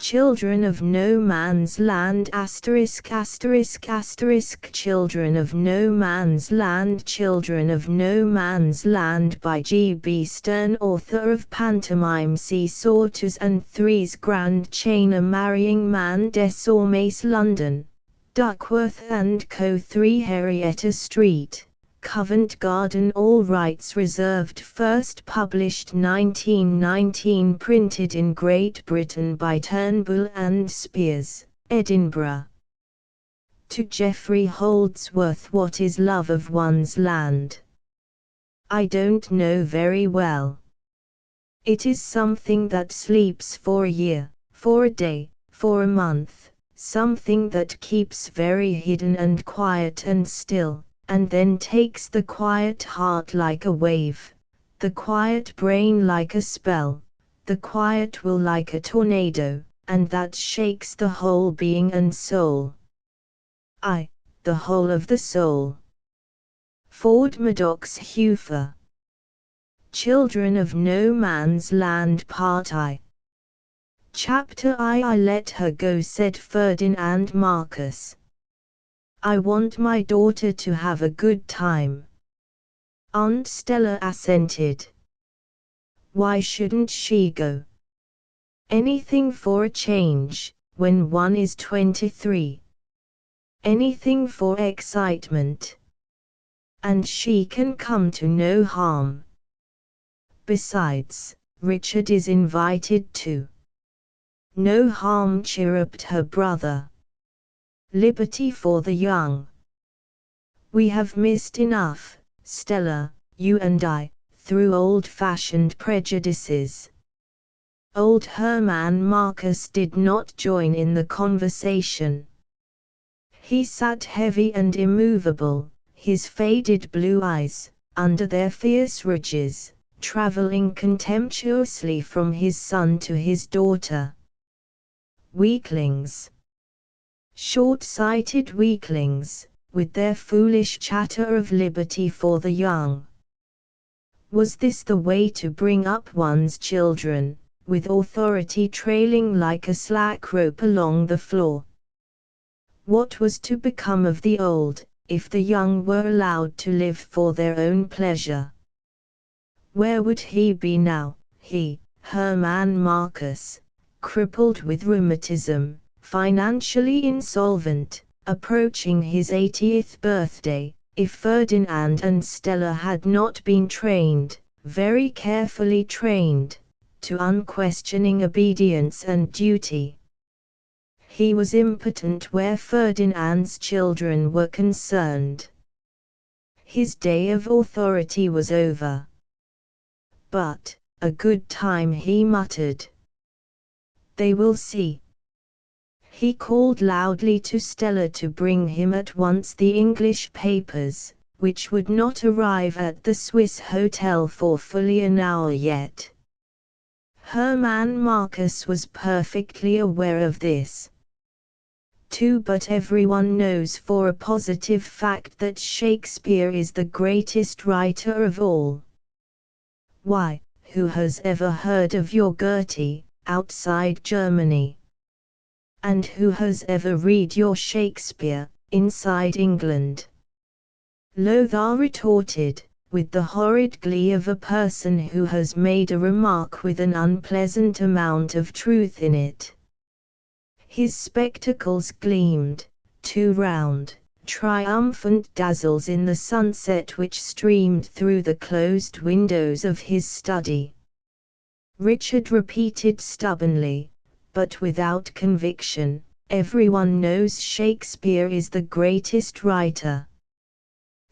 Children of No Man's Land ******** Children of No Man's Land Children of No Man's Land by G. B. Stern, author of pantomime Seesaw 2s and 3's Grand Chain, A Marrying Man, Des Ormes, London, Duckworth & Co. 3 Henrietta Street, Covent Garden. All rights reserved. First published 1919. Printed in Great Britain by Turnbull and Spears, Edinburgh. To Geoffrey Holdsworth. What is love of one's land? I don't know very well. It is something that sleeps for a year, for a day, for a month, something that keeps very hidden and quiet and still, and then takes the quiet heart like a wave, the quiet brain like a spell, the quiet will like a tornado, and that shakes the whole being and soul. Aye, the whole of the soul. Ford Madox Hufer. Children of No Man's Land Part I. Chapter I let her go, said Ferdinand Marcus. I want my daughter to have a good time. Aunt Stella assented. Why shouldn't she go? Anything for a change, when one is 23. Anything for excitement. And she can come to no harm. Besides, Richard is invited too. No harm, chirruped her brother. Liberty for the young. We have missed enough, Stella, you and I, through old-fashioned prejudices. Old Herman Marcus did not join in the conversation. He sat heavy and immovable, his faded blue eyes, under their fierce ridges, traveling contemptuously from his son to his daughter. Weaklings. Short-sighted weaklings, with their foolish chatter of liberty for the young. Was this the way to bring up one's children, with authority trailing like a slack rope along the floor? What was to become of the old, if the young were allowed to live for their own pleasure? Where would he be now, he, Herman Marcus, crippled with rheumatism, financially insolvent, approaching his 80th birthday, if Ferdinand and Stella had not been trained, very carefully trained, to unquestioning obedience and duty? He was impotent where Ferdinand's children were concerned. His day of authority was over. But, a good time, he muttered. They will see. He called loudly to Stella to bring him at once the English papers, which would not arrive at the Swiss hotel for fully an hour yet. Herman Marcus was perfectly aware of this, too, but everyone knows for a positive fact that Shakespeare is the greatest writer of all. Why, who has ever heard of your Goethe, outside Germany? And who has ever read your Shakespeare, inside England? Lothar retorted, with the horrid glee of a person who has made a remark with an unpleasant amount of truth in it. His spectacles gleamed, two round, triumphant dazzles in the sunset which streamed through the closed windows of his study. Richard repeated stubbornly, but without conviction, everyone knows Shakespeare is the greatest writer.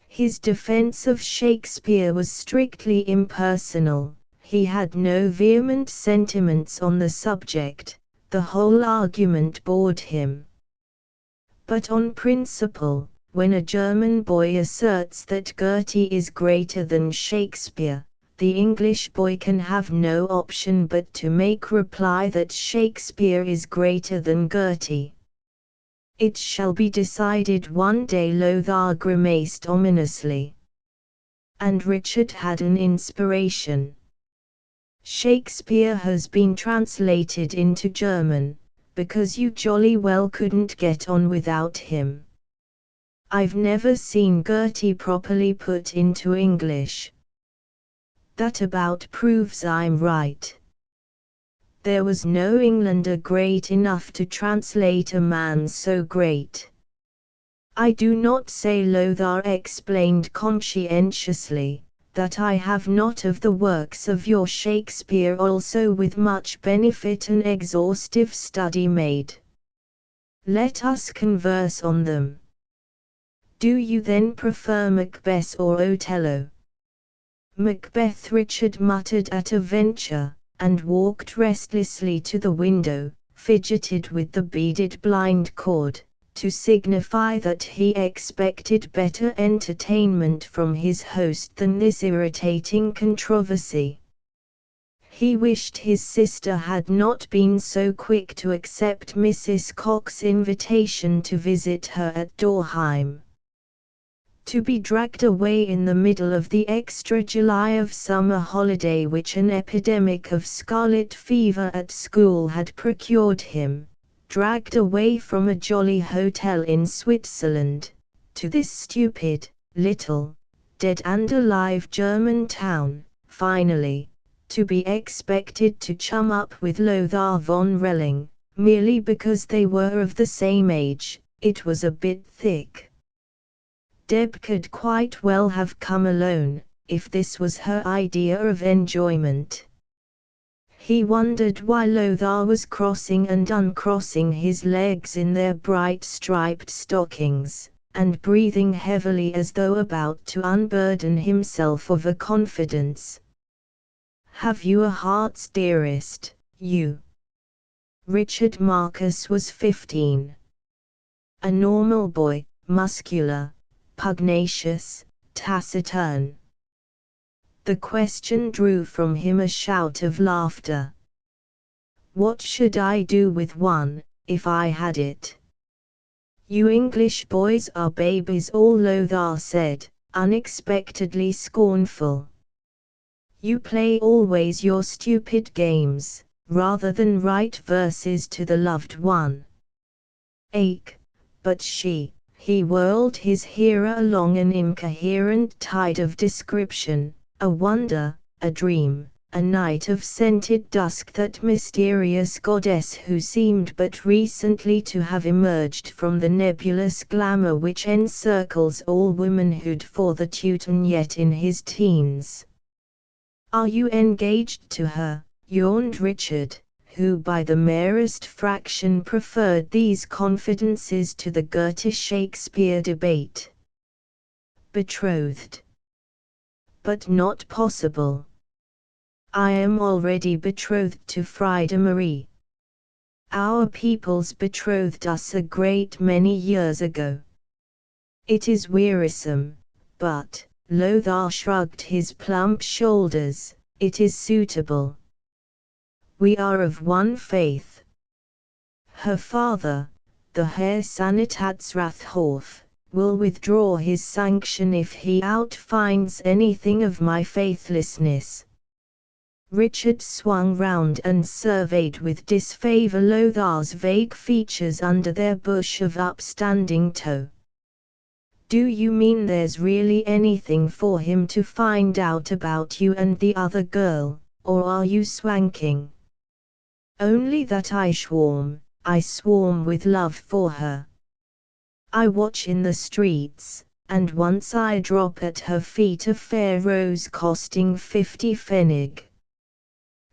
His defense of Shakespeare was strictly impersonal, he had no vehement sentiments on the subject, the whole argument bored him. But on principle, when a German boy asserts that Goethe is greater than Shakespeare, the English boy can have no option but to make reply that Shakespeare is greater than Goethe. It shall be decided one day, Lothar grimaced ominously. And Richard had an inspiration. Shakespeare has been translated into German, because you jolly well couldn't get on without him. I've never seen Gertie properly put into English. That about proves I'm right. There was no Englander great enough to translate a man so great. I do not say, Lothar explained conscientiously, that I have not of the works of your Shakespeare also with much benefit an exhaustive study made. Let us converse on them. Do you then prefer Macbeth or Othello? Macbeth, Richard muttered at a venture, and walked restlessly to the window, fidgeted with the beaded blind cord, to signify that he expected better entertainment from his host than this irritating controversy. He wished his sister had not been so quick to accept Mrs. Cox's invitation to visit her at Dorheim. To be dragged away in the middle of the extra July of summer holiday which an epidemic of scarlet fever at school had procured him, dragged away from a jolly hotel in Switzerland, to this stupid, little, dead and alive German town, finally, to be expected to chum up with Lothar von Relling, merely because they were of the same age, it was a bit thick. Deb could quite well have come alone, if this was her idea of enjoyment. He wondered why Lothar was crossing and uncrossing his legs in their bright striped stockings, and breathing heavily as though about to unburden himself of a confidence. Have you a heart's dearest, you? Richard Marcus was 15. A normal boy, muscular, pugnacious, taciturn. The question drew from him a shout of laughter. What should I do with one, if I had it? You English boys are babies, all Lothar said, unexpectedly scornful. You play always your stupid games, rather than write verses to the loved one. Ache, but he whirled his hearer along an incoherent tide of description, a wonder, a dream, a night of scented dusk, that mysterious goddess who seemed but recently to have emerged from the nebulous glamour which encircles all womanhood for the Teuton yet in his teens. Are you engaged to her? Yawned Richard, who by the merest fraction preferred these confidences to the Goethe-Shakespeare debate. Betrothed. But not possible. I am already betrothed to Frida Marie. Our peoples betrothed us a great many years ago. It is wearisome, but, Lothar shrugged his plump shoulders, it is suitable. We are of one faith. Her father, the Herr Sanitätsratshof, will withdraw his sanction if he outfinds anything of my faithlessness. Richard swung round and surveyed with disfavour Lothar's vague features under their bush of upstanding tow. Do you mean there's really anything for him to find out about you and the other girl, or are you swanking? Only that I swarm with love for her. I watch in the streets, and once I drop at her feet a fair rose costing 50 pfennig.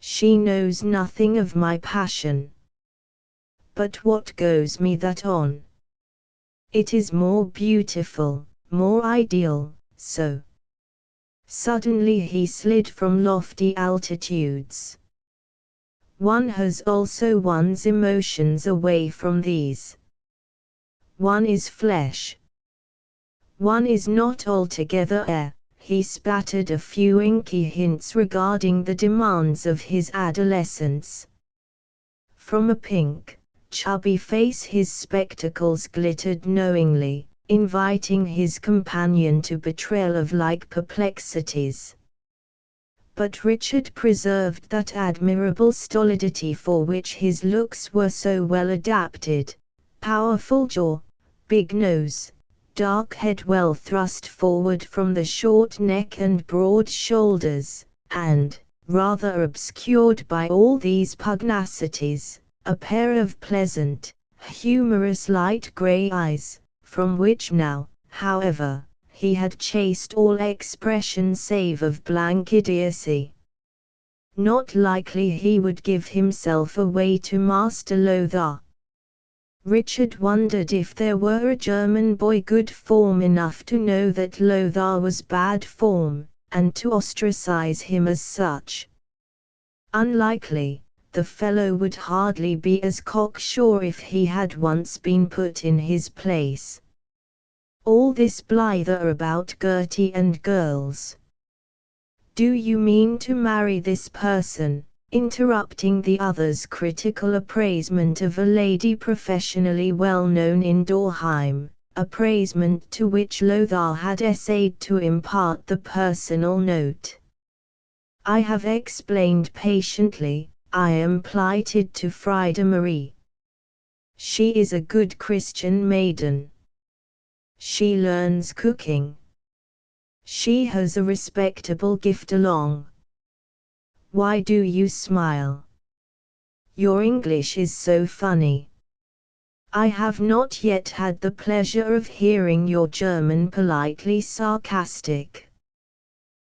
She knows nothing of my passion. But what goes me that on? It is more beautiful, more ideal, so. Suddenly he slid from lofty altitudes. One has also one's emotions away from these. One is flesh. One is not altogether air. He spattered a few inky hints regarding the demands of his adolescence. From a pink, chubby face his spectacles glittered knowingly, inviting his companion to betrayal of like perplexities. but Richard preserved that admirable stolidity for which his looks were so well adapted: powerful jaw, big nose, dark head well thrust forward from the short neck and broad shoulders, and, rather obscured by all these pugnacities, a pair of pleasant, humorous light grey eyes, from which now, however, he had chased all expression save of blank idiocy. Not likely he would give himself away to Master Lothar. Richard wondered if there were a German boy good form enough to know that Lothar was bad form, and to ostracize him as such. Unlikely. The fellow would hardly be as cocksure if he had once been put in his place. All this blather about Gertie and girls. Do you mean to marry this person? Interrupting the other's critical appraisement of a lady professionally well known in Dorheim, appraisement to which Lothar had essayed to impart the personal note. I have explained patiently. I am plighted to Frieda Marie. She is a good Christian maiden. She learns cooking. She has a respectable gift along. Why do you smile? Your English is so funny. I have not yet had the pleasure of hearing your German politely sarcastic.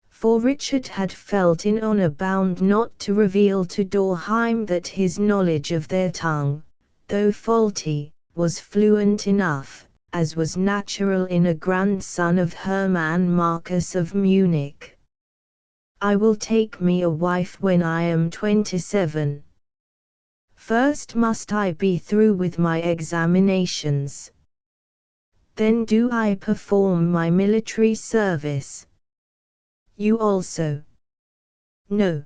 For Richard had felt in honor bound not to reveal to Dorheim that his knowledge of their tongue, though faulty, was fluent enough, as was natural in a grandson of Hermann Marcus of Munich. I will take me a wife when I am 27. First must I be through with my examinations. Then do I perform my military service. You also? No.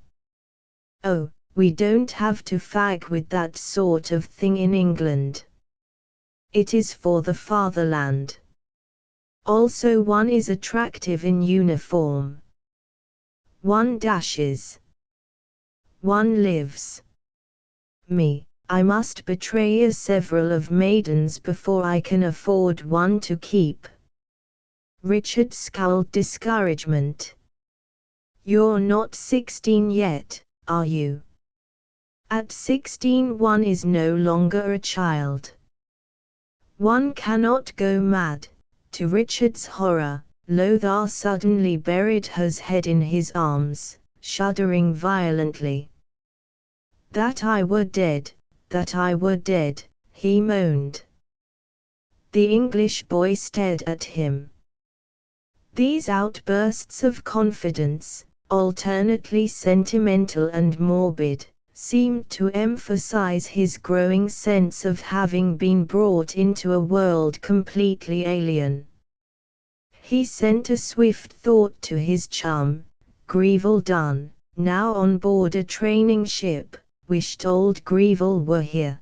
Oh, we don't have to fag with that sort of thing in England. It is for the fatherland. Also one is attractive in uniform. One dashes. One lives. Me, I must betray several of maidens before I can afford one to keep. Richard scowled discouragement. You're not 16 yet, are you? At 16 one is no longer a child. One cannot go mad. To Richard's horror, Lothar suddenly buried his head in his arms, shuddering violently. That I were dead, that I were dead, he moaned. The English boy stared at him. These outbursts of confidence, alternately sentimental and morbid, seemed to emphasize his growing sense of having been brought into a world completely alien. He sent a swift thought to his chum, Greville Dunn, now on board a training ship, wished old Greville were here.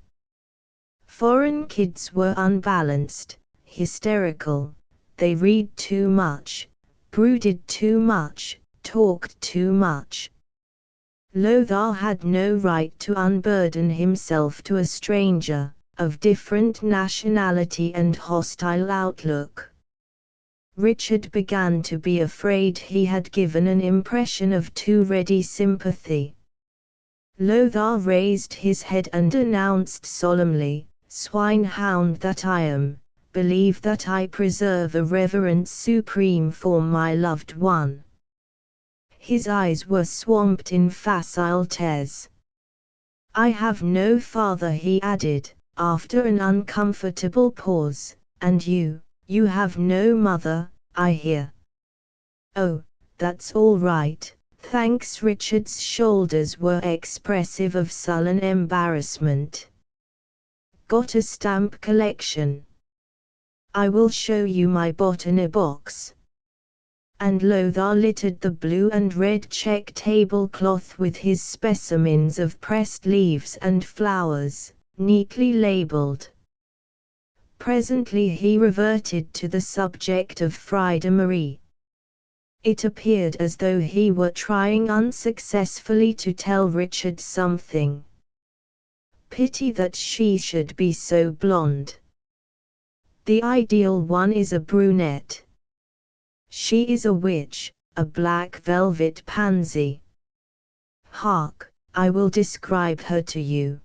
Foreign kids were unbalanced, hysterical, they read too much, brooded too much, talked too much. Lothar had no right to unburden himself to a stranger, of different nationality and hostile outlook. Richard began to be afraid he had given an impression of too ready sympathy. Lothar raised his head and announced solemnly, "Swinehound that I am, believe that I preserve a reverence supreme for my loved one." His eyes were swamped in facile tears. "I have no father," he added, after an uncomfortable pause, "and you have no mother, I hear." "Oh, that's all right, thanks." Richard's shoulders were expressive of sullen embarrassment. "Got a stamp collection? I will show you my botany box." And Lothar littered the blue and red check tablecloth with his specimens of pressed leaves and flowers, neatly labeled. Presently he reverted to the subject of Frieda Marie. It appeared as though he were trying unsuccessfully to tell Richard something. Pity that she should be so blonde. The ideal one is a brunette. She is a witch, a black velvet pansy. Hark, I will describe her to you.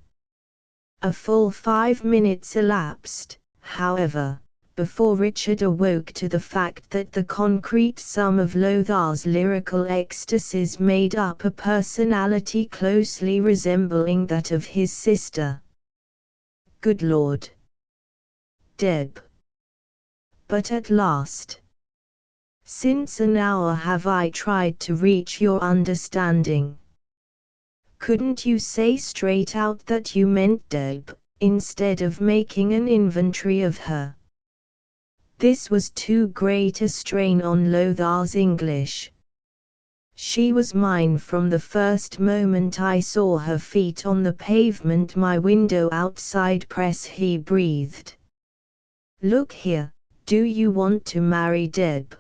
A full 5 minutes elapsed, however, before Richard awoke to the fact that the concrete sum of Lothar's lyrical ecstasies made up a personality closely resembling that of his sister. Good Lord! Deb! But at last. Since an hour have I tried to reach your understanding. Couldn't you say straight out that you meant Deb, instead of making an inventory of her? This was too great a strain on Lothar's English. She was mine from the first moment I saw her feet on the pavement my window outside press, he breathed. Look here, do you want to marry Deb?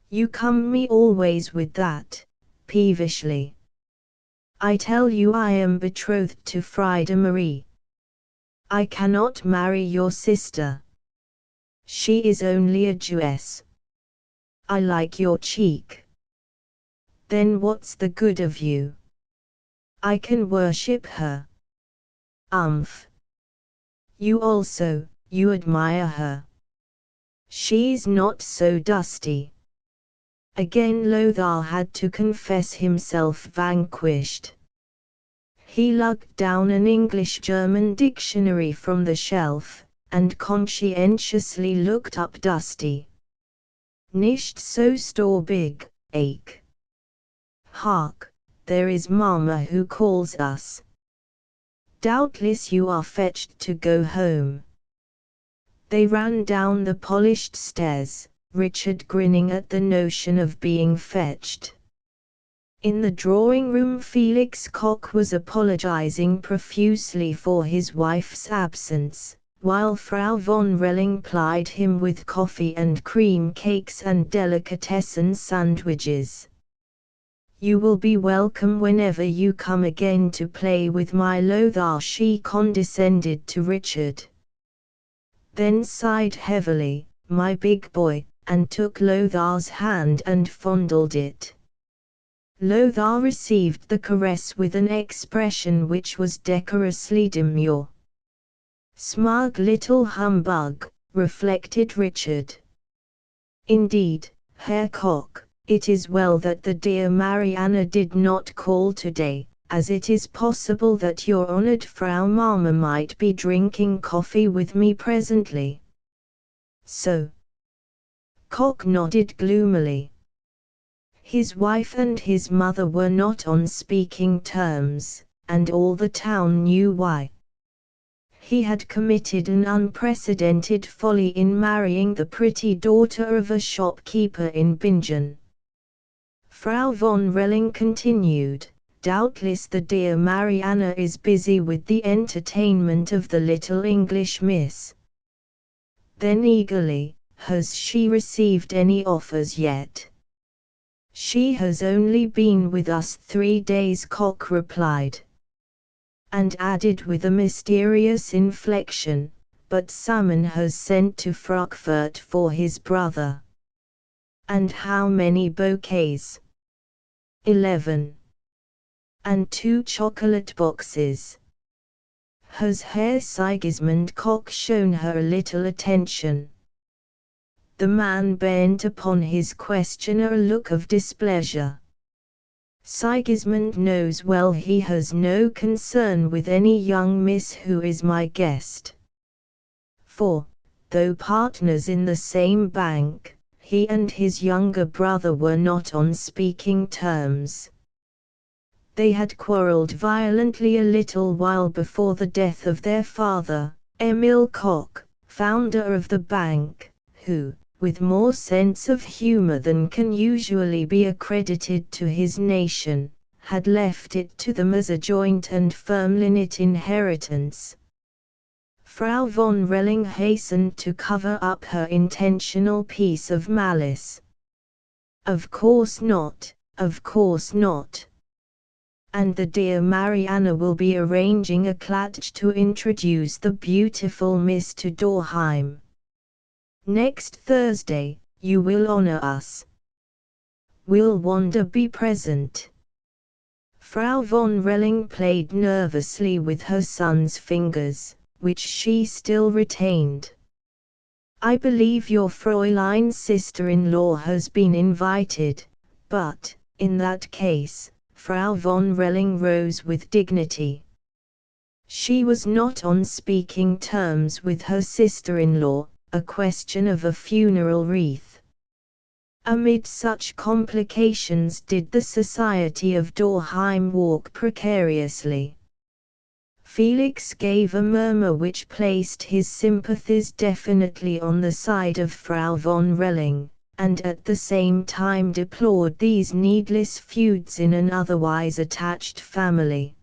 You come me always with that, peevishly. I tell you I am betrothed to Frida Marie. I cannot marry your sister. She is only a Jewess. I like your cheek. Then what's the good of you? I can worship her. You also, you admire her. She's not so dusty. Again Lothar had to confess himself vanquished. He lugged down an English-German dictionary from the shelf, and conscientiously looked up Dusty. Nicht so store big, ache. Hark, there is Mama who calls us. Doubtless you are fetched to go home. They ran down the polished stairs, Richard grinning at the notion of being fetched. In the drawing-room Felix Koch was apologizing profusely for his wife's absence, while Frau von Relling plied him with coffee and cream cakes and delicatessen sandwiches. You will be welcome whenever you come again to play with my Lothar, she condescended to Richard. Then sighed heavily, my big boy, and took Lothar's hand and fondled it. Lothar received the caress with an expression which was decorously demure. Smug little humbug, reflected Richard. Indeed, Herr Koch, it is well that the dear Marianne did not call today, as it is possible that your honored Frau Mama might be drinking coffee with me presently. So. Koch nodded gloomily. His wife and his mother were not on speaking terms, and all the town knew why. He had committed an unprecedented folly in marrying the pretty daughter of a shopkeeper in Bingen. Frau von Relling continued, doubtless the dear Marianne is busy with the entertainment of the little English miss. Then eagerly, has she received any offers yet? She has only been with us 3 days, Koch replied. And added with a mysterious inflection, but Salmon has sent to Frankfurt for his brother. And how many bouquets? 11. And 2 chocolate boxes. Has Herr Sigismund Koch shown her a little attention? The man bent upon his questioner a look of displeasure. Sigismund knows well he has no concern with any young miss who is my guest. For, though partners in the same bank, he and his younger brother were not on speaking terms. They had quarreled violently a little while before the death of their father, Emil Koch, founder of the bank, who, with more sense of humor than can usually be accredited to his nation, had left it to them as a joint and firm lineal inheritance. Frau von Relling hastened to cover up her intentional piece of malice. Of course not, of course not. And the dear Mariana will be arranging a klatsch to introduce the beautiful Miss to Dorheim. Next Thursday, you will honor us. Will Wanda be present? Frau von Relling played nervously with her son's fingers, which she still retained. I believe your Fräulein's sister-in-law has been invited, but, in that case, Frau von Relling rose with dignity. She was not on speaking terms with her sister-in-law, a question of a funeral wreath. Amid such complications did the society of Dorheim walk precariously. Felix gave a murmur which placed his sympathies definitely on the side of Frau von Relling, and at the same time deplored these needless feuds in an otherwise attached family.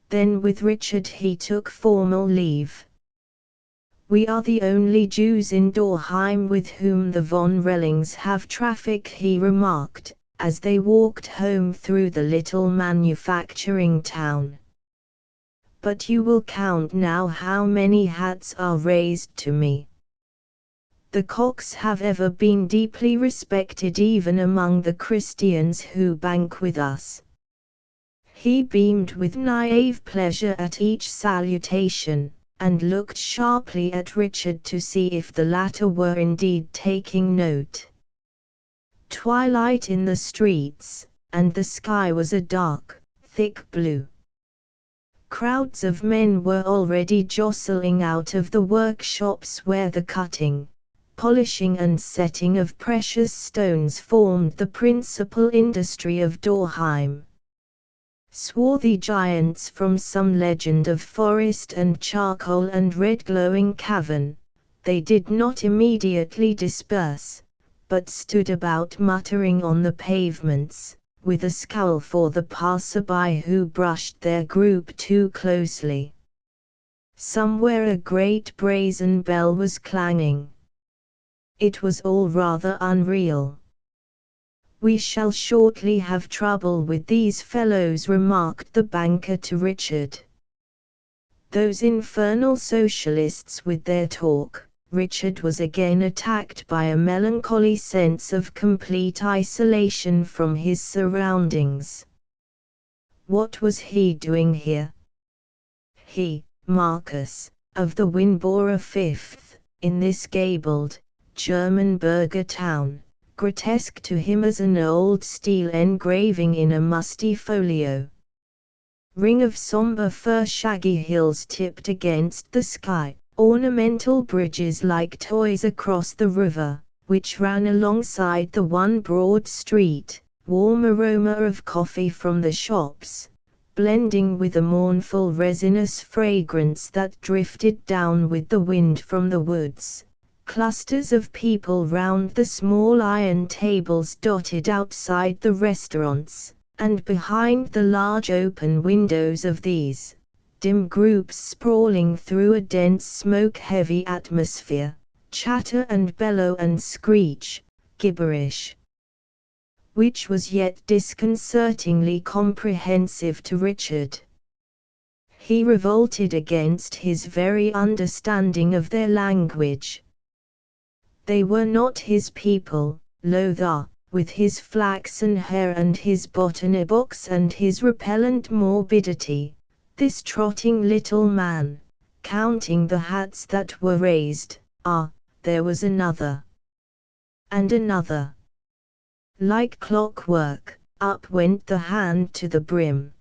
Then with Richard he took formal leave. We are the only Jews in Dorheim with whom the von Rellings have traffic, he remarked, as they walked home through the little manufacturing town. But you will count now how many hats are raised to me. The Kochs have ever been deeply respected even among the Christians who bank with us. He beamed with naive pleasure at each salutation, and looked sharply at Richard to see if the latter were indeed taking note. Twilight in the streets, and the sky was a dark, thick blue. Crowds of men were already jostling out of the workshops where the cutting, polishing and setting of precious stones formed the principal industry of Dorheim. Swarthy giants from some legend of forest and charcoal and red-glowing cavern, they did not immediately disperse, but stood about muttering on the pavements, with a scowl for the passer-by who brushed their group too closely. Somewhere a great brazen bell was clanging. It was all rather unreal. We shall shortly have trouble with these fellows, remarked the banker to Richard. Those infernal socialists with their talk. Richard was again attacked by a melancholy sense of complete isolation from his surroundings. What was he doing here? He, Marcus, of the Winbora Fifth, in this gabled, German burgher town, grotesque to him as an old steel engraving in a musty folio. Ring of somber fir, shaggy hills tipped against the sky, ornamental bridges like toys across the river, which ran alongside the one broad street, warm aroma of coffee from the shops, blending with a mournful resinous fragrance that drifted down with the wind from the woods. Clusters of people round the small iron tables dotted outside the restaurants, and behind the large open windows of these, dim groups sprawling through a dense smoke-heavy atmosphere, chatter and bellow and screech, gibberish. Which was yet disconcertingly comprehensive to Richard. He revolted against his very understanding of their language. They were not his people, Lothar, with his flaxen hair and his botany box and his repellent morbidity, this trotting little man, counting the hats that were raised. There was another. And another. Like clockwork, up went the hand to the brim.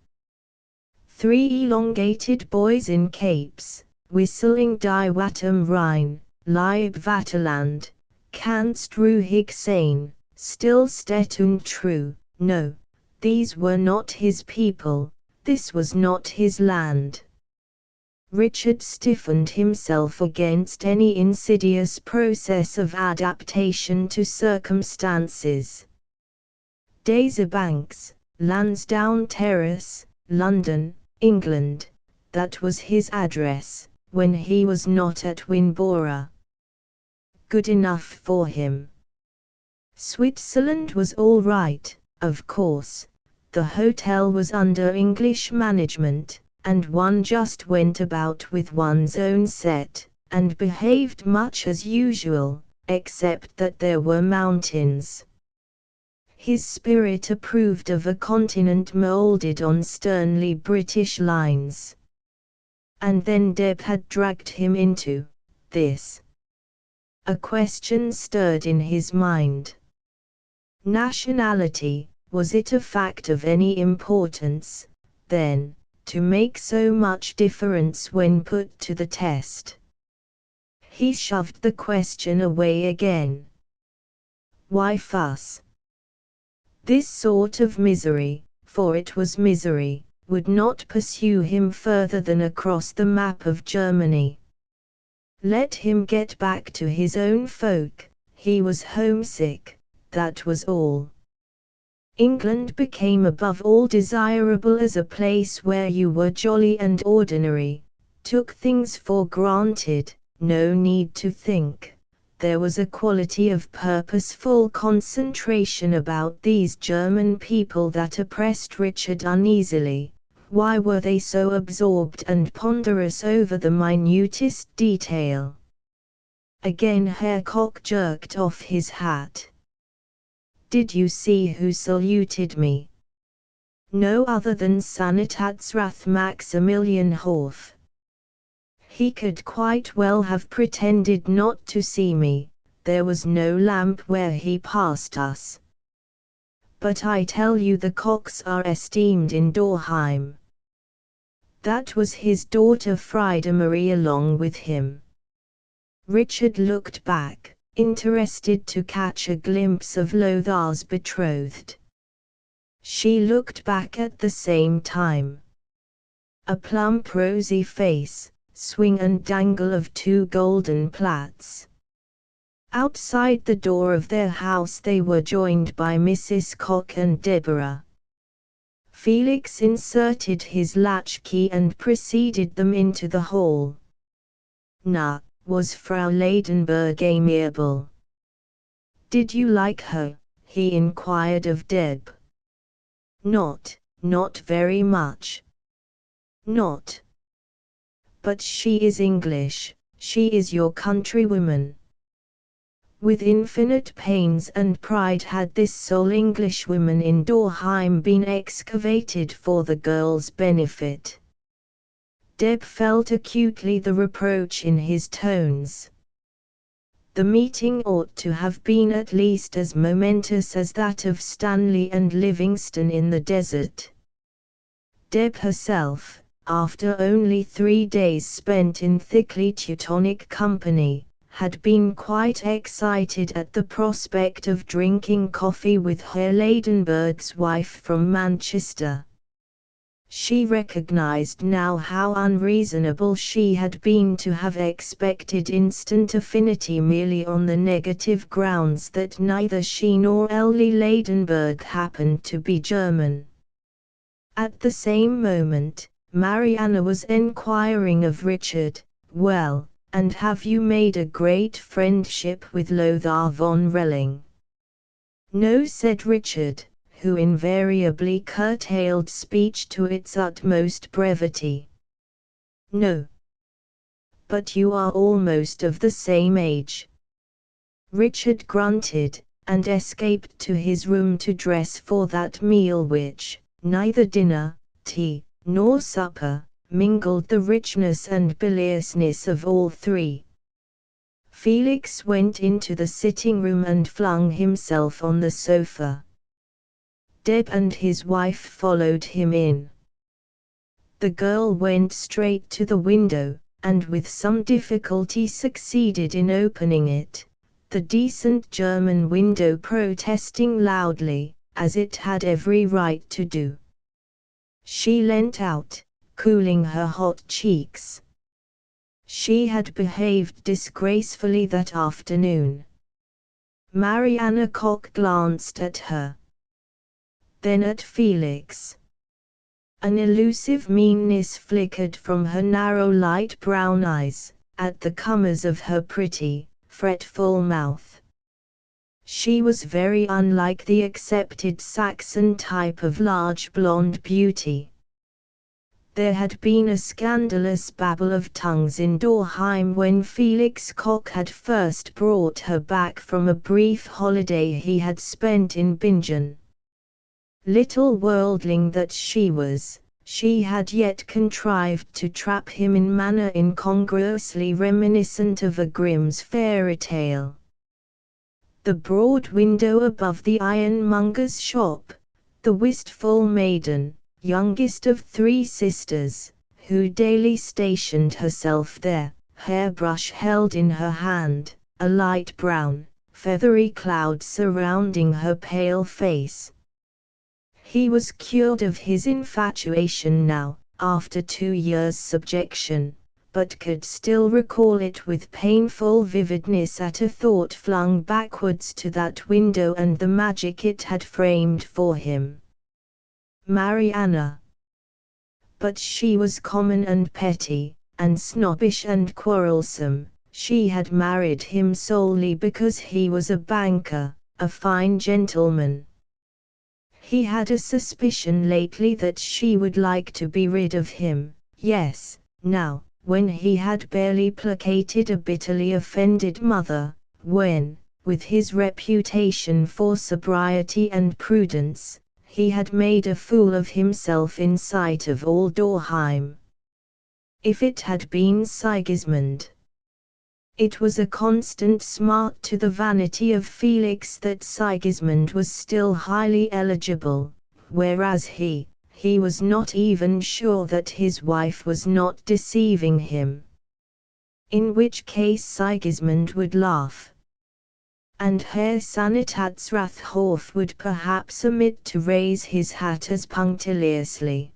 3 elongated boys in capes, whistling Die Wattem Rhein, Lieb Vaterland, Kannst ruhig sein, still steht und true. No, these were not his people, this was not his land. Richard stiffened himself against any insidious process of adaptation to circumstances. Banks, Lansdowne Terrace, London, England, that was his address, when he was not at Winbora. Good enough for him. Switzerland was all right, of course. The hotel was under English management, and one just went about with one's own set, and behaved much as usual, except that there were mountains. His spirit approved of a continent moulded on sternly British lines. And then Deb had dragged him into this. A question stirred in his mind. Nationality, was it a fact of any importance, then, to make so much difference when put to the test? He shoved the question away again. Why fuss? This sort of misery, for it was misery, would not pursue him further than across the map of Germany. Let him get back to his own folk, he was homesick, that was all. England became above all desirable as a place where you were jolly and ordinary, took things for granted, no need to think. There was a quality of purposeful concentration about these German people that oppressed Richard uneasily. Why were they so absorbed and ponderous over the minutest detail? Again Herr Koch jerked off his hat. Did you see who saluted me? No other than Sanitätsrat Maximilian Horf. He could quite well have pretended not to see me, there was no lamp where he passed us. But I tell you the Kochs are esteemed in Dorheim. That was his daughter Frieda Marie along with him. Richard looked back, interested to catch a glimpse of Lothar's betrothed. She looked back at the same time. A plump rosy face, swing and dangle of two golden plaits. Outside the door of their house they were joined by Mrs. Koch and Deborah. Felix inserted his latchkey and preceded them into the hall. Na, was Frau Ladenburg amiable? Did you like her? He inquired of Deb. Not very much. Not. But she is English, she is your countrywoman. With infinite pains and pride had this sole Englishwoman in Dorheim been excavated for the girl's benefit. Deb felt acutely the reproach in his tones. The meeting ought to have been at least as momentous as that of Stanley and Livingstone in the desert. Deb herself, after only 3 days spent in thickly Teutonic company, had been quite excited at the prospect of drinking coffee with Herr Ladenburg's wife from Manchester. She recognized now how unreasonable she had been to have expected instant affinity merely on the negative grounds that neither she nor Ellie Ladenburg happened to be German. At the same moment, Marianna was enquiring of Richard, "Well, and have you made a great friendship with Lothar von Relling?" "No," said Richard, who invariably curtailed speech to its utmost brevity. "No. But you are almost of the same age." Richard grunted, and escaped to his room to dress for that meal which, neither dinner, tea, nor supper, mingled the richness and biliousness of all three. Felix went into the sitting room and flung himself on the sofa. Deb and his wife followed him in. The girl went straight to the window, and with some difficulty succeeded in opening it, the decent German window protesting loudly, as it had every right to do. She leant out, cooling her hot cheeks. She had behaved disgracefully that afternoon. Marianna Koch glanced at her. Then at Felix. An elusive meanness flickered from her narrow light brown eyes, at the comers of her pretty, fretful mouth. She was very unlike the accepted Saxon type of large blonde beauty. There had been a scandalous babble of tongues in Dorheim when Felix Koch had first brought her back from a brief holiday he had spent in Bingen. Little worldling that she was, she had yet contrived to trap him in manner incongruously reminiscent of a Grimm's fairy tale. The broad window above the ironmonger's shop, the wistful maiden, youngest of 3 sisters, who daily stationed herself there, hairbrush held in her hand, a light brown, feathery cloud surrounding her pale face. He was cured of his infatuation now, after 2 years' subjection, but could still recall it with painful vividness at a thought flung backwards to that window and the magic it had framed for him. Mariana. But she was common and petty, and snobbish and quarrelsome. She had married him solely because he was a banker, a fine gentleman. He had a suspicion lately that she would like to be rid of him, yes, now, when he had barely placated a bitterly offended mother, when, with his reputation for sobriety and prudence, he had made a fool of himself in sight of all Dorheim. If it had been Sigismund. It was a constant smart to the vanity of Felix that Sigismund was still highly eligible, whereas he was not even sure that his wife was not deceiving him. In which case Sigismund would laugh. And Herr Sanitätsrathhof would perhaps omit to raise his hat as punctiliously.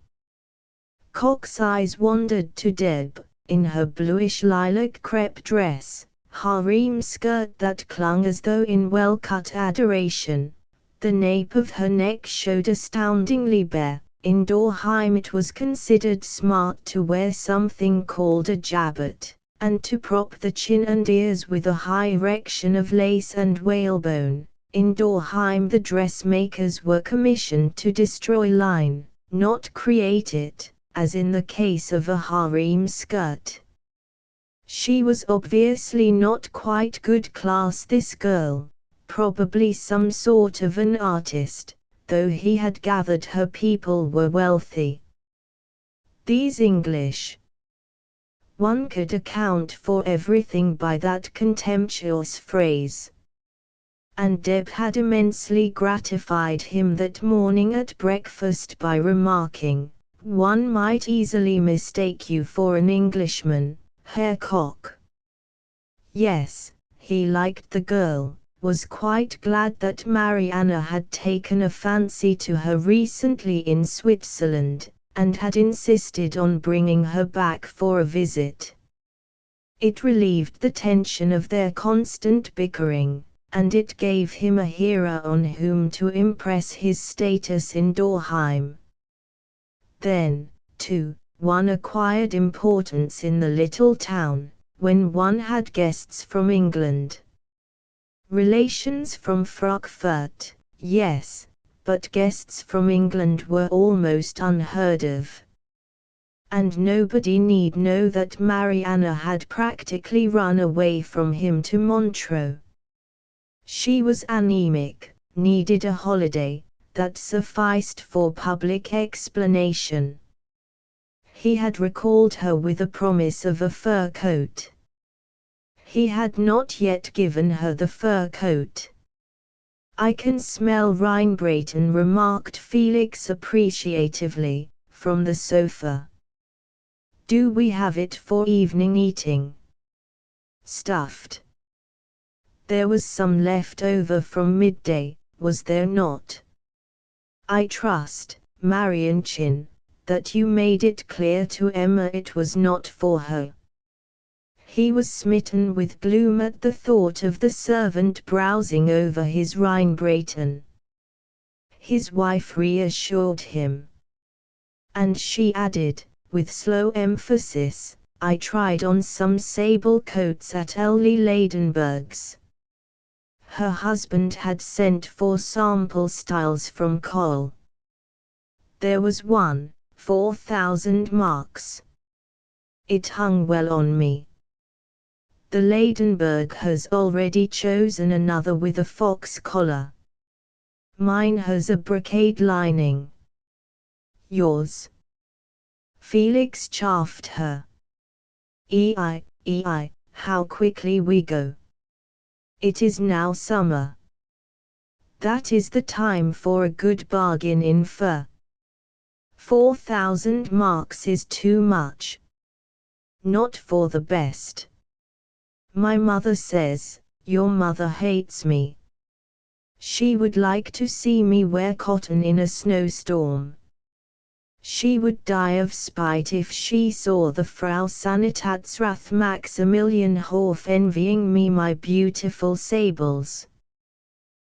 Koch's eyes wandered to Deb, in her bluish lilac crepe dress, harem skirt that clung as though in well-cut adoration. The nape of her neck showed astoundingly bare. In Dorheim it was considered smart to wear something called a jabot, and to prop the chin and ears with a high erection of lace and whalebone. In Dorheim the dressmakers were commissioned to destroy line, not create it, as in the case of a harem skirt. She was obviously not quite good class, this girl, probably some sort of an artist, though he had gathered her people were wealthy. These English. One could account for everything by that contemptuous phrase. And Deb had immensely gratified him that morning at breakfast by remarking, "One might easily mistake you for an Englishman, Herr Koch." Yes, he liked the girl, was quite glad that Mariana had taken a fancy to her recently in Switzerland, and had insisted on bringing her back for a visit. It relieved the tension of their constant bickering, and it gave him a hero on whom to impress his status in Dorheim. Then, too, one acquired importance in the little town, when one had guests from England. Relations from Frankfurt, yes, but guests from England were almost unheard of. And nobody need know that Mariana had practically run away from him to Montreux. She was anemic, needed a holiday, that sufficed for public explanation. He had recalled her with a promise of a fur coat. He had not yet given her the fur coat. "I can smell Rheinbraten," remarked Felix appreciatively, from the sofa. "Do we have it for evening eating?" "Stuffed." There was some left over from midday, was there not? "I trust, Marienchin, that you made it clear to Emma it was not for her." He was smitten with gloom at the thought of the servant browsing over his Rheinbraten. His wife reassured him. And she added, with slow emphasis, "I tried on some sable coats at Ellie Ladenburg's." Her husband had sent 4 sample styles from Cole. There was one, 4,000 marks. It hung well on me. The Ladenburg has already chosen another with a fox collar. Mine has a brocade lining. Yours? Felix chaffed her. Ei, how quickly we go. It is now summer. That is the time for a good bargain in fur. 4,000 marks is too much. Not for the best. My mother says, your mother hates me. She would like to see me wear cotton in a snowstorm. She would die of spite if she saw the Frau Sanitätsrath Maximilian Horf envying me my beautiful sables.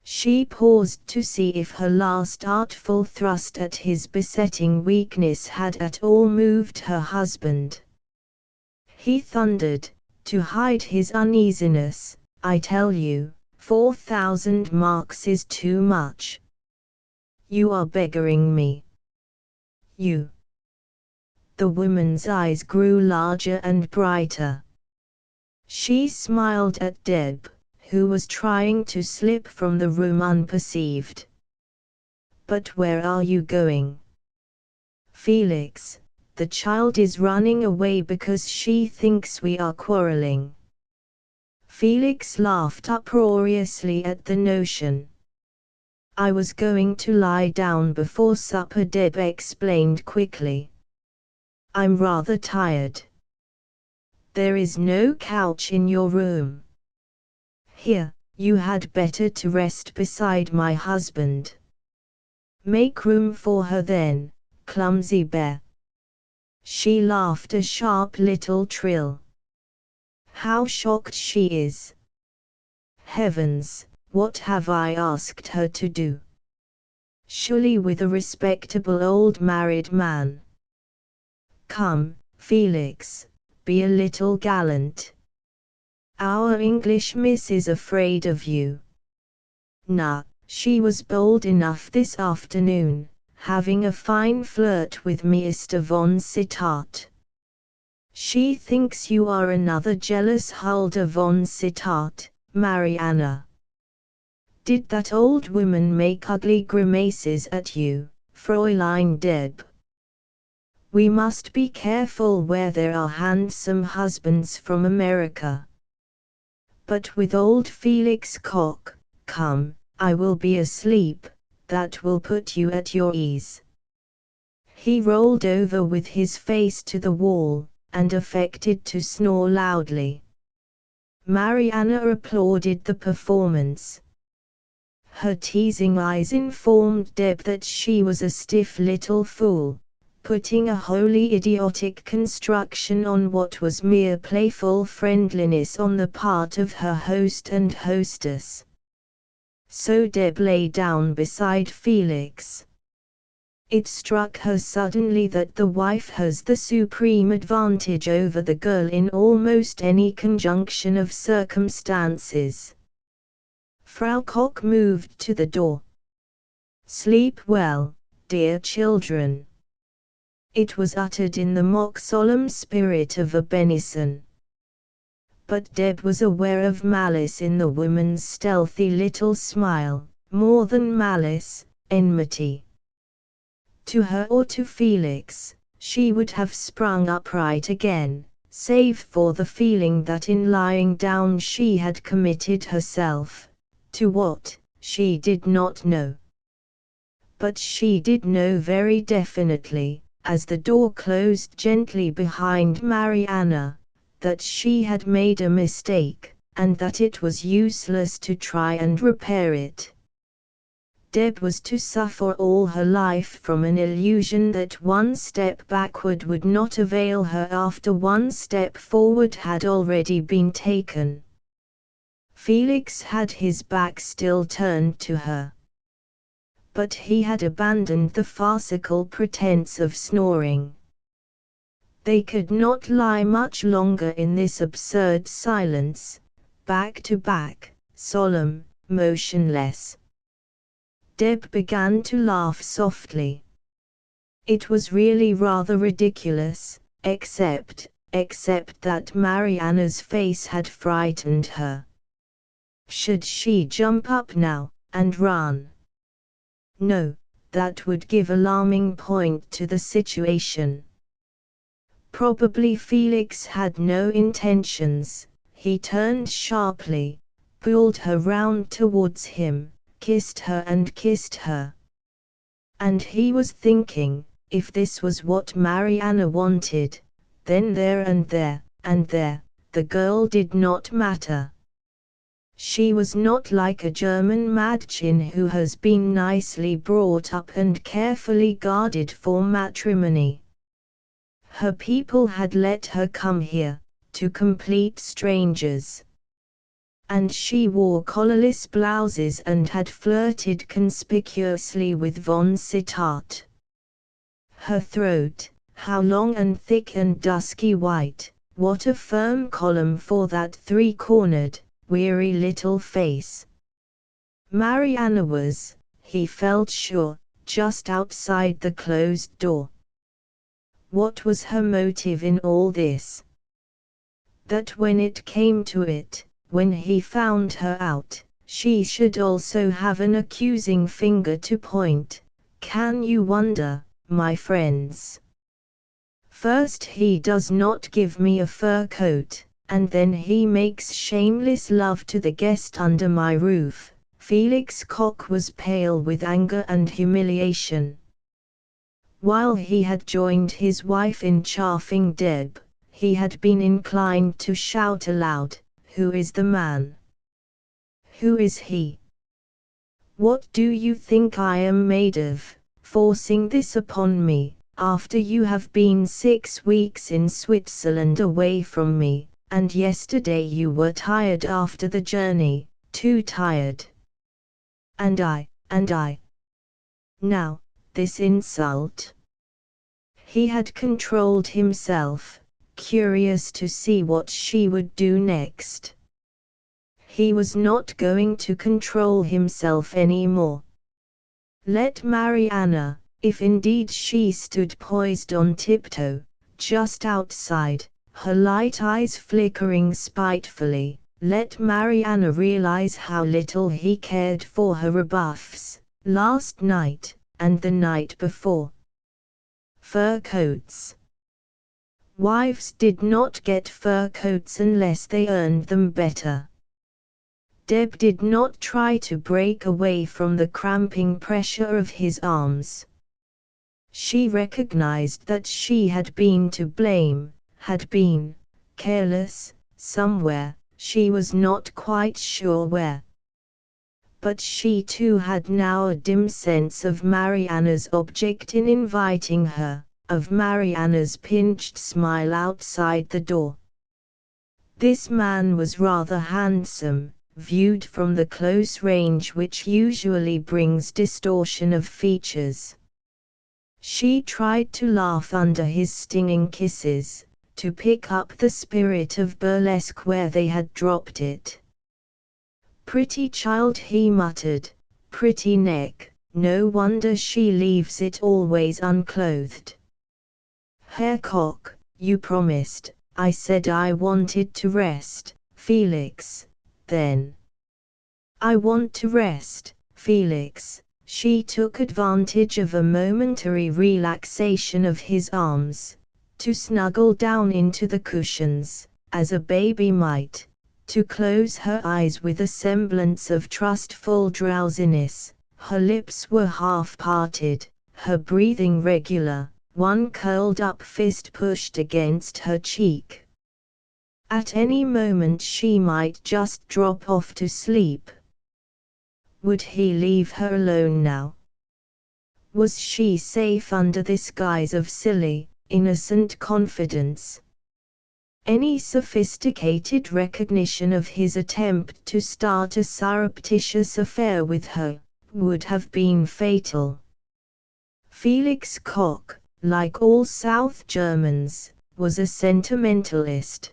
She paused to see if her last artful thrust at his besetting weakness had at all moved her husband. He thundered, to hide his uneasiness, I tell you, 4,000 marks is too much. You are beggaring me. You. The woman's eyes grew larger and brighter. She smiled at Deb, who was trying to slip from the room unperceived. But where are you going? Felix, the child is running away because she thinks we are quarreling. Felix laughed uproariously at the notion. I was going to lie down before supper, Deb explained quickly. I'm rather tired. There is no couch in your room. Here, you had better to rest beside my husband. Make room for her then, clumsy bear. She laughed a sharp little trill. How shocked she is. Heavens, what have I asked her to do? Surely with a respectable old married man. Come, Felix, be a little gallant. Our English miss is afraid of you. Nah, she was bold enough this afternoon, having a fine flirt with Mr. von Sittard. She thinks you are another jealous Hulda von Sittard, Marianna. Did that old woman make ugly grimaces at you, Fräulein Deb? We must be careful where there are handsome husbands from America. But with old Felix Koch, come, I will be asleep, that will put you at your ease. He rolled over with his face to the wall, and affected to snore loudly. Marianna applauded the performance. Her teasing eyes informed Deb that she was a stiff little fool, putting a wholly idiotic construction on what was mere playful friendliness on the part of her host and hostess. So Deb lay down beside Felix. It struck her suddenly that the wife has the supreme advantage over the girl in almost any conjunction of circumstances. Frau Koch moved to the door. Sleep well, dear children. It was uttered in the mock-solemn spirit of a benison. But Deb was aware of malice in the woman's stealthy little smile, more than malice, enmity. To her or to Felix, she would have sprung upright again, save for the feeling that in lying down she had committed herself, to what, she did not know. But she did know very definitely, as the door closed gently behind Marianna, that she had made a mistake, and that it was useless to try and repair it. Deb was to suffer all her life from an illusion that one step backward would not avail her after one step forward had already been taken. Felix had his back still turned to her. But he had abandoned the farcical pretense of snoring. They could not lie much longer in this absurd silence, back to back, solemn, motionless. Deb began to laugh softly. It was really rather ridiculous, except that Mariana's face had frightened her. Should she jump up now, and run? No, that would give alarming point to the situation. Probably Felix had no intentions. He turned sharply, pulled her round towards him, kissed her and kissed her. And he was thinking, if this was what Mariana wanted, then there and there, the girl did not matter. She was not like a German Mädchen who has been nicely brought up and carefully guarded for matrimony. Her people had let her come here, to complete strangers. And she wore collarless blouses and had flirted conspicuously with von Sittard. Her throat, how long and thick and dusky white, what a firm column for that three-cornered, weary little face. Mariana was, he felt sure, just outside the closed door. What was her motive in all this? That when it came to it, when he found her out, she should also have an accusing finger to point. Can you wonder, my friends? First he does not give me a fur coat, and then he makes shameless love to the guest under my roof. Felix Koch was pale with anger and humiliation. While he had joined his wife in chaffing Deb, he had been inclined to shout aloud, "Who is the man? Who is he? What do you think I am made of, forcing this upon me, after you have been 6 weeks in Switzerland away from me, and yesterday you were tired after the journey, too tired. And I. Now, this insult." He had controlled himself, curious to see what she would do next. He was not going to control himself any more. Let Mariana, if indeed she stood poised on tiptoe, just outside, her light eyes flickering spitefully, let Mariana realize how little he cared for her rebuffs, last night, and the night before. Fur coats. Wives did not get fur coats unless they earned them better. Deb did not try to break away from the cramping pressure of his arms. She recognized that she had been to blame, had been careless, somewhere, she was not quite sure where. But she too had now a dim sense of Mariana's object in inviting her, of Mariana's pinched smile outside the door. This man was rather handsome, viewed from the close range which usually brings distortion of features. She tried to laugh under his stinging kisses, to pick up the spirit of burlesque where they had dropped it. "Pretty child," he muttered, "pretty neck, no wonder she leaves it always unclothed. Herr Koch, you promised, I said I wanted to rest, Felix, then. I want to rest, Felix." She took advantage of a momentary relaxation of his arms, to snuggle down into the cushions, as a baby might, to close her eyes with a semblance of trustful drowsiness. Her lips were half parted, her breathing regular, one curled up fist pushed against her cheek. At any moment she might just drop off to sleep. Would he leave her alone now? Was she safe under this guise of silly, innocent confidence? Any sophisticated recognition of his attempt to start a surreptitious affair with her would have been fatal. Felix Koch, like all South Germans, was a sentimentalist.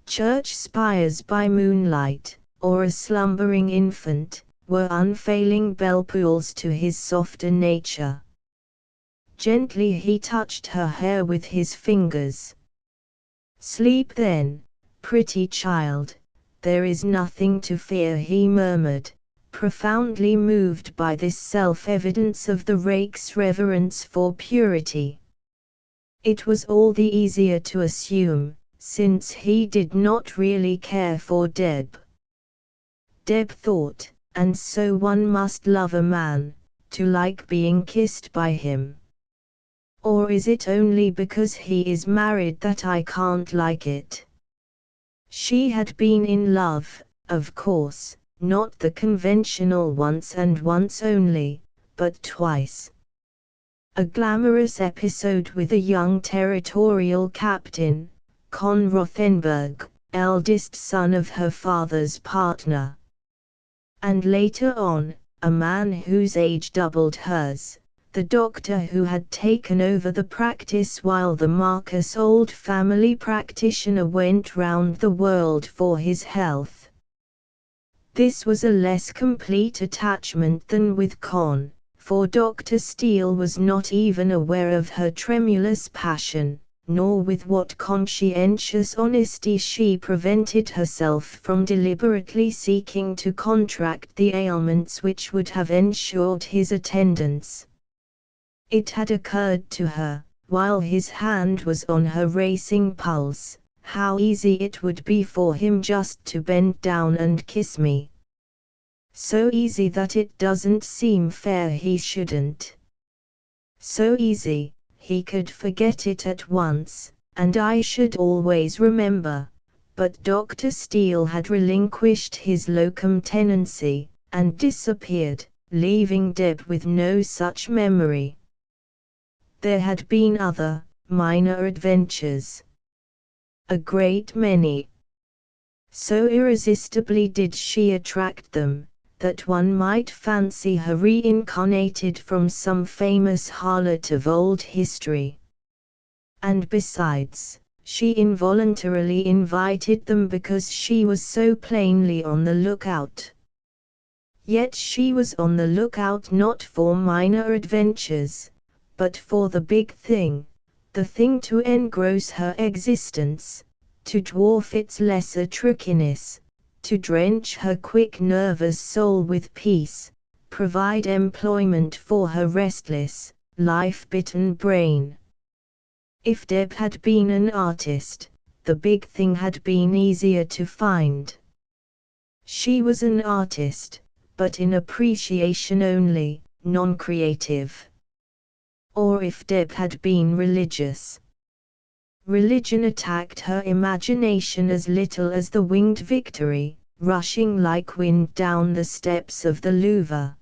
Church spires by moonlight, or a slumbering infant, were unfailing bell-pulls to his softer nature. Gently he touched her hair with his fingers. "Sleep then, pretty child, there is nothing to fear," he murmured, profoundly moved by this self-evidence of the rake's reverence for purity. It was all the easier to assume, since he did not really care for Deb. Deb thought, and so one must love a man, to like being kissed by him. Or is it only because he is married that I can't like it? She had been in love, of course, not the conventional once and once only, but twice. A glamorous episode with a young territorial captain, Con Rothenberg, eldest son of her father's partner. And later on, a man whose age doubled hers, the doctor who had taken over the practice while the Marcus old family practitioner went round the world for his health. This was a less complete attachment than with Con, for Dr. Steele was not even aware of her tremulous passion, nor with what conscientious honesty she prevented herself from deliberately seeking to contract the ailments which would have ensured his attendance. It had occurred to her, while his hand was on her racing pulse, how easy it would be for him just to bend down and kiss me. So easy that it doesn't seem fair he shouldn't. So easy, he could forget it at once, and I should always remember. But Dr. Steele had relinquished his locum tenency, and disappeared, leaving Deb with no such memory. There had been other, minor adventures. A great many. So irresistibly did she attract them, that one might fancy her reincarnated from some famous harlot of old history. And besides, she involuntarily invited them because she was so plainly on the lookout. Yet she was on the lookout not for minor adventures, but for the big thing, the thing to engross her existence, to dwarf its lesser trickiness, to drench her quick nervous soul with peace, provide employment for her restless, life-bitten brain. If Deb had been an artist, the big thing had been easier to find. She was an artist, but in appreciation only, non-creative. Or if Deb had been religious. Religion attacked her imagination as little as the winged Victory, rushing like wind down the steps of the Louvre.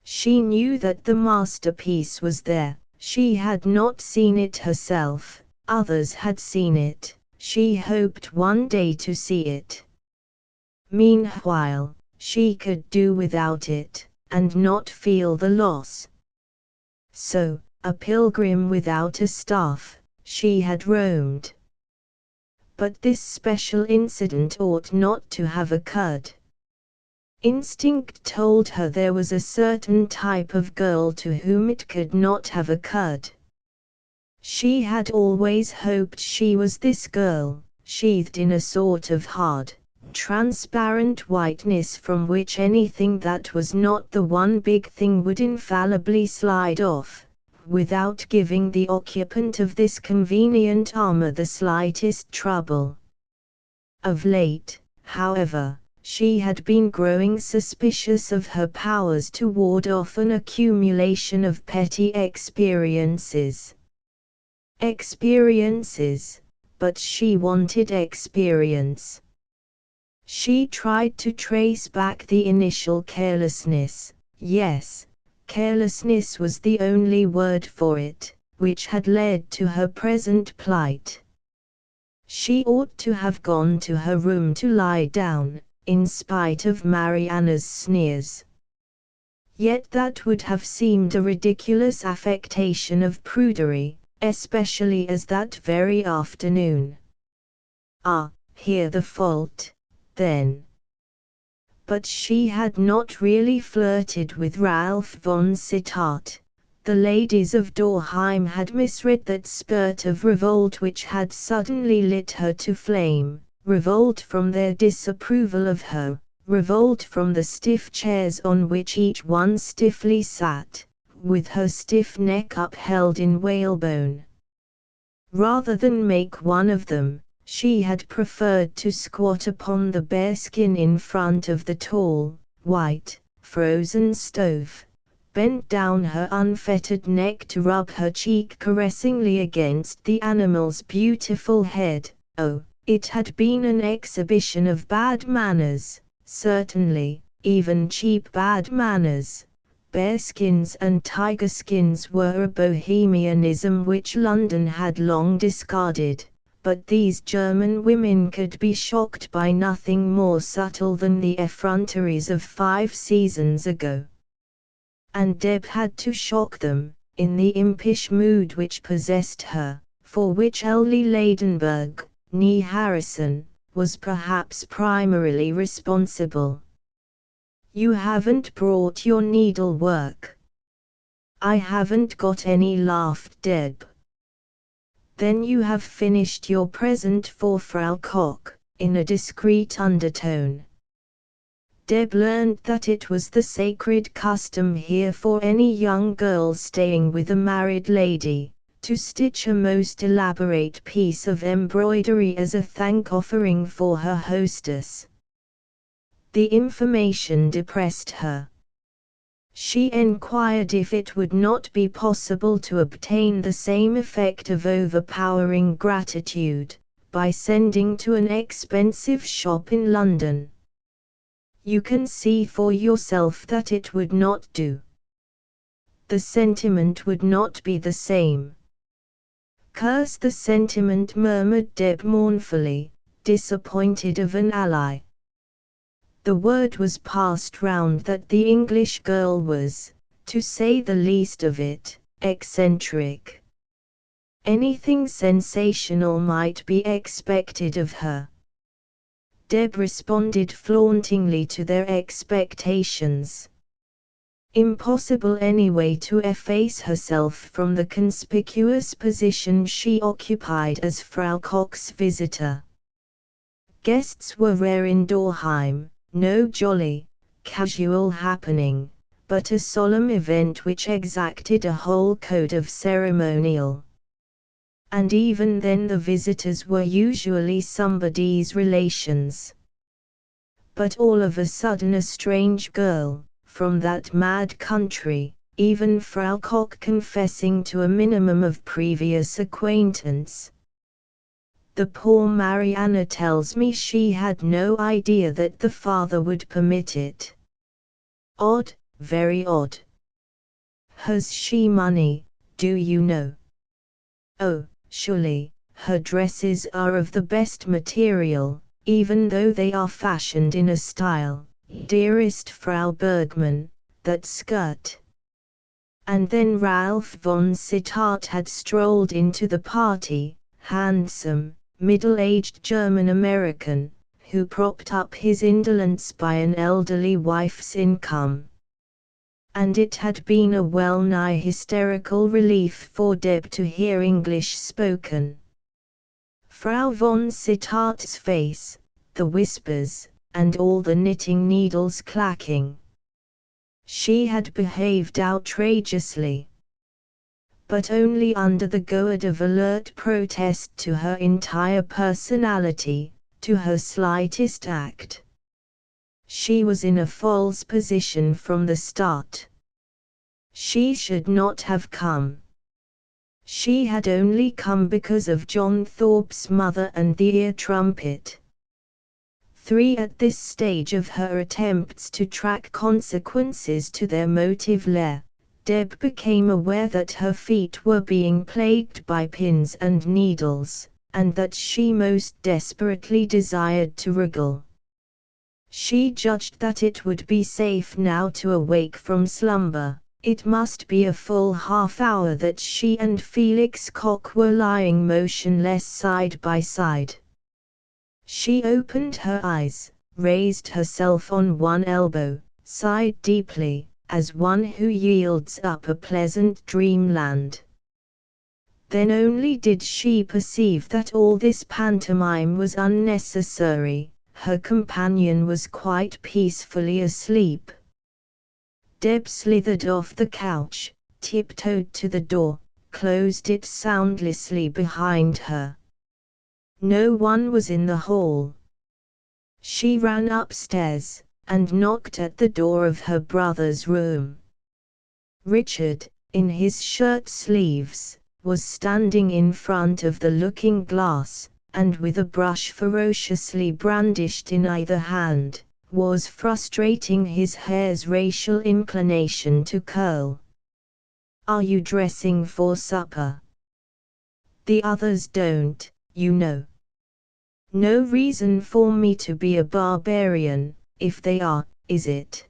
She knew that the masterpiece was there, she had not seen it herself, others had seen it, she hoped one day to see it. Meanwhile, she could do without it, and not feel the loss. So, a pilgrim without a staff, she had roamed. But this special incident ought not to have occurred. Instinct told her there was a certain type of girl to whom it could not have occurred. She had always hoped she was this girl, sheathed in a sort of hard, transparent whiteness from which anything that was not the one big thing would infallibly slide off, without giving the occupant of this convenient armor the slightest trouble. Of late, however, she had been growing suspicious of her powers to ward off an accumulation of petty experiences. Experiences, but she wanted experience. She tried to trace back the initial carelessness, yes, carelessness was the only word for it, which had led to her present plight. She ought to have gone to her room to lie down, in spite of Mariana's sneers. Yet that would have seemed a ridiculous affectation of prudery, especially as that very afternoon. Ah, here the fault, then. But she had not really flirted with Ralph von Sittard. The ladies of Dorheim had misread that spurt of revolt which had suddenly lit her to flame, revolt from their disapproval of her, revolt from the stiff chairs on which each one stiffly sat, with her stiff neck upheld in whalebone. Rather than make one of them, she had preferred to squat upon the bare skin in front of the tall, white, frozen stove, bent down her unfettered neck to rub her cheek caressingly against the animal's beautiful head. Oh, it had been an exhibition of bad manners, certainly, even cheap bad manners. Bearskins and tiger skins were a bohemianism which London had long discarded, but these German women could be shocked by nothing more subtle than the effronteries of 5 seasons ago. And Deb had to shock them, in the impish mood which possessed her, for which Ellie Ladenburg, née Harrison, was perhaps primarily responsible. "You haven't brought your needlework." "I haven't got any," laughed Deb. "Then you have finished your present for Frau Koch," in a discreet undertone. Deb learned that it was the sacred custom here for any young girl staying with a married lady, to stitch a most elaborate piece of embroidery as a thank offering for her hostess. The information depressed her. She enquired if it would not be possible to obtain the same effect of overpowering gratitude, by sending to an expensive shop in London. "You can see for yourself that it would not do. The sentiment would not be the same." "Curse the sentiment," murmured Deb mournfully, disappointed of an ally. The word was passed round that the English girl was, to say the least of it, eccentric. Anything sensational might be expected of her. Deb responded flauntingly to their expectations. Impossible anyway to efface herself from the conspicuous position she occupied as Frau Koch's visitor. Guests were rare in Dorheim, no jolly, casual happening, but a solemn event which exacted a whole code of ceremonial. And even then the visitors were usually somebody's relations. But all of a sudden a strange girl, from that mad country, even Frau Koch confessing to a minimum of previous acquaintance. The poor Marianne tells me she had no idea that the father would permit it. Odd, very odd. Has she money, do you know? Oh, surely, her dresses are of the best material, even though they are fashioned in a style, dearest Frau Bergmann, that skirt. And then Ralph von Sittard had strolled into the party, handsome, middle-aged German-American, who propped up his indolence by an elderly wife's income. And it had been a well-nigh hysterical relief for Deb to hear English spoken. Frau von Sittard's face, the whispers, and all the knitting needles clacking. She had behaved outrageously. But only under the goad of alert protest to her entire personality, to her slightest act. She was in a false position from the start. She should not have come. She had only come because of John Thorpe's mother and the ear trumpet. 3. At this stage of her attempts to track consequences to their motive Deb became aware that her feet were being plagued by pins and needles, and that she most desperately desired to wriggle. She judged that it would be safe now to awake from slumber. It must be a full half-hour that she and Felix Koch were lying motionless side by side. She opened her eyes, raised herself on one elbow, sighed deeply, as one who yields up a pleasant dreamland. Then only did she perceive that all this pantomime was unnecessary. Her companion was quite peacefully asleep. Deb slithered off the couch, tiptoed to the door, closed it soundlessly behind her. No one was in the hall. She ran upstairs, and knocked at the door of her brother's room. Richard, in his shirt sleeves, was standing in front of the looking-glass, and with a brush ferociously brandished in either hand, was frustrating his hair's racial inclination to curl. "Are you dressing for supper? The others don't, you know." "No reason for me to be a barbarian, if they are, is it?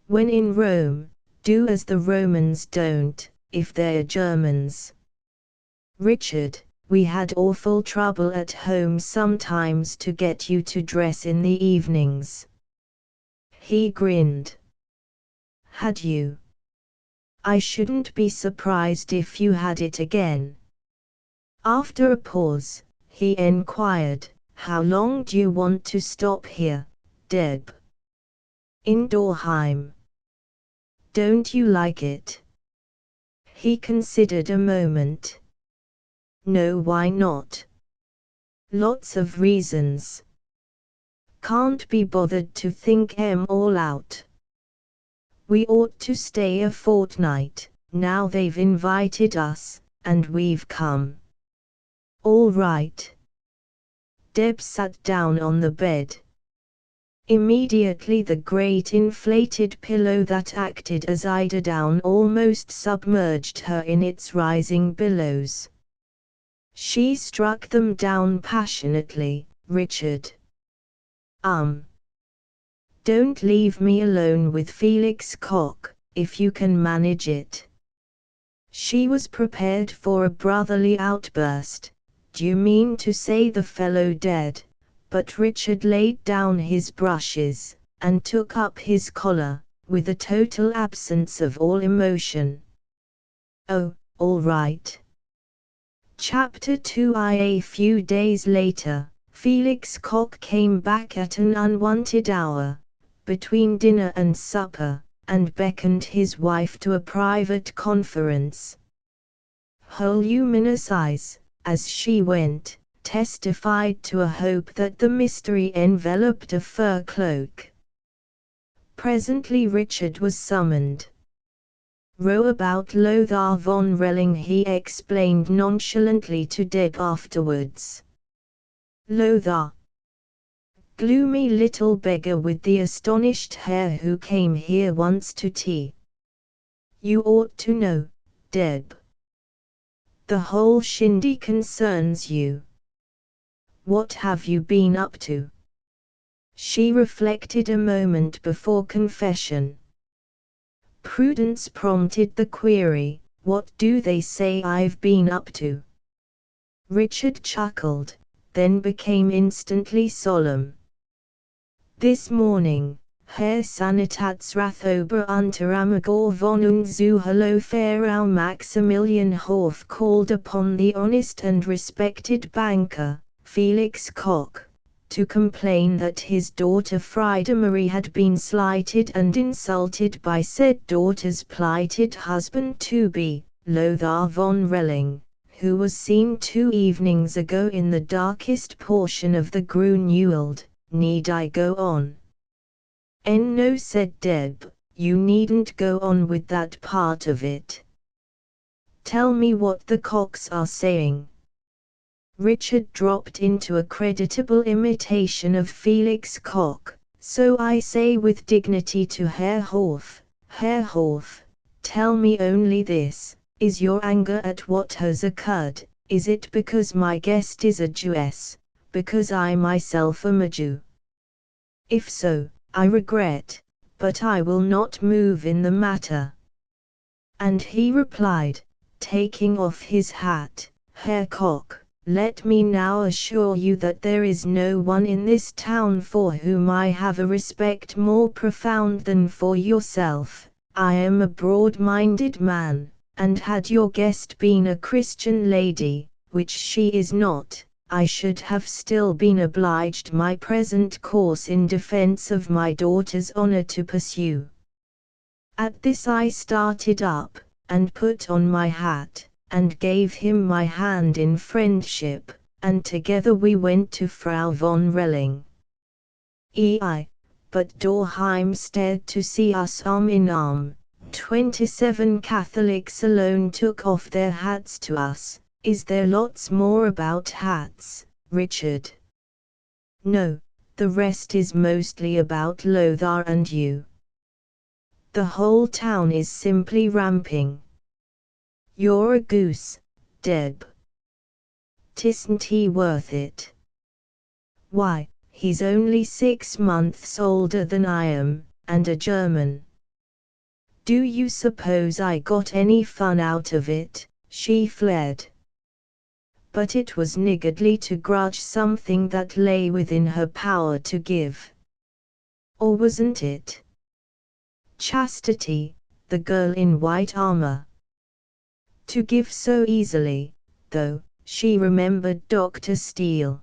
When in Rome, do as the Romans don't, if they're Germans. Richard, we had awful trouble at home sometimes to get you to dress in the evenings." He grinned. "Had you? I shouldn't be surprised if you had it again." After a pause, he enquired, "How long do you want to stop here, Deb?" "In Dorheim." "Don't you like it?" He considered a moment. "No, why not?" "Lots of reasons. Can't be bothered to think 'em all out. We ought to stay a fortnight, now they've invited us, and we've come." "All right." Deb sat down on the bed. Immediately the great inflated pillow that acted as eiderdown almost submerged her in its rising billows. She struck them down passionately. "Richard. Don't leave me alone with Felix Koch, if you can manage it." She was prepared for a brotherly outburst. "Do you mean to say the fellow dead?" But Richard laid down his brushes, and took up his collar, with a total absence of all emotion. "Oh, all right." Chapter 2. A few days later, Felix Koch came back at an unwanted hour, between dinner and supper, and beckoned his wife to a private conference. Her luminous eyes, as she went, testified to a hope that the mystery enveloped a fur cloak. Presently Richard was summoned. "Row about Lothar von Relling," he explained nonchalantly to Deb afterwards. "Lothar? Gloomy little beggar with the astonished hair who came here once to tea. You ought to know, Deb. The whole shindy concerns you. What have you been up to?" She reflected a moment before confession. Prudence prompted the query, "What do they say I've been up to?" Richard chuckled, then became instantly solemn. "This morning, Herr Sanitätsrathober unter Amagorwohnung zu Frau Maximilian Horf called upon the honest and respected banker, Felix Koch, to complain that his daughter Frieda Marie had been slighted and insulted by said daughter's plighted husband-to-be, Lothar von Relling, who was seen 2 evenings ago in the darkest portion of the Grunewald. Need I go on?" "No," said Deb, "you needn't go on with that part of it. Tell me what the Kochs are saying." Richard dropped into a creditable imitation of Felix Koch. "So I say with dignity to Herr Horf, Herr Horf, tell me only this, is your anger at what has occurred, is it because my guest is a Jewess, because I myself am a Jew? If so, I regret, but I will not move in the matter." And he replied, taking off his hat, "Herr Koch, let me now assure you that there is no one in this town for whom I have a respect more profound than for yourself. I am a broad-minded man, and had your guest been a Christian lady, which she is not, I should have still been obliged my present course in defense of my daughter's honor to pursue. At this I started up, and put on my hat, and gave him my hand in friendship, and together we went to Frau von Relling. But Dorheim stared to see us arm in arm. 27 Catholics alone took off their hats to us. Is there lots more about hats, Richard? No, the rest is mostly about Lothar and you. The whole town is simply ramping. You're a goose, Deb. Tisn't he worth it? Why, he's only 6 months older than I am, and a German. Do you suppose I got any fun out of it? She fled. But it was niggardly to grudge something that lay within her power to give. Or wasn't it? Chastity, the girl in white armor. To give so easily, though, she remembered Dr. Steele.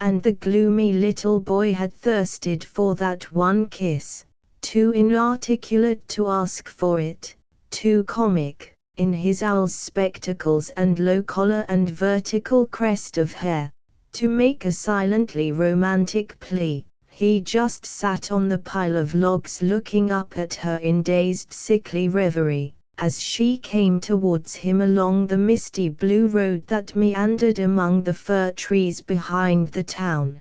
And the gloomy little boy had thirsted for that one kiss, too inarticulate to ask for it, too comic, in his owl's spectacles and low collar and vertical crest of hair, to make a silently romantic plea. He just sat on the pile of logs looking up at her in dazed sickly reverie, as she came towards him along the misty blue road that meandered among the fir trees behind the town.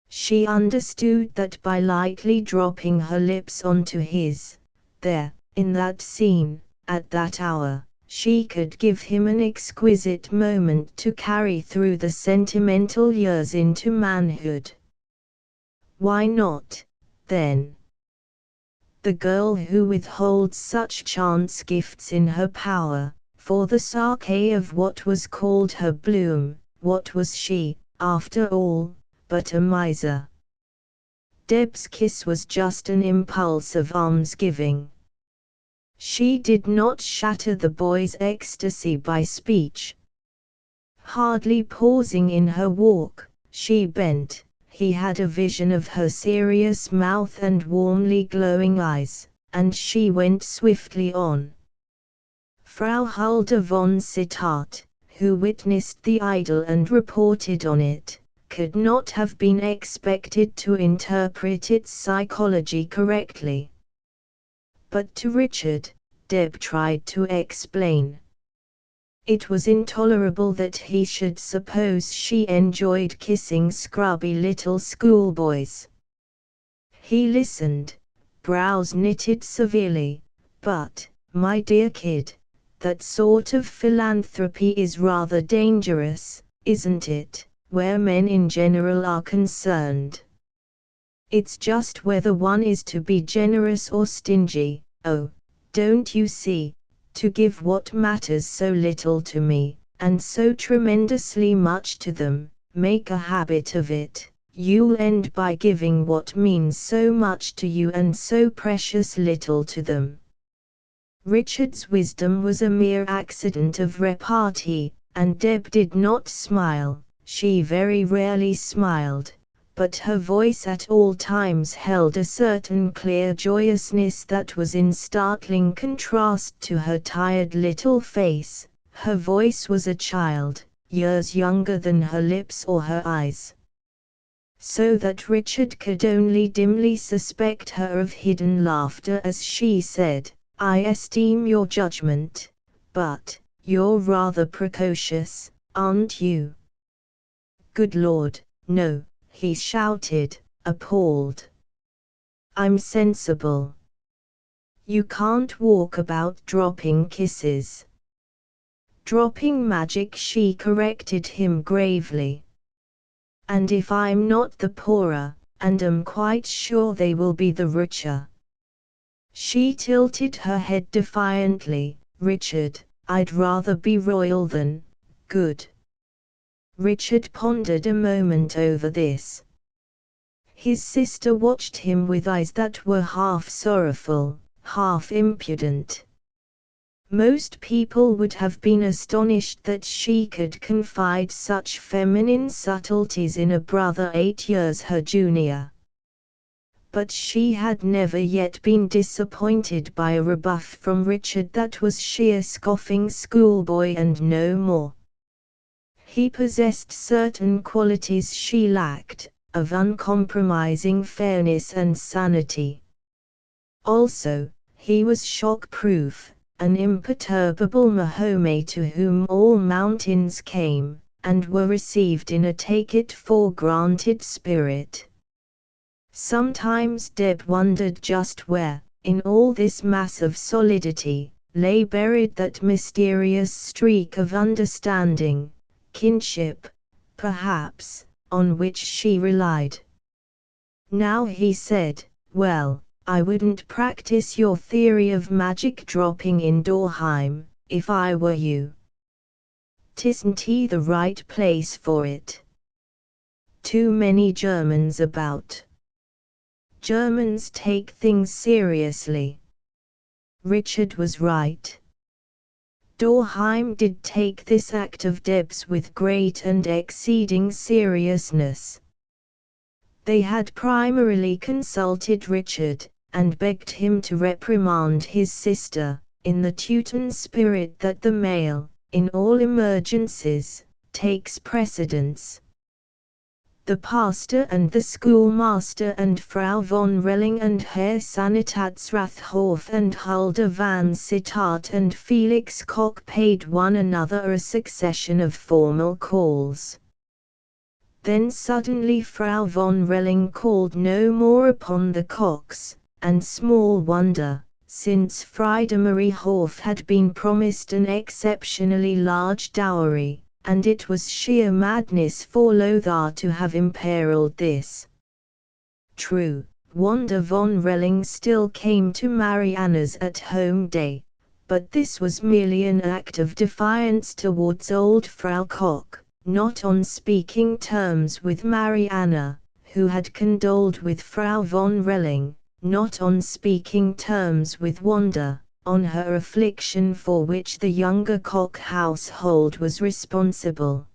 She understood that by lightly dropping her lips onto his, there, in that scene, at that hour, she could give him an exquisite moment to carry through the sentimental years into manhood. Why not, then? The girl who withholds such chance gifts in her power, for the sake of what was called her bloom, what was she, after all, but a miser? Deb's kiss was just an impulse of almsgiving. She did not shatter the boy's ecstasy by speech. Hardly pausing in her walk, she bent. He had a vision of her serious mouth and warmly glowing eyes, and she went swiftly on. Frau Hulda von Sittard, who witnessed the idyll and reported on it, could not have been expected to interpret its psychology correctly. But to Richard, Deb tried to explain. It was intolerable that he should suppose she enjoyed kissing scrubby little schoolboys. He listened, brows knitted severely, but, my dear kid, that sort of philanthropy is rather dangerous, isn't it, where men in general are concerned? It's just whether one is to be generous or stingy. Oh, don't you see? To give what matters so little to me, and so tremendously much to them, make a habit of it, you'll end by giving what means so much to you and so precious little to them. Richard's wisdom was a mere accident of repartee, and Deb did not smile. She very rarely smiled, but her voice at all times held a certain clear joyousness that was in startling contrast to her tired little face. Her voice was a child, years younger than her lips or her eyes. So that Richard could only dimly suspect her of hidden laughter as she said, I esteem your judgment, but, you're rather precocious, aren't you? Good Lord, no, he shouted, appalled. I'm sensible. You can't walk about dropping kisses. Dropping magic, she corrected him gravely. And if I'm not the poorer, and am quite sure they will be the richer. She tilted her head defiantly. Richard, I'd rather be royal than good. Richard pondered a moment over this. His sister watched him with eyes that were half sorrowful, half impudent. Most people would have been astonished that she could confide such feminine subtleties in a brother 8 years her junior. But she had never yet been disappointed by a rebuff from Richard that was sheer scoffing schoolboy and no more. He possessed certain qualities she lacked, of uncompromising fairness and sanity. Also, he was shock-proof, an imperturbable Mahomet to whom all mountains came, and were received in a take-it-for-granted spirit. Sometimes Deb wondered just where, in all this mass of solidity, lay buried that mysterious streak of understanding, kinship, perhaps, on which she relied. Now he said, "Well, I wouldn't practice your theory of magic dropping in Dorheim, if I were you. 'Tisn't he the right place for it. Too many Germans about. Germans take things seriously." Richard was right. Dorheim did take this act of Deb's with great and exceeding seriousness. They had primarily consulted Richard, and begged him to reprimand his sister, in the Teuton spirit that the male, in all emergencies, takes precedence. The pastor and the schoolmaster and Frau von Relling and Herr Sanitätsrathhof and Hulda van Sittart and Felix Koch paid one another a succession of formal calls. Then suddenly Frau von Relling called no more upon the Kochs, and small wonder, since Frieda Marie Hoff had been promised an exceptionally large dowry, and it was sheer madness for Lothar to have imperiled this. True, Wanda von Relling still came to Marianna's at-home day, but this was merely an act of defiance towards old Frau Koch, not on speaking terms with Marianna, who had condoled with Frau von Relling, not on speaking terms with Wanda, on her affliction for which the younger Koch household was responsible.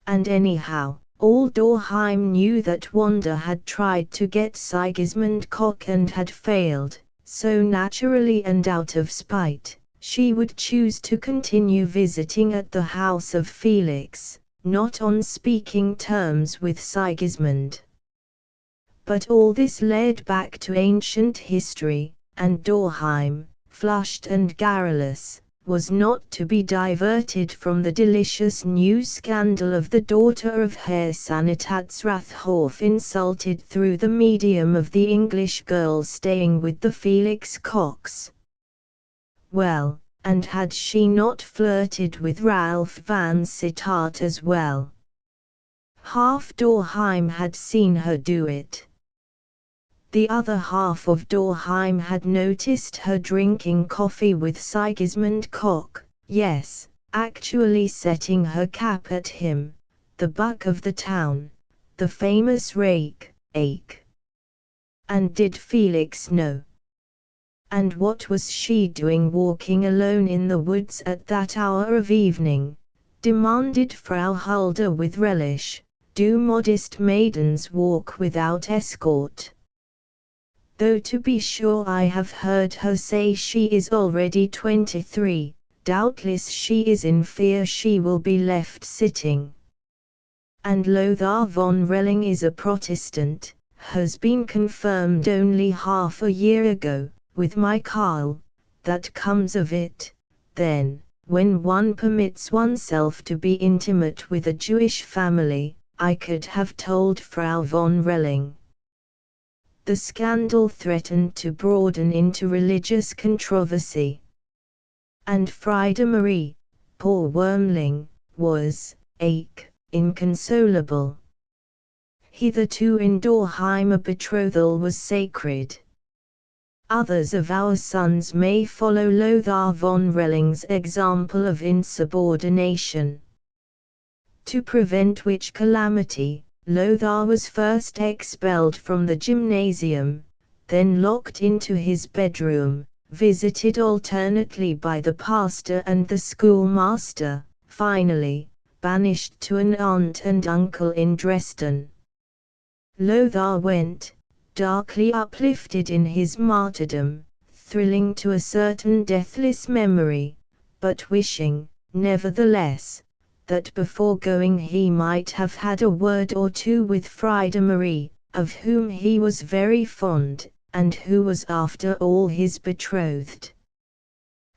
And anyhow, all Dorheim knew that Wanda had tried to get Sigismund Koch and had failed, so naturally and out of spite, she would choose to continue visiting at the house of Felix, not on speaking terms with Sigismund. But all this led back to ancient history, and Dorheim, flushed and garrulous, was not to be diverted from the delicious new scandal of the daughter of Herr Sanitätsrathhof insulted through the medium of the English girl staying with the Felix Kochs. Well, and had she not flirted with Ralph van Sittart as well? Half Dorheim had seen her do it. The other half of Dorheim had noticed her drinking coffee with Sigismund Koch, yes, actually setting her cap at him, the buck of the town, the famous rake, Ake. And did Felix know? And what was she doing walking alone in the woods at that hour of evening? Demanded Frau Hulda with relish. Do modest maidens walk without escort? Though to be sure I have heard her say she is already 23, doubtless she is in fear she will be left sitting. And Lothar von Relling is a Protestant, has been confirmed only half a year ago, with my Karl. That comes of it, then, when one permits oneself to be intimate with a Jewish family, I could have told Frau von Relling. The scandal threatened to broaden into religious controversy. And Frieda Marie, poor wormling, was, inconsolable. Hitherto in Dorheim a betrothal was sacred. Others of our sons may follow Lothar von Relling's example of insubordination. to prevent which calamity, Lothar was first expelled from the gymnasium, then locked into his bedroom, visited alternately by the pastor and the schoolmaster, finally, banished to an aunt and uncle in Dresden. Lothar went, darkly uplifted in his martyrdom, thrilling to a certain deathless memory, but wishing, nevertheless, that before going he might have had a word or two with Frieda Marie, of whom he was very fond, and who was after all his betrothed.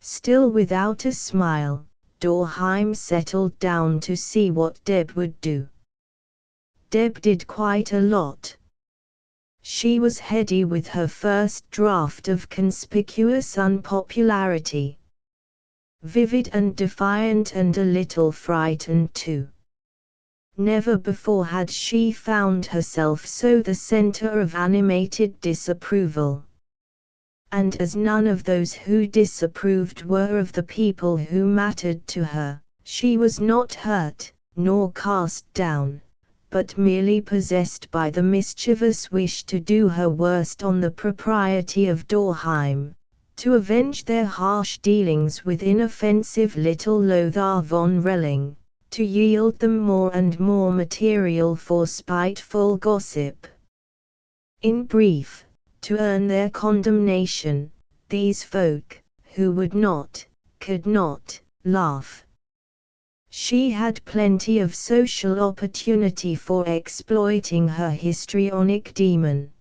Still without a smile, Dorheim settled down to see what Deb would do. Deb did quite a lot. She was heady with her first draft of conspicuous unpopularity. Vivid and defiant and a little frightened too. Never before had she found herself so the center of animated disapproval. And as none of those who disapproved were of the people who mattered to her, she was not hurt, nor cast down, but merely possessed by the mischievous wish to do her worst on the propriety of Dorheim, to avenge their harsh dealings with inoffensive little Lothar von Relling, to yield them more and more material for spiteful gossip. In brief, to earn their condemnation, these folk, who would not, could not, laugh. She had plenty of social opportunity for exploiting her histrionic demon.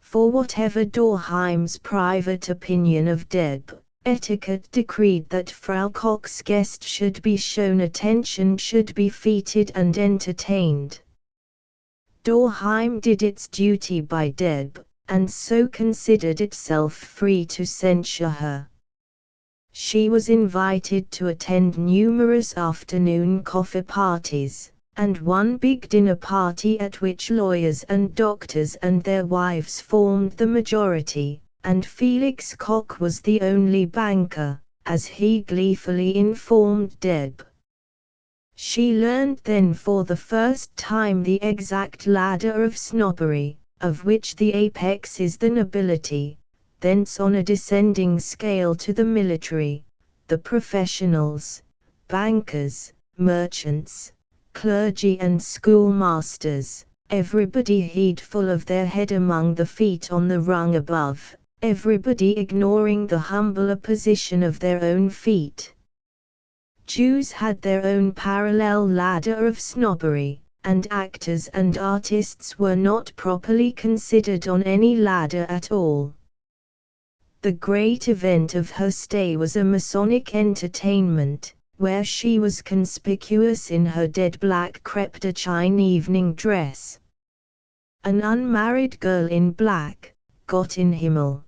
For whatever Dorheim's private opinion of Deb, etiquette decreed that Frau Koch's guest should be shown attention, should be feted and entertained. Dorheim did its duty by Deb, and so considered itself free to censure her. She was invited to attend numerous afternoon coffee parties, and one big dinner party at which lawyers and doctors and their wives formed the majority, and Felix Koch was the only banker, as he gleefully informed Deb. She learned then for the first time the exact ladder of snobbery, of which the apex is the nobility, thence on a descending scale to the military, the professionals, bankers, merchants, clergy and schoolmasters, everybody heedful of their head among the feet on the rung above, everybody ignoring the humbler position of their own feet. Jews had their own parallel ladder of snobbery, and actors and artists were not properly considered on any ladder at all. The great event of her stay was a Masonic entertainment, where she was conspicuous in her dead black crepe de chine evening dress. An unmarried girl in black, Gott in Himmel.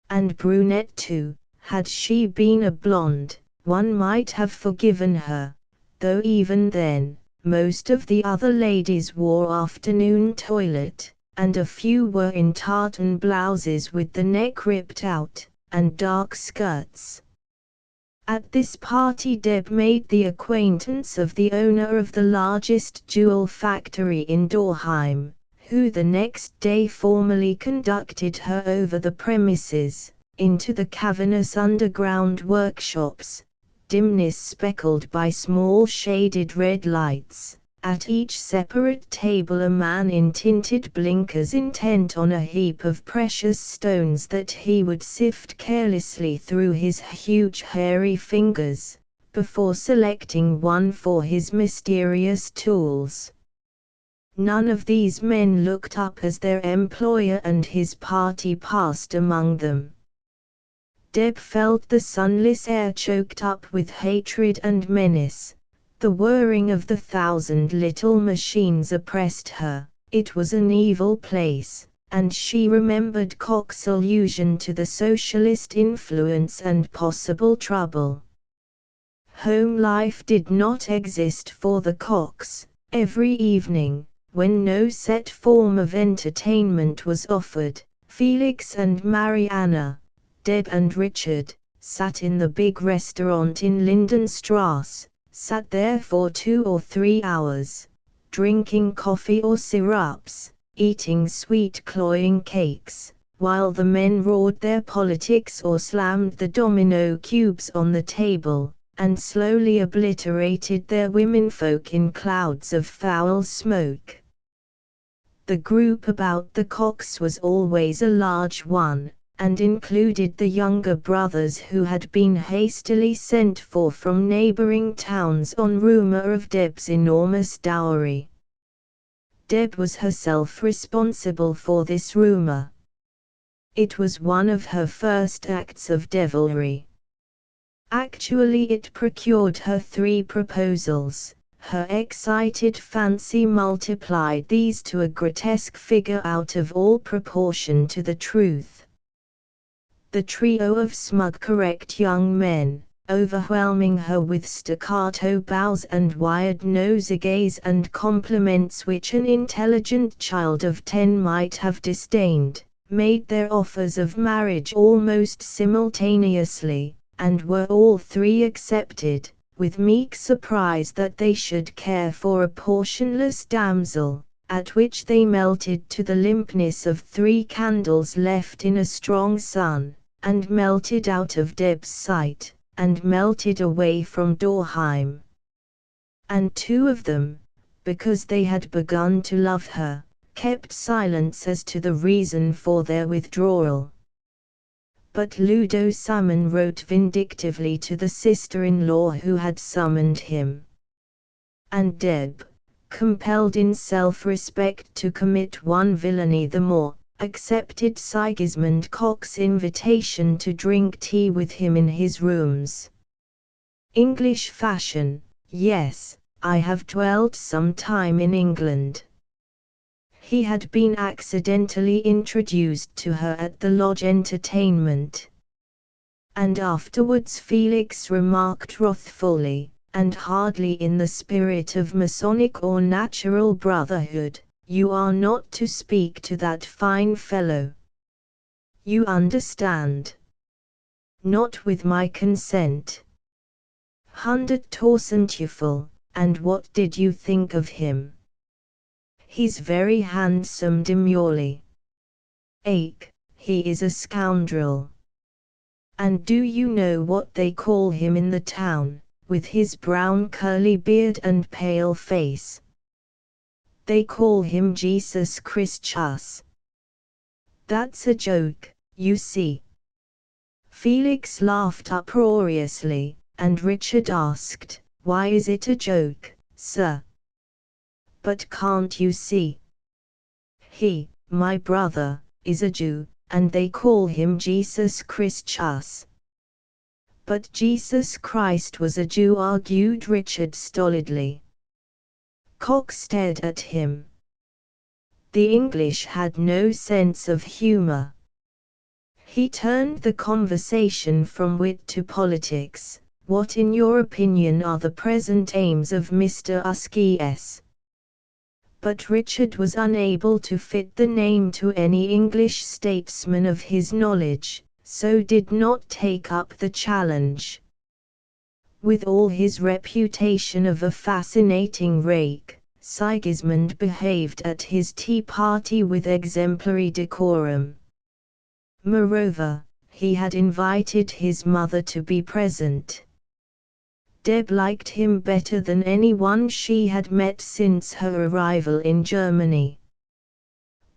And brunette too, had she been a blonde, one might have forgiven her, though even then, most of the other ladies wore afternoon toilet, and a few were in tartan blouses with the neck ripped out, and dark skirts. At this party Deb made the acquaintance of the owner of the largest jewel factory in Dorheim, who the next day formally conducted her over the premises, into the cavernous underground workshops, dimness speckled by small shaded red lights, at each separate table a man in tinted blinkers intent on a heap of precious stones that he would sift carelessly through his huge hairy fingers, before selecting one for his mysterious tools. None of these men looked up as their employer and his party passed among them. Deb felt the sunless air choked up with hatred and menace. The whirring of the 1,000 little machines oppressed her. It was an evil place, and she remembered Koch's allusion to the socialist influence and possible trouble. Home life did not exist for the Kochs. Every evening, when no set form of entertainment was offered, Felix and Marianna, Deb and Richard, sat in the big restaurant in Lindenstrasse, sat there for 2 or 3 hours, drinking coffee or syrups, eating sweet cloying cakes, while the men roared their politics or slammed the domino cubes on the table, and slowly obliterated their womenfolk in clouds of foul smoke. The group about the Cox was always a large one, and included the younger brothers who had been hastily sent for from neighboring towns on rumor of Deb's enormous dowry. Deb was herself responsible for this rumor. It was one of her first acts of devilry. Actually, it procured her 3 proposals. Her excited fancy multiplied these to a grotesque figure out of all proportion to the truth. The trio of smug correct young men, overwhelming her with staccato bows and wired nosegays and compliments which an intelligent child of 10 might have disdained, made their offers of marriage almost simultaneously, and were all 3 accepted, with meek surprise that they should care for a portionless damsel, at which they melted to the limpness of 3 candles left in a strong sun, and melted out of Deb's sight, and melted away from Dorheim. And 2 of them, because they had begun to love her, kept silence as to the reason for their withdrawal. But Ludo Salmon wrote vindictively to the sister-in-law who had summoned him. And Deb, compelled in self-respect to commit one villainy the more, accepted Sigismund Cox's invitation to drink tea with him in his rooms. English fashion, yes, I have dwelt some time in England. He had been accidentally introduced to her at the lodge entertainment. And afterwards Felix remarked wrathfully, and hardly in the spirit of Masonic or natural brotherhood, "You are not to speak to that fine fellow. You understand. Not with my consent." 100 And what did you think of him? He's very handsome demurely. Ake, he is a scoundrel. And do you know what they call him in the town, with his brown curly beard and pale face? They call him Jesus Christus. That's a joke, you see. Felix laughed uproariously, and Richard asked, "Why is it a joke, sir?" "But can't you see? He, my brother, is a Jew, and they call him Jesus Christus." "But Jesus Christ was a Jew," argued Richard stolidly. Cox stared at him. The English had no sense of humor. He turned the conversation from wit to politics. "What in your opinion are the present aims of Mr. Usky's?" But Richard was unable to fit the name to any English statesman of his knowledge, so did not take up the challenge. With all his reputation of a fascinating rake, Sigismund behaved at his tea party with exemplary decorum. Moreover, he had invited his mother to be present. Deb liked him better than anyone she had met since her arrival in Germany.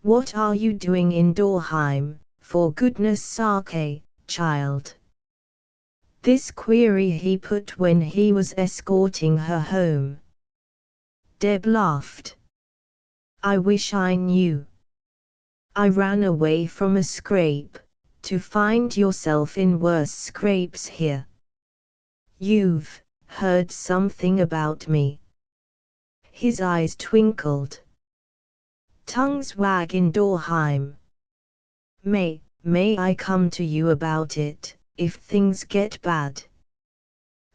"What are you doing in Dorheim, for goodness sake, child?" This query he put when he was escorting her home. Deb laughed. "I wish I knew. I ran away from a scrape, to find yourself in worse scrapes here. You've heard something about me?" His eyes twinkled. "Tongues wag in Dorheim. May I come to you about it, if things get bad?"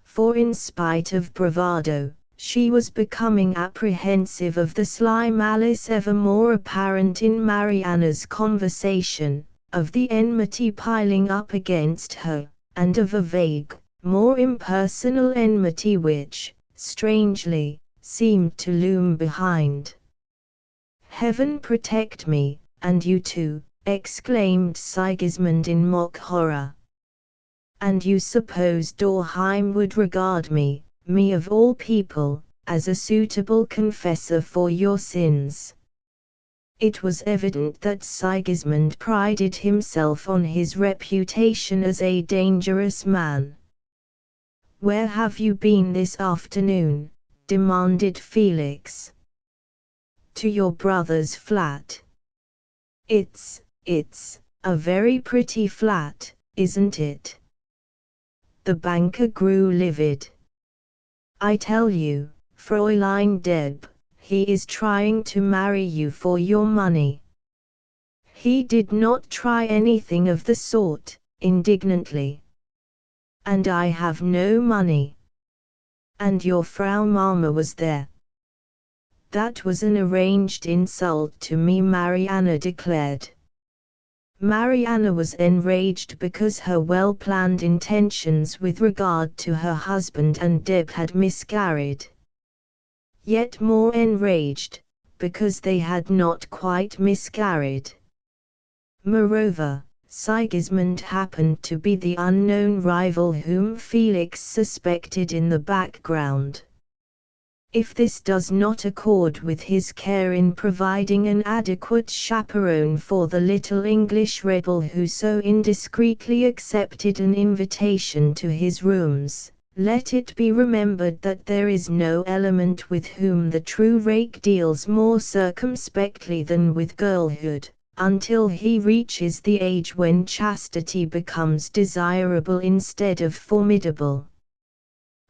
For in spite of bravado, she was becoming apprehensive of the sly malice ever more apparent in Mariana's conversation, of the enmity piling up against her, and of a vague, more impersonal enmity which, strangely, seemed to loom behind. "Heaven protect me, and you too," exclaimed Sigismund in mock horror. "And you suppose Dorheim would regard me of all people, as a suitable confessor for your sins?" It was evident that Sigismund prided himself on his reputation as a dangerous man. "Where have you been this afternoon?" demanded Felix. "To your brother's flat." It's a very pretty flat, isn't it?" The banker grew livid. "I tell you, Fräulein Deb, he is trying to marry you for your money." "He did not try anything of the sort," indignantly. "And I have no money." "And your Frau Mama was there." "That was an arranged insult to me," Marianna declared. Marianna was enraged because her well-planned intentions with regard to her husband and Deb had miscarried. Yet more enraged, because they had not quite miscarried. Moreover, Sigismund happened to be the unknown rival whom Felix suspected in the background. If this does not accord with his care in providing an adequate chaperone for the little English rebel who so indiscreetly accepted an invitation to his rooms, let it be remembered that there is no element with whom the true rake deals more circumspectly than with girlhood, until he reaches the age when chastity becomes desirable instead of formidable.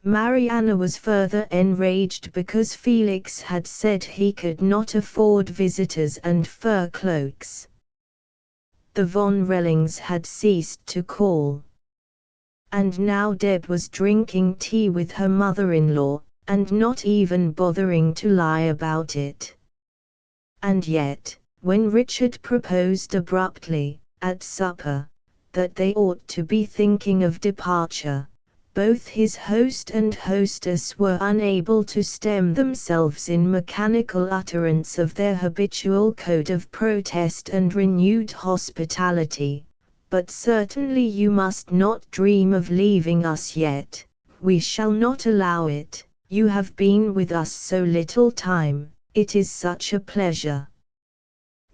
Marianna was further enraged because Felix had said he could not afford visitors and fur cloaks. The von Rellings had ceased to call. And now Deb was drinking tea with her mother-in-law, and not even bothering to lie about it. And yet, when Richard proposed abruptly, at supper, that they ought to be thinking of departure, both his host and hostess were unable to stem themselves in mechanical utterance of their habitual code of protest and renewed hospitality. "But certainly you must not dream of leaving us yet. We shall not allow it. You have been with us so little time, it is such a pleasure."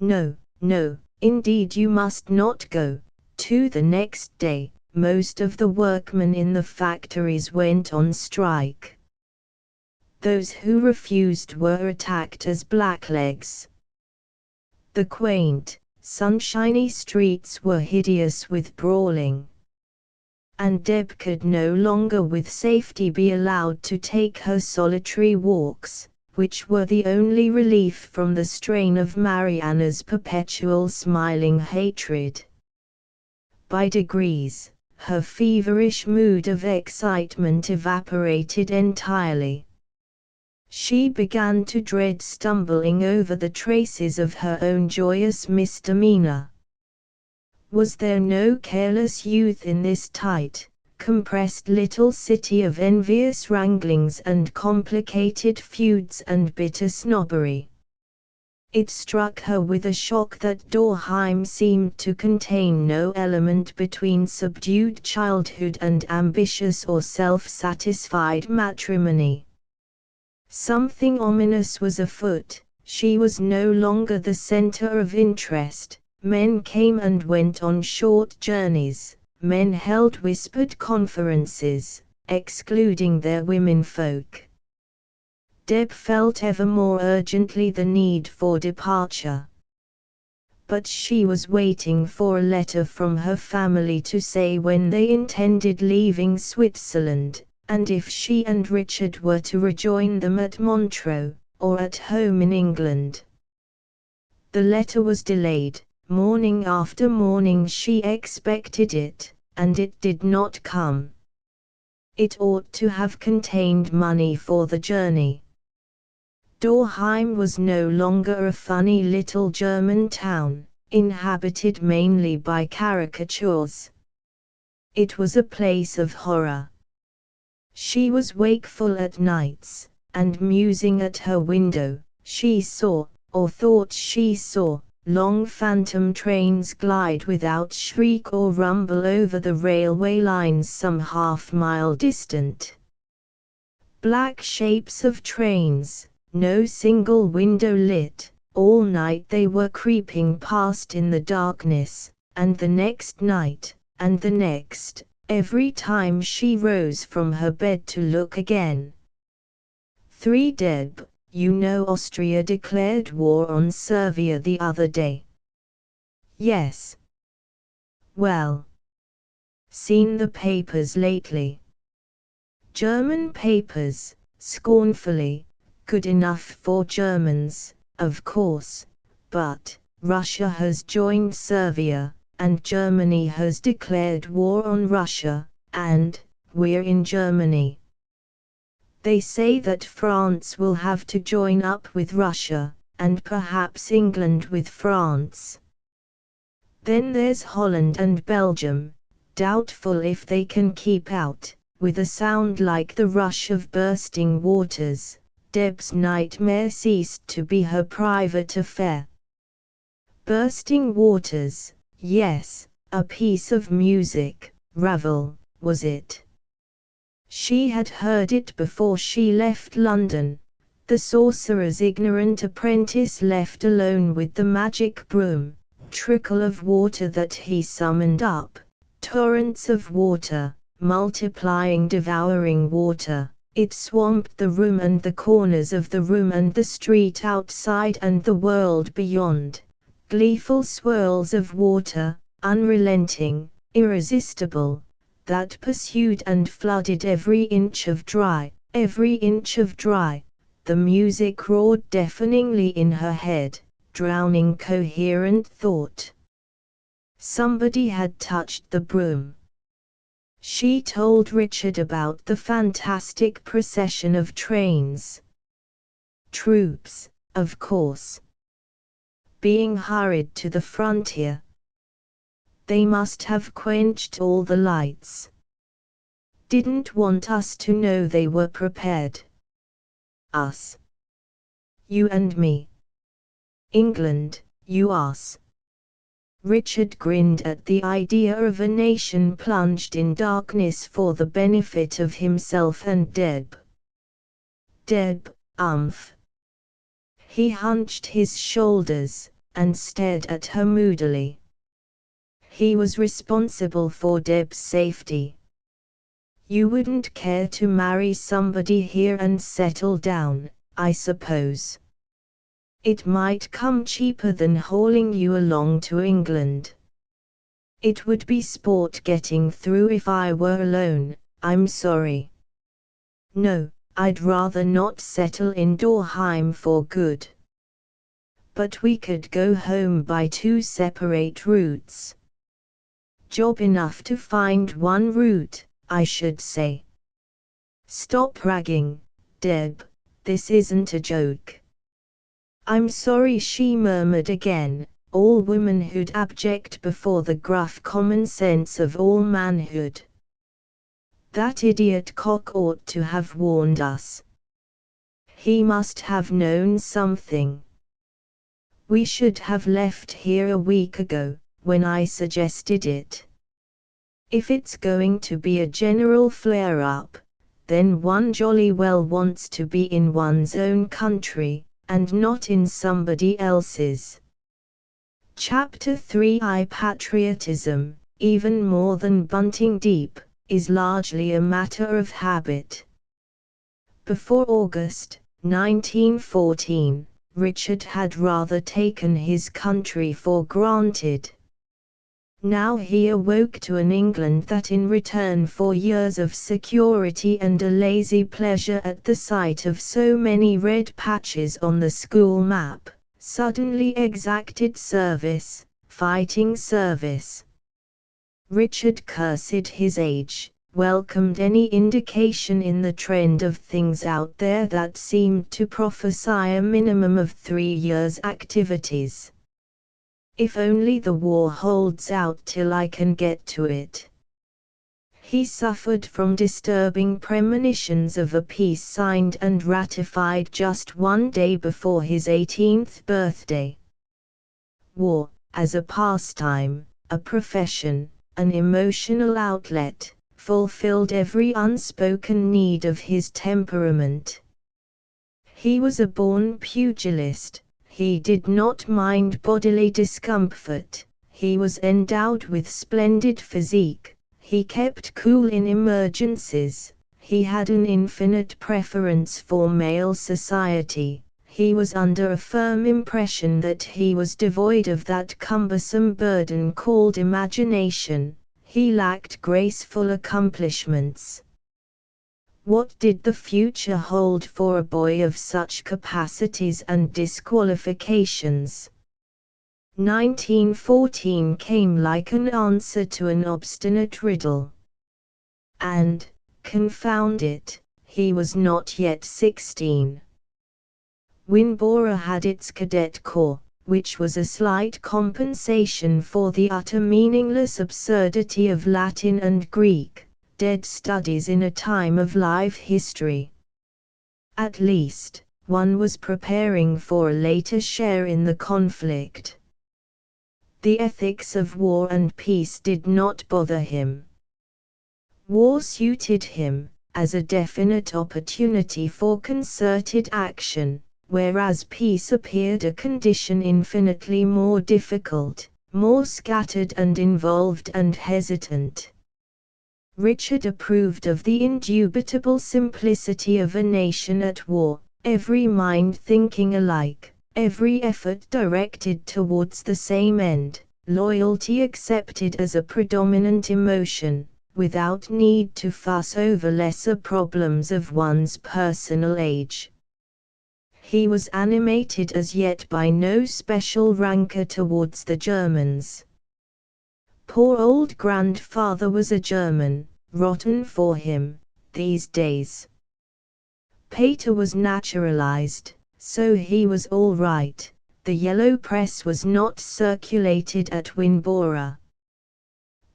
"No, no, indeed you must not go." To the next day, most of the workmen in the factories went on strike. Those who refused were attacked as blacklegs. The quaint, sunshiny streets were hideous with brawling. And Deb could no longer with safety be allowed to take her solitary walks, which were the only relief from the strain of Marianna's perpetual smiling hatred. By degrees, her feverish mood of excitement evaporated entirely. She began to dread stumbling over the traces of her own joyous misdemeanor. Was there no careless youth in this tight, compressed little city of envious wranglings and complicated feuds and bitter snobbery? It struck her with a shock that Dorheim seemed to contain no element between subdued childhood and ambitious or self-satisfied matrimony. Something ominous was afoot. She was no longer the center of interest. Men came and went on short journeys. Men held whispered conferences, excluding their womenfolk. Deb felt ever more urgently the need for departure. But she was waiting for a letter from her family to say when they intended leaving Switzerland, and if she and Richard were to rejoin them at Montreux, or at home in England. The letter was delayed. Morning after morning she expected it, and it did not come. It ought to have contained money for the journey. Dorheim was no longer a funny little German town, inhabited mainly by caricatures. It was a place of horror. She was wakeful at nights, and musing at her window, she saw, or thought she saw, long phantom trains glide without shriek or rumble over the railway lines some half-mile distant. Black shapes of trains, no single window lit, all night they were creeping past in the darkness, and the next night, and the next, every time she rose from her bed to look again. 3 Deb, you know Austria declared war on Serbia the other day. Yes. Well. Seen the papers lately? German papers, scornfully, good enough for Germans, of course, but Russia has joined Serbia, and Germany has declared war on Russia, and we're in Germany. They say that France will have to join up with Russia, and perhaps England with France. Then there's Holland and Belgium, doubtful if they can keep out, with a sound like the rush of bursting waters. Deb's nightmare ceased to be her private affair. Bursting waters, yes, a piece of music, Ravel, was it? She had heard it before she left London, the sorcerer's ignorant apprentice left alone with the magic broom, trickle of water that he summoned up, torrents of water, multiplying devouring water. It swamped the room and the corners of the room and the street outside and the world beyond. Gleeful swirls of water, unrelenting, irresistible, that pursued and flooded every inch of dry, every inch of dry. The music roared deafeningly in her head, drowning coherent thought. Somebody had touched the broom. She told Richard about the fantastic procession of trains. Troops, of course. Being hurried to the frontier. They must have quenched all the lights. Didn't want us to know they were prepared. Us. You and me. England, you ass. Richard grinned at the idea of a nation plunged in darkness for the benefit of himself and Deb. Deb, He hunched his shoulders, and stared at her moodily. He was responsible for Deb's safety. You wouldn't care to marry somebody here and settle down, I suppose. It might come cheaper than hauling you along to England. It would be sport getting through if I were alone, I'm sorry. No, I'd rather not settle in Dorheim for good. But we could go home by 2 separate routes. Job enough to find one route, I should say. Stop ragging, Deb, this isn't a joke. I'm sorry, she murmured again, all womanhood abject before the gruff common sense of all manhood. That idiot cock ought to have warned us. He must have known something. We should have left here a week ago, when I suggested it. If it's going to be a general flare-up, then one jolly well wants to be in one's own country, and not in somebody else's. Chapter 3 Patriotism, even more than bunting deep, is largely a matter of habit. Before August 1914, Richard had rather taken his country for granted. Now he awoke to an England that, in return for years of security and a lazy pleasure at the sight of so many red patches on the school map, suddenly exacted service, fighting service. Richard cursed his age, welcomed any indication in the trend of things out there that seemed to prophesy a minimum of 3 years' activities. If only the war holds out till I can get to it. He suffered from disturbing premonitions of a peace signed and ratified just one day before his 18th birthday. War, as a pastime, a profession, an emotional outlet, fulfilled every unspoken need of his temperament. He was a born pugilist. He did not mind bodily discomfort. He was endowed with splendid physique. He kept cool in emergencies. He had an infinite preference for male society. He was under a firm impression that he was devoid of that cumbersome burden called imagination. He lacked graceful accomplishments. What did the future hold for a boy of such capacities and disqualifications? 1914 came like an answer to an obstinate riddle. And, confound it, he was not yet 16. Winboro had its cadet corps, which was a slight compensation for the utter meaningless absurdity of Latin and Greek, dead studies in a time of live history. At least, one was preparing for a later share in the conflict. The ethics of war and peace did not bother him. War suited him, as a definite opportunity for concerted action, whereas peace appeared a condition infinitely more difficult, more scattered and involved and hesitant. Richard approved of the indubitable simplicity of a nation at war, every mind thinking alike, every effort directed towards the same end, loyalty accepted as a predominant emotion, without need to fuss over lesser problems of one's personal age. He was animated as yet by no special rancor towards the Germans. Poor old grandfather was a German, rotten for him, these days. Pater was naturalized, so he was all right. The yellow press was not circulated at Winboro.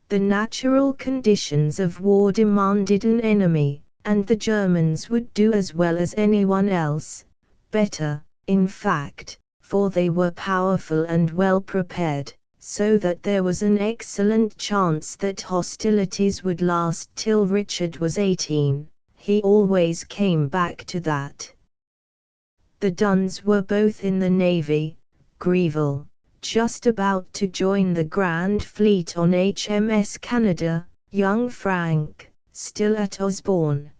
The natural conditions of war demanded an enemy, and the Germans would do as well as anyone else, better, in fact, for they were powerful and well prepared, so that there was an excellent chance that hostilities would last till Richard was 18. He always came back to that. The Duns were both in the Navy, Greville, just about to join the Grand Fleet on HMS Canada, young Frank, still at Osborne.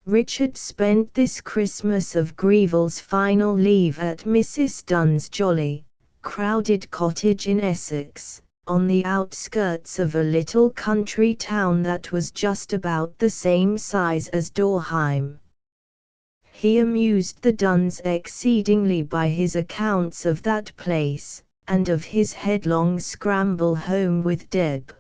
Richard spent this Christmas of Greville's final leave at Mrs. Dunn's jolly, crowded cottage in Essex, on the outskirts of a little country town that was just about the same size as Dorheim. He amused the Duns exceedingly by his accounts of that place, and of his headlong scramble home with Deb.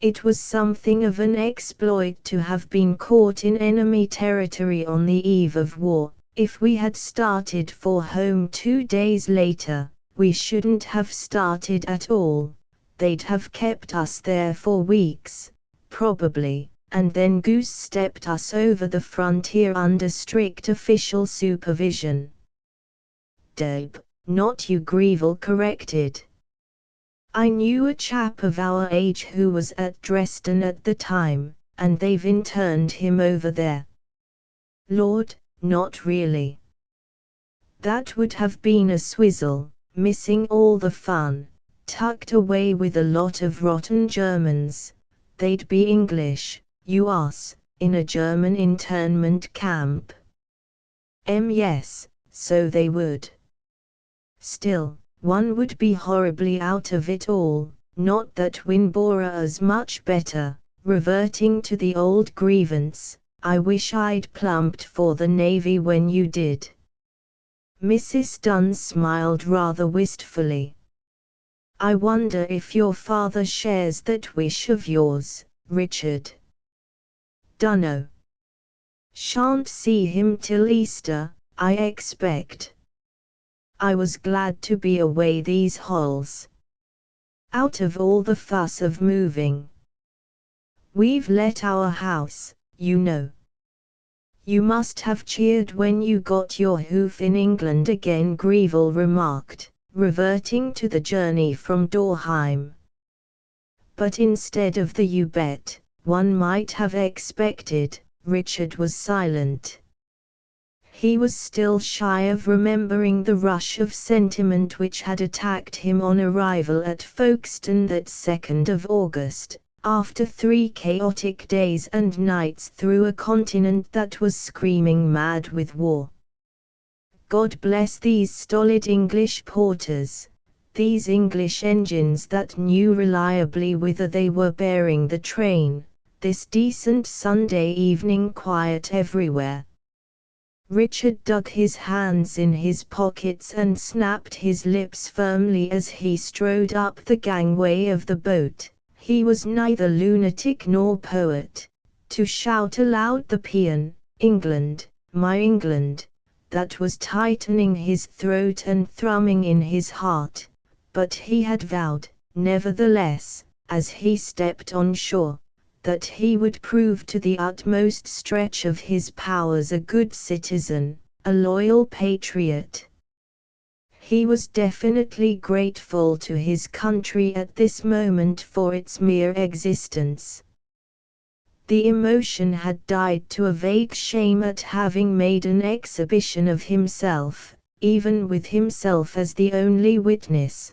It was something of an exploit to have been caught in enemy territory on the eve of war. If we had started for home 2 days later, we shouldn't have started at all. They'd have kept us there for weeks, probably, and then goose-stepped us over the frontier under strict official supervision. Deb, not you, Greville corrected. I knew a chap of our age who was at Dresden at the time, and they've interned him over there. Lord, not really. That would have been a swizzle, missing all the fun, tucked away with a lot of rotten Germans. They'd be English, you ass, in a German internment camp. Yes, so they would. Still, one would be horribly out of it all, not that Winboro's much better, reverting to the old grievance, I wish I'd plumped for the Navy when you did. Mrs. Dunn smiled rather wistfully. I wonder if your father shares that wish of yours, Richard. Dunno. Shan't see him till Easter, I expect. I was glad to be away these holes. Out of all the fuss of moving. We've let our house, you know. You must have cheered when you got your hoof in England again, Greville remarked, reverting to the journey from Dorheim. But instead of the "you bet" one might have expected, Richard was silent. He was still shy of remembering the rush of sentiment which had attacked him on arrival at Folkestone that 2nd of August, after 3 chaotic days and nights through a continent that was screaming mad with war. God bless these stolid English porters, these English engines that knew reliably whither they were bearing the train, this decent Sunday evening quiet everywhere. Richard dug his hands in his pockets and snapped his lips firmly as he strode up the gangway of the boat. He was neither lunatic nor poet, to shout aloud the paean, "England, my England," that was tightening his throat and thrumming in his heart, but he had vowed, nevertheless, as he stepped on shore, that he would prove to the utmost stretch of his powers a good citizen, a loyal patriot. He was definitely grateful to his country at this moment for its mere existence. The emotion had died to a vague shame at having made an exhibition of himself, even with himself as the only witness.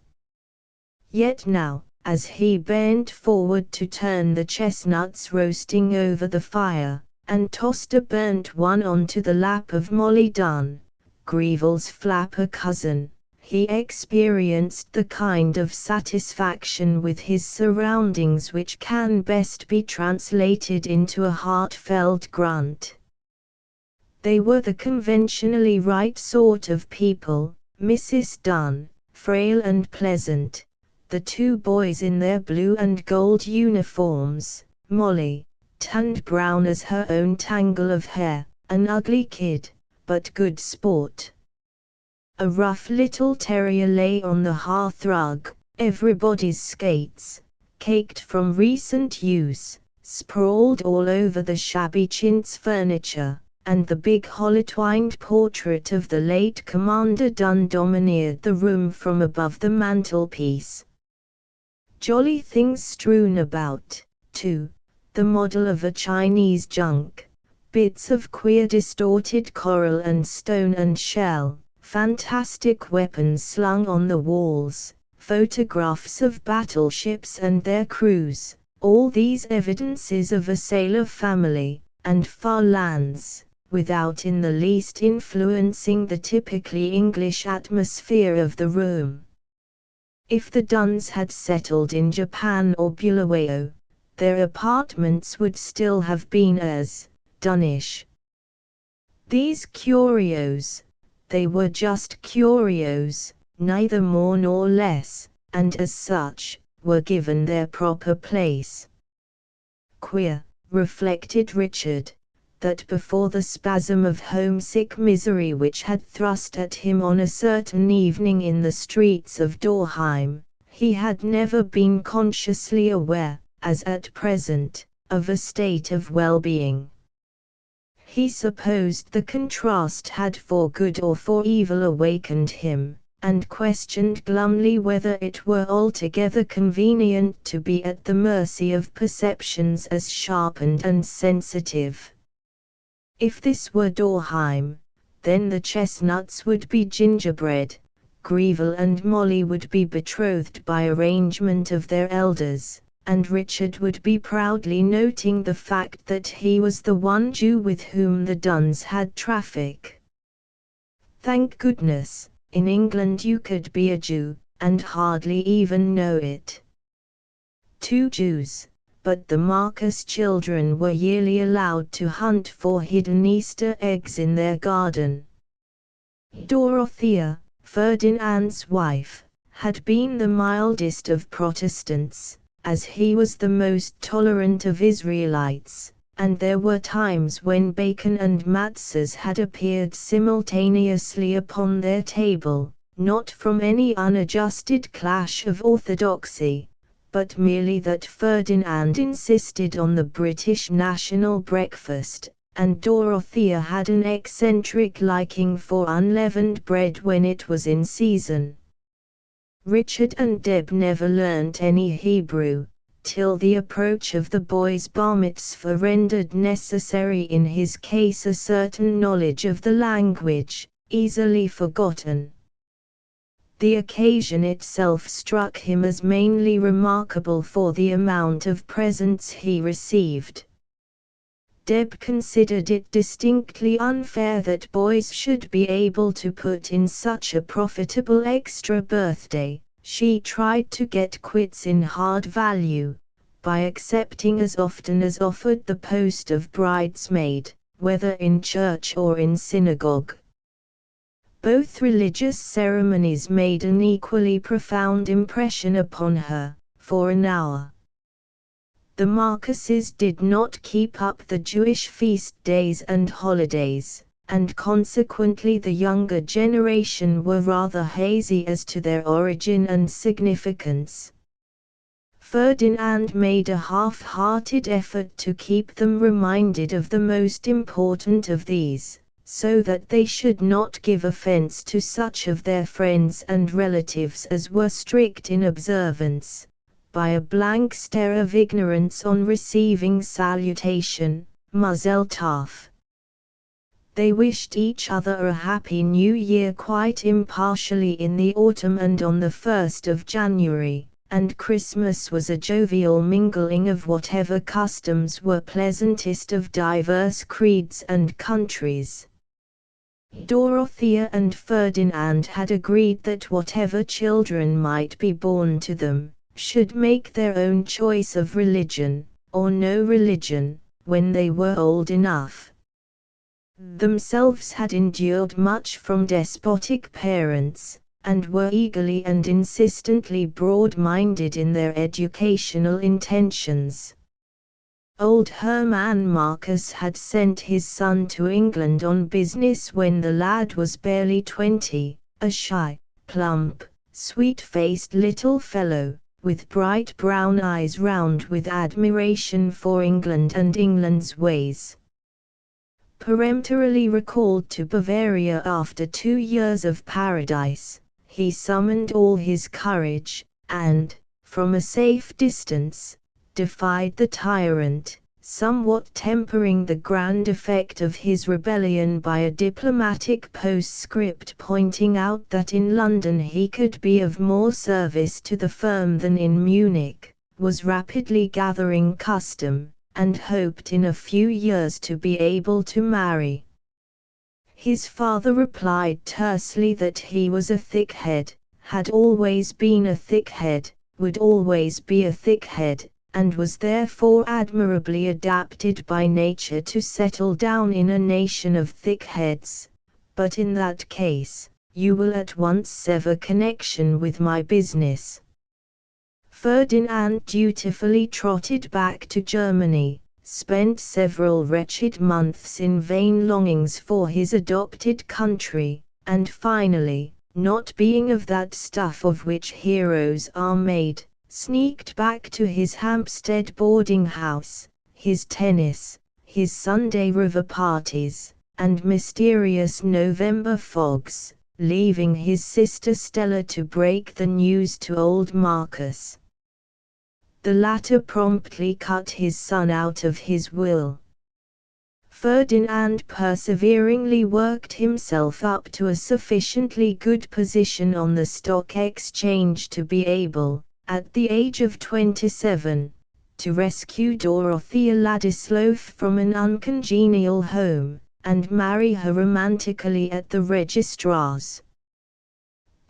Yet now, as he bent forward to turn the chestnuts roasting over the fire, and tossed a burnt one onto the lap of Molly Dunn, Greville's flapper cousin, he experienced the kind of satisfaction with his surroundings which can best be translated into a heartfelt grunt. They were the conventionally right sort of people, Mrs. Dunn, frail and pleasant, the 2 boys in their blue and gold uniforms, Molly, tanned brown as her own tangle of hair, an ugly kid, but good sport. A rough little terrier lay on the hearthrug, everybody's skates, caked from recent use, sprawled all over the shabby chintz furniture, and the big hollow-twined portrait of the late Commander Dunn domineered the room from above the mantelpiece. Jolly things strewn about, too, the model of a Chinese junk, bits of queer distorted coral and stone and shell, fantastic weapons slung on the walls, photographs of battleships and their crews, all these evidences of a sailor family, and far lands, without in the least influencing the typically English atmosphere of the room. If the Dunns had settled in Japan or Bulawayo, their apartments would still have been as Dunnish. These curios, they were just curios, neither more nor less, and as such, were given their proper place. Queer, reflected Richard, that before the spasm of homesick misery which had thrust at him on a certain evening in the streets of Dorheim, he had never been consciously aware, as at present, of a state of well-being. He supposed the contrast had for good or for evil awakened him, and questioned glumly whether it were altogether convenient to be at the mercy of perceptions as sharpened and sensitive. If this were Dorheim, then the chestnuts would be gingerbread, Greville and Molly would be betrothed by arrangement of their elders, and Richard would be proudly noting the fact that he was the one Jew with whom the Dunns had traffic. Thank goodness, in England you could be a Jew, and hardly even know it. 2 Jews, but the Marcus children were yearly allowed to hunt for hidden Easter eggs in their garden. Dorothea, Ferdinand's wife, had been the mildest of Protestants, as he was the most tolerant of Israelites, and there were times when bacon and matzahs had appeared simultaneously upon their table, not from any unadjusted clash of orthodoxy, but merely that Ferdinand insisted on the British national breakfast, and Dorothea had an eccentric liking for unleavened bread when it was in season. Richard and Deb never learnt any Hebrew, till the approach of the boy's bar mitzvah rendered necessary in his case a certain knowledge of the language, easily forgotten. The occasion itself struck him as mainly remarkable for the amount of presents he received. Deb considered it distinctly unfair that boys should be able to put in such a profitable extra birthday. She tried to get quits in hard value, by accepting as often as offered the post of bridesmaid, whether in church or in synagogue. Both religious ceremonies made an equally profound impression upon her. For an hour, the Marcuses did not keep up the Jewish feast days and holidays, and consequently the younger generation were rather hazy as to their origin and significance. Ferdinand made a half-hearted effort to keep them reminded of the most important of these, so that they should not give offense to such of their friends and relatives as were strict in observance, by a blank stare of ignorance on receiving salutation, Mazel Tov. They wished each other a happy new year quite impartially in the autumn and on the 1st of January, and Christmas was a jovial mingling of whatever customs were pleasantest of diverse creeds and countries. Dorothea and Ferdinand had agreed that whatever children might be born to them, should make their own choice of religion, or no religion, when they were old enough. Themselves had endured much from despotic parents, and were eagerly and insistently broad-minded in their educational intentions. Old Hermann Marcus had sent his son to England on business when the lad was barely 20, a shy, plump, sweet-faced little fellow, with bright brown eyes round with admiration for England and England's ways. Peremptorily recalled to Bavaria after 2 years of paradise, he summoned all his courage, and, from a safe distance, defied the tyrant, somewhat tempering the grand effect of his rebellion by a diplomatic postscript pointing out that in London he could be of more service to the firm than in Munich, was rapidly gathering custom, and hoped in a few years to be able to marry. His father replied tersely that he was a thickhead, had always been a thickhead, would always be a thickhead, and was therefore admirably adapted by nature to settle down in a nation of thickheads, but in that case, you will at once sever connection with my business. Ferdinand dutifully trotted back to Germany, spent several wretched months in vain longings for his adopted country, and finally, not being of that stuff of which heroes are made, sneaked back to his Hampstead boarding house, his tennis, his Sunday river parties, and mysterious November fogs, leaving his sister Stella to break the news to old Marcus. The latter promptly cut his son out of his will. Ferdinand perseveringly worked himself up to a sufficiently good position on the stock exchange to be able, at the age of 27, to rescue Dorothea Ladislaus from an uncongenial home, and marry her romantically at the registrar's.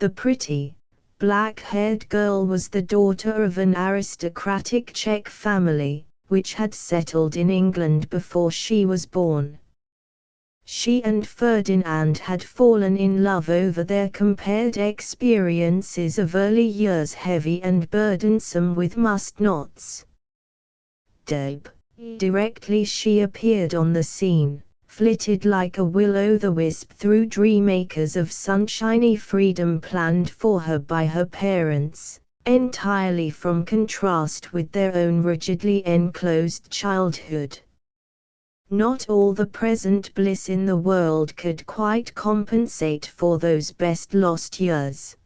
The pretty, black-haired girl was the daughter of an aristocratic Czech family, which had settled in England before she was born. She and Ferdinand had fallen in love over their compared experiences of early years heavy and burdensome with must-nots. Deb, directly she appeared on the scene, flitted like a will-o'-the-wisp through dream acres of sunshiny freedom planned for her by her parents, entirely from contrast with their own rigidly enclosed childhood. Not all the present bliss in the world could quite compensate for those best lost years.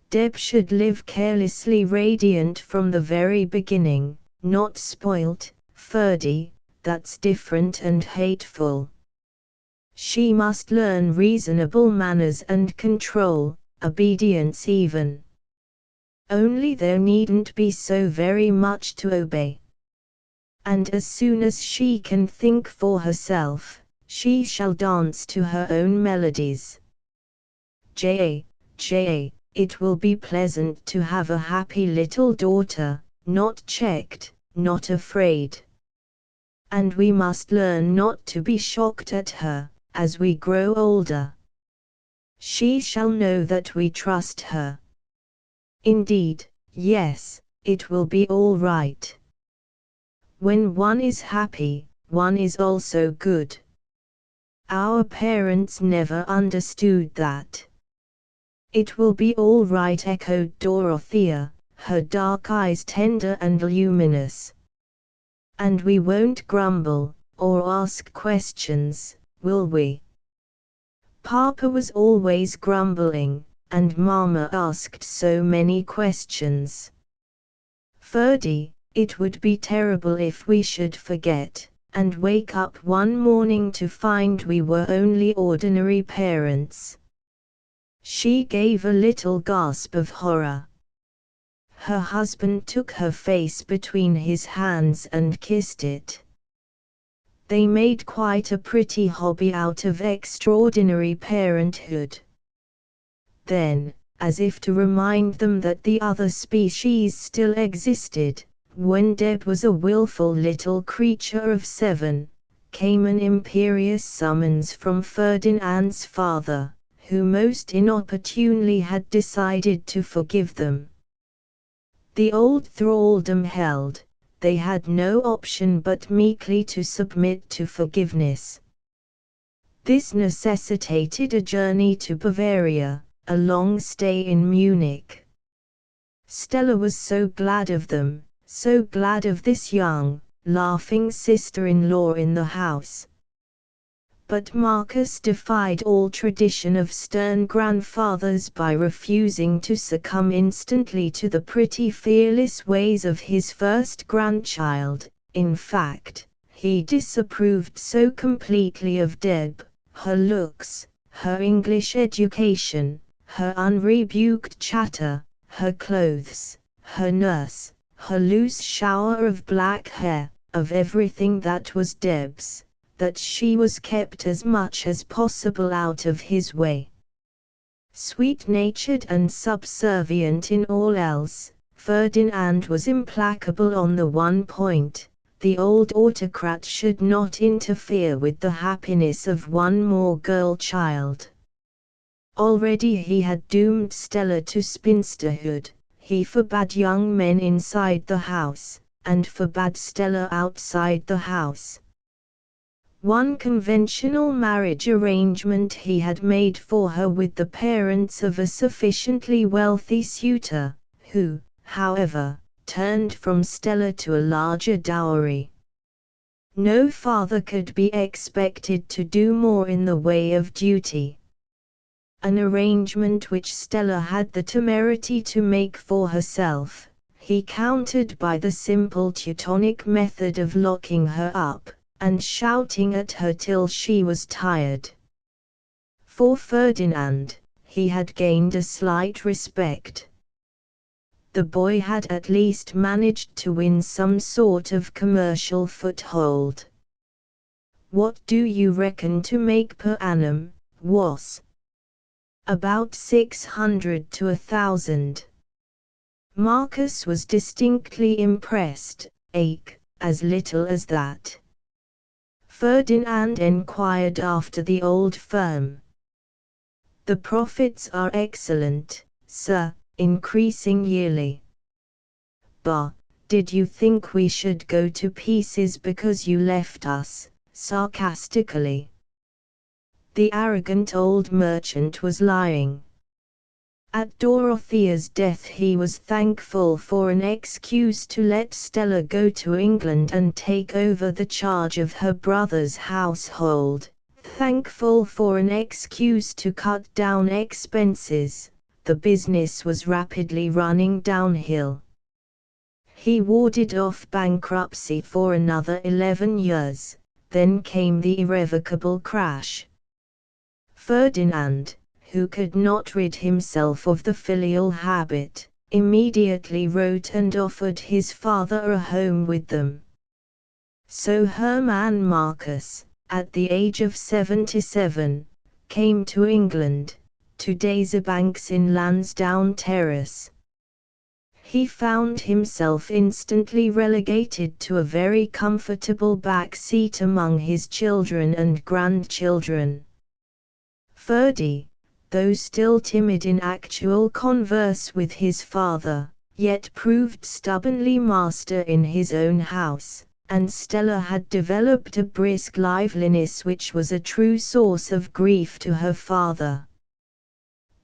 Deb should live carelessly radiant from the very beginning, not spoilt. Ferdy, that's different and hateful. She must learn reasonable manners and control, obedience even. Only there needn't be so very much to obey. And as soon as she can think for herself, she shall dance to her own melodies. J.A., it will be pleasant to have a happy little daughter, not checked, not afraid. And we must learn not to be shocked at her, as we grow older. She shall know that we trust her. Indeed, yes, it will be all right. When one is happy, one is also good. Our parents never understood that. It will be all right, echoed Dorothea, her dark eyes tender and luminous. And we won't grumble, or ask questions, will we? Papa was always grumbling, and Mama asked so many questions. Ferdy, it would be terrible if we should forget, and wake up one morning to find we were only ordinary parents. She gave a little gasp of horror. Her husband took her face between his hands and kissed it. They made quite a pretty hobby out of extraordinary parenthood. Then, as if to remind them that the other species still existed, when Deb was a willful little creature of 7, came an imperious summons from Ferdinand's father, who most inopportunely had decided to forgive them. The old thraldom held, they had no option but meekly to submit to forgiveness. This necessitated a journey to Bavaria, a long stay in Munich. Stella was so glad of them, so glad of this young, laughing sister-in-law in the house. But Marcus defied all tradition of stern grandfathers by refusing to succumb instantly to the pretty fearless ways of his first grandchild. In fact, he disapproved so completely of Deb, her looks, her English education, her unrebuked chatter, her clothes, her nurse, her loose shower of black hair, of everything that was Deb's, that she was kept as much as possible out of his way. Sweet-natured and subservient in all else, Ferdinand was implacable on the one point: the old autocrat should not interfere with the happiness of one more girl child. Already he had doomed Stella to spinsterhood. He forbade young men inside the house, and forbade Stella outside the house. One conventional marriage arrangement he had made for her with the parents of a sufficiently wealthy suitor, who, however, turned from Stella to a larger dowry. No father could be expected to do more in the way of duty. An arrangement which Stella had the temerity to make for herself, he countered by the simple Teutonic method of locking her up, and shouting at her till she was tired. For Ferdinand, he had gained a slight respect. The boy had at least managed to win some sort of commercial foothold. "What do you reckon to make per annum, Was?" "About 600 to 1,000. Marcus was distinctly impressed. As little as that?" Ferdinand enquired after the old firm. "The profits are excellent, sir, increasing yearly." "Bah, did you think we should go to pieces because you left us?" sarcastically. The arrogant old merchant was lying. At Dorothea's death he was thankful for an excuse to let Stella go to England and take over the charge of her brother's household, thankful for an excuse to cut down expenses. The business was rapidly running downhill. He warded off bankruptcy for another 11 years, then came the irrevocable crash. Ferdinand, who could not rid himself of the filial habit, immediately wrote and offered his father a home with them. So Hermann Marcus, at the age of 77, came to England, to Daisy in Lansdowne Terrace. He found himself instantly relegated to a very comfortable back seat among his children and grandchildren. Ferdy, though still timid in actual converse with his father, yet proved stubbornly master in his own house, and Stella had developed a brisk liveliness which was a true source of grief to her father.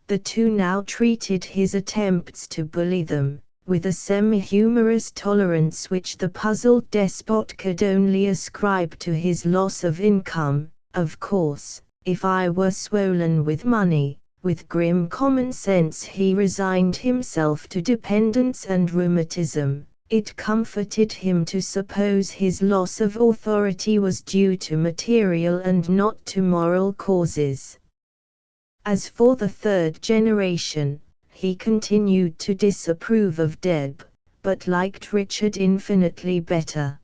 The two now treated his attempts to bully them, with a semi-humorous tolerance which the puzzled despot could only ascribe to his loss of income. Of course, if I were swollen with money, with grim common sense he resigned himself to dependence and rheumatism. It comforted him to suppose his loss of authority was due to material and not to moral causes. As for the third generation, he continued to disapprove of Deb, but liked Richard infinitely better.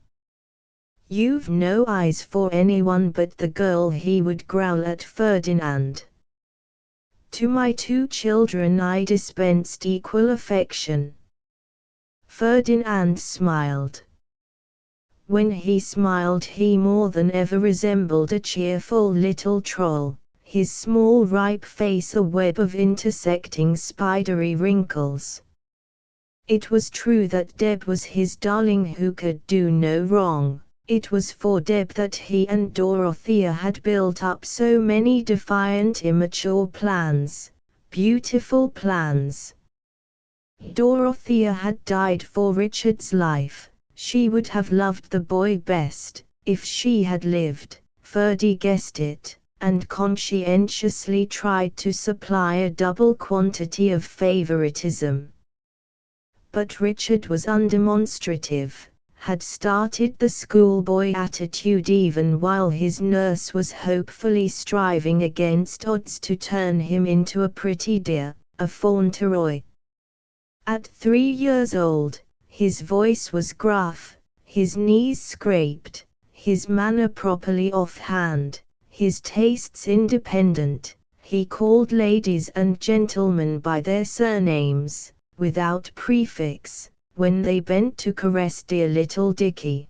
"You've no eyes for anyone but the girl," he would growl at Ferdinand. "To my two children I dispensed equal affection." Ferdinand smiled. When he smiled he more than ever resembled a cheerful little troll, his small ripe face a web of intersecting spidery wrinkles. It was true that Deb was his darling who could do no wrong. It was for Deb that he and Dorothea had built up so many defiant immature plans, beautiful plans. Dorothea had died for Richard's life. She would have loved the boy best, if she had lived. Ferdy guessed it, and conscientiously tried to supply a double quantity of favoritism. But Richard was undemonstrative, had started the schoolboy attitude even while his nurse was hopefully striving against odds to turn him into a pretty dear, a Fauntleroy. At 3 years old, his voice was gruff, his knees scraped, his manner properly off-hand, his tastes independent. He called ladies and gentlemen by their surnames, without prefix, when they bent to caress dear little Dicky.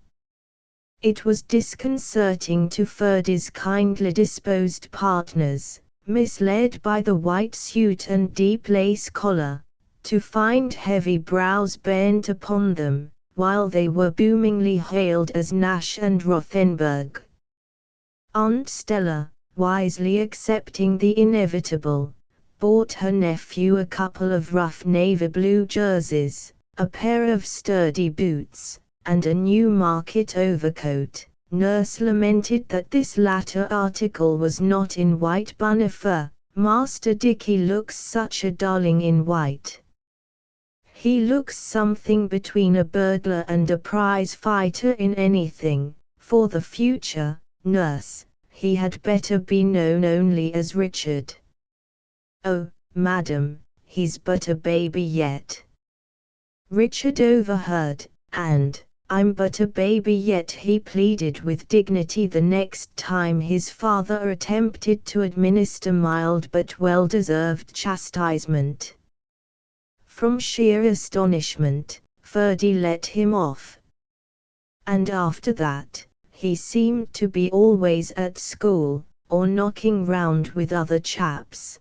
It was disconcerting to Ferdy's kindly disposed partners, misled by the white suit and deep lace collar, to find heavy brows bent upon them, while they were boomingly hailed as Nash and Rothenberg. Aunt Stella, wisely accepting the inevitable, bought her nephew a couple of rough navy blue jerseys, a pair of sturdy boots, and a new market overcoat. Nurse lamented that this latter article was not in white bunny fur. "Master Dicky looks such a darling in white. He looks something between a burglar and a prize fighter in anything. For the future, nurse, he had better be known only as Richard." "Oh, madam, he's but a baby yet." Richard overheard, and, "I'm but a baby yet," he pleaded with dignity the next time his father attempted to administer mild but well-deserved chastisement. From sheer astonishment, Ferdy let him off. And after that, he seemed to be always at school, or knocking round with other chaps.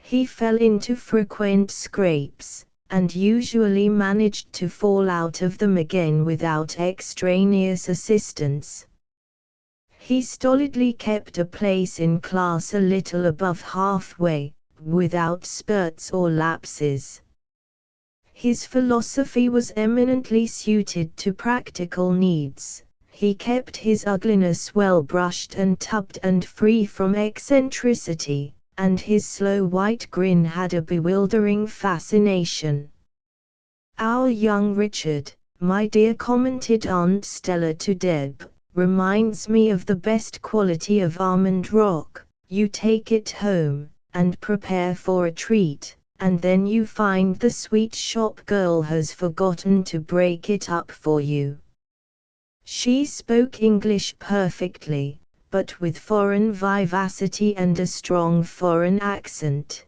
He fell into frequent scrapes, and usually managed to fall out of them again without extraneous assistance. He stolidly kept a place in class a little above halfway, without spurts or lapses. His philosophy was eminently suited to practical needs. He kept his ugliness well brushed and tubbed and free from eccentricity, and his slow white grin had a bewildering fascination. "Our young Richard," my dear, commented Aunt Stella to Deb, "reminds me of the best quality of almond rock. You take it home, and prepare for a treat, and then you find the sweet shop girl has forgotten to break it up for you." She spoke English perfectly, but with foreign vivacity and a strong foreign accent.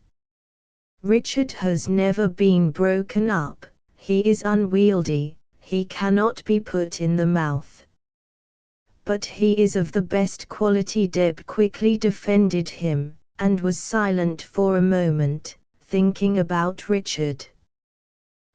"Richard has never been broken up. He is unwieldy, he cannot be put in the mouth." "But he is of the best quality," Deb quickly defended him, and was silent for a moment, thinking about Richard.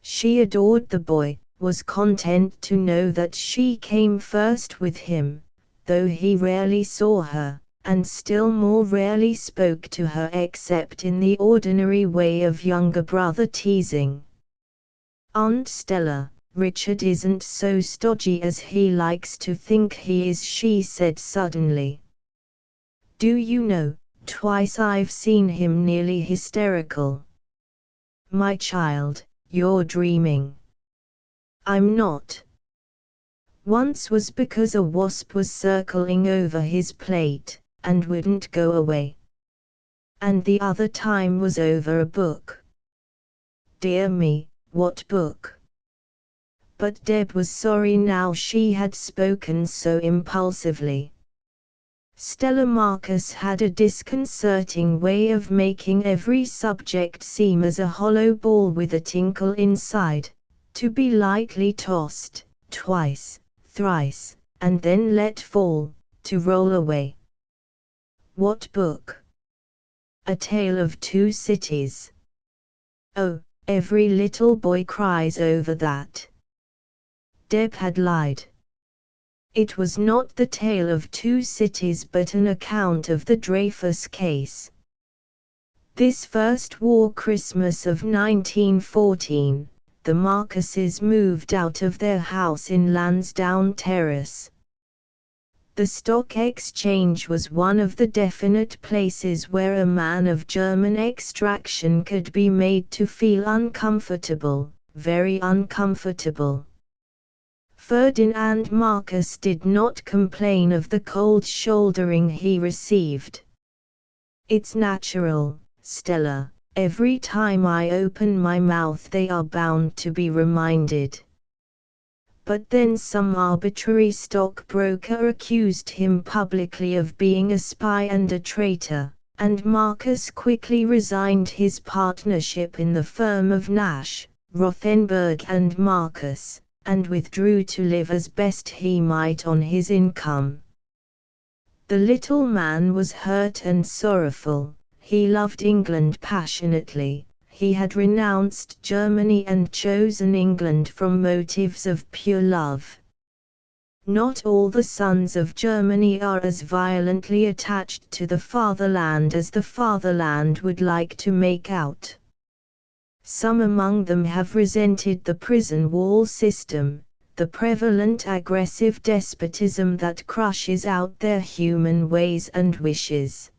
She adored the boy, was content to know that she came first with him, though he rarely saw her, and still more rarely spoke to her except in the ordinary way of younger brother teasing. "Aunt Stella, Richard isn't so stodgy as he likes to think he is," she said suddenly. "Do you know, twice I've seen him nearly hysterical." "My child, you're dreaming." "I'm not." "Once was because a wasp was circling over his plate, and wouldn't go away. And the other time was over a book." "Dear me, what book?" But Deb was sorry now she had spoken so impulsively. Stella Marcus had a disconcerting way of making every subject seem as a hollow ball with a tinkle inside, to be lightly tossed, twice, thrice, and then let fall, to roll away. "What book?" "A Tale of Two Cities." "Oh, every little boy cries over that." Deb had lied. It was not the Tale of Two Cities but an account of the Dreyfus case. This first war Christmas of 1914, the Marcuses moved out of their house in Lansdowne Terrace. The Stock Exchange was one of the definite places where a man of German extraction could be made to feel uncomfortable, very uncomfortable. Ferdinand Marcus did not complain of the cold shouldering he received. "It's natural, Stella, every time I open my mouth they are bound to be reminded." But then some arbitrary stockbroker accused him publicly of being a spy and a traitor, and Marcus quickly resigned his partnership in the firm of Nash, Rothenberg and Marcus, and withdrew to live as best he might on his income. The little man was hurt and sorrowful. He loved England passionately. He had renounced Germany and chosen England from motives of pure love. Not all the sons of Germany are as violently attached to the fatherland as the fatherland would like to make out. Some among them have resented the prison wall system, the prevalent aggressive despotism that crushes out their human ways and wishes.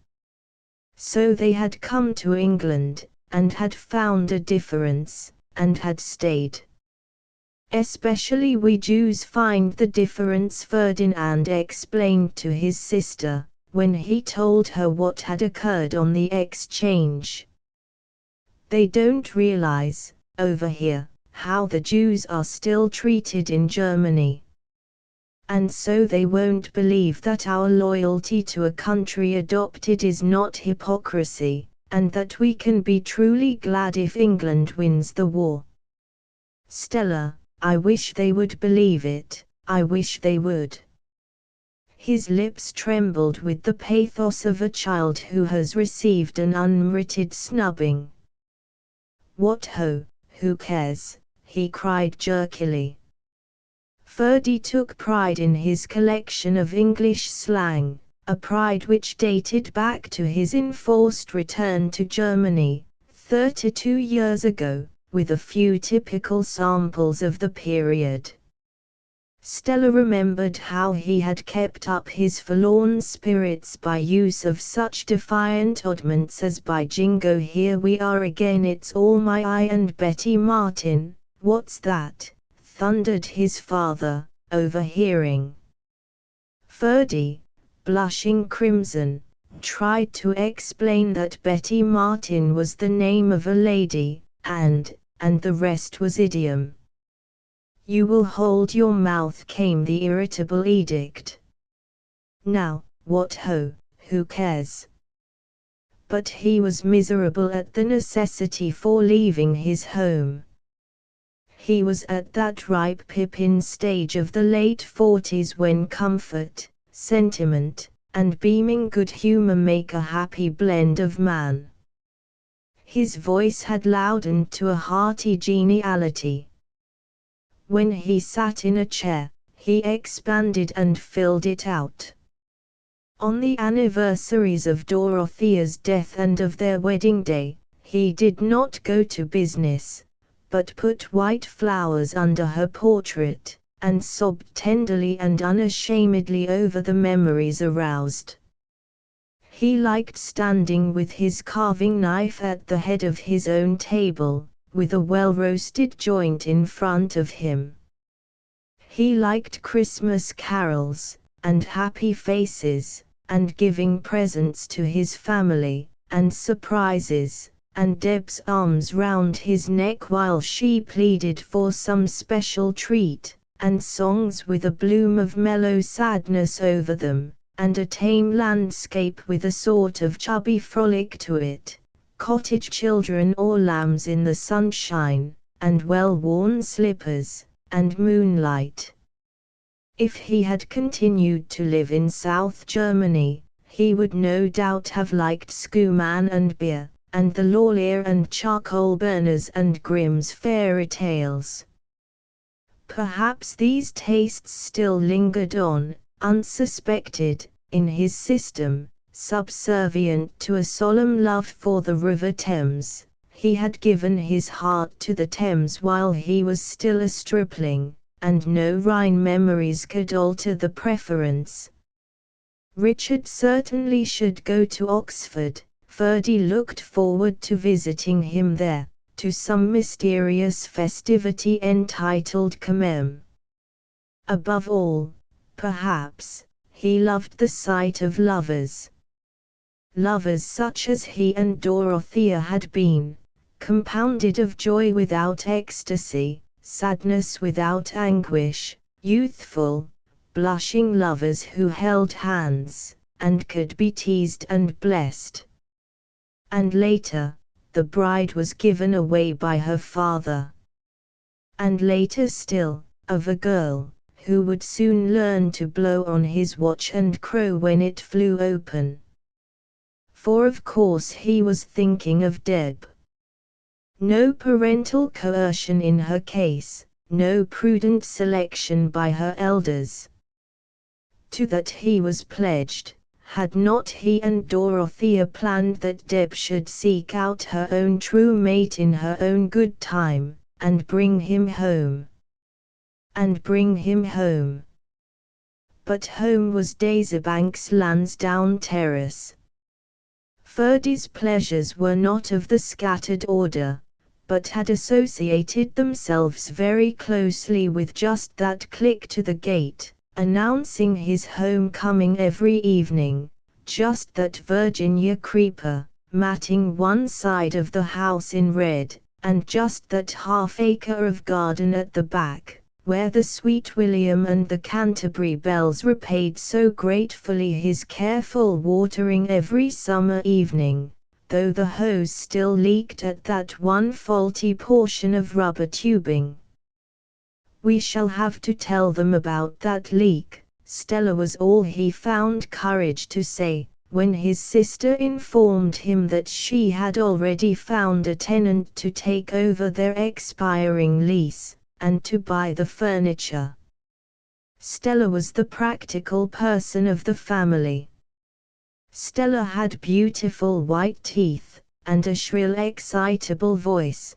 So they had come to England, and had found a difference, and had stayed. Especially we Jews find the difference, Ferdinand explained to his sister, when he told her what had occurred on the exchange. "They don't realize, over here, how the Jews are still treated in Germany. And so they won't believe that our loyalty to a country adopted is not hypocrisy, and that we can be truly glad if England wins the war. Stella, I wish they would believe it, I wish they would." His lips trembled with the pathos of a child who has received an unmerited snubbing. "What ho, who cares?" he cried jerkily. Ferdy took pride in his collection of English slang. a pride which dated back to his enforced return to Germany, 32 years ago, with a few typical samples of the period. Stella remembered how he had kept up his forlorn spirits by use of such defiant oddments as "By Jingo, here we are again, it's all my eye and Betty Martin, what's that?" thundered his father, overhearing. Ferdy, blushing crimson, tried to explain that Betty Martin was the name of a lady, and the rest was idiom. "You will hold your mouth," came the irritable edict. "Now, what ho, who cares?" But he was miserable at the necessity for leaving his home. He was at that ripe pippin stage of the late 40s when comfort, sentiment, and beaming good humor make a happy blend of man. His voice had loudened to a hearty geniality. When he sat in a chair, he expanded and filled it out. On the anniversaries of Dorothea's death and of their wedding day, he did not go to business, but put white flowers under her portrait, and sobbed tenderly and unashamedly over the memories aroused. He liked standing with his carving knife at the head of his own table, with a well-roasted joint in front of him. He liked Christmas carols, and happy faces, and giving presents to his family, and surprises, and Deb's arms round his neck while she pleaded for some special treat, and songs with a bloom of mellow sadness over them, and a tame landscape with a sort of chubby frolic to it. Cottage children or lambs in the sunshine, and well-worn slippers, and moonlight. If he had continued to live in South Germany, he would no doubt have liked Schumann and beer, and the Lawlier and charcoal burners and Grimm's fairy tales. Perhaps these tastes still lingered on, unsuspected, in his system. Subservient to a solemn love for the River Thames, he had given his heart to the Thames while he was still a stripling, and no Rhine memories could alter the preference. Richard certainly should go to Oxford. Ferdy looked forward to visiting him there, to some mysterious festivity entitled Commem. Above all, perhaps, he loved the sight of lovers. Lovers such as he and Dorothea had been, compounded of joy without ecstasy, sadness without anguish, youthful, blushing lovers who held hands, and could be teased and blessed. And later, the bride was given away by her father. And later still, of a girl, who would soon learn to blow on his watch and crow when it flew open. For of course he was thinking of Deb. No parental coercion in her case, no prudent selection by her elders. To that he was pledged. Had not he and Dorothea planned that Deb should seek out her own true mate in her own good time, and bring him home? But home was Daisy-Bank's Lansdowne Terrace. Ferdy's pleasures were not of the scattered order, but had associated themselves very closely with just that click to the gate, announcing his home-coming every evening, just that Virginia creeper, matting one side of the house in red, and just that half-acre of garden at the back, where the Sweet William and the Canterbury bells repaid so gratefully his careful watering every summer evening, though the hose still leaked at that one faulty portion of rubber tubing. "We shall have to tell them about that leak," Stella was all he found courage to say, when his sister informed him that she had already found a tenant to take over their expiring lease, and to buy the furniture. Stella was the practical person of the family. Stella had beautiful white teeth, and a shrill excitable voice.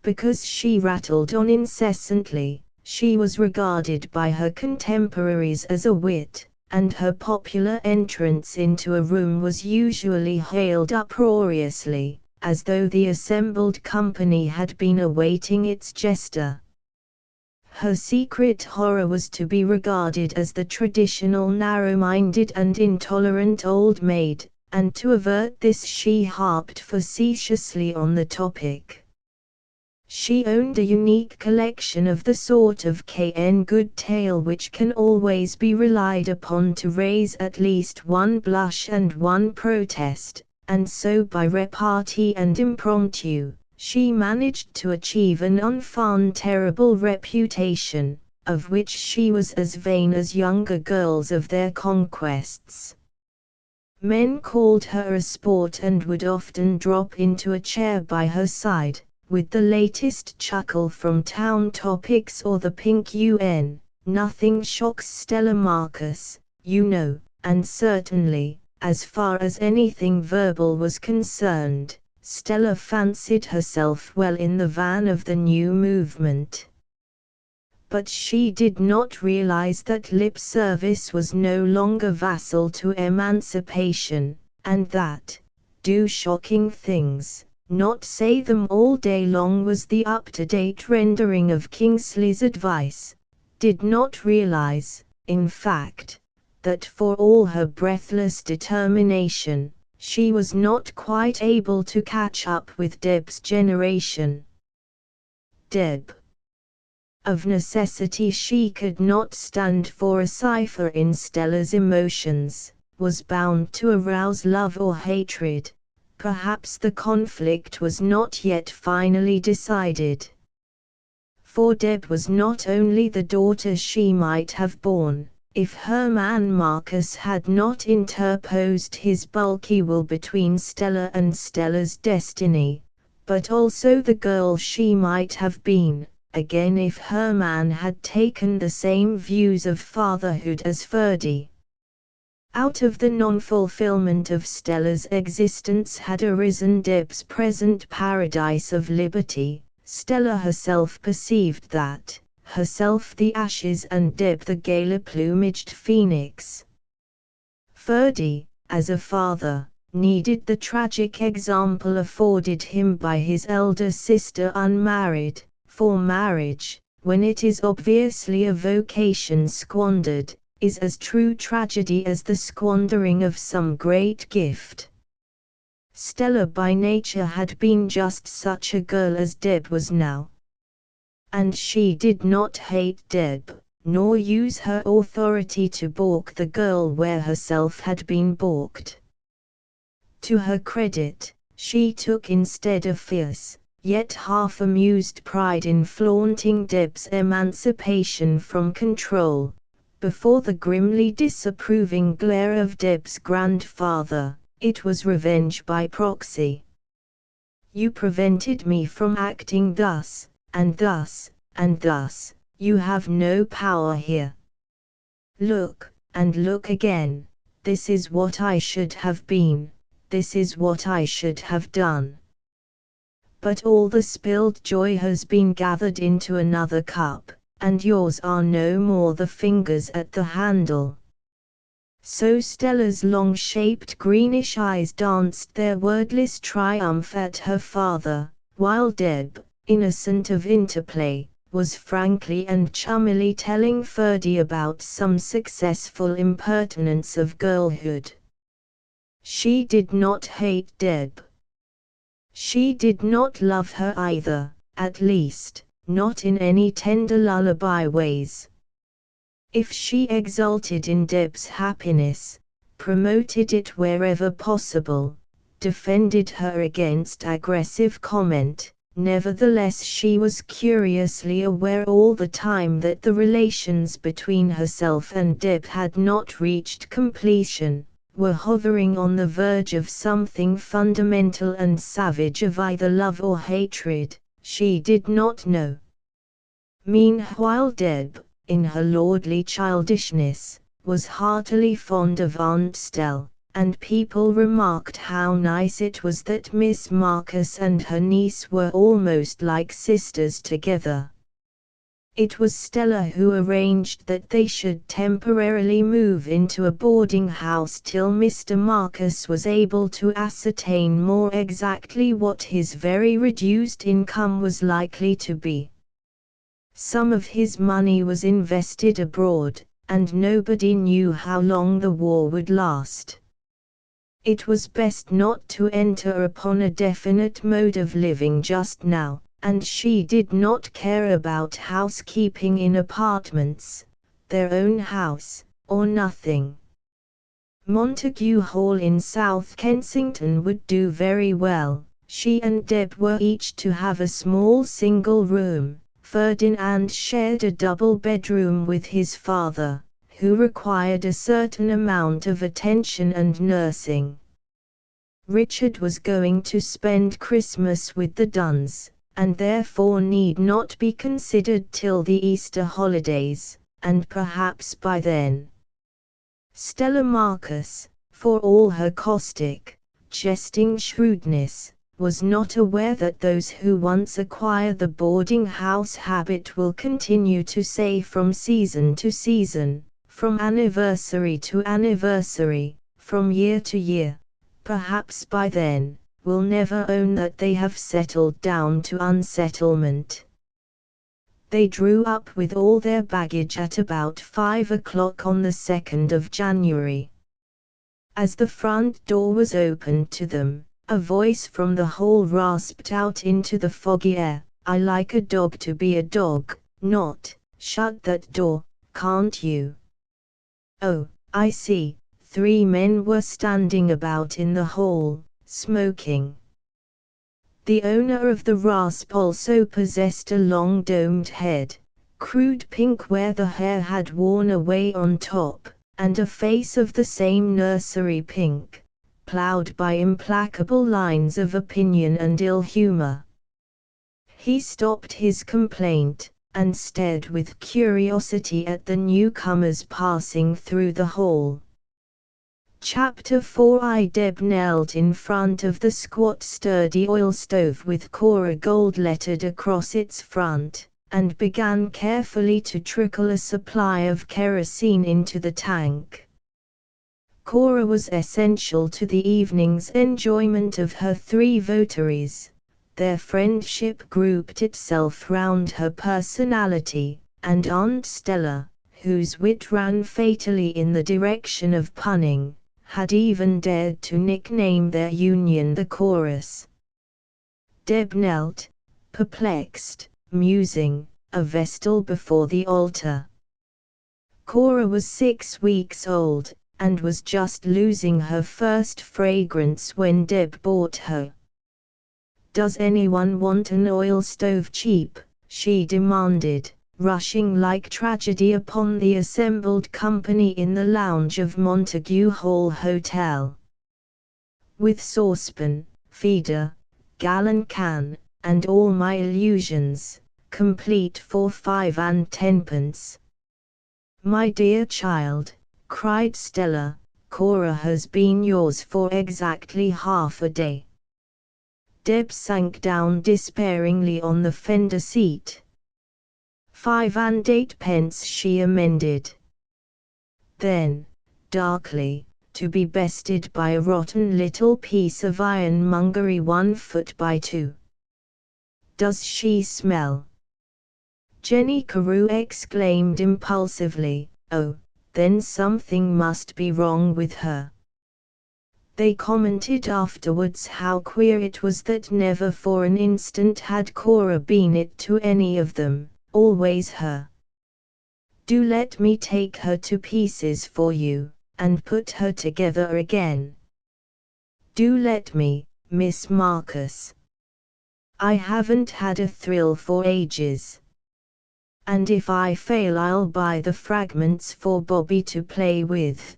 Because she rattled on incessantly, she was regarded by her contemporaries as a wit, and her popular entrance into a room was usually hailed uproariously, as though the assembled company had been awaiting its jester. Her secret horror was to be regarded as the traditional narrow-minded and intolerant old maid, and to avert this she harped facetiously on the topic. She owned a unique collection of the sort of good tale which can always be relied upon to raise at least one blush and one protest, and so by repartee and impromptu, she managed to achieve an unfathomable reputation, of which she was as vain as younger girls of their conquests. Men called her a sport and would often drop into a chair by her side, with the latest chuckle from town topics or the pink UN. Nothing shocks Stella Marcus, you know, and certainly, as far as anything verbal was concerned, Stella fancied herself well in the van of the new movement. But she did not realize that lip service was no longer vassal to emancipation, and that, do shocking things, not say them all day long was the up-to-date rendering of Kingsley's advice, did not realize, in fact, that for all her breathless determination, she was not quite able to catch up with Deb's generation. Deb. Of necessity she could not stand for a cipher in Stella's emotions, was bound to arouse love or hatred. Perhaps the conflict was not yet finally decided. For Deb was not only the daughter she might have borne, if Hermann Marcus had not interposed his bulky will between Stella and Stella's destiny, but also the girl she might have been, again if Hermann had taken the same views of fatherhood as Ferdy. Out of the non-fulfillment of Stella's existence had arisen Deb's present paradise of liberty. Stella herself perceived that, herself the ashes and Deb the gala-plumaged phoenix. Ferdy, as a father, needed the tragic example afforded him by his elder sister unmarried, for marriage, when it is obviously a vocation squandered, is as true tragedy as the squandering of some great gift. Stella by nature had been just such a girl as Deb was now. And she did not hate Deb, nor use her authority to balk the girl where herself had been balked. To her credit, she took instead a fierce, yet half-amused pride in flaunting Deb's emancipation from control, before the grimly disapproving glare of Deb's grandfather. It was revenge by proxy. You prevented me from acting thus, and thus, and thus, you have no power here. Look, and look again, this is what I should have been, this is what I should have done. But all the spilled joy has been gathered into another cup, and yours are no more the fingers at the handle. So Stella's long-shaped greenish eyes danced their wordless triumph at her father, while Deb, innocent of interplay, was frankly and chummily telling Ferdy about some successful impertinence of girlhood. She did not hate Deb. She did not love her either, at least, not in any tender lullaby ways. If she exulted in Deb's happiness, promoted it wherever possible, defended her against aggressive comment, nevertheless she was curiously aware all the time that the relations between herself and Deb had not reached completion, were hovering on the verge of something fundamental and savage of either love or hatred, she did not know. Meanwhile Deb, in her lordly childishness, was heartily fond of Aunt Stell, and people remarked how nice it was that Miss Marcus and her niece were almost like sisters together. It was Stella who arranged that they should temporarily move into a boarding house till Mr. Marcus was able to ascertain more exactly what his very reduced income was likely to be. Some of his money was invested abroad, and nobody knew how long the war would last. It was best not to enter upon a definite mode of living just now, and she did not care about housekeeping in apartments, their own house, or nothing. Montague Hall in South Kensington would do very well. She and Deb were each to have a small single room. Ferdinand shared a double bedroom with his father, who required a certain amount of attention and nursing. Richard was going to spend Christmas with the Dunns, and therefore need not be considered till the Easter holidays, and perhaps by then. Stella Marcus, for all her caustic, jesting shrewdness, was not aware that those who once acquire the boarding house habit will continue to say from season to season, from anniversary to anniversary, from year to year, perhaps by then, will never own that they have settled down to unsettlement. They drew up with all their baggage at about 5 o'clock on the 2nd of January. As the front door was opened to them, a voice from the hall rasped out into the foggy air, "I like a dog to be a dog, not, shut that door, can't you?" "Oh, I see." 3 men were standing about in the hall, smoking. The owner of the rasp also possessed a long domed head, crude pink where the hair had worn away on top, and a face of the same nursery pink, ploughed by implacable lines of opinion and ill humor. He stopped his complaint, and stared with curiosity at the newcomers passing through the hall. Chapter 4. Deb knelt in front of the squat sturdy oil stove with Cora gold-lettered across its front, and began carefully to trickle a supply of kerosene into the tank. Cora was essential to the evening's enjoyment of her 3 votaries. Their friendship grouped itself round her personality, and Aunt Stella, whose wit ran fatally in the direction of punning, had even dared to nickname their union the Chorus. Deb knelt, perplexed, musing, a vestal before the altar. Cora was 6 weeks old, and was just losing her first fragrance when Deb bought her. "Does anyone want an oil stove cheap?" she demanded, rushing like tragedy upon the assembled company in the lounge of Montague Hall Hotel. With saucepan, feeder, gallon can, and all my illusions, complete for 5 and 10 pence. "My dear child," cried Stella, "Cora has been yours for exactly half a day." Deb sank down despairingly on the fender seat. 5 and 8 pence, she amended. Then, darkly, to be bested by a rotten little piece of ironmongery 1 foot by 2. "Does she smell?" Jenny Carew exclaimed impulsively. "Oh, then something must be wrong with her." They commented afterwards how queer it was that never for an instant had Cora been it to any of them, always her. "Do let me take her to pieces for you, and put her together again. Do let me, Miss Marcus. I haven't had a thrill for ages. And if I fail I'll buy the fragments for Bobby to play with.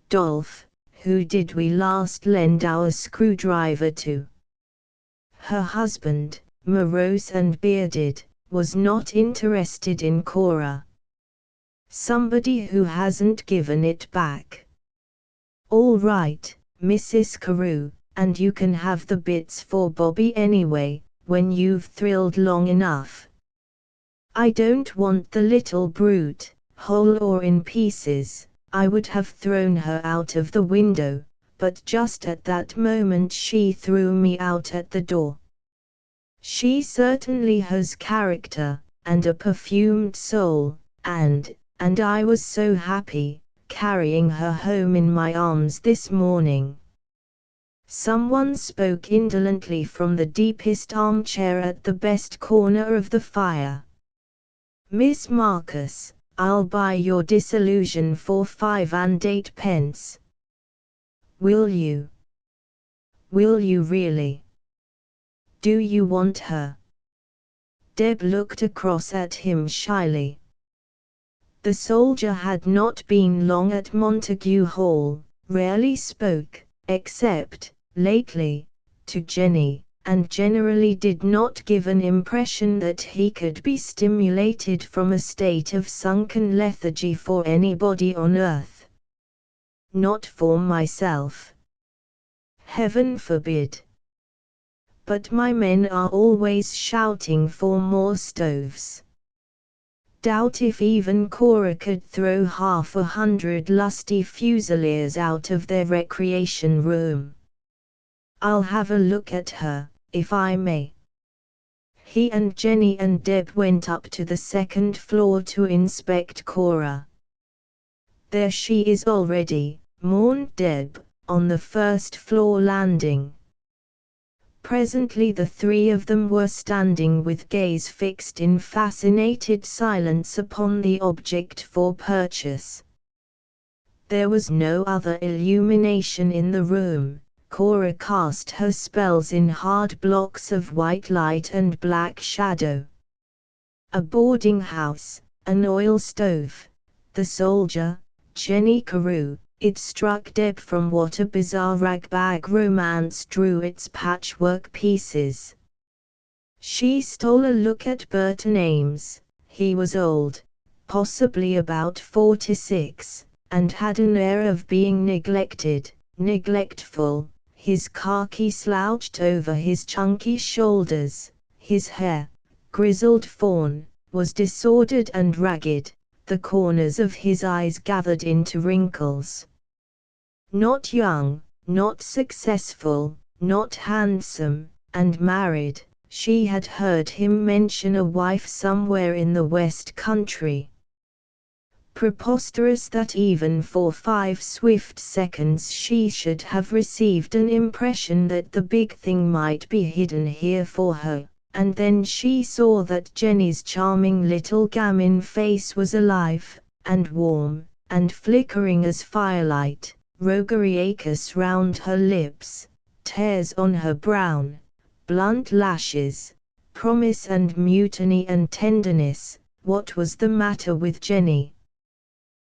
Dolph, who did we last lend our screwdriver to?" Her husband, morose and bearded, was not interested in Cora. "Somebody who hasn't given it back." All right, Mrs. Carew, and you can have the bits for Bobby anyway, when you've thrilled long enough. I don't want the little brute, whole or in pieces. I would have thrown her out of the window, but just at that moment she threw me out at the door. She certainly has character, and a perfumed soul, and I was so happy, carrying her home in my arms this morning. Someone spoke indolently from the deepest armchair at the best corner of the fire. Miss Marcus, I'll buy your disillusion for 5 and 8 pence. Will you? Will you really? Do you want her? Deb looked across at him shyly. The soldier had not been long at Montague Hall, rarely spoke, except, lately, to Jenny, and generally did not give an impression that he could be stimulated from a state of sunken lethargy for anybody on earth. Not for myself. Heaven forbid. But my men are always shouting for more stoves. Doubt if even Cora could throw 100 lusty fusiliers out of their recreation room. I'll have a look at her, if I may. He and Jenny and Deb went up to the second floor to inspect Cora. There she is already, mourned Deb, on the first floor landing. Presently the three of them were standing with gaze fixed in fascinated silence upon the object for purchase. There was no other illumination in the room. Cora cast her spells in hard blocks of white light and black shadow. A boarding house, an oil stove, the soldier, Jenny Carew. It struck Deb from what a bizarre ragbag romance drew its patchwork pieces. She stole a look at Burton Ames. He was old, possibly about 46, and had an air of being neglectful. His khaki slouched over his chunky shoulders, his hair, grizzled fawn, was disordered and ragged. The corners of his eyes gathered into wrinkles. Not young, not successful, not handsome, and married, she had heard him mention a wife somewhere in the West Country. Preposterous that even for 5 swift seconds she should have received an impression that the big thing might be hidden here for her. And then she saw that Jenny's charming little gamin face was alive, and warm, and flickering as firelight, roguery acres round her lips, tears on her brown, blunt lashes, promise and mutiny and tenderness. What was the matter with Jenny?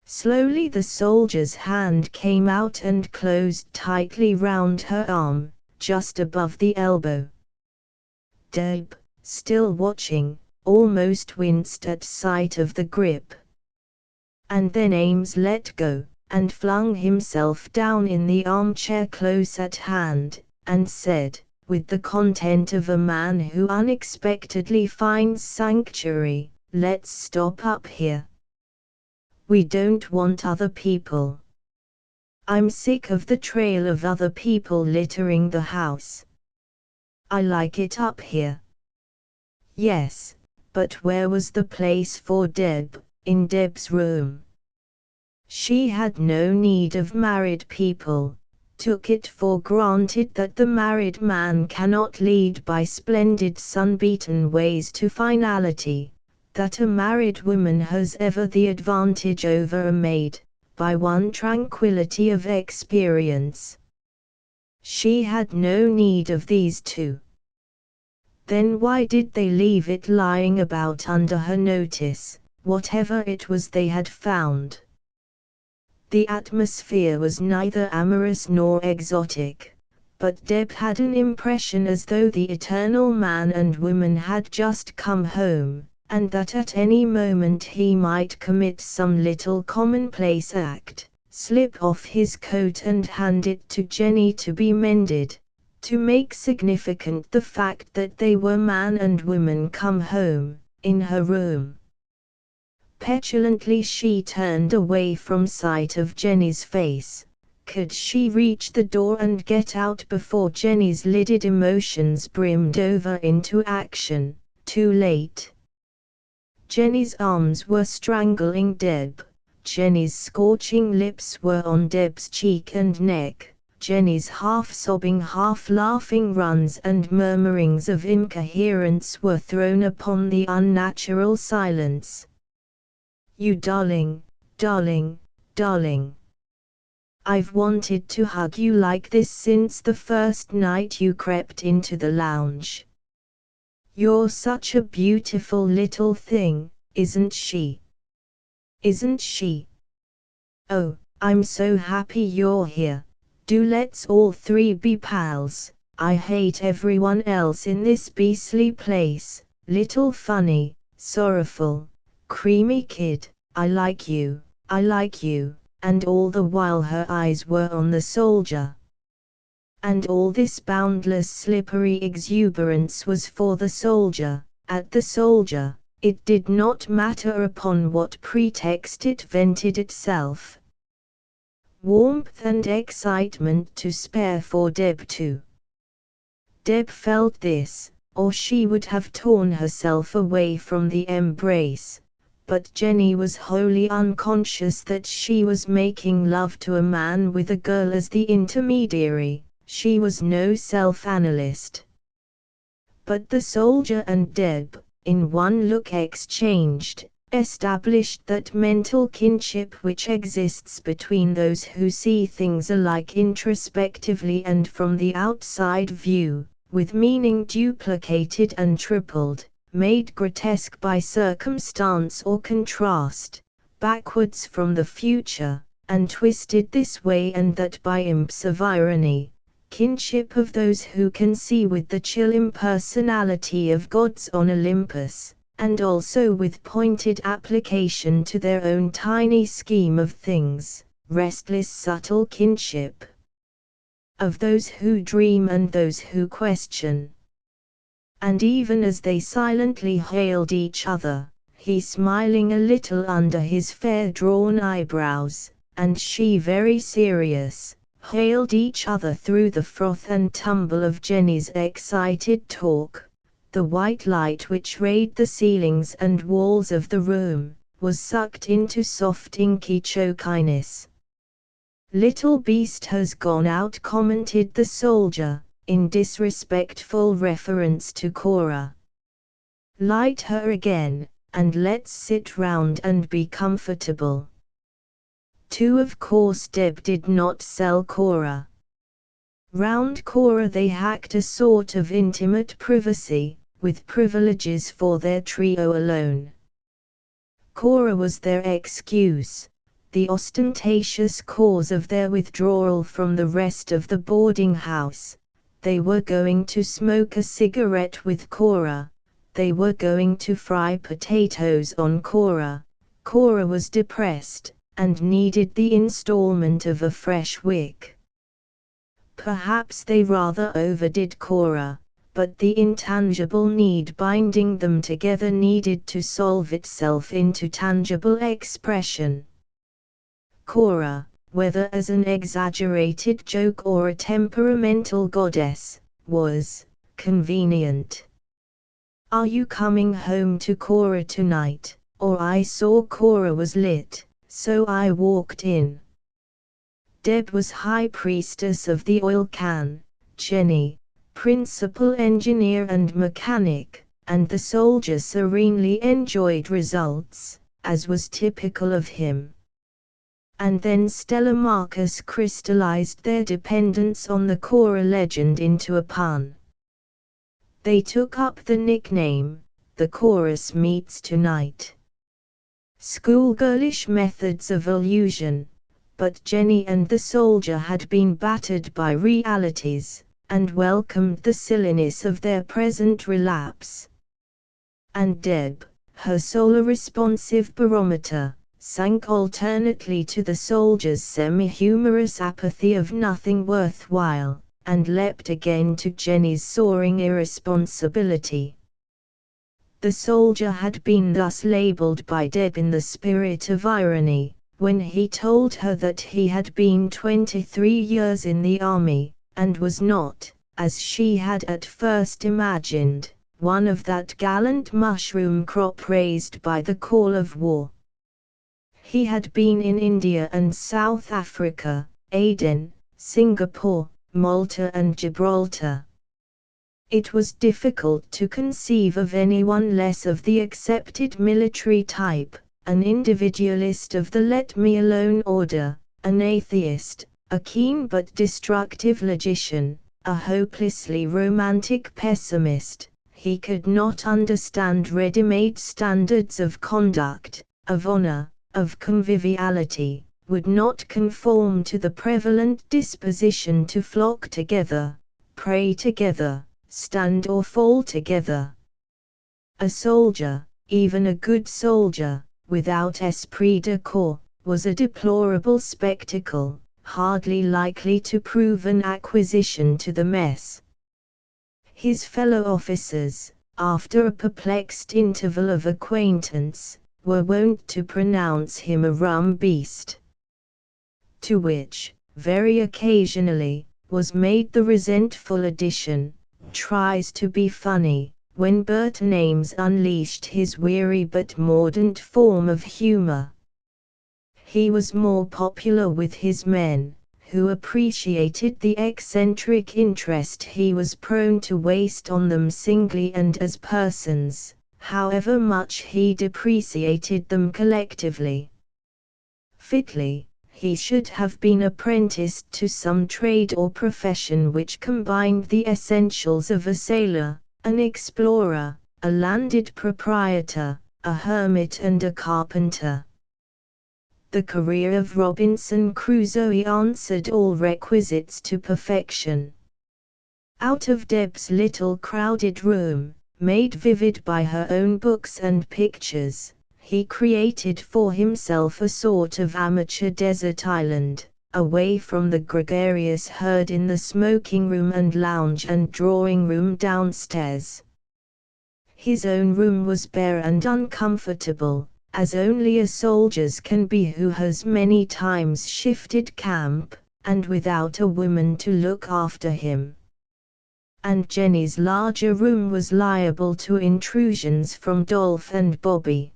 Slowly the soldier's hand came out and closed tightly round her arm, just above the elbow. Deb, still watching, almost winced at sight of the grip. And then Ames let go, and flung himself down in the armchair close at hand, and said, with the content of a man who unexpectedly finds sanctuary, "Let's stop up here. We don't want other people. I'm sick of the trail of other people littering the house. I like it up here." Yes, but where was the place for Deb? In Deb's room. She had no need of married people, took it for granted that the married man cannot lead by splendid sun-beaten ways to finality, that a married woman has ever the advantage over a maid, by one tranquility of experience. She had no need of these two. Then why did they leave it lying about under her notice, whatever it was they had found? The atmosphere was neither amorous nor exotic, but Deb had an impression as though the eternal man and woman had just come home, and that at any moment he might commit some little commonplace act, slip off his coat and hand it to Jenny to be mended, to make significant the fact that they were man and woman come home, in her room. Petulantly she turned away from sight of Jenny's face. Could she reach the door and get out before Jenny's lidded emotions brimmed over into action? Too late. Jenny's arms were strangling Deb. Jenny's scorching lips were on Deb's cheek and neck. Jenny's half-sobbing half-laughing runs and murmurings of incoherence were thrown upon the unnatural silence. "You darling, darling, darling. I've wanted to hug you like this since the first night you crept into the lounge. You're such a beautiful little thing, isn't she? Isn't she? Oh, I'm so happy you're here. Do let's all three be pals. I hate everyone else in this beastly place. Little funny, sorrowful, creamy kid, I like you, I like you." And all the while her eyes were on the soldier. And all this boundless slippery exuberance was for the soldier, at the soldier. It did not matter upon what pretext it vented itself. Warmth and excitement to spare for Deb too. Deb felt this, or she would have torn herself away from the embrace, but Jenny was wholly unconscious that she was making love to a man with a girl as the intermediary. She was no self-analyst. But the soldier and Deb, in one look exchanged, established that mental kinship which exists between those who see things alike introspectively and from the outside view, with meaning duplicated and tripled, made grotesque by circumstance or contrast, backwards from the future, and twisted this way and that by imps of irony, kinship of those who can see with the chill impersonality of gods on Olympus, and also with pointed application to their own tiny scheme of things, restless subtle kinship of those who dream and those who question. And even as they silently hailed each other, he smiling a little under his fair drawn eyebrows, and she very serious, hailed each other through the froth and tumble of Jenny's excited talk, the white light which rayed the ceilings and walls of the room, was sucked into soft inky chokiness. "Little beast has gone out," commented the soldier, in disrespectful reference to Cora. "Light her again, and let's sit round and be comfortable." Of course Deb did not sell Cora. Round Cora they hacked a sort of intimate privacy, with privileges for their trio alone. Cora was their excuse, the ostentatious cause of their withdrawal from the rest of the boarding house. They were going to smoke a cigarette with Cora. They were going to fry potatoes on Cora. Cora was depressed, and needed the installment of a fresh wick. Perhaps they rather overdid Cora, but the intangible need binding them together needed to solve itself into tangible expression. Cora, whether as an exaggerated joke or a temperamental goddess, was convenient. "Are you coming home to Cora tonight?" Or "I saw Cora was lit, so I walked in." Deb was high priestess of the oil can, Jenny, principal engineer and mechanic, and the soldier serenely enjoyed results, as was typical of him. And then Stella Marcus crystallized their dependence on the Cora legend into a pun. They took up the nickname, "The Chorus Meets Tonight." Schoolgirlish methods of allusion, but Jenny and the soldier had been battered by realities, and welcomed the silliness of their present relapse. And Deb, her solar responsive barometer, sank alternately to the soldier's semi-humorous apathy of nothing worthwhile, and leapt again to Jenny's soaring irresponsibility. The soldier had been thus labelled by Deb in the spirit of irony, when he told her that he had been 23 years in the army, and was not, as she had at first imagined, one of that gallant mushroom crop raised by the call of war. He had been in India and South Africa, Aden, Singapore, Malta and Gibraltar. It was difficult to conceive of anyone less of the accepted military type, an individualist of the let-me-alone order, an atheist, a keen but destructive logician, a hopelessly romantic pessimist. He could not understand ready-made standards of conduct, of honor, of conviviality, would not conform to the prevalent disposition to flock together, pray together, stand or fall together. A soldier, even a good soldier, without esprit de corps, was a deplorable spectacle, hardly likely to prove an acquisition to the mess. His fellow officers, after a perplexed interval of acquaintance, were wont to pronounce him a rum beast. To which, very occasionally, was made the resentful addition, tries to be funny, when Burton Ames unleashed his weary but mordant form of humor. He was more popular with his men, who appreciated the eccentric interest he was prone to waste on them singly and as persons, however much he depreciated them collectively. Fitly, he should have been apprenticed to some trade or profession which combined the essentials of a sailor, an explorer, a landed proprietor, a hermit and a carpenter. The career of Robinson Crusoe answered all requisites to perfection. Out of Deb's little crowded room, made vivid by her own books and pictures, he created for himself a sort of amateur desert island, away from the gregarious herd in the smoking room and lounge and drawing room downstairs. His own room was bare and uncomfortable, as only a soldier's can be who has many times shifted camp, and without a woman to look after him. And Jenny's larger room was liable to intrusions from Dolph and Bobby.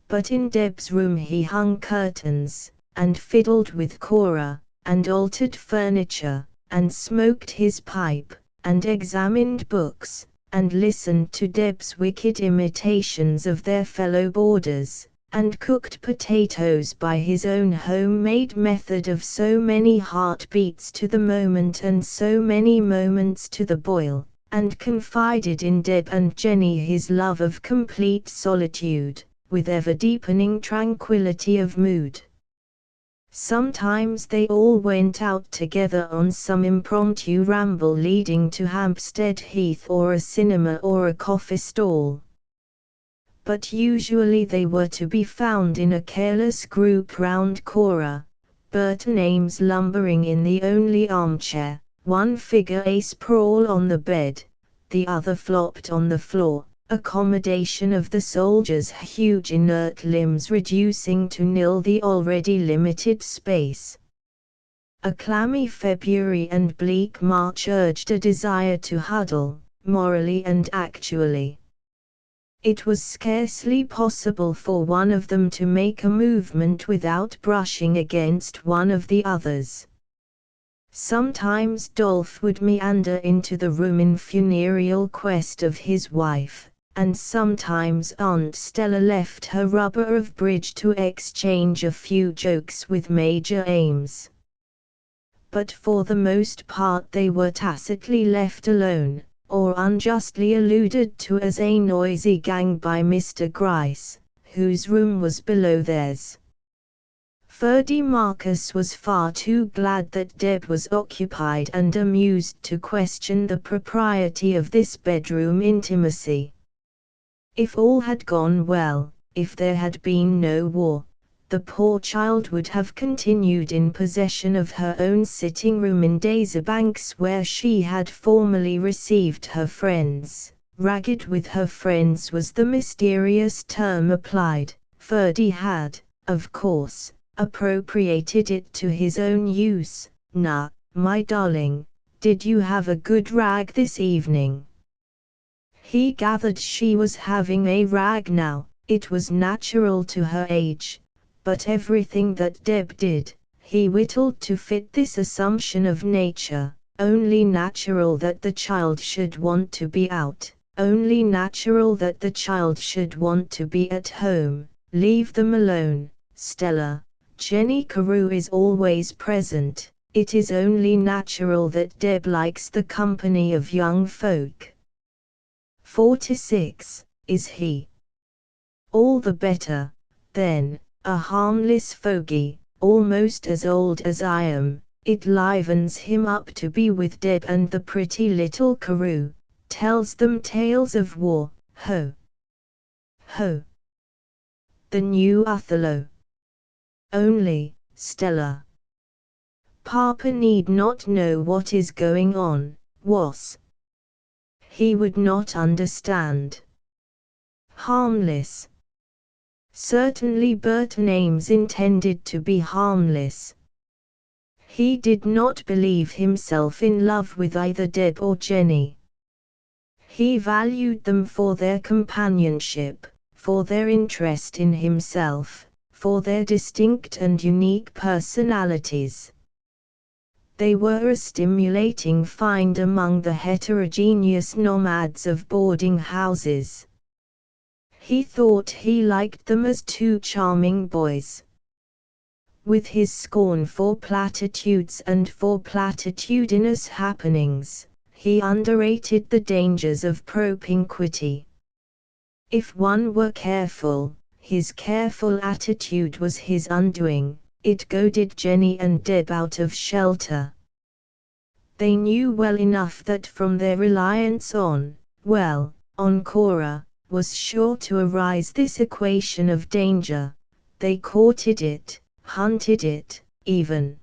But in Deb's room he hung curtains, and fiddled with Cora, and altered furniture, and smoked his pipe, and examined books, and listened to Deb's wicked imitations of their fellow boarders, and cooked potatoes by his own home-made method of so many heartbeats to the moment and so many moments to the boil, and confided in Deb and Jenny his love of complete solitude, with ever-deepening tranquility of mood. Sometimes they all went out together on some impromptu ramble leading to Hampstead Heath or a cinema or a coffee stall. But usually they were to be found in a careless group round Cora, Burton Ames lumbering in the only armchair, one figure a-sprawl on the bed, the other flopped on the floor, accommodation of the soldier's huge inert limbs reducing to nil the already limited space. A clammy February and bleak March urged a desire to huddle, morally and actually. It was scarcely possible for one of them to make a movement without brushing against one of the others. Sometimes Dolph would meander into the room in funereal quest of his wife, and sometimes Aunt Stella left her rubber of bridge to exchange a few jokes with Major Ames. But for the most part they were tacitly left alone, or unjustly alluded to as a noisy gang by Mr. Gryce, whose room was below theirs. Ferdy Marcus was far too glad that Deb was occupied and amused to question the propriety of this bedroom intimacy. If all had gone well, if there had been no war, the poor child would have continued in possession of her own sitting room in Daisy-Banks, where she had formerly received her friends. Ragged with her friends was the mysterious term applied. Ferdy had, of course, appropriated it to his own use. "Na, my darling, did you have a good rag this evening?" He gathered she was having a rag now. It was natural to her age, but everything that Deb did, he whittled to fit this assumption of nature. Only natural that the child should want to be out, only natural that the child should want to be at home. Leave them alone, Stella. Jenny Carew is always present. It is only natural that Deb likes the company of young folk. 46. Is he? All the better, then. A harmless fogey, almost as old as I am. It livens him up to be with Deb and the pretty little Carew, tells them tales of war. Ho! Ho! The new Othello. Only, Stella, Papa need not know what is going on, was. He would not understand. Harmless. Certainly Burton Ames intended to be harmless. He did not believe himself in love with either Deb or Jenny. He valued them for their companionship, for their interest in himself, for their distinct and unique personalities. They were a stimulating find among the heterogeneous nomads of boarding houses. He thought he liked them as two charming boys. With his scorn for platitudes and for platitudinous happenings, he underrated the dangers of propinquity. If one were careful, his careful attitude was his undoing. It goaded Jenny and Deb out of shelter. They knew well enough that from their reliance on Cora, was sure to arise this equation of danger. They courted it, hunted it, even.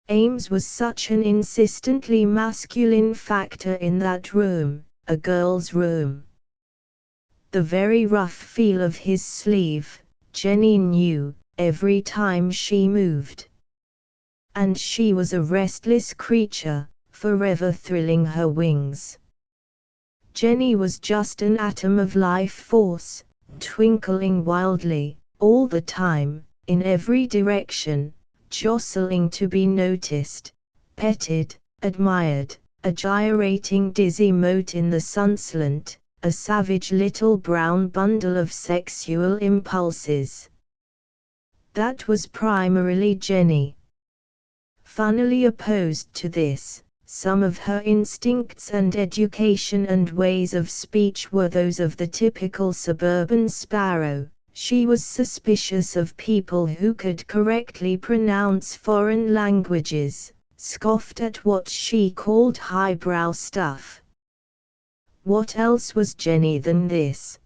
Ames was such an insistently masculine factor in that room, a girl's room. The very rough feel of his sleeve, Jenny knew, every time she moved. And she was a restless creature, forever thrilling her wings. Jenny was just an atom of life force, twinkling wildly, all the time, in every direction, jostling to be noticed, petted, admired, a gyrating dizzy mote in the sunslant, a savage little brown bundle of sexual impulses. That was primarily Jenny. Funnily opposed to this, some of her instincts and education and ways of speech were those of the typical suburban sparrow. She was suspicious of people who could correctly pronounce foreign languages, scoffed at what she called highbrow stuff. What else was Jenny than this?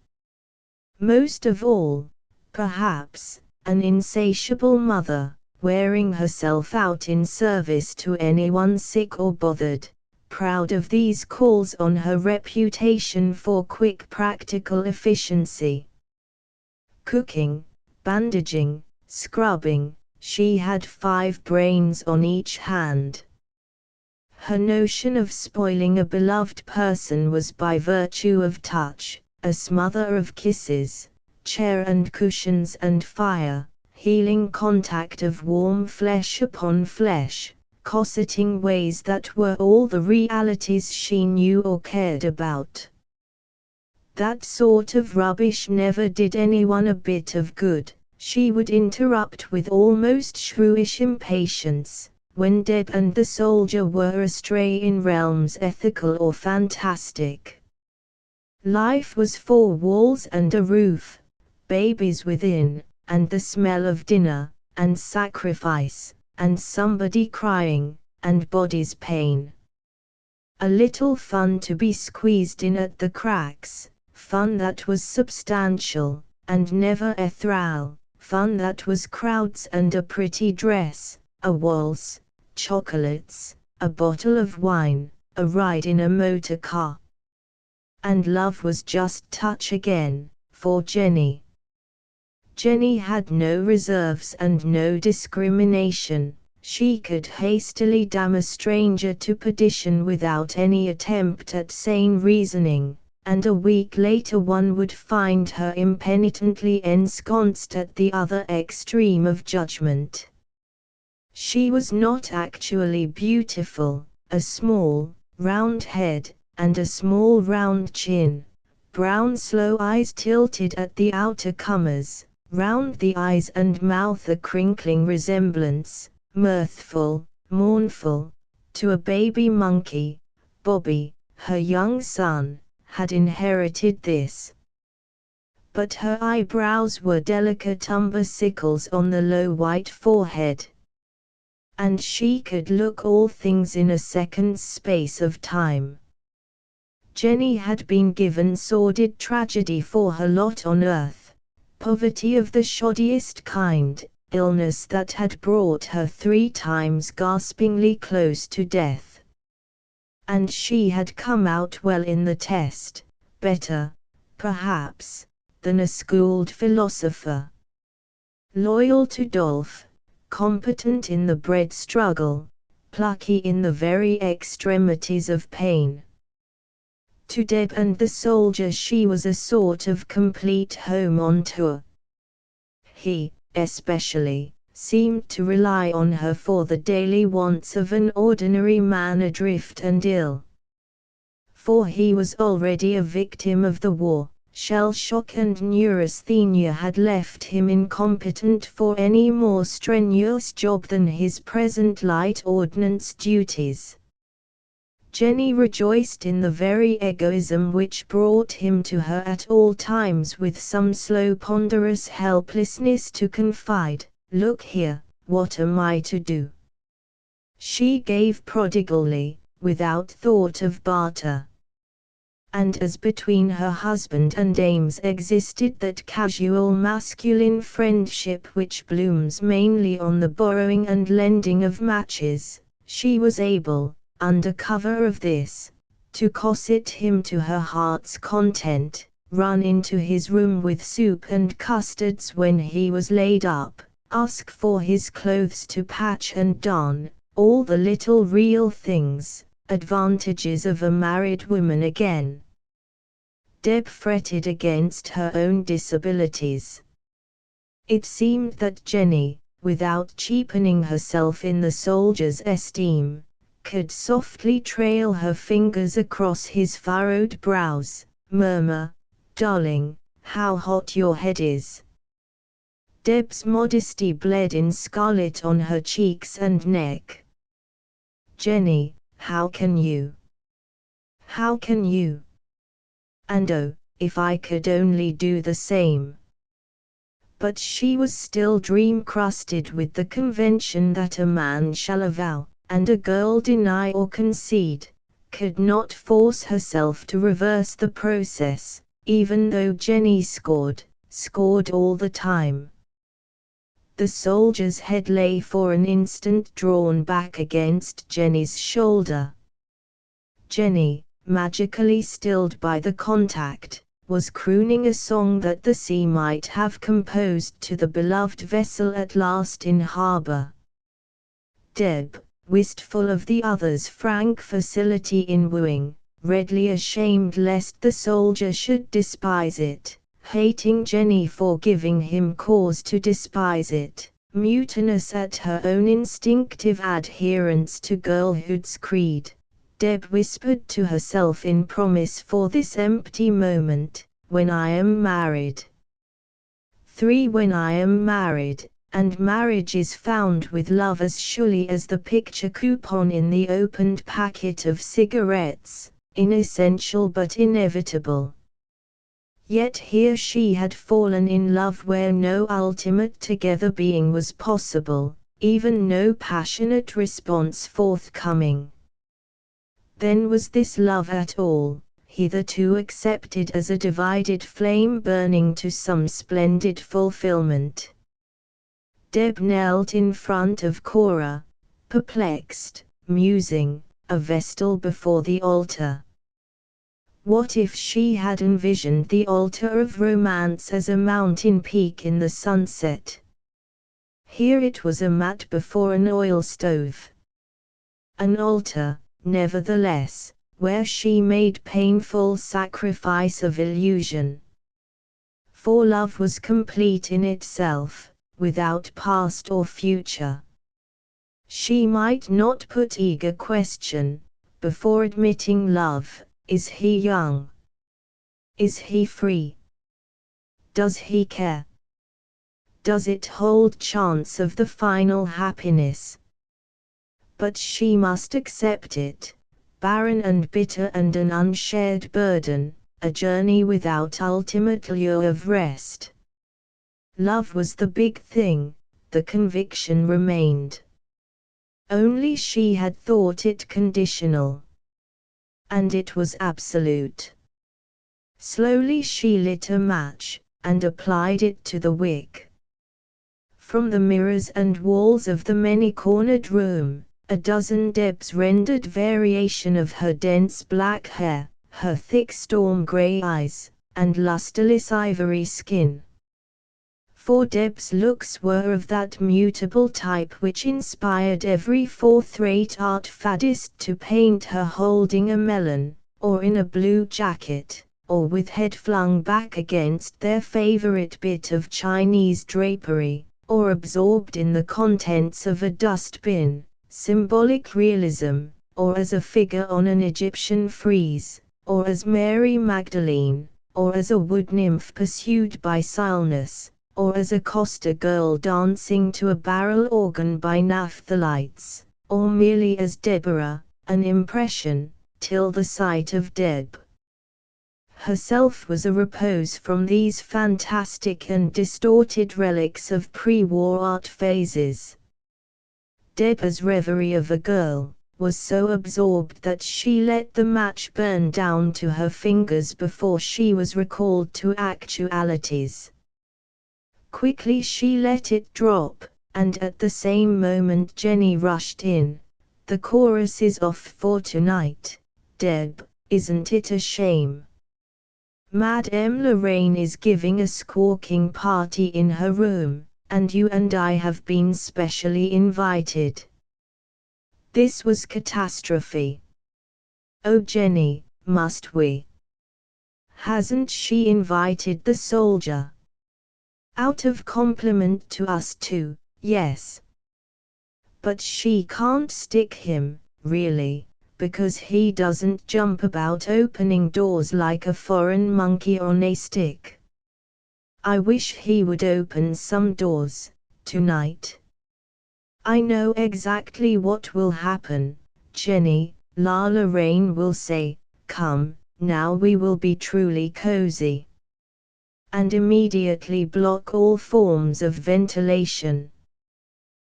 Most of all, perhaps, an insatiable mother, wearing herself out in service to anyone sick or bothered, proud of these calls on her reputation for quick practical efficiency. Cooking, bandaging, scrubbing, she had 5 brains on each hand. Her notion of spoiling a beloved person was by virtue of touch, a smother of kisses, chair and cushions and fire, healing contact of warm flesh upon flesh, cosseting ways that were all the realities she knew or cared about. That sort of rubbish never did anyone a bit of good. She would interrupt with almost shrewish impatience, when Deb and the soldier were astray in realms ethical or fantastic. Life was 4 walls and a roof, babies within, and the smell of dinner, and sacrifice, and somebody crying, and body's pain. A little fun to be squeezed in at the cracks, fun that was substantial, and never ethereal, fun that was crowds and a pretty dress, a waltz, chocolates, a bottle of wine, a ride in a motor car. And love was just touch again, for Jenny. Jenny had no reserves and no discrimination. She could hastily damn a stranger to perdition without any attempt at sane reasoning, and a week later one would find her impenitently ensconced at the other extreme of judgment. She was not actually beautiful, a small, round head, and a small round chin, brown slow eyes tilted at the outer comers, round the eyes and mouth a crinkling resemblance, mirthful, mournful, to a baby monkey. Bobby, her young son, had inherited this. But her eyebrows were delicate umber sickles on the low white forehead. And she could look all things in a second's space of time. Jenny had been given sordid tragedy for her lot on earth, poverty of the shoddiest kind, illness that had brought her 3 times gaspingly close to death. And she had come out well in the test, better, perhaps, than a schooled philosopher. Loyal to Dolph, competent in the bread struggle, plucky in the very extremities of pain. To Deb and the soldier she was a sort of complete home on tour. He, especially, seemed to rely on her for the daily wants of an ordinary man adrift and ill. For he was already a victim of the war. Shell shock and neurasthenia had left him incompetent for any more strenuous job than his present light ordnance duties. Jenny rejoiced in the very egoism which brought him to her at all times with some slow ponderous helplessness to confide, "Look here, what am I to do?" She gave prodigally, without thought of barter. And as between her husband and Ames existed that casual masculine friendship which blooms mainly on the borrowing and lending of matches, she was able, under cover of this, to cosset him to her heart's content, run into his room with soup and custards when he was laid up, ask for his clothes to patch and darn, all the little real things, advantages of a married woman again. Deb fretted against her own disabilities. It seemed that Jenny, without cheapening herself in the soldier's esteem, could softly trail her fingers across his furrowed brows, murmur, "Darling, how hot your head is." Deb's modesty bled in scarlet on her cheeks and neck. "Jenny, how can you? How can you? And oh, if I could only do the same." But she was still dream-crusted with the convention that a man shall avow, and a girl deny or concede, could not force herself to reverse the process, even though Jenny scored all the time. The soldier's head lay for an instant drawn back against Jenny's shoulder. Jenny, magically stilled by the contact, was crooning a song that the sea might have composed to the beloved vessel at last in harbor. Deb, wistful of the other's frank facility in wooing, redly ashamed lest the soldier should despise it, hating Jenny for giving him cause to despise it, mutinous at her own instinctive adherence to girlhood's creed, Deb whispered to herself in promise for this empty moment, "When I am married." 3. When I am married, and marriage is found with love as surely as the picture coupon in the opened packet of cigarettes, inessential but inevitable. Yet here she had fallen in love where no ultimate together being was possible, even no passionate response forthcoming. Then was this love at all, hitherto accepted as a divided flame burning to some splendid fulfillment? Deb knelt in front of Cora, perplexed, musing, a vestal before the altar. What if she had envisioned the altar of romance as a mountain peak in the sunset? Here it was a mat before an oil stove. An altar, nevertheless, where she made painful sacrifice of illusion. For love was complete in itself, without past or future. She might not put eager question, before admitting love, is he young? Is he free? Does he care? Does it hold chance of the final happiness? But she must accept it, barren and bitter and an unshared burden, a journey without ultimate lure of rest. Love was the big thing, the conviction remained. Only she had thought it conditional. And it was absolute. Slowly she lit a match, and applied it to the wick. From the mirrors and walls of the many-cornered room, a dozen Debs rendered variation of her dense black hair, her thick storm-grey eyes, and lusterless ivory skin. For Deb's looks were of that mutable type which inspired every fourth-rate art faddist to paint her holding a melon, or in a blue jacket, or with head flung back against their favorite bit of Chinese drapery, or absorbed in the contents of a dustbin, symbolic realism, or as a figure on an Egyptian frieze, or as Mary Magdalene, or as a wood nymph pursued by Silenus, or as a coster girl dancing to a barrel organ by naphthalites, or merely as Deborah, an impression, till the sight of Deb herself was a repose from these fantastic and distorted relics of pre-war art phases. Deb's reverie of a girl was so absorbed that she let the match burn down to her fingers before she was recalled to actualities. Quickly she let it drop, and at the same moment Jenny rushed in. The chorus is off for tonight, Deb, isn't it a shame? Madame Lorraine is giving a squawking party in her room, and you and I have been specially invited. This was catastrophe. Oh Jenny, must we? Hasn't she invited the soldier? Out of compliment to us too, yes. But she can't stick him, really, because he doesn't jump about opening doors like a foreign monkey on a stick. I wish he would open some doors, tonight. I know exactly what will happen, Jenny. La Lorraine will say, come, now we will be truly cozy. And immediately block all forms of ventilation.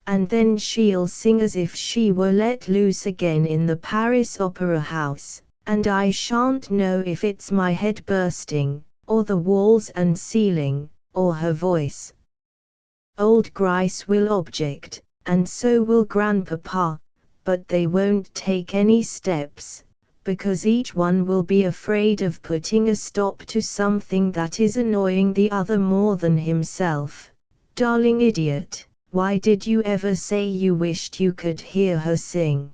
And then she'll sing as if she were let loose again in the Paris Opera House, and I shan't know if it's my head bursting, or the walls and ceiling, or her voice. Old Grice will object, and so will Grandpapa, but they won't take any steps, because each one will be afraid of putting a stop to something that is annoying the other more than himself. Darling idiot, why did you ever say you wished you could hear her sing?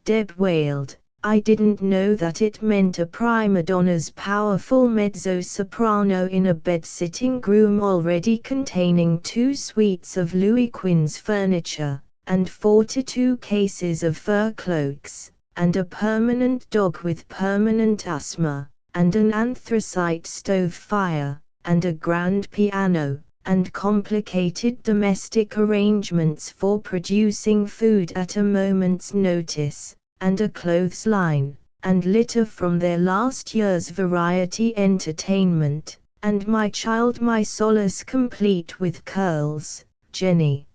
Deb wailed. I didn't know that it meant a prima donna's powerful mezzo-soprano in a bed-sitting room already containing 2 suites of Louis Quinze furniture, and 42 cases of fur cloaks, and a permanent dog with permanent asthma, and an anthracite stove fire, and a grand piano, and complicated domestic arrangements for producing food at a moment's notice, and a clothesline, and litter from their last year's variety entertainment, and my child my solace complete with curls. Jenny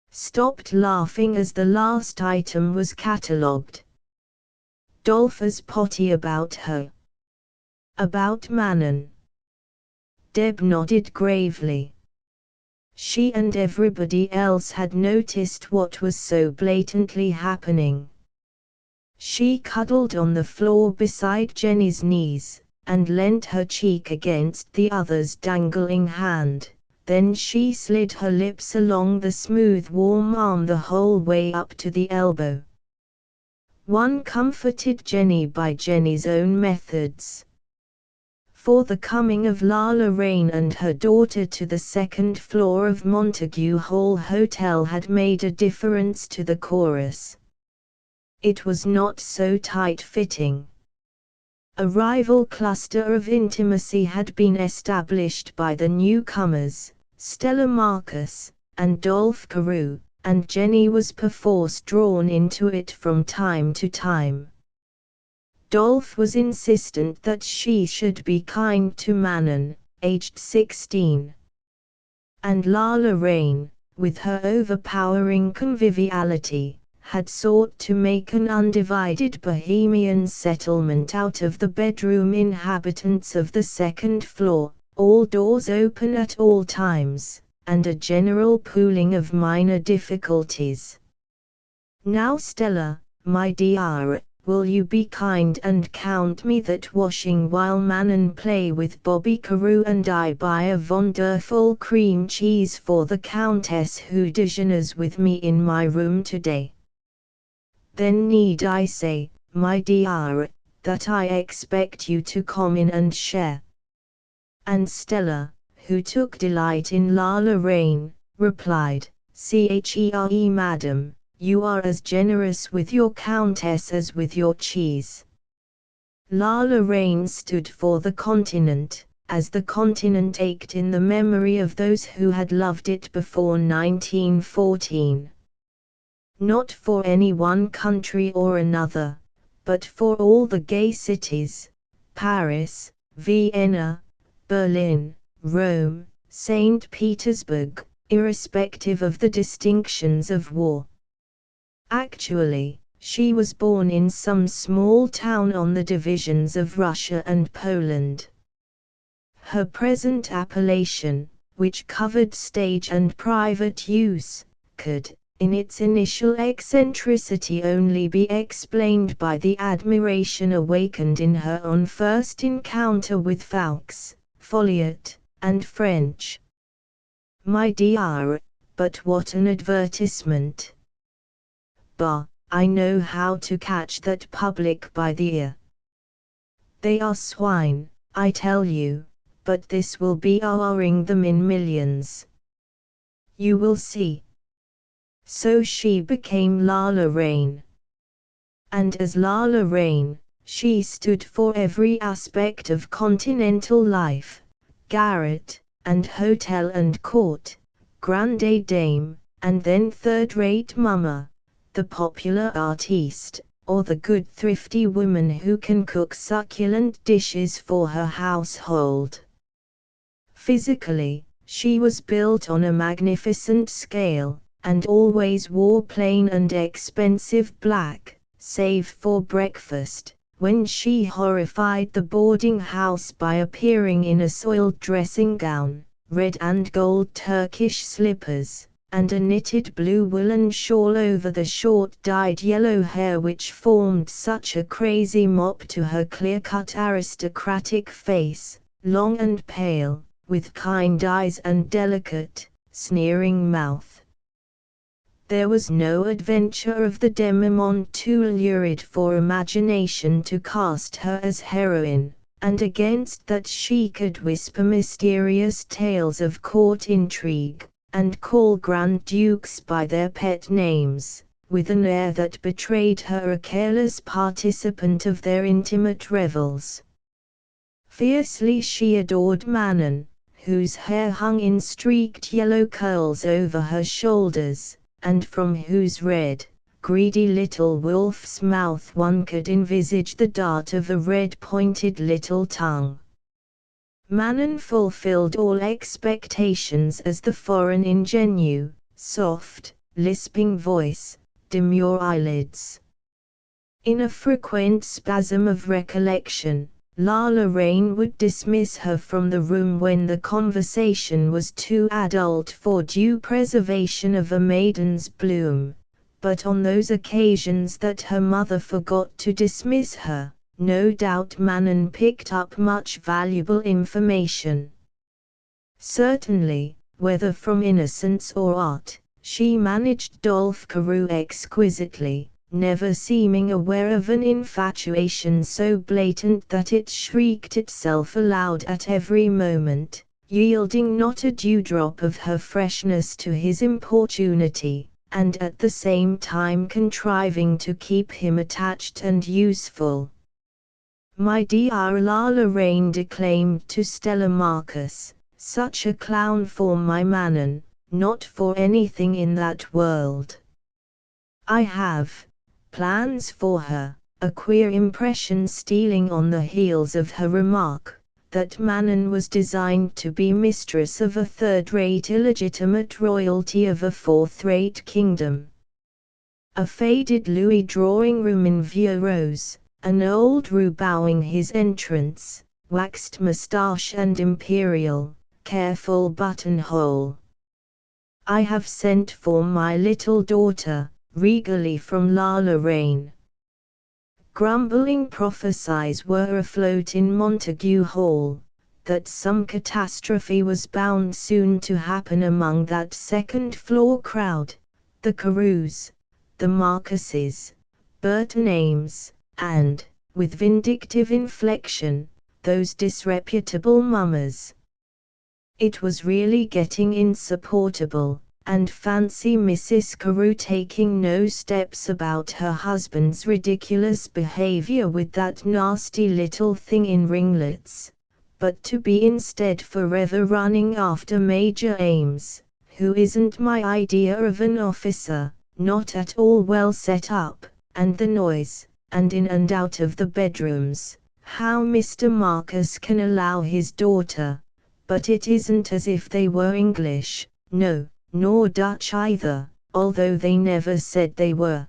stopped laughing as the last item was catalogued. Dolphy's potty about her. About Manon. Deb nodded gravely. She and everybody else had noticed what was so blatantly happening. She cuddled on the floor beside Jenny's knees, and leant her cheek against the other's dangling hand. Then she slid her lips along the smooth warm arm the whole way up to the elbow. One comforted Jenny by Jenny's own methods. For the coming of Lala Rain and her daughter to the second floor of Montague Hall Hotel had made a difference to the chorus. It was not so tight-fitting. A rival cluster of intimacy had been established by the newcomers, Stella Marcus, and Dolph Carew, and Jenny was perforce drawn into it from time to time. Dolph was insistent that she should be kind to Manon, aged 16. And Lala Rain, with her overpowering conviviality, had sought to make an undivided bohemian settlement out of the bedroom inhabitants of the second floor, all doors open at all times, and a general pooling of minor difficulties. "Now Stella, my dear, will you be kind and count me that washing while Manon play with Bobby Carew and I buy a wonderful cream cheese for the Countess who déjeuners with me in my room today? Then need I say, my dear, that I expect you to come in and share?" And Stella, who took delight in Lala Rain, replied, "Chere madam, you are as generous with your Countess as with your cheese." Lala Rain stood for the continent, as the continent ached in the memory of those who had loved it before 1914. Not for any one country or another, but for all the gay cities, Paris, Vienna, Berlin, Rome, St. Petersburg, irrespective of the distinctions of war. Actually, she was born in some small town on the divisions of Russia and Poland. Her present appellation, which covered stage and private use, could, in its initial eccentricity, only be explained by the admiration awakened in her on first encounter with Fawkes, Folliot, and French. My dear, but what an advertisement! Bah, I know how to catch that public by the ear. They are swine, I tell you, but this will be ouring them in millions. You will see. So she became Lala Rain. And as Lala Rain, she stood for every aspect of continental life, garret, and hotel and court, grande dame, and then third-rate mama, the popular artiste, or the good thrifty woman who can cook succulent dishes for her household. Physically, she was built on a magnificent scale, and always wore plain and expensive black, save for breakfast, when she horrified the boarding house by appearing in a soiled dressing gown, red and gold Turkish slippers, and a knitted blue woolen shawl over the short dyed yellow hair which formed such a crazy mop to her clear-cut aristocratic face, long and pale, with kind eyes and delicate, sneering mouth. There was no adventure of the demi-monde too lurid for imagination to cast her as heroine, and against that she could whisper mysterious tales of court intrigue, and call grand dukes by their pet names, with an air that betrayed her a careless participant of their intimate revels. Fiercely she adored Manon, whose hair hung in streaked yellow curls over her shoulders, and from whose red, greedy little wolf's mouth one could envisage the dart of a red-pointed little tongue. Manon fulfilled all expectations as the foreign ingenue, soft, lisping voice, demure eyelids. In a frequent spasm of recollection, Lala Rain would dismiss her from the room when the conversation was too adult for due preservation of a maiden's bloom, but on those occasions that her mother forgot to dismiss her, no doubt Manon picked up much valuable information. Certainly, whether from innocence or art, she managed Dolph Carew exquisitely, never seeming aware of an infatuation so blatant that it shrieked itself aloud at every moment, yielding not a dewdrop of her freshness to his importunity, and at the same time contriving to keep him attached and useful. "My dear Lala Rain," declaimed to Stella Marcus, "such a clown for my Manon, not for anything in that world. I have plans for her," a queer impression stealing on the heels of her remark, that Manon was designed to be mistress of a third-rate illegitimate royalty of a fourth-rate kingdom. A faded Louis drawing-room in view rose, an old roux bowing his entrance, waxed moustache and imperial, careful buttonhole. "I have sent for my little daughter," regally from Lala Rain. Grumbling prophecies were afloat in Montague Hall, that some catastrophe was bound soon to happen among that second-floor crowd, the Carews, the Marcuses, Burton Ames, and, with vindictive inflection, those disreputable mummers. It was really getting insupportable, and fancy Mrs. Carew taking no steps about her husband's ridiculous behavior with that nasty little thing in ringlets, but to be instead forever running after Major Ames, who isn't my idea of an officer, not at all well set up, and the noise, and in and out of the bedrooms, how Mr. Marcus can allow his daughter, but it isn't as if they were English, no, nor Dutch either, although they never said they were.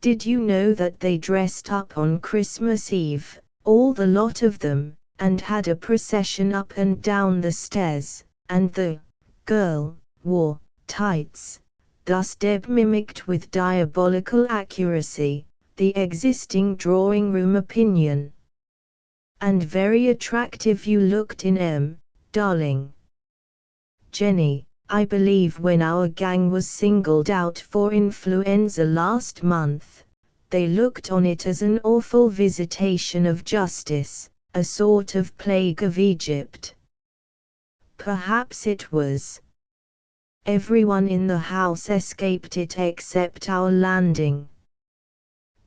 Did you know that they dressed up on Christmas Eve, all the lot of them, and had a procession up and down the stairs, and the girl wore tights? Thus Deb mimicked with diabolical accuracy the existing drawing-room opinion. "And very attractive you looked in darling. Jenny, I believe when our gang was singled out for influenza last month, they looked on it as an awful visitation of justice, a sort of plague of Egypt. Perhaps it was. Everyone in the house escaped it except our landing.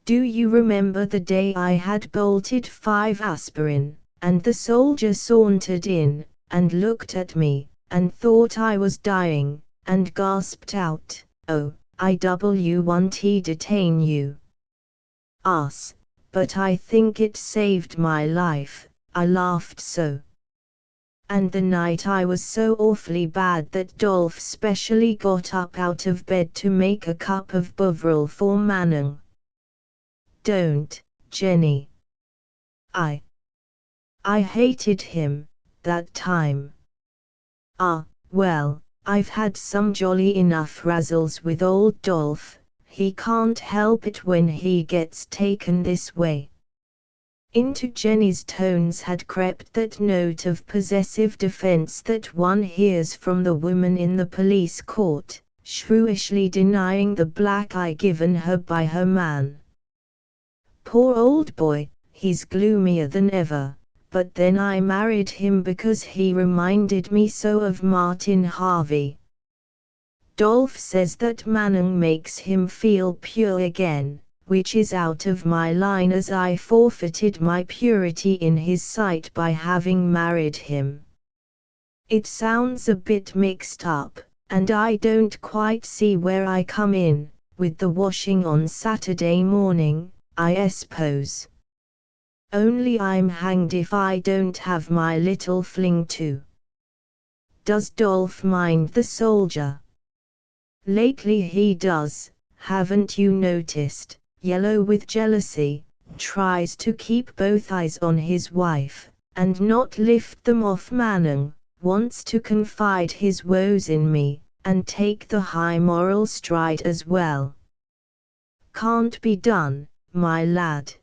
Do you remember the day I had bolted 5 aspirin, and the soldier sauntered in, and looked at me, and thought I was dying, and gasped out, 'Oh, IW1T detain you.' Ass, but I think it saved my life, I laughed so. And the night I was so awfully bad that Dolph specially got up out of bed to make a cup of Bovril for Manon. Don't, Jenny. I hated him, that time. Ah, well, I've had some jolly enough razzles with old Dolph, he can't help it when he gets taken this way." Into Jenny's tones had crept that note of possessive defense that one hears from the woman in the police court, shrewishly denying the black eye given her by her man. "Poor old boy, he's gloomier than ever, but then I married him because he reminded me so of Martin Harvey. Dolph says that Manon makes him feel pure again, which is out of my line as I forfeited my purity in his sight by having married him. It sounds a bit mixed up, and I don't quite see where I come in, with the washing on Saturday morning, I suppose. Only I'm hanged if I don't have my little fling too. Does Dolph mind the soldier? Lately he does, haven't you noticed, yellow with jealousy, tries to keep both eyes on his wife, and not lift them off Manning, wants to confide his woes in me, and take the high moral stride as well. Can't be done, my lad.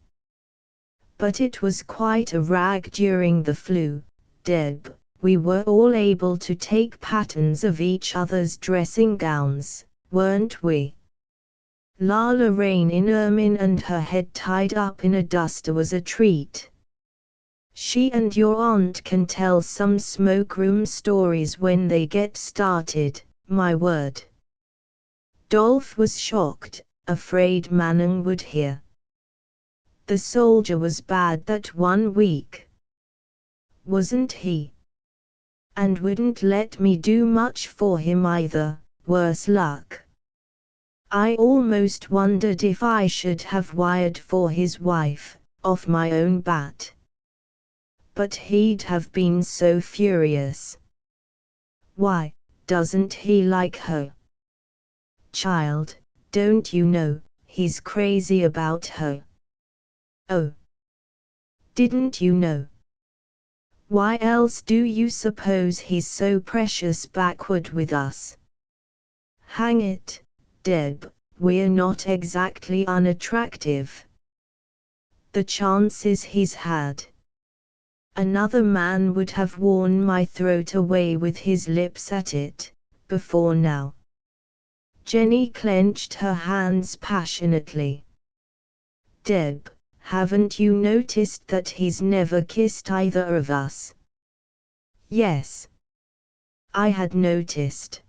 But it was quite a rag during the flu, Deb. We were all able to take patterns of each other's dressing gowns, weren't we? Lala Rain in ermine and her head tied up in a duster was a treat. She and your aunt can tell some smoke-room stories when they get started, my word. Dolph was shocked, afraid Manning would hear. The soldier was bad that 1 week. Wasn't he? And wouldn't let me do much for him either, worse luck. I almost wondered if I should have wired for his wife, off my own bat. But he'd have been so furious. Why, doesn't he like her? Child, don't you know, he's crazy about her. Oh. Didn't you know? Why else do you suppose he's so precious backward with us? Hang it, Deb, we're not exactly unattractive. The chances he's had. Another man would have worn my throat away with his lips at it, before now. Jenny clenched her hands passionately. Deb, haven't you noticed that he's never kissed either of us? Yes. I had noticed.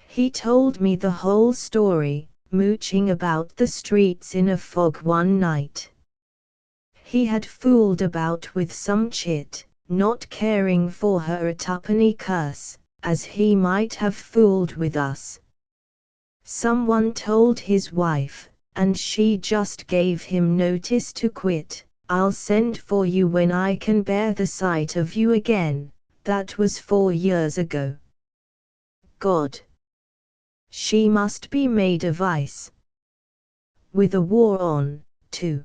He told me the whole story, mooching about the streets in a fog one night. He had fooled about with some chit, not caring for her a tuppenny curse, as he might have fooled with us. Someone told his wife, and she just gave him notice to quit. I'll send for you when I can bear the sight of you again. That was 4 years ago. God! She must be made of ice. With a war on, too.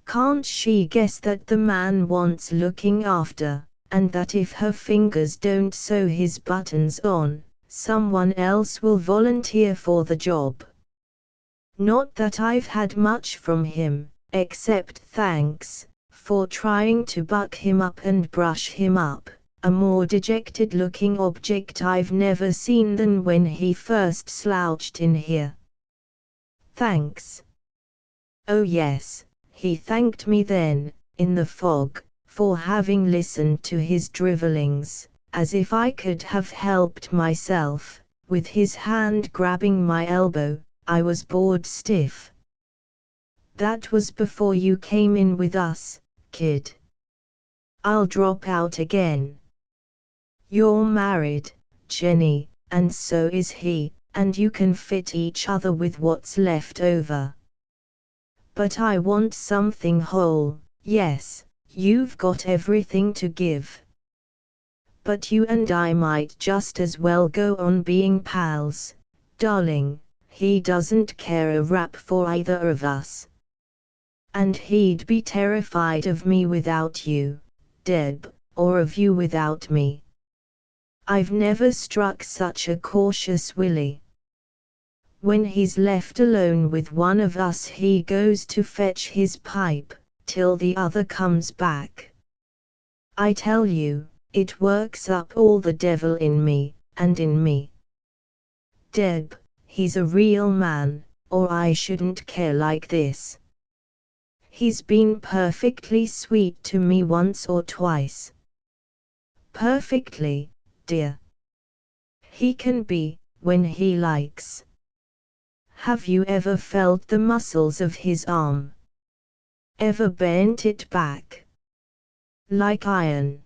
Can't she guess that the man wants looking after, and that if her fingers don't sew his buttons on, someone else will volunteer for the job? Not that I've had much from him, except thanks, for trying to buck him up and brush him up. A more dejected-looking object I've never seen than when he first slouched in here. Thanks. Oh yes, he thanked me then, in the fog, for having listened to his drivellings, as if I could have helped myself, with his hand grabbing my elbow. I was bored stiff. That was before you came in with us, kid. I'll drop out again. You're married, Jenny, and so is he, and you can fit each other with what's left over. But I want something whole. Yes, you've got everything to give. But you and I might just as well go on being pals, darling. He doesn't care a rap for either of us. And he'd be terrified of me without you, Deb, or of you without me. I've never struck such a cautious Willie. When he's left alone with one of us he goes to fetch his pipe, till the other comes back. I tell you, it works up all the devil in me, and in me. Deb, he's a real man, or I shouldn't care like this. He's been perfectly sweet to me once or twice. Perfectly, dear. He can be, when he likes. Have you ever felt the muscles of his arm? Ever bent it back? Like iron?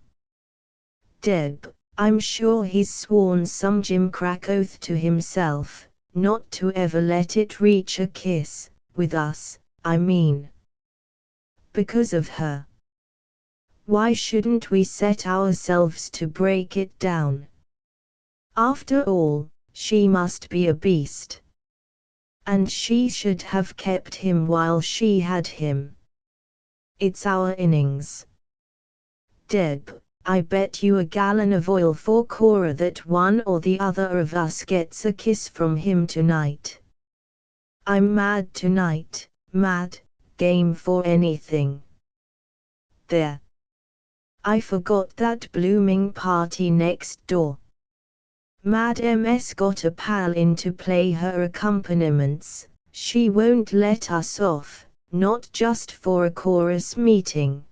Deb, I'm sure he's sworn some gimcrack oath to himself, not to ever let it reach a kiss, with us, I mean. Because of her. Why shouldn't we set ourselves to break it down? After all, she must be a beast. And she should have kept him while she had him. It's our innings. Deb, I bet you a gallon of oil for Cora that one or the other of us gets a kiss from him tonight. I'm mad tonight, mad, game for anything. There. I forgot that blooming party next door. Madam's got a pal in to play her accompaniments. She won't let us off, not just for a chorus meeting.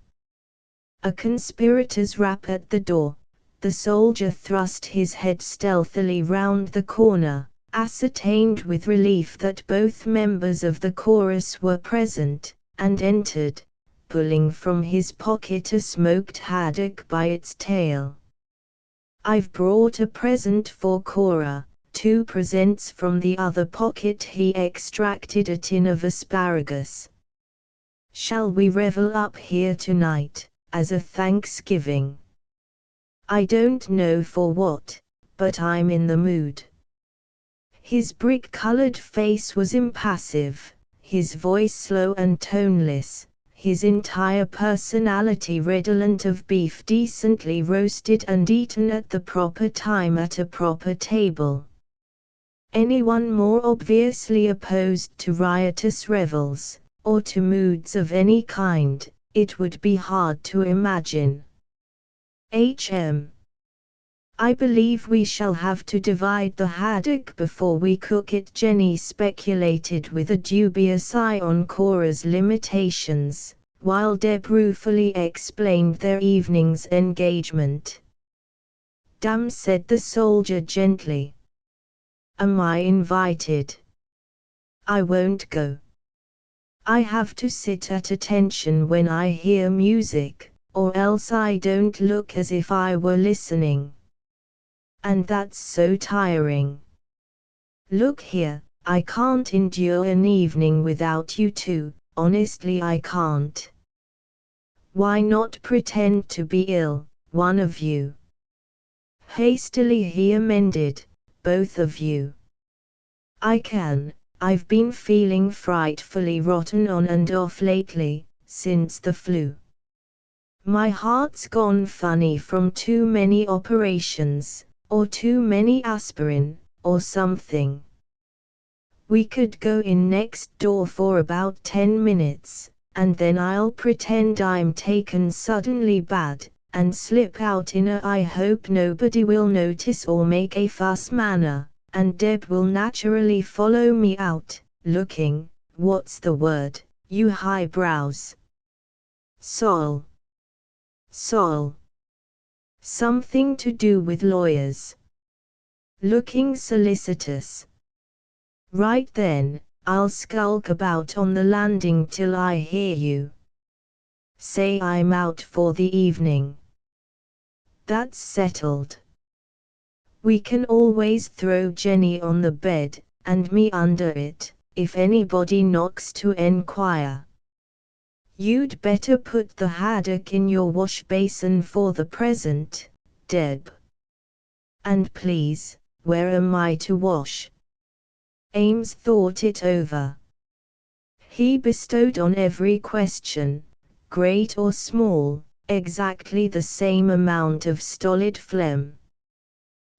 A conspirator's rap at the door. The soldier thrust his head stealthily round the corner, ascertained with relief that both members of the chorus were present, and entered, pulling from his pocket a smoked haddock by its tail. I've brought a present for Cora. 2 presents from the other pocket. He extracted a tin of asparagus. Shall we revel up here tonight, as a Thanksgiving? I don't know for what, but I'm in the mood. His brick-colored face was impassive, his voice slow and toneless, his entire personality redolent of beef decently roasted and eaten at the proper time at a proper table. Anyone more obviously opposed to riotous revels, or to moods of any kind, it would be hard to imagine. I believe we shall have to divide the haddock before we cook it, Jenny speculated with a dubious eye on Cora's limitations, while Deb ruefully explained their evening's engagement. Damn, said the soldier gently. Am I invited? I won't go. I have to sit at attention when I hear music, or else I don't look as if I were listening. And that's so tiring. Look here, I can't endure an evening without you two, honestly I can't. Why not pretend to be ill, one of you? Hastily he amended, both of you. I can, I've been feeling frightfully rotten on and off lately, since the flu. My heart's gone funny from too many operations, or too many aspirin, or something. We could go in next door for about 10 minutes, and then I'll pretend I'm taken suddenly bad, and slip out in a I hope nobody will notice or make a fuss manner, and Deb will naturally follow me out, looking, what's the word, you highbrows? Sol. Something to do with lawyers. Looking solicitous. Right then, I'll skulk about on the landing till I hear you. Say I'm out for the evening. That's settled. We can always throw Jenny on the bed, and me under it, if anybody knocks to enquire. You'd better put the haddock in your wash basin for the present, Deb. And please, where am I to wash? Ames thought it over. He bestowed on every question, great or small, exactly the same amount of stolid phlegm.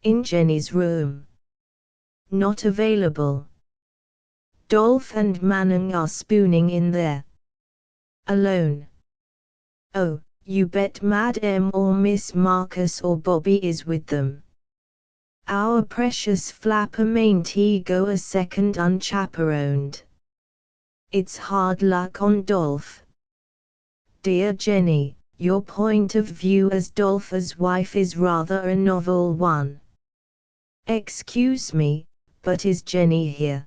In Jenny's room. Not available. Dolph and Manning are spooning in there. Alone. Oh, you bet Madame or Miss Marcus or Bobby is with them. Our precious flapper mayn't he go a second unchaperoned. It's hard luck on Dolph. Dear Jenny, your point of view as Dolph's wife is rather a novel one. Excuse me, but is Jenny here?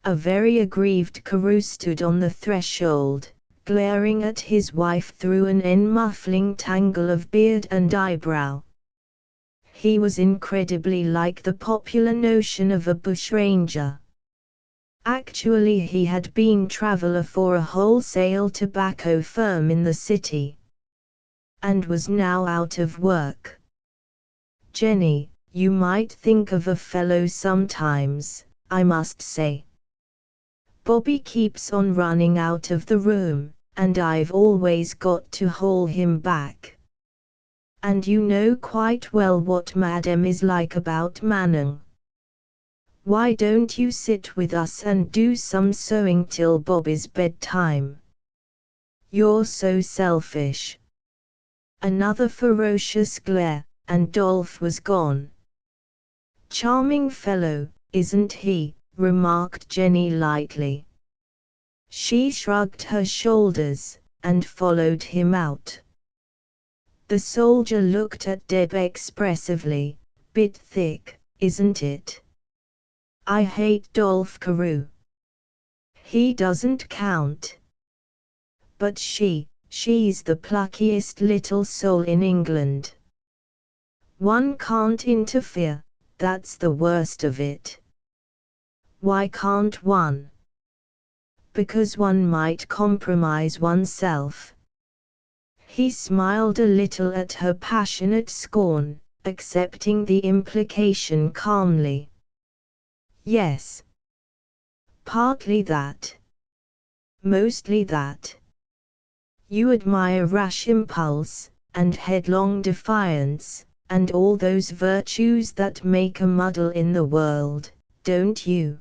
A very aggrieved Carew stood on the threshold, glaring at his wife through an enmuffling tangle of beard and eyebrow. He was incredibly like the popular notion of a bushranger. Actually he had been traveler for a wholesale tobacco firm in the city, and was now out of work. Jenny, you might think of a fellow sometimes, I must say. Bobby keeps on running out of the room, and I've always got to haul him back. And you know quite well what Madam is like about Manning. Why don't you sit with us and do some sewing till Bobby's bedtime? You're so selfish. Another ferocious glare, and Dolph was gone. Charming fellow, isn't he? Remarked Jenny lightly. She shrugged her shoulders, and followed him out. The soldier looked at Deb expressively. Bit thick, isn't it? I hate Dolph Carew. He doesn't count. But she's the pluckiest little soul in England. One can't interfere, that's the worst of it. Why can't one? Because one might compromise oneself. He smiled a little at her passionate scorn, accepting the implication calmly. Yes. Partly that. Mostly that. You admire rash impulse, and headlong defiance, and all those virtues that make a muddle in the world, don't you?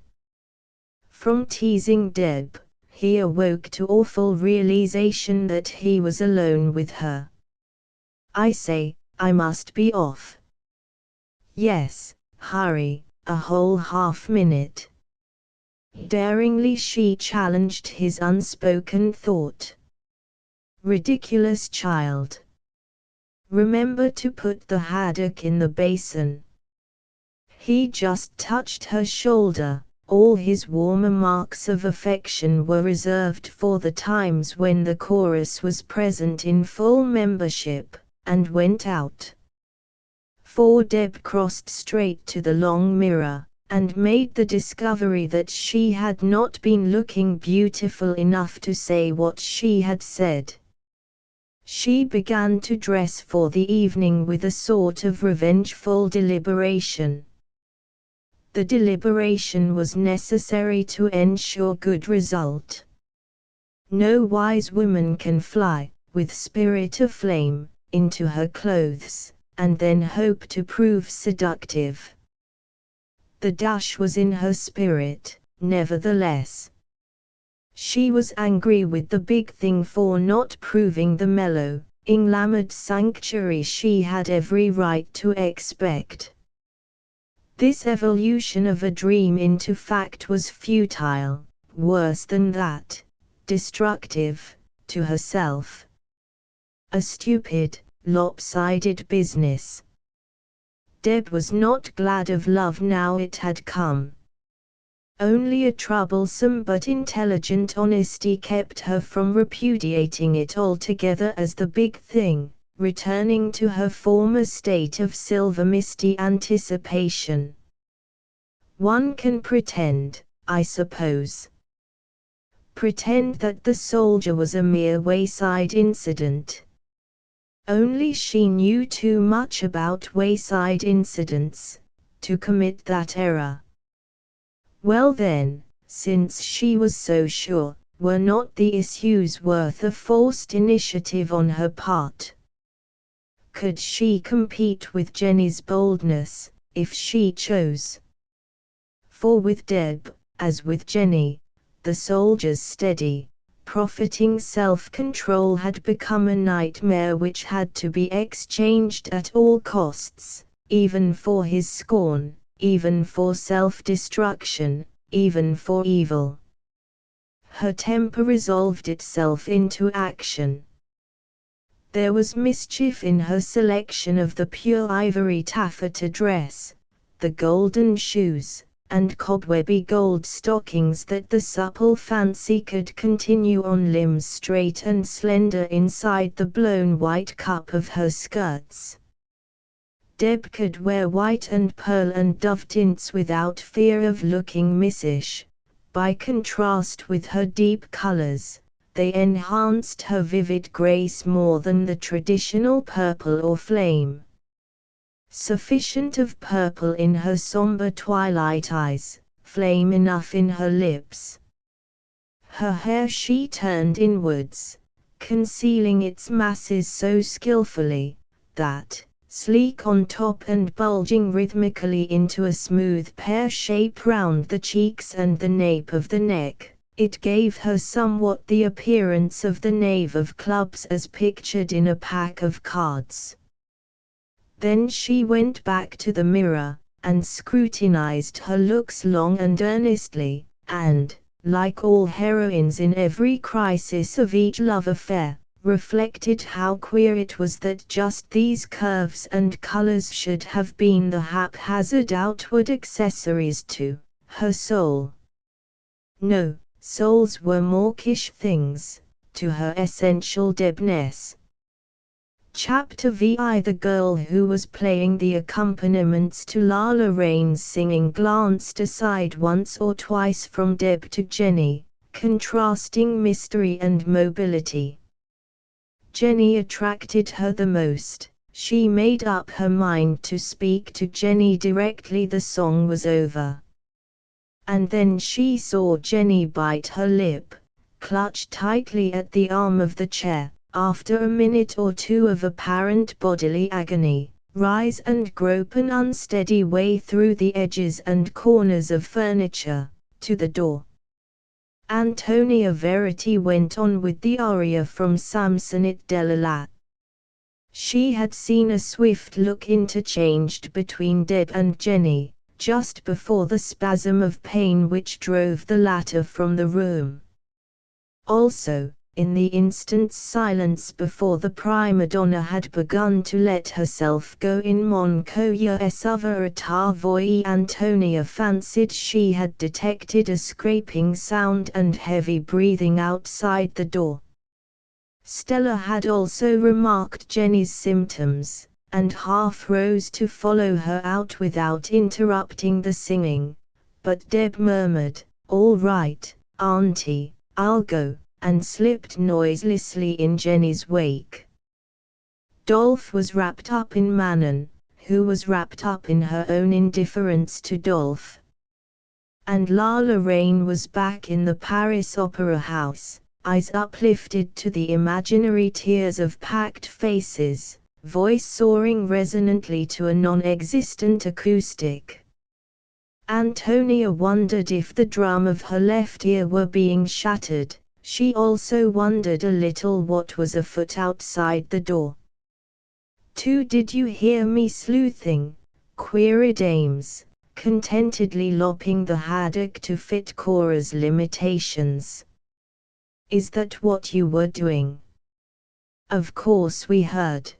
From teasing Deb, he awoke to awful realization that he was alone with her. I say, I must be off. Yes, hurry, a whole half-minute. Daringly she challenged his unspoken thought. Ridiculous child. Remember to put the haddock in the basin. He just touched her shoulder. All his warmer marks of affection were reserved for the times when the chorus was present in full membership, and went out. For Deb crossed straight to the long mirror, and made the discovery that she had not been looking beautiful enough to say what she had said. She began to dress for the evening with a sort of revengeful deliberation. The deliberation was necessary to ensure good result. No wise woman can fly, with spirit aflame, into her clothes, and then hope to prove seductive. The dash was in her spirit, nevertheless. She was angry with the big thing for not proving the mellow, englamoured sanctuary she had every right to expect. This evolution of a dream into fact was futile, worse than that, destructive, to herself. A stupid, lopsided business. Deb was not glad of love now it had come. Only a troublesome but intelligent honesty kept her from repudiating it altogether as the big thing, returning to her former state of silver misty anticipation. One can pretend, I suppose. Pretend that the soldier was a mere wayside incident. Only she knew too much about wayside incidents to commit that error. Well then, since she was so sure, were not the issues worth a forced initiative on her part? Could she compete with Jenny's boldness, if she chose? For with Deb, as with Jenny, the soldier's steady, profiting self-control had become a nightmare which had to be exchanged at all costs, even for his scorn, even for self-destruction, even for evil. Her temper resolved itself into action. There was mischief in her selection of the pure ivory taffeta dress, the golden shoes, and cobwebby gold stockings that the supple fancy could continue on limbs straight and slender inside the blown white cup of her skirts. Deb could wear white and pearl and dove tints without fear of looking missish. By contrast with her deep colors, they enhanced her vivid grace more than the traditional purple or flame. Sufficient of purple in her somber twilight eyes, flame enough in her lips. Her hair she turned inwards, concealing its masses so skillfully, that, sleek on top and bulging rhythmically into a smooth pear shape round the cheeks and the nape of the neck, it gave her somewhat the appearance of the knave of clubs as pictured in a pack of cards. Then she went back to the mirror, and scrutinized her looks long and earnestly, and, like all heroines in every crisis of each love affair, reflected how queer it was that just these curves and colors should have been the haphazard outward accessories to her soul. No, souls were mawkish things, to her essential Debness. Chapter VI. The girl who was playing the accompaniments to Lala Rain's singing glanced aside once or twice from Deb to Jenny, contrasting mystery and mobility. Jenny attracted her the most. She made up her mind to speak to Jenny directly the song was over. And then she saw Jenny bite her lip, clutch tightly at the arm of the chair, after a minute or two of apparent bodily agony, rise and grope an unsteady way through the edges and corners of furniture, to the door. Antonia Verity went on with the aria from Samsonite Delalat. She had seen a swift look interchanged between Deb and Jenny, just before the spasm of pain which drove the latter from the room. Also, in the instant's silence before the prima donna had begun to let herself go in Mon Coeur s'ouvre à ta voix, Antonia fancied she had detected a scraping sound and heavy breathing outside the door. Stella had also remarked Jenny's symptoms, and half rose to follow her out without interrupting the singing, but Deb murmured, "All right, Auntie, I'll go," and slipped noiselessly in Jenny's wake. Dolph was wrapped up in Manon, who was wrapped up in her own indifference to Dolph. And Lala Rain was back in the Paris Opera House, eyes uplifted to the imaginary tears of packed faces, voice soaring resonantly to a non-existent acoustic. Antonia wondered if the drum of her left ear were being shattered. She also wondered a little what was afoot outside the door. "Did you hear me sleuthing?" queried Ames, contentedly lopping the haddock to fit Cora's limitations. "Is that what you were doing?" "Of course we heard."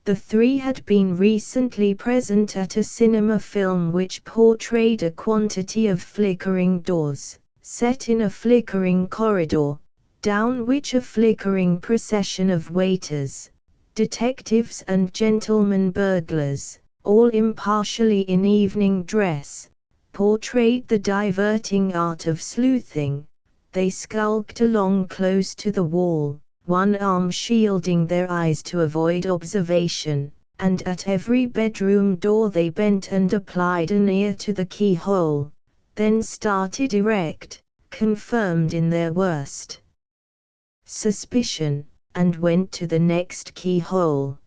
The three had been recently present at a cinema film which portrayed a quantity of flickering doors, set in a flickering corridor, down which a flickering procession of waiters, detectives and gentlemen burglars, all impartially in evening dress, portrayed the diverting art of sleuthing. They skulked along close to the wall, one arm shielding their eyes to avoid observation, and at every bedroom door they bent and applied an ear to the keyhole, then started erect, confirmed in their worst suspicion, and went to the next keyhole.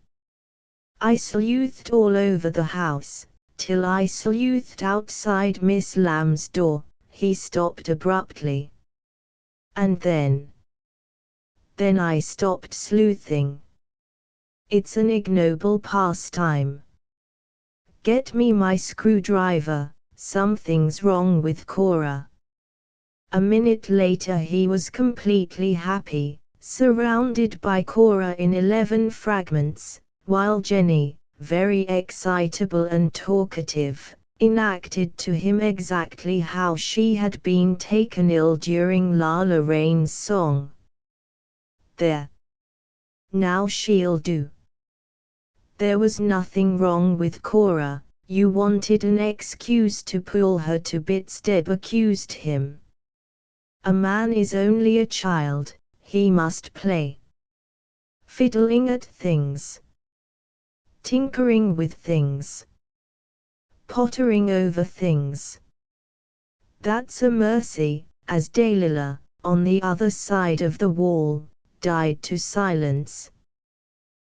"I sleuthed all over the house, till I sleuthed outside Miss Lamb's door," he stopped abruptly. "And then I stopped sleuthing. It's an ignoble pastime. Get me my screwdriver, something's wrong with Cora." A minute later he was completely happy, surrounded by Cora in 11 fragments, while Jenny, very excitable and talkative, enacted to him exactly how she had been taken ill during Lala Rain's song. "There. Now she'll do." There was nothing wrong with Cora. "You wanted an excuse to pull her to bits," Deb accused him. "A man is only a child, he must play. Fiddling at things. Tinkering with things. Pottering over things. That's a mercy, as Delilah, on the other side of the wall, died to silence.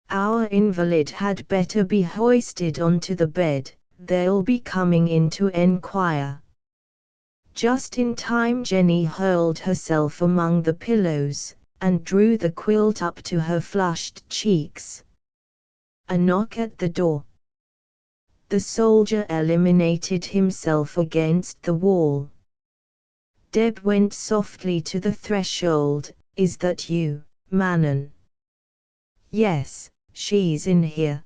"Our invalid had better be hoisted onto the bed, they'll be coming in to enquire." Just in time Jenny hurled herself among the pillows, and drew the quilt up to her flushed cheeks. A knock at the door. The soldier eliminated himself against the wall. Deb went softly to the threshold. "Is that you, Manon?" "Yes, she's in here."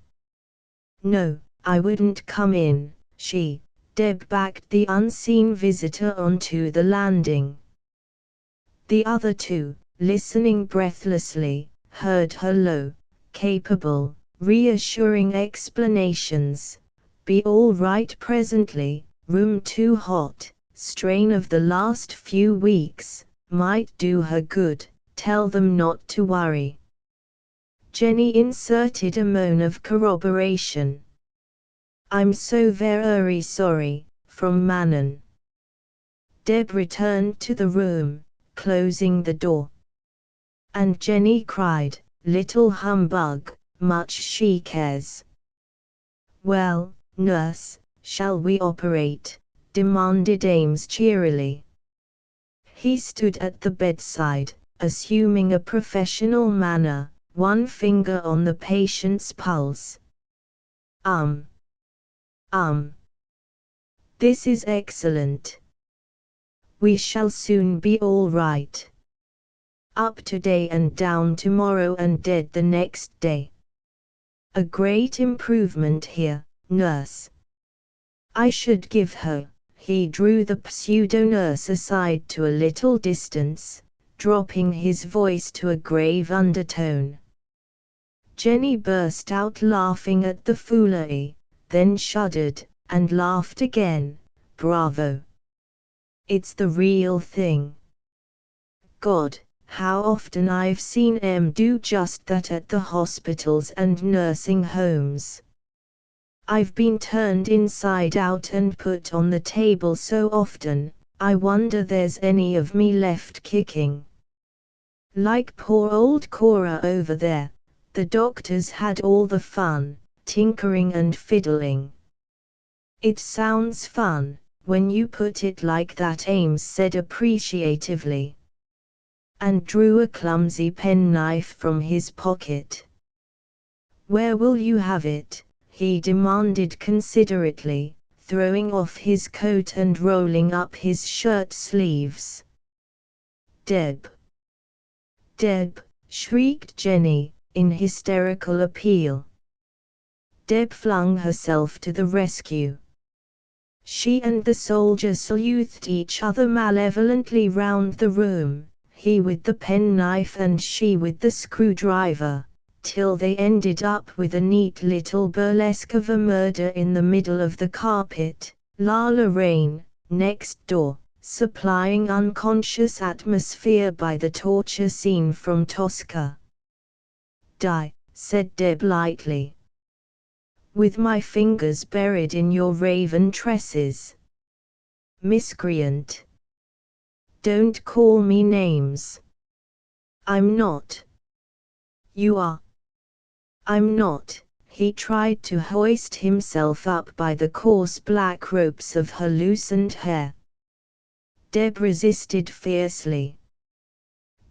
"No, I wouldn't come in." Deb backed the unseen visitor onto the landing. The other two, listening breathlessly, heard her low, capable, reassuring explanations. "Be all right presently, room too hot, strain of the last few weeks, might do her good, tell them not to worry." Jenny inserted a moan of corroboration. "I'm so very sorry," from Manon. Deb returned to the room, closing the door. And Jenny cried, "Little humbug, much she cares." "Well, nurse, shall we operate?" demanded Ames cheerily. He stood at the bedside, assuming a professional manner, one finger on the patient's pulse. This is excellent. We shall soon be all right. Up today and down tomorrow and dead the next day. A great improvement here, nurse. I should give her." He drew the pseudo-nurse aside to a little distance, dropping his voice to a grave undertone. Jenny burst out laughing at the foolery, then shuddered, and laughed again. "Bravo! It's the real thing. God, how often I've seen Em do just that at the hospitals and nursing homes. I've been turned inside out and put on the table so often, I wonder there's any of me left kicking. Like poor old Cora over there, the doctors had all the fun, tinkering and fiddling." "It sounds fun, when you put it like that," Ames said appreciatively, and drew a clumsy penknife from his pocket. "Where will you have it?" he demanded considerately, throwing off his coat and rolling up his shirt sleeves. "Deb! Deb!" shrieked Jenny, in hysterical appeal. Deb flung herself to the rescue. She and the soldier saluted each other malevolently round the room, he with the penknife and she with the screwdriver, till they ended up with a neat little burlesque of a murder in the middle of the carpet, La Lorraine, next door, supplying unconscious atmosphere by the torture scene from Tosca. "Die," said Deb lightly. "With my fingers buried in your raven tresses. Miscreant. Don't call me names. I'm not." "You are." "I'm not." He tried to hoist himself up by the coarse black ropes of her loosened hair. Deb resisted fiercely.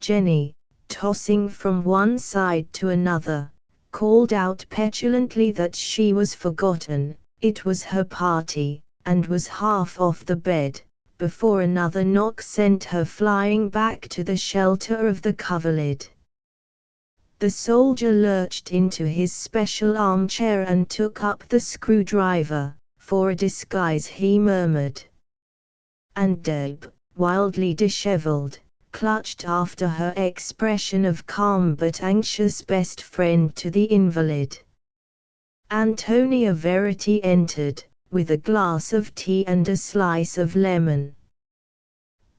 Jenny, tossing from one side to another, called out petulantly that she was forgotten, it was her party, and was half off the bed, before another knock sent her flying back to the shelter of the coverlid. The soldier lurched into his special armchair and took up the screwdriver. "For a disguise," he murmured. And Deb, wildly disheveled, clutched after her expression of calm but anxious best friend to the invalid. Antonia Verity entered, with a glass of tea and a slice of lemon.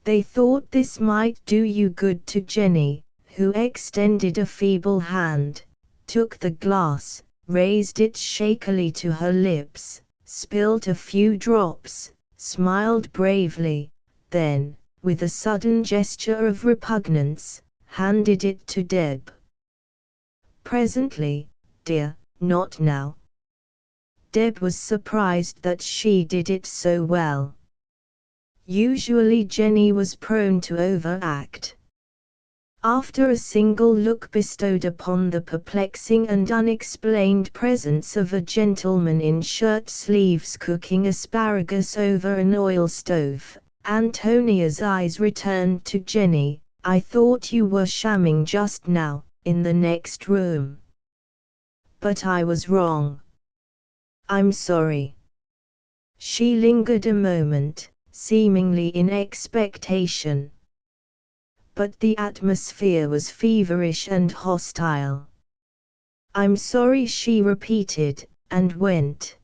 They thought this might do you good to Jenny, who extended a feeble hand, took the glass, raised it shakily to her lips, spilled a few drops, smiled bravely, then, with a sudden gesture of repugnance, handed it to Deb. "Presently, dear, not now." Deb was surprised that she did it so well. Usually Jenny was prone to overact. After a single look bestowed upon the perplexing and unexplained presence of a gentleman in shirt sleeves cooking asparagus over an oil stove, Antonia's eyes returned to Jenny. "I thought you were shamming just now, in the next room. But I was wrong. I'm sorry." She lingered a moment, seemingly in expectation. But the atmosphere was feverish and hostile. "I'm sorry," she repeated, and went.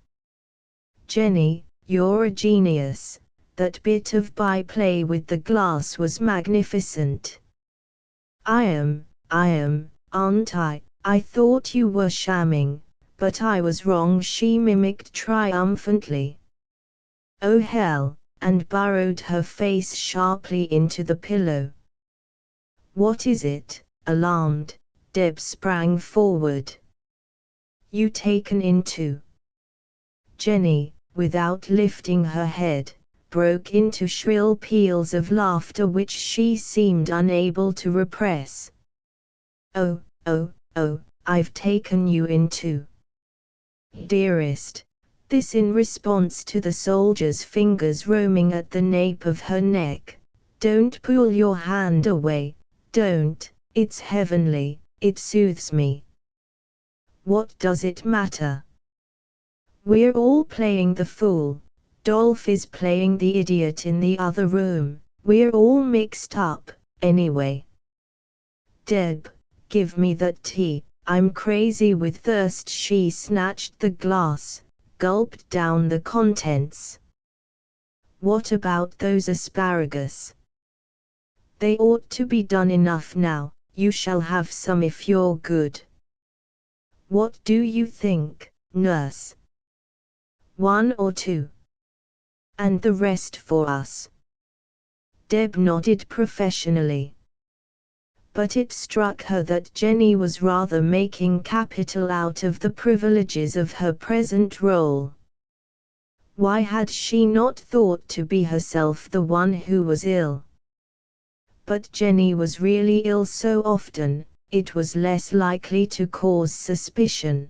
"Jenny, you're a genius. That bit of byplay with the glass was magnificent." I am, aren't I? I thought you were shamming, but I was wrong," she mimicked triumphantly. "Oh hell," and burrowed her face sharply into the pillow. "What is it?" Alarmed, Deb sprang forward. "You taken into?" Jenny, without lifting her head, broke into shrill peals of laughter which she seemed unable to repress. Oh, I've taken you into." "Dearest," this in response to the soldier's fingers roaming at the nape of her neck, "don't pull your hand away, don't, it's heavenly, it soothes me." "What does it matter? We're all playing the fool. Dolph is playing the idiot in the other room. We're all mixed up, anyway." "Deb, give me that tea, I'm crazy with thirst." She snatched the glass, gulped down the contents. "What about those asparagus?" "They ought to be done enough now. You shall have some if you're good." "What do you think, nurse? 1 or 2? And the rest for us?" Deb nodded professionally. But it struck her that Jenny was rather making capital out of the privileges of her present role. Why had she not thought to be herself the one who was ill? But Jenny was really ill so often, it was less likely to cause suspicion.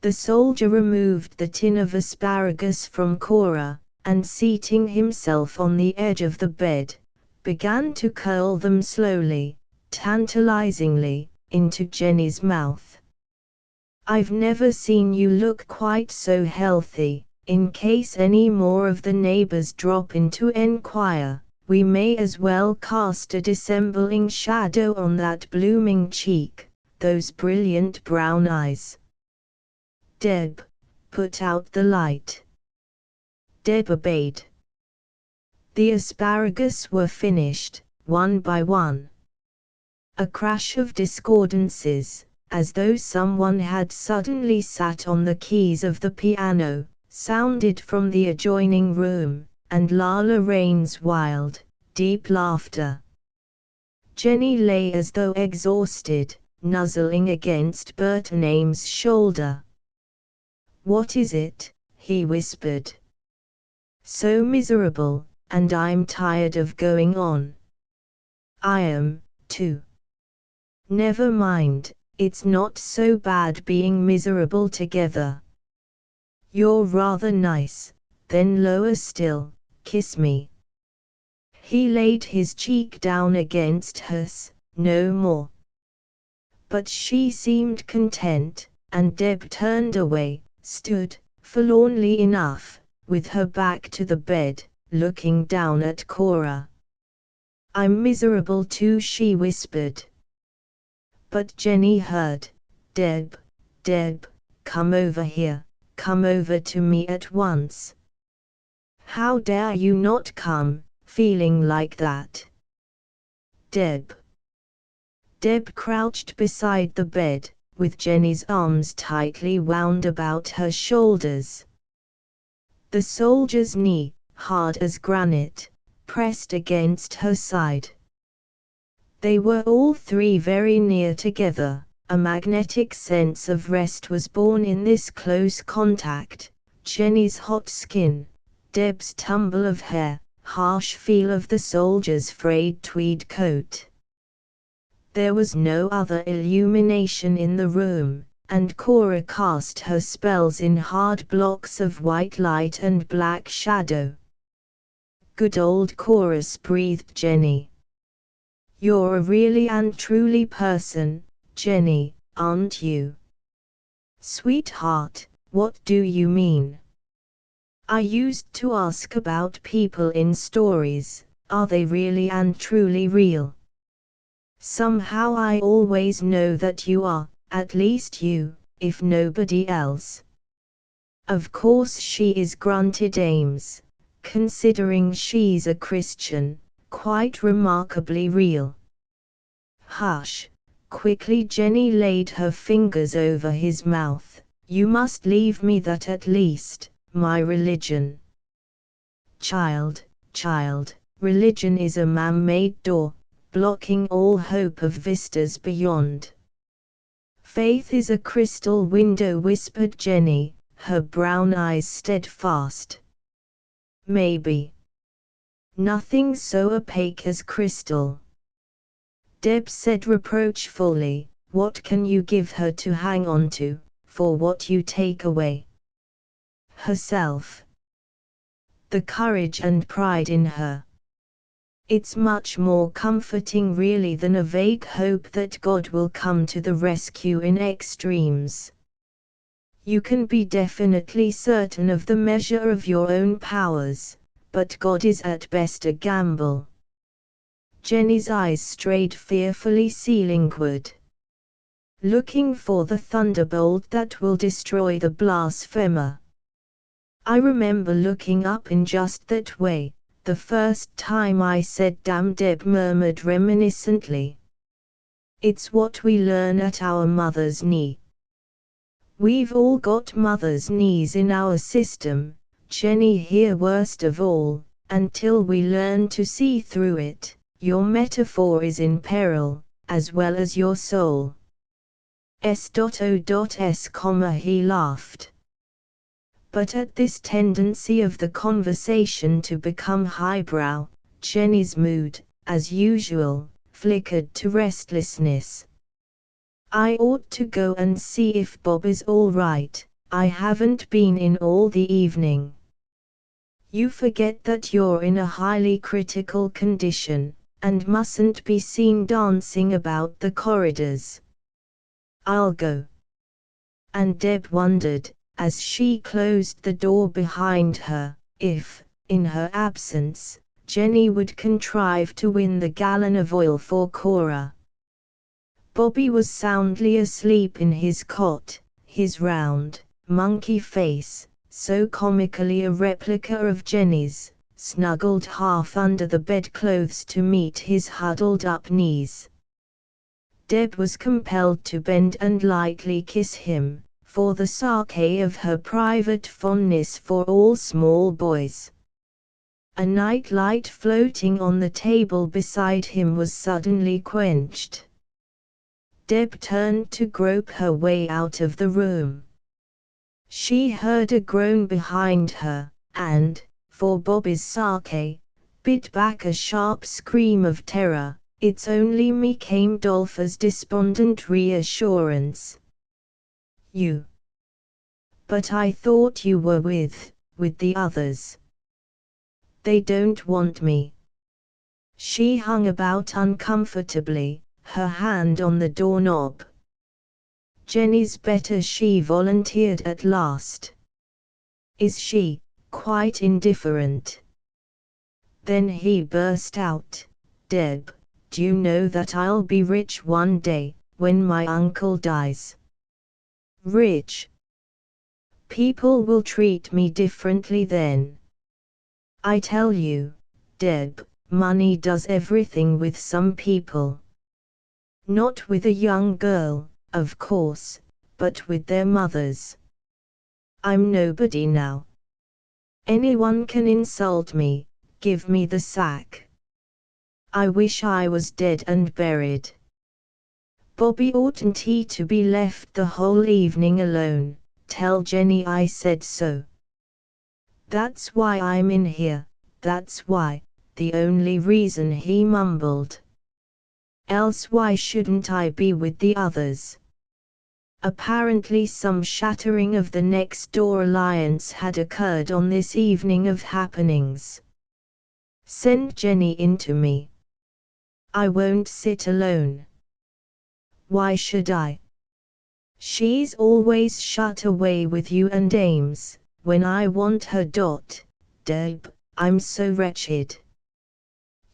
The soldier removed the tin of asparagus from Cora, and seating himself on the edge of the bed, began to curl them slowly, tantalizingly, into Jenny's mouth. "I've never seen you look quite so healthy. In case any more of the neighbors drop in to enquire, we may as well cast a dissembling shadow on that blooming cheek, those brilliant brown eyes." "Deb, put out the light." Deb obeyed. The asparagus were finished, one by one. A crash of discordances, as though someone had suddenly sat on the keys of the piano, sounded from the adjoining room, and Lala Rain's wild, deep laughter. Jenny lay as though exhausted, nuzzling against Burton Ames's shoulder. "What is it?" he whispered. "So miserable, and I'm tired of going on." "I am, too." "Never mind, it's not so bad being miserable together." "You're rather nice, then lower still, kiss me." He laid his cheek down against hers, no more. But she seemed content, and Deb turned away, stood, forlornly enough, with her back to the bed, looking down at Cora. "I'm miserable too," she whispered. But Jenny heard. Deb, come over here, come over to me at once." "How dare you not come, feeling like that?" "Deb." Deb crouched beside the bed, with Jenny's arms tightly wound about her shoulders. The soldier's knee, hard as granite, pressed against her side. They were all three very near together. A magnetic sense of rest was born in this close contact. Jenny's hot skin, Deb's tumble of hair, harsh feel of the soldier's frayed tweed coat. There was no other illumination in the room, and Cora cast her spells in hard blocks of white light and black shadow. "Good old chorus," breathed Jenny. "You're a really and truly person, Jenny, aren't you?" "Sweetheart, what do you mean?" "I used to ask about people in stories, are they really and truly real? Somehow I always know that you are, at least you, if nobody else." "Of course she is," grunted Ames, "considering she's a Christian, quite remarkably real." "Hush!" Quickly Jenny laid her fingers over his mouth. "You must leave me that at least, my religion." Child, religion is a man-made door, blocking all hope of vistas beyond." "Faith is a crystal window," whispered Jenny, her brown eyes steadfast. "Maybe. Nothing so opaque as crystal." Deb said reproachfully, "What can you give her to hang on to, for what you take away?" "Herself. The courage and pride in her. It's much more comforting really than a vague hope that God will come to the rescue in extremes. You can be definitely certain of the measure of your own powers, but God is at best a gamble." Jenny's eyes strayed fearfully ceilingward. "Looking for the thunderbolt that will destroy the blasphemer. I remember looking up in just that way, the first time I said damn," Deb murmured reminiscently. "It's what we learn at our mother's knee." "We've all got mother's knees in our system, Jenny here worst of all, until we learn to see through it. Your metaphor is in peril, as well as your soul." S.O.S, he laughed. But at this tendency of the conversation to become highbrow, Jenny's mood, as usual, flickered to restlessness. "I ought to go and see if Bob is all right. I haven't been in all the evening." "You forget that you're in a highly critical condition, and mustn't be seen dancing about the corridors." "I'll go." And Deb wondered, as she closed the door behind her, if, in her absence, Jenny would contrive to win the gallon of oil for Cora. Bobby was soundly asleep in his cot, his round, monkey face, so comically a replica of Jenny's, snuggled half under the bedclothes to meet his huddled-up knees. Deb was compelled to bend and lightly kiss him, for the sake of her private fondness for all small boys. A night light floating on the table beside him was suddenly quenched. Deb turned to grope her way out of the room. She heard a groan behind her, and, for Bobby's sake, bit back a sharp scream of terror. "It's only me," came Dolpha's despondent reassurance. "You? But I thought you were with the others." "They don't want me." She hung about uncomfortably, her hand on the doorknob. "Jenny's better," she volunteered at last. "Is she quite indifferent?" Then he burst out, "Deb, do you know that I'll be rich one day, when my uncle dies?" "Rich? People will treat me differently then." "I tell you, Deb, money does everything with some people. Not with a young girl, of course, but with their mothers. I'm nobody now. Anyone can insult me, give me the sack. I wish I was dead and buried. Bobby, oughtn't he to be left the whole evening alone? Tell Jenny I said so. That's why I'm in here, that's why, the only reason, he mumbled. Else why shouldn't I be with the others? Apparently some shattering of the next door alliance had occurred on this evening of happenings. Send Jenny into me. I won't sit alone. Why should I? She's always shut away with you and Ames, when I want her. Deb, I'm so wretched.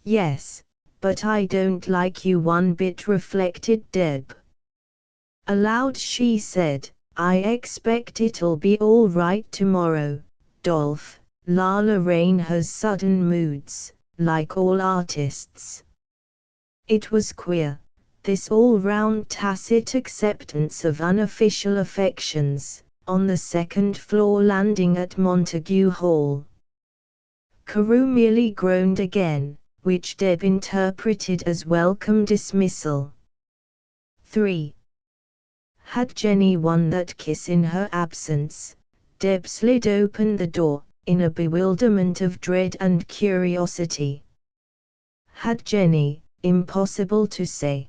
Yes, but I don't like you one bit, reflected Deb. Aloud she said, I expect it'll be all right tomorrow, Dolph. Lala Rain has sudden moods, like all artists. It was queer, this all-round tacit acceptance of unofficial affections, on the second-floor landing at Montague Hall. Carew merely groaned again, which Deb interpreted as welcome dismissal. 3. Had Jenny won that kiss in her absence? Deb slid open the door, in a bewilderment of dread and curiosity. Had Jenny? Impossible to say.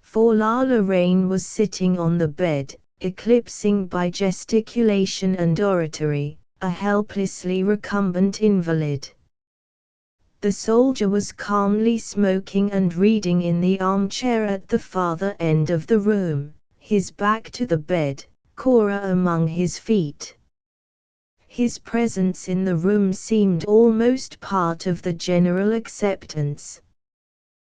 For Lala Rain was sitting on the bed, eclipsing by gesticulation and oratory, a helplessly recumbent invalid. The soldier was calmly smoking and reading in the armchair at the farther end of the room, his back to the bed, Cora among his feet. His presence in the room seemed almost part of the general acceptance.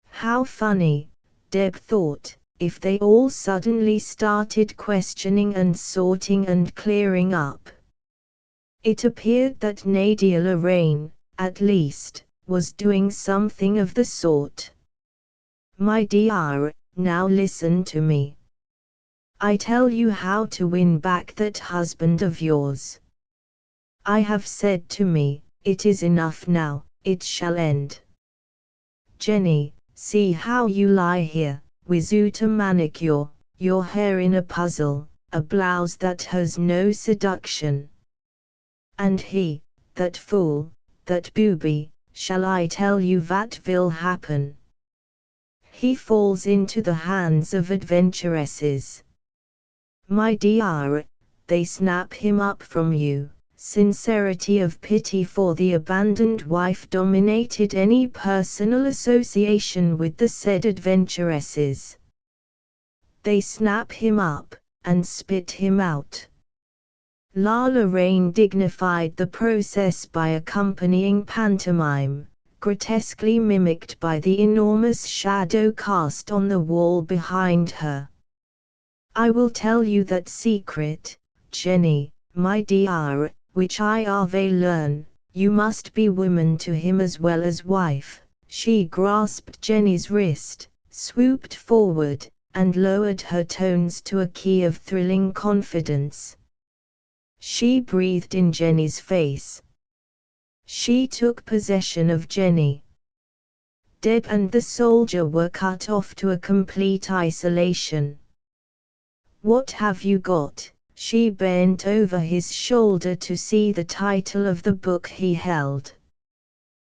How funny, Deb thought, if they all suddenly started questioning and sorting and clearing up. It appeared that Nadia Lorraine, at least, was doing something of the sort. My dear, now listen to me. I tell you how to win back that husband of yours. I have said to me, it is enough now, it shall end. Jenny, see how you lie here, without a manicure, your hair in a puzzle, a blouse that has no seduction. And he, that fool, that booby, shall I tell you what will happen? He falls into the hands of adventuresses. My dear, they snap him up from you. Sincerity of pity for the abandoned wife dominated any personal association with the said adventuresses. They snap him up, and spit him out. Lala Rain dignified the process by accompanying pantomime, grotesquely mimicked by the enormous shadow cast on the wall behind her. I will tell you that secret, Jenny, my dear, which I will learn. You must be woman to him as well as wife. She grasped Jenny's wrist, swooped forward, and lowered her tones to a key of thrilling confidence. She breathed in Jenny's face. She took possession of Jenny. Deb and the soldier were cut off to a complete isolation. What have you got? She bent over his shoulder to see the title of the book he held.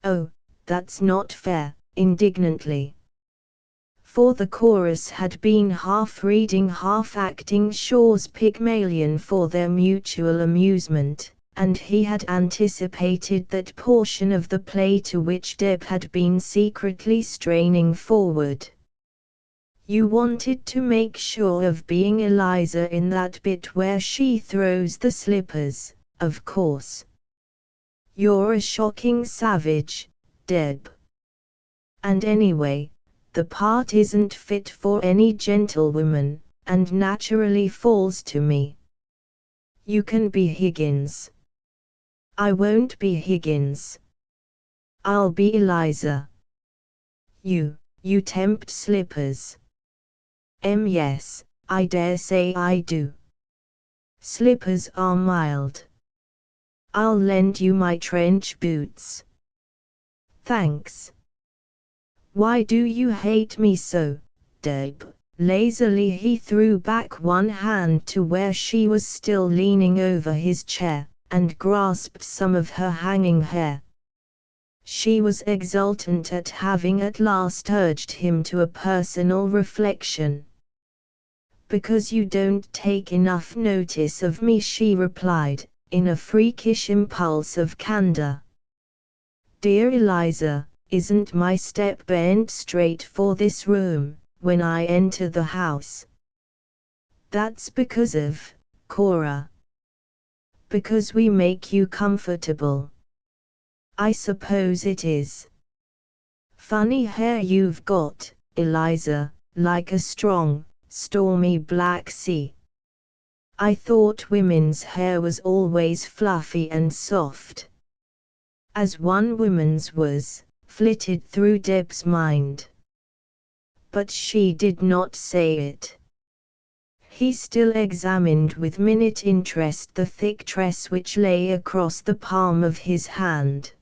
Oh, that's not fair, indignantly. For the chorus had been half reading, half acting Shaw's Pygmalion for their mutual amusement, and he had anticipated that portion of the play to which Deb had been secretly straining forward. You wanted to make sure of being Eliza in that bit where she throws the slippers, of course. You're a shocking savage, Deb. And anyway, the part isn't fit for any gentlewoman, and naturally falls to me. You can be Higgins. I won't be Higgins. I'll be Eliza. You tempt slippers. Yes, I dare say I do. Slippers are mild. I'll lend you my trench boots. Thanks. Why do you hate me so, Deb? Lazily he threw back one hand to where she was still leaning over his chair, and grasped some of her hanging hair. She was exultant at having at last urged him to a personal reflection. Because you don't take enough notice of me, she replied, in a freakish impulse of candor. Dear Eliza, isn't my step bent straight for this room, when I enter the house? That's because of, Cora. Because we make you comfortable. I suppose it is. Funny hair you've got, Eliza, like a strong, stormy black sea. I thought women's hair was always fluffy and soft. As one woman's was, flitted through Deb's mind. But she did not say it. He still examined with minute interest the thick tress which lay across the palm of his hand.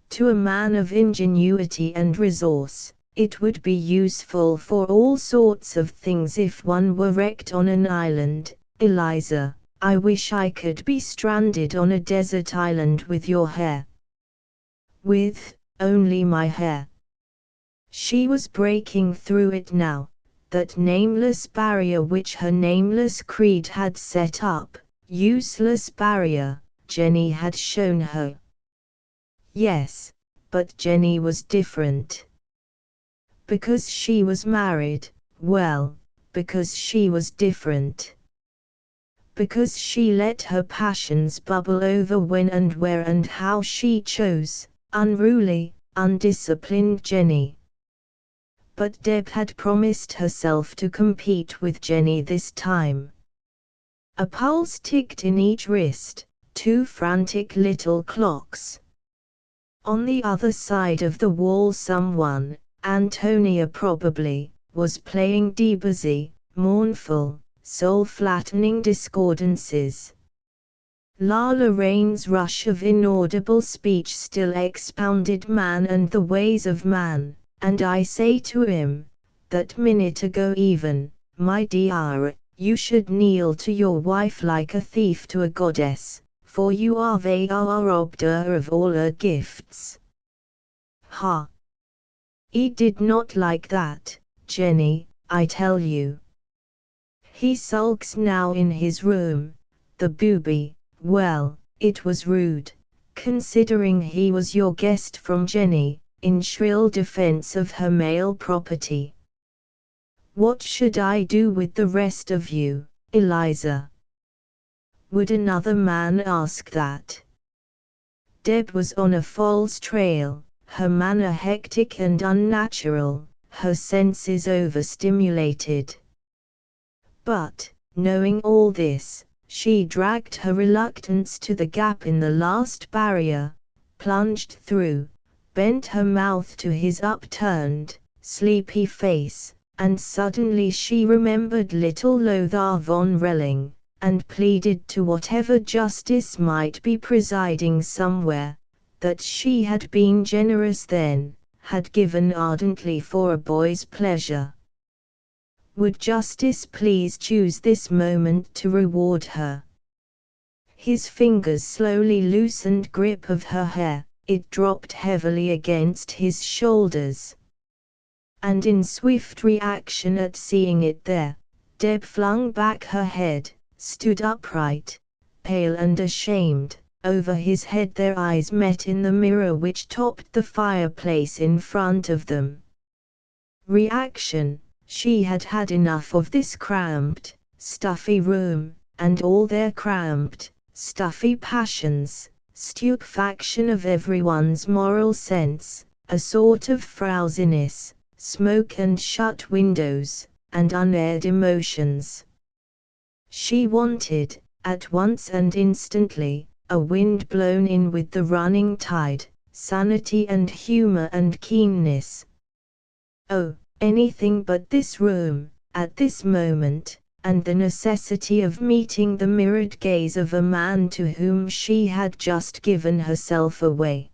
To a man of ingenuity and resource, it would be useful for all sorts of things if one were wrecked on an island. Eliza, I wish I could be stranded on a desert island with your hair. With only my hair. She was breaking through it now, that nameless barrier which her nameless creed had set up, useless barrier, Jenny had shown her. Yes, but Jenny was different. Because she was married, well, because she was different. Because she let her passions bubble over when and where and how she chose, unruly, undisciplined Jenny. But Deb had promised herself to compete with Jenny this time. A pulse ticked in each wrist, two frantic little clocks. On the other side of the wall someone, Antonia probably, was playing Debussy, mournful, soul-flattening discordances. La Lorraine's rush of inaudible speech still expounded man and the ways of man, and I say to him, that minute ago even, my dear, you should kneel to your wife like a thief to a goddess, for you are robbed her of all her gifts. Ha! He did not like that, Jenny, I tell you. He sulks now in his room, the booby. Well, it was rude, considering he was your guest from Jenny, in shrill defense of her male property. What should I do with the rest of you, Eliza? Would another man ask that? Deb was on a false trail, her manner hectic and unnatural, her senses overstimulated. But, knowing all this, she dragged her reluctance to the gap in the last barrier, plunged through, bent her mouth to his upturned, sleepy face, and suddenly she remembered little Lothar von Relling, and pleaded to whatever justice might be presiding somewhere, that she had been generous then, had given ardently for a boy's pleasure. Would justice please choose this moment to reward her? His fingers slowly loosened grip of her hair, it dropped heavily against his shoulders. And in swift reaction at seeing it there, Deb flung back her head, stood upright, pale and ashamed. Over his head their eyes met in the mirror which topped the fireplace in front of them. Reaction. She had had enough of this cramped, stuffy room, and all their cramped, stuffy passions, stupefaction of everyone's moral sense, a sort of frowsiness, smoke and shut windows, and unaired emotions. She wanted, at once and instantly, a wind blown in with the running tide, sanity and humor and keenness. Oh, anything but this room, at this moment, and the necessity of meeting the mirrored gaze of a man to whom she had just given herself away.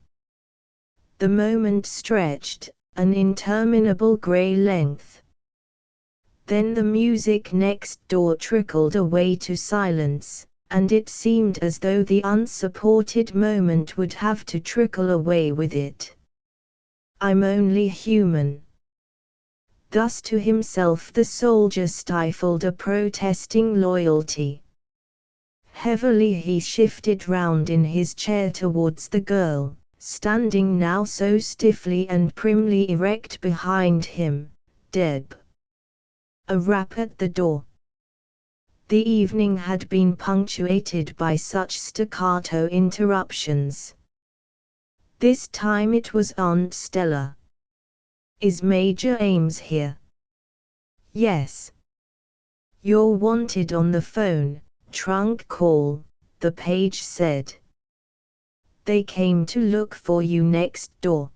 The moment stretched, an interminable grey length. Then the music next door trickled away to silence, and it seemed as though the unsupported moment would have to trickle away with it. I'm only human. Thus to himself the soldier stifled a protesting loyalty. Heavily he shifted round in his chair towards the girl, standing now so stiffly and primly erect behind him. Deb. A rap at the door. The evening had been punctuated by such staccato interruptions. This time it was Aunt Stella. Is Major Ames here? Yes. You're wanted on the phone, trunk call, the page said. They came to look for you next door.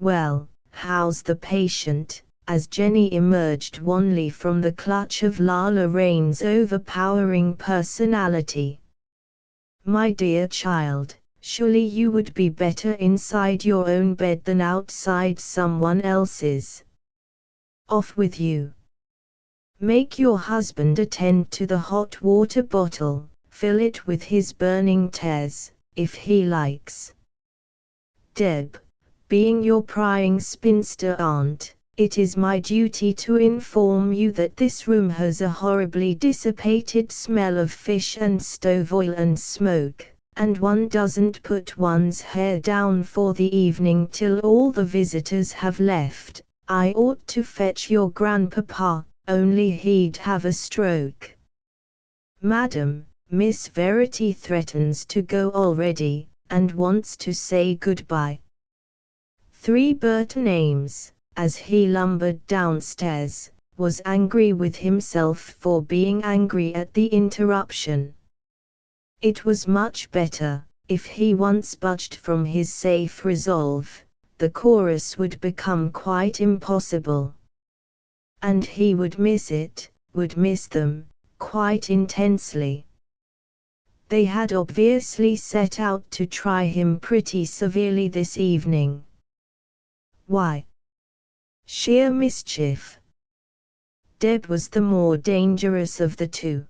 Well, how's the patient? As Jenny emerged wanly from the clutch of Lala Rain's overpowering personality. My dear child, surely you would be better inside your own bed than outside someone else's. Off with you. Make your husband attend to the hot water bottle, fill it with his burning tears, if he likes. Deb, being your prying spinster aunt, it is my duty to inform you that this room has a horribly dissipated smell of fish and stove oil and smoke, and one doesn't put one's hair down for the evening till all the visitors have left. I ought to fetch your grandpapa, only he'd have a stroke. Madam, Miss Verity threatens to go already, and wants to say goodbye. 3 Burton Ames, as he lumbered downstairs, was angry with himself for being angry at the interruption. It was much better, if he once budged from his safe resolve, the chorus would become quite impossible. And he would miss it, would miss them, quite intensely. They had obviously set out to try him pretty severely this evening. Why? Sheer mischief. Deb was the more dangerous of the two.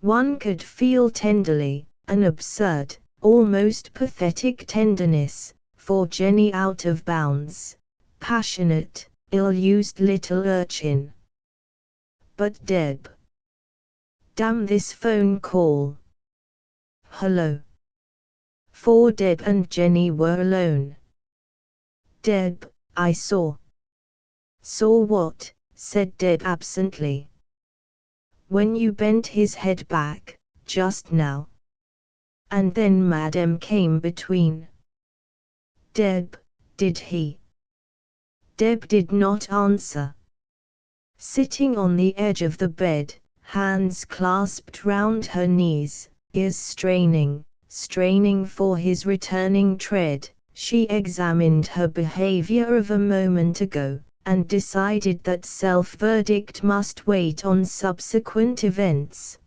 One could feel tenderly, an absurd, almost pathetic tenderness, for Jenny out of bounds, passionate, ill-used little urchin. But Deb. Damn this phone call. Hello. For Deb and Jenny were alone. Deb, I saw. Saw what? Said Deb absently. When you bent his head back, just now. And then Madame came between. Deb, did he? Deb did not answer. Sitting on the edge of the bed, hands clasped round her knees, ears straining for his returning tread, she examined her behavior of a moment ago, and decided that self-verdict must wait on subsequent events.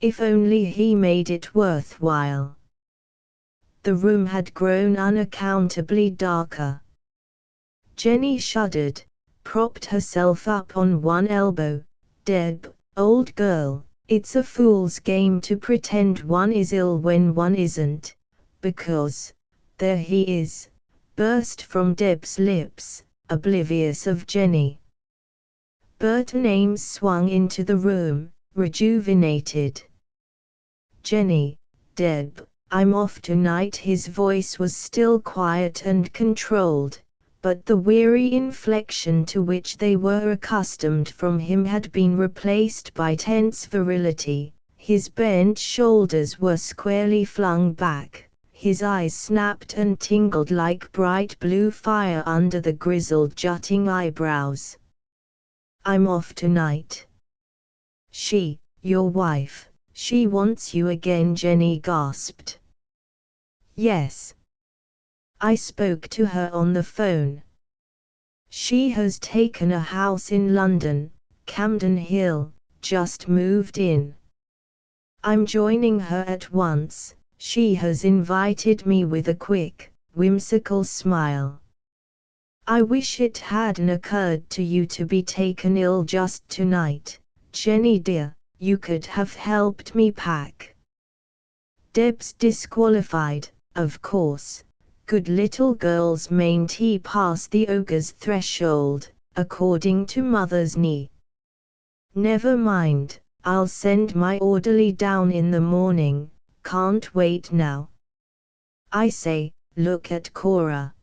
If only he made it worthwhile. The room had grown unaccountably darker. Jenny shuddered, propped herself up on one elbow. Deb, old girl, it's a fool's game to pretend one is ill when one isn't, because, there he is, burst from Deb's lips, oblivious of Jenny. Burton Ames swung into the room, rejuvenated. Jenny, Deb, I'm off tonight. His voice was still quiet and controlled, but the weary inflection to which they were accustomed from him had been replaced by tense virility. His bent shoulders were squarely flung back, his eyes snapped and tingled like bright blue fire under the grizzled jutting eyebrows. I'm off tonight. She, your wife, she wants you again, Jenny gasped. Yes. I spoke to her on the phone. She has taken a house in London, Camden Hill, just moved in. I'm joining her at once. She has invited me with a quick, whimsical smile. I wish it hadn't occurred to you to be taken ill just tonight, Jenny dear, you could have helped me pack. Deb's disqualified, of course. Good little girls mayn't pass the ogre's threshold, according to mother's knee. Never mind, I'll send my orderly down in the morning, can't wait now. I say, look at Cora.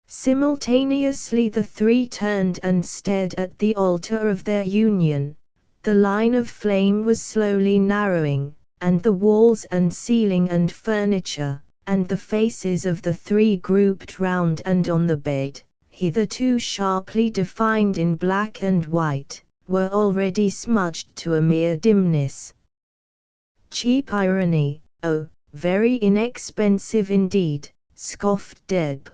Simultaneously the three turned and stared at the altar of their union. The line of flame was slowly narrowing, and the walls and ceiling and furniture, and the faces of the three grouped round and on the bed, hitherto sharply defined in black and white, were already smudged to a mere dimness. Cheap irony, oh, very inexpensive indeed, scoffed Deb.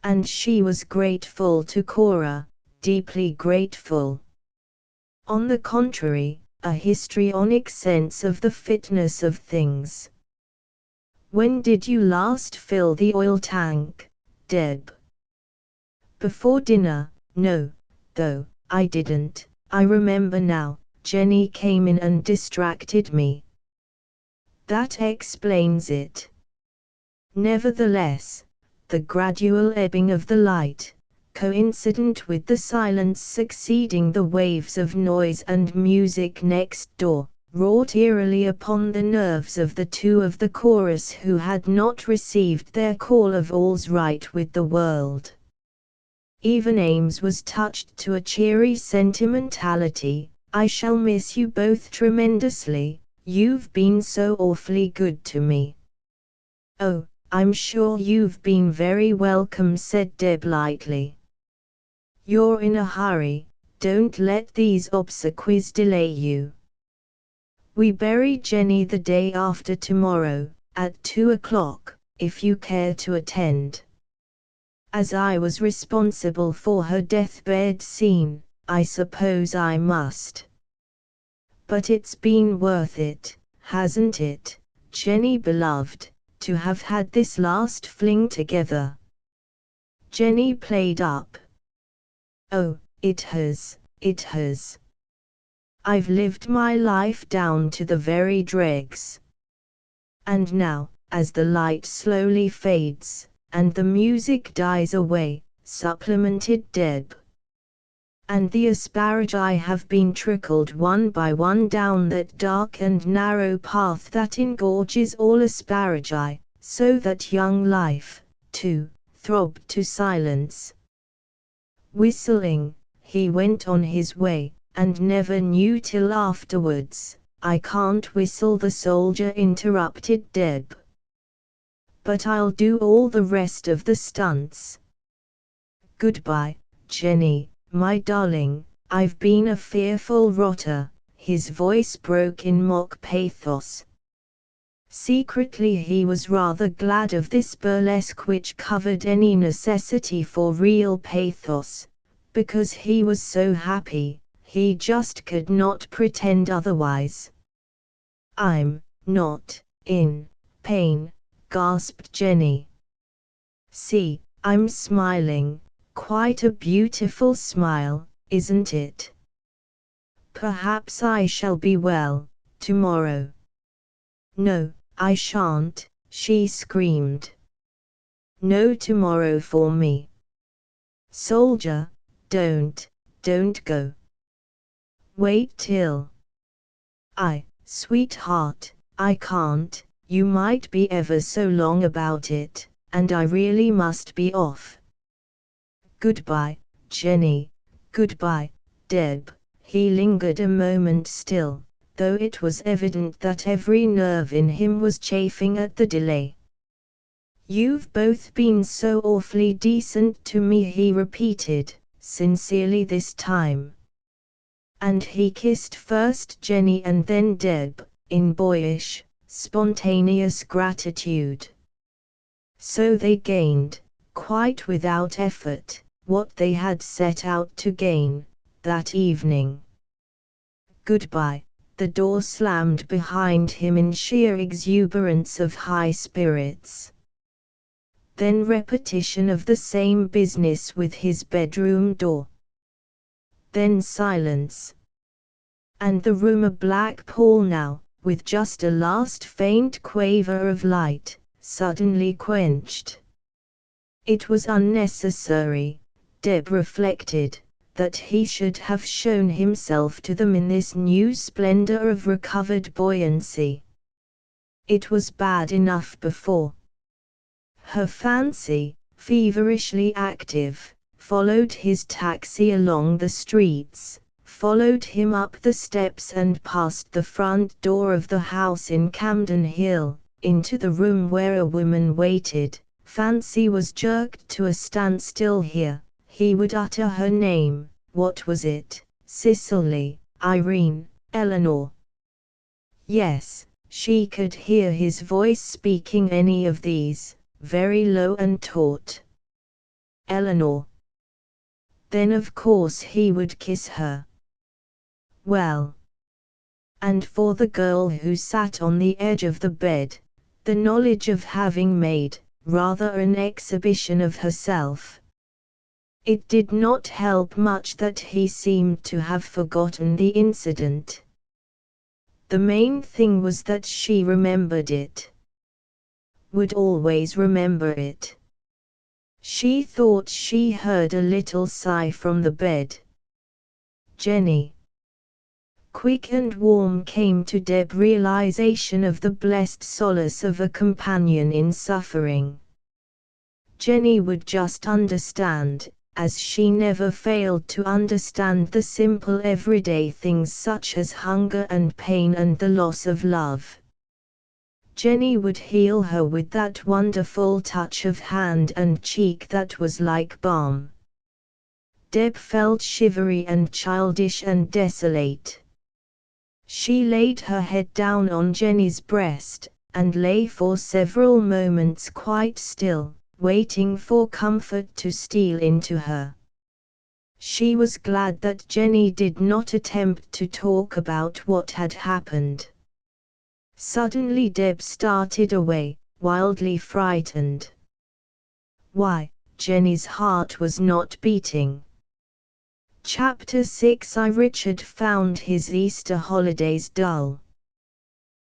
And she was grateful to Cora, deeply grateful. On the contrary, a histrionic sense of the fitness of things. When did you last fill the oil tank, Deb? Before dinner, no, though, I didn't. I remember now, Jenny came in and distracted me. That explains it. Nevertheless, the gradual ebbing of the light, coincident with the silence succeeding the waves of noise and music next door, wrought eerily upon the nerves of the two of the chorus who had not received their call of all's right with the world. Even Ames was touched to a cheery sentimentality. I shall miss you both tremendously, you've been so awfully good to me. Oh, I'm sure you've been very welcome, said Deb lightly. You're in a hurry, don't let these obsequies delay you. We bury Jenny the day after tomorrow, at 2 o'clock, if you care to attend. As I was responsible for her deathbed scene, I suppose I must. But it's been worth it, hasn't it, Jenny beloved, to have had this last fling together? Jenny played up. Oh, it has, it has. I've lived my life down to the very dregs. And now, as the light slowly fades, and the music dies away, supplemented Deb. And the asparagi have been trickled one by one down that dark and narrow path that engorges all asparagi, so that young life, too, throbbed to silence. Whistling, he went on his way, and never knew till afterwards. I can't whistle, the soldier interrupted Deb. But I'll do all the rest of the stunts. Goodbye, Jenny, my darling, I've been a fearful rotter. His voice broke in mock pathos. Secretly he was rather glad of this burlesque which covered any necessity for real pathos, because he was so happy, he just could not pretend otherwise. I'm not in pain, gasped Jenny. See, I'm smiling, quite a beautiful smile, isn't it? Perhaps I shall be well, tomorrow. No, I shan't, she screamed. No tomorrow for me. Soldier, don't go. Wait till. Sweetheart, I can't, you might be ever so long about it, and I really must be off. Goodbye, Jenny, goodbye, Deb. He lingered a moment still, though it was evident that every nerve in him was chafing at the delay. You've both been so awfully decent to me, he repeated, sincerely this time. And he kissed first Jenny and then Deb, in boyish, spontaneous gratitude. So they gained, quite without effort, what they had set out to gain, that evening. Goodbye. The door slammed behind him in sheer exuberance of high spirits. then repetition of the same business with his bedroom door. Then silence. And the room a black pall now, with just a last faint quaver of light, suddenly quenched. It was unnecessary, Deb reflected, that he should have shown himself to them in this new splendor of recovered buoyancy. It was bad enough before. Her fancy, feverishly active, followed his taxi along the streets, followed him up the steps and past the front door of the house in Camden Hill, into the room where a woman waited. Fancy was jerked to a standstill here. He would utter her name. What was it? Cicely, Irene, Eleanor. Yes, she could hear his voice speaking any of these, very low and taut. Eleanor. Then of course he would kiss her. Well. And for the girl who sat on the edge of the bed, the knowledge of having made, rather an exhibition of herself. It did not help much that he seemed to have forgotten the incident. The main thing was that she remembered it. Would always remember it. She thought she heard a little sigh from the bed. Jenny. Quick and warm came to Deb realization of the blessed solace of a companion in suffering. Jenny would just understand, as she never failed to understand the simple everyday things such as hunger and pain and the loss of love. Jenny would heal her with that wonderful touch of hand and cheek that was like balm. Deb felt shivery and childish and desolate. She laid her head down on Jenny's breast, and lay for several moments quite still, waiting for comfort to steal into her. She was glad that Jenny did not attempt to talk about what had happened. Suddenly Deb started away, wildly frightened. Why, Jenny's heart was not beating. Chapter 6 Richard found his Easter holidays dull.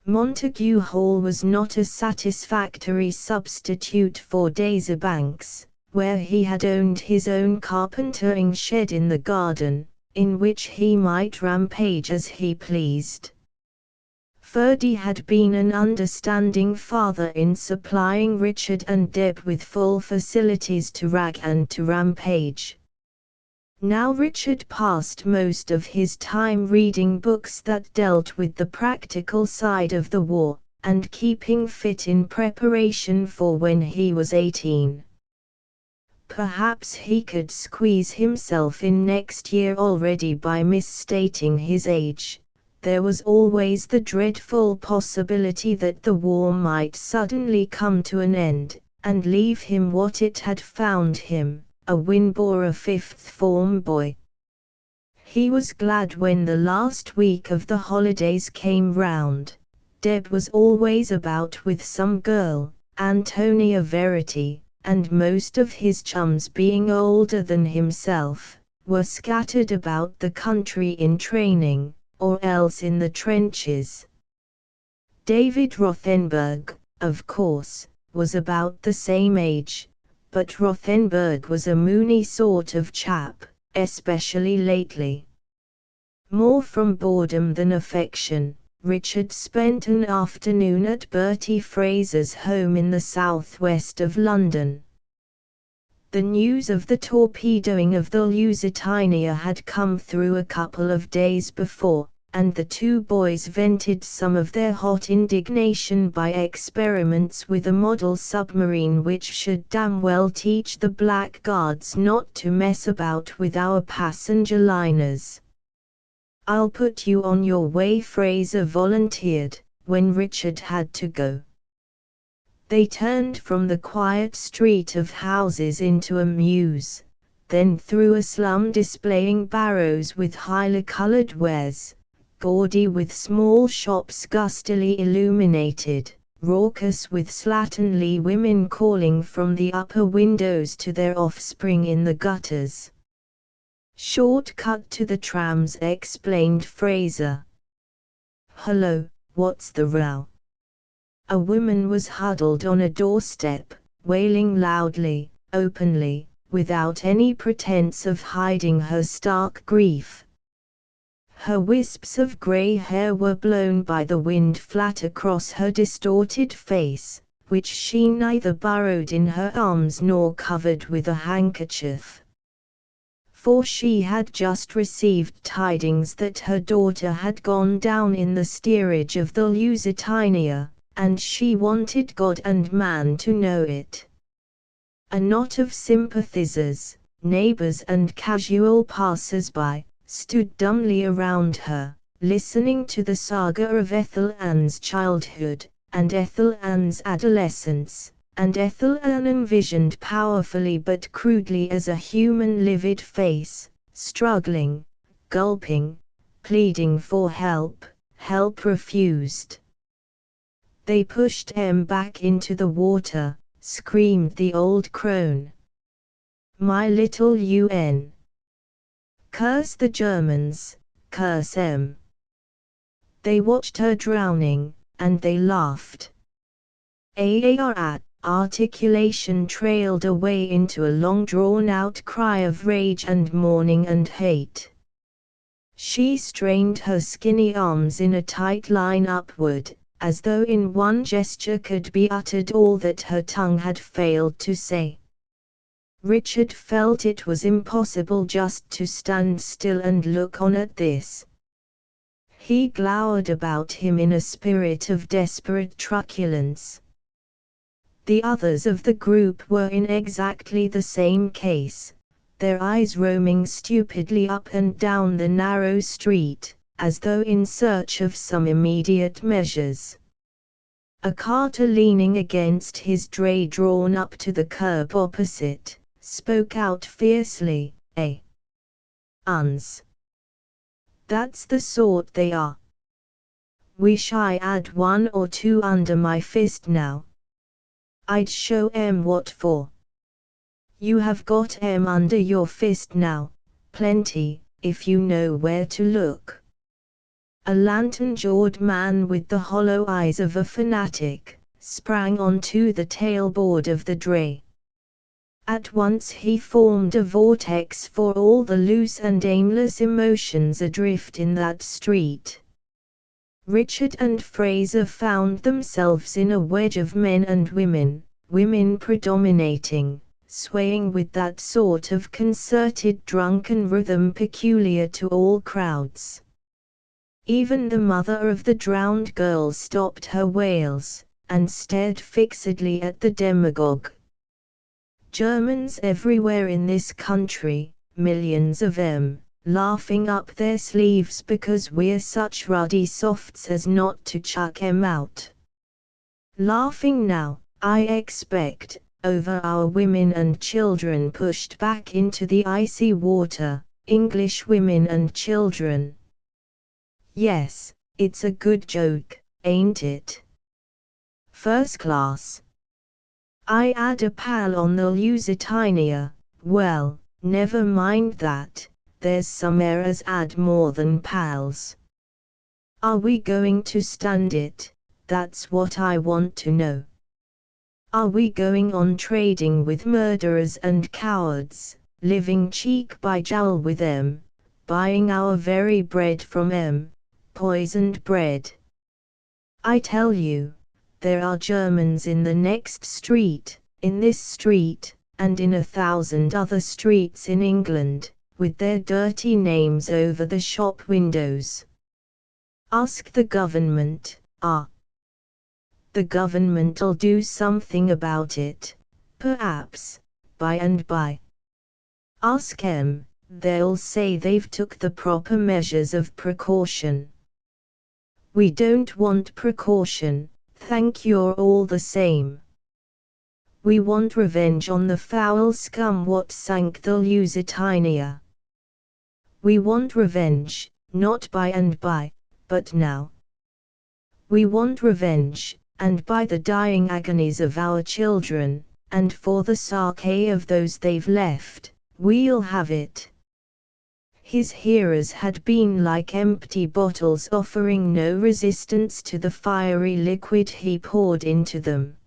Montague Hall was not a satisfactory substitute for Daisy-Banks, where he had owned his own carpentering shed in the garden, in which he might rampage as he pleased. Ferdy had been an understanding father in supplying Richard and Deb with full facilities to rag and to rampage. Now Richard passed most of his time reading books that dealt with the practical side of the war, and keeping fit in preparation for when he was 18. Perhaps he could squeeze himself in next year already by misstating his age. There was always the dreadful possibility that the war might suddenly come to an end, and leave him what it had found him, a Winborough fifth-form boy. He was glad when the last week of the holidays came round. Deb was always about with some girl, Antonia Verity, and most of his chums, being older than himself, were scattered about the country in training, or else in the trenches. David Rothenberg, of course, was about the same age, but Rothenberg was a moony sort of chap, especially lately. More from boredom than affection, Richard spent an afternoon at Bertie Fraser's home in the southwest of London. The news of the torpedoing of the Lusitania had come through a couple of days before, and the two boys vented some of their hot indignation by experiments with a model submarine which should damn well teach the blackguards not to mess about with our passenger liners. "I'll put you on your way," Fraser volunteered, when Richard had to go. They turned from the quiet street of houses into a mews, then through a slum displaying barrows with highly coloured wares, gaudy with small shops gustily illuminated, raucous with slatternly women calling from the upper windows to their offspring in the gutters. "Short cut to the trams," explained Fraser. "Hello, what's the row?" A woman was huddled on a doorstep, wailing loudly, openly, without any pretense of hiding her stark grief. Her wisps of grey hair were blown by the wind flat across her distorted face, which she neither burrowed in her arms nor covered with a handkerchief. For she had just received tidings that her daughter had gone down in the steerage of the Lusitania, and she wanted God and man to know it. A knot of sympathizers, neighbors and casual passers-by, stood dumbly around her, listening to the saga of Ethel Ann's childhood, and Ethel Ann's adolescence, and Ethel Ann envisioned powerfully but crudely as a human livid face, struggling, gulping, pleading for help, help refused. "They pushed Em back into the water," screamed the old crone. "My little UN. Curse the Germans, curse Em." They watched her drowning, and they laughed. Articulation trailed away into a long drawn-out cry of rage and mourning and hate. She strained her skinny arms in a tight line upward, as though in one gesture could be uttered all that her tongue had failed to say. Richard felt it was impossible just to stand still and look on at this. He glowered about him in a spirit of desperate truculence. The others of the group were in exactly the same case, their eyes roaming stupidly up and down the narrow street, as though in search of some immediate measures. A carter leaning against his dray drawn up to the curb opposite, spoke out fiercely, Uns. That's the sort they are. Wish I 'ad one or two under my fist now. I'd show 'em what for. You have got 'em under your fist now, plenty, if you know where to look." A lantern-jawed man with the hollow eyes of a fanatic sprang onto the tailboard of the dray. At once he formed a vortex for all the loose and aimless emotions adrift in that street. Richard and Fraser found themselves in a wedge of men and women, women predominating, swaying with that sort of concerted drunken rhythm peculiar to all crowds. Even the mother of the drowned girl stopped her wails, and stared fixedly at the demagogue. Germans everywhere in this country, millions of them, laughing up their sleeves because we're such ruddy softs as not to chuck 'em out. Laughing now, I expect, over our women and children pushed back into the icy water, English women and children. Yes, it's a good joke, ain't it? First class. I 'ad a pal on the Lusitania. Well, never mind that, there's some errors 'ad more than pals. Are we going to stand it? That's what I want to know. Are we going on trading with murderers and cowards, living cheek by jowl with 'em, buying our very bread from 'em, poisoned bread? I tell you, there are Germans in the next street, in this street, and in 1,000 other streets in England, with their dirty names over the shop windows. Ask the government. The government'll do something about it, perhaps, by and by. Ask 'em, they'll say they've took the proper measures of precaution. We don't want precaution, thank you all the same. We want revenge on the foul scum what sank the Lusitania. We want revenge, not by and by, but now. We want revenge, and by the dying agonies of our children, and for the sake of those they've left, we'll have it." His hearers had been like empty bottles offering no resistance to the fiery liquid he poured into them.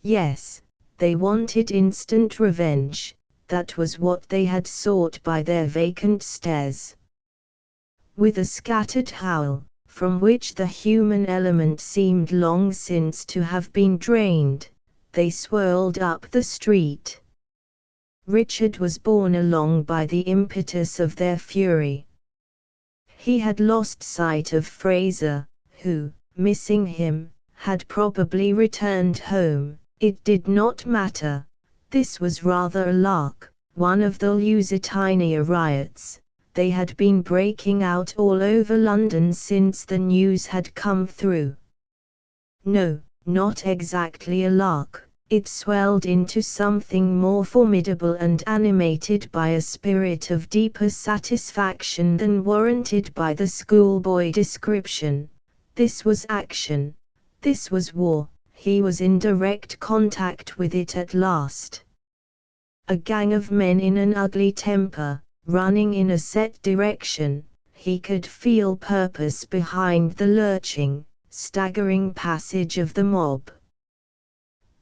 Yes, they wanted instant revenge, that was what they had sought by their vacant stares. With a scattered howl, from which the human element seemed long since to have been drained, they swirled up the street. Richard was borne along by the impetus of their fury. He had lost sight of Fraser, who, missing him, had probably returned home. It did not matter. This was rather a lark, one of the Lusitania riots. They had been breaking out all over London since the news had come through. No, not exactly a lark. It swelled into something more formidable and animated by a spirit of deeper satisfaction than warranted by the schoolboy description. This was action. This was war. He was in direct contact with it at last. A gang of men in an ugly temper, running in a set direction. He could feel purpose behind the lurching, staggering passage of the mob.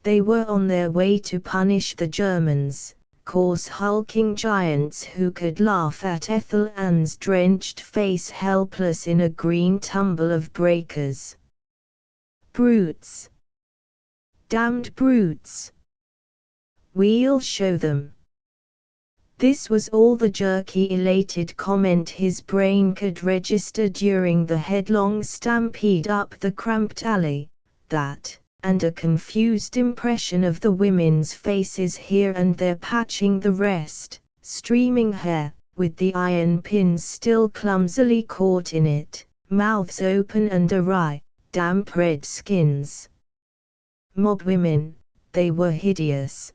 They were on their way to punish the Germans, coarse hulking giants who could laugh at Ethel Ann's drenched face helpless in a green tumble of breakers. Brutes! Damned brutes! We'll show them. This was all the jerky elated comment his brain could register during the headlong stampede up the cramped alley, that, and a confused impression of the women's faces here and there patching the rest, streaming hair, with the iron pins still clumsily caught in it, mouths open and awry, damp red skins. Mob women, they were hideous.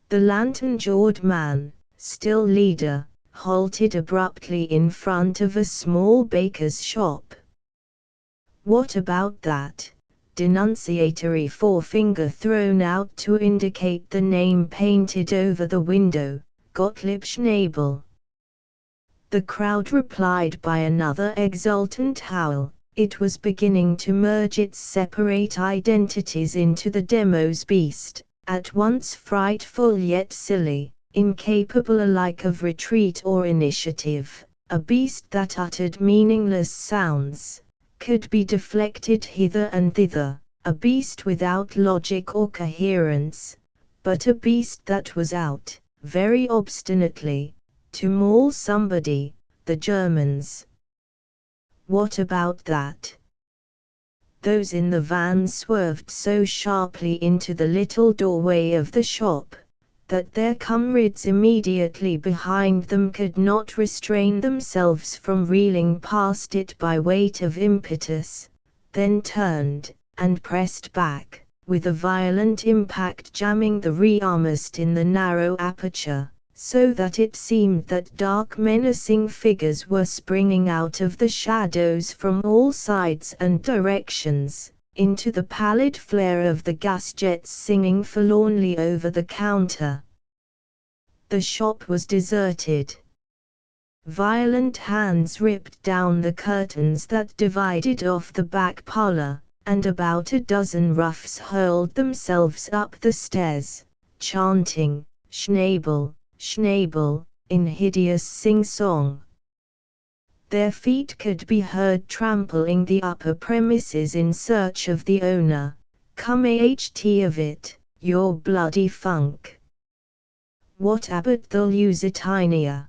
The lantern-jawed man, still leader, halted abruptly in front of a small baker's shop. "What about that?" Denunciatory forefinger thrown out to indicate the name painted over the window, Gottlieb Schnabel. The crowd replied by another exultant howl. It was beginning to merge its separate identities into the demo's beast, at once frightful yet silly, incapable alike of retreat or initiative, a beast that uttered meaningless sounds, could be deflected hither and thither, a beast without logic or coherence, but a beast that was out, very obstinately, to maul somebody, the Germans. What about that? Those in the van swerved so sharply into the little doorway of the shop, that their comrades immediately behind them could not restrain themselves from reeling past it by weight of impetus, then turned, and pressed back, with a violent impact jamming the rearmust in the narrow aperture, so that it seemed that dark menacing figures were springing out of the shadows from all sides and directions, into the pallid flare of the gas jets singing forlornly over the counter. The shop was deserted. Violent hands ripped down the curtains that divided off the back parlor, and about a dozen roughs hurled themselves up the stairs, chanting, "Schnabel, Schnabel," in hideous sing-song. Their feet could be heard trampling the upper premises in search of the owner. "Come aht of it, your bloody funk. What about the Lusitania?"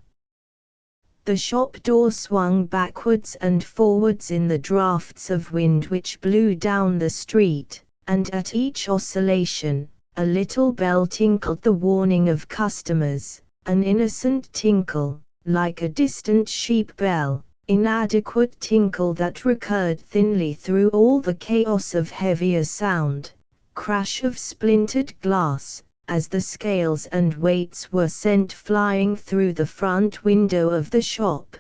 The shop door swung backwards and forwards in the draughts of wind which blew down the street, and at each oscillation, a little bell tinkled the warning of customers, an innocent tinkle, like a distant sheep bell, inadequate tinkle that recurred thinly through all the chaos of heavier sound, crash of splintered glass, as the scales and weights were sent flying through the front window of the shop.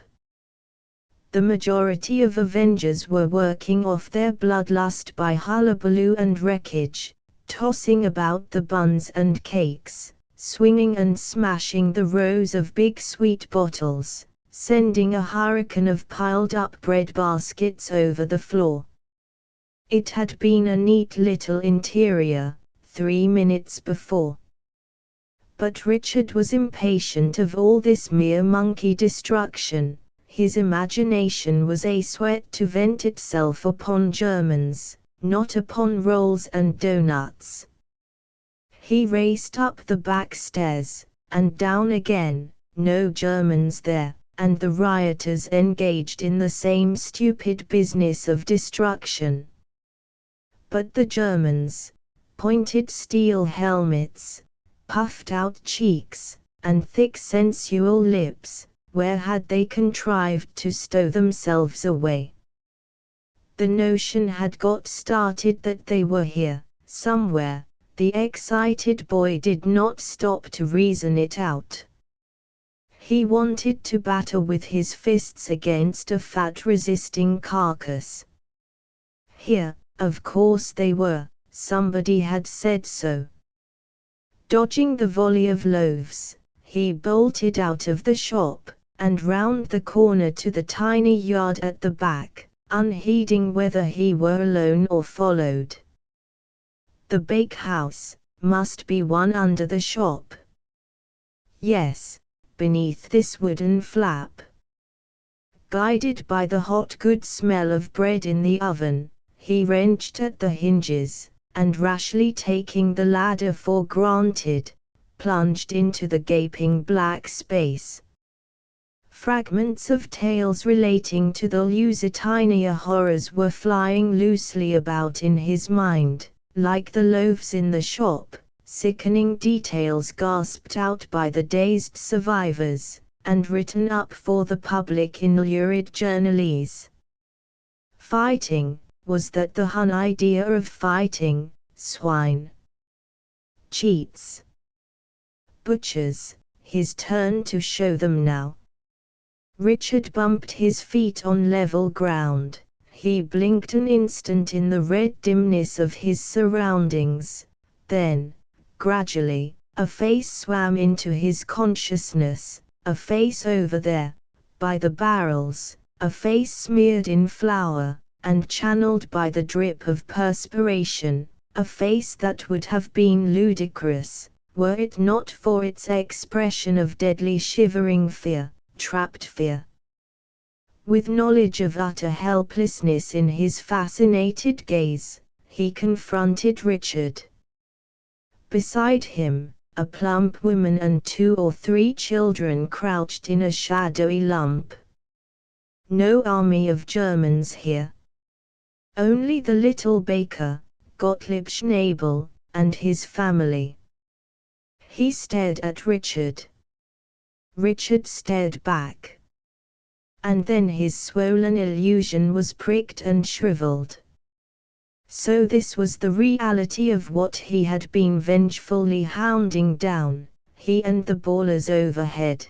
The majority of Avengers were working off their bloodlust by hullabaloo and wreckage, tossing about the buns and cakes, swinging and smashing the rows of big sweet bottles, sending a hurricane of piled-up bread baskets over the floor. It had been a neat little interior, 3 minutes before. But Richard was impatient of all this mere monkey destruction. His imagination was a sweat to vent itself upon Germans, not upon rolls and doughnuts. He raced up the back stairs, and down again, no Germans there, and the rioters engaged in the same stupid business of destruction. But the Germans, pointed steel helmets, puffed-out cheeks, and thick sensual lips, where had they contrived to stow themselves away? The notion had got started that they were here, somewhere. The excited boy did not stop to reason it out. He wanted to batter with his fists against a fat resisting carcass. Here, of course they were, somebody had said so. Dodging the volley of loaves, he bolted out of the shop, and round the corner to the tiny yard at the back, unheeding whether he were alone or followed. The bakehouse must be one under the shop. Yes, beneath this wooden flap. Guided by the hot good smell of bread in the oven, he wrenched at the hinges, and rashly taking the ladder for granted, plunged into the gaping black space. Fragments of tales relating to the Lusitania horrors were flying loosely about in his mind, like the loaves in the shop, sickening details gasped out by the dazed survivors, and written up for the public in lurid journalese. Fighting, was that the Hun idea of fighting? Swine. Cheats. Butchers, his turn to show them now. Richard bumped his feet on level ground. He blinked an instant in the red dimness of his surroundings. Then, gradually, a face swam into his consciousness, a face over there, by the barrels, a face smeared in flour, and channeled by the drip of perspiration, a face that would have been ludicrous, were it not for its expression of deadly shivering fear, trapped fear. With knowledge of utter helplessness in his fascinated gaze, he confronted Richard. Beside him, a plump woman and 2 or 3 children crouched in a shadowy lump. No army of Germans here. Only the little baker, Gottlieb Schnabel, and his family. He stared at Richard. Richard stared back. And then his swollen illusion was pricked and shriveled. So this was the reality of what he had been vengefully hounding down, he and the ballers overhead.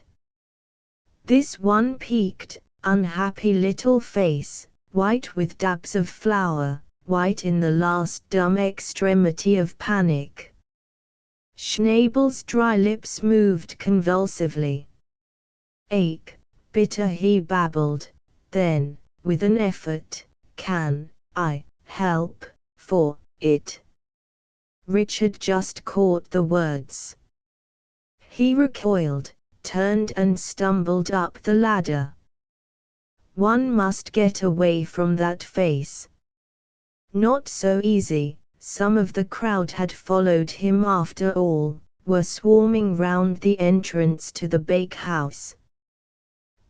This one peaked, unhappy little face, white with dabs of flour, white in the last dumb extremity of panic. Schnabel's dry lips moved convulsively. Ache, bitter he babbled, then, with an effort, "Can I help for it?" Richard just caught the words. He recoiled, turned and stumbled up the ladder. One must get away from that face. Not so easy. Some of the crowd had followed him after all, were swarming round the entrance to the bakehouse.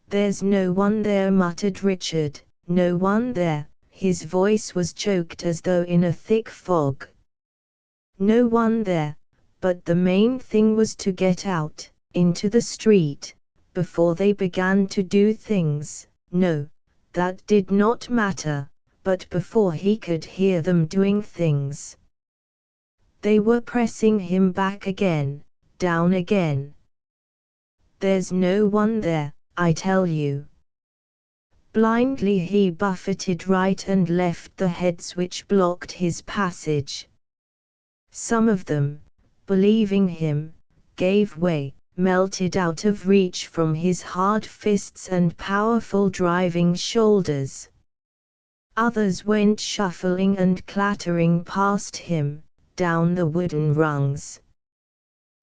"There's no one there," muttered Richard, "no one there." His voice was choked as though in a thick fog. No one there, but the main thing was to get out, into the street, before they began to do things. No, that did not matter, but before he could hear them doing things. They were pressing him back again, down again. "There's no one there, I tell you." Blindly he buffeted right and left the heads which blocked his passage. Some of them, believing him, gave way, melted out of reach from his hard fists and powerful driving shoulders. Others went shuffling and clattering past him, down the wooden rungs.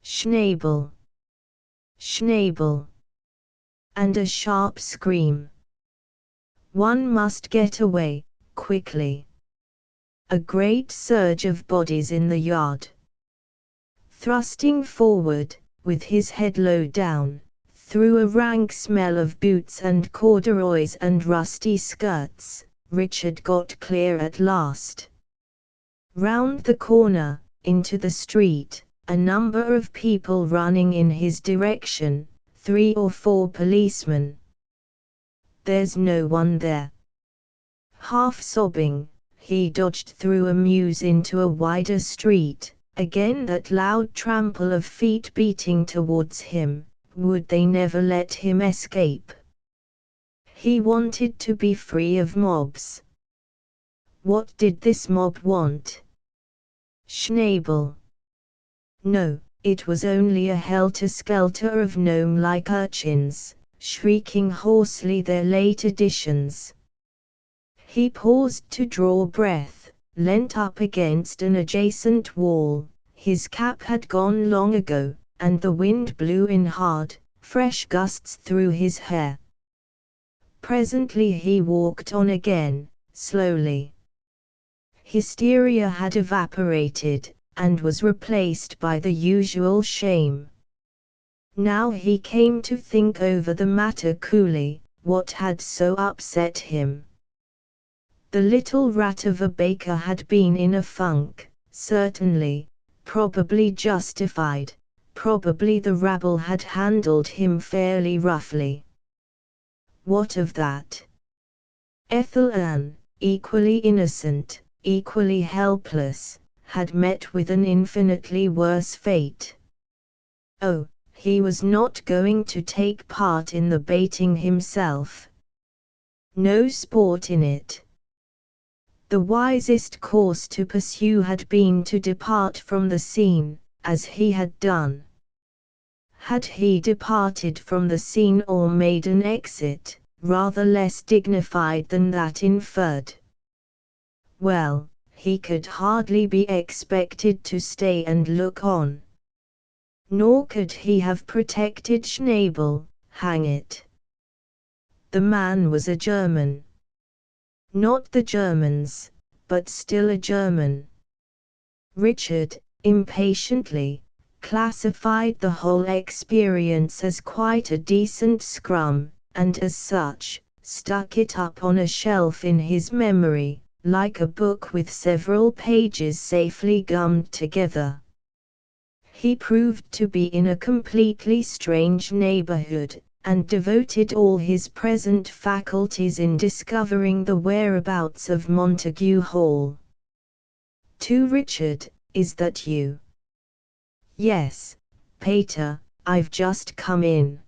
Schnabel! Schnabel! And a sharp scream. One must get away, quickly. A great surge of bodies in the yard. Thrusting forward, with his head low down, through a rank smell of boots and corduroys and rusty skirts, Richard got clear at last. Round the corner, into the street, a number of people running in his direction, 3 or 4 policemen. There's no one there. Half sobbing, he dodged through a mews into a wider street. Again that loud trample of feet beating towards him. Would they never let him escape? He wanted to be free of mobs. What did this mob want? Schnabel. No, it was only a helter-skelter of gnome-like urchins, shrieking hoarsely their late additions. He paused to draw breath, leant up against an adjacent wall. His cap had gone long ago, and the wind blew in hard, fresh gusts through his hair. Presently he walked on again, slowly. Hysteria had evaporated, and was replaced by the usual shame. Now he came to think over the matter coolly, what had so upset him. The little rat of a baker had been in a funk, certainly, probably justified, probably the rabble had handled him fairly roughly. What of that? Ethel Ann, equally innocent, equally helpless, had met with an infinitely worse fate. Oh, he was not going to take part in the baiting himself. No sport in it. The wisest course to pursue had been to depart from the scene, as he had done. Had he departed from the scene or made an exit, rather less dignified than that inferred? Well, he could hardly be expected to stay and look on. Nor could he have protected Schnabel, hang it. The man was a German. Not the Germans, but still a German. Richard, impatiently, classified the whole experience as quite a decent scrum, and as such, stuck it up on a shelf in his memory, like a book with several pages safely gummed together. He proved to be in a completely strange neighborhood, and devoted all his present faculties in discovering the whereabouts of Montague Hall. To Richard, "Is that you?" "Yes, Pater, I've just come in.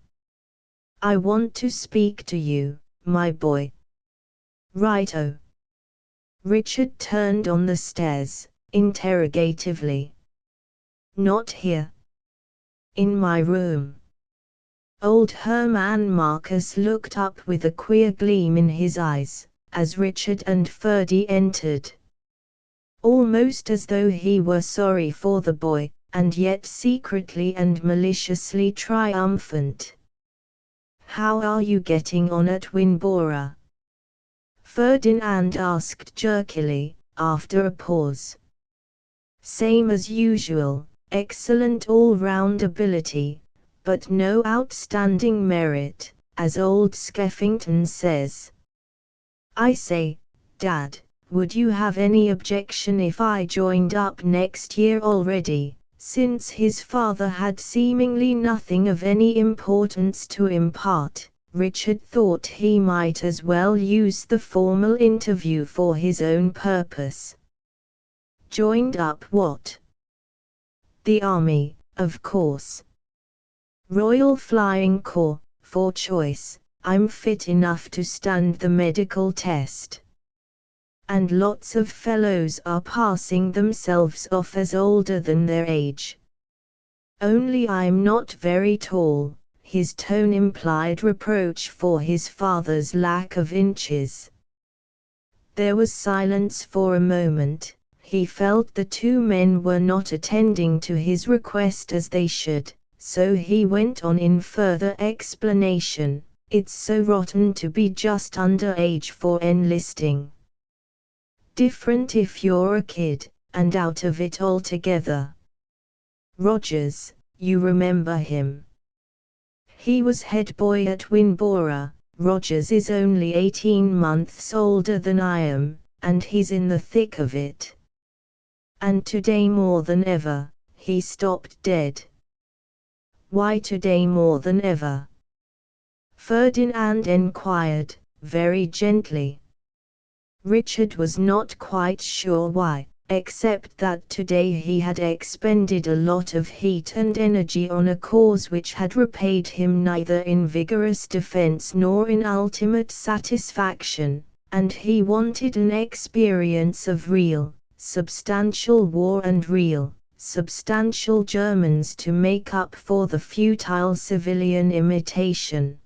I want to speak to you, my boy." "Righto." Richard turned on the stairs, interrogatively. "Not here?" "In my room." Old Hermann Marcus looked up with a queer gleam in his eyes, as Richard and Ferdy entered. Almost as though he were sorry for the boy, and yet secretly and maliciously triumphant. "How are you getting on at Winbora?" Ferdinand asked jerkily, after a pause. "Same as usual, excellent all-round ability, but no outstanding merit, as old Skeffington says. I say, Dad, would you have any objection if I joined up next year already?" Since his father had seemingly nothing of any importance to impart, Richard thought he might as well use the formal interview for his own purpose. "Joined up what?" "The army, of course. Royal Flying Corps, for choice, I'm fit enough to stand the medical test. And lots of fellows are passing themselves off as older than their age. Only I'm not very tall." His tone implied reproach for his father's lack of inches. There was silence for a moment. He felt the two men were not attending to his request as they should, so he went on in further explanation. "It's so rotten to be just under age for enlisting. Different if you're a kid, and out of it altogether. Rogers, you remember him? He was head boy at Winbora. Rogers is only 18 months older than I am, and he's in the thick of it. And today more than ever." He stopped dead. "Why today more than ever?" Ferdinand enquired, very gently. Richard was not quite sure why, except that today he had expended a lot of heat and energy on a cause which had repaid him neither in vigorous defense nor in ultimate satisfaction, and he wanted an experience of real, substantial war and real, substantial Germans to make up for the futile civilian imitation.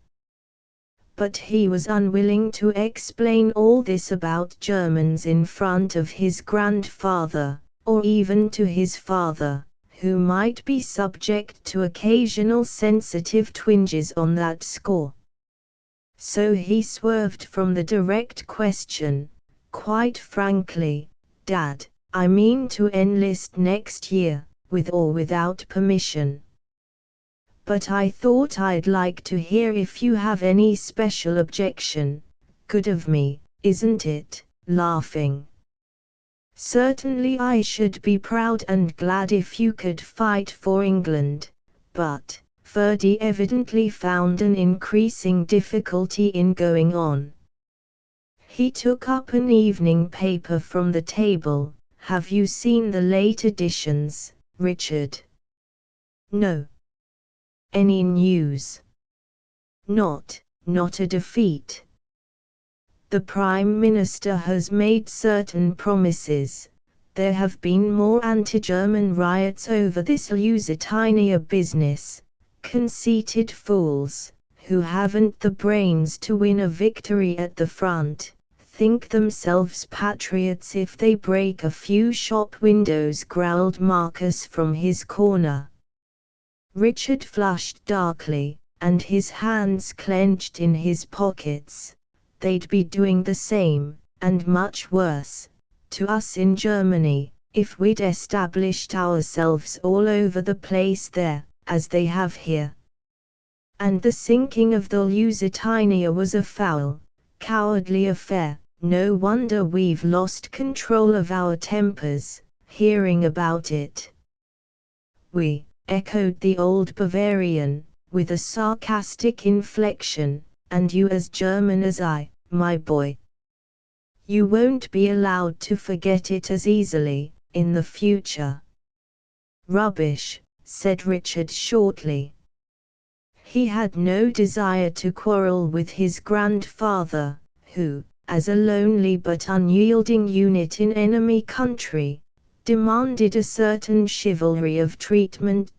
But he was unwilling to explain all this about Germans in front of his grandfather, or even to his father, who might be subject to occasional sensitive twinges on that score. So he swerved from the direct question. "Quite frankly, Dad, I mean to enlist next year, with or without permission. But I thought I'd like to hear if you have any special objection. Good of me, isn't it?" laughing. "Certainly I should be proud and glad if you could fight for England, but..." Ferdy evidently found an increasing difficulty in going on. He took up an evening paper from the table. "Have you seen the late editions, Richard?" "No." "Any news?" Not a defeat. The Prime Minister has made certain promises. There have been more anti-German riots over this Lusitania business. Conceited fools, who haven't the brains to win a victory at the front, think themselves patriots if they break a few shop windows," growled Marcus from his corner. Richard flushed darkly, and his hands clenched in his pockets. "They'd be doing the same, and much worse, to us in Germany, if we'd established ourselves all over the place there, as they have here. And the sinking of the Lusitania was a foul, cowardly affair. No wonder we've lost control of our tempers, hearing about it." "We," echoed the old Bavarian, with a sarcastic inflection, "and you as German as I, my boy. You won't be allowed to forget it as easily, in the future." "Rubbish," said Richard shortly. He had no desire to quarrel with his grandfather, who, as a lonely but unyielding unit in enemy country, demanded a certain chivalry of treatment.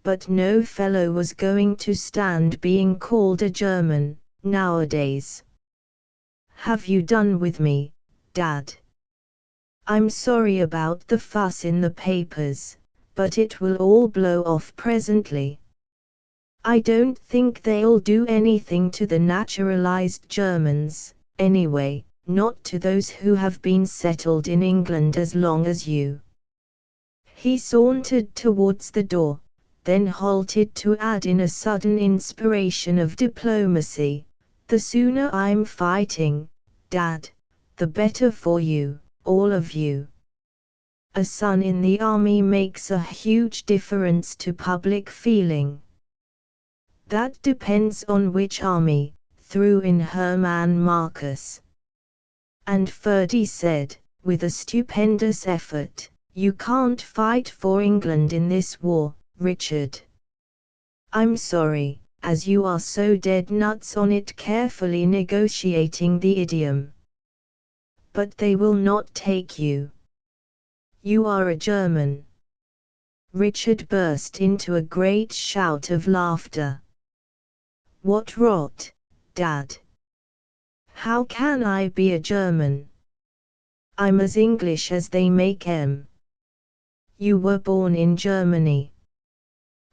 But no fellow was going to stand being called a German, nowadays. "Have you done with me, Dad? I'm sorry about the fuss in the papers, but it will all blow off presently. I don't think they'll do anything to the naturalized Germans, anyway, not to those who have been settled in England as long as you." He sauntered towards the door, then halted to add in a sudden inspiration of diplomacy, "The sooner I'm fighting, Dad, the better for you, all of you. A son in the army makes a huge difference to public feeling." "That depends on which army," threw in Hermann Marcus. And Ferdy said, with a stupendous effort, "You can't fight for England in this war, Richard. I'm sorry, as you are so dead nuts on it carefully negotiating the idiom. But they will not take you. You are a German. Richard burst into a great shout of laughter. What rot, Dad! How can I be a German? I'm as English as they make 'em. You were born in Germany.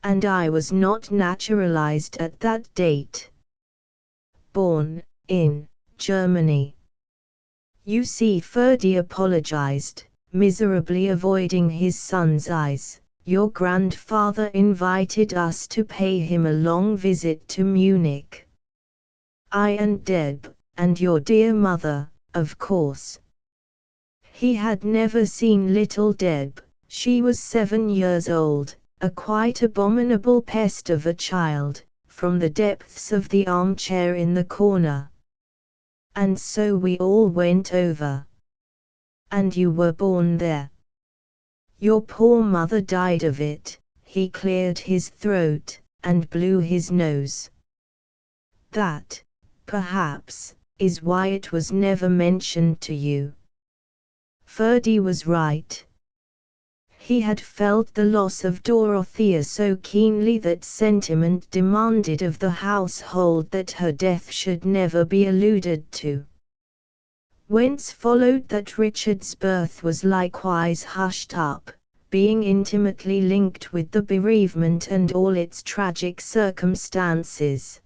And I was not naturalized at that date. Born in Germany. You see, Ferdy apologized, miserably avoiding his son's eyes. Your grandfather invited us to pay him a long visit to Munich. I and Deb, and your dear mother, of course. He had never seen little Deb. She was 7 years old, a quite abominable pest of a child, from the depths of the armchair in the corner. And so we all went over. And you were born there. Your poor mother died of it. He cleared his throat, and blew his nose. That, perhaps, is why it was never mentioned to you. Ferdy was right. He had felt the loss of Dorothea so keenly that sentiment demanded of the household that her death should never be alluded to. Whence followed that Richard's birth was likewise hushed up, being intimately linked with the bereavement and all its tragic circumstances.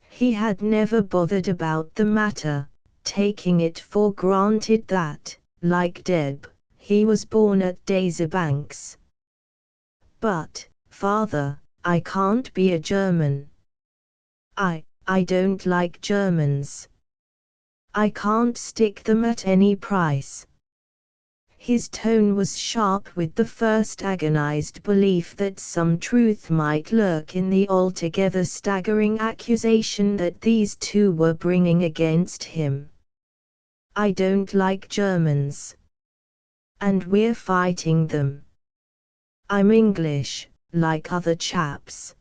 He had never bothered about the matter, taking it for granted that, like Deb, he was born at Daisy-Banks. But, Father, I can't be a German. I don't like Germans. I can't stick them at any price. His tone was sharp with the first agonized belief that some truth might lurk in the altogether staggering accusation that these two were bringing against him. I don't like Germans. And we're fighting them. I'm English, like other chaps.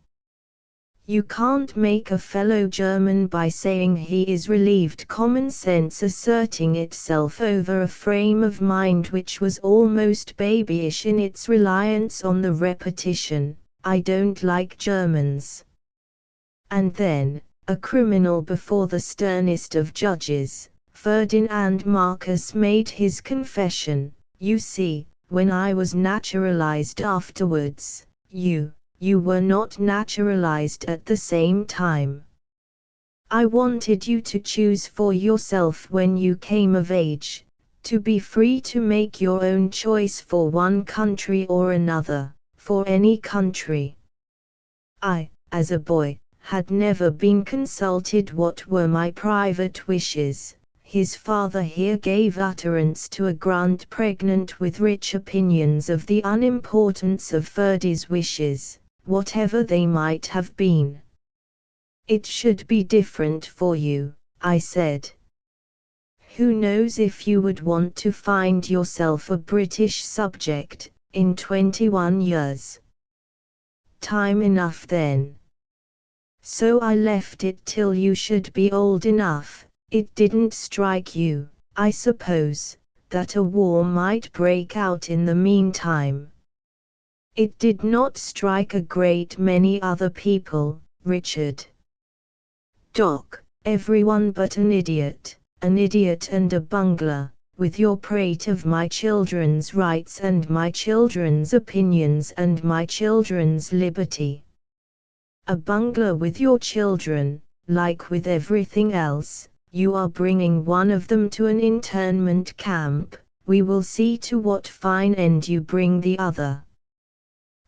You can't make a fellow German by saying he is relieved, common sense asserting itself over a frame of mind which was almost babyish in its reliance on the repetition, I don't like Germans. And then, a criminal before the sternest of judges, Ferdinand Marcus made his confession. You see, when I was naturalized afterwards, you were not naturalized at the same time. I wanted you to choose for yourself when you came of age, to be free to make your own choice for one country or another, for any country. I, as a boy, had never been consulted what were my private wishes. His father here gave utterance to a grunt pregnant with rich opinions of the unimportance of Ferdy's wishes, whatever they might have been. It should be different for you, I said. Who knows if you would want to find yourself a British subject, in 21 years. Time enough then. So I left it till you should be old enough. It didn't strike you, I suppose, that a war might break out in the meantime. It did not strike a great many other people, Richard. Doc, everyone but an idiot and a bungler, with your prate of my children's rights and my children's opinions and my children's liberty. A bungler with your children, like with everything else. You are bringing one of them to an internment camp, we will see to what fine end you bring the other.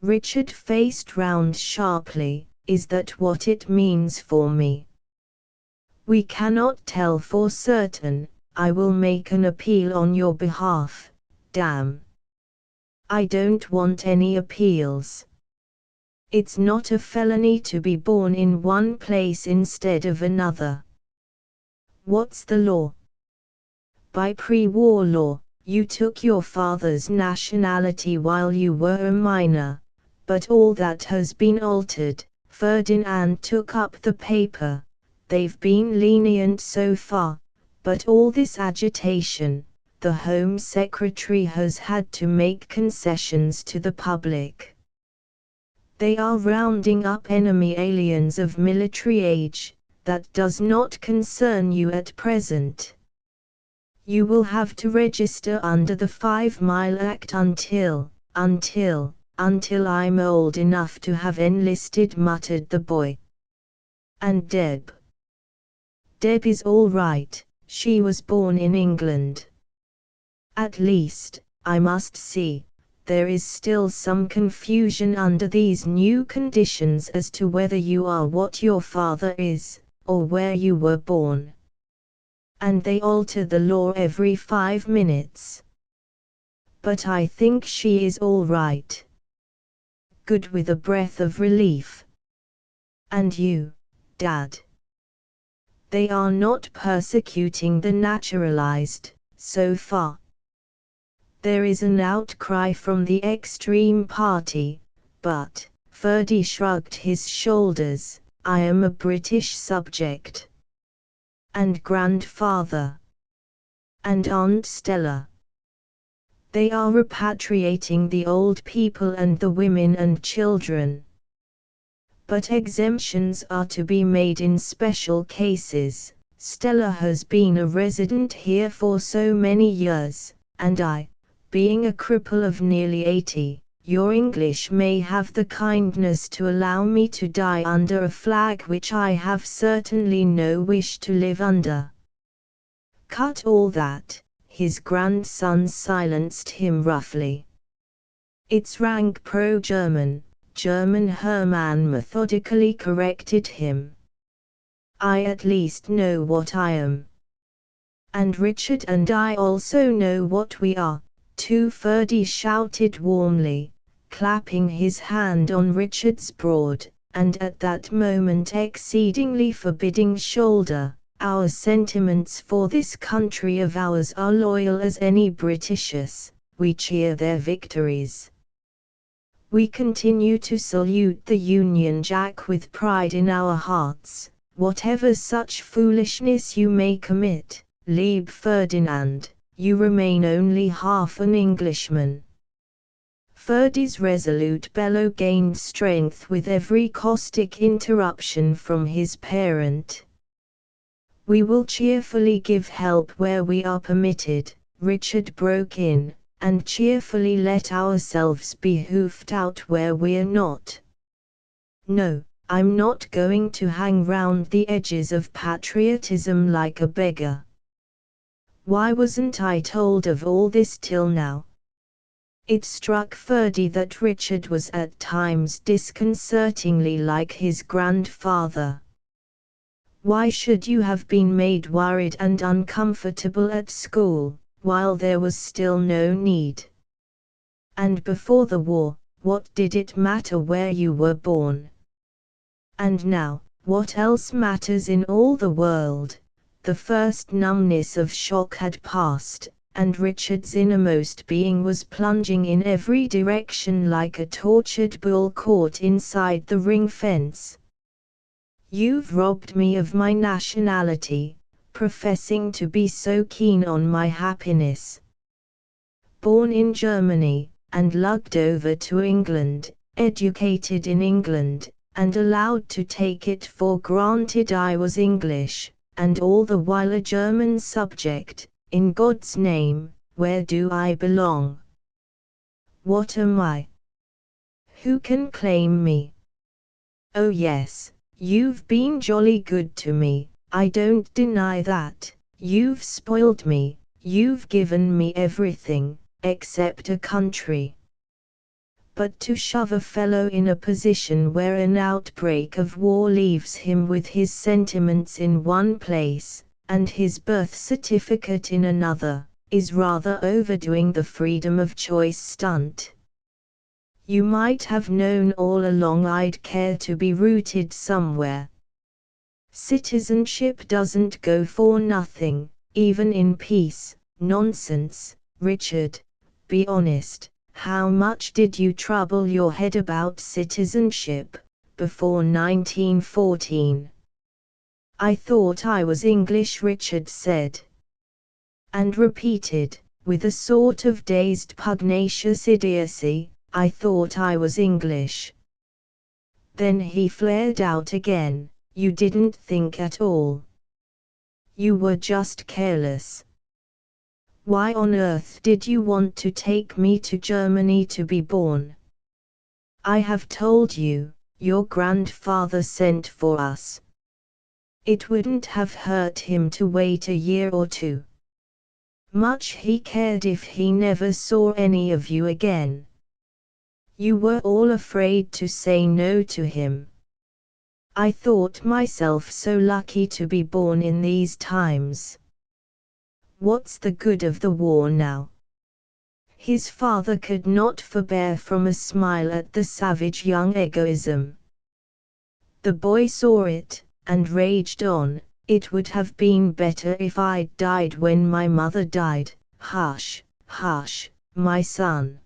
Richard faced round sharply, is that what it means for me? We cannot tell for certain, I will make an appeal on your behalf, damn. I don't want any appeals. It's not a felony to be born in one place instead of another. What's the law? By pre-war law, you took your father's nationality while you were a minor, but all that has been altered, Ferdinand took up the paper. They've been lenient so far, but all this agitation, the Home Secretary has had to make concessions to the public. They are rounding up enemy aliens of military age. That does not concern you at present. You will have to register under the 5 Mile Act until I'm old enough to have enlisted, muttered the boy. And Deb? Deb is all right, she was born in England. At least, I must see, there is still some confusion under these new conditions as to whether you are what your father is, or where you were born. And they alter the law every 5 minutes. But I think she is all right. Good, with a breath of relief. And you, Dad? They are not persecuting the naturalized, so far. There is an outcry from the extreme party, but, Ferdy shrugged his shoulders, I am a British subject. And grandfather. And Aunt Stella. They are repatriating the old people and the women and children. But exemptions are to be made in special cases. Stella has been a resident here for so many years, and I, being a cripple of nearly 80, your English may have the kindness to allow me to die under a flag which I have certainly no wish to live under. Cut all that, his grandson silenced him roughly. It's rank pro-German, German, Hermann methodically corrected him. I at least know what I am. And Richard and I also know what we are, too, Ferdy shouted warmly, clapping his hand on Richard's broad, and at that moment exceedingly forbidding shoulder. Our sentiments for this country of ours are loyal as any Britishers, we cheer their victories. We continue to salute the Union Jack with pride in our hearts, whatever such foolishness you may commit, liebe Ferdinand, you remain only half an Englishman. Ferdy's resolute bellow gained strength with every caustic interruption from his parent. We will cheerfully give help where we are permitted, Richard broke in, and cheerfully let ourselves be hoofed out where we're not. No, I'm not going to hang round the edges of patriotism like a beggar. Why wasn't I told of all this till now? It struck Ferdy that Richard was at times disconcertingly like his grandfather. Why should you have been made worried and uncomfortable at school, while there was still no need? And before the war, what did it matter where you were born? And now, what else matters in all the world? The first numbness of shock had passed, and Richard's innermost being was plunging in every direction like a tortured bull caught inside the ring fence. You've robbed me of my nationality, professing to be so keen on my happiness. Born in Germany, and lugged over to England, educated in England, and allowed to take it for granted I was English, and all the while a German subject. In God's name, where do I belong? What am I? Who can claim me? Oh yes, you've been jolly good to me, I don't deny that. You've spoiled me, you've given me everything, except a country. But to shove a fellow in a position where an outbreak of war leaves him with his sentiments in one place, and his birth certificate in another, is rather overdoing the freedom of choice stunt. You might have known all along I'd care to be rooted somewhere. Citizenship doesn't go for nothing, even in peace. Nonsense, Richard, be honest, how much did you trouble your head about citizenship? before 1914. I thought I was English, Richard said. And repeated, with a sort of dazed pugnacious idiocy, I thought I was English. Then he flared out again, you didn't think at all. You were just careless. Why on earth did you want to take me to Germany to be born? I have told you, your grandfather sent for us. It wouldn't have hurt him to wait a year or two. Much he cared if he never saw any of you again. You were all afraid to say no to him. I thought myself so lucky to be born in these times. What's the good of the war now? His father could not forbear from a smile at the savage young egoism. The boy saw it, and raged on, it would have been better if I'd died when my mother died. Hush, hush, my son.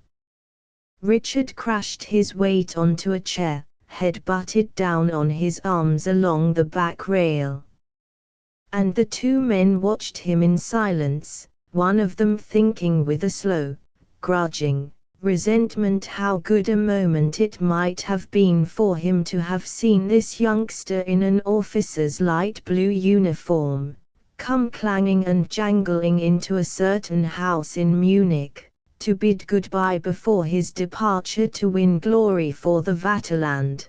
Richard crashed his weight onto a chair, head butted down on his arms along the back rail. And the two men watched him in silence, one of them thinking with a slow, grudging resentment how good a moment it might have been for him to have seen this youngster in an officer's light blue uniform, come clanging and jangling into a certain house in Munich, to bid goodbye before his departure to win glory for the Vaterland.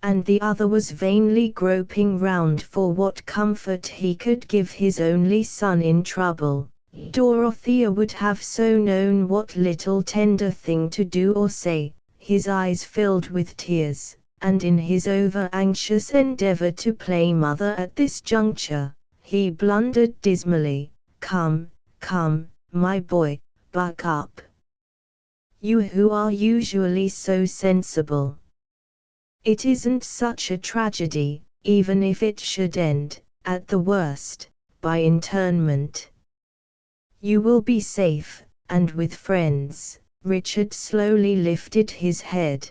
And the other was vainly groping round for what comfort he could give his only son in trouble. Dorothea would have so known what little tender thing to do or say. His eyes filled with tears, and in his over-anxious endeavor to play mother at this juncture, he blundered dismally, "Come, come, my boy, buck up. You who are usually so sensible. It isn't such a tragedy, even if it should end, at the worst, by internment. You will be safe, and with friends." Richard slowly lifted his head.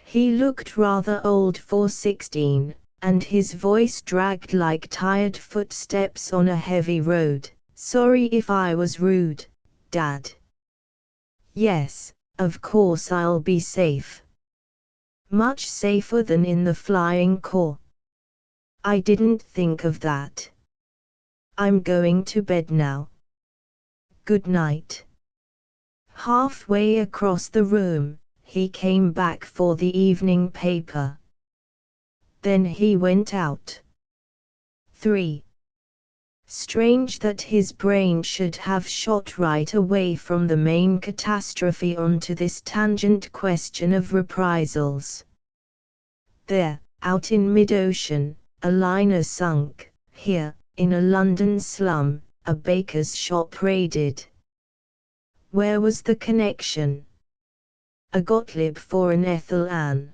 He looked rather old for 16, and his voice dragged like tired footsteps on a heavy road. "Sorry if I was rude, Dad." "Yes, of course I'll be safe. Much safer than in the Flying Corps. I didn't think of that. I'm going to bed now. Good night." Halfway across the room, he came back for the evening paper. Then he went out. 3. Strange that his brain should have shot right away from the main catastrophe onto this tangent question of reprisals. There, out in mid-ocean, a liner sunk. Here, in a London slum, a baker's shop raided. Where was the connection? A Gottlieb for an Ethel Ann.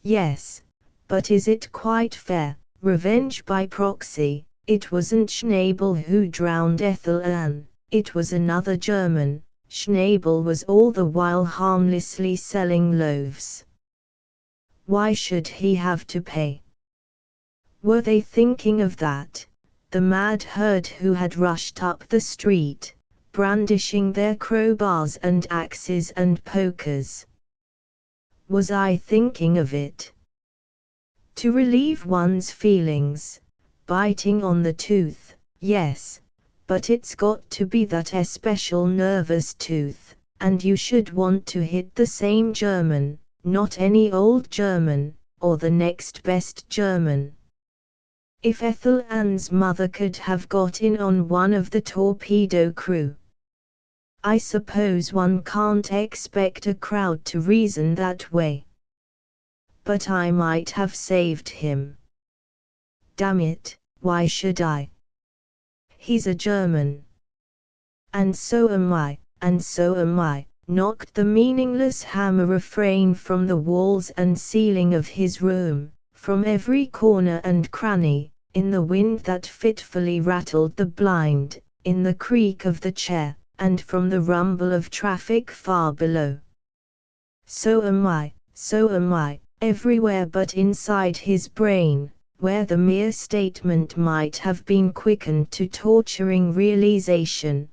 Yes, but is it quite fair? Revenge by proxy. It wasn't Schnabel who drowned Ethel Ann, it was another German. Schnabel was all the while harmlessly selling loaves. Why should he have to pay? Were they thinking of that, the mad herd who had rushed up the street, brandishing their crowbars and axes and pokers? Was I thinking of it? To relieve one's feelings, biting on the tooth, yes, but it's got to be that especial nervous tooth, and you should want to hit the same German, not any old German, or the next best German. If Ethel Ann's mother could have got in on one of the torpedo crew. I suppose one can't expect a crowd to reason that way. But I might have saved him. Damn it, why should I? He's a German. And so am I, and so am I. Knocked the meaningless hammer refrain from the walls and ceiling of his room, from every corner and cranny, in the wind that fitfully rattled the blind, in the creak of the chair, and from the rumble of traffic far below. So am I, so am I, everywhere but inside his brain, where the mere statement might have been quickened to torturing realization,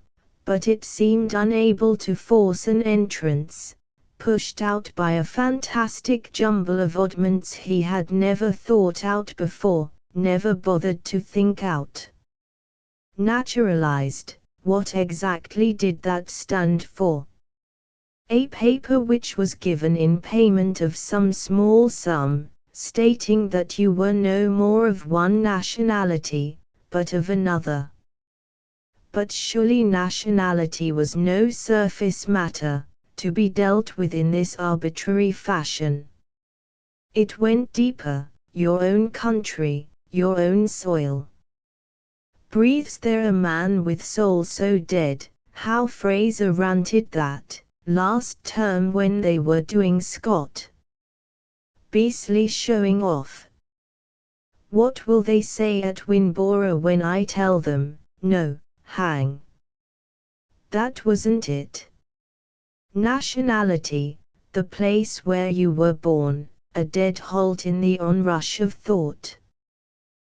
but it seemed unable to force an entrance, pushed out by a fantastic jumble of oddments he had never thought out before, never bothered to think out. Naturalized, what exactly did that stand for? A paper which was given in payment of some small sum, stating that you were no more of one nationality, but of another. But surely nationality was no surface matter, to be dealt with in this arbitrary fashion. It went deeper, your own country, your own soil. Breathes there a man with soul so dead? How Fraser ranted that, last term when they were doing Scott. Beastly showing off. What will they say at Winboro when I tell them, no, hang. That wasn't it. Nationality, the place where you were born, a dead halt in the onrush of thought.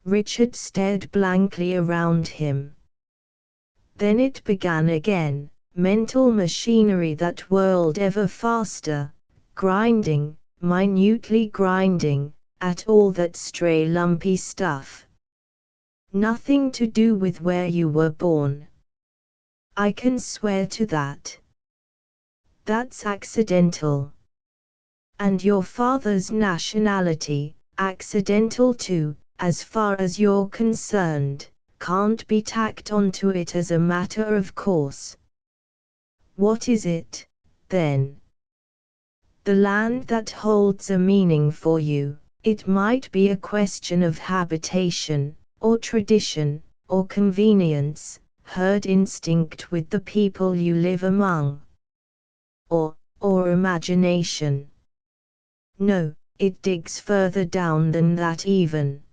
Richard stared blankly around him. Then it began again, mental machinery that whirled ever faster, grinding, minutely grinding, at all that stray lumpy stuff. Nothing to do with where you were born. I can swear to that. That's accidental. And your father's nationality, accidental too, as far as you're concerned, can't be tacked onto it as a matter of course. What is it, then? The land that holds a meaning for you. It might be a question of habitation, or tradition, or convenience, herd instinct with the people you live among. Or imagination. No, it digs further down than that even.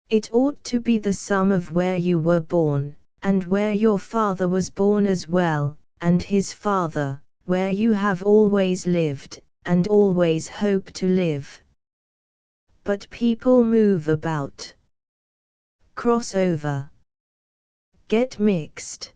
It ought to be the sum of where you were born, and where your father was born as well, and his father, where you have always lived, and always hope to live. But people move about. Cross over. Get mixed.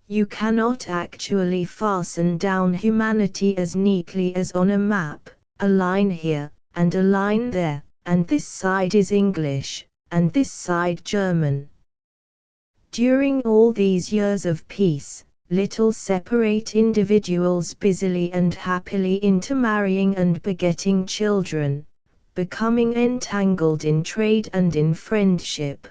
You cannot actually fasten down humanity as neatly as on a map, a line here, and a line there, and this side is English, and this side German. During all these years of peace, little separate individuals busily and happily intermarrying and begetting children, becoming entangled in trade and in friendship,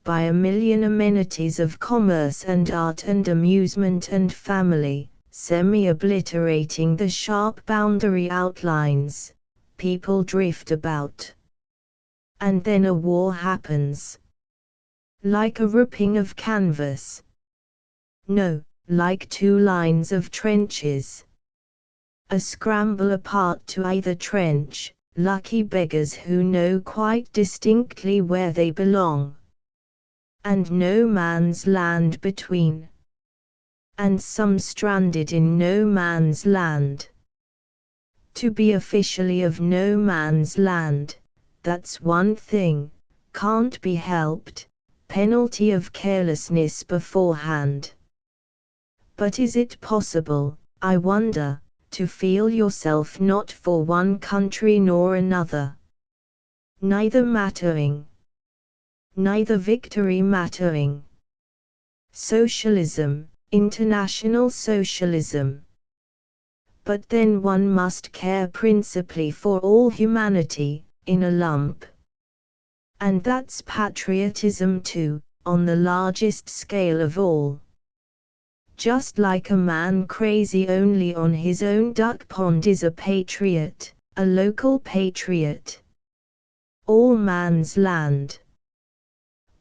by a million amenities of commerce and art and amusement and family, semi-obliterating the sharp boundary outlines, people drift about. And then a war happens. Like a ripping of canvas. No, like two lines of trenches. A scramble apart to either trench, lucky beggars who know quite distinctly where they belong. And no man's land between. And some stranded in no man's land. To be officially of no man's land, that's one thing, can't be helped, penalty of carelessness beforehand. But is it possible, I wonder, to feel yourself not for one country nor another? Neither mattering. Neither victory mattering. Socialism, international socialism. But then one must care principally for all humanity, in a lump. And that's patriotism too, on the largest scale of all. Just like a man crazy only on his own duck pond is a patriot, a local patriot. All man's land.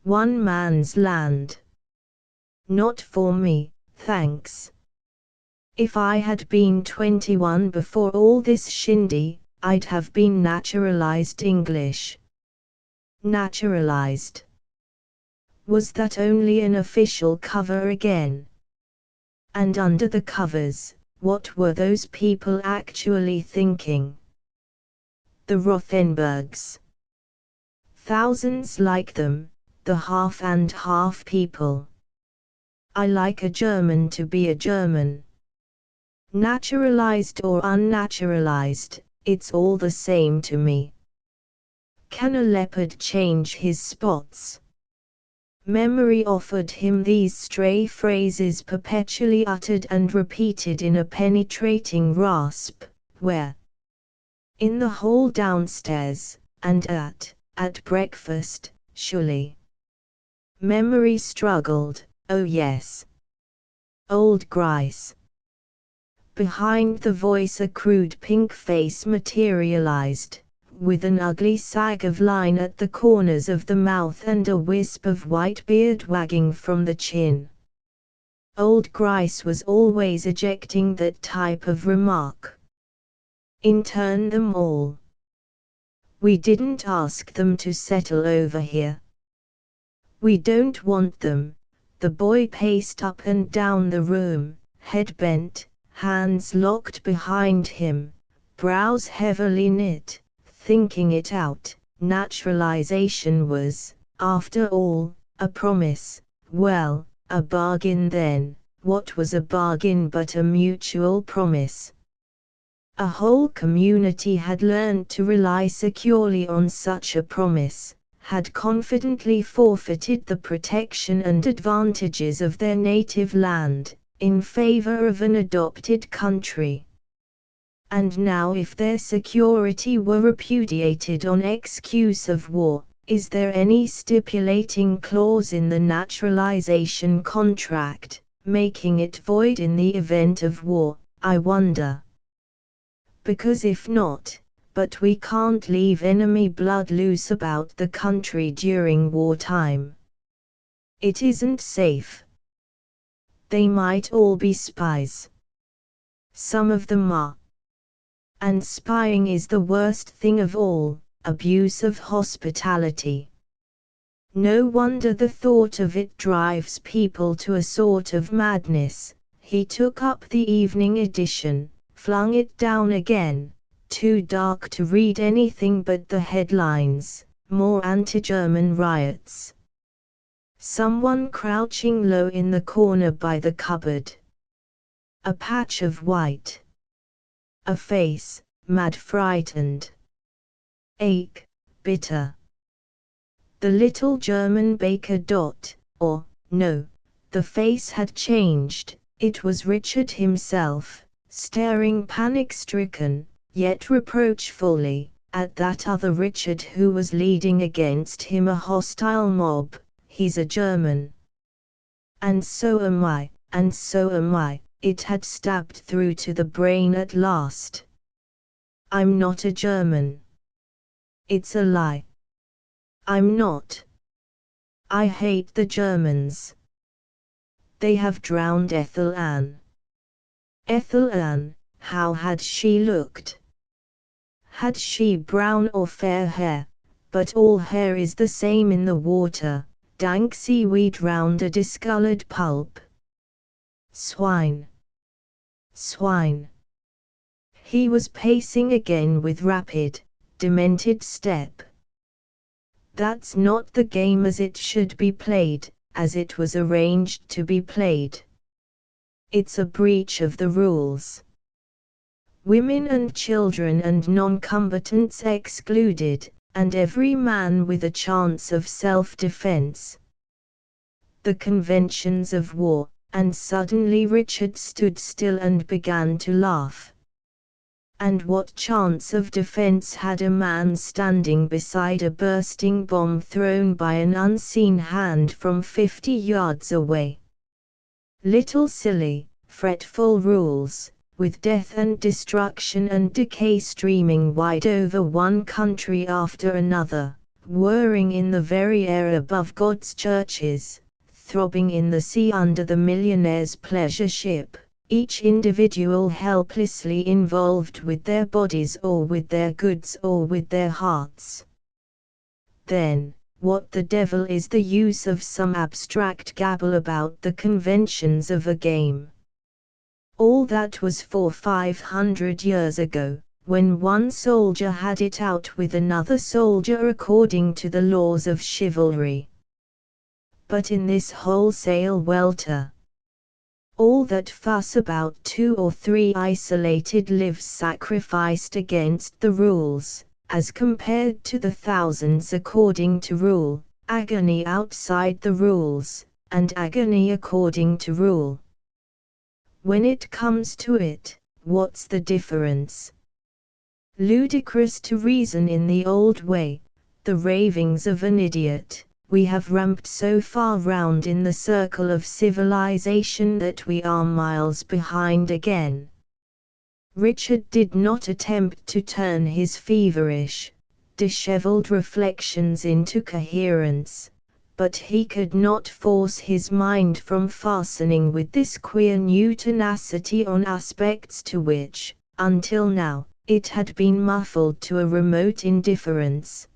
One man's land. Not for me, thanks. If I had been 21 before all this shindy, I'd have been naturalized English. Naturalized. Was that only an official cover again? And under the covers, what were those people actually thinking? the Rothenburgs. Thousands like them, the half and half people. I like a German to be a German. Naturalized or unnaturalized, it's all the same to me. Can a leopard change his spots? Memory offered him these stray phrases perpetually uttered and repeated in a penetrating rasp, where? In the hall downstairs, and at breakfast, surely. Memory struggled, oh yes. Old Grice. Behind the voice a crude pink face materialized, with an ugly sag of line at the corners of the mouth and a wisp of white beard wagging from the chin. Old Grice was always ejecting that type of remark. Intern them all. We didn't ask them to settle over here. We don't want them. The boy paced up and down the room, head bent, hands locked behind him, brows heavily knit, thinking it out. Naturalization was, after all, a promise. Well, a bargain then. What was a bargain but a mutual promise? A whole community had learned to rely securely on such a promise, had confidently forfeited the protection and advantages of their native land, in favor of an adopted country. And now if their security were repudiated on excuse of war, is there any stipulating clause in the naturalization contract, making it void in the event of war, I wonder? Because if not, but we can't leave enemy blood loose about the country during wartime. It isn't safe. They might all be spies. Some of them are. And spying is the worst thing of all, abuse of hospitality. No wonder the thought of it drives people to a sort of madness. He took up the evening edition, flung it down again, too dark to read anything but the headlines, more anti-German riots. Someone crouching low in the corner by the cupboard. A patch of white. A face, mad frightened. Ache, bitter. The little German baker. Or, no, the face had changed, it was Richard himself, staring panic-stricken, yet reproachfully, at that other Richard who was leading against him a hostile mob. He's a German. And so am I, and so am I. It had stabbed through to the brain at last. I'm not a German. It's a lie. I'm not. I hate the Germans. They have drowned Ethel Ann. Ethel Ann, how had she looked? Had she brown or fair hair? But all hair is the same in the water, dank seaweed round a discolored pulp. Swine. Swine. He was pacing again with rapid, demented step. That's not the game as it should be played, as it was arranged to be played. It's a breach of the rules. Women and children and non-combatants excluded, and every man with a chance of self-defense. The conventions of war. And suddenly Richard stood still and began to laugh. And what chance of defense had a man standing beside a bursting bomb thrown by an unseen hand from 50 yards away? Little silly, fretful rules, with death and destruction and decay streaming wide over one country after another, whirring in the very air above God's churches, throbbing in the sea under the millionaire's pleasure ship, each individual helplessly involved with their bodies or with their goods or with their hearts. Then, what the devil is the use of some abstract gabble about the conventions of a game? All that was for 500 years ago, when one soldier had it out with another soldier according to the laws of chivalry. But in this wholesale welter, all that fuss about 2 or 3 isolated lives sacrificed against the rules, as compared to the thousands according to rule, agony outside the rules, and agony according to rule. When it comes to it, what's the difference? Ludicrous to reason in the old way, the ravings of an idiot. We have ramped so far round in the circle of civilization that we are miles behind again. Richard did not attempt to turn his feverish, disheveled reflections into coherence, but he could not force his mind from fastening with this queer new tenacity on aspects to which, until now, it had been muffled to a remote indifference.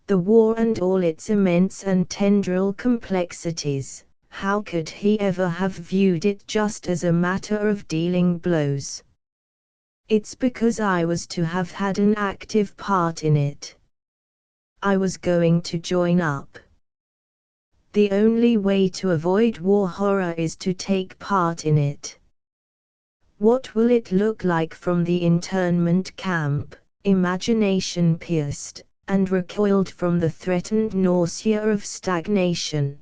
The war and all its immense and tendril complexities, how could he ever have viewed it just as a matter of dealing blows? It's because I was to have had an active part in it. I was going to join up. The only way to avoid war horror is to take part in it. What will it look like from the internment camp, imagination pierced, and recoiled from the threatened nausea of stagnation?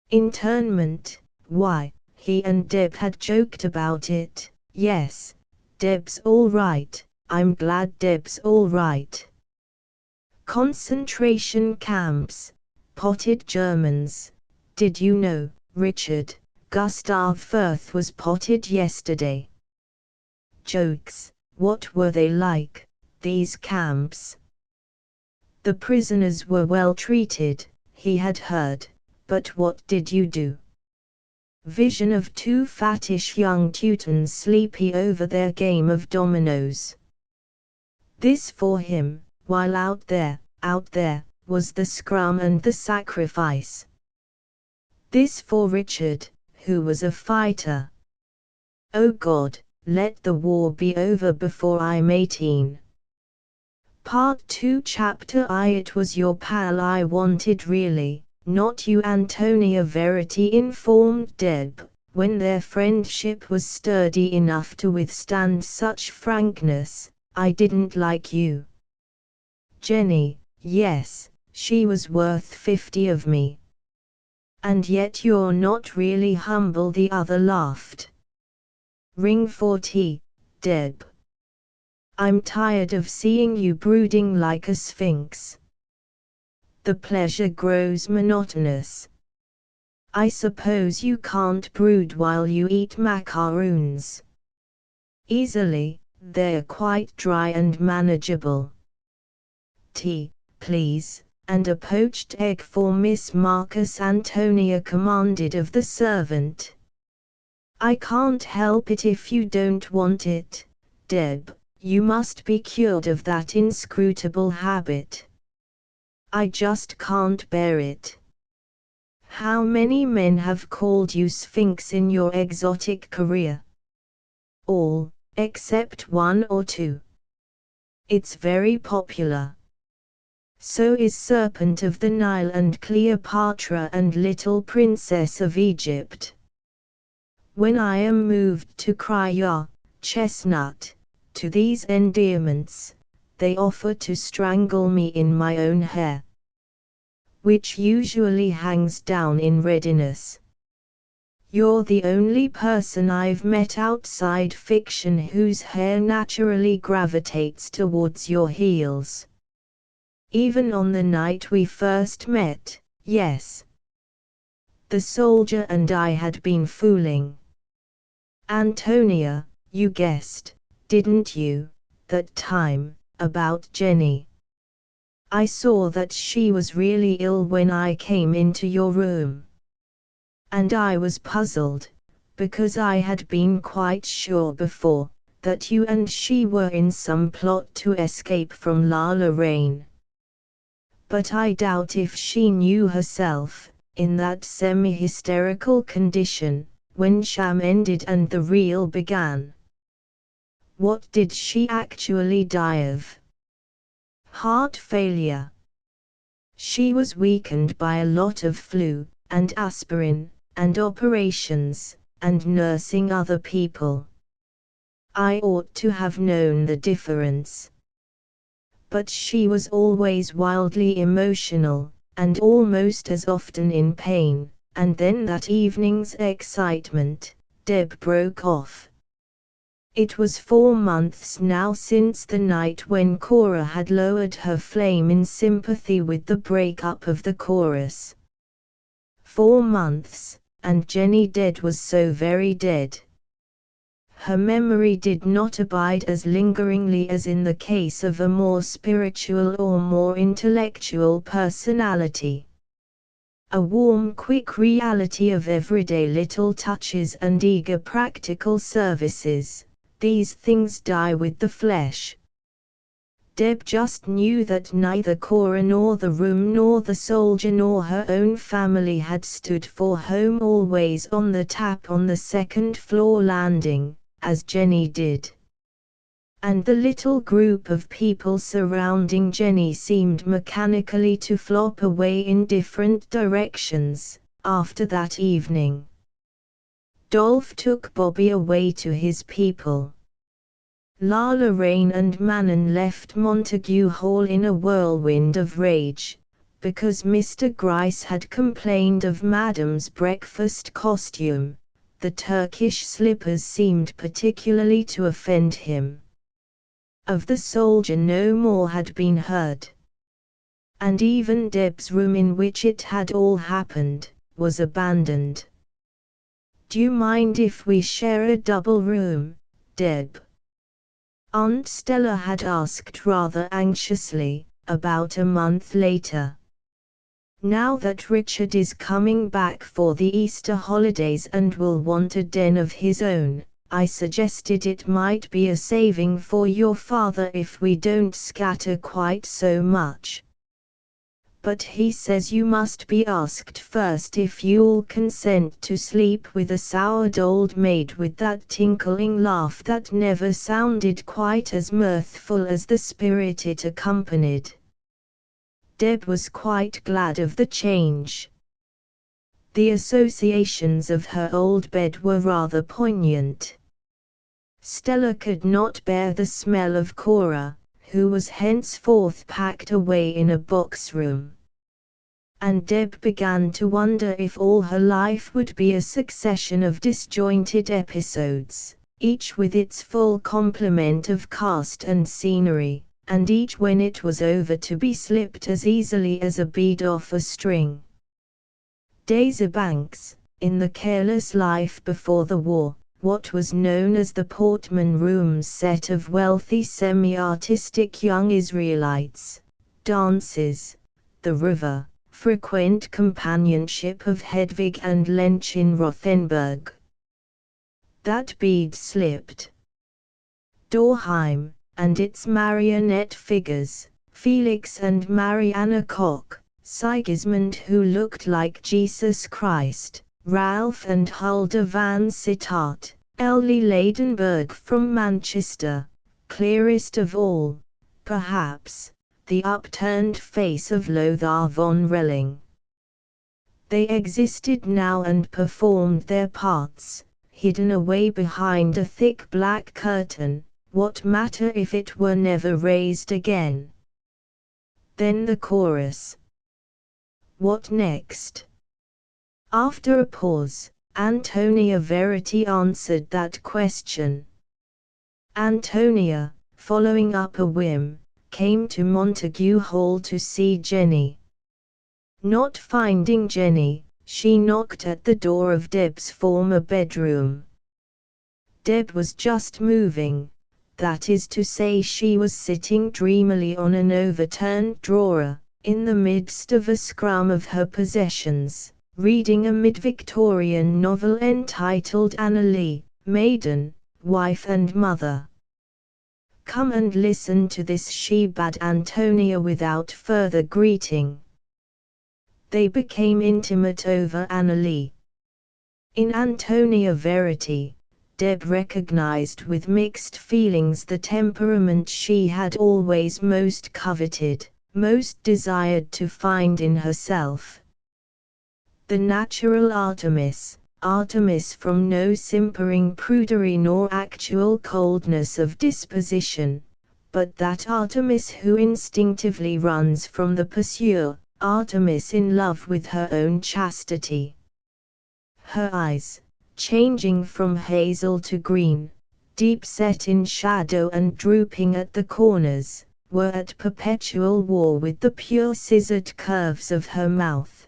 Internment, why, he and Deb had joked about it. Yes, Deb's all right, I'm glad Deb's all right. Concentration camps, potted Germans. Did you know, Richard, Gustav Firth was potted yesterday? Jokes, what were they like, these camps? The prisoners were well treated, he had heard, but what did you do? Vision of 2 fattish young Teutons sleepy over their game of dominoes. This for him, while out there, was the scrum and the sacrifice. This for Richard, who was a fighter. Oh God, let the war be over before I'm 18. Part 2 Chapter I It was your pal I wanted really, not you Antonia Verity informed Deb, when their friendship was sturdy enough to withstand such frankness. I didn't like you. Jenny, yes, she was worth 50 of me. And yet you're not really humble, the other laughed. Ring 40, Deb. I'm tired of seeing you brooding like a sphinx. The pleasure grows monotonous. I suppose you can't brood while you eat macaroons. Easily, they're quite dry and manageable. Tea, please, and a poached egg for Miss Marcus, Antonia commanded of the servant. I can't help it if you don't want it, Deb. You must be cured of that inscrutable habit. I just can't bear it. How many men have called you Sphinx in your exotic career? All, except 1 or 2. It's very popular. So is Serpent of the Nile and Cleopatra and Little Princess of Egypt. When I am moved to cry ya, chestnut, to these endearments, they offer to strangle me in my own hair, which usually hangs down in readiness. You're the only person I've met outside fiction whose hair naturally gravitates towards your heels. Even on the night we first met, yes. The soldier and I had been fooling. Antonia, you guessed, didn't you, that time, about Jenny? I saw that she was really ill when I came into your room. And I was puzzled, because I had been quite sure before, that you and she were in some plot to escape from La Lorraine. But I doubt if she knew herself, in that semi-hysterical condition, when sham ended and the real began. What did she actually die of? Heart failure. She was weakened by a lot of flu, and aspirin, and operations, and nursing other people. I ought to have known the difference. But she was always wildly emotional, and almost as often in pain, and then that evening's excitement, Deb broke off. It was 4 months now since the night when Cora had lowered her flame in sympathy with the breakup of the chorus. 4 months, and Jenny dead was so very dead. Her memory did not abide as lingeringly as in the case of a more spiritual or more intellectual personality. A warm, quick reality of everyday little touches and eager practical services. These things die with the flesh. Deb just knew that neither Cora nor the room nor the soldier nor her own family had stood for home always on the tap on the second-floor landing, as Jenny did. And the little group of people surrounding Jenny seemed mechanically to flop away in different directions, after that evening. Dolph took Bobby away to his people. Lala Rain and Manon left Montague Hall in a whirlwind of rage, because Mr. Gryce had complained of Madam's breakfast costume. The Turkish slippers seemed particularly to offend him. Of the soldier no more had been heard. And even Deb's room in which it had all happened, was abandoned. "Do you mind if we share a double room, Deb?" Aunt Stella had asked rather anxiously, about a month later. "Now that Richard is coming back for the Easter holidays and will want a den of his own, I suggested it might be a saving for your father if we don't scatter quite so much. But he says you must be asked first if you'll consent to sleep with a soured old maid with that tinkling laugh that never sounded quite as mirthful as the spirit it accompanied." Deb was quite glad of the change. The associations of her old bed were rather poignant. Stella could not bear the smell of Cora, who was henceforth packed away in a box room. And Deb began to wonder if all her life would be a succession of disjointed episodes, each with its full complement of cast and scenery, and each when it was over to be slipped as easily as a bead off a string. Daisy Banks, in the careless life before the war, what was known as the Portman Rooms set of wealthy semi-artistic young Israelites, dances, the river, frequent companionship of Hedvig and Lench in Rothenburg. That bead slipped. Dorheim, and its marionette figures, Felix and Marianna Koch, Sigismund who looked like Jesus Christ, Ralph and Hulda van Sittart, Ellie Ladenburg from Manchester, clearest of all, perhaps, the upturned face of Lothar von Relling. They existed now and performed their parts, hidden away behind a thick black curtain. What matter if it were never raised again? Then the chorus. What next? After a pause, Antonia Verity answered that question. Antonia, following up a whim, came to Montague Hall to see Jenny. Not finding Jenny, she knocked at the door of Deb's former bedroom. Deb was just moving. That is to say, she was sitting dreamily on an overturned drawer, in the midst of a scrum of her possessions, reading a mid-Victorian novel entitled Annalee, Maiden, Wife and Mother. "Come and listen to this," she bade Antonia without further greeting. They became intimate over Annalee. In Antonia Verity, Deb recognized with mixed feelings the temperament she had always most coveted, most desired to find in herself. The natural Artemis, Artemis from no simpering prudery nor actual coldness of disposition, but that Artemis who instinctively runs from the pursuer, Artemis in love with her own chastity. Her eyes, changing from hazel to green, deep set in shadow and drooping at the corners, were at perpetual war with the pure scissored curves of her mouth.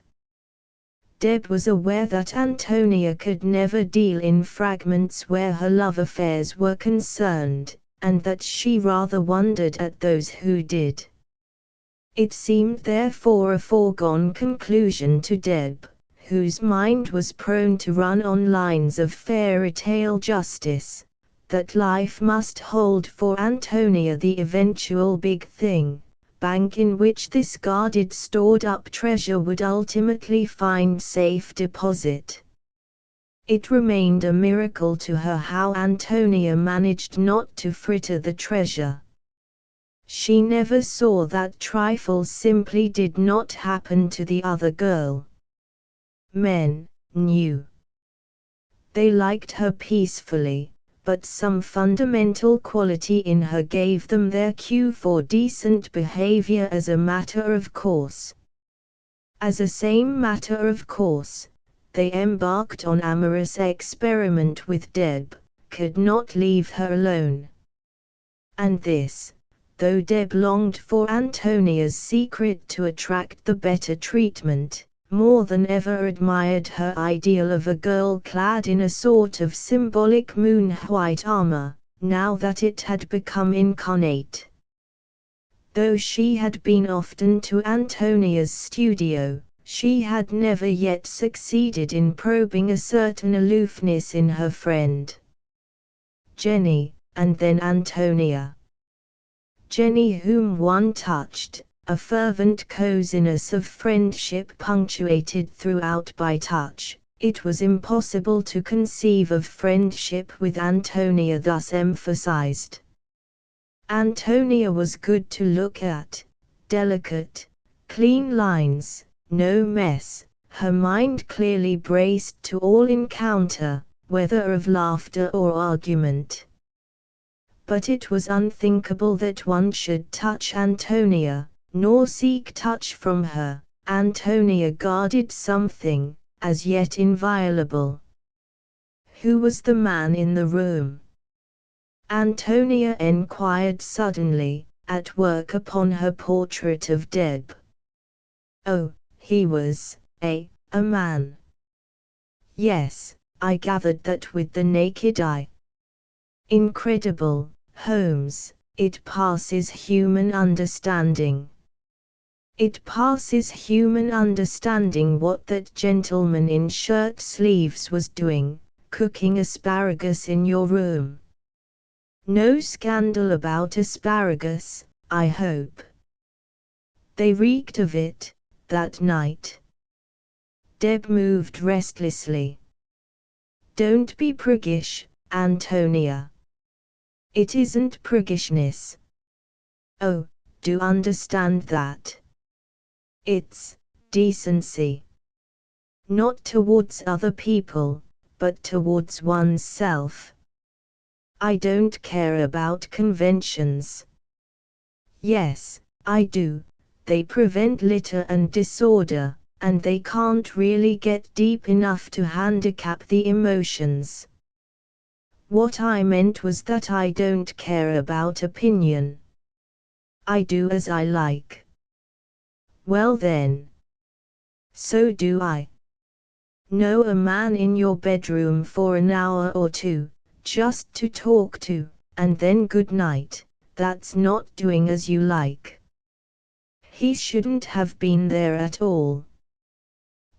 Deb was aware that Antonia could never deal in fragments where her love affairs were concerned, and that she rather wondered at those who did. It seemed therefore a foregone conclusion to Deb, whose mind was prone to run on lines of fairy tale justice, that life must hold for Antonia the eventual big thing, bank in which this guarded stored-up treasure would ultimately find safe deposit. It remained a miracle to her how Antonia managed not to fritter the treasure. She never saw that trifles simply did not happen to the other girl. Men knew. They liked her peacefully, but some fundamental quality in her gave them their cue for decent behavior as a matter of course. As a same matter of course, they embarked on amorous experiment with Deb, could not leave her alone. And this, though Deb longed for Antonia's secret to attract the better treatment, more than ever admired her ideal of a girl clad in a sort of symbolic moon-white armor, now that it had become incarnate. Though she had been often to Antonia's studio, she had never yet succeeded in probing a certain aloofness in her friend Jenny, and then Antonia. Jenny, whom one touched, a fervent coziness of friendship punctuated throughout by touch. It was impossible to conceive of friendship with Antonia thus emphasized. Antonia was good to look at, delicate, clean lines, no mess, her mind clearly braced to all encounter, whether of laughter or argument. But it was unthinkable that one should touch Antonia, nor seek touch from her. Antonia guarded something, as yet inviolable. Who was the man in the room? Antonia enquired suddenly, at work upon her portrait of Deb. Oh, he was a man. Yes, I gathered that with the naked eye. Incredible, Holmes, it passes human understanding. It passes human understanding what that gentleman in shirt sleeves was doing, cooking asparagus in your room. No scandal about asparagus, I hope. They reeked of it, that night. Deb moved restlessly. Don't be priggish, Antonia. It isn't priggishness. Oh, do understand that. It's decency. Not towards other people, but towards oneself. I don't care about conventions. Yes, I do. They prevent litter and disorder, and they can't really get deep enough to handicap the emotions. What I meant was that I don't care about opinion. I do as I like. Well then. So do I. Know a man in your bedroom for an hour or two, just to talk to, and then good night, that's not doing as you like. He shouldn't have been there at all.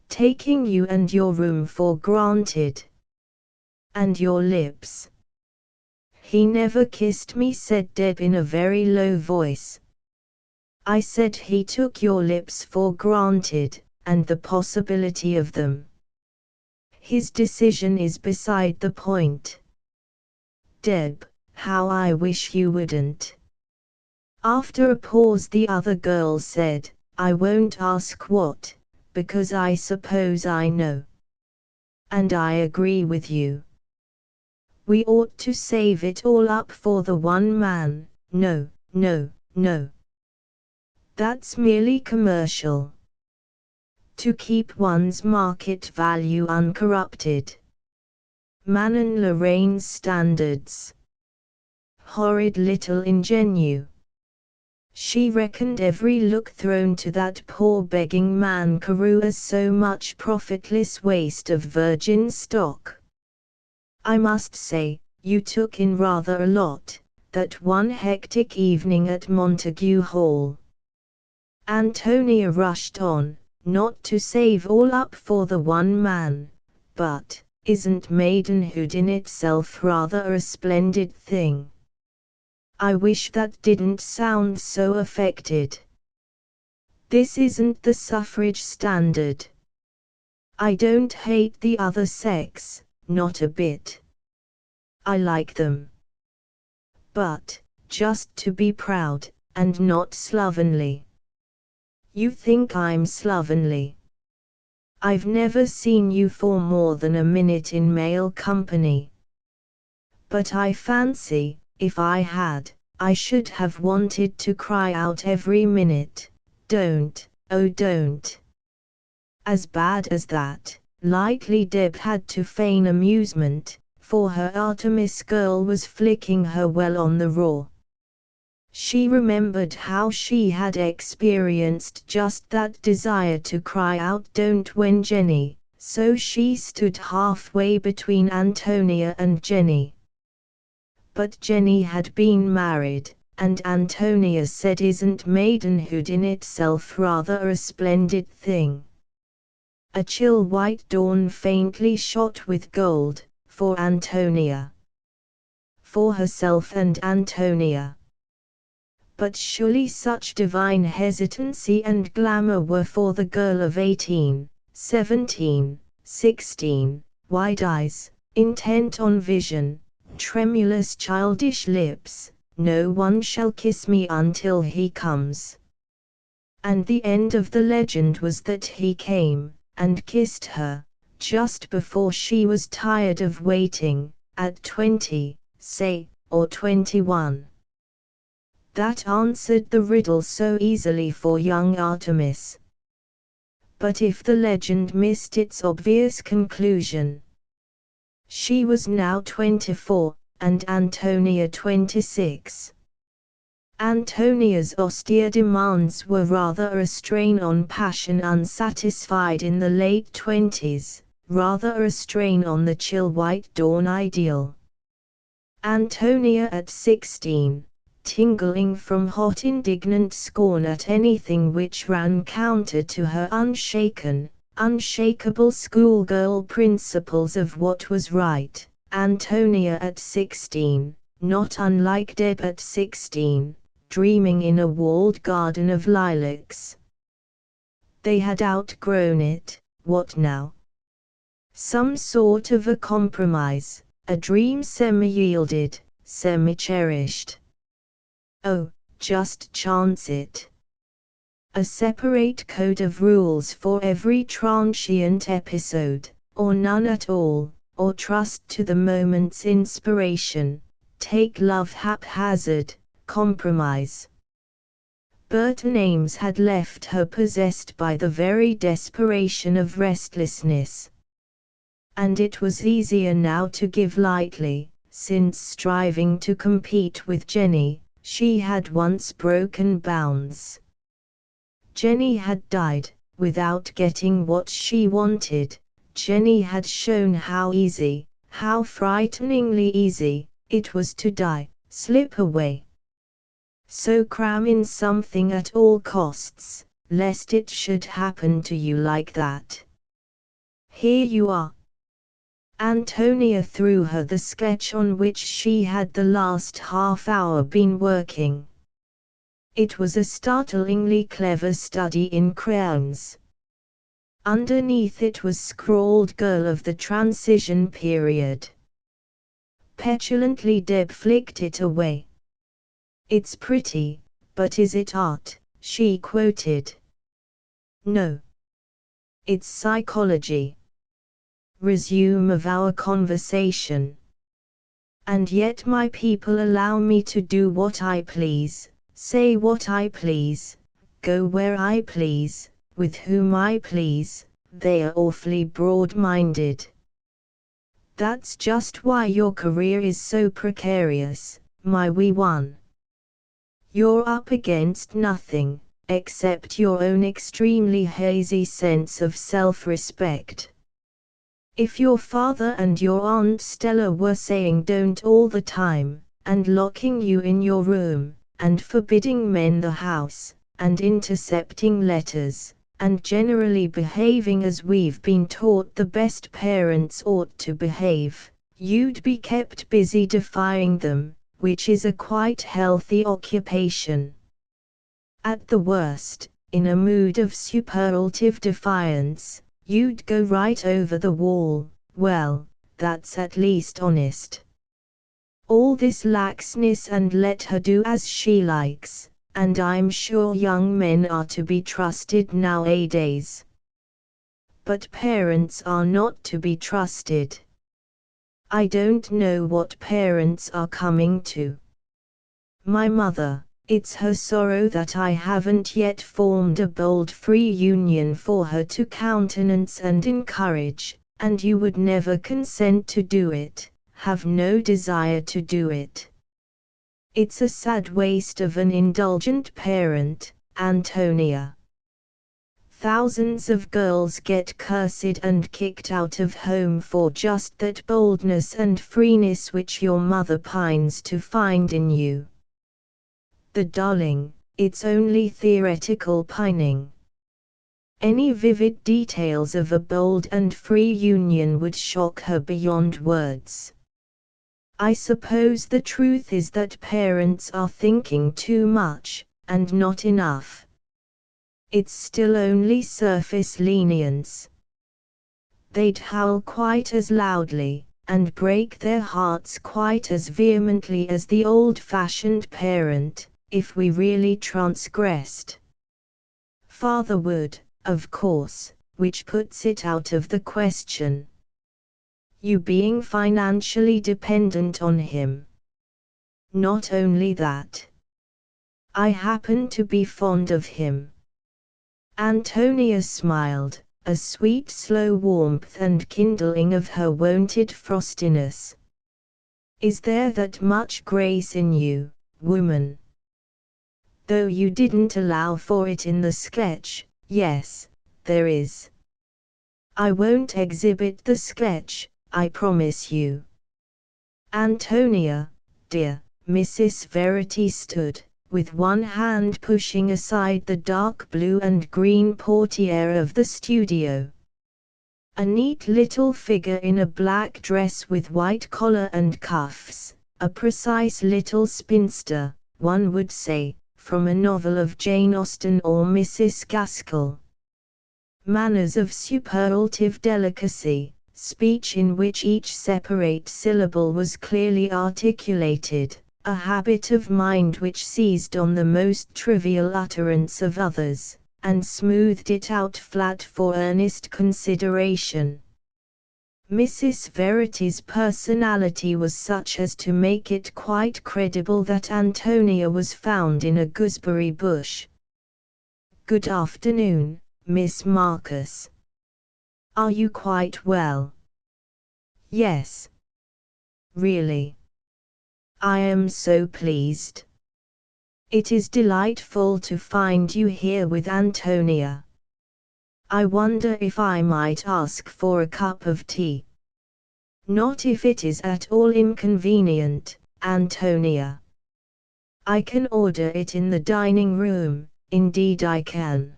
Taking you and your room for granted. And your lips. He never kissed me, said Deb in a very low voice. I said he took your lips for granted, and the possibility of them. His decision is beside the point. Deb, how I wish you wouldn't." After a pause the other girl said, "I won't ask what, because I suppose I know. And I agree with you. We ought to save it all up for the one man." "No, no, no. That's merely commercial. To keep one's market value uncorrupted. Manon Lorraine's standards. Horrid little ingenue. She reckoned every look thrown to that poor begging man Carew as so much profitless waste of virgin stock. I must say, you took in rather a lot, that one hectic evening at Montague Hall." Antonia rushed on, "Not to save all up for the one man, but, isn't maidenhood in itself rather a splendid thing? I wish that didn't sound so affected. This isn't the suffrage standard. I don't hate the other sex, not a bit. I like them. But, just to be proud, and not slovenly." "You think I'm slovenly? I've never seen you for more than a minute in male company. But I fancy, if I had, I should have wanted to cry out every minute, 'Don't, oh don't!' As bad as that." Lightly Deb had to feign amusement, for her Artemis girl was flicking her well on the raw. She remembered how she had experienced just that desire to cry out "don't" when Jenny, so she stood halfway between Antonia and Jenny. But Jenny had been married, and Antonia said, "Isn't maidenhood in itself rather a splendid thing?" A chill white dawn faintly shot with gold, for Antonia. For herself and Antonia. But surely such divine hesitancy and glamour were for the girl of 18, 17, 16, wide eyes, intent on vision, tremulous childish lips, "No one shall kiss me until he comes." And the end of the legend was that he came, and kissed her, just before she was tired of waiting, at 20, say, or 21. That answered the riddle so easily for young Artemis. But if the legend missed its obvious conclusion? She was now 24, and Antonia 26. Antonia's austere demands were rather a strain on passion unsatisfied in the late 20s, rather a strain on the chill white dawn ideal. Antonia at 16, tingling from hot indignant scorn at anything which ran counter to her unshakable schoolgirl principles of what was right. Antonia at 16, not unlike Deb at 16, dreaming in a walled garden of lilacs. They had outgrown it. What now? Some sort of a compromise, a dream semi-yielded, semi-cherished. Oh, just chance it. A separate code of rules for every transient episode, or none at all, or trust to the moment's inspiration, take love haphazard, compromise. Burton Ames had left her possessed by the very desperation of restlessness. And it was easier now to give lightly, since striving to compete with Jenny, she had once broken bounds. Jenny had died, without getting what she wanted. Jenny had shown how easy, how frighteningly easy, it was to die, slip away. So cram in something at all costs, lest it should happen to you like that. Here you are. Antonia threw her the sketch on which she had the last half hour been working. It was a startlingly clever study in crayons. Underneath it was scrawled "Girl of the Transition Period." Petulantly Deb flicked it away. "It's pretty, but is it art?" she quoted. "No. It's psychology." Resume of our conversation. "And yet my people allow me to do what I please, say what I please, go where I please, with whom I please. They are awfully broad-minded." "That's just why your career is so precarious, my wee one. You're up against nothing, except your own extremely hazy sense of self-respect. If your father and your Aunt Stella were saying don't all the time, and locking you in your room, and forbidding men the house, and intercepting letters, and generally behaving as we've been taught the best parents ought to behave, you'd be kept busy defying them, which is a quite healthy occupation. At the worst, in a mood of superlative defiance, you'd go right over the wall. Well, that's at least honest. All this laxness and let her do as she likes, and I'm sure young men are to be trusted nowadays. But parents are not to be trusted. I don't know what parents are coming to. My mother, it's her sorrow that I haven't yet formed a bold free union for her to countenance and encourage, and you would never consent to do it, have no desire to do it. It's a sad waste of an indulgent parent, Antonia. Thousands of girls get cursed and kicked out of home for just that boldness and freeness which your mother pines to find in you. The darling, it's only theoretical pining. Any vivid details of a bold and free union would shock her beyond words. I suppose the truth is that parents are thinking too much, and not enough. It's still only surface lenience. They'd howl quite as loudly, and break their hearts quite as vehemently as the old-fashioned parent, if we really transgressed. Father would, of course, which puts it out of the question. You being financially dependent on him. Not only that. I happen to be fond of him." Antonia smiled, a sweet slow warmth and kindling of her wonted frostiness. "Is there that much grace in you, woman? Though you didn't allow for it in the sketch, yes, there is. I won't exhibit the sketch, I promise you." "Antonia, dear," Mrs. Verity stood, with one hand pushing aside the dark blue and green portiere of the studio. A neat little figure in a black dress with white collar and cuffs, a precise little spinster, one would say, from a novel of Jane Austen or Mrs. Gaskell. Manners of superlative delicacy, speech in which each separate syllable was clearly articulated, a habit of mind which seized on the most trivial utterance of others, and smoothed it out flat for earnest consideration. Mrs. Verity's personality was such as to make it quite credible that Antonia was found in a gooseberry bush. "Good afternoon, Miss Marcus. Are you quite well?" "Yes. Really. I am so pleased. It is delightful to find you here with Antonia. I wonder if I might ask for a cup of tea?" "Not if it is at all inconvenient, Antonia. I can order it in the dining room, indeed I can.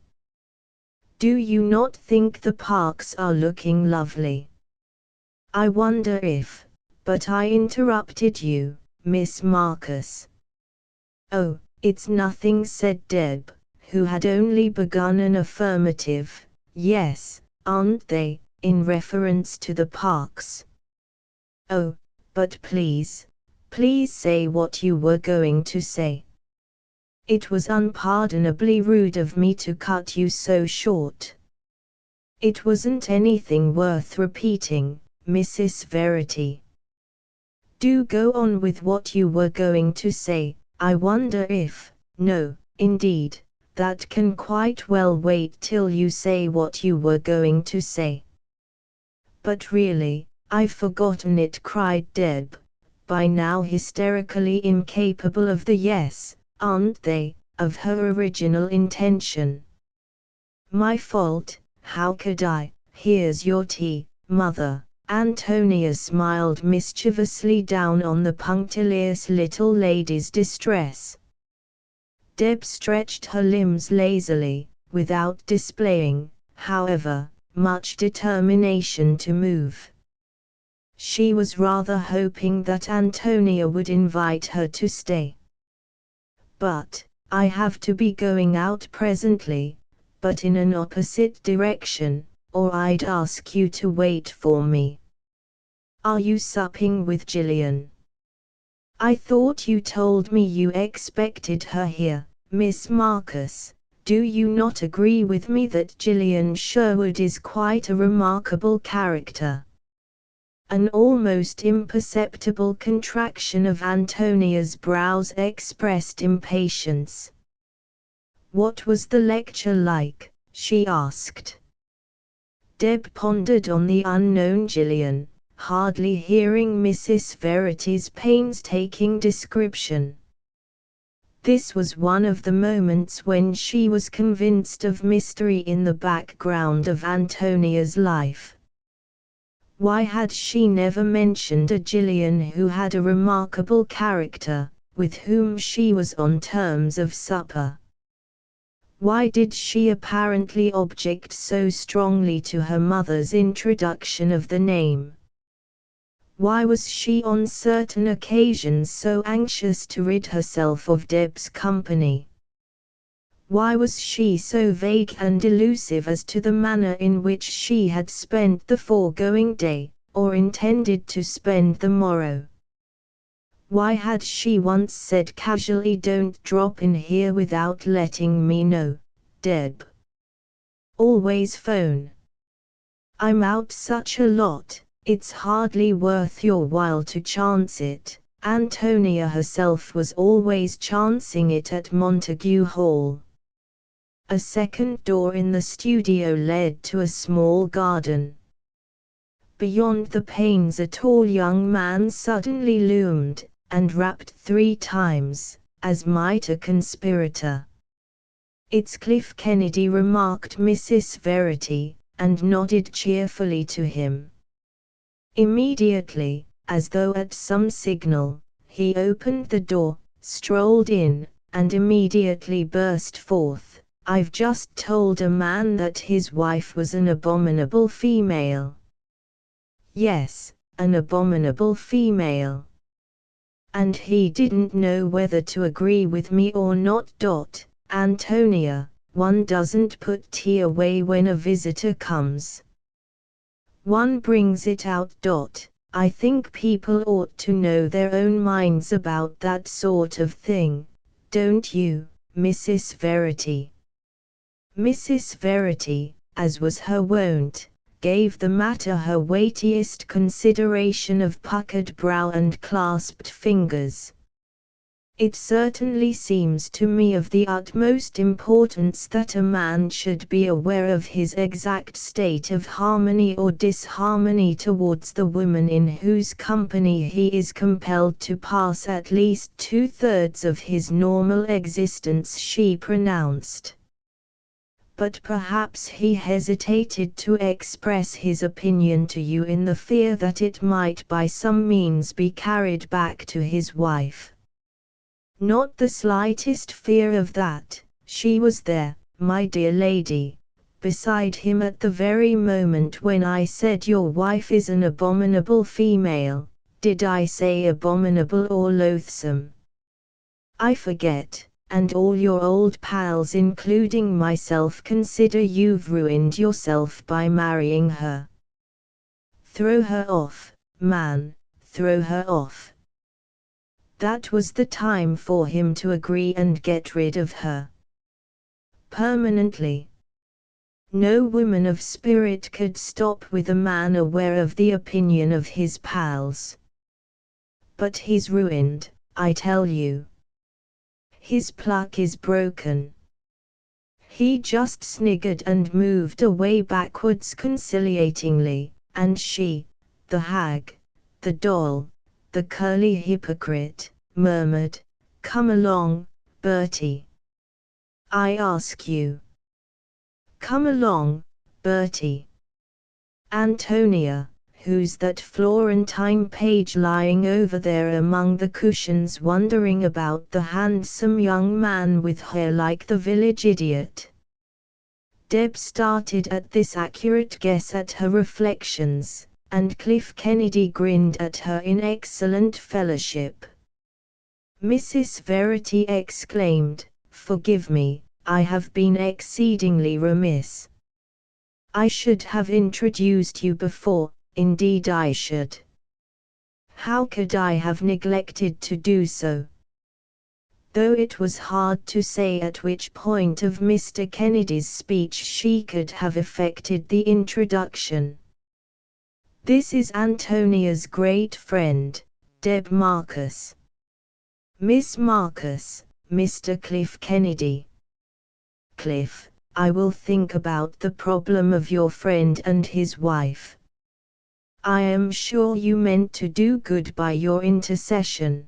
Do you not think the parks are looking lovely? I wonder if, but I interrupted you, Miss Marcus." "Oh, it's nothing," said Deb, who had only begun an affirmative. "Yes, aren't they, in reference to the parks?" "Oh, But please say what you were going to say. It was unpardonably rude of me to cut you so short. It wasn't anything worth repeating, Mrs. Verity. Do go on with what you were going to say. I wonder if, no, indeed, that can quite well wait till you say what you were going to say. But really, I've forgotten it, cried Deb, by now hysterically incapable of the yes, aren't they, of her original intention. My fault, how could I? Here's your tea, Mother. Antonia smiled mischievously down on the punctilious little lady's distress. Deb stretched her limbs lazily, without displaying, however, much determination to move. She was rather hoping that Antonia would invite her to stay. But, I have to be going out presently, but in an opposite direction, or I'd ask you to wait for me. Are you supping with Gillian? I thought you told me you expected her here, Miss Marcus. Do you not agree with me that Gillian Sherwood is quite a remarkable character? An almost imperceptible contraction of Antonia's brows expressed impatience. What was the lecture like? She asked. Deb pondered on the unknown Gillian, hardly hearing Mrs. Verity's painstaking description. This was one of the moments when she was convinced of mystery in the background of Antonia's life. Why had she never mentioned a Gillian who had a remarkable character, with whom she was on terms of supper? Why did she apparently object so strongly to her mother's introduction of the name? Why was she on certain occasions so anxious to rid herself of Deb's company? Why was she so vague and elusive as to the manner in which she had spent the foregoing day, or intended to spend the morrow? Why had she once said casually, "Don't drop in here without letting me know, Deb. Always phone. I'm out such a lot, it's hardly worth your while to chance it." Antonia herself was always chancing it at Montague Hall. A second door in the studio led to a small garden. Beyond the panes a tall young man suddenly loomed, and rapped 3 times, as might a conspirator. "It's Cliff Kennedy," remarked Mrs. Verity, and nodded cheerfully to him. Immediately, as though at some signal, he opened the door, strolled in, and immediately burst forth, "I've just told a man that his wife was an abominable female." Yes, an abominable female. And he didn't know whether to agree with me or not. Antonia, one doesn't put tea away when a visitor comes. One brings it out. I think people ought to know their own minds about that sort of thing, don't you, Mrs. Verity? Mrs. Verity, as was her wont, gave the matter her weightiest consideration of puckered brow and clasped fingers. "It certainly seems to me of the utmost importance that a man should be aware of his exact state of harmony or disharmony towards the woman in whose company he is compelled to pass at least 2/3 of his normal existence," she pronounced. But perhaps he hesitated to express his opinion to you in the fear that it might by some means be carried back to his wife. Not the slightest fear of that. She was there, my dear lady, beside him at the very moment when I said your wife is an abominable female. Did I say abominable or loathsome? I forget. And all your old pals including myself consider you've ruined yourself by marrying her. Throw her off, man, throw her off. That was the time for him to agree and get rid of her. Permanently. No woman of spirit could stop with a man aware of the opinion of his pals. But he's ruined, I tell you. His pluck is broken. He just sniggered and moved away backwards conciliatingly, and she, the hag, the doll, the curly hypocrite, murmured, "Come along, Bertie. I ask you. Come along, Bertie." "Antonia, who's that Florentine page lying over there among the cushions wondering about the handsome young man with hair like the village idiot?" Deb started at this accurate guess at her reflections, and Cliff Kennedy grinned at her in excellent fellowship. Mrs. Verity exclaimed, "Forgive me, I have been exceedingly remiss. I should have introduced you before, indeed I should. How could I have neglected to do so?" Though it was hard to say at which point of Mr. Kennedy's speech she could have effected the introduction. "This is Antonia's great friend, Deb Marcus. Miss Marcus, Mr. Cliff Kennedy." "Cliff, I will think about the problem of your friend and his wife. I am sure you meant to do good by your intercession.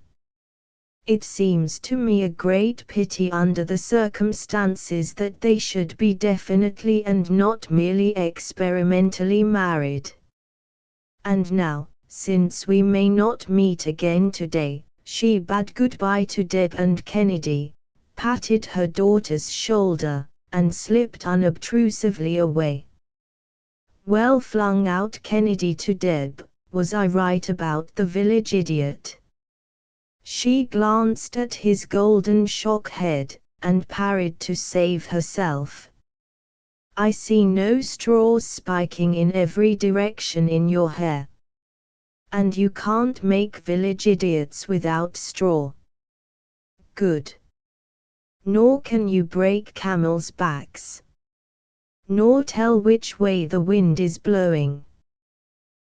It seems to me a great pity under the circumstances that they should be definitely and not merely experimentally married. And now, since we may not meet again today," she bade goodbye to Deb and Kennedy, patted her daughter's shoulder, and slipped unobtrusively away. "Well flung out, Kennedy," to Deb, "was I right about the village idiot?" She glanced at his golden shock head, and parried to save herself. "I see no straws spiking in every direction in your hair. And you can't make village idiots without straw. Good. Nor can you break camels' backs. Nor tell which way the wind is blowing.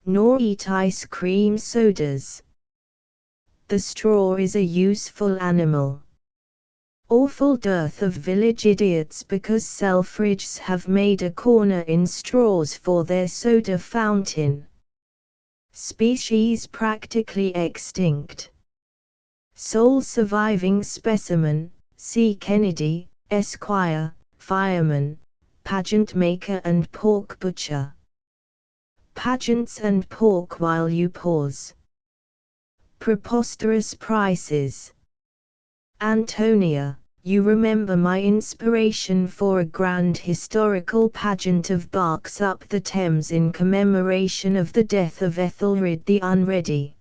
Nor eat ice cream sodas. The straw is a useful animal. Awful dearth of village idiots because Selfridges have made a corner in straws for their soda fountain. Species practically extinct. Sole surviving specimen, C. Kennedy, Esquire, fireman, pageant maker and pork butcher. Pageants and pork while you pause. Preposterous prices. Antonia, you remember my inspiration for a grand historical pageant of barks up the Thames in commemoration of the death of Ethelred the Unready.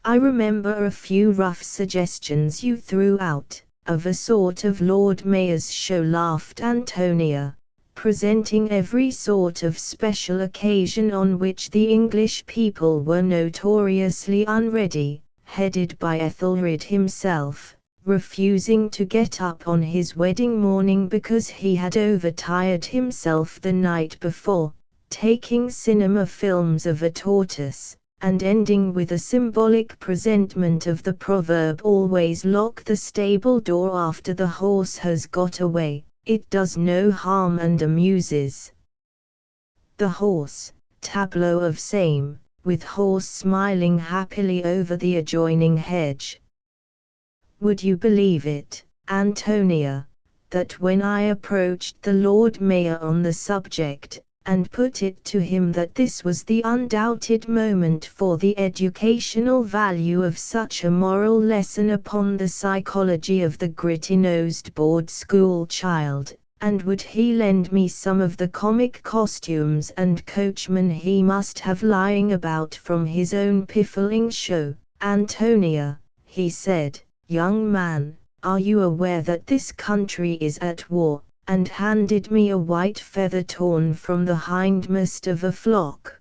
I remember a few rough suggestions you threw out, of a sort of Lord Mayor's show," laughed Antonia, "presenting every sort of special occasion on which the English people were notoriously unready, headed by Ethelred himself, refusing to get up on his wedding morning because he had overtired himself the night before, taking cinema films of a tortoise, and ending with a symbolic presentment of the proverb, 'Always lock the stable door after the horse has got away, it does no harm and amuses.' The horse, tableau of same, with horse smiling happily over the adjoining hedge. Would you believe it, Antonia, that when I approached the Lord Mayor on the subject, and put it to him that this was the undoubted moment for the educational value of such a moral lesson upon the psychology of the gritty-nosed board school child, and would he lend me some of the comic costumes and coachmen he must have lying about from his own piffling show, Antonia, he said, 'Young man, are you aware that this country is at war?' and handed me a white feather torn from the hindmost of a flock.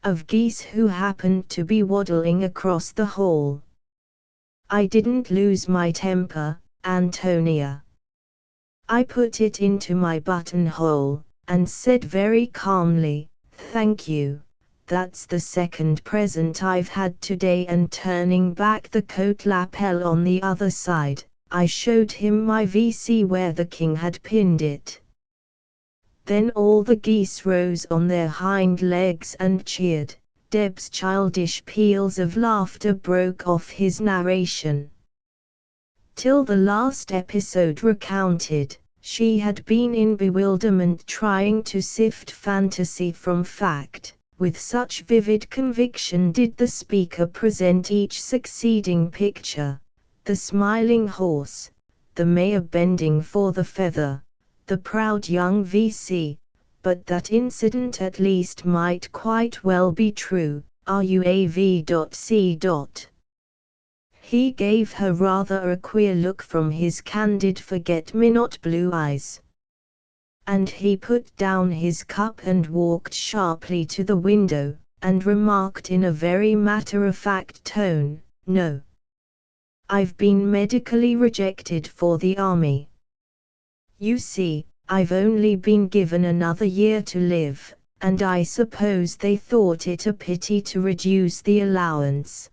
of geese who happened to be waddling across the hall. I didn't lose my temper, Antonia. I put it into my buttonhole, and said very calmly, "Thank you, that's the second present I've had today." And turning back the coat lapel on the other side, I showed him my VC where the king had pinned it. Then all the geese rose on their hind legs and cheered. Deb's childish peals of laughter broke off his narration. Till the last episode recounted, she had been in bewilderment trying to sift fantasy from fact. With such vivid conviction did the speaker present each succeeding picture: the smiling horse, the mayor bending for the feather, the proud young VC, but that incident at least might quite well be true. RUAV.C. He gave her rather a queer look from his candid forget-me-not blue eyes. And he put down his cup and walked sharply to the window, and remarked in a very matter-of-fact tone, "No. I've been medically rejected for the army. You see, I've only been given another year to live, and I suppose they thought it a pity to reduce the allowance."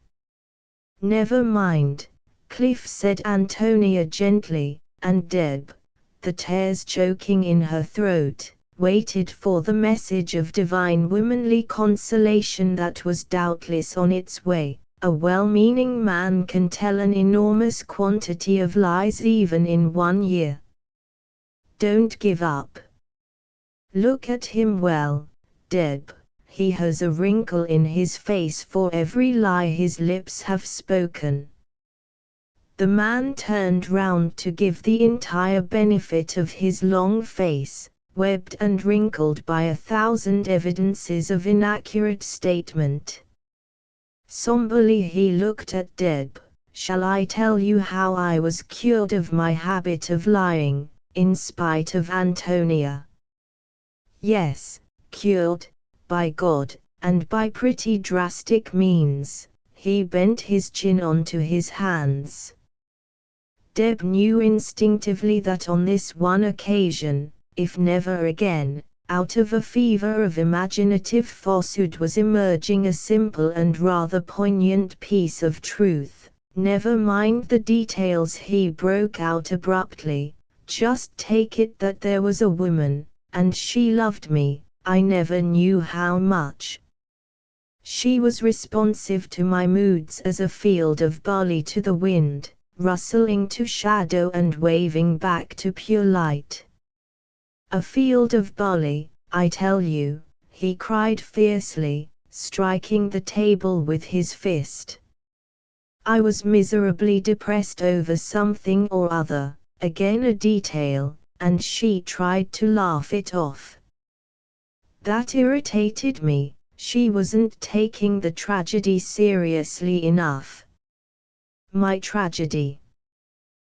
"Never mind," Cliff said Antonia gently, and Deb, the tears choking in her throat, waited for the message of divine womanly consolation that was doubtless on its way. A well-meaning man can tell an enormous quantity of lies even in 1 year. Don't give up. Look at him well, Deb. He has a wrinkle in his face for every lie his lips have spoken. The man turned round to give the entire benefit of his long face, webbed and wrinkled by 1,000 evidences of inaccurate statement. Somberly he looked at Deb. "Shall I tell you how I was cured of my habit of lying, in spite of Antonia?" "Yes, cured, by God, and by pretty drastic means." He bent his chin onto his hands. Deb knew instinctively that on this one occasion, if never again, out of a fever of imaginative falsehood was emerging a simple and rather poignant piece of truth. "Never mind the details," he broke out abruptly. "Just take it that there was a woman, and she loved me. I never knew how much. She was responsive to my moods as a field of barley to the wind, rustling to shadow and waving back to pure light. A field of barley, I tell you," he cried fiercely, striking the table with his fist. "I was miserably depressed over something or other, again a detail, and she tried to laugh it off. That irritated me. She wasn't taking the tragedy seriously enough." "My tragedy?"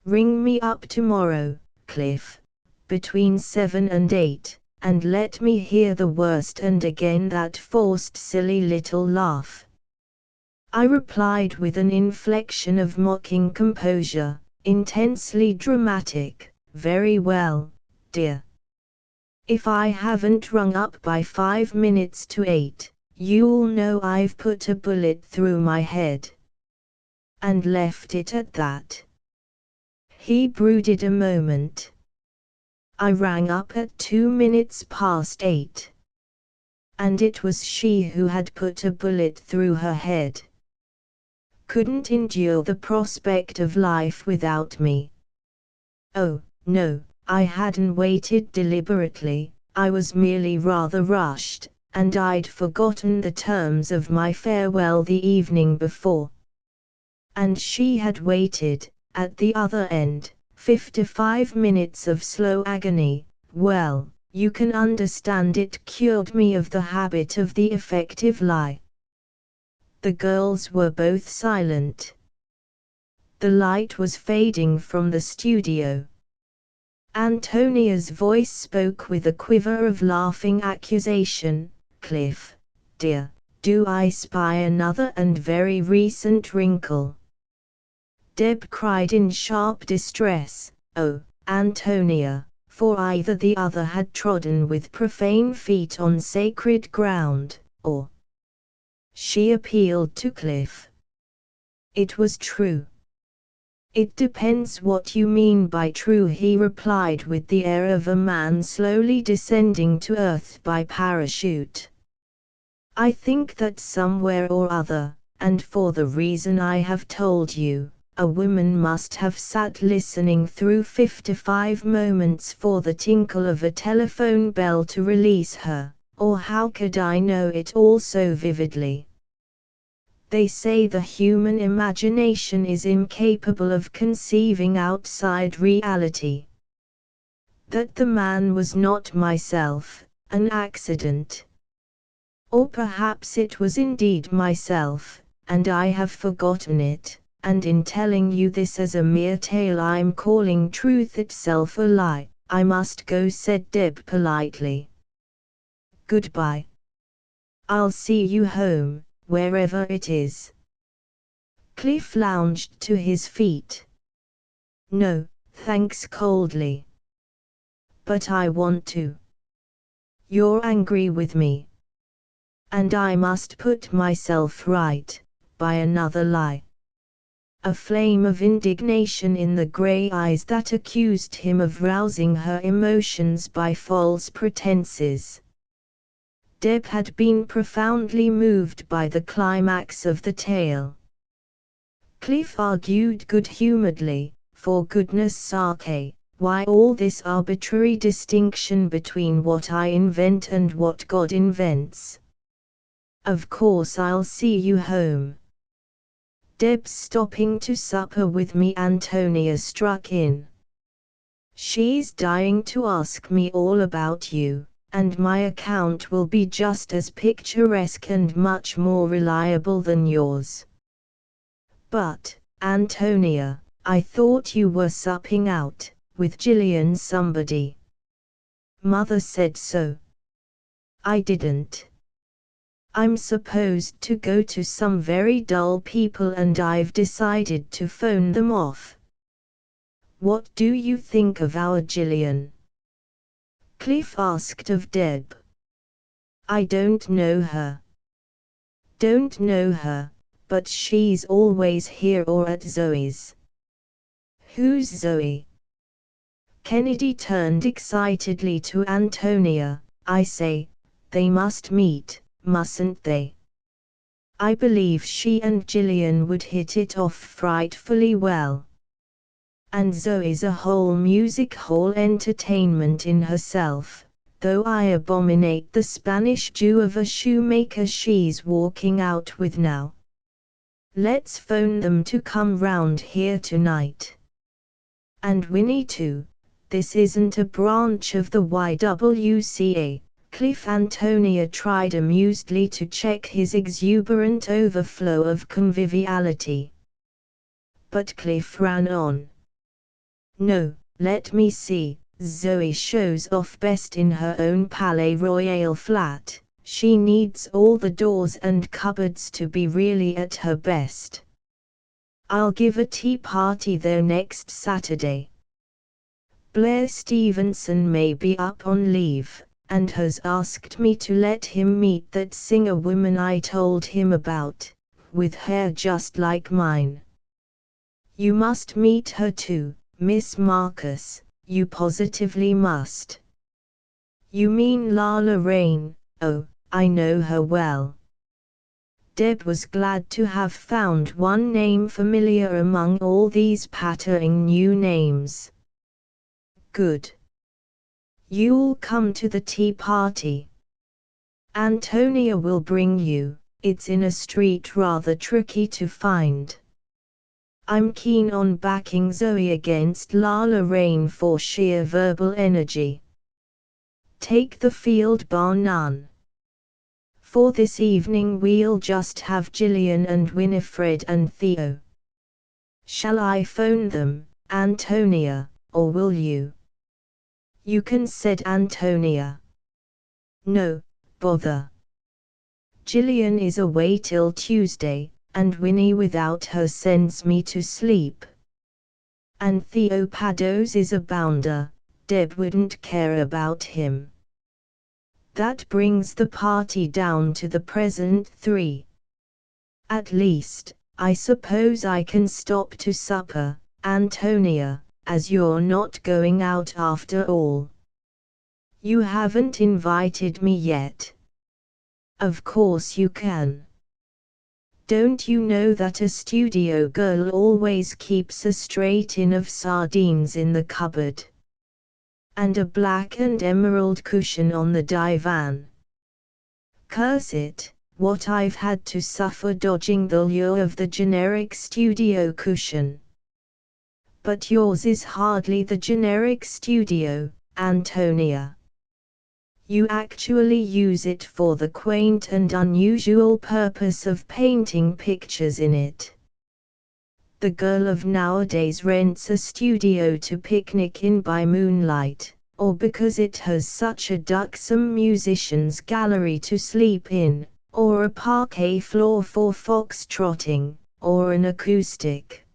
"Ring me up tomorrow, Cliff, between 7 and 8, and let me hear the worst." And again that forced silly little laugh. I replied with an inflection of mocking composure, intensely dramatic, "Very well, dear. If I haven't rung up by 5 minutes to 8, you'll know I've put a bullet through my head." And left it at that. He brooded a moment. I rang up at 2 minutes past 8. And it was she who had put a bullet through her head. Couldn't endure the prospect of life without me. Oh, no. I hadn't waited deliberately, I was merely rather rushed, and I'd forgotten the terms of my farewell the evening before. And she had waited, at the other end, 55 minutes of slow agony. Well, you can understand it cured me of the habit of the effective lie. The girls were both silent. The light was fading from the studio. Antonia's voice spoke with a quiver of laughing accusation. "Cliff, dear, do I spy another and very recent wrinkle?" Deb cried in sharp distress, "Oh, Antonia," for either the other had trodden with profane feet on sacred ground, or she appealed to Cliff. It was true. "It depends what you mean by true," he replied with the air of a man slowly descending to earth by parachute. "I think that somewhere or other, and for the reason I have told you, a woman must have sat listening through 55 moments for the tinkle of a telephone bell to release her, or how could I know it all so vividly? They say the human imagination is incapable of conceiving outside reality. That the man was not myself, an accident. Or perhaps it was indeed myself, and I have forgotten it, and in telling you this as a mere tale I'm calling truth itself a lie. I must go," said Deb politely. "Goodbye. I'll see you home, wherever it is." Cliff lounged to his feet. "No, thanks," coldly. "But I want to." "You're angry with me. And I must put myself right, by another lie." A flame of indignation in the grey eyes that accused him of rousing her emotions by false pretenses. Deb had been profoundly moved by the climax of the tale. Cliff argued good-humouredly, "For goodness sake, why all this arbitrary distinction between what I invent and what God invents? Of course I'll see you home." "Deb's stopping to supper with me," Antonia struck in. "She's dying to ask me all about you, and my account will be just as picturesque and much more reliable than yours." "But, Antonia, I thought you were supping out, with Gillian somebody." "Mother said so." "I didn't. I'm supposed to go to some very dull people and I've decided to phone them off." "What do you think of our Gillian?" Cliff asked of Deb. "I don't know her." "Don't know her, but she's always here or at Zoe's." "Who's Zoe?" Kennedy turned excitedly to Antonia. "I say, they must meet, mustn't they? I believe she and Gillian would hit it off frightfully well. And Zoe's a whole music hall entertainment in herself, though I abominate the Spanish Jew of a shoemaker she's walking out with now. Let's phone them to come round here tonight. And Winnie too. This isn't a branch of the YWCA. Cliff." Antonia tried amusedly to check his exuberant overflow of conviviality. But Cliff ran on. "No, let me see, Zoe shows off best in her own Palais Royal flat. She needs all the doors and cupboards to be really at her best. I'll give a tea party there next Saturday. Blair Stevenson may be up on leave, and has asked me to let him meet that singer woman I told him about, with hair just like mine. You must meet her too, Miss Marcus, you positively must." "You mean Lala Rain? Oh, I know her well." Deb was glad to have found one name familiar among all these pattering new names. "Good. You'll come to the tea party. Antonia will bring you. It's in a street rather tricky to find. I'm keen on backing Zoe against Lala Rain for sheer verbal energy. Take the field bar none. For this evening we'll just have Gillian and Winifred and Theo. Shall I phone them, Antonia, or will you?" "You can," said Antonia. "No, bother. Gillian is away till Tuesday, and Winnie without her sends me to sleep. And Theopados is a bounder, Deb wouldn't care about him. That brings the party down to the present 3. At least, I suppose I can stop to supper, Antonia, as you're not going out after all. You haven't invited me yet. Of course you can. Don't you know that a studio girl always keeps a straight tin of sardines in the cupboard? And a black and emerald cushion on the divan. Curse it, what I've had to suffer dodging the lure of the generic studio cushion. But yours is hardly the generic studio, Antonia. You actually use it for the quaint and unusual purpose of painting pictures in it. The girl of nowadays rents a studio to picnic in by moonlight, or because it has such a darksome musician's gallery to sleep in, or a parquet floor for foxtrotting, or an acoustic.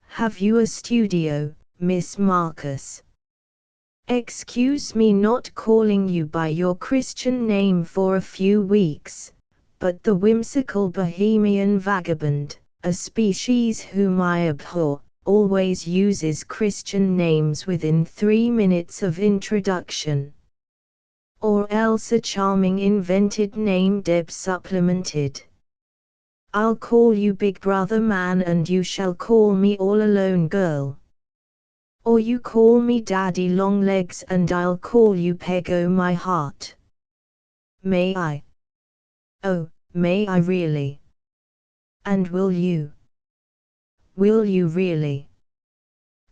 Have you a studio, Miss Marcus? Excuse me not calling you by your Christian name for a few weeks, but the whimsical Bohemian vagabond, a species whom I abhor, always uses Christian names within 3 minutes of introduction. Or else a charming invented name Deb supplemented. I'll call you Big Brother Man and you shall call me All Alone Girl. Or you call me Daddy Longlegs and I'll call you Pego My Heart. May I? Oh, may I really? And will you? Will you really?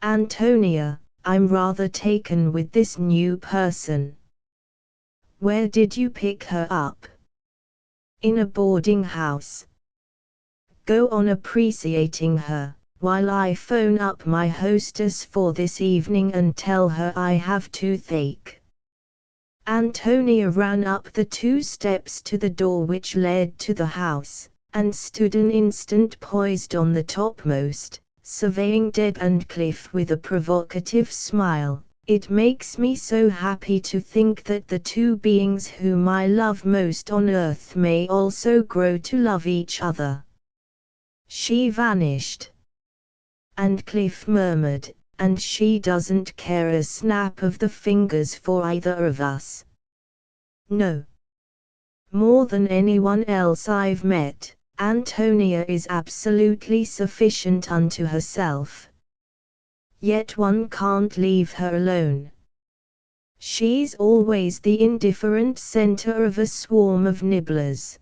Antonia, I'm rather taken with this new person. Where did you pick her up? In a boarding house. Go on appreciating her, while I phone up my hostess for this evening and tell her I have toothache. Antonia ran up the 2 steps to the door which led to the house, and stood an instant poised on the topmost, surveying Deb and Cliff with a provocative smile. It makes me so happy to think that the 2 beings whom I love most on earth may also grow to love each other. She vanished. And Cliff murmured, and she doesn't care a snap of the fingers for either of us. No. More than anyone else I've met, Antonia is absolutely sufficient unto herself. Yet one can't leave her alone. She's always the indifferent center of a swarm of nibblers.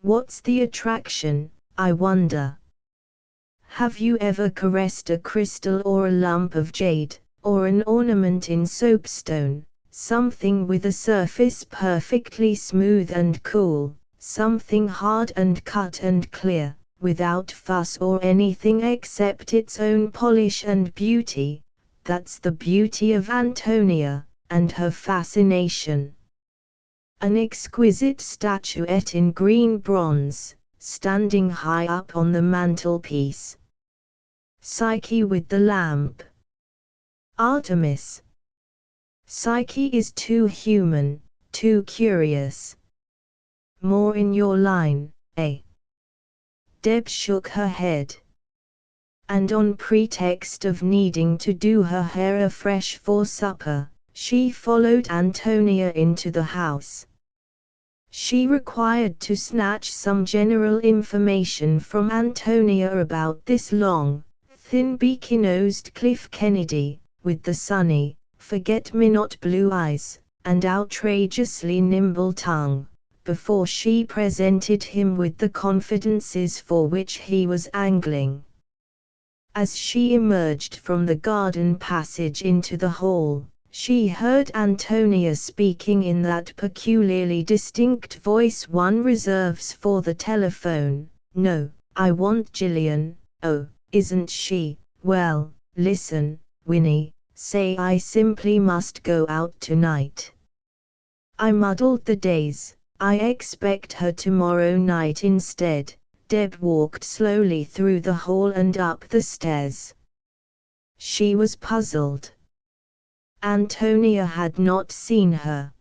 What's the attraction, I wonder? Have you ever caressed a crystal or a lump of jade, or an ornament in soapstone, something with a surface perfectly smooth and cool, something hard and cut and clear, without fuss or anything except its own polish and beauty? That's the beauty of Antonia, and her fascination. An exquisite statuette in green bronze, standing high up on the mantelpiece. Psyche with the lamp. Artemis. Psyche is too human, too curious. More in your line, eh? Deb shook her head. And on pretext of needing to do her hair afresh for supper, she followed Antonia into the house. She required to snatch some general information from Antonia about this long, thin beaky-nosed Cliff Kennedy, with the sunny, forget-me-not blue eyes, and outrageously nimble tongue, before she presented him with the confidences for which he was angling. As she emerged from the garden passage into the hall, she heard Antonia speaking in that peculiarly distinct voice one reserves for the telephone. No, I want Gillian. Oh, isn't she? Well, listen, Winnie, say I simply must go out tonight. I muddled the days, I expect her tomorrow night instead. Deb walked slowly through the hall and up the stairs. She was puzzled. Antonia had not seen her.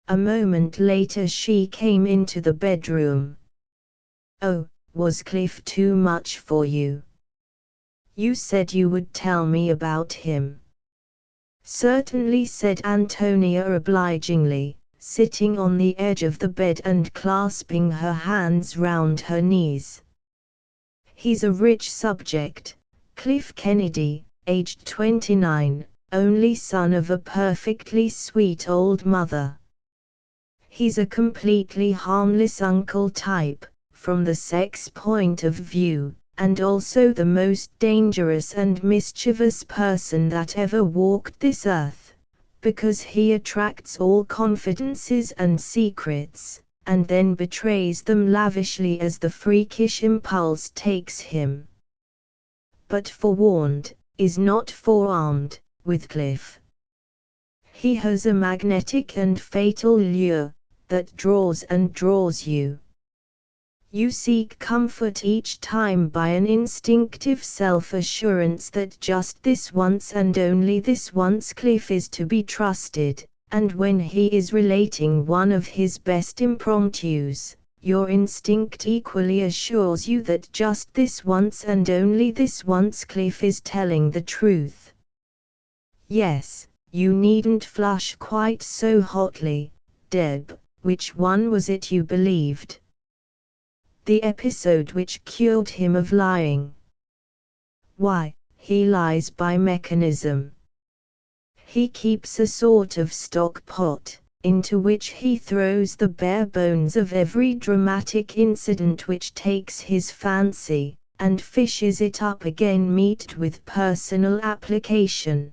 A moment later she came into the bedroom. "Oh, was Cliff too much for you? You said you would tell me about him." "Certainly," said Antonia obligingly, sitting on the edge of the bed and clasping her hands round her knees. "He's a rich subject. Cliff Kennedy, aged 29, only son of a perfectly sweet old mother. He's a completely harmless uncle type, from the sex point of view, and also the most dangerous and mischievous person that ever walked this earth, because he attracts all confidences and secrets, and then betrays them lavishly as the freakish impulse takes him. But forewarned, is not forearmed, with Cliff. He has a magnetic and fatal lure, that draws and draws you. You seek comfort each time by an instinctive self-assurance that just this once and only this once Cliff is to be trusted, and when he is relating one of his best impromptus, your instinct equally assures you that just this once and only this once Cliff is telling the truth. Yes, you needn't flush quite so hotly, Deb. Which one was it you believed? The episode which cured him of lying. Why, he lies by mechanism. He keeps a sort of stock pot, into which he throws the bare bones of every dramatic incident which takes his fancy, and fishes it up again meat with personal application.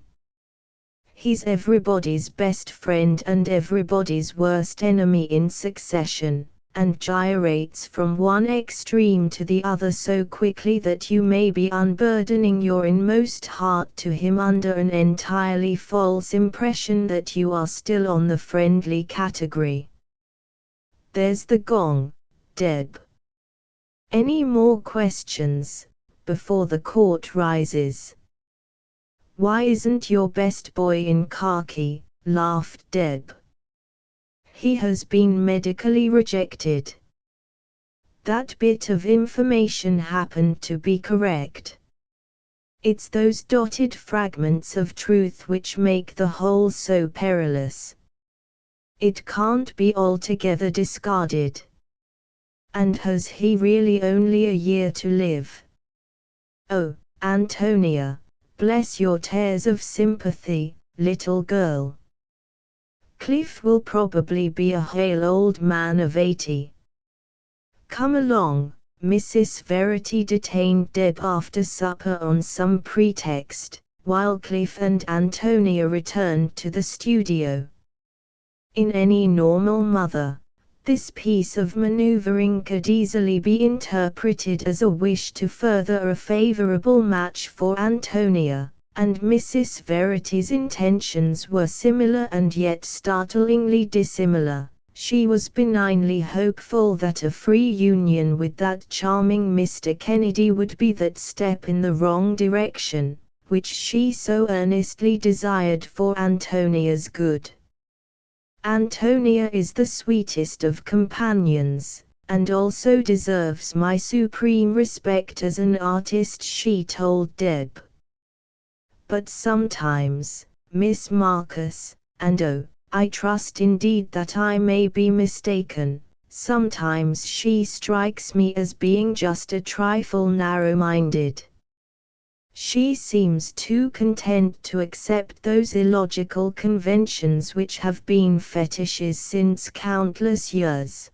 He's everybody's best friend and everybody's worst enemy in succession, and gyrates from one extreme to the other so quickly that you may be unburdening your inmost heart to him under an entirely false impression that you are still on the friendly category. There's the gong, Deb. Any more questions, before the court rises? Why isn't your best boy in khaki? Laughed Deb. He has been medically rejected. That bit of information happened to be correct. It's those dotted fragments of truth which make the whole so perilous. It can't be altogether discarded. And has he really only a year to live? Oh, Antonia, bless your tears of sympathy, little girl. Cliff will probably be a hale old man of 80. Come along. Mrs. Verity detained Deb after supper on some pretext, while Cliff and Antonia returned to the studio. In any normal mother, this piece of maneuvering could easily be interpreted as a wish to further a favorable match for Antonia, and Mrs. Verity's intentions were similar and yet startlingly dissimilar. She was benignly hopeful that a free union with that charming Mr. Kennedy would be that step in the wrong direction, which she so earnestly desired for Antonia's good. Antonia is the sweetest of companions, and also deserves my supreme respect as an artist, she told Deb. But sometimes, Miss Marcus, and oh, I trust indeed that I may be mistaken, sometimes she strikes me as being just a trifle narrow-minded. She seems too content to accept those illogical conventions which have been fetishes since countless years.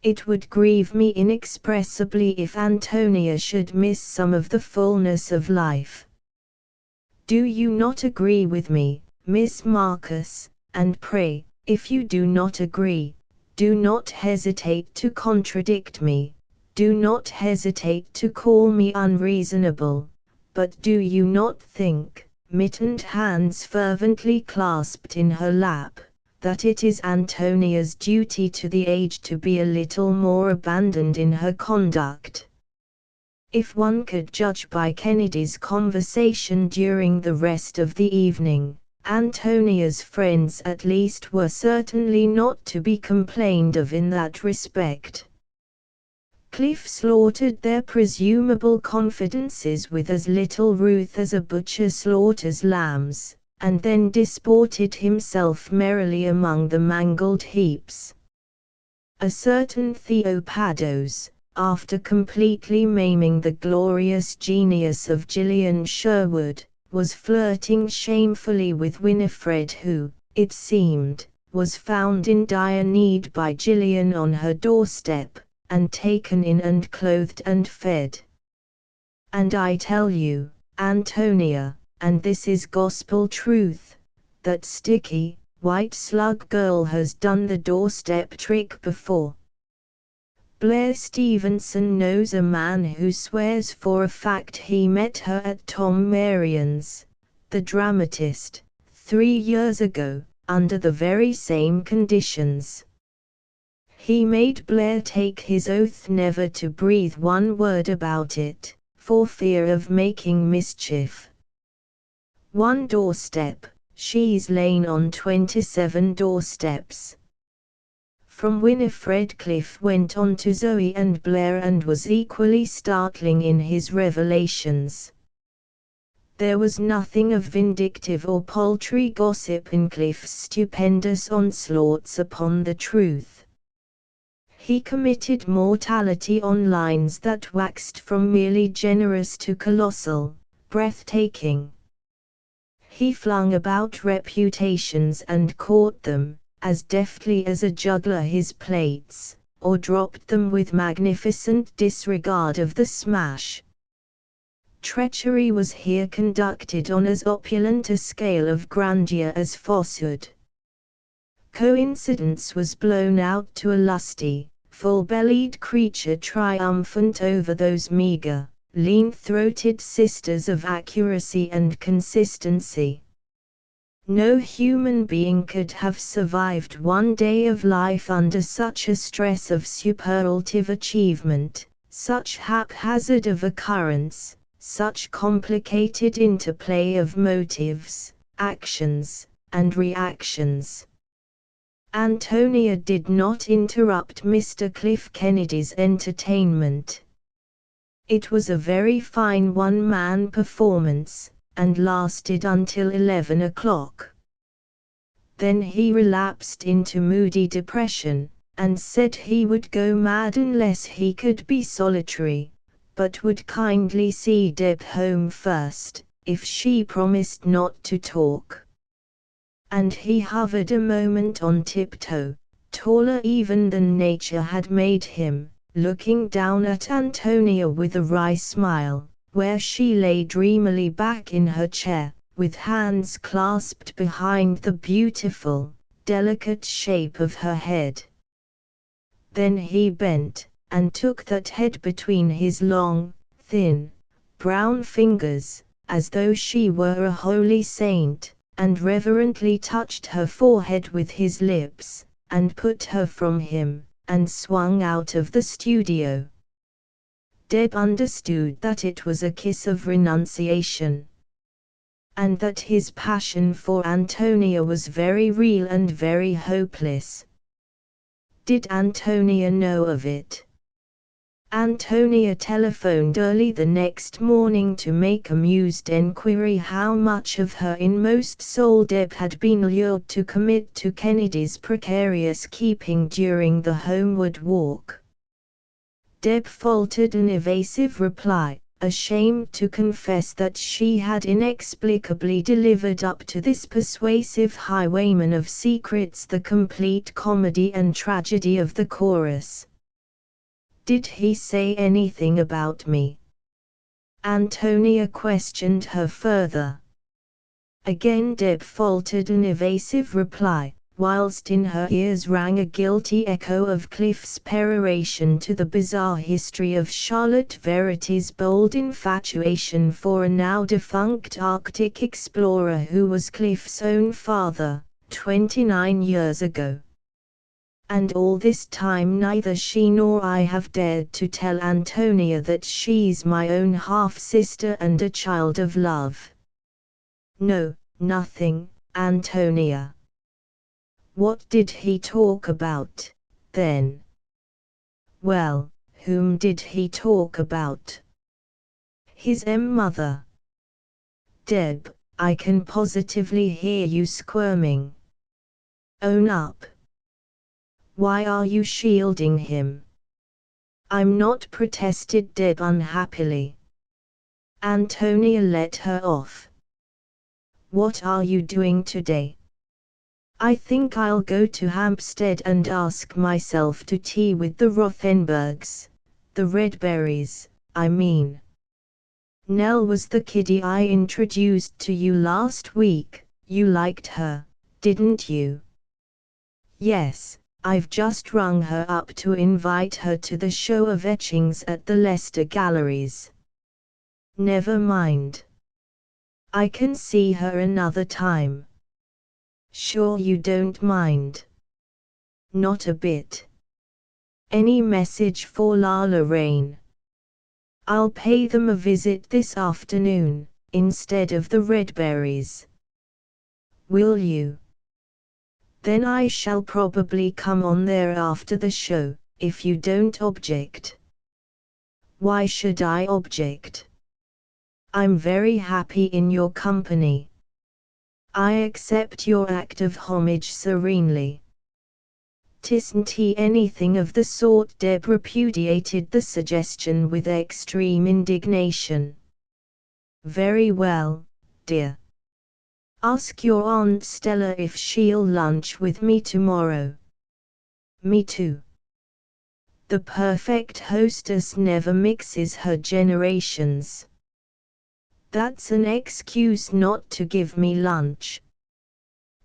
It would grieve me inexpressibly if Antonia should miss some of the fullness of life. Do you not agree with me, Miss Marcus? And pray, if you do not agree, do not hesitate to contradict me, do not hesitate to call me unreasonable, but do you not think, mittened hands fervently clasped in her lap, that it is Antonia's duty to the aged to be a little more abandoned in her conduct. If one could judge by Kennedy's conversation during the rest of the evening, Antonia's friends at least were certainly not to be complained of in that respect. Cliff slaughtered their presumable confidences with as little ruth as a butcher slaughters lambs, and then disported himself merrily among the mangled heaps. A certain Theopados, after completely maiming the glorious genius of Gillian Sherwood, was flirting shamefully with Winifred who, it seemed, was found in dire need by Gillian on her doorstep, and taken in and clothed and fed. And I tell you, Antonia, and this is gospel truth, that sticky, white slug girl has done the doorstep trick before. Blair Stevenson knows a man who swears for a fact he met her at Tom Marion's, the dramatist, 3 years ago, under the very same conditions. He made Blair take his oath never to breathe one word about it, for fear of making mischief. One doorstep, she's lain on 27 doorsteps. From Winifred Cliff went on to Zoe and Blair and was equally startling in his revelations. There was nothing of vindictive or paltry gossip in Cliff's stupendous onslaughts upon the truth. He committed mortality on lines that waxed from merely generous to colossal, breathtaking. He flung about reputations and caught them, as deftly as a juggler his plates, or dropped them with magnificent disregard of the smash. Treachery was here conducted on as opulent a scale of grandeur as falsehood. Coincidence was blown out to a lusty, full-bellied creature triumphant over those meager, lean-throated sisters of accuracy and consistency. No human being could have survived one day of life under such a stress of superlative achievement, such haphazard of occurrence, such complicated interplay of motives, actions, and reactions. Antonia did not interrupt Mr. Cliff Kennedy's entertainment. It was a very fine one-man performance, and lasted until 11 o'clock. Then he relapsed into moody depression, and said he would go mad unless he could be solitary, but would kindly see Deb home first, if she promised not to talk. And he hovered a moment on tiptoe, taller even than nature had made him, looking down at Antonia with a wry smile, where she lay dreamily back in her chair, with hands clasped behind the beautiful, delicate shape of her head. Then he bent, and took that head between his long, thin, brown fingers, as though she were a holy saint, and reverently touched her forehead with his lips, and put her from him, and swung out of the studio. Deb understood that it was a kiss of renunciation, and that his passion for Antonia was very real and very hopeless. Did Antonia know of it? Antonia telephoned early the next morning to make amused enquiry how much of her inmost soul Deb had been lured to commit to Kennedy's precarious keeping during the homeward walk. Deb faltered an evasive reply, ashamed to confess that she had inexplicably delivered up to this persuasive highwayman of secrets the complete comedy and tragedy of the chorus. "Did he say anything about me?" Antonia questioned her further. Again Deb faltered an evasive reply, whilst in her ears rang a guilty echo of Cliff's peroration to the bizarre history of Charlotte Verity's bold infatuation for a now defunct Arctic explorer who was Cliff's own father, 29 years ago. And all this time neither she nor I have dared to tell Antonia that she's my own half-sister and a child of love. No, nothing, Antonia. What did he talk about, then? Well, whom did he talk about? His mother. Deb, I can positively hear you squirming. Own up. Why are you shielding him? I'm not, protested Deb unhappily. Antonia let her off. What are you doing today? I think I'll go to Hampstead and ask myself to tea with the Rothenbergs, the Redberries, I mean. Nell was the kiddie I introduced to you last week. You liked her, didn't you? Yes, I've just rung her up to invite her to the show of etchings at the Leicester Galleries. Never mind. I can see her another time. Sure you don't mind? Not a bit. Any message for Lala Rain? I'll pay them a visit this afternoon, instead of the Redberries. Will you? Then I shall probably come on there after the show, if you don't object. Why should I object? I'm very happy in your company. I accept your act of homage serenely. 'Tisn't he anything of the sort. Deb repudiated the suggestion with extreme indignation. Very well, dear. Ask your Aunt Stella if she'll lunch with me tomorrow. Me too. The perfect hostess never mixes her generations. That's an excuse not to give me lunch.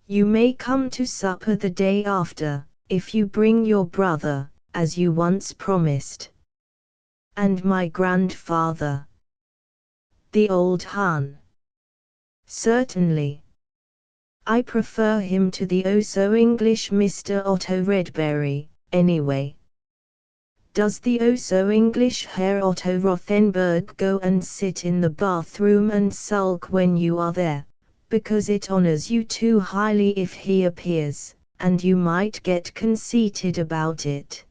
You may come to supper the day after, if you bring your brother, as you once promised. And my grandfather. The old Hun. Certainly. I prefer him to the oh-so-English Mr. Otto Redberry, anyway. Does the oh-so-English Herr Otto Rothenberg go and sit in the bathroom and sulk when you are there, because it honors you too highly if he appears, and you might get conceited about it?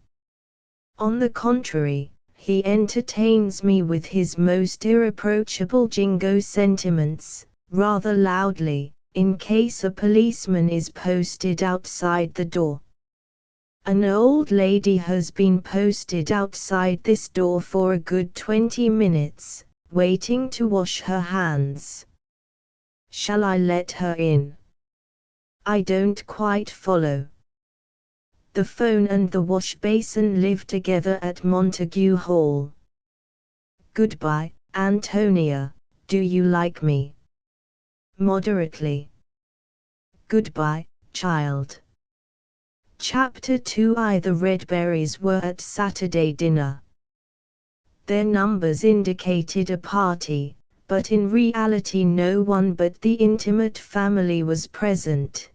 On the contrary, he entertains me with his most irreproachable jingo sentiments, rather loudly, in case a policeman is posted outside the door. An old lady has been posted outside this door for a good 20 minutes, waiting to wash her hands. Shall I let her in? I don't quite follow. The phone and the wash basin live together at Montague Hall. Goodbye, Antonia, do you like me? Moderately. Goodbye, child. Chapter 2. The Redberries were at Saturday dinner. Their numbers indicated a party, but in reality no one but the intimate family was present.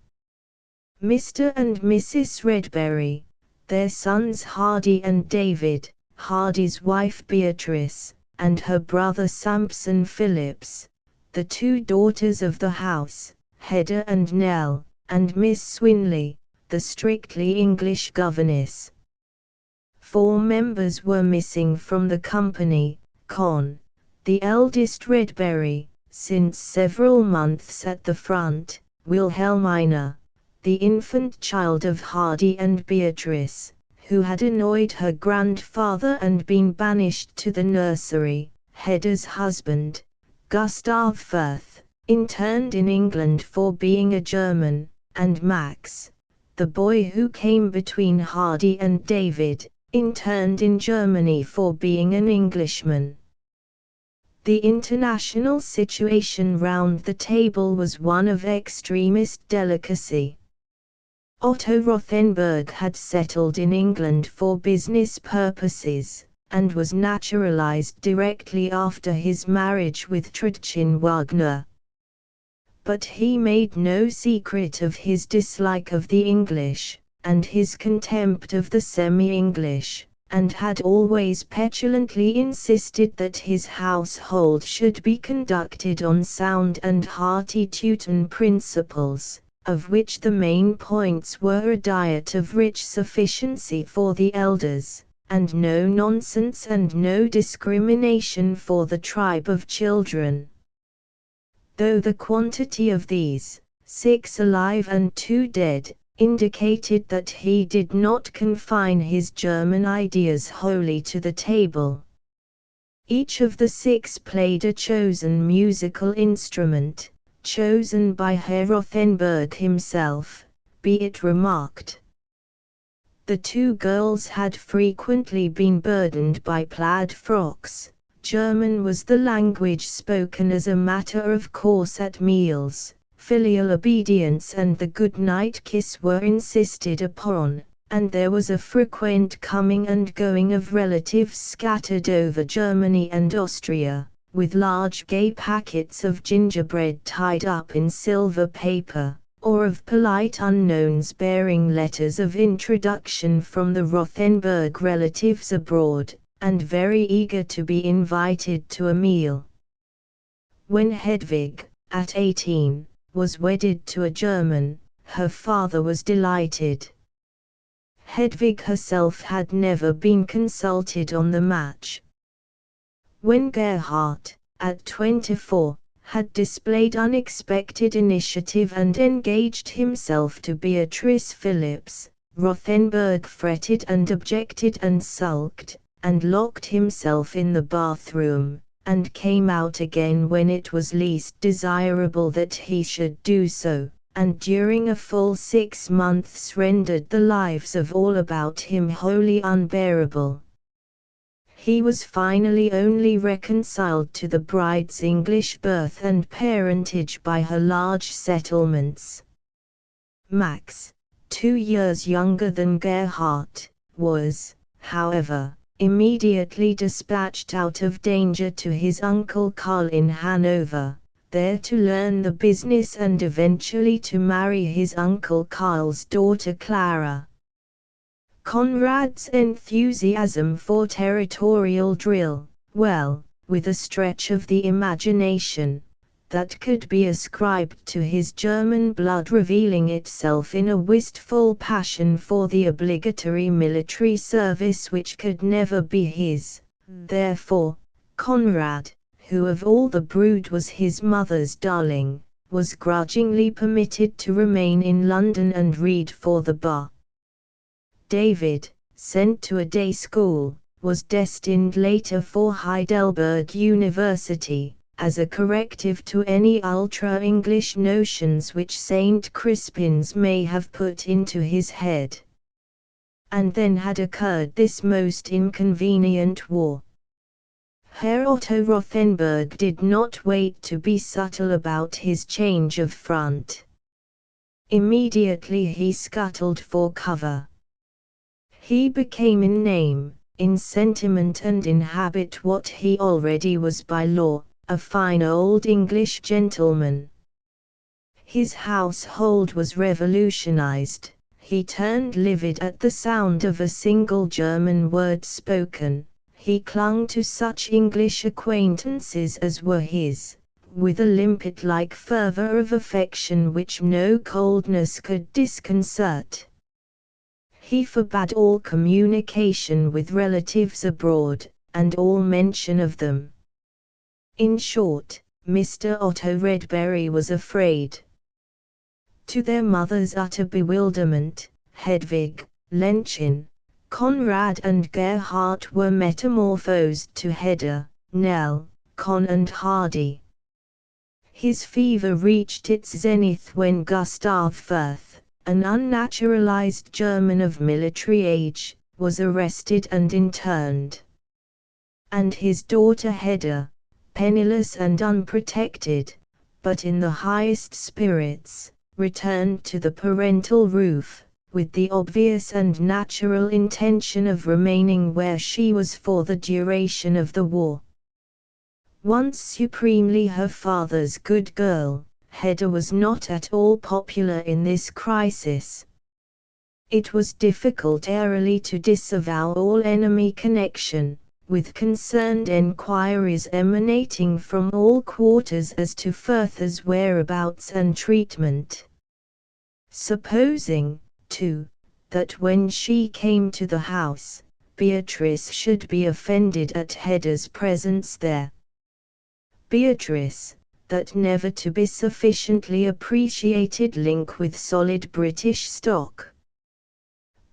Mr. and Mrs. Redberry, their sons Hardy and David, Hardy's wife Beatrice, and her brother Sampson Phillips, the two daughters of the house, Hedda and Nell, and Miss Swinley, the strictly English governess. 4 members were missing from the company: Con, the eldest Redberry, since several months at the front; Wilhelmina, the infant child of Hardy and Beatrice, who had annoyed her grandfather and been banished to the nursery; Hedda's husband, Gustav Firth, interned in England for being a German; and Max, the boy who came between Hardy and David, interned in Germany for being an Englishman. The international situation round the table was one of extremest delicacy. Otto Rothenberg had settled in England for business purposes, and was naturalized directly after his marriage with Trudchen Wagner. But he made no secret of his dislike of the English, and his contempt of the semi-English, and had always petulantly insisted that his household should be conducted on sound and hearty Teuton principles, of which the main points were a diet of rich sufficiency for the elders, and no nonsense and no discrimination for the tribe of children. Though the quantity of these, 6 alive and 2 dead, indicated that he did not confine his German ideas wholly to the table. Each of the 6 played a chosen musical instrument, chosen by Herr Rothenburg himself, be it remarked. The 2 girls had frequently been burdened by plaid frocks. German was the language spoken as a matter of course at meals. Filial obedience and the good-night kiss were insisted upon, and there was a frequent coming and going of relatives scattered over Germany and Austria, with large gay packets of gingerbread tied up in silver paper, or of polite unknowns bearing letters of introduction from the Rothenburg relatives abroad, and very eager to be invited to a meal. When Hedwig, at 18, was wedded to a German, her father was delighted. Hedwig herself had never been consulted on the match. When Gerhard, at 24, had displayed unexpected initiative and engaged himself to Beatrice Phillips, Rothenburg fretted and objected and sulked, and locked himself in the bathroom, and came out again when it was least desirable that he should do so, and during a full 6 months rendered the lives of all about him wholly unbearable. He was finally only reconciled to the bride's English birth and parentage by her large settlements. Max, 2 years younger than Gerhard, was, however, immediately dispatched out of danger to his uncle Karl in Hanover, there to learn the business and eventually to marry his uncle Karl's daughter Clara. Conrad's enthusiasm for territorial drill, well, with a stretch of the imagination, that could be ascribed to his German blood revealing itself in a wistful passion for the obligatory military service which could never be his. Therefore, Conrad, who of all the brood was his mother's darling, was grudgingly permitted to remain in London and read for the bar. David, sent to a day school, was destined later for Heidelberg University, as a corrective to any ultra-English notions which St. Crispin's may have put into his head. And then had occurred this most inconvenient war. Herr Otto Rothenburg did not wait to be subtle about his change of front. Immediately he scuttled for cover. He became in name, in sentiment and in habit what he already was by law, a fine old English gentleman. His household was revolutionized, he turned livid at the sound of a single German word spoken, he clung to such English acquaintances as were his, with a limpet-like fervor of affection which no coldness could disconcert. He forbade all communication with relatives abroad, and all mention of them. In short, Mr. Otto Redberry was afraid. To their mother's utter bewilderment, Hedwig, Lenchen, Conrad and Gerhard were metamorphosed to Hedda, Nell, Con and Hardy. His fever reached its zenith when Gustav Firth, an unnaturalized German of military age, was arrested and interned. And his daughter Hedda, penniless and unprotected, but in the highest spirits, returned to the parental roof, with the obvious and natural intention of remaining where she was for the duration of the war. Once supremely her father's good girl, Hedda was not at all popular in this crisis. It was difficult airily to disavow all enemy connection, with concerned enquiries emanating from all quarters as to Further's whereabouts and treatment. Supposing, too, that when she came to the house, Beatrice should be offended at Hedda's presence there. Beatrice, that never to be sufficiently appreciated link with solid British stock.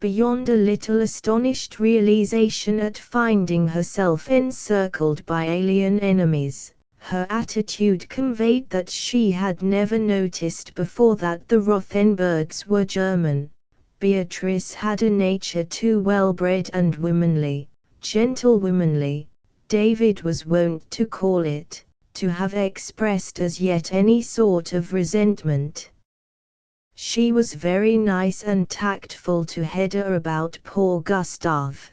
Beyond a little astonished realization at finding herself encircled by alien enemies, her attitude conveyed that she had never noticed before that the Rothenbergs were German. Beatrice had a nature too well-bred and womanly, gentlewomanly, David was wont to call it, to have expressed as yet any sort of resentment. She was very nice and tactful to Hedda about poor Gustav.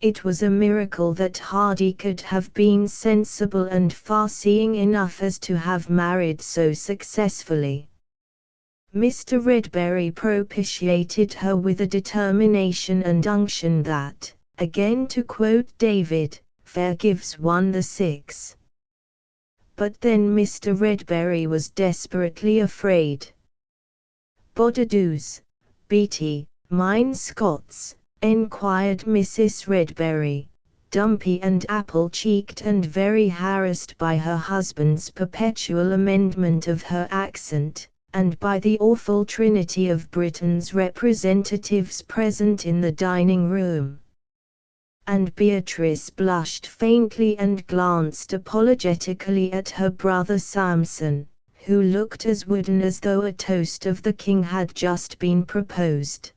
It was a miracle that Hardy could have been sensible and far-seeing enough as to have married so successfully. Mr. Redberry propitiated her with a determination and unction that, again to quote David, "fair gives one the six." But then Mr. Redberry was desperately afraid. "Bodadoos, Beatty, mine Scots?" enquired Mrs. Redberry, dumpy and apple-cheeked and very harassed by her husband's perpetual amendment of her accent, and by the awful trinity of Britain's representatives present in the dining-room. And Beatrice blushed faintly and glanced apologetically at her brother Samson, who looked as wooden as though a toast of the king had just been proposed.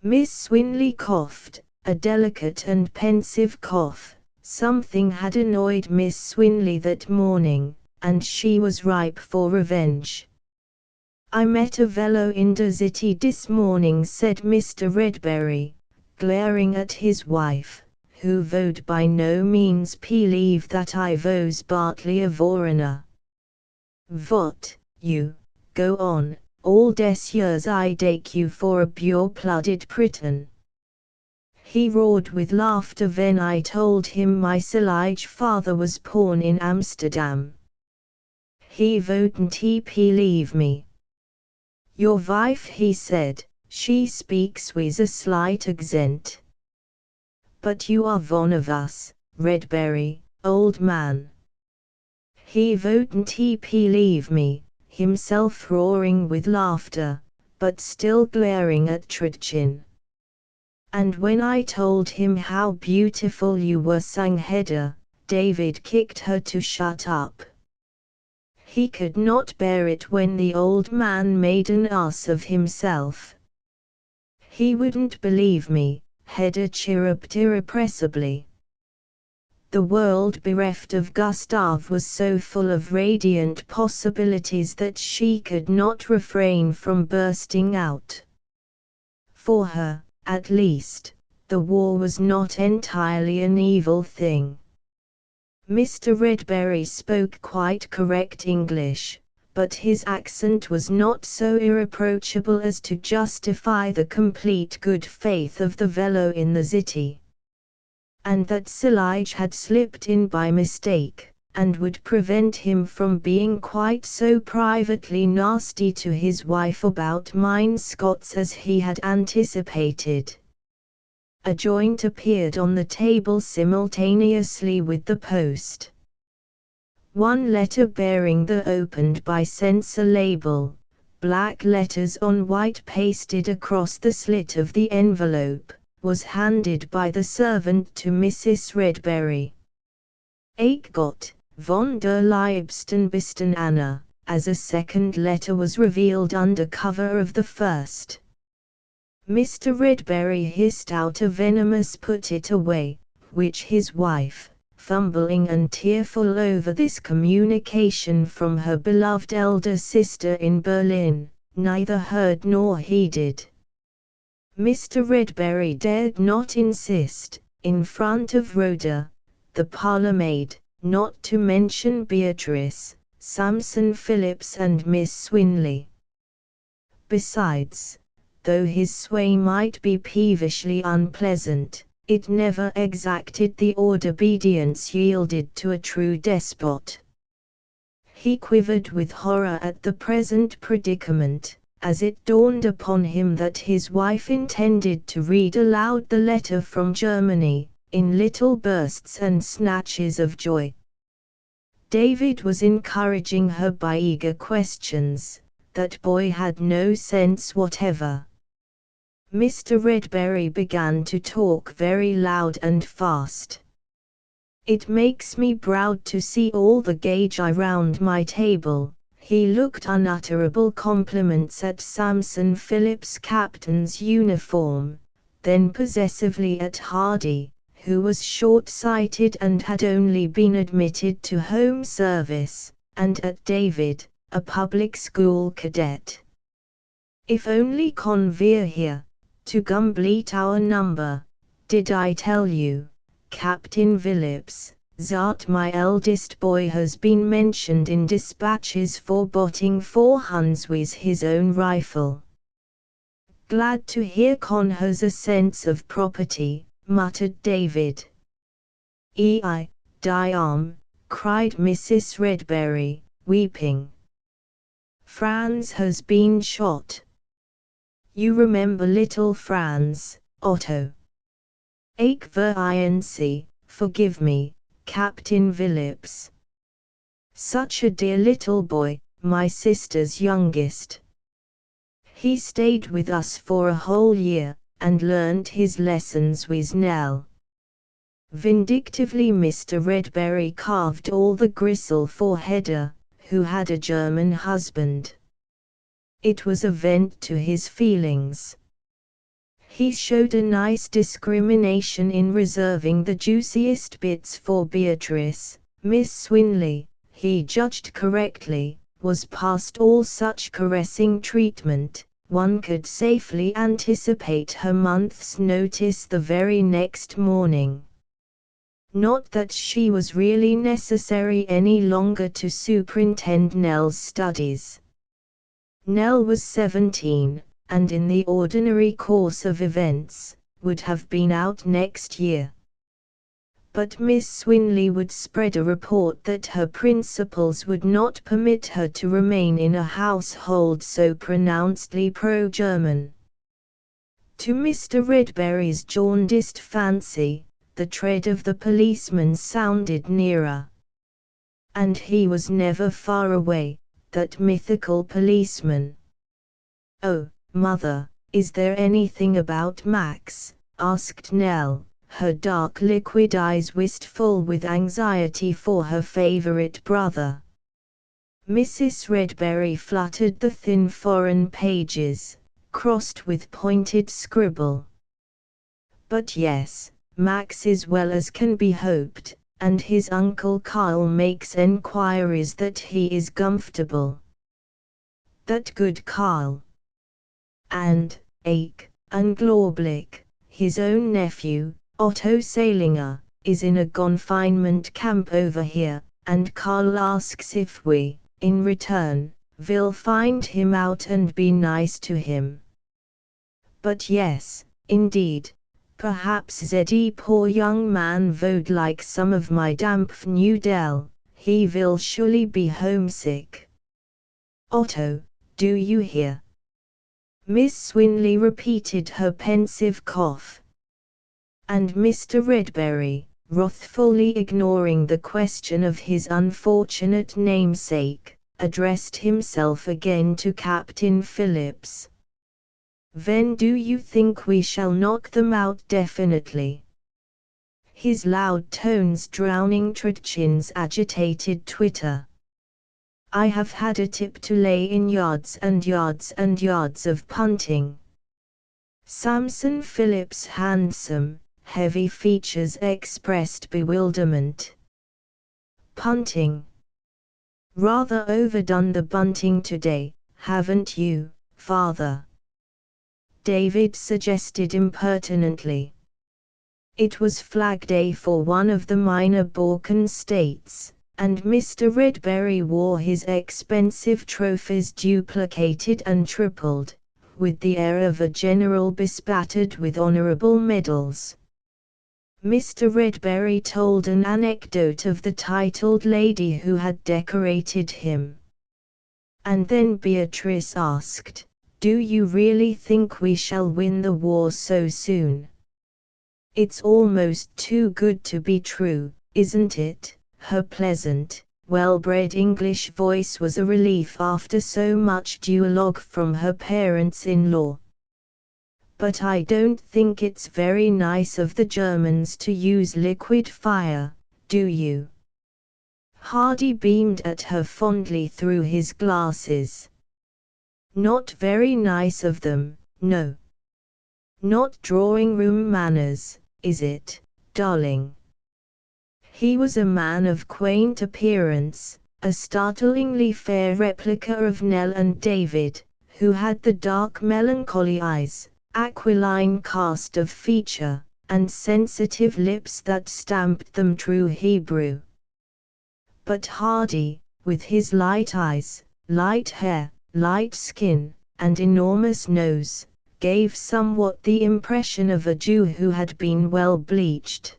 Miss Swinley coughed, a delicate and pensive cough. Something had annoyed Miss Swinley that morning, and she was ripe for revenge. "I met a fellow in the city this morning," said Mr. Redberry, glaring at his wife, "who would by no means believe that I was partly a foreigner." "What, you, go on, all des years I take you for a pure-blooded Briton," he roared with laughter when I told him my Silage father was born in Amsterdam. He wouldn't believe me. "Your wife," he said, "she speaks with a slight accent. But you are one of us, Redberry, old man." He wouldn't believe me, himself roaring with laughter, but still glaring at Trudchen. And when I told him how beautiful you were, sang Hedda, David kicked her to shut up. He could not bear it when the old man made an ass of himself. "He wouldn't believe me," Hedda chirruped irrepressibly. The world bereft of Gustav was so full of radiant possibilities that she could not refrain from bursting out. For her, at least, the war was not entirely an evil thing. Mr. Redberry spoke quite correct English, but his accent was not so irreproachable as to justify the complete good faith of the fellow in the city. And that Silage had slipped in by mistake, and would prevent him from being quite so privately nasty to his wife about mine Scots as he had anticipated. A joint appeared on the table simultaneously with the post. One letter bearing the opened by censor label, black letters on white pasted across the slit of the envelope, was handed by the servant to Mrs. Redberry. "Ich Gott, von der Liebsten bisten Anna," as a second letter was revealed under cover of the first. Mr. Redberry hissed out a venomous "put it away," which his wife, fumbling and tearful over this communication from her beloved elder sister in Berlin, neither heard nor heeded. Mr. Redberry dared not insist, in front of Rhoda, the parlour-maid, not to mention Beatrice, Samson Phillips and Miss Swinley. Besides, though his sway might be peevishly unpleasant, it never exacted the awed obedience yielded to a true despot. He quivered with horror at the present predicament, as it dawned upon him that his wife intended to read aloud the letter from Germany, in little bursts and snatches of joy. David was encouraging her by eager questions. That boy had no sense whatever. Mr. Redberry began to talk very loud and fast. It makes me proud to see all the gauge round my table. He looked unutterable compliments at Samson Phillips' captain's uniform, then possessively at Hardy, who was short-sighted and had only been admitted to home service, and at David, a public school cadet. If only convere here, to complete our number, did I tell you, Captain Phillips, that my eldest boy has been mentioned in dispatches for botting 4 Huns with his own rifle. Glad to hear Con has a sense of property, muttered David. Diam, cried Mrs. Redberry, weeping. Franz has been shot. You remember little Franz, Otto. Ich Inc, forgive me, Captain Phillips. Such a dear little boy, my sister's youngest. He stayed with us for a whole year, and learned his lessons with Nell. Vindictively Mr. Redberry carved all the gristle for Hedda, who had a German husband. It was a vent to his feelings. He showed a nice discrimination in reserving the juiciest bits for Beatrice. Miss Swinley, he judged correctly, was past all such caressing treatment. One could safely anticipate her month's notice the very next morning. Not that she was really necessary any longer to superintend Nell's studies. Nell was 17, and in the ordinary course of events, would have been out next year. But Miss Swinley would spread a report that her principles would not permit her to remain in a household so pronouncedly pro-German. To Mr. Redberry's jaundiced fancy, the tread of the policeman sounded nearer. And he was never far away, that mythical policeman. "Oh, Mother, is there anything about Max?" asked Nell, her dark liquid eyes wistful with anxiety for her favorite brother. Mrs. Redberry fluttered the thin foreign pages, crossed with pointed scribble. "But yes, Max is well as can be hoped, and his Uncle Carl makes enquiries that he is comfortable." "That good Carl. And, unglaublich, his own nephew, Otto Salinger, is in a confinement camp over here, and Carl asks if we, in return, will find him out and be nice to him. But yes, indeed, perhaps the poor young man would like some of my Dampf Nudel, he will surely be homesick. Otto, do you hear?" Miss Swinley repeated her pensive cough. And Mr. Redberry, wrathfully ignoring the question of his unfortunate namesake, addressed himself again to Captain Phillips. "When do you think we shall knock them out definitely?" His loud tones drowning Trudchin's agitated twitter. "I have had a tip to lay in yards and yards and yards of punting." Samson Phillips' handsome, heavy features expressed bewilderment. "Punting? Rather overdone the bunting today, haven't you, Father?" David suggested impertinently. It was Flag Day for one of the minor Balkan states, and Mr. Redberry wore his expensive trophies duplicated and tripled, with the air of a general bespattered with honorable medals. Mr. Redberry told an anecdote of the titled lady who had decorated him. And then Beatrice asked, "Do you really think we shall win the war so soon? It's almost too good to be true, isn't it?" Her pleasant, well-bred English voice was a relief after so much duologue from her parents-in-law. "But I don't think it's very nice of the Germans to use liquid fire, do you?" Hardy beamed at her fondly through his glasses. "Not very nice of them, no. Not drawing-room manners, is it, darling?" He was a man of quaint appearance, a startlingly fair replica of Nell and David, who had the dark melancholy eyes, aquiline cast of feature, and sensitive lips that stamped them true Hebrew. But Hardy, with his light eyes, light hair, light skin, and enormous nose, gave somewhat the impression of a Jew who had been well bleached.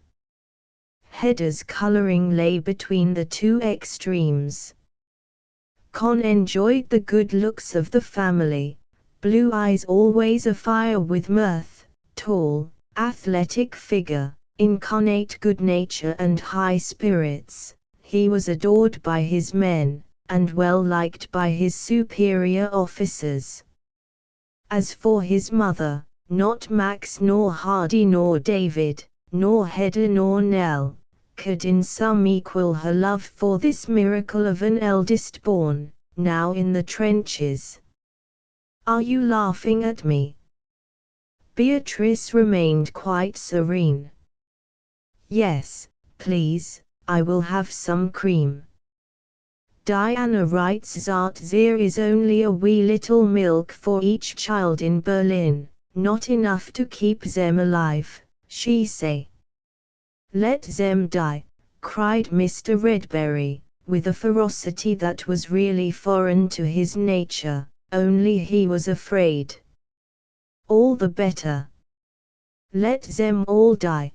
Hedda's coloring lay between the two extremes. Con enjoyed the good looks of the family, blue eyes always afire with mirth, tall, athletic figure, incarnate good nature and high spirits. He was adored by his men, and well liked by his superior officers. As for his mother, not Max nor Hardy nor David, nor Hedda nor Nell, could in some equal her love for this miracle of an eldest born, now in the trenches. "Are you laughing at me?" Beatrice remained quite serene. "Yes, please, I will have some cream. Diana writes that there is only a wee little milk for each child in Berlin, not enough to keep them alive, she say." "Let them die," cried Mr. Redberry, with a ferocity that was really foreign to his nature, only he was afraid. "All the better. Let them all die.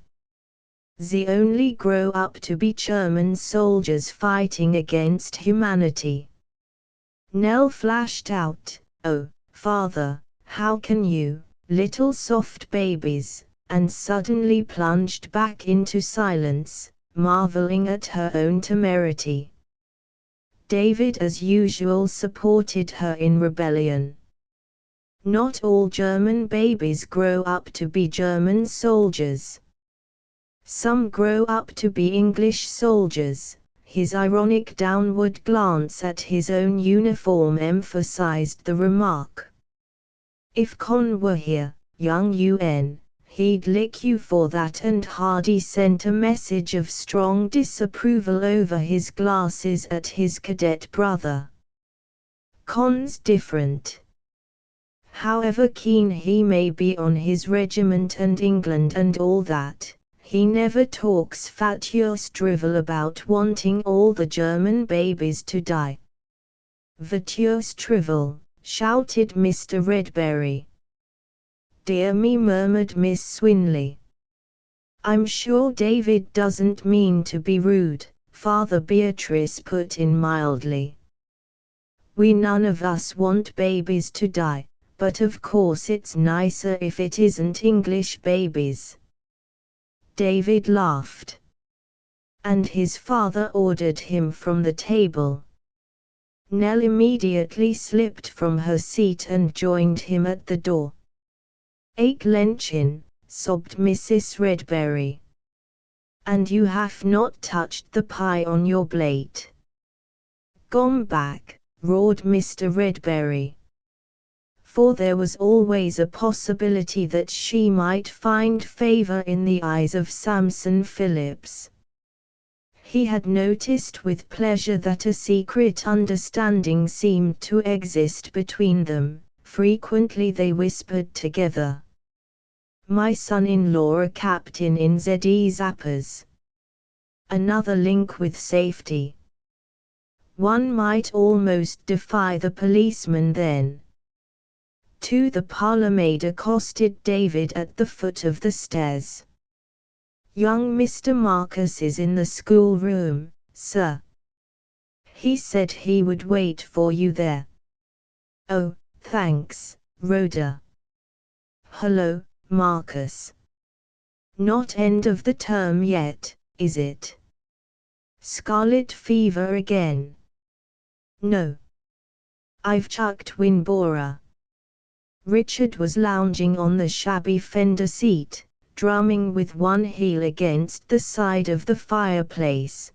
They only grow up to be German soldiers fighting against humanity." Nell flashed out, "Oh, father, how can you, little soft babies," and suddenly plunged back into silence, marveling at her own temerity. David as usual supported her in rebellion. "Not all German babies grow up to be German soldiers. Some grow up to be English soldiers." His ironic downward glance at his own uniform emphasized the remark. "If Con were here, young UN, he'd lick you for that." And Hardy sent a message of strong disapproval over his glasses at his cadet brother. "Con's different. However keen he may be on his regiment and England and all that, he never talks fatuous drivel about wanting all the German babies to die." "Fatuous drivel," shouted Mr. Redberry. "Dear me," murmured Miss Swinley. "I'm sure David doesn't mean to be rude," Father Beatrice put in mildly. "We none of us want babies to die, but of course it's nicer if it isn't English babies." David laughed. And his father ordered him from the table. Nell immediately slipped from her seat and joined him at the door. "Ake Lenchin," sobbed Mrs. Redberry. "And you have not touched the pie on your plate." "Gone back," roared Mr. Redberry. For there was always a possibility that she might find favor in the eyes of Samson Phillips. He had noticed with pleasure that a secret understanding seemed to exist between them. Frequently they whispered together. "My son-in-law a captain in ZE Zappers. Another link with safety." One might almost defy the policeman then. 2. The parlourmaid accosted David at the foot of the stairs. "Young Mr. Marcus is in the schoolroom, sir. He said he would wait for you there." "Oh, thanks, Rhoda." "Hello, Marcus. Not end of the term yet, is it? Scarlet fever again?" "No. I've chucked Winbora." Richard was lounging on the shabby fender seat, drumming with one heel against the side of the fireplace.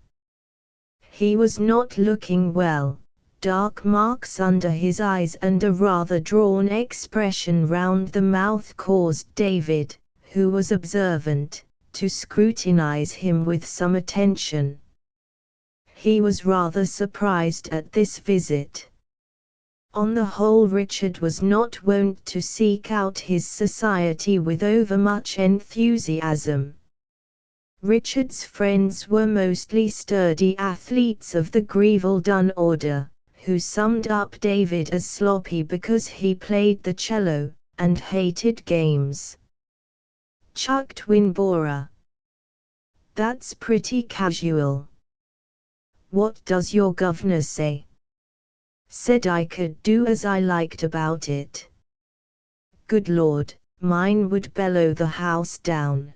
He was not looking well. Dark marks under his eyes and a rather drawn expression round the mouth caused David, who was observant, to scrutinize him with some attention. He was rather surprised at this visit. On the whole, Richard was not wont to seek out his society with overmuch enthusiasm. Richard's friends were mostly sturdy athletes of the Greville-Dunn order, who summed up David as sloppy because he played the cello, and hated games. "Chucked Winbora. That's pretty casual. What does your governor say?" "Said I could do as I liked about it." "Good Lord, mine would bellow the house down.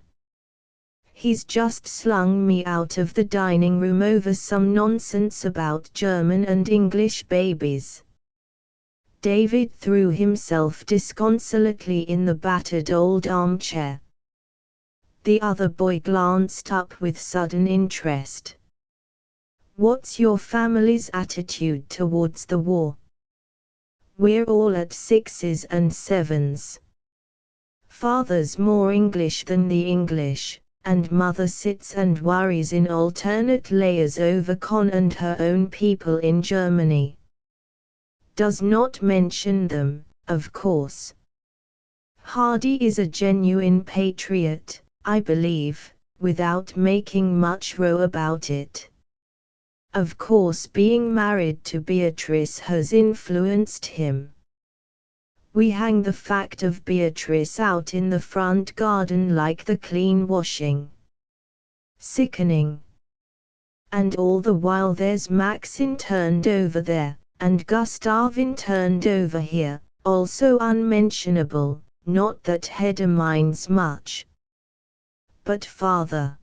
He's just slung me out of the dining room over some nonsense about German and English babies." David threw himself disconsolately in the battered old armchair. The other boy glanced up with sudden interest. "What's your family's attitude towards the war?" "We're all at 6s and 7s. Father's more English than the English, and mother sits and worries in alternate layers over Con and her own people in Germany. Does not mention them, of course. Hardy is a genuine patriot, I believe, without making much row about it. Of course, being married to Beatrice has influenced him. We hang the fact of Beatrice out in the front garden like the clean washing. Sickening. And all the while there's Max interned over there, and Gustav interned over here, also unmentionable, not that Hedda minds much. But father,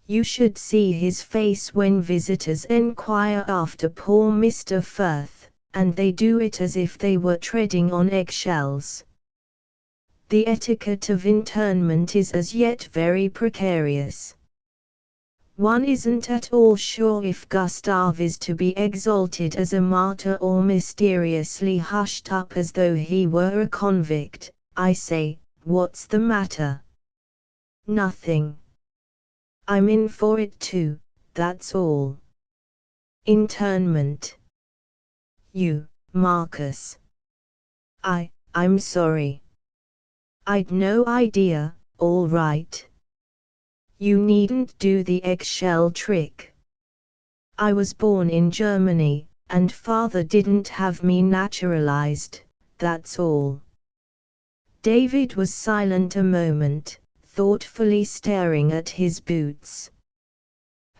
you should see his face when visitors enquire after poor Mr. Firth, and they do it as if they were treading on eggshells. The etiquette of internment is as yet very precarious. One isn't at all sure if Gustav is to be exalted as a martyr or mysteriously hushed up as though he were a convict. I say, what's the matter?" "Nothing. I'm in for it too, that's all." "Internment. You, Marcus." I'm sorry. I'd no idea." "All right. You needn't do the eggshell trick. I was born in Germany, and father didn't have me naturalized, that's all." David was silent a moment, thoughtfully staring at his boots.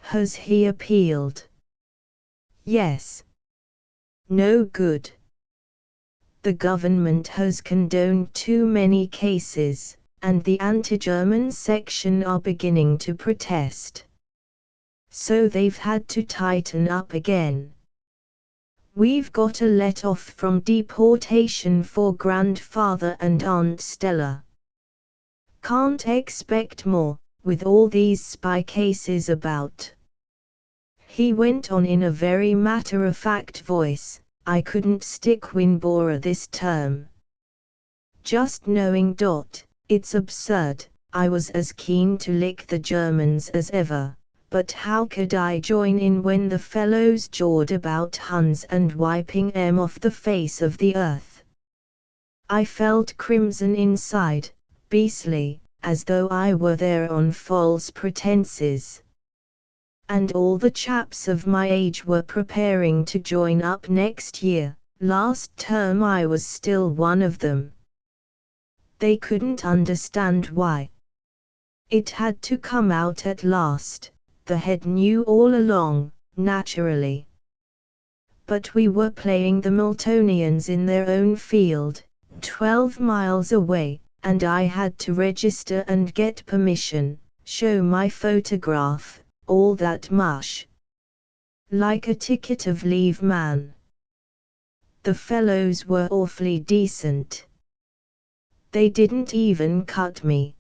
"Has he appealed?" "Yes." "No good. The government has condoned too many cases, and the anti-German section are beginning to protest. So they've had to tighten up again. We've got a let-off from deportation for grandfather and Aunt Stella. Can't expect more, with all these spy cases about." He went on in a very matter-of-fact voice, "I couldn't stick Winbora this term. Just knowing. It's absurd. I was as keen to lick the Germans as ever, but how could I join in when the fellows jawed about Huns and wiping 'em off the face of the earth? I felt crimson inside, beastly, as though I were there on false pretenses. and all the chaps of my age were preparing to join up next year. Last term I was still one of them. They couldn't understand why. It had to come out at last. The head knew all along, naturally. But we were playing the Miltonians in their own field, 12 miles away, and I had to register and get permission, show my photograph, all that mush. Like a ticket of leave, man. The fellows were awfully decent. They didn't even cut me.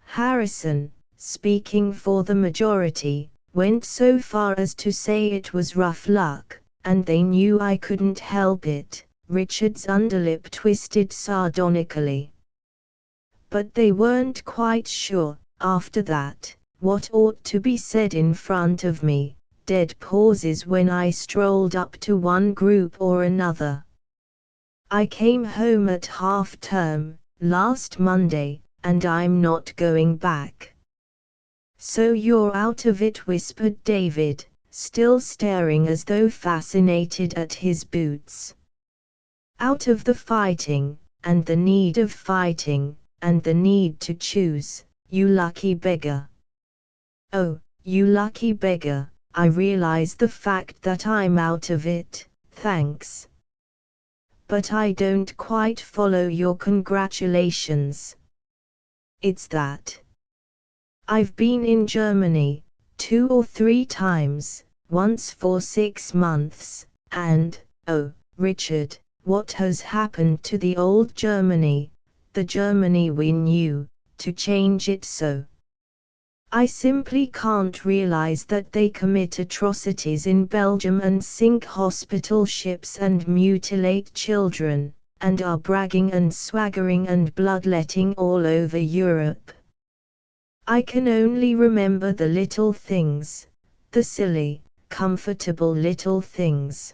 Harrison, speaking for the majority, went so far as to say it was rough luck, and they knew I couldn't help it. Richard's underlip twisted sardonically. But they weren't quite sure, after that, what ought to be said in front of me. Dead pauses when I strolled up to one group or another. I came home at half-term, last Monday, and I'm not going back. So you're out of it, whispered David, still staring as though fascinated at his boots. Out of the fighting, and the need of fighting, and the need to choose, you lucky beggar. Oh, you lucky beggar, I realize the fact that I'm out of it, thanks. But I don't quite follow your congratulations. It's that I've been in Germany 2 or 3 times, once for 6 months, and, oh, Richard, what has happened to the old Germany, the Germany we knew, to change it so? I simply can't realize that they commit atrocities in Belgium and sink hospital ships and mutilate children, and are bragging and swaggering and bloodletting all over Europe. I can only remember the little things, the silly, comfortable little things.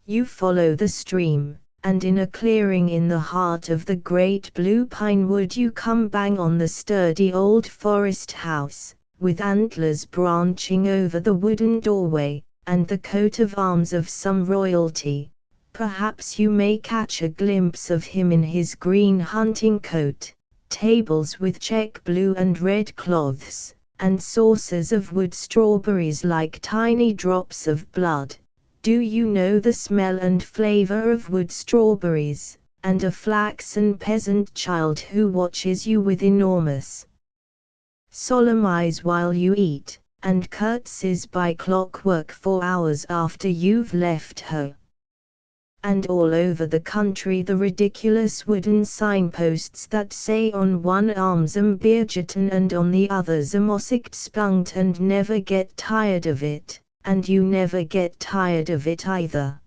You follow the stream, and in a clearing in the heart of the great blue pine wood you come bang on the sturdy old forest house, with antlers branching over the wooden doorway, and the coat of arms of some royalty. Perhaps you may catch a glimpse of him in his green hunting coat, tables with check blue and red cloths, and saucers of wood strawberries like tiny drops of blood. Do you know the smell and flavor of wood strawberries, and a flaxen peasant child who watches you with enormous, solemn eyes while you eat, and curtsies by clockwork for hours after you've left her? And all over the country the ridiculous wooden signposts that say on one arm zum Biergarten and on the other zum Aussichtspunkt, and never get tired of it. And you never get tired of it either.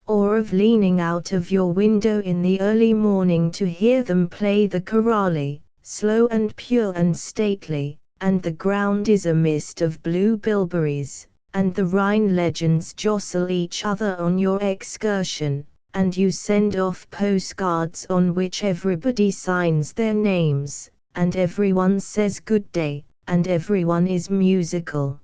Or of leaning out of your window in the early morning to hear them play the chorale, slow and pure and stately, and the ground is a mist of blue bilberries, and the Rhine legends jostle each other on your excursion, and you send off postcards on which everybody signs their names, and everyone says good day, and everyone is musical.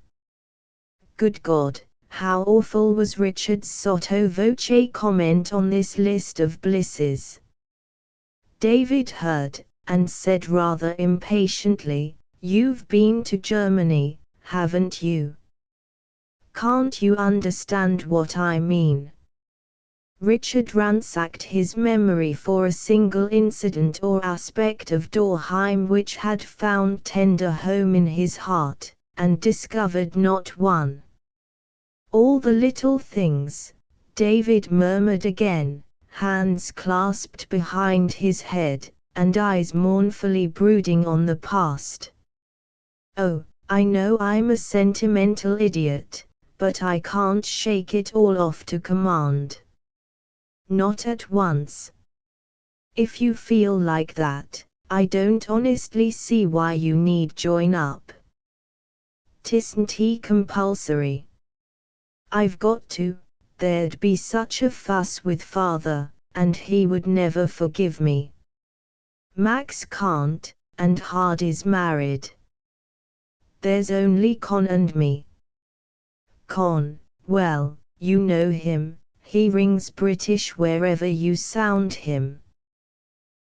Good God, how awful was Richard's sotto voce comment on this list of blisses. David heard, and said rather impatiently, "You've been to Germany, haven't you? Can't you understand what I mean?" Richard ransacked his memory for a single incident or aspect of Dorheim which had found tender home in his heart, and discovered not one. "All the little things," David murmured again, hands clasped behind his head, and eyes mournfully brooding on the past. "Oh, I know I'm a sentimental idiot, but I can't shake it all off to command. Not at once. If you feel like that, I don't honestly see why you need join up. 'Tisn't compulsory. I've got to, there'd be such a fuss with father, and he would never forgive me. Max can't, and Hardy's married. There's only Con and me. Con, well, you know him, he rings British wherever you sound him.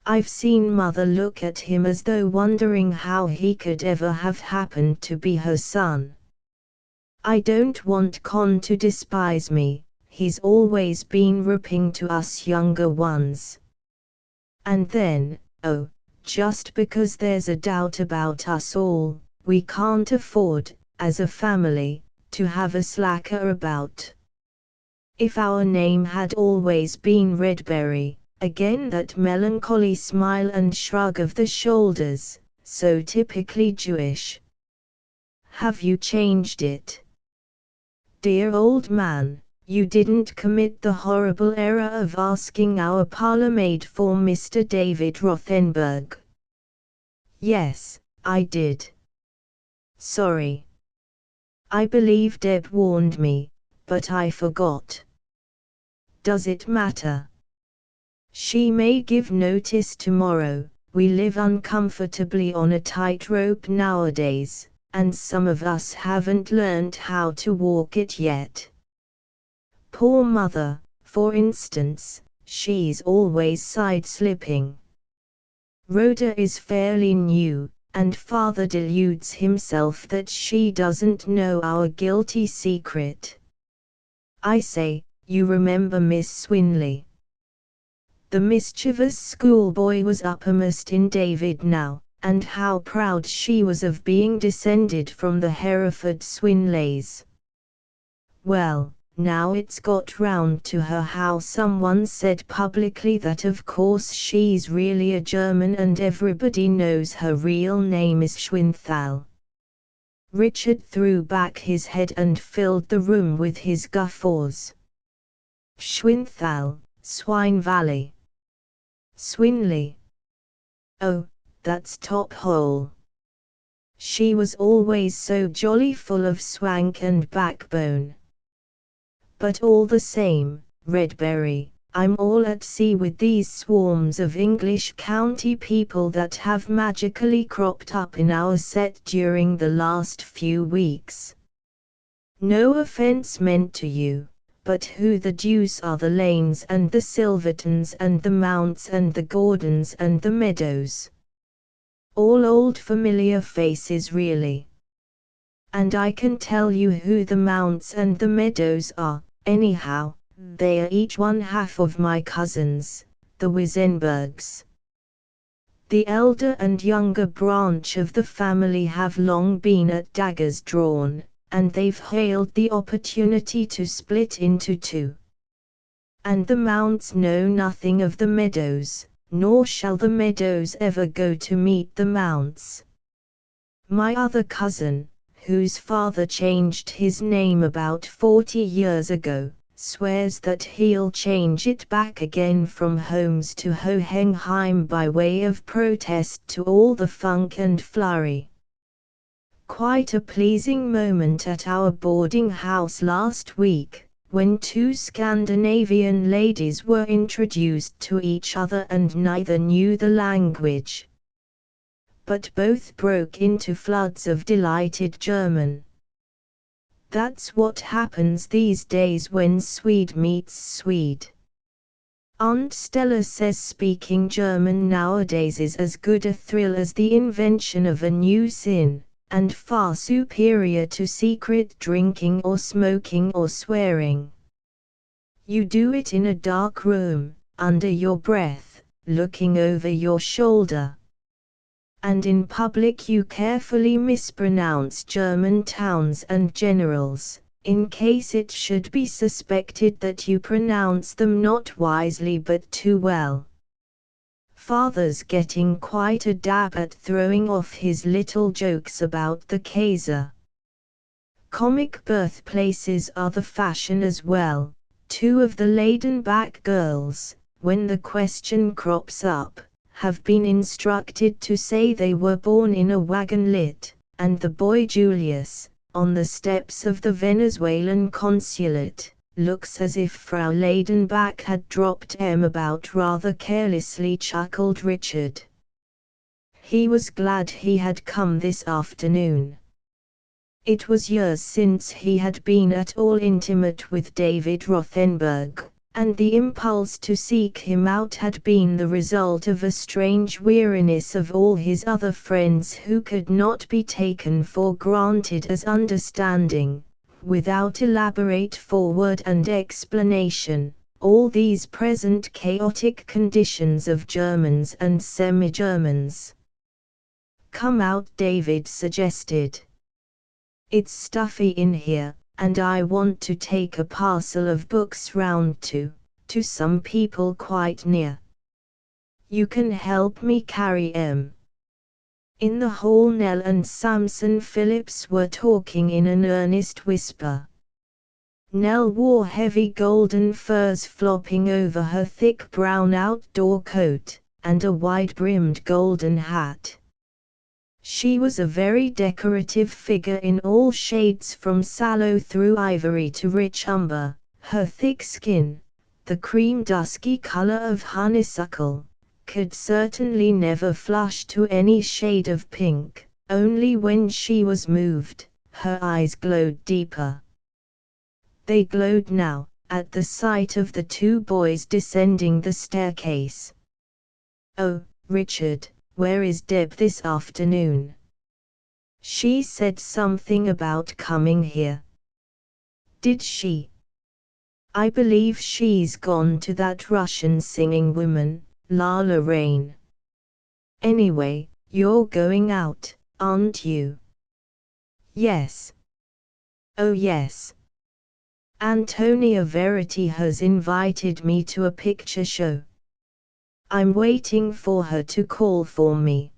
I've seen Mother look at him as though wondering how he could ever have happened to be her son. I don't want Con to despise me, he's always been ripping to us younger ones. And then, oh, just because there's a doubt about us all, we can't afford, as a family, to have a slacker about. If our name had always been Redberry, again that melancholy smile and shrug of the shoulders, so typically Jewish. Have you changed it? Dear old man, you didn't commit the horrible error of asking our parlourmaid for Mr. David Rothenberg. Yes, I did. Sorry. I believe Deb warned me, but I forgot. Does it matter? She may give notice tomorrow. We live uncomfortably on a tightrope nowadays, and some of us haven't learned how to walk it yet. Poor Mother, for instance, she's always side-slipping. Rhoda is fairly new, and Father deludes himself that she doesn't know our guilty secret. I say, you remember Miss Swinley? The mischievous schoolboy was uppermost in David now, and how proud she was of being descended from the Hereford Swinleys. Well, now it's got round to her how someone said publicly that of course she's really a German and everybody knows her real name is Schwinthal. Richard threw back his head and filled the room with his guffaws. Schwinthal, Swine Valley. Swinley. Oh, that's top hole. She was always so jolly full of swank and backbone. But all the same, Redberry, I'm all at sea with these swarms of English county people that have magically cropped up in our set during the last few weeks. No offense meant to you, but who the deuce are the Lanes and the Silvertons and the Mounts and the Gordons and the Meadows? All old familiar faces really. And I can tell you who the Mounts and the Meadows are, anyhow, they are each one half of my cousins, the Wisenbergs. The elder and younger branch of the family have long been at daggers drawn, and they've hailed the opportunity to split into two. And the Mounts know nothing of the Meadows, nor shall the Meadows ever go to meet the Mounts. My other cousin, whose father changed his name about 40 years ago, swears that he'll change it back again from Holmes to Hohenheim by way of protest to all the funk and flurry. Quite a pleasing moment at our boarding house last week, when two Scandinavian ladies were introduced to each other and neither knew the language. But both broke into floods of delighted German. That's what happens these days when Swede meets Swede. Aunt Stella says speaking German nowadays is as good a thrill as the invention of a new sin, and far superior to secret drinking or smoking or swearing. You do it in a dark room, under your breath, looking over your shoulder. And in public you carefully mispronounce German towns and generals, in case it should be suspected that you pronounce them not wisely but too well. Father's getting quite a dab at throwing off his little jokes about the Kaiser. Comic birthplaces are the fashion as well. Two of the laden-back girls, when the question crops up, have been instructed to say they were born in a wagon lit, and the boy Julius, on the steps of the Venezuelan consulate, looks as if Frau Ladenbach had dropped M about rather carelessly, chuckled Richard. He was glad he had come this afternoon. It was years since he had been at all intimate with David Rothenberg, and the impulse to seek him out had been the result of a strange weariness of all his other friends who could not be taken for granted as understanding, without elaborate foreword and explanation, all these present chaotic conditions of Germans and semi-Germans. "Come out," David suggested. "It's stuffy in here, and I want to take a parcel of books round to some people quite near. You can help me carry 'em." In the hall Nell and Samson Phillips were talking in an earnest whisper. Nell wore heavy golden furs flopping over her thick brown outdoor coat, and a wide-brimmed golden hat. She was a very decorative figure in all shades from sallow through ivory to rich umber, her thick skin, the cream dusky color of honeysuckle, could certainly never flush to any shade of pink, only when she was moved, her eyes glowed deeper. They glowed now, at the sight of the two boys descending the staircase. "Oh, Richard, where is Deb this afternoon? She said something about coming here." "Did she? I believe she's gone to that Russian singing woman, Lala Rain. Anyway, you're going out, aren't you?" "Yes." "Oh yes. Antonia Verity has invited me to a picture show. I'm waiting for her to call for me.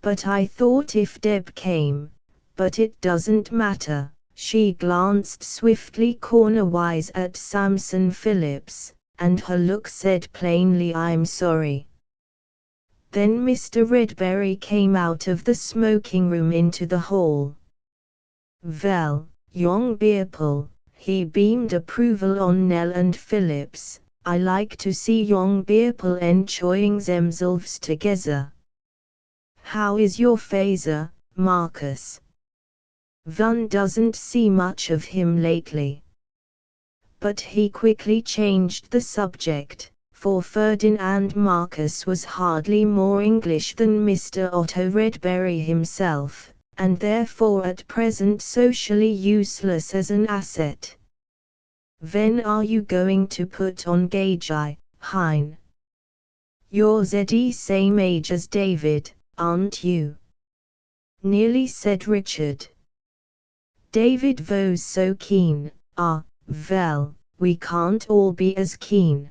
But I thought if Deb came, but it doesn't matter." She glanced swiftly cornerwise at Samson Phillips, and her look said plainly, "I'm sorry." Then Mr. Redberry came out of the smoking room into the hall. "Well, young Beerpul," he beamed approval on Nell and Phillips, "I like to see young Beerpul enjoying themselves together. How is your phaser, Marcus? One doesn't see much of him lately." But he quickly changed the subject, for Ferdinand Marcus was hardly more English than Mr. Otto Redberry himself, and therefore at present socially useless as an asset. "When are you going to put on Gagey, Hein? You're the same age as David, aren't you?" nearly said Richard. David was so keen. Well, we can't all be as keen.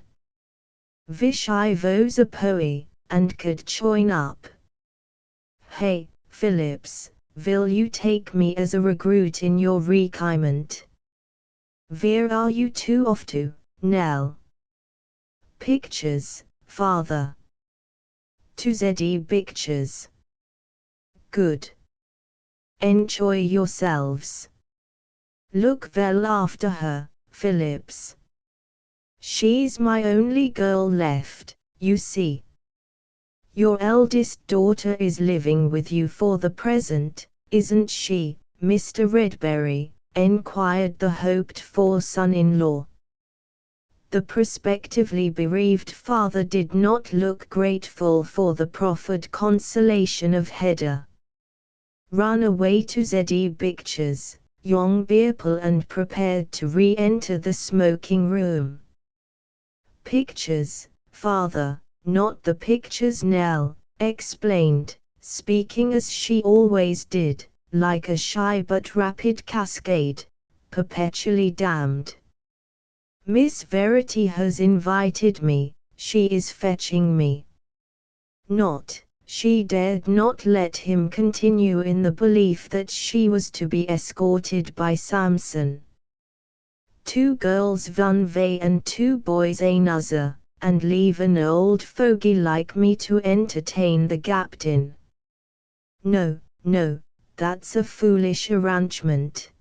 Wish I was a poe, and could join up. Hey, Phillips, will you take me as a recruit in your regiment? Where are you two off to, Nell? Pictures, father. To the pictures. Good. Enjoy yourselves. Look well after her, Phillips. She's my only girl left, you see. Your eldest daughter is living with you for the present, isn't she, Mr. Redberry?" enquired the hoped-for son-in-law. The prospectively bereaved father did not look grateful for the proffered consolation of Hedda. "Run away to the pictures, young Beerpul," and prepared to re-enter the smoking room. "Pictures, father, not the pictures," Nell explained, speaking as she always did, like a shy but rapid cascade, perpetually damned. "Miss Verity has invited me, she is fetching me." She dared not let him continue in the belief that she was to be escorted by Samson. "Two girls one way and two boys another, and leave an old fogey like me to entertain the captain. No, that's a foolish arrangement.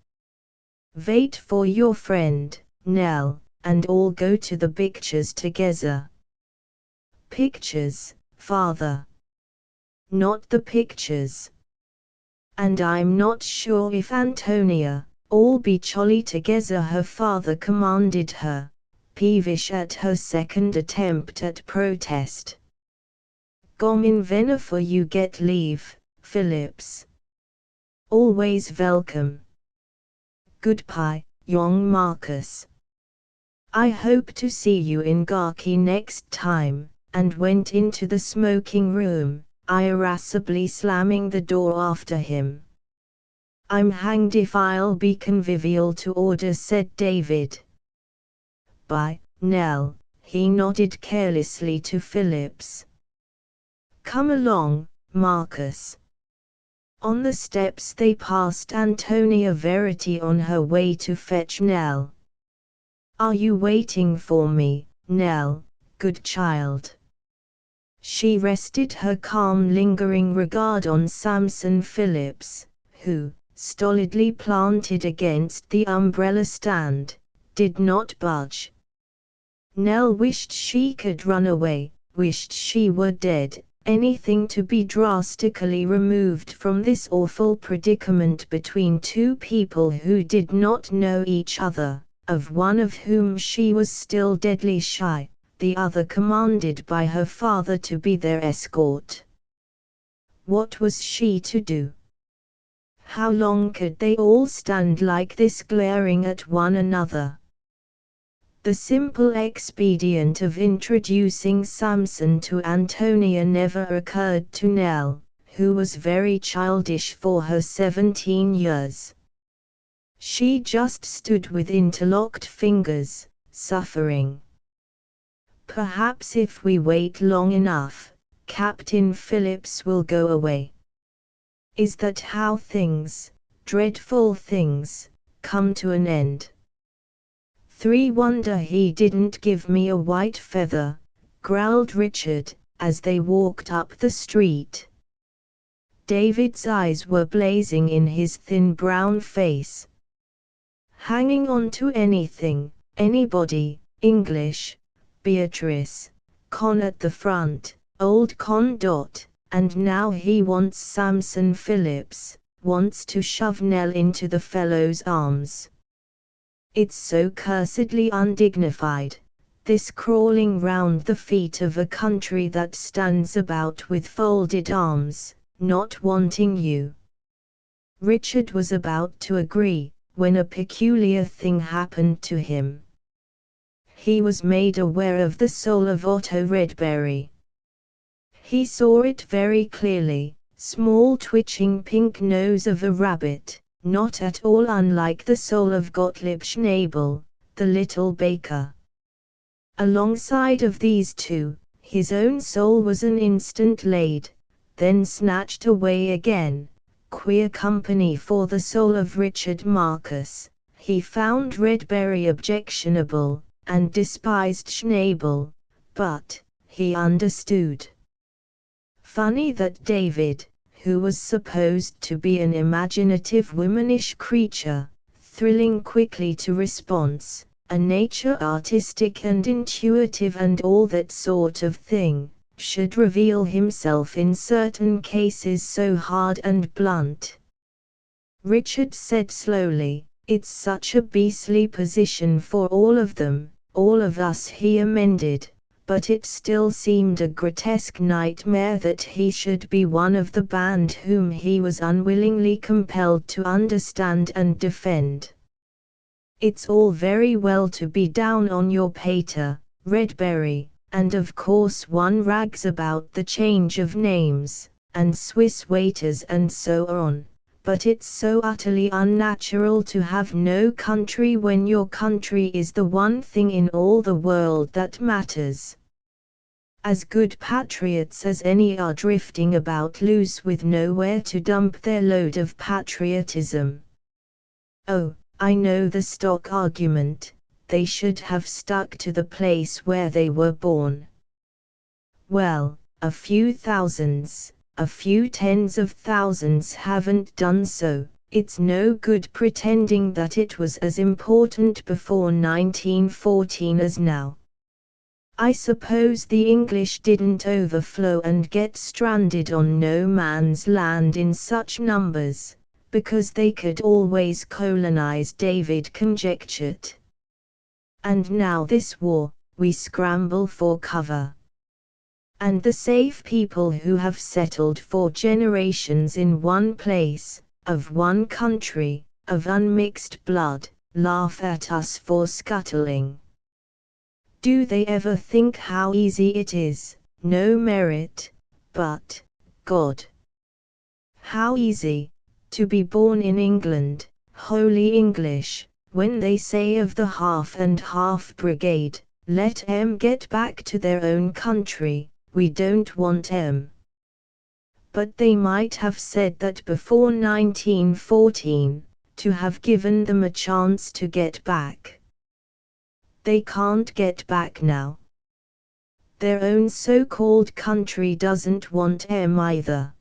Wait for your friend, Nell, and all go to the pictures together." "Pictures, father. Not the pictures. And I'm not sure if Antonia, all be jolly together, her father commanded her, peevish at her second attempt at protest. Gomin whenever you get leave, Phillips. Always welcome. Goodbye, young Marcus. I hope to see you in Garki next time, and went into the smoking room, irascibly slamming the door after him. I'm hanged if I'll be convivial to order, said David. Bye, Nell, he nodded carelessly to Phillips. Come along, Marcus. On the steps they passed Antonia Verity on her way to fetch Nell. Are you waiting for me, Nell, good child? She rested her calm lingering regard on Samson Phillips, who, stolidly planted against the umbrella stand, did not budge. Nell wished she could run away, wished she were dead, anything to be drastically removed from this awful predicament between two people who did not know each other, of one of whom she was still deadly shy, the other commanded by her father to be their escort. What was she to do? How long could they all stand like this glaring at one another? The simple expedient of introducing Samson to Antonia never occurred to Nell, who was very childish for her 17 years. She just stood with interlocked fingers, suffering. Perhaps if we wait long enough, Captain Phillips will go away. Is that how things, dreadful things, come to an end? 3 Wonder he didn't give me a white feather, growled Richard, as they walked up the street. David's eyes were blazing in his thin brown face. Hanging on to anything, anybody, English, Beatrice, Con at the front, old Con. And now he wants Samson Phillips, wants to shove Nell into the fellow's arms. It's so cursedly undignified, this crawling round the feet of a country that stands about with folded arms, not wanting you. Richard was about to agree, when a peculiar thing happened to him. He was made aware of the soul of Otto Redberry. He saw it very clearly, small twitching pink nose of a rabbit, not at all unlike the soul of Gottlieb Schnabel, the little baker. Alongside of these two, his own soul was an instant laid, then snatched away again. Queer company for the soul of Richard Marcus. He found Redberry objectionable, and despised Schnabel, but he understood. Funny that David, who was supposed to be an imaginative womanish creature, thrilling quickly to response, a nature artistic and intuitive and all that sort of thing, should reveal himself in certain cases so hard and blunt. Richard said slowly, "It's such a beastly position for all of them, all of us," he amended, but it still seemed a grotesque nightmare that he should be one of the band whom he was unwillingly compelled to understand and defend. It's all very well to be down on your pater, Redberry, and of course one rags about the change of names, and Swiss waiters and so on, but it's so utterly unnatural to have no country when your country is the one thing in all the world that matters. As good patriots as any are drifting about loose with nowhere to dump their load of patriotism. Oh, I know the stock argument. They should have stuck to the place where they were born. Well, a few thousands, a few tens of thousands haven't done so. It's no good pretending that it was as important before 1914 as now. I suppose the English didn't overflow and get stranded on no man's land in such numbers, because they could always colonize, David conjectured. And now this war, we scramble for cover. And the safe people who have settled for generations in one place, of one country, of unmixed blood, laugh at us for scuttling. Do they ever think how easy it is, no merit, but God? How easy, to be born in England, wholly English, when they say of the half and half brigade, let 'em get back to their own country, we don't want 'em. But they might have said that before 1914, to have given them a chance to get back. They can't get back now. Their own so-called country doesn't want 'em either.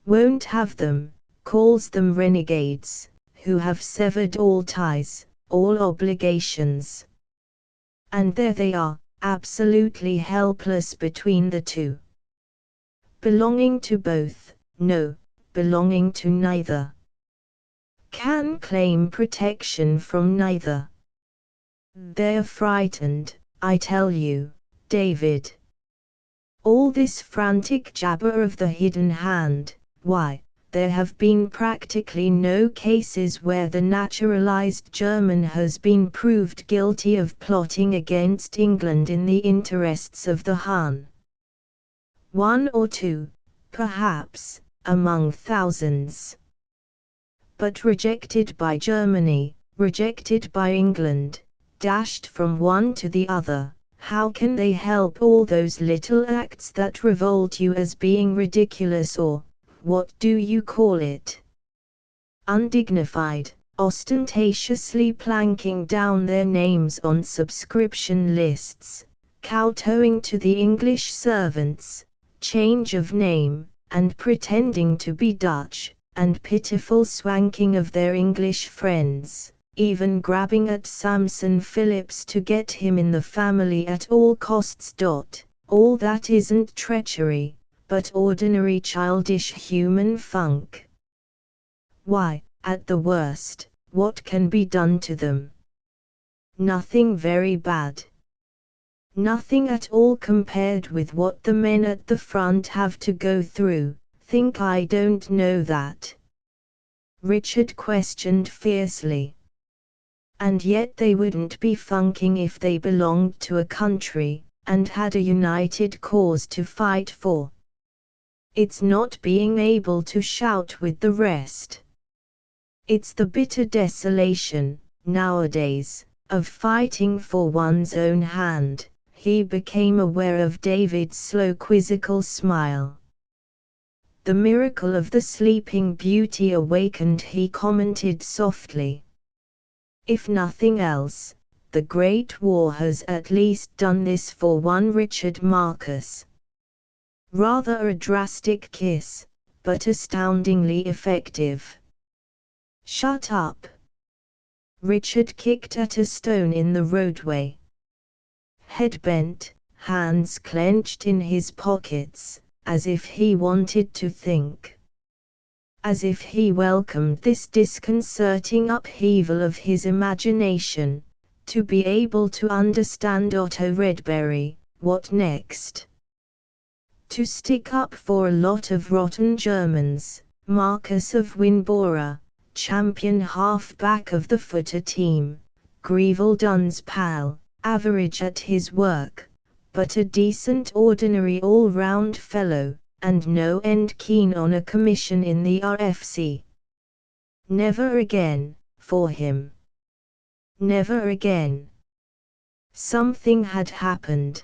Won't have them, calls them renegades, who have severed all ties, all obligations. And there they are, absolutely helpless between the two. Belonging to both, no, belonging to neither. Can claim protection from neither. They're frightened, I tell you, David. All this frantic jabber of the hidden hand, why, there have been practically no cases where the naturalized German has been proved guilty of plotting against England in the interests of the Hun. One or two, perhaps, among thousands. But rejected by Germany, rejected by England, dashed from one to the other, how can they help all those little acts that revolt you as being ridiculous or, what do you call it? Undignified, ostentatiously planking down their names on subscription lists, kowtowing to the English servants, change of name, and pretending to be Dutch, and pitiful swanking of their English friends, even grabbing at Samson Phillips to get him in the family at all costs. All that isn't treachery, but ordinary childish human funk. Why, at the worst, what can be done to them? Nothing very bad. Nothing at all compared with what the men at the front have to go through. Think I don't know that? Richard questioned fiercely. And yet they wouldn't be funking if they belonged to a country, and had a united cause to fight for. It's not being able to shout with the rest. It's the bitter desolation, nowadays, of fighting for one's own hand. He became aware of David's slow quizzical smile. The miracle of the sleeping beauty awakened, he commented softly. If nothing else, the Great War has at least done this for one Richard Marcus. Rather a drastic kiss, but astoundingly effective. Shut up. Richard kicked at a stone in the roadway. Head bent, hands clenched in his pockets, as if he wanted to think. As if he welcomed this disconcerting upheaval of his imagination, to be able to understand Otto Redberry, what next? To stick up for a lot of rotten Germans, Marcus of Winbora, champion half-back of the footer team, Greville Dunn's pal, average at his work, but a decent ordinary all-round fellow, and no end keen on a commission in the RFC. Never again, for him. Never again. Something had happened.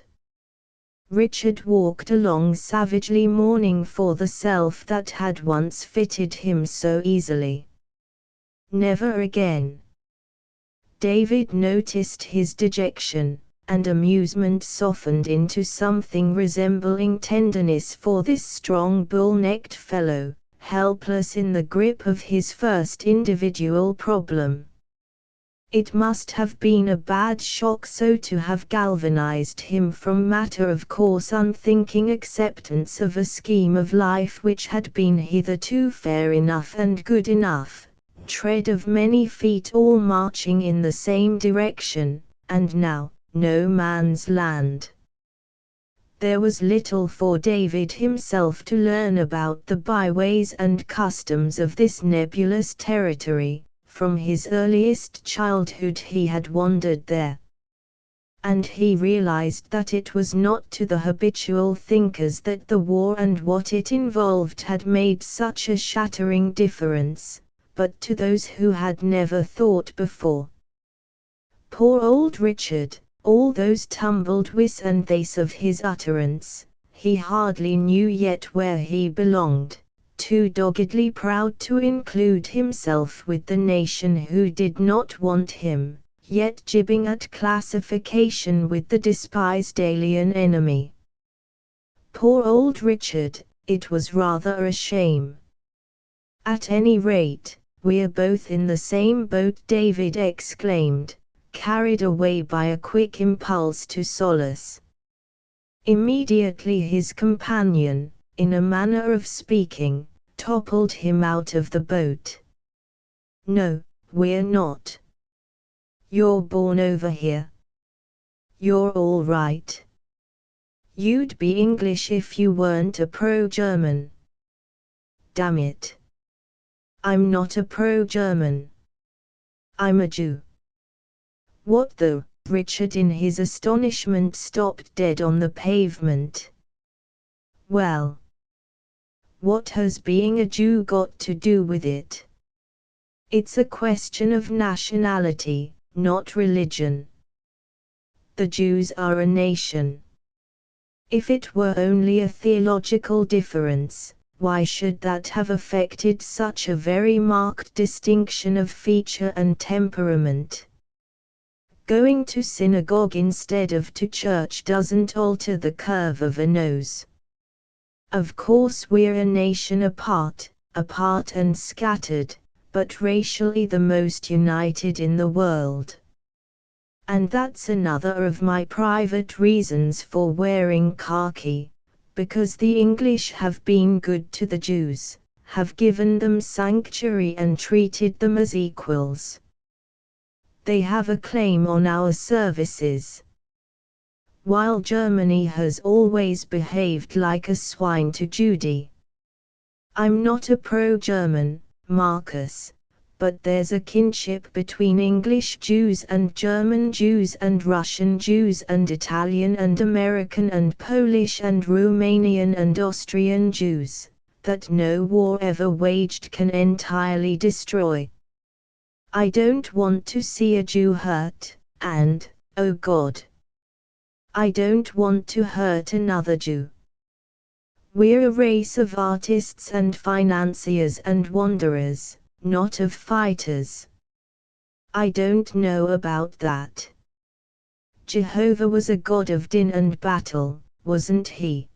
Richard walked along savagely mourning for the self that had once fitted him so easily. Never again. David noticed his dejection, and amusement softened into something resembling tenderness for this strong bull-necked fellow, helpless in the grip of his first individual problem. It must have been a bad shock so to have galvanized him from matter of course unthinking acceptance of a scheme of life which had been hitherto fair enough and good enough, tread of many feet all marching in the same direction, and now, no man's land. There was little for David himself to learn about the byways and customs of this nebulous territory. From his earliest childhood he had wandered there. And he realized that it was not to the habitual thinkers that the war and what it involved had made such a shattering difference, but to those who had never thought before. Poor old Richard, all those tumbled this and this of his utterance, he hardly knew yet where he belonged. Too doggedly proud to include himself with the nation who did not want him, yet jibbing at classification with the despised alien enemy. Poor old Richard, it was rather a shame. At any rate, we're both in the same boat, David exclaimed, carried away by a quick impulse to solace. Immediately his companion, in a manner of speaking, toppled him out of the boat. No, we're not. You're born over here. You're all right. You'd be English if you weren't a pro-German. Damn it. I'm not a pro-German. I'm a Jew. What the? Richard in his astonishment stopped dead on the pavement. Well, what has being a Jew got to do with it? It's a question of nationality, not religion. The Jews are a nation. If it were only a theological difference, why should that have affected such a very marked distinction of feature and temperament? Going to synagogue instead of to church doesn't alter the curve of a nose. Of course we're a nation apart and scattered, but racially the most united in the world. And that's another of my private reasons for wearing khaki, because the English have been good to the Jews, have given them sanctuary and treated them as equals. They have a claim on our services. While Germany has always behaved like a swine to Judy. I'm not a pro-German, Marcus, but there's a kinship between English Jews and German Jews and Russian Jews and Italian and American and Polish and Romanian and Austrian Jews, that no war ever waged can entirely destroy. I don't want to see a Jew hurt, and, oh God, I don't want to hurt another Jew. We're a race of artists and financiers and wanderers, not of fighters. I don't know about that. Jehovah was a god of din and battle, wasn't he?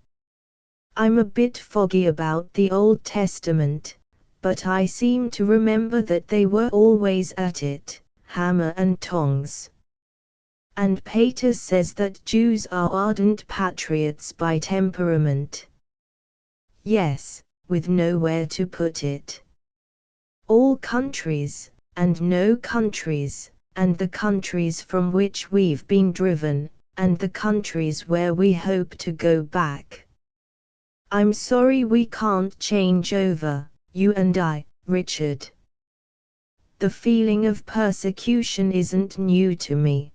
I'm a bit foggy about the Old Testament, but I seem to remember that they were always at it, hammer and tongs. And Pater says that Jews are ardent patriots by temperament. Yes, with nowhere to put it. All countries, and no countries, and the countries from which we've been driven, and the countries where we hope to go back. I'm sorry we can't change over, you and I, Richard. The feeling of persecution isn't new to me.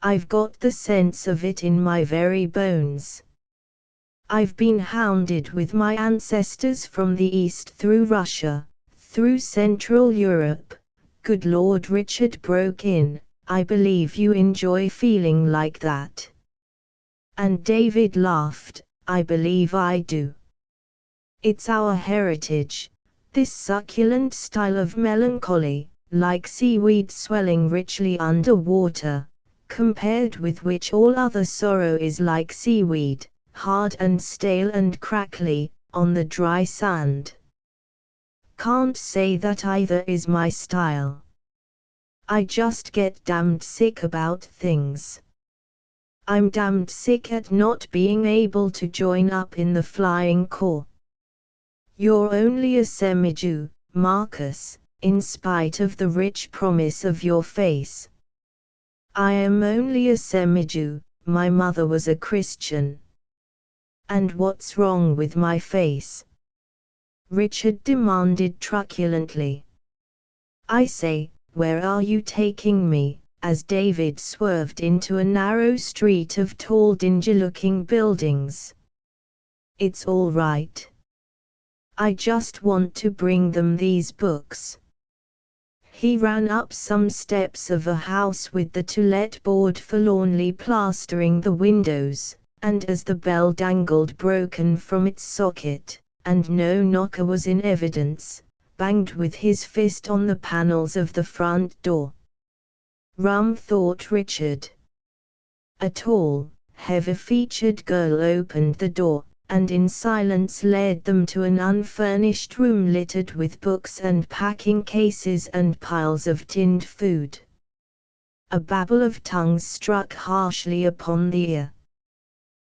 I've got the sense of it in my very bones. I've been hounded with my ancestors from the East through Russia, through Central Europe. Good Lord, Richard broke in, I believe you enjoy feeling like that. And David laughed, I believe I do. It's our heritage, this succulent style of melancholy, like seaweed swelling richly under water, compared with which all other sorrow is like seaweed, hard and stale and crackly, on the dry sand. Can't say that either is my style. I just get damned sick about things. I'm damned sick at not being able to join up in the flying corps. You're only a semi-Jew, Marcus, in spite of the rich promise of your face. I am only a semi-Jew, my mother was a Christian. And what's wrong with my face? Richard demanded truculently. I say, where are you taking me? As David swerved into a narrow street of tall dingy-looking buildings. It's all right. I just want to bring them these books. He ran up some steps of a house with the to let board forlornly plastering the windows, and as the bell dangled broken from its socket, and no knocker was in evidence, banged with his fist on the panels of the front door. Rum, thought Richard. A tall, heavy-featured girl opened the door, and in silence led them to an unfurnished room littered with books and packing cases and piles of tinned food. A babble of tongues struck harshly upon the ear.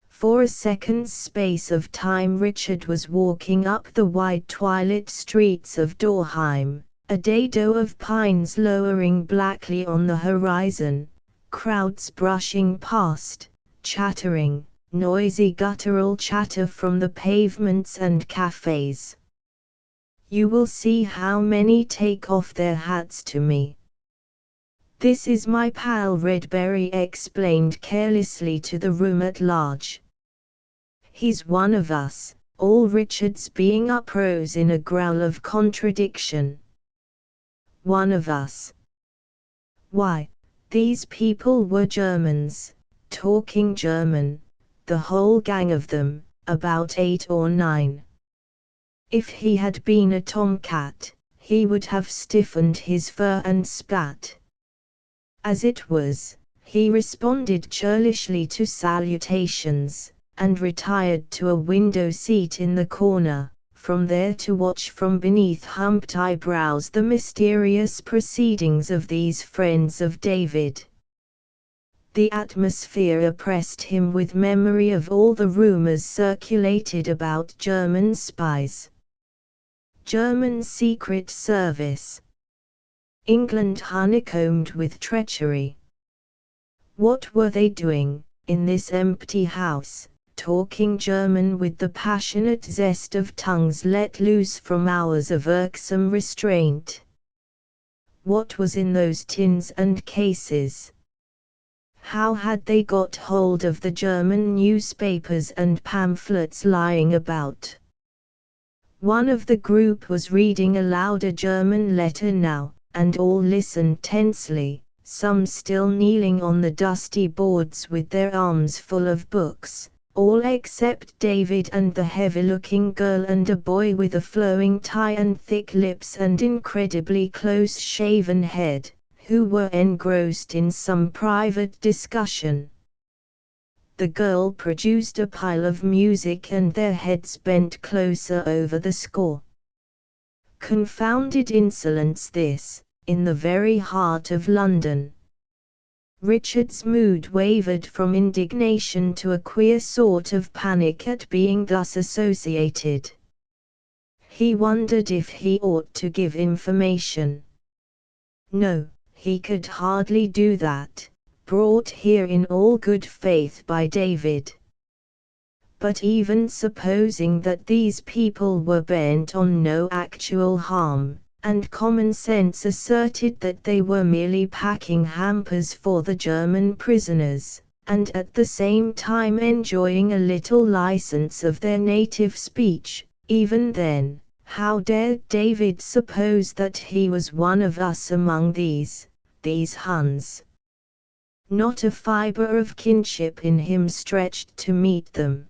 For a second's space of time Richard was walking up the wide twilit streets of Dorheim, a dado of pines lowering blackly on the horizon, crowds brushing past, chattering, noisy guttural chatter from the pavements and cafes. You will see how many take off their hats to me. This is my pal Redberry explained carelessly to the room at large. He's one of us, all Richard's being uprose in a growl of contradiction. One of us. Why, these people were Germans, talking German, the whole gang of them, about 8 or 9. If he had been a tomcat, he would have stiffened his fur and spat. As it was, he responded churlishly to salutations, and retired to a window seat in the corner, from there to watch from beneath humped eyebrows the mysterious proceedings of these friends of David. The atmosphere oppressed him with memory of all the rumors circulated about German spies. German Secret Service. England honeycombed with treachery. What were they doing, in this empty house, talking German with the passionate zest of tongues let loose from hours of irksome restraint? What was in those tins and cases? How had they got hold of the German newspapers and pamphlets lying about? One of the group was reading aloud a German letter now, and all listened tensely, some still kneeling on the dusty boards with their arms full of books, all except David and the heavy-looking girl and a boy with a flowing tie and thick lips and incredibly close-shaven head, who were engrossed in some private discussion. The girl produced a pile of music and their heads bent closer over the score. Confounded insolence this, in the very heart of London. Richard's mood wavered from indignation to a queer sort of panic at being thus associated. He wondered if he ought to give information. No, he could hardly do that, brought here in all good faith by David. But even supposing that these people were bent on no actual harm, and common sense asserted that they were merely packing hampers for the German prisoners, and at the same time enjoying a little license of their native speech, even then, how dared David suppose that he was one of us among these Huns? Not a fibre of kinship in him stretched to meet them.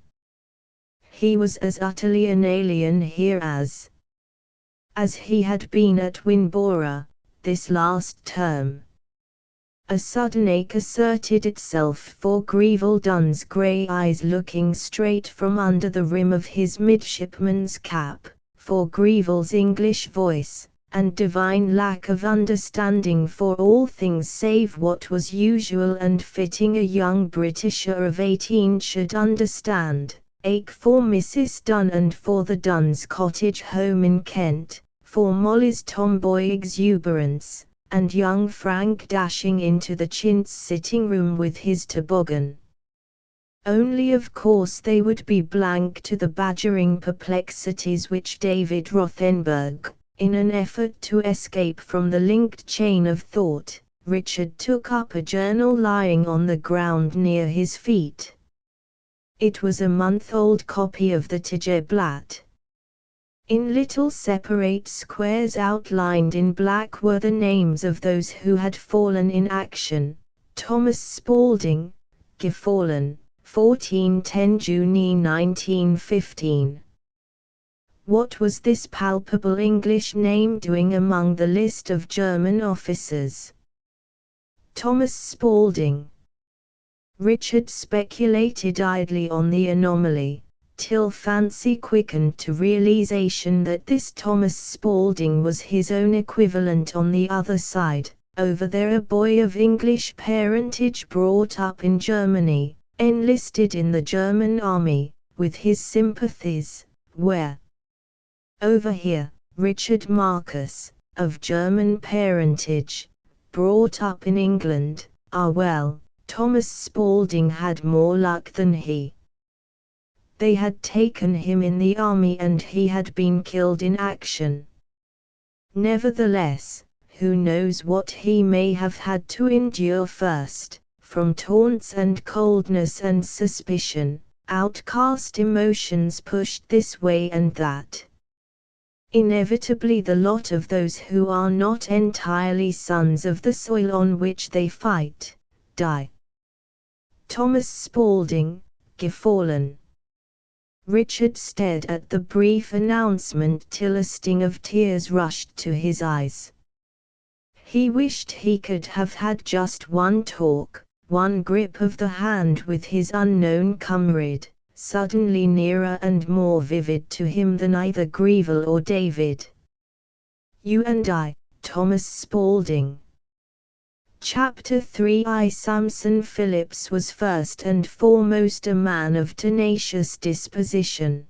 He was as utterly an alien here as he had been at Winboro, this last term. A sudden ache asserted itself for Greville Dunn's grey eyes looking straight from under the rim of his midshipman's cap, for Greville's English voice, and divine lack of understanding for all things save what was usual and fitting a young Britisher of 18 should understand, ache for Mrs. Dunn and for the Dunn's cottage home in Kent, for Molly's tomboy exuberance, and young Frank dashing into the chintz sitting room with his toboggan. Only of course they would be blank to the badgering perplexities which David Rothenberg, in an effort to escape from the linked chain of thought, Richard took up a journal lying on the ground near his feet. It was a month-old copy of the Tageblatt. In little separate squares outlined in black were the names of those who had fallen in action: Thomas Spaulding, gefallen, 1410 June 1915. What was this palpable English name doing among the list of German officers? Thomas Spaulding. Richard speculated idly on the anomaly, till fancy quickened to realization that this Thomas Spaulding was his own equivalent on the other side, over there, a boy of English parentage brought up in Germany, enlisted in the German army, with his sympathies, where? Over here, Richard Marcus, of German parentage, brought up in England. Ah well, Thomas Spaulding had more luck than he. They had taken him in the army and he had been killed in action. Nevertheless, who knows what he may have had to endure first, from taunts and coldness and suspicion, outcast emotions pushed this way and that. Inevitably the lot of those who are not entirely sons of the soil on which they fight, die. Thomas Spaulding, gefallen. Richard stared at the brief announcement till a sting of tears rushed to his eyes. He wished he could have had just one talk, one grip of the hand with his unknown comrade, suddenly nearer and more vivid to him than either Greville or David. You and I, Thomas Spaulding. Chapter 3. Samson Phillips was first and foremost a man of tenacious disposition.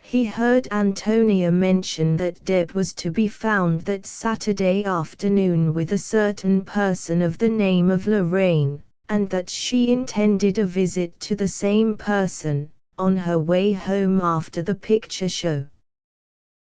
He heard Antonia mention that Deb was to be found that Saturday afternoon with a certain person of the name of Lorraine, and that she intended a visit to the same person, on her way home after the picture show.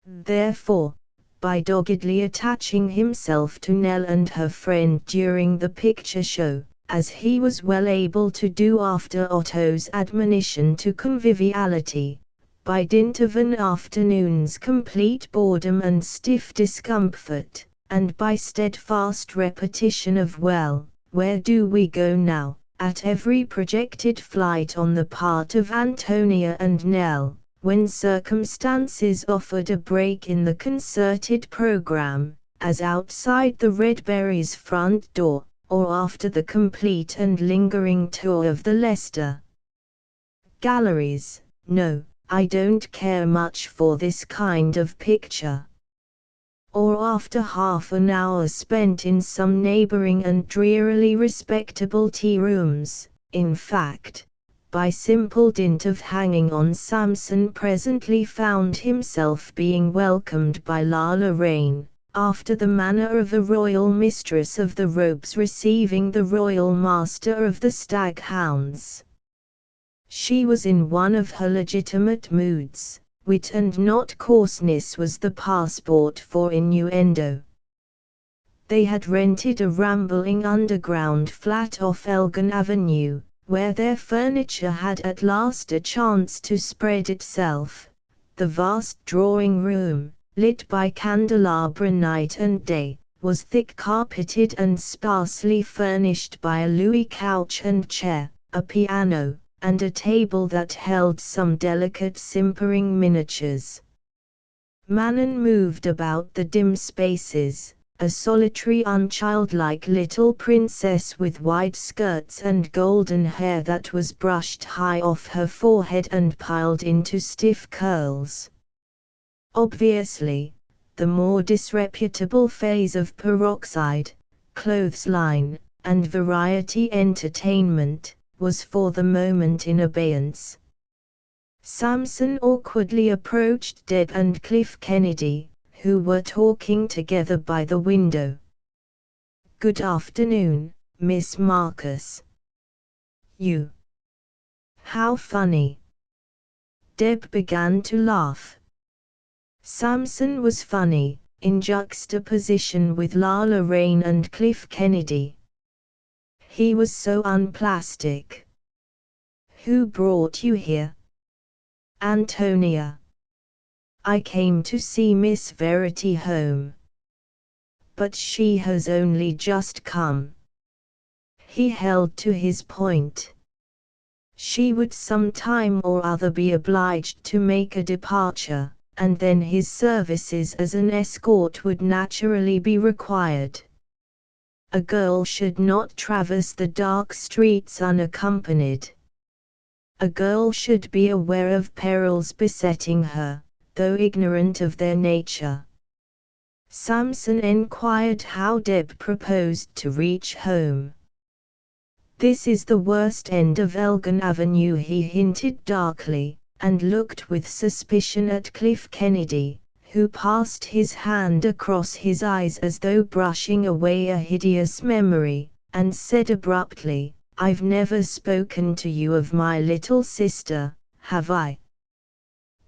Therefore, by doggedly attaching himself to Nell and her friend during the picture show, as he was well able to do after Otto's admonition to conviviality, by dint of an afternoon's complete boredom and stiff discomfort, and by steadfast repetition of "Well, where do we go now?" at every projected flight on the part of Antonia and Nell, when circumstances offered a break in the concerted program, as outside the Redberrys' front door, or after the complete and lingering tour of the Leicester galleries. No, I don't care much for this kind of picture. Or after half an hour spent in some neighboring and drearily respectable tea rooms. In fact, by simple dint of hanging on, Samson presently found himself being welcomed by La Lorraine, after the manner of a royal mistress of the robes receiving the royal master of the stag-hounds. She was in one of her legitimate moods. Wit and not coarseness was the passport for innuendo. They had rented a rambling underground flat off Elgin Avenue, where their furniture had at last a chance to spread itself. The vast drawing room, lit by candelabra night and day, was thick carpeted and sparsely furnished by a Louis couch and chair, a piano, and a table that held some delicate simpering miniatures. Manon moved about the dim spaces, a solitary unchildlike little princess with wide skirts and golden hair that was brushed high off her forehead and piled into stiff curls. Obviously, the more disreputable phase of peroxide, clothesline, and variety entertainment, was for the moment in abeyance. Samson awkwardly approached Deb and Cliff Kennedy, who were talking together by the window. "Good afternoon, Miss Marcus." "You? How funny." Deb began to laugh. Samson was funny, in juxtaposition with Lala Rain and Cliff Kennedy. He was so unplastic. "Who brought you here?" "Antonia. I came to see Miss Verity home. But she has only just come." He held to his point. She would some time or other be obliged to make a departure, and then his services as an escort would naturally be required. A girl should not traverse the dark streets unaccompanied. A girl should be aware of perils besetting her, though ignorant of their nature. Samson enquired how Deb proposed to reach home. "This is the worst end of Elgin Avenue," he hinted darkly, and looked with suspicion at Cliff Kennedy, who passed his hand across his eyes as though brushing away a hideous memory, and said abruptly, "I've never spoken to you of my little sister, have I?"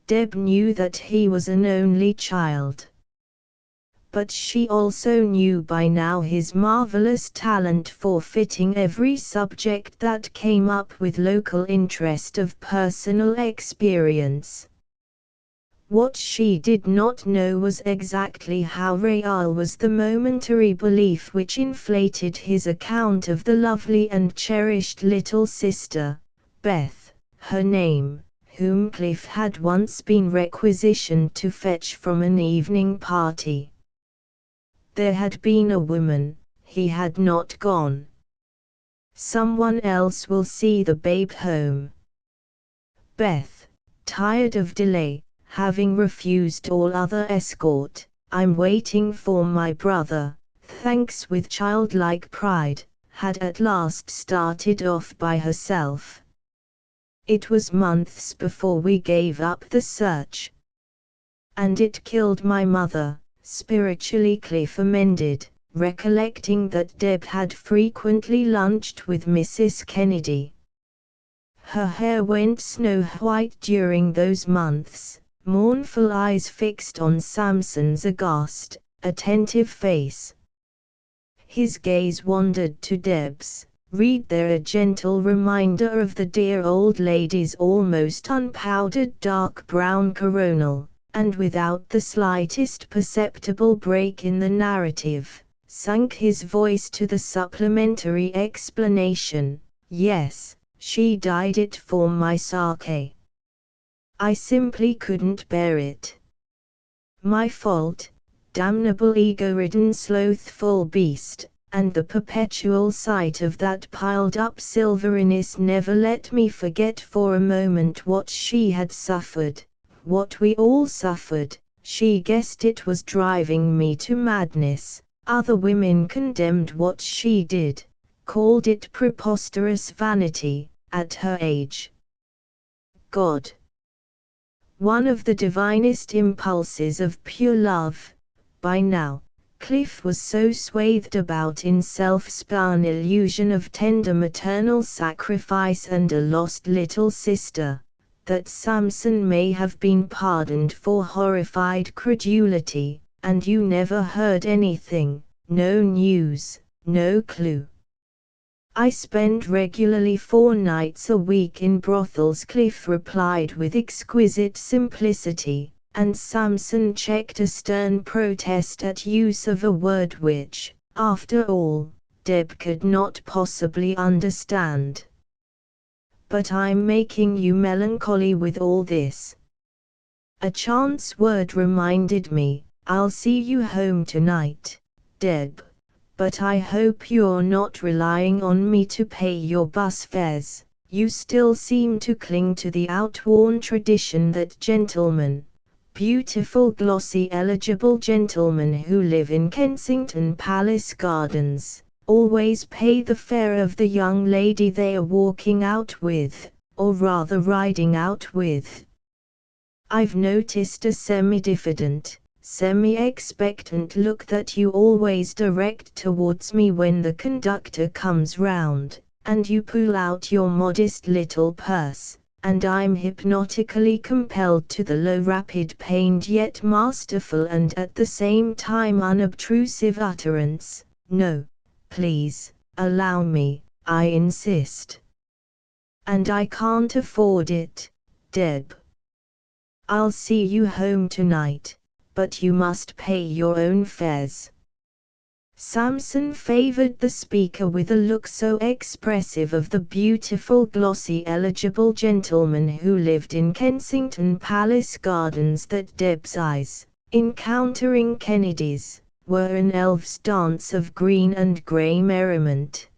Deb knew that he was an only child. But she also knew by now his marvelous talent for fitting every subject that came up with local interest of personal experience. What she did not know was exactly how real was the momentary belief which inflated his account of the lovely and cherished little sister, Beth, her name, whom Cliff had once been requisitioned to fetch from an evening party. There had been a woman, he had not gone. "Someone else will see the babe home." Beth, tired of delay, having refused all other escort, "I'm waiting for my brother, thanks," with childlike pride, had at last started off by herself. "It was months before we gave up the search. And it killed my mother," spiritually Cliff amended, recollecting that Deb had frequently lunched with Mrs. Kennedy. Her hair went snow-white during those months, mournful eyes fixed on Samson's aghast, attentive face. His gaze wandered to Deb's, read there a gentle reminder of the dear old lady's almost unpowdered dark brown coronal, and without the slightest perceptible break in the narrative, sunk his voice to the supplementary explanation, "Yes, she dyed it for my sake. I simply couldn't bear it. My fault, damnable ego-ridden slothful beast, and the perpetual sight of that piled-up silveriness never let me forget for a moment what she had suffered. What we all suffered. She guessed it was driving me to madness. Other women condemned what she did, called it preposterous vanity, at her age. God. One of the divinest impulses of pure love. By now, Cliff was so swathed about in self-spun illusion of tender maternal sacrifice and a lost little sister, that Samson may have been pardoned for horrified credulity. "And you never heard anything, no news, no clue?" "I spend regularly 4 nights a week in brothels," Cliff replied with exquisite simplicity, and Samson checked a stern protest at use of a word which, after all, Deb could not possibly understand. "But I'm making you melancholy with all this." A chance word reminded me, "I'll see you home tonight, Deb. But I hope you're not relying on me to pay your bus fares. You still seem to cling to the outworn tradition that gentlemen, beautiful glossy eligible gentlemen who live in Kensington Palace Gardens, always pay the fare of the young lady they are walking out with, or rather riding out with. I've noticed a semi-diffident, semi-expectant look that you always direct towards me when the conductor comes round, and you pull out your modest little purse, and I'm hypnotically compelled to the low rapid pained yet masterful and at the same time unobtrusive utterance, "No, please, allow me, I insist. And I can't afford it, Deb. I'll see you home tonight, but you must pay your own fares." Samson favored the speaker with a look so expressive of the beautiful glossy eligible gentleman who lived in Kensington Palace Gardens that Deb's eyes, encountering Kennedy's, were an elf's dance of green and grey merriment.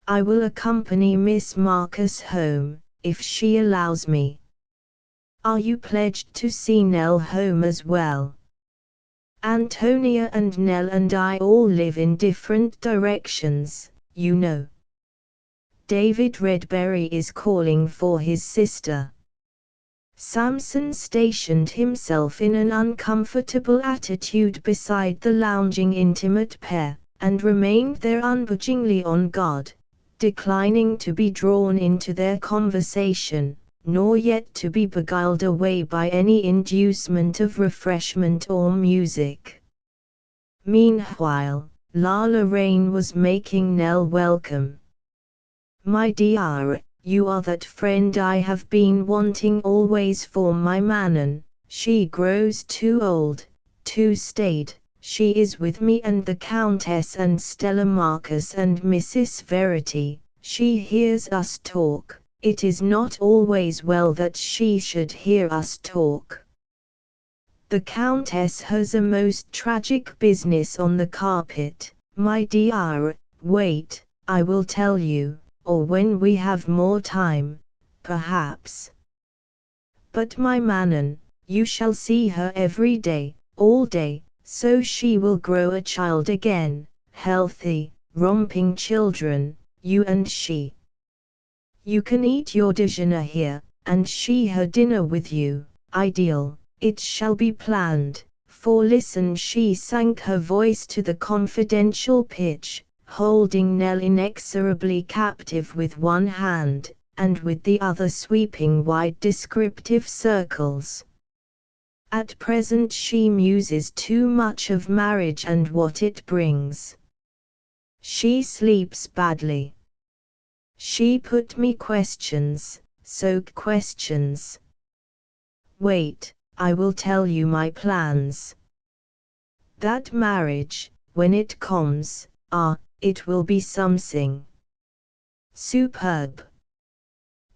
"I will accompany Miss Marcus home, if she allows me." "Are you pledged to see Nell home as well?" "Antonia and Nell and I all live in different directions, you know. David Redberry is calling for his sister." Samson stationed himself in an uncomfortable attitude beside the lounging intimate pair, and remained there unbudgingly on guard, declining to be drawn into their conversation, nor yet to be beguiled away by any inducement of refreshment or music. Meanwhile, Lala Rain was making Nell welcome. "My dear, you are that friend I have been wanting always for my Manon. She grows too old, too staid. She is with me and the Countess and Stella Marcus and Mrs. Verity. She hears us talk. It is not always well that she should hear us talk. The Countess has a most tragic business on the carpet, my dear. Wait, I will tell you, or when we have more time, perhaps. But my Manon, you shall see her every day, all day, so she will grow a child again, healthy, romping children, you and she. You can eat your déjeuner here, and she her dinner with you. Ideal. It shall be planned, for listen." She sank her voice to the confidential pitch, holding Nell inexorably captive with one hand, and with the other sweeping wide descriptive circles. "At present she muses too much of marriage and what it brings. She sleeps badly. She put me questions, soak questions. Wait, I will tell you my plans. That marriage, when it comes, it will be something superb.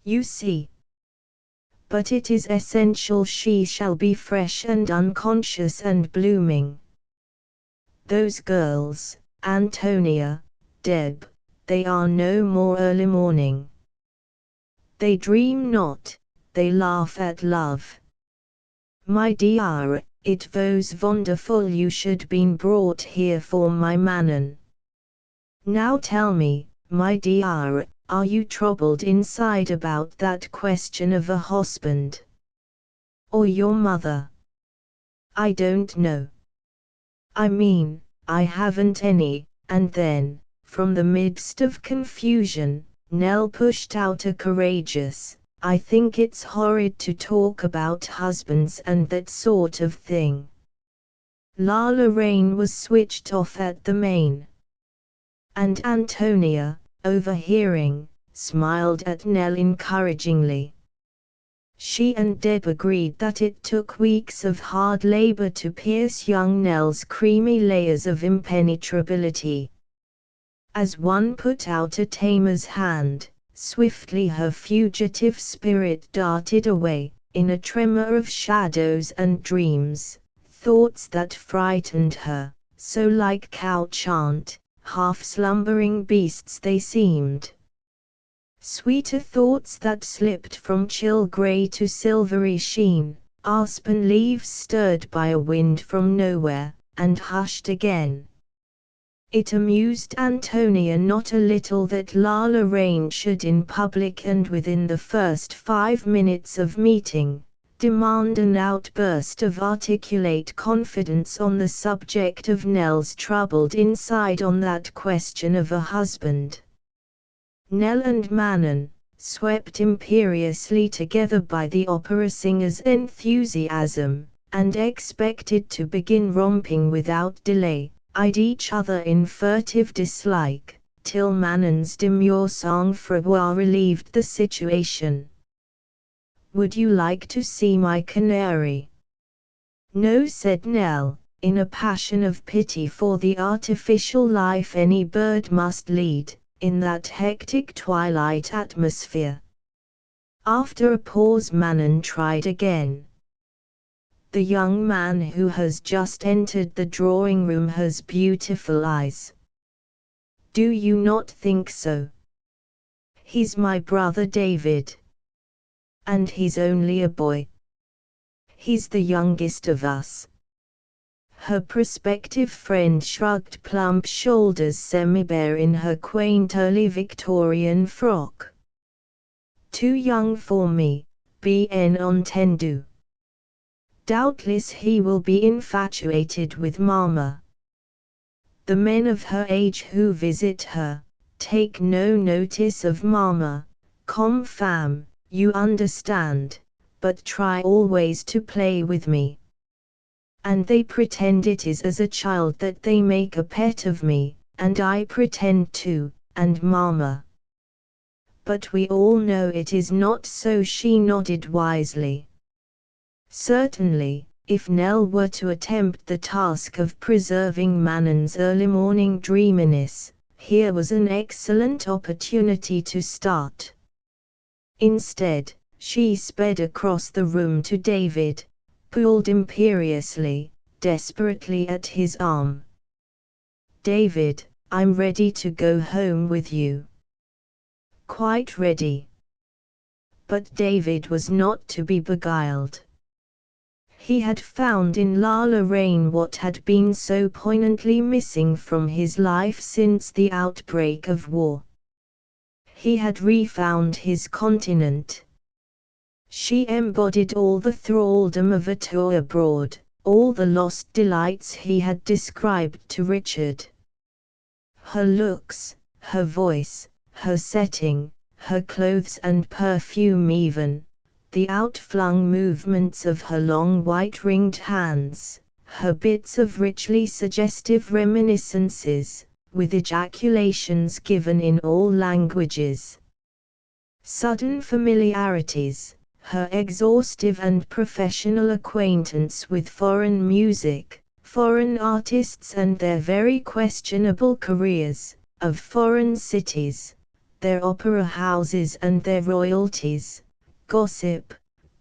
You see. But it is essential she shall be fresh and unconscious and blooming. Those girls, Antonia, Deb, they are no more early morning. They dream not, they laugh at love. My dear, it was wonderful you should been brought here for my Manon. Now tell me, my dear, are you troubled inside about that question of a husband? Or your mother? I don't know. I mean, I haven't any." And then, from the midst of confusion, Nell pushed out a courageous, "I think it's horrid to talk about husbands and that sort of thing." Lala Rain was switched off at the main. And Antonia, overhearing, smiled at Nell encouragingly. She and Deb agreed that it took weeks of hard labor to pierce young Nell's creamy layers of impenetrability. As one put out a tamer's hand, swiftly her fugitive spirit darted away, in a tremor of shadows and dreams, thoughts that frightened her, so like cow-chant, half-slumbering beasts they seemed. Sweeter thoughts that slipped from chill grey to silvery sheen, aspen leaves stirred by a wind from nowhere, and hushed again. It amused Antonia not a little that Lala Rain should in public and within the first 5 minutes of meeting, demand an outburst of articulate confidence on the subject of Nell's troubled inside on that question of a husband. Nell and Manon, swept imperiously together by the opera singer's enthusiasm, and expected to begin romping without delay, eyed each other in furtive dislike, till Manon's demure sang-froid relieved the situation. "Would you like to see my canary?" "No," said Nell, in a passion of pity for the artificial life any bird must lead, in that hectic twilight atmosphere. After a pause Manon tried again. "The young man who has just entered the drawing-room has beautiful eyes. Do you not think so? He's my brother David. And he's only a boy. He's the youngest of us." Her prospective friend shrugged plump shoulders semi-bare in her quaint early Victorian frock. "Too young for me, bien entendu. Doubtless he will be infatuated with Mama. The men of her age who visit her, take no notice of Mama, comme femme, you understand, but try always to play with me. And they pretend it is as a child that they make a pet of me, and I pretend too, and Mama. But we all know it is not so." She nodded wisely. Certainly, if Nell were to attempt the task of preserving Manon's early morning dreaminess, here was an excellent opportunity to start. Instead, she sped across the room to David, pulled imperiously, desperately at his arm. "David, I'm ready to go home with you." "Quite ready." But David was not to be beguiled. He had found in Lala Rain what had been so poignantly missing from his life since the outbreak of war. He had refound his continent. She embodied all the thraldom of a tour abroad, all the lost delights he had described to Richard. Her looks, her voice, her setting, her clothes and perfume even, the outflung movements of her long white-ringed hands, her bits of richly suggestive reminiscences, with ejaculations given in all languages. Sudden familiarities, her exhaustive and professional acquaintance with foreign music, foreign artists and their very questionable careers, of foreign cities, their opera houses and their royalties, gossip,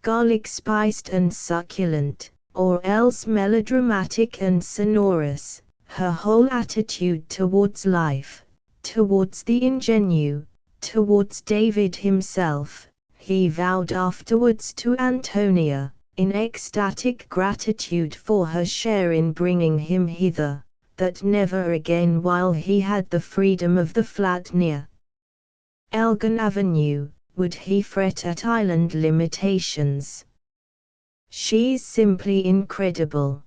garlic-spiced and succulent, or else melodramatic and sonorous, her whole attitude towards life, towards the ingenue, towards David himself, he vowed afterwards to Antonia, in ecstatic gratitude for her share in bringing him hither, that never again while he had the freedom of the flat near Elgin Avenue, would he fret at island limitations. She's simply incredible.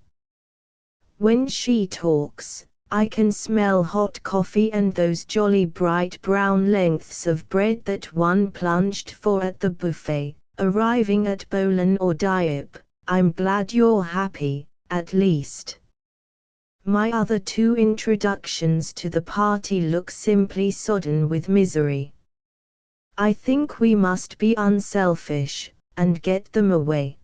When she talks, I can smell hot coffee and those jolly bright brown lengths of bread that one plunged for at the buffet, arriving at Bolan or Dieppe. I'm glad you're happy, at least. My other 2 introductions to the party look simply sodden with misery. I think we must be unselfish, and get them away."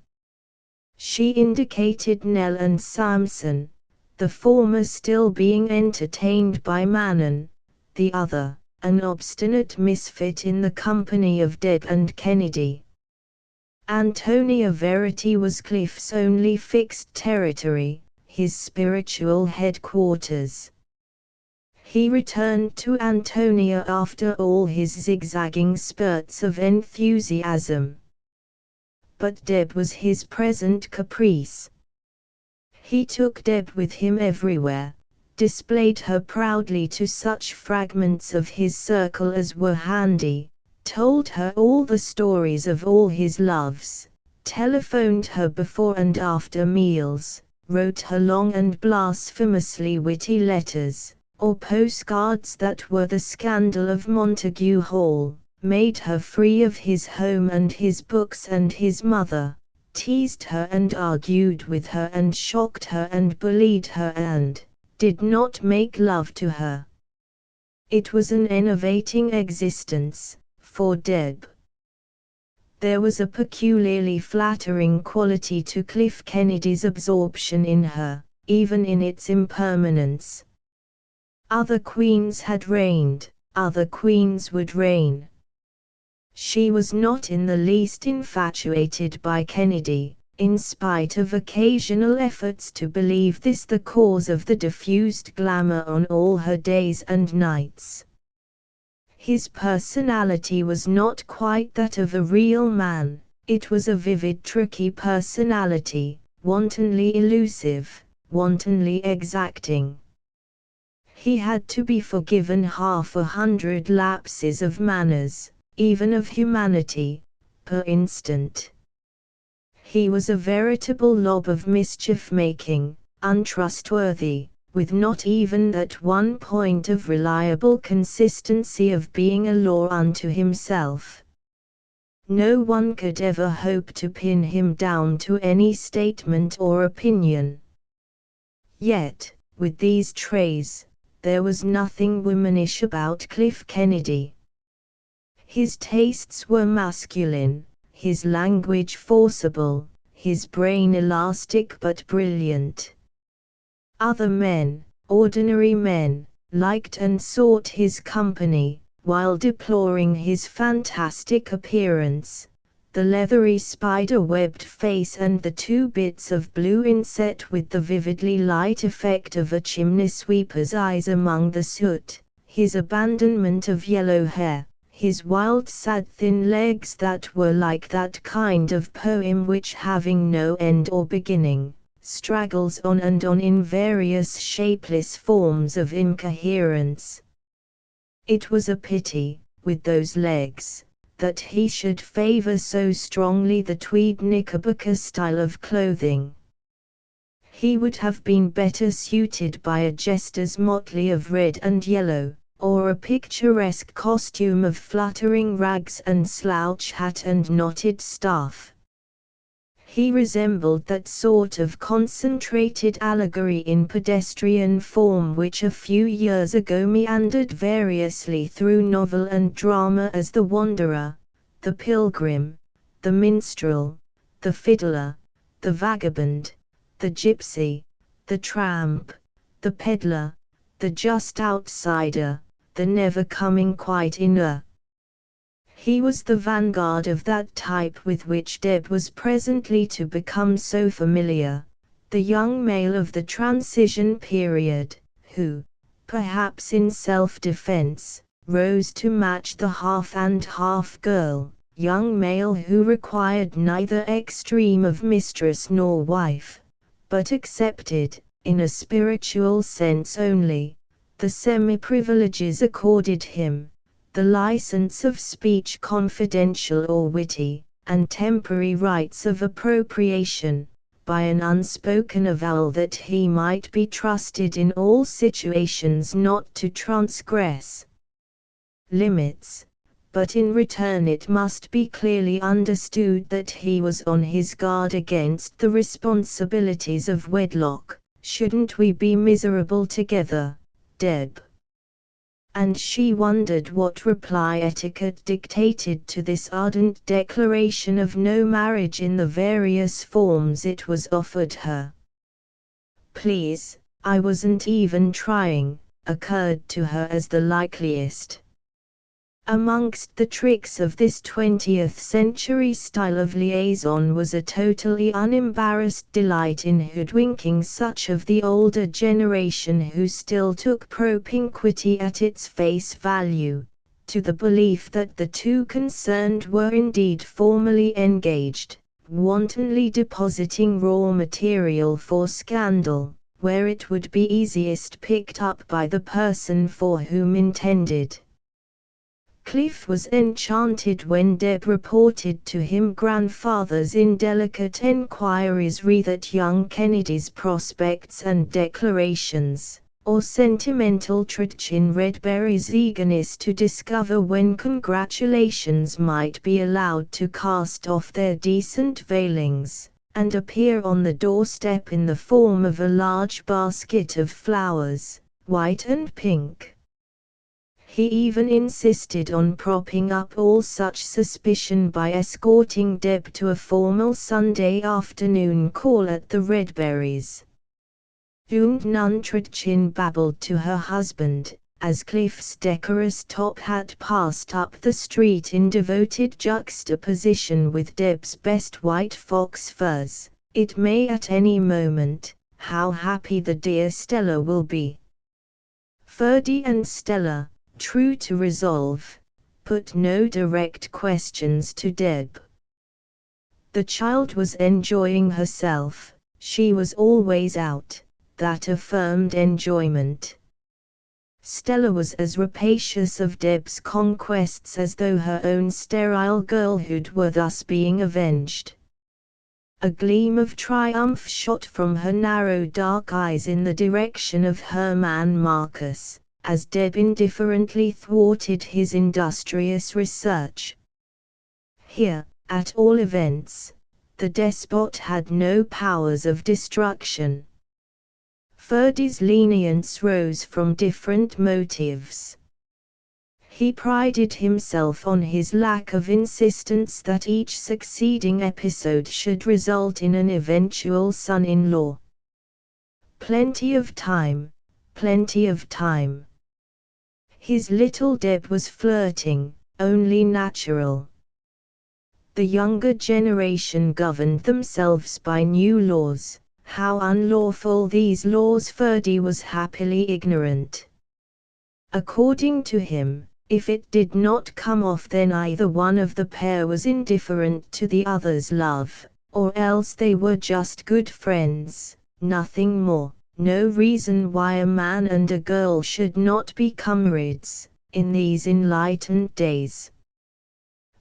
She indicated Nell and Samson, the former still being entertained by Manon, the other, an obstinate misfit in the company of Deb and Kennedy. Antonia Verity was Cliff's only fixed territory, his spiritual headquarters. He returned to Antonia after all his zigzagging spurts of enthusiasm. but Deb was his present caprice. He took Deb with him everywhere, displayed her proudly to such fragments of his circle as were handy, told her all the stories of all his loves, telephoned her before and after meals, wrote her long and blasphemously witty letters, or postcards that were the scandal of Montague Hall, made her free of his home and his books and his mother, teased her and argued with her and shocked her and bullied her and did not make love to her. It was an enervating existence, for Deb. There was a peculiarly flattering quality to Cliff Kennedy's absorption in her, even in its impermanence. Other queens had reigned, other queens would reign. She was not in the least infatuated by Kennedy, in spite of occasional efforts to believe this the cause of the diffused glamour on all her days and nights. His personality was not quite that of a real man, it was a vivid, tricky personality, wantonly elusive, wantonly exacting. He had to be forgiven 100 lapses of manners, even of humanity, per instant. He was a veritable lob of mischief-making, untrustworthy, with not even that one point of reliable consistency of being a law unto himself. No one could ever hope to pin him down to any statement or opinion. Yet, with these traits, there was nothing womanish about Cliff Kennedy. His tastes were masculine, his language forcible, his brain elastic but brilliant. Other men, ordinary men, liked and sought his company, while deploring his fantastic appearance, the leathery spider-webbed face and the 2 bits of blue inset with the vividly light effect of a chimney sweeper's eyes among the soot, his abandonment of yellow hair, his wild sad thin legs that were like that kind of poem which having no end or beginning, straggles on and on in various shapeless forms of incoherence. It was a pity, with those legs, that he should favor so strongly the tweed knickerbocker style of clothing. He would have been better suited by a jester's motley of red and yellow, or a picturesque costume of fluttering rags and slouch hat and knotted staff. He resembled that sort of concentrated allegory in pedestrian form which a few years ago meandered variously through novel and drama as the wanderer, the pilgrim, the minstrel, the fiddler, the vagabond, the gypsy, the tramp, the peddler, the just outsider, the never coming quite inner. He was the vanguard of that type with which Deb was presently to become so familiar, the young male of the transition period, who, perhaps in self-defense, rose to match the half-and-half girl, young male who required neither extreme of mistress nor wife, but accepted, in a spiritual sense only, the semi-privileges accorded him, the license of speech confidential or witty, and temporary rights of appropriation, by an unspoken avowal that he might be trusted in all situations not to transgress limits, but in return it must be clearly understood that he was on his guard against the responsibilities of wedlock. Shouldn't we be miserable together, Deb? And she wondered what reply etiquette dictated to this ardent declaration of no marriage in the various forms it was offered her. "Please, I wasn't even trying," occurred to her as the likeliest. Amongst the tricks of this 20th century style of liaison was a totally unembarrassed delight in hoodwinking such of the older generation who still took propinquity at its face value, to the belief that the two concerned were indeed formally engaged, wantonly depositing raw material for scandal, where it would be easiest picked up by the person for whom intended. Cliff was enchanted when Deb reported to him grandfather's indelicate enquiries re that young Kennedy's prospects and declarations, or sentimental Trudchin Redberry's eagerness to discover when congratulations might be allowed to cast off their decent veilings, and appear on the doorstep in the form of a large basket of flowers, white and pink. He even insisted on propping up all such suspicion by escorting Deb to a formal Sunday afternoon call at the Redberries. Und nun Trudchen babbled to her husband, as Cliff's decorous top hat passed up the street in devoted juxtaposition with Deb's best white fox furs. It may at any moment, how happy the dear Stella will be. Ferdy and Stella, true to resolve, put no direct questions to Deb. The child was enjoying herself, she was always out, that affirmed enjoyment. Stella was as rapacious of Deb's conquests as though her own sterile girlhood were thus being avenged. A gleam of triumph shot from her narrow dark eyes in the direction of Herman Marcus, as Deb indifferently thwarted his industrious research. Here, at all events, the despot had no powers of destruction. Ferdy's lenience rose from different motives. He prided himself on his lack of insistence that each succeeding episode should result in an eventual son-in-law. Plenty of time, plenty of time. His little Deb was flirting, only natural. The younger generation governed themselves by new laws. How unlawful these laws Ferdy was happily ignorant. According to him, if it did not come off then either one of the pair was indifferent to the other's love, or else they were just good friends, nothing more. No reason why a man and a girl should not be comrades, in these enlightened days.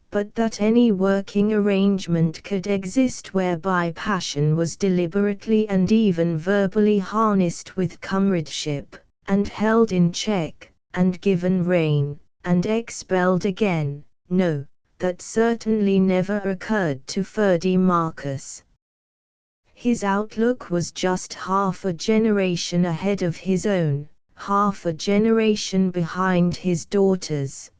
But that any working arrangement could exist whereby passion was deliberately and even verbally harnessed with comradeship, and held in check, and given rein, and expelled again, no, that certainly never occurred to Ferdy Marcus. His outlook was just half a generation ahead of his own, half a generation behind his daughter's.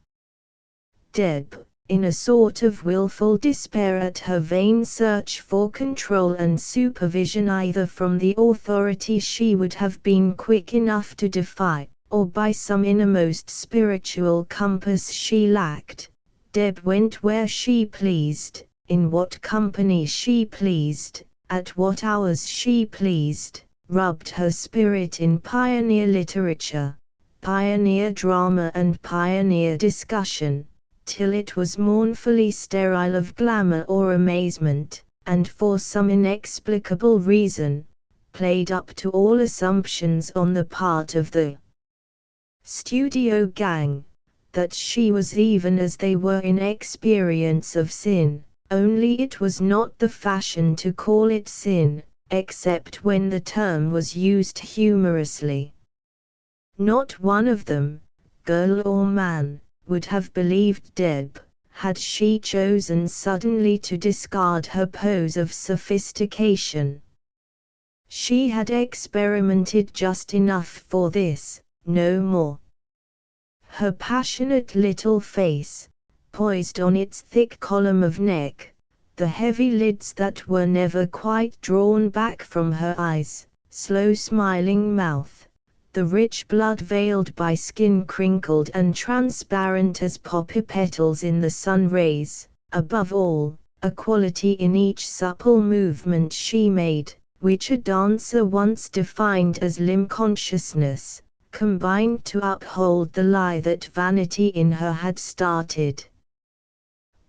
Deb, in a sort of willful despair at her vain search for control and supervision either from the authority she would have been quick enough to defy, or by some innermost spiritual compass she lacked, Deb went where she pleased, in what company she pleased, at what hours she pleased, rubbed her spirit in pioneer literature, pioneer drama and pioneer discussion, till it was mournfully sterile of glamour or amazement, and for some inexplicable reason, played up to all assumptions on the part of the studio gang, that she was even as they were in experience of sin. Only it was not the fashion to call it sin, except when the term was used humorously. Not one of them, girl or man, would have believed Deb, had she chosen suddenly to discard her pose of sophistication. She had experimented just enough for this, no more. Her passionate little face, poised on its thick column of neck, the heavy lids that were never quite drawn back from her eyes, slow smiling mouth, the rich blood veiled by skin crinkled and transparent as poppy petals in the sun rays, above all, a quality in each supple movement she made, which a dancer once defined as limb consciousness, combined to uphold the lie that vanity in her had started.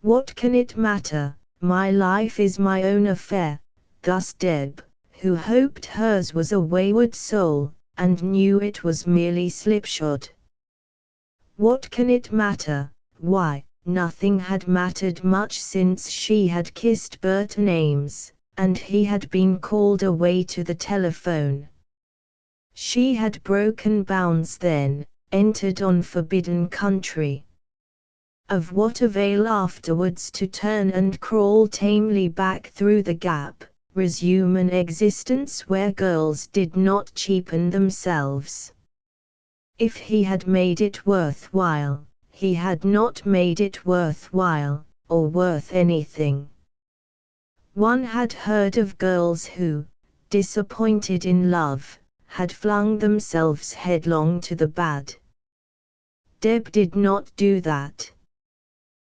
What can it matter, My life is my own affair. Thus Deb, who hoped hers was a wayward soul, and knew it was merely slipshod. What can it matter? Why, nothing had mattered much since she had kissed Burton Ames, and he had been called away to the telephone. She had broken bounds then, entered on forbidden country. Of what avail afterwards to turn and crawl tamely back through the gap, resume an existence where girls did not cheapen themselves? If he had made it worthwhile, he had not made it worthwhile, or worth anything. One had heard of girls who, disappointed in love, had flung themselves headlong to the bad. Deb did not do that.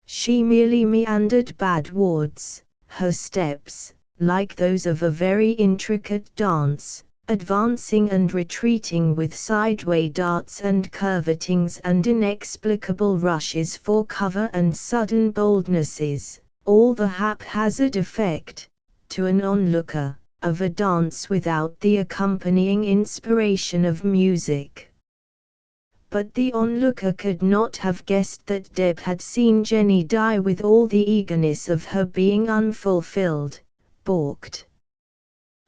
She merely meandered badwards, her steps, like those of a very intricate dance, advancing and retreating with sideway darts and curvetings and inexplicable rushes for cover and sudden boldnesses, all the haphazard effect, to an onlooker, of a dance without the accompanying inspiration of music. But the onlooker could not have guessed that Deb had seen Jenny die with all the eagerness of her being unfulfilled, balked.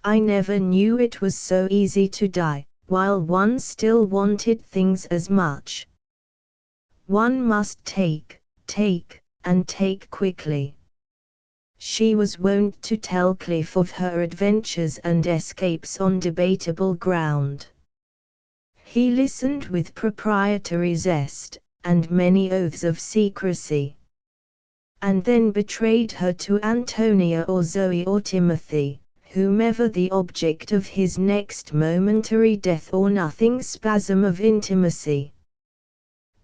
I never knew it was so easy to die, while one still wanted things as much. One must take, and take quickly. She was wont to tell Cliff of her adventures and escapes on debatable ground. He listened with proprietary zest, and many oaths of secrecy. And then betrayed her to Antonia or Zoe or Timothy, whomever the object of his next momentary death or nothing spasm of intimacy.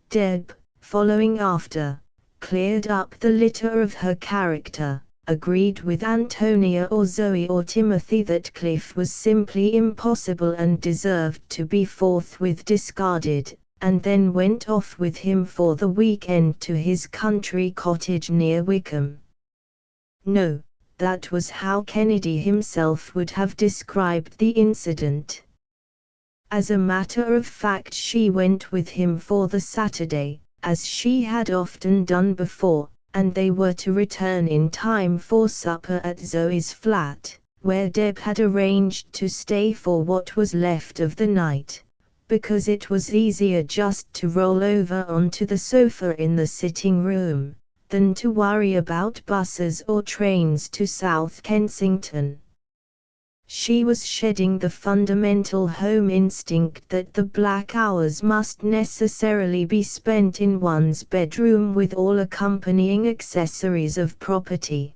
Deb, following after, cleared up the litter of her character, agreed with Antonia or Zoe or Timothy that Cliff was simply impossible and deserved to be forthwith discarded, and then went off with him for the weekend to his country cottage near Wickham. No, that was how Kennedy himself would have described the incident. As a matter of fact, she went with him for the Saturday, as she had often done before, and they were to return in time for supper at Zoe's flat, where Deb had arranged to stay for what was left of the night, because it was easier just to roll over onto the sofa in the sitting room, than to worry about buses or trains to South Kensington. She was shedding the fundamental home instinct that the black hours must necessarily be spent in one's bedroom with all accompanying accessories of property.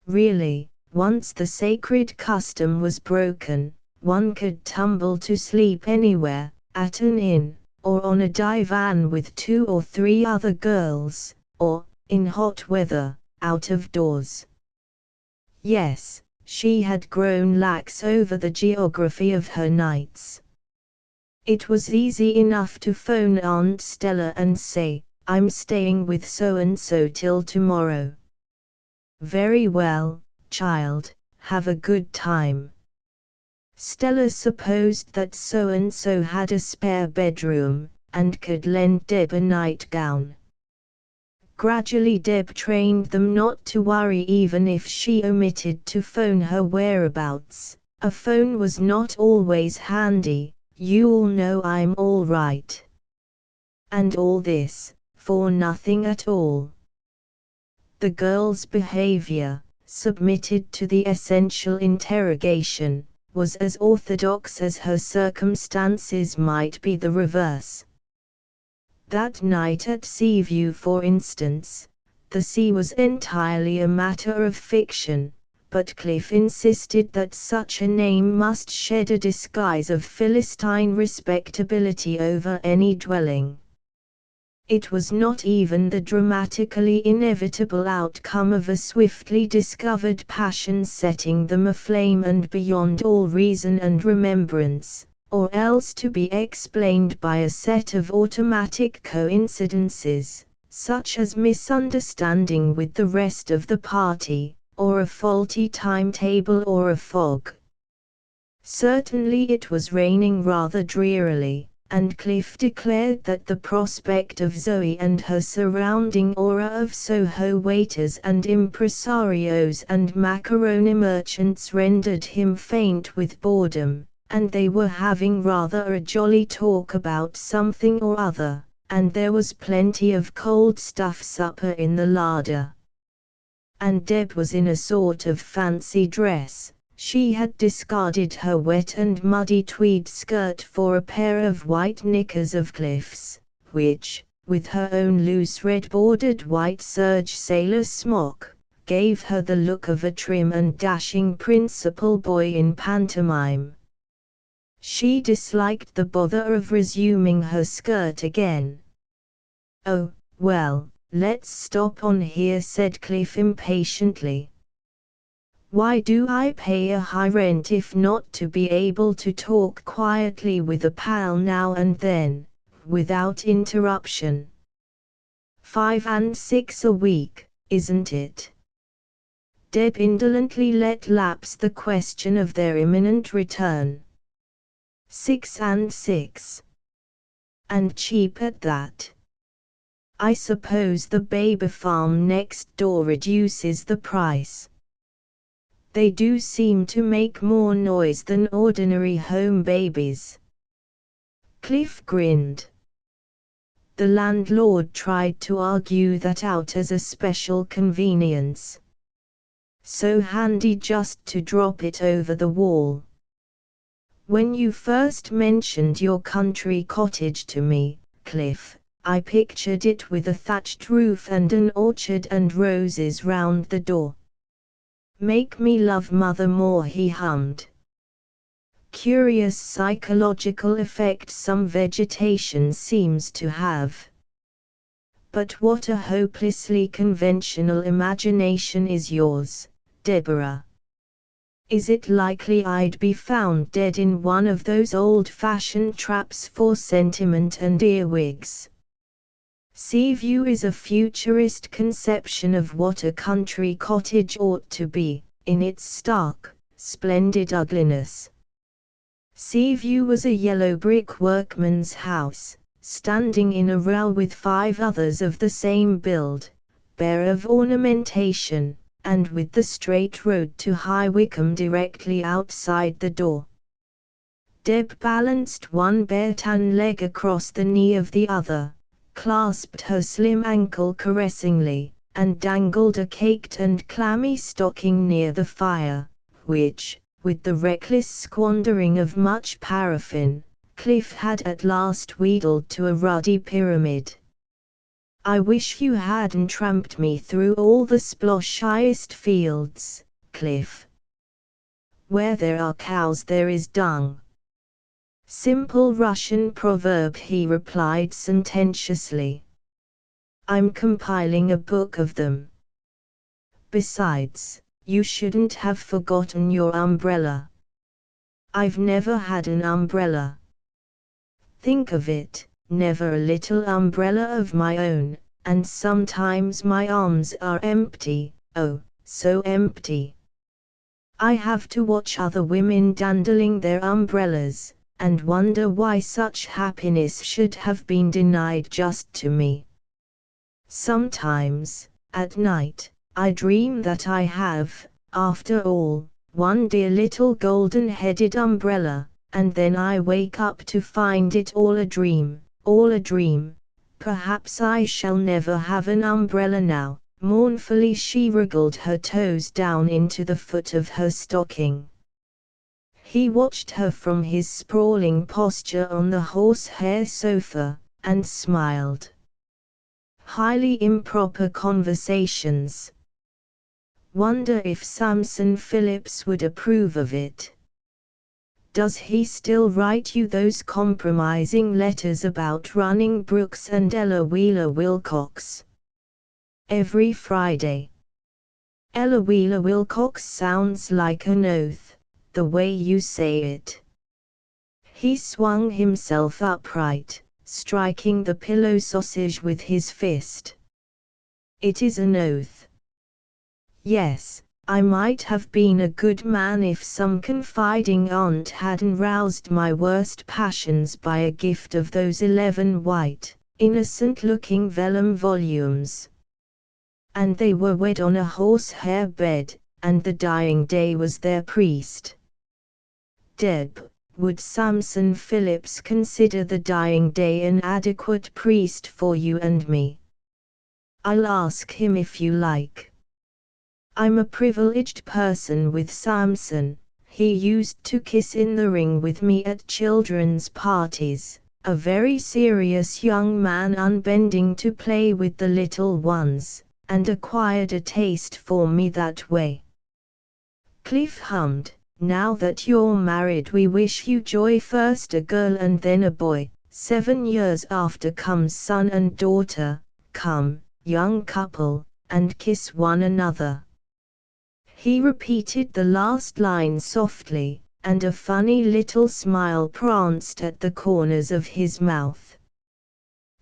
Really, once the sacred custom was broken, one could tumble to sleep anywhere, at an inn, or on a divan with 2 or 3 other girls, or, in hot weather, out of doors. Yes, she had grown lax over the geography of her nights. It was easy enough to phone Aunt Stella and say, "I'm staying with so-and-so till tomorrow." "Very well, child, have a good time." Stella supposed that so-and-so had a spare bedroom, and could lend Deb a nightgown. Gradually Deb trained them not to worry even if she omitted to phone her whereabouts. A phone was not always handy, "You'll know I'm all right." And all this, for nothing at all. The girl's behavior, submitted to the essential interrogation, was as orthodox as her circumstances might be the reverse. That night at Seaview, for instance, the sea was entirely a matter of fiction, but Cliff insisted that such a name must shed a disguise of Philistine respectability over any dwelling. It was not even the dramatically inevitable outcome of a swiftly discovered passion setting them aflame and beyond all reason and remembrance, or else to be explained by a set of automatic coincidences, such as misunderstanding with the rest of the party, or a faulty timetable or a fog. Certainly it was raining rather drearily, and Cliff declared that the prospect of Zoe and her surrounding aura of Soho waiters and impresarios and macaroni merchants rendered him faint with boredom, and they were having rather a jolly talk about something or other, and there was plenty of cold stuff supper in the larder. And Deb was in a sort of fancy dress. She had discarded her wet and muddy tweed skirt for a pair of white knickers of Cliff's, which, with her own loose red-bordered white serge sailor smock, gave her the look of a trim and dashing principal boy in pantomime. She disliked the bother of resuming her skirt again. "Oh, well, let's stop on here," said Cliff impatiently. "Why do I pay a high rent if not to be able to talk quietly with a pal now and then, without interruption? 5 and 6 a week, isn't it?" Deb indolently let lapse the question of their imminent return. 6 and 6. And cheap at that. I suppose the baby farm next door reduces the price. They do seem to make more noise than ordinary home babies. Cliff grinned. The landlord tried to argue that out as a special convenience. So handy just to drop it over the wall. When you first mentioned your country cottage to me, Cliff, I pictured it with a thatched roof and an orchard and roses round the door. "Make me love mother more," he hummed. Curious psychological effect some vegetation seems to have. But what a hopelessly conventional imagination is yours, Deborah. Is it likely I'd be found dead in one of those old-fashioned traps for sentiment and earwigs? Seaview is a futurist conception of what a country cottage ought to be, in its stark, splendid ugliness. Seaview was a yellow brick workman's house, standing in a row with 5 others of the same build, bare of ornamentation, and with the straight road to High Wycombe directly outside the door. Deb balanced one bare tan leg across the knee of the other, clasped her slim ankle caressingly, and dangled a caked and clammy stocking near the fire, which, with the reckless squandering of much paraffin, Cliff had at last wheedled to a ruddy pyramid. "I wish you hadn't tramped me through all the splashiest fields, Cliff. Where there are cows there is dung." Simple Russian proverb, he replied sententiously. "I'm compiling a book of them. Besides, you shouldn't have forgotten your umbrella." "I've never had an umbrella. Think of it, never a little umbrella of my own, and sometimes my arms are empty, oh, so empty. I have to watch other women dandling their umbrellas, and wonder why such happiness should have been denied just to me. Sometimes, at night, I dream that I have, after all, one dear little golden-headed umbrella, and then I wake up to find it all a dream, all a dream. Perhaps I shall never have an umbrella now." Mournfully she wriggled her toes down into the foot of her stocking. He watched her from his sprawling posture on the horsehair sofa, and smiled. Highly improper conversations. Wonder if Samson Phillips would approve of it. Does he still write you those compromising letters about running Brooks and Ella Wheeler Wilcox? Every Friday. Ella Wheeler Wilcox sounds like an oath, the way you say it. He swung himself upright, striking the pillow sausage with his fist. It is an oath. Yes, I might have been a good man if some confiding aunt hadn't roused my worst passions by a gift of those 11 white, innocent-looking vellum volumes. And they were wed on a horsehair bed, and the dying day was their priest. Deb, would Samson Phillips consider the dying day an adequate priest for you and me? I'll ask him if you like. I'm a privileged person with Samson. He used to kiss in the ring with me at children's parties, a very serious young man unbending to play with the little ones, and acquired a taste for me that way. Cliff hummed, "Now that you're married we wish you joy, first a girl and then a boy, 7 years after comes son and daughter, come, young couple, and kiss one another." He repeated the last line softly, and a funny little smile pranced at the corners of his mouth.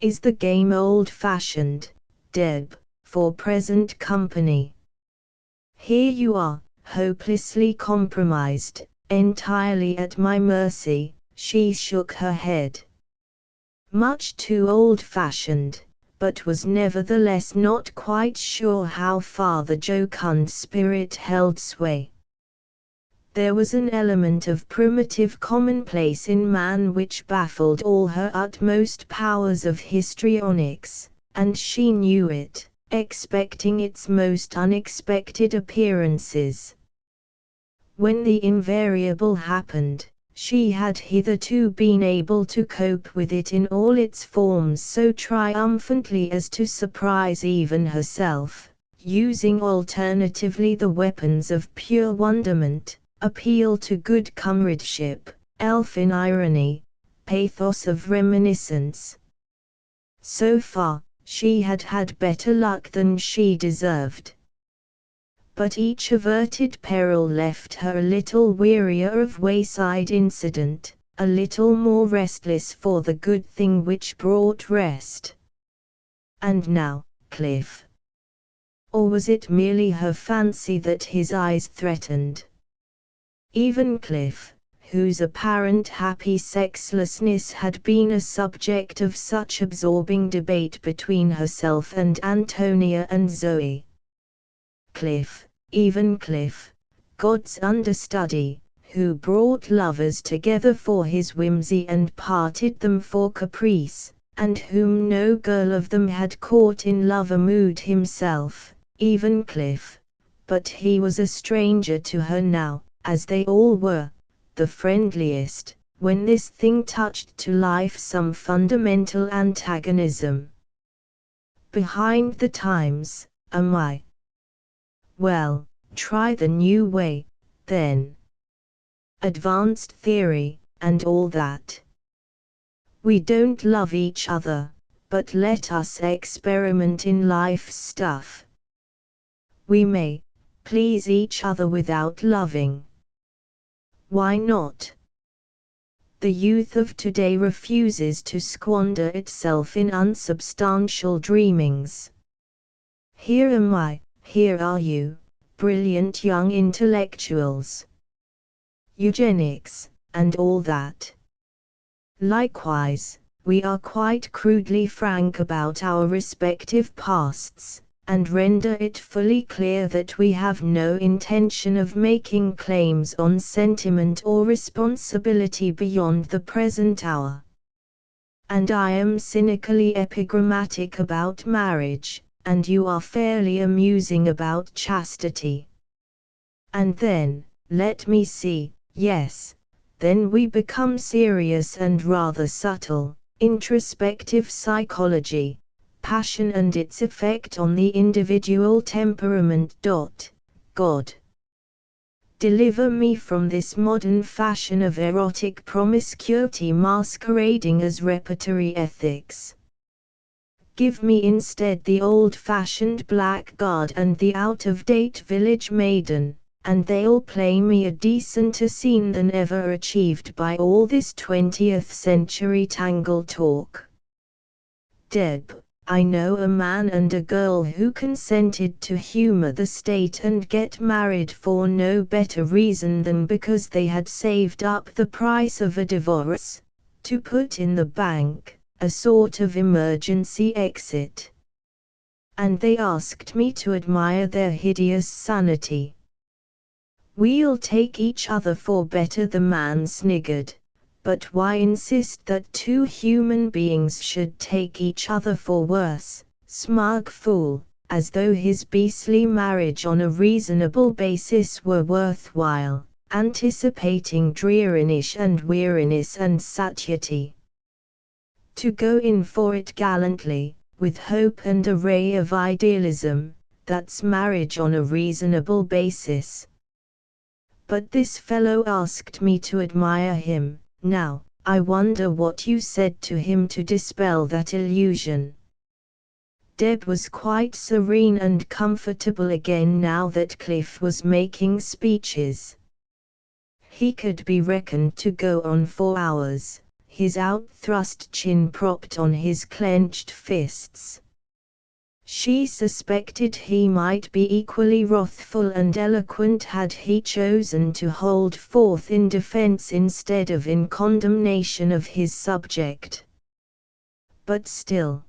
"Is the game old-fashioned, Deb, for present company? Here you are, hopelessly compromised, entirely at my mercy." She shook her head. "Much too old-fashioned," but was nevertheless not quite sure how far the jocund spirit held sway. There was an element of primitive commonplace in man which baffled all her utmost powers of histrionics, and she knew it, expecting its most unexpected appearances. When the invariable happened, she had hitherto been able to cope with it in all its forms so triumphantly as to surprise even herself, using alternatively the weapons of pure wonderment, appeal to good comradeship, elfin irony, pathos of reminiscence. So far, she had had better luck than she deserved. But each averted peril left her a little wearier of wayside incident, a little more restless for the good thing which brought rest. And now, Cliff. Or was it merely her fancy that his eyes threatened? Even Cliff, whose apparent happy sexlessness had been a subject of such absorbing debate between herself and Antonia and Zoe. Cliff, even Cliff, God's understudy, who brought lovers together for his whimsy and parted them for caprice, and whom no girl of them had caught in lover mood himself, even Cliff, but he was a stranger to her now, as they all were, the friendliest, when this thing touched to life some fundamental antagonism. Behind the times, am I? Well, try the new way, then. Advanced theory, and all that. We don't love each other, but let us experiment in life's stuff. We may please each other without loving. Why not? The youth of today refuses to squander itself in unsubstantial dreamings. Here am I, here are you, brilliant young intellectuals. Eugenics, and all that. Likewise, we are quite crudely frank about our respective pasts, and render it fully clear that we have no intention of making claims on sentiment or responsibility beyond the present hour. And I am cynically epigrammatic about marriage, and you are fairly amusing about chastity. And then, let me see, yes, then we become serious and rather subtle, introspective psychology, passion and its effect on the individual temperament. God, deliver me from this modern fashion of erotic promiscuity masquerading as repertory ethics. Give me instead the old-fashioned blackguard and the out-of-date village maiden, and they'll play me a decenter scene than ever achieved by all this 20th century tangle talk. Deb, I know a man and a girl who consented to humor the state and get married for no better reason than because they had saved up the price of a divorce, to put in the bank, a sort of emergency exit. And they asked me to admire their hideous sanity. "We'll take each other for better," the man sniggered. "But why insist that two human beings should take each other for worse, smug fool, as though his beastly marriage on a reasonable basis were worthwhile, anticipating dreariness and weariness and satiety. To go in for it gallantly, with hope and a ray of idealism, that's marriage on a reasonable basis. But this fellow asked me to admire him. Now, I wonder what you said to him to dispel that illusion." Deb was quite serene and comfortable again now that Cliff was making speeches. He could be reckoned to go on for hours, his out-thrust chin propped on his clenched fists. She suspected he might be equally wrathful and eloquent had he chosen to hold forth in defense instead of in condemnation of his subject. But still,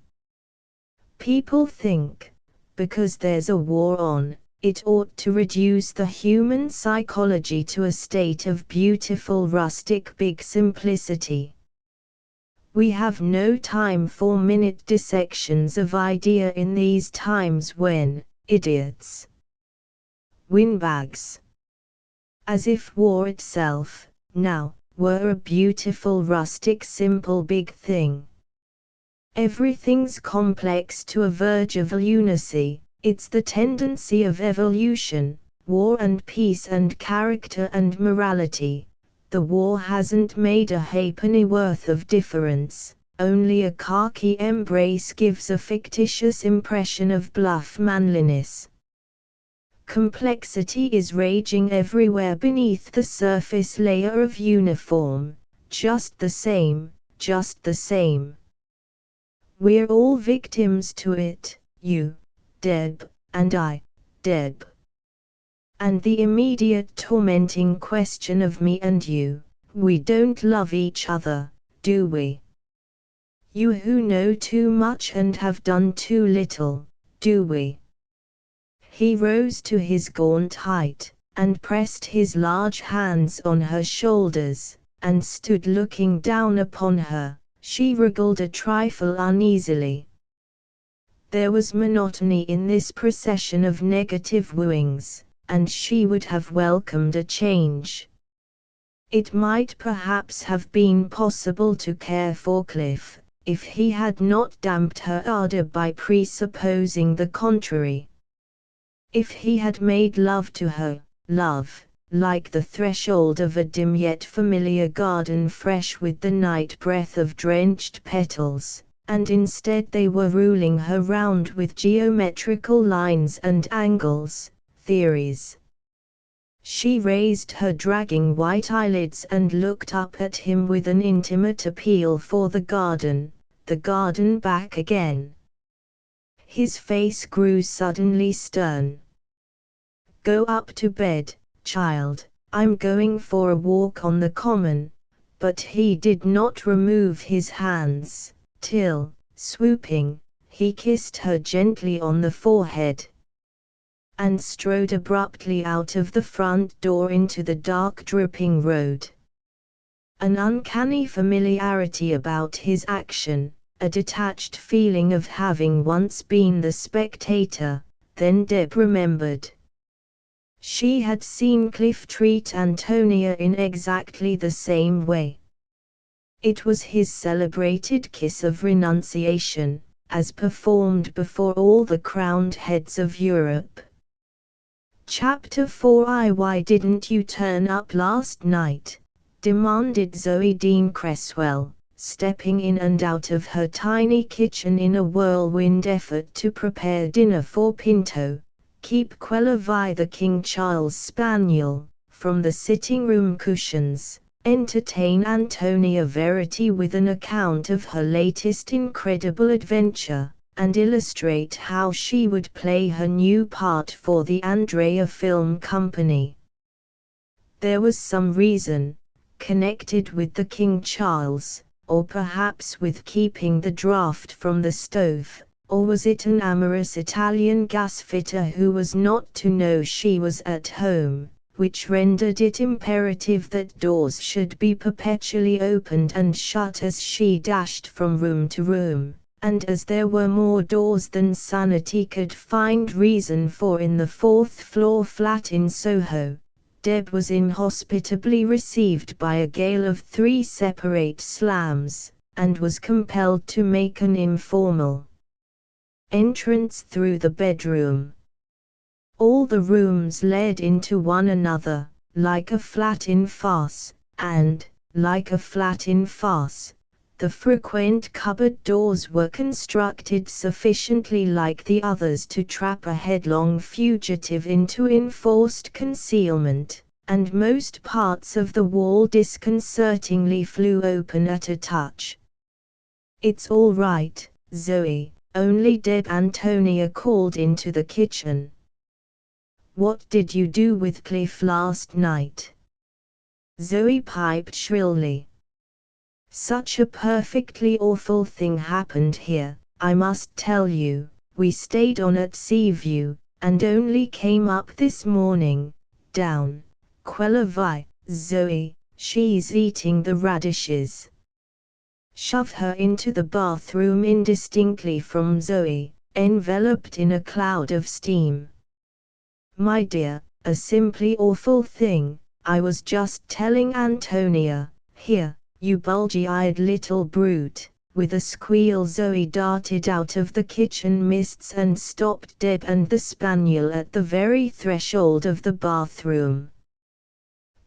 people think, because there's a war on, it ought to reduce the human psychology to a state of beautiful rustic big simplicity. We have no time for minute dissections of idea in these times when, idiots, windbags. As if war itself, now, were a beautiful rustic simple big thing. Everything's complex to a verge of lunacy. It's the tendency of evolution, war and peace and character and morality. The war hasn't made a halfpenny worth of difference, only a khaki embrace gives a fictitious impression of bluff manliness. Complexity is raging everywhere beneath the surface layer of uniform, just the same, just the same. We're all victims to it, you, Deb, and I, Deb. And the immediate tormenting question of me and you, we don't love each other, do we? You who know too much and have done too little, do we? He rose to his gaunt height, and pressed his large hands on her shoulders, and stood looking down upon her. She wriggled a trifle uneasily. There was monotony in this procession of negative wooings, and she would have welcomed a change. It might perhaps have been possible to care for Cliff, if he had not damped her ardor by presupposing the contrary. If he had made love to her, love, like the threshold of a dim yet familiar garden fresh with the night breath of drenched petals, and instead they were ruling her round with geometrical lines and angles, theories. She raised her dragging white eyelids and looked up at him with an intimate appeal for the garden back again. His face grew suddenly stern. "Go up to bed, child, I'm going for a walk on the common," but he did not remove his hands, till, swooping, he kissed her gently on the forehead, and strode abruptly out of the front door into the dark dripping road. An uncanny familiarity about his action, a detached feeling of having once been the spectator, then Deb remembered. She had seen Cliff treat Antonia in exactly the same way. It was his celebrated kiss of renunciation, as performed before all the crowned heads of Europe. Chapter 4. Why didn't you turn up last night?" demanded Zoe Dean Cresswell, stepping in and out of her tiny kitchen in a whirlwind effort to prepare dinner for Pinto, keep Quella Vi the King Charles Spaniel, from the sitting room cushions, entertain Antonia Verity with an account of her latest incredible adventure, and illustrate how she would play her new part for the Andrea Film Company. There was some reason, connected with the King Charles, or perhaps with keeping the draft from the stove, or was it an amorous Italian gasfitter who was not to know she was at home, which rendered it imperative that doors should be perpetually opened and shut as she dashed from room to room, and as there were more doors than sanity could find reason for in the fourth-floor flat in Soho. Deb was inhospitably received by a gale of 3 separate slams, and was compelled to make an informal entrance through the bedroom. All the rooms led into one another, like a flat in farce, and, like a flat in farce, the frequent cupboard doors were constructed sufficiently like the others to trap a headlong fugitive into enforced concealment, and most parts of the wall disconcertingly flew open at a touch. "It's all right, Zoe," only Deb Antonia called into the kitchen. "What did you do with Cliff last night?" Zoe piped shrilly. "Such a perfectly awful thing happened here, I must tell you. We stayed on at Seaview, and only came up this morning. Down, quella vi, Zoe, she's eating the radishes." "Shove her into the bathroom," indistinctly from Zoe, enveloped in a cloud of steam. "My dear, a simply awful thing. I was just telling Antonia. Here, you bulgy-eyed little brute." With a squeal Zoe darted out of the kitchen mists and stopped Deb and the spaniel at the very threshold of the bathroom.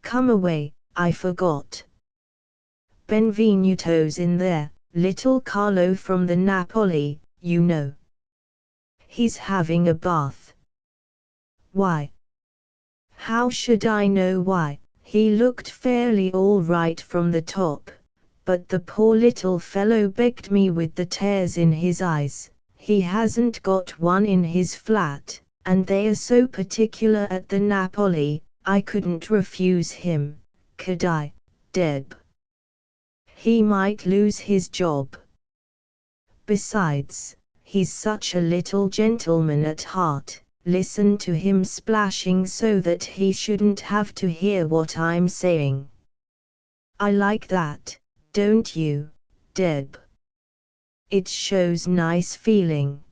"Come away, I forgot. Benvenuto's in there, little Carlo from the Napoli, you know. He's having a bath." "Why?" "How should I know why? He looked fairly all right from the top, but the poor little fellow begged me with the tears in his eyes. He hasn't got one in his flat, and they are so particular at the Napoli, I couldn't refuse him, could I, Deb? He might lose his job. Besides, he's such a little gentleman at heart. Listen to him splashing so that he shouldn't have to hear what I'm saying. I like that, don't you, Deb? It shows nice feeling.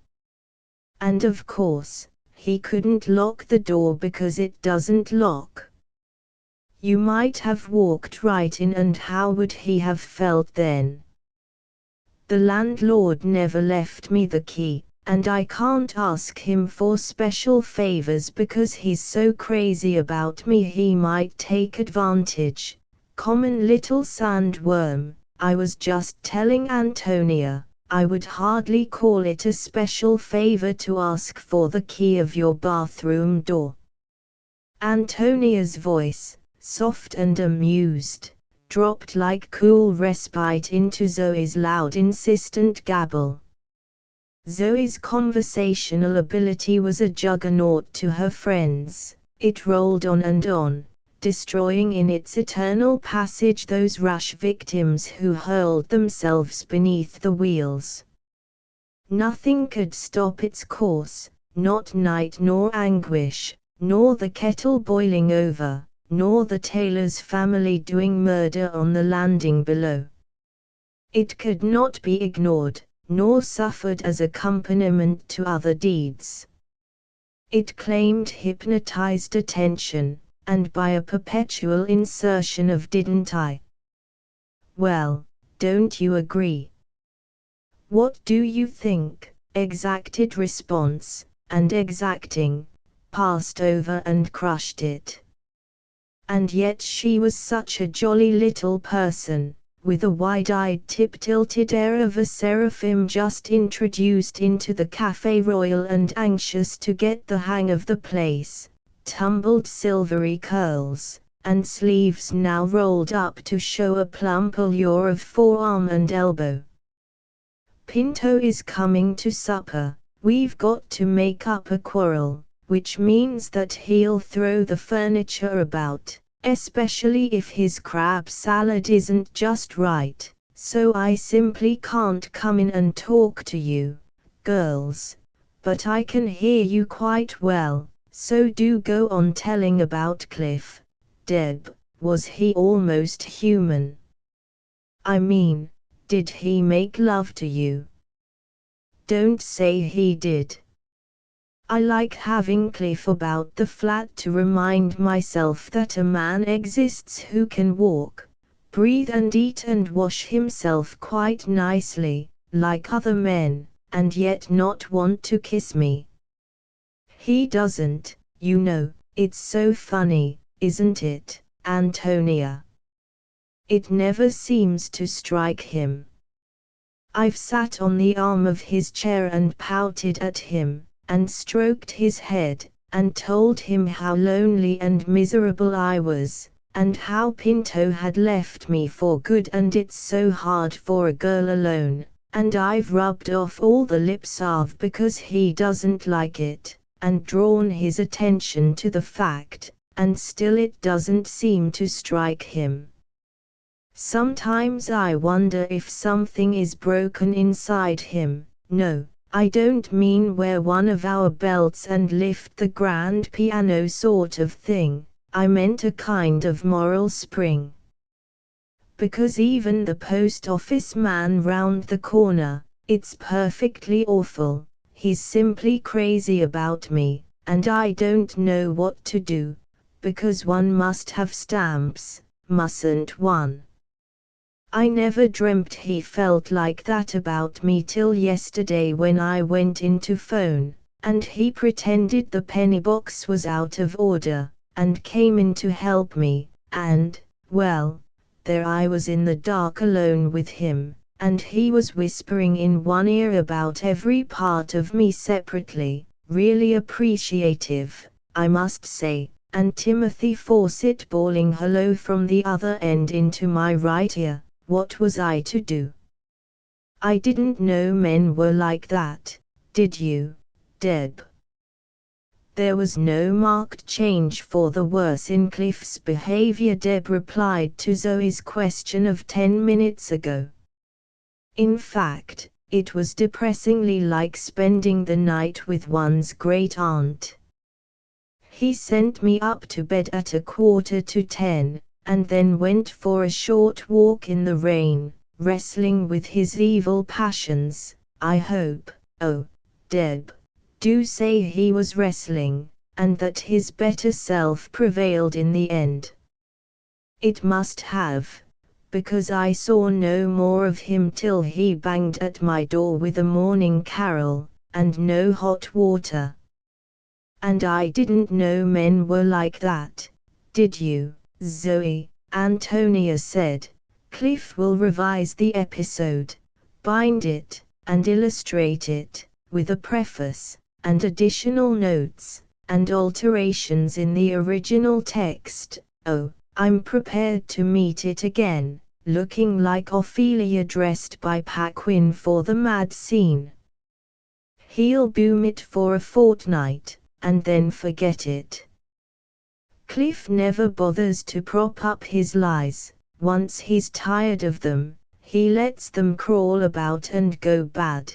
And of course, he couldn't lock the door because it doesn't lock. You might have walked right in, and how would he have felt then? The landlord never left me the key, and I can't ask him for special favors because he's so crazy about me he might take advantage. Common little sandworm. I was just telling Antonia, I would hardly call it a special favor to ask for the key of your bathroom door." Antonia's voice, soft and amused, dropped like cool respite into Zoe's loud insistent gabble. Zoe's conversational ability was a juggernaut to her friends. It rolled on, destroying in its eternal passage those rash victims who hurled themselves beneath the wheels. Nothing could stop its course, not night nor anguish, nor the kettle boiling over, nor the Taylor's family doing murder on the landing below. It could not be ignored, nor suffered as accompaniment to other deeds. It claimed hypnotized attention, and by a perpetual insertion of "didn't I?" "Well, don't you agree?" "What do you think?" exacted response, and exacting, passed over and crushed it. And yet she was such a jolly little person, with a wide-eyed tip-tilted air of a seraphim just introduced into the Café Royal and anxious to get the hang of the place, tumbled silvery curls, and sleeves now rolled up to show a plump allure of forearm and elbow. Pinto is coming to supper, we've got to make up a quarrel, which means that he'll throw the furniture about, especially if his crab salad isn't just right, so I simply can't come in and talk to you, girls. But I can hear you quite well, so do go on telling about Cliff. Deb, was he almost human? I mean, did he make love to you? Don't say he did. I like having Cliff about the flat to remind myself that a man exists who can walk, breathe and eat and wash himself quite nicely, like other men, and yet not want to kiss me. He doesn't, you know. It's so funny, isn't it, Antonia? It never seems to strike him. I've sat on the arm of his chair and pouted at him, and stroked his head, and told him how lonely and miserable I was, and how Pinto had left me for good and it's so hard for a girl alone, and I've rubbed off all the lip salve because he doesn't like it, and drawn his attention to the fact, and still it doesn't seem to strike him. Sometimes I wonder if something is broken inside him. No, I don't mean wear one of our belts and lift the grand piano sort of thing. I meant a kind of moral spring. Because even the post office man round the corner, it's perfectly awful, he's simply crazy about me, and I don't know what to do, because one must have stamps, mustn't one? I never dreamt he felt like that about me till yesterday when I went in to phone, and he pretended the penny box was out of order, and came in to help me, and, well, there I was in the dark alone with him, and he was whispering in one ear about every part of me separately, really appreciative, I must say, and Timothy Fawcett bawling hello from the other end into my right ear. What was I to do? I didn't know men were like that, did you, Deb? There was no marked change for the worse in Cliff's behavior, Deb replied to Zoe's question of 10 minutes ago. In fact, it was depressingly like spending the night with one's great aunt. He sent me up to bed at 9:45, and then went for a short walk in the rain, wrestling with his evil passions, I hope. Oh, Deb, do say he was wrestling, and that his better self prevailed in the end. It must have, because I saw no more of him till he banged at my door with a morning carol, and no hot water. And I didn't know men were like that, did you, Zoe? Antonia said. Cliff will revise the episode, bind it, and illustrate it, with a preface, and additional notes, and alterations in the original text. Oh, I'm prepared to meet it again, looking like Ophelia dressed by Paquin for the mad scene. He'll boom it for a fortnight, and then forget it. Cliff never bothers to prop up his lies. Once he's tired of them, he lets them crawl about and go bad.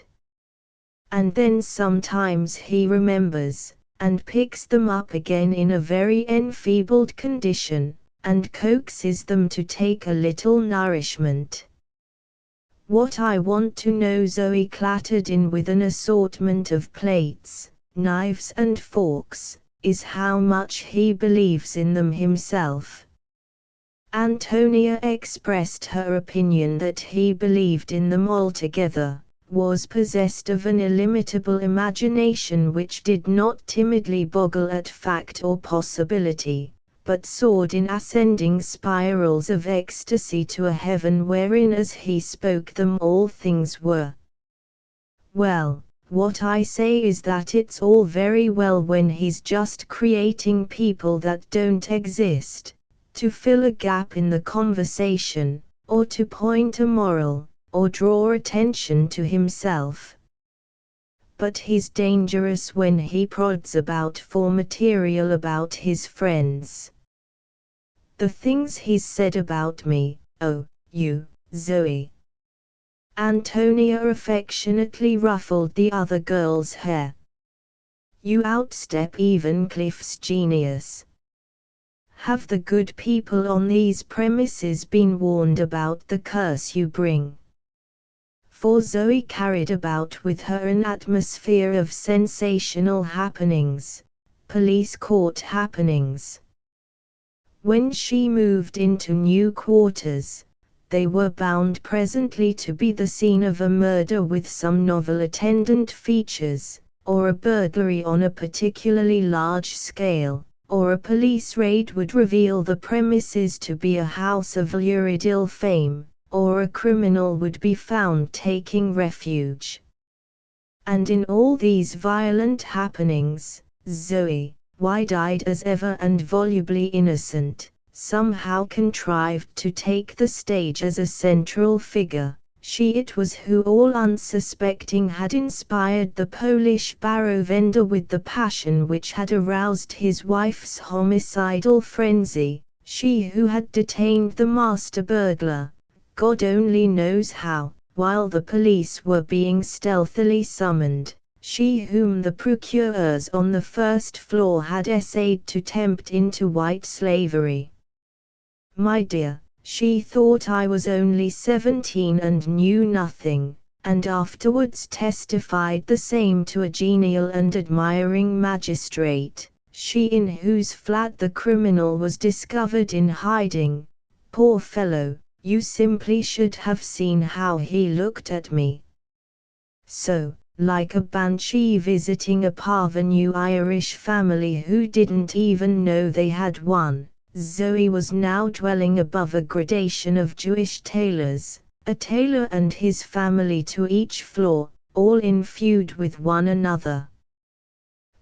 And then sometimes he remembers, and picks them up again in a very enfeebled condition, and coaxes them to take a little nourishment. What I want to know, Zoe clattered in with an assortment of plates, knives and forks, is how much he believes in them himself. Antonia expressed her opinion that he believed in them altogether, was possessed of an illimitable imagination which did not timidly boggle at fact or possibility, but soared in ascending spirals of ecstasy to a heaven wherein as he spoke them all things were. Well, what I say is that it's all very well when he's just creating people that don't exist, to fill a gap in the conversation, or to point a moral, or draw attention to himself. But he's dangerous when he prods about for material about his friends. The things he's said about me, oh, you, Zoe. Antonia affectionately ruffled the other girl's hair. You outstep even Cliff's genius. Have the good people on these premises been warned about the curse you bring? For Zoe carried about with her an atmosphere of sensational happenings, police court happenings. When she moved into new quarters, they were bound presently to be the scene of a murder with some novel attendant features, or a burglary on a particularly large scale, or a police raid would reveal the premises to be a house of lurid ill fame, or a criminal would be found taking refuge. And in all these violent happenings, Zoe, wide-eyed as ever and volubly innocent, somehow contrived to take the stage as a central figure. She it was who all unsuspecting had inspired the Polish barrow vendor with the passion which had aroused his wife's homicidal frenzy, she who had detained the master burglar, God only knows how, while the police were being stealthily summoned, she whom the procureurs on the first floor had essayed to tempt into white slavery. My dear, she thought I was only 17 and knew nothing, and afterwards testified the same to a genial and admiring magistrate, she in whose flat the criminal was discovered in hiding. Poor fellow, you simply should have seen how he looked at me. So, like a banshee visiting a parvenu Irish family who didn't even know they had one, Zoe was now dwelling above a gradation of Jewish tailors, a tailor and his family to each floor, all in feud with one another.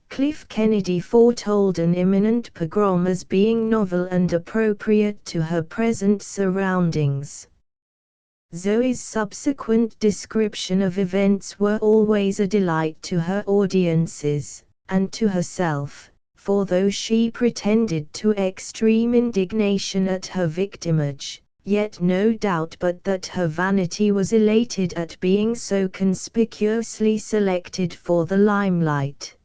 Cliff Kennedy foretold an imminent pogrom as being novel and appropriate to her present surroundings. Zoe's subsequent description of events were always a delight to her audiences, and to herself. For though she pretended to extreme indignation at her victimage, yet no doubt but that her vanity was elated at being so conspicuously selected for the limelight.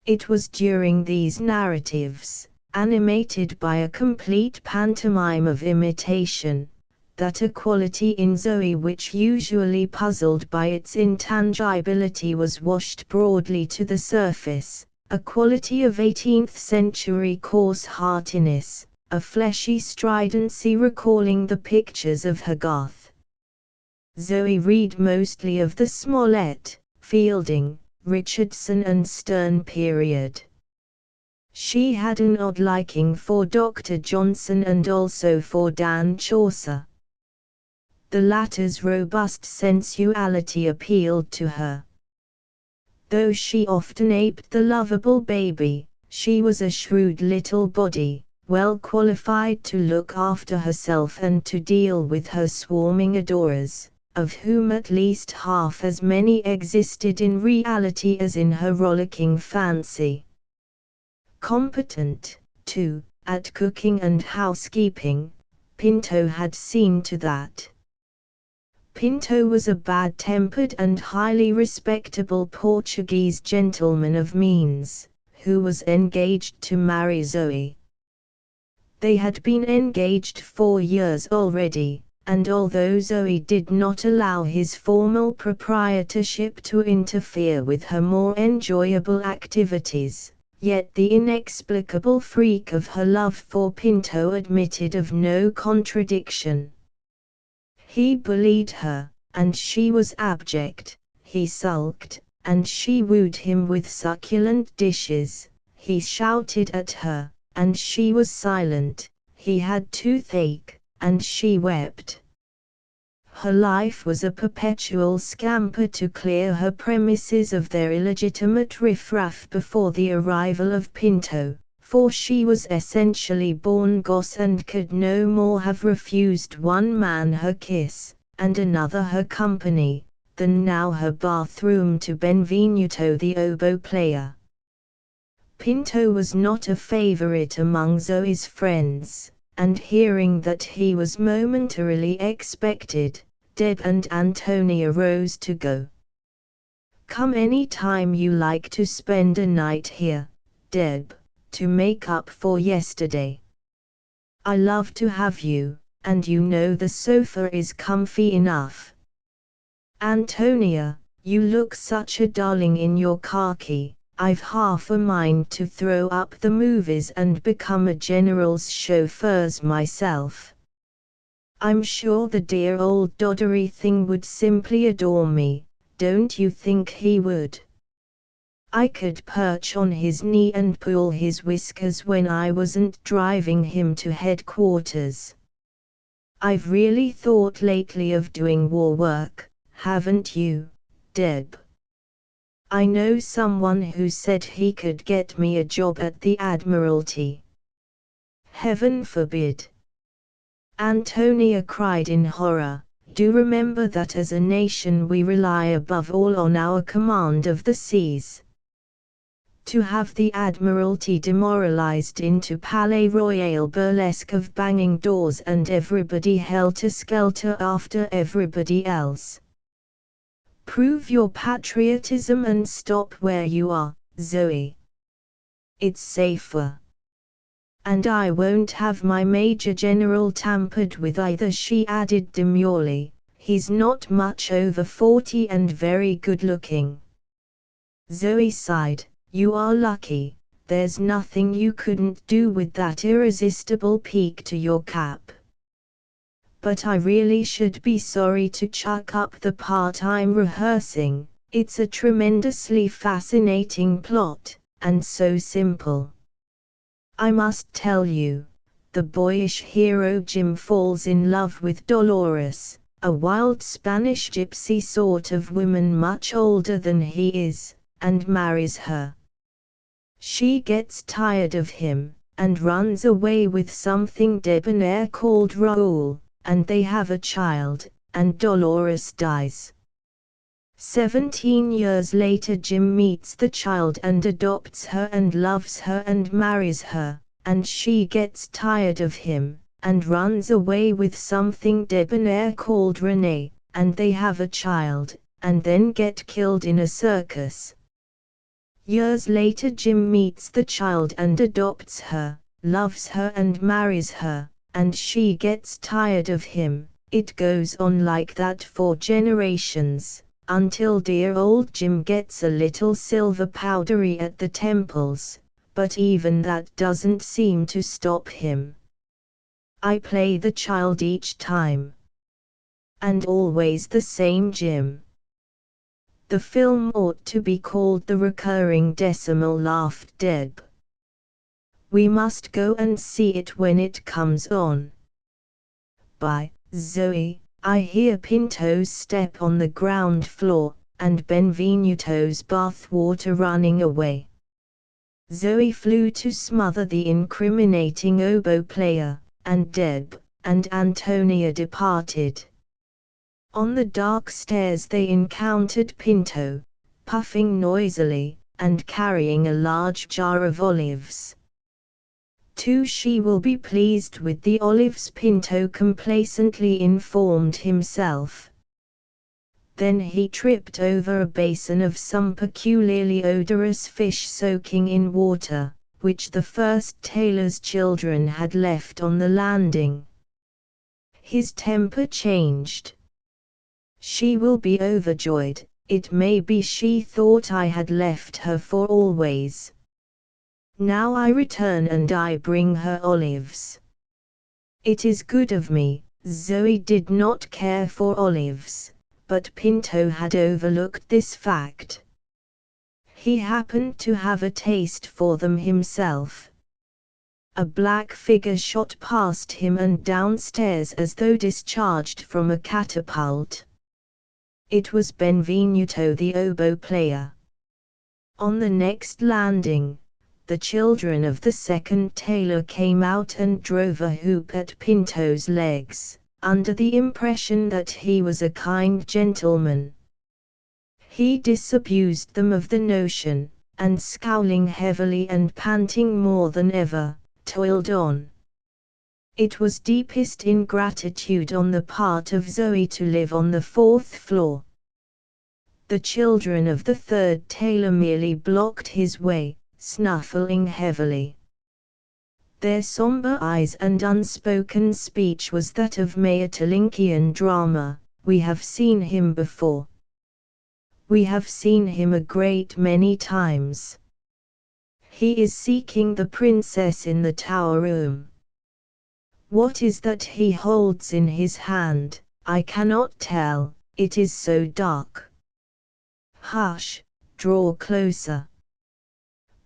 It was during these narratives, animated by a complete pantomime of imitation, that a quality in Zoe which usually puzzled by its intangibility was washed broadly to the surface. A quality of 18th-century coarse-heartiness, a fleshy stridency recalling the pictures of Hogarth. Zoe read mostly of the Smollett, Fielding, Richardson and Sterne period. She had an odd liking for Dr. Johnson and also for Dan Chaucer. The latter's robust sensuality appealed to her. Though she often aped the lovable baby, she was a shrewd little body, well qualified to look after herself and to deal with her swarming adorers, of whom at least half as many existed in reality as in her rollicking fancy. Competent, too, at cooking and housekeeping, Pinto had seen to that. Pinto was a bad-tempered and highly respectable Portuguese gentleman of means, who was engaged to marry Zoe. They had been engaged 4 years already, and although Zoe did not allow his formal proprietorship to interfere with her more enjoyable activities, yet the inexplicable freak of her love for Pinto admitted of no contradiction. He bullied her, and she was abject. He sulked, and she wooed him with succulent dishes. He shouted at her, and she was silent. He had toothache, and she wept. Her life was a perpetual scamper to clear her premises of their illegitimate riffraff before the arrival of Pinto, for she was essentially born gosse and could no more have refused one man her kiss, and another her company, than now her bathroom to Benvenuto the oboe player. Pinto was not a favorite among Zoe's friends, and hearing that he was momentarily expected, Deb and Antonia rose to go. "Come any time you like to spend a night here, Deb, to make up for yesterday. I love to have you, and you know the sofa is comfy enough. Antonia, you look such a darling in your khaki, I've half a mind to throw up the movies and become a general's chauffeur myself. I'm sure the dear old doddery thing would simply adore me, don't you think he would? I could perch on his knee and pull his whiskers when I wasn't driving him to headquarters. I've really thought lately of doing war work, haven't you, Deb? I know someone who said he could get me a job at the Admiralty." "Heaven forbid!" Antonia cried in horror. "Do remember that as a nation we rely above all on our command of the seas. To have the Admiralty demoralized into Palais Royal burlesque of banging doors and everybody helter-skelter after everybody else. Prove your patriotism and stop where you are, Zoe. It's safer. And I won't have my Major General tampered with either," she added demurely. "He's not much over 40 and very good-looking." Zoe sighed. "You are lucky, there's nothing you couldn't do with that irresistible peak to your cap. But I really should be sorry to chuck up the part I'm rehearsing. It's a tremendously fascinating plot, and so simple. I must tell you, the boyish hero Jim falls in love with Dolores, a wild Spanish gypsy sort of woman much older than he is, and marries her. She gets tired of him, and runs away with something debonair called Raoul, and they have a child, and Dolores dies. 17 years later Jim meets the child and adopts her and loves her and marries her, and she gets tired of him, and runs away with something debonair called Renee, and they have a child, and then get killed in a circus. Years later Jim meets the child and adopts her, loves her and marries her, and she gets tired of him. It goes on like that for generations, until dear old Jim gets a little silver powdery at the temples, but even that doesn't seem to stop him. I play the child each time. And always the same Jim. The film ought to be called The Recurring Decimal," laughed Deb. "We must go and see it when it comes on. By Zoe, I hear Pinto's step on the ground floor, and Benvenuto's bath water running away." Zoe flew to smother the incriminating oboe player, and Deb and Antonia departed. On the dark stairs they encountered Pinto, puffing noisily, and carrying a large jar of olives. She will be pleased with the olives," Pinto complacently informed himself. Then he tripped over a basin of some peculiarly odorous fish soaking in water, which the first tailor's children had left on the landing. His temper changed. "She will be overjoyed. It may be she thought I had left her for always. Now I return and I bring her olives. It is good of me." Zoe did not care for olives, but Pinto had overlooked this fact. He happened to have a taste for them himself. A black figure shot past him and downstairs as though discharged from a catapult. It was Benvenuto the oboe player. On the next landing, the children of the second tailor came out and drove a hoop at Pinto's legs, under the impression that he was a kind gentleman. He disabused them of the notion, and scowling heavily and panting more than ever, toiled on. It was deepest ingratitude on the part of Zoe to live on the 4th floor. The children of the 3rd tailor merely blocked his way, snuffling heavily. Their somber eyes and unspoken speech was that of Maeterlinckian drama. We have seen him before. We have seen him a great many times. He is seeking the princess in the tower room. What is that he holds in his hand? I cannot tell, it is so dark. Hush, draw closer.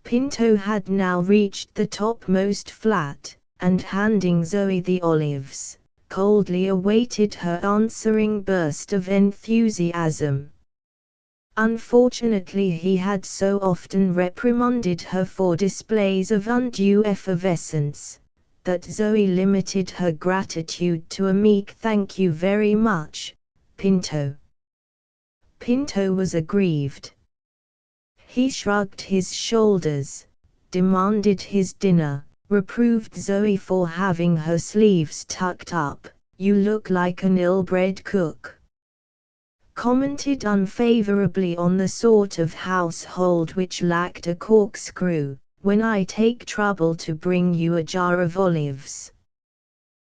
Pinto had now reached the topmost flat, and handing Zoe the olives, coldly awaited her answering burst of enthusiasm. Unfortunately, he had so often reprimanded her for displays of undue effervescence, that Zoe limited her gratitude to a meek "thank you very much, Pinto." Pinto was aggrieved. He shrugged his shoulders, demanded his dinner, reproved Zoe for having her sleeves tucked up. "You look like an ill-bred cook." Commented unfavorably on the sort of household which lacked a corkscrew, when I take trouble to bring you a jar of olives.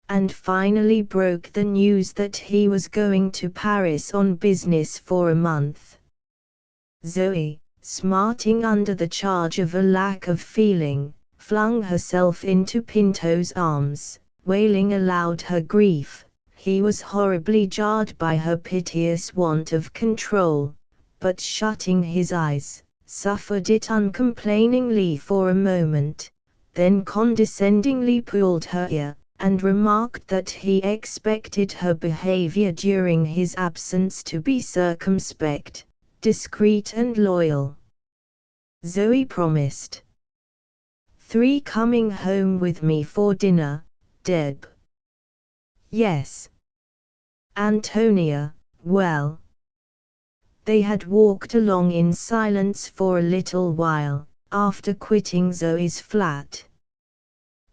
And finally broke the news that he was going to Paris on business for a month. Zoe, smarting under the charge of a lack of feeling, flung herself into Pinto's arms, wailing aloud her grief. He was horribly jarred by her piteous want of control, but shutting his eyes, suffered it uncomplainingly for a moment, then condescendingly pulled her ear, and remarked that he expected her behavior during his absence to be circumspect, discreet and loyal. Zoe promised. "3 coming home with me for dinner, Deb?" "Yes." "Antonia, well?" They had walked along in silence for a little while, after quitting Zoe's flat.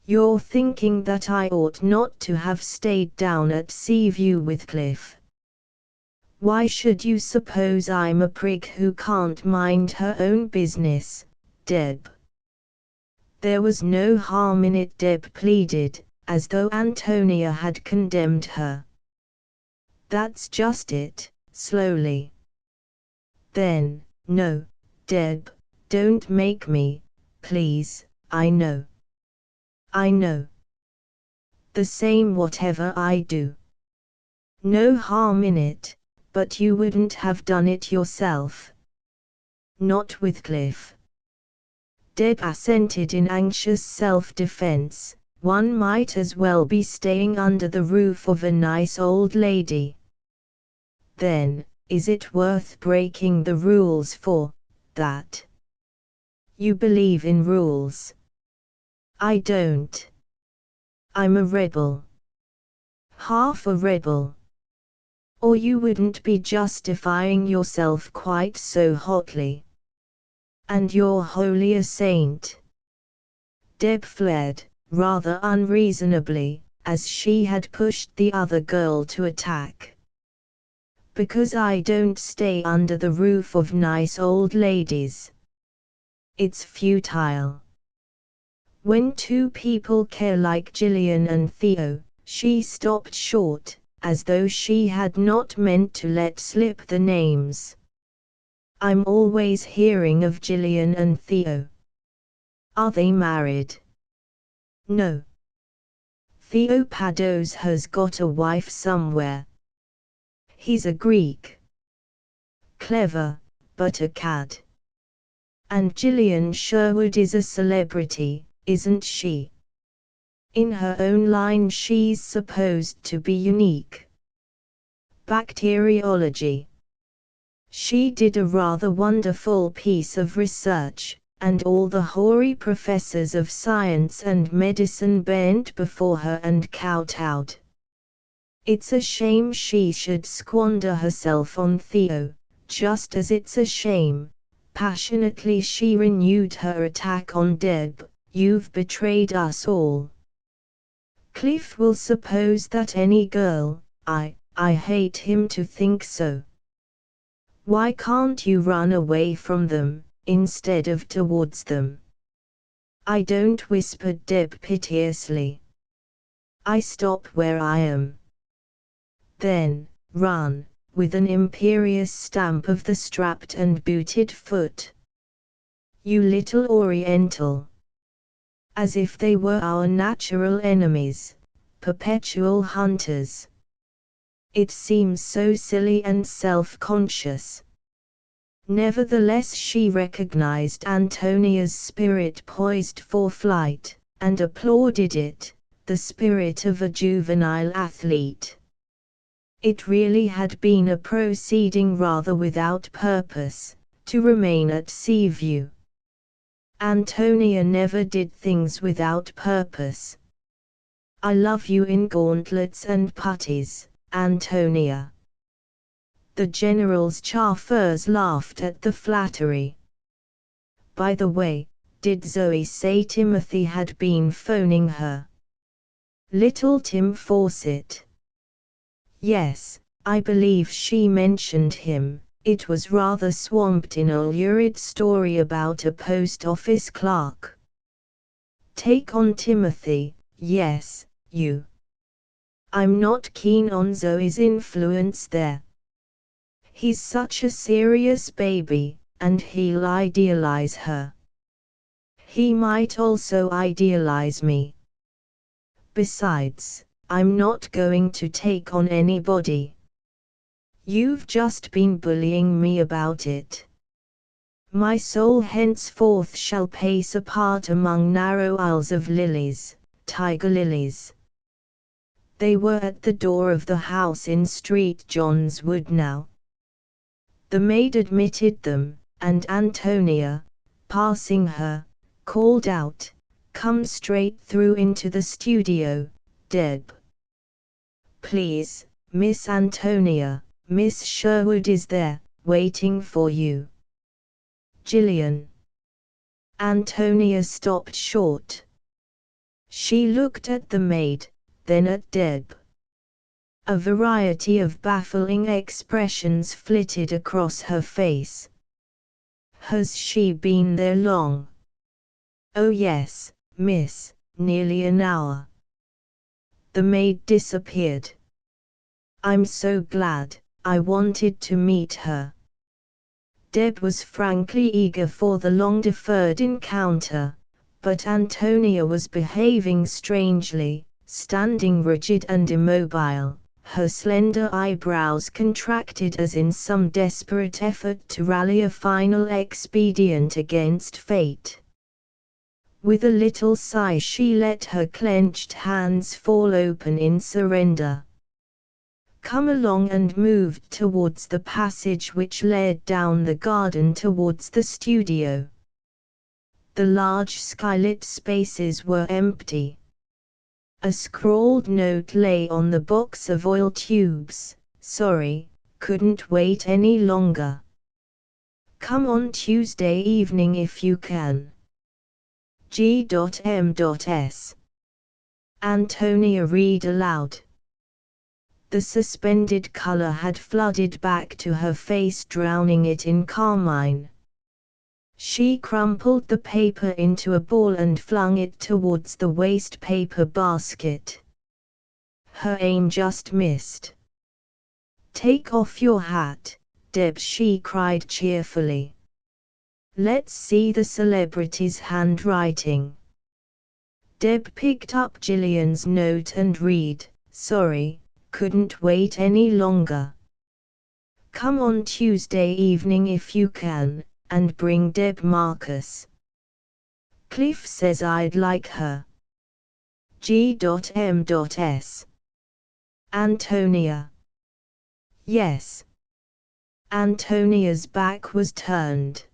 "You're thinking that I ought not to have stayed down at Seaview with Cliff. Why should you suppose I'm a prig who can't mind her own business, Deb?" There was no harm in it, Deb pleaded, as though Antonia had condemned her. "That's just it," slowly. "Then, no, Deb, don't make me, please. I know. I know. The same whatever I do. No harm in it, but you wouldn't have done it yourself. Not with Cliff." Deb assented in anxious self-defense. One might as well be staying under the roof of a nice old lady. "Then, is it worth breaking the rules for that? You believe in rules." "I don't. I'm a rebel. Half a rebel. Or you wouldn't be justifying yourself quite so hotly. And you're wholly a saint." Deb fled, rather unreasonably, as she had pushed the other girl to attack. "Because I don't stay under the roof of nice old ladies. It's futile. When 2 people care like Gillian and Theo." She stopped short, as though she had not meant to let slip the names. "I'm always hearing of Gillian and Theo. Are they married?" "No. Theo Pados has got a wife somewhere. He's a Greek. Clever, but a cad. And Gillian Sherwood is a celebrity, isn't she? In her own line she's supposed to be unique. Bacteriology. She did a rather wonderful piece of research, and all the hoary professors of science and medicine bent before her and kowtowed. It's a shame she should squander herself on Theo, just as it's a shame. Passionately she renewed her attack on Deb. You've betrayed us all. Cliff will suppose that any girl, I hate him to think so. Why can't you run away from them, instead of towards them? I don't, whispered Deb piteously. I stop where I am. Then, run, with an imperious stamp of the strapped and booted foot. You little Oriental. As if they were our natural enemies, perpetual hunters. It seems so silly and self-conscious. Nevertheless she recognized Antonia's spirit poised for flight, and applauded it, the spirit of a juvenile athlete. It really had been a proceeding rather without purpose, to remain at Seaview. Antonia never did things without purpose. I love you in gauntlets and puttees, Antonia. The general's chaffers laughed at the flattery. By the way, did Zoe say Timothy had been phoning her? Little Tim Fawcett. Yes, I believe she mentioned him. It was rather swamped in a lurid story about a post office clerk. Take on Timothy, yes, you. I'm not keen on Zoe's influence there. He's such a serious baby, and he'll idealize her. He might also idealize me. Besides, I'm not going to take on anybody. You've just been bullying me about it. My soul henceforth shall pace apart among narrow aisles of lilies, tiger lilies. They were at the door of the house in Street John's Wood now. The maid admitted them, and Antonia, passing her, called out, "Come straight through into the studio, Deb." "Please, Miss Antonia, Miss Sherwood is there, waiting for you." "Gillian." Antonia stopped short. She looked at the maid, then at Deb. A variety of baffling expressions flitted across her face. "Has she been there long?" "Oh yes, miss, nearly an hour." The maid disappeared. "I'm so glad, I wanted to meet her." Deb was frankly eager for the long-deferred encounter, but Antonia was behaving strangely, standing rigid and immobile, her slender eyebrows contracted as in some desperate effort to rally a final expedient against fate. With a little sigh she let her clenched hands fall open in surrender. "Come along," and moved towards the passage which led down the garden towards the studio. The large skylit spaces were empty. A scrawled note lay on the box of oil tubes: "Sorry, couldn't wait any longer. Come on Tuesday evening if you can. G.M.S." Antonia read aloud. The suspended color had flooded back to her face, drowning it in carmine. She crumpled the paper into a ball and flung it towards the waste paper basket. Her aim just missed. "Take off your hat, Deb," she cried cheerfully. "Let's see the celebrity's handwriting." Deb picked up Gillian's note and read, "Sorry, couldn't wait any longer. Come on Tuesday evening if you can, and bring Deb Marcus. Cliff says I'd like her. G.M.S." Antonia. "Yes." Antonia's back was turned.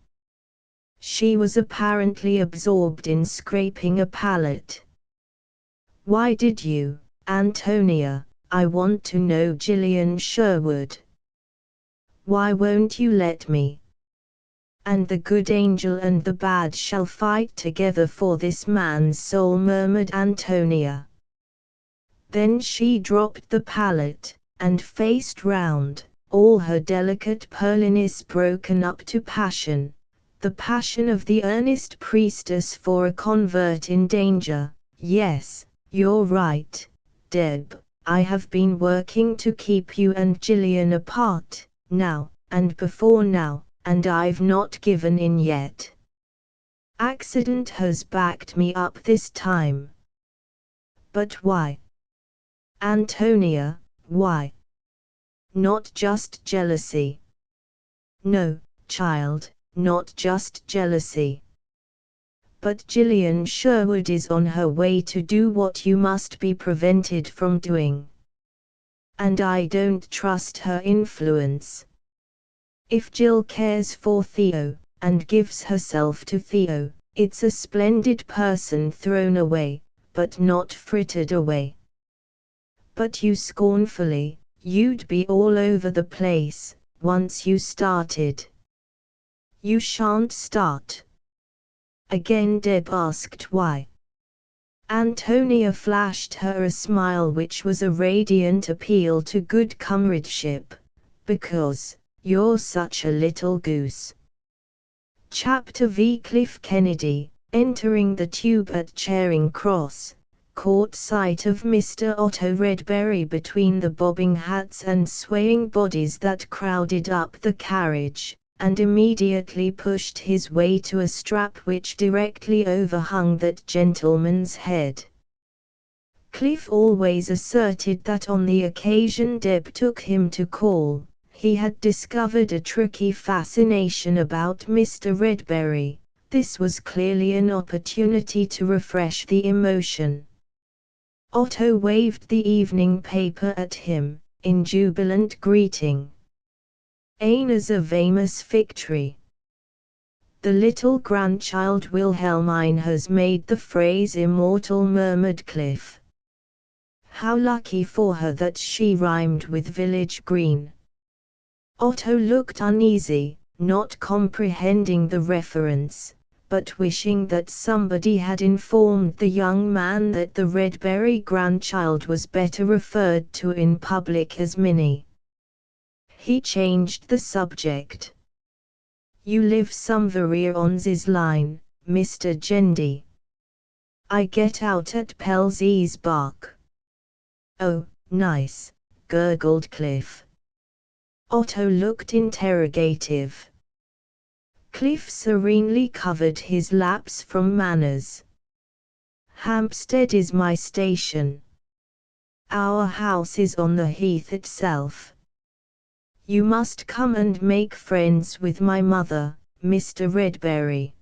She was apparently absorbed in scraping a palette. "Why did you, Antonia? I want to know Gillian Sherwood. Why won't you let me? And the good angel and the bad shall fight together for this man's soul, murmured Antonia. Then she dropped the palette, and faced round, all her delicate pearliness broken up to passion, the passion of the earnest priestess for a convert in danger. Yes, you're right, Deb, I have been working to keep you and Gillian apart, now, and before now, and I've not given in yet. Accident has backed me up this time. But why? Antonia, why? Not just jealousy. No, child, not just jealousy. But Gillian Sherwood is on her way to do what you must be prevented from doing. And I don't trust her influence. If Jill cares for Theo, and gives herself to Theo, it's a splendid person thrown away, but not frittered away. But you scornfully, you'd be all over the place, once you started. You shan't start. Again Deb asked why. Antonia flashed her a smile which was a radiant appeal to good comradeship. Because you're such a little goose. Chapter V. Cliff Kennedy, entering the tube at Charing Cross, caught sight of Mr. Otto Redberry between the bobbing hats and swaying bodies that crowded up the carriage, and immediately pushed his way to a strap which directly overhung that gentleman's head. Cliff always asserted that on the occasion Deb took him to call, he had discovered a tricky fascination about Mr. Redberry. This was clearly an opportunity to refresh the emotion. Otto waved the evening paper at him, in jubilant greeting. Aeneas a famous victory. The little grandchild Wilhelmine has made the phrase immortal, murmured Cliff. How lucky for her that she rhymed with village green. Otto looked uneasy, not comprehending the reference, but wishing that somebody had informed the young man that the Redberry grandchild was better referred to in public as Minnie. He changed the subject. You live somewhere on this line, Mr. Gendy. I get out at Pelze's Bark. Oh, nice, gurgled Cliff. Otto looked interrogative. Cliff serenely covered his lapse from manners. Hampstead is my station. Our house is on the heath itself. You must come and make friends with my mother, Mr. Redberry.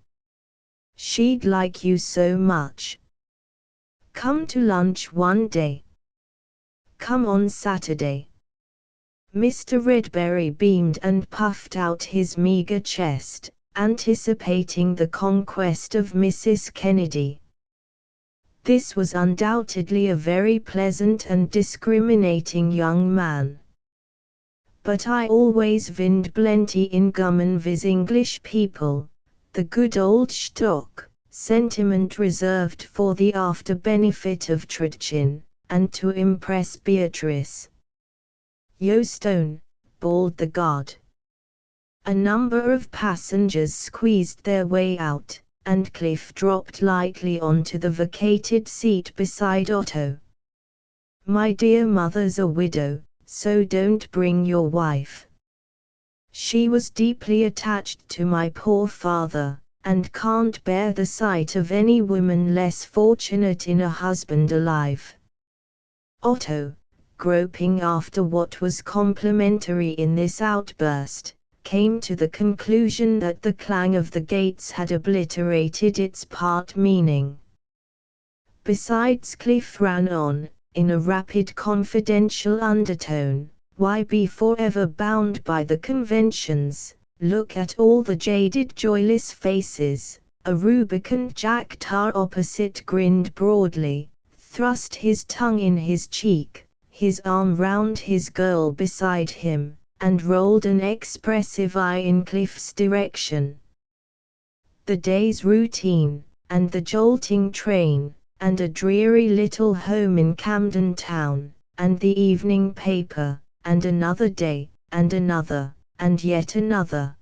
She'd like you so much. Come to lunch one day. Come on Saturday. Mr. Redberry beamed and puffed out his meager chest, anticipating the conquest of Mrs. Kennedy. This was undoubtedly a very pleasant and discriminating young man. But I always vind plenty in gummen with English people, the good old stock, sentiment reserved for the after benefit of tradition, and to impress Beatrice. Yo Stone, bawled the guard. A number of passengers squeezed their way out, and Cliff dropped lightly onto the vacated seat beside Otto. My dear mother's a widow, so don't bring your wife. She was deeply attached to my poor father, and can't bear the sight of any woman less fortunate in a husband alive. Otto, groping after what was complimentary in this outburst, came to the conclusion that the clang of the gates had obliterated its part meaning. Besides, Cliff ran on, in a rapid confidential undertone, why be forever bound by the conventions? Look at all the jaded joyless faces. A rubicund Jack Tar opposite grinned broadly, thrust his tongue in his cheek, his arm round his girl beside him, and rolled an expressive eye in Cliff's direction. The day's routine, and the jolting train, and a dreary little home in Camden Town, and the evening paper, and another day, and another, and yet another.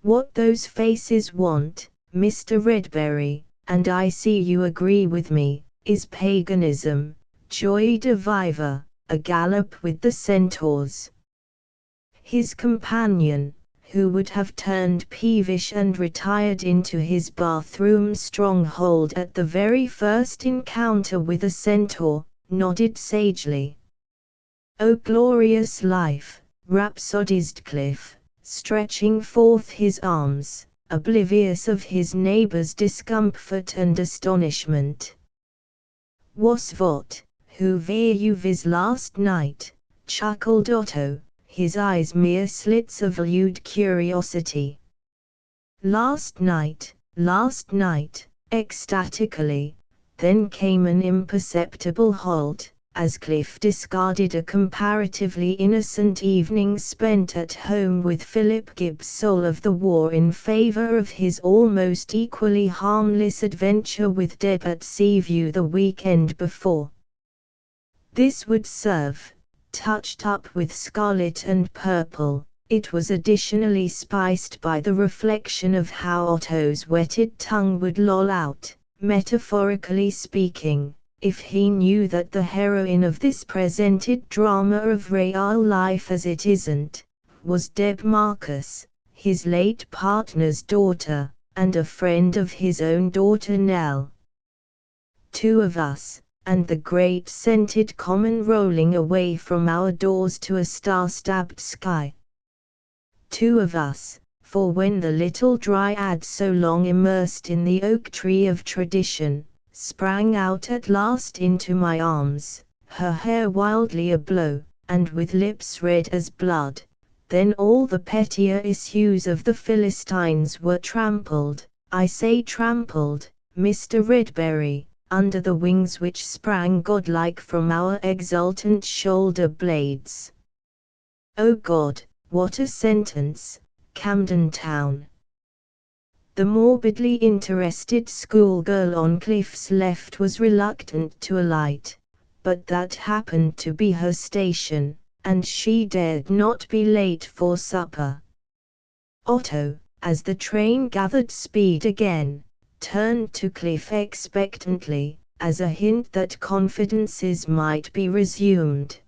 What those faces want, Mr. Redberry, and I see you agree with me, is paganism, joie de vivre, a gallop with the centaurs. His companion, who would have turned peevish and retired into his bathroom stronghold at the very first encounter with a centaur, nodded sagely. "O glorious life," rhapsodized Cliff, stretching forth his arms, oblivious of his neighbor's discomfort and astonishment. "Was what, who were you with last night?" chuckled Otto, his eyes mere slits of lewd curiosity. Last night, ecstatically. Then came an imperceptible halt, as Cliff discarded a comparatively innocent evening spent at home with Philip Gibbs' Soul of the War in favor of his almost equally harmless adventure with Deb at Seaview the weekend before. This would serve. Touched up with scarlet and purple, it was additionally spiced by the reflection of how Otto's wetted tongue would loll out, metaphorically speaking, if he knew that the heroine of this presented drama of real life as it isn't, was Deb Marcus, his late partner's daughter, and a friend of his own daughter Nell. Two of us, and the great scented common rolling away from our doors to a star-stabbed sky. Two of us, for when the little dryad so long immersed in the oak tree of tradition, sprang out at last into my arms, her hair wildly ablow, and with lips red as blood, then all the pettier issues of the Philistines were trampled, I say trampled, Mr. Redberry, under the wings which sprang godlike from our exultant shoulder blades. Oh God, what a sentence, Camden Town! The morbidly interested schoolgirl on Cliff's left was reluctant to alight, but that happened to be her station, and she dared not be late for supper. Otto, as the train gathered speed again, turned to Cliff expectantly, as a hint that confidences might be resumed.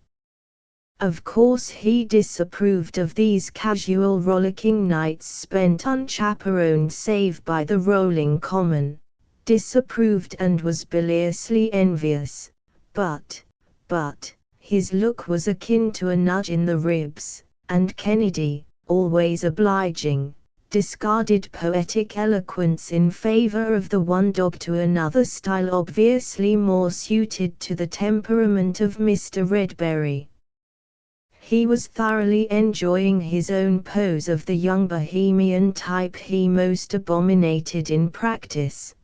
Of course he disapproved of these casual rollicking nights spent unchaperoned save by the rolling common, disapproved and was biliously envious, but, his look was akin to a nudge in the ribs, and Kennedy, always obliging, discarded poetic eloquence in favor of the one dog to another style obviously more suited to the temperament of Mr. Redberry. He was thoroughly enjoying his own pose of the young bohemian type he most abominated in practice.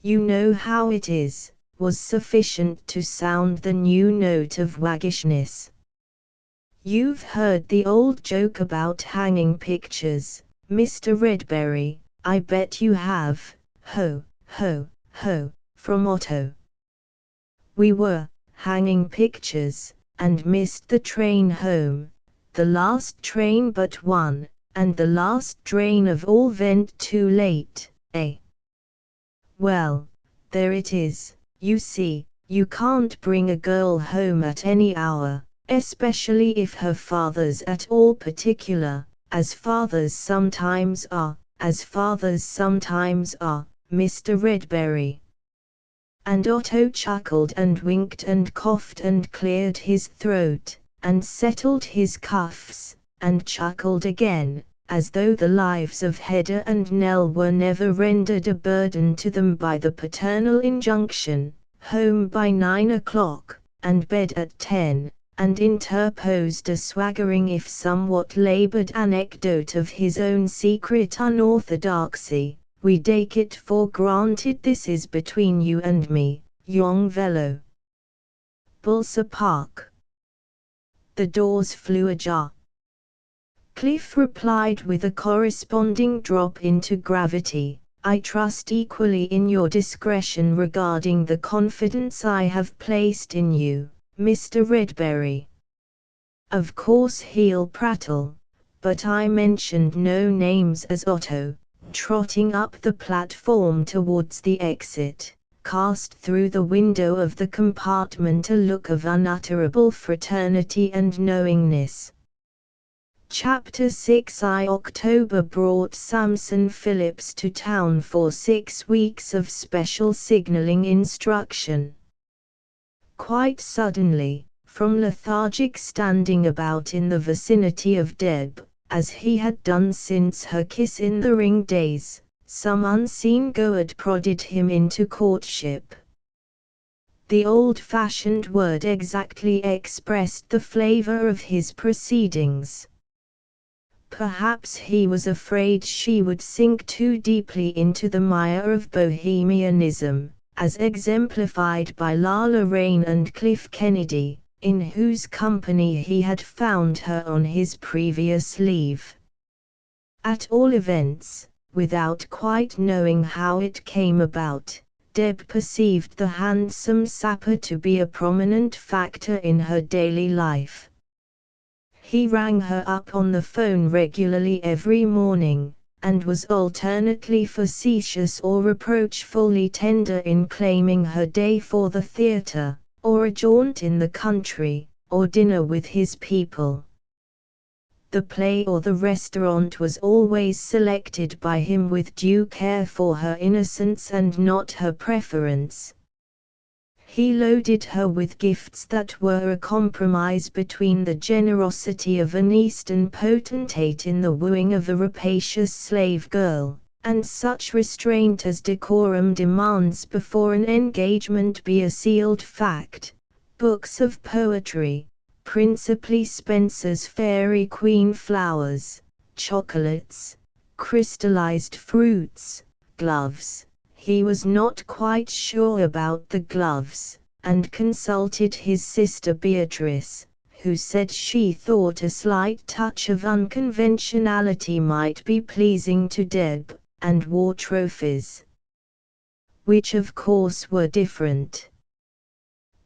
"You know how it is," was sufficient to sound the new note of waggishness. "You've heard the old joke about hanging pictures, Mr. Redberry, I bet you have, ho, ho, ho," from Otto. "We were hanging pictures, and missed the train home, the last train but one, and the last train of all went too late, eh? Well, there it is, you see, you can't bring a girl home at any hour, especially if her father's at all particular, as fathers sometimes are, Mr. Redberry." And Otto chuckled and winked and coughed and cleared his throat, and settled his cuffs, and chuckled again, as though the lives of Hedda and Nell were never rendered a burden to them by the paternal injunction, "Home by 9 o'clock, and bed at 10, and interposed a swaggering if somewhat labored anecdote of his own secret unorthodoxy. "We take it for granted this is between you and me, young fellow. Bulser Park. The doors flew ajar. Cliff replied with a corresponding drop into gravity. I trust equally in your discretion regarding the confidence I have placed in you, Mr. Redberry. Of course he'll prattle, but I mentioned no names as Otto, trotting up the platform towards the exit, cast through the window of the compartment a look of unutterable fraternity and knowingness. Chapter 6 October brought Samson Phillips to town for 6 weeks of special signaling instruction. Quite suddenly, from lethargic standing about in the vicinity of Deb, as he had done since her kiss in the ring days, some unseen goad prodded him into courtship. The old-fashioned word exactly expressed the flavor of his proceedings. Perhaps he was afraid she would sink too deeply into the mire of bohemianism, as exemplified by Lala Rain and Cliff Kennedy, in whose company he had found her on his previous leave. At all events, without quite knowing how it came about, Deb perceived the handsome sapper to be a prominent factor in her daily life. He rang her up on the phone regularly every morning, and was alternately facetious or reproachfully tender in claiming her day for the theatre, or a jaunt in the country, or dinner with his people. The play or the restaurant was always selected by him with due care for her innocence and not her preference. He loaded her with gifts that were a compromise between the generosity of an Eastern potentate in the wooing of a rapacious slave girl, and such restraint as decorum demands before an engagement be a sealed fact: books of poetry, principally Spenser's Fairy Queen flowers, chocolates, crystallized fruits, gloves. He was not quite sure about the gloves, and consulted his sister Beatrice, who said she thought a slight touch of unconventionality might be pleasing to Deb, and wore trophies, which of course were different.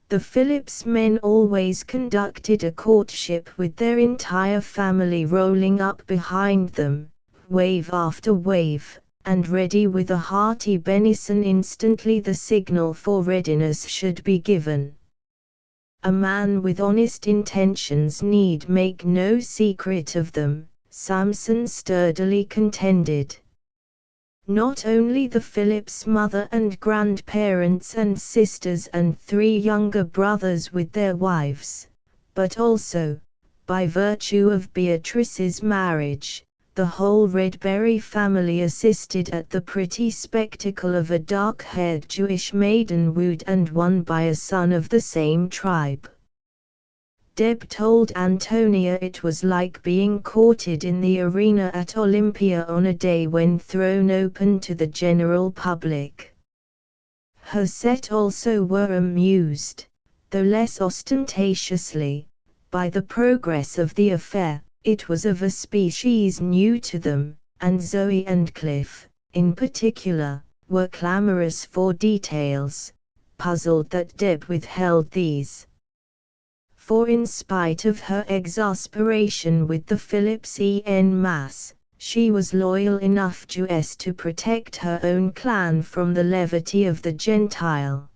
The Phillips men always conducted a courtship with their entire family rolling up behind them, wave after wave, and ready with a hearty benison instantly the signal for readiness should be given. A man with honest intentions need make no secret of them, Samson sturdily contended. Not only the Phillips' mother and grandparents and sisters and 3 younger brothers with their wives, but also, by virtue of Beatrice's marriage, the whole Redberry family assisted at the pretty spectacle of a dark-haired Jewish maiden wooed and won by a son of the same tribe. Deb told Antonia it was like being courted in the arena at Olympia on a day when thrown open to the general public. Her set also were amused, though less ostentatiously, by the progress of the affair. It was of a species new to them, and Zoe and Cliff, in particular, were clamorous for details, puzzled that Deb withheld these. For in spite of her exasperation with the Phillips en masse, she was loyal enough Jewess to protect her own clan from the levity of the Gentile.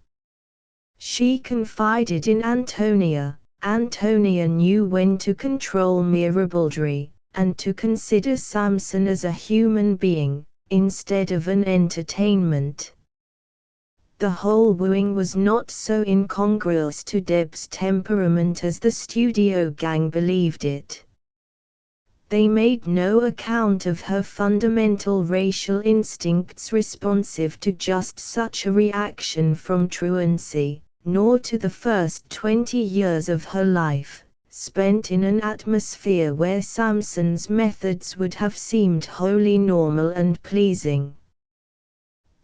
She confided in Antonia. Antonia knew when to control mere ribaldry, and to consider Samson as a human being, instead of an entertainment. The whole wooing was not so incongruous to Deb's temperament as the studio gang believed it. They made no account of her fundamental racial instincts responsive to just such a reaction from truancy, nor to the first 20 years of her life, spent in an atmosphere where Samson's methods would have seemed wholly normal and pleasing.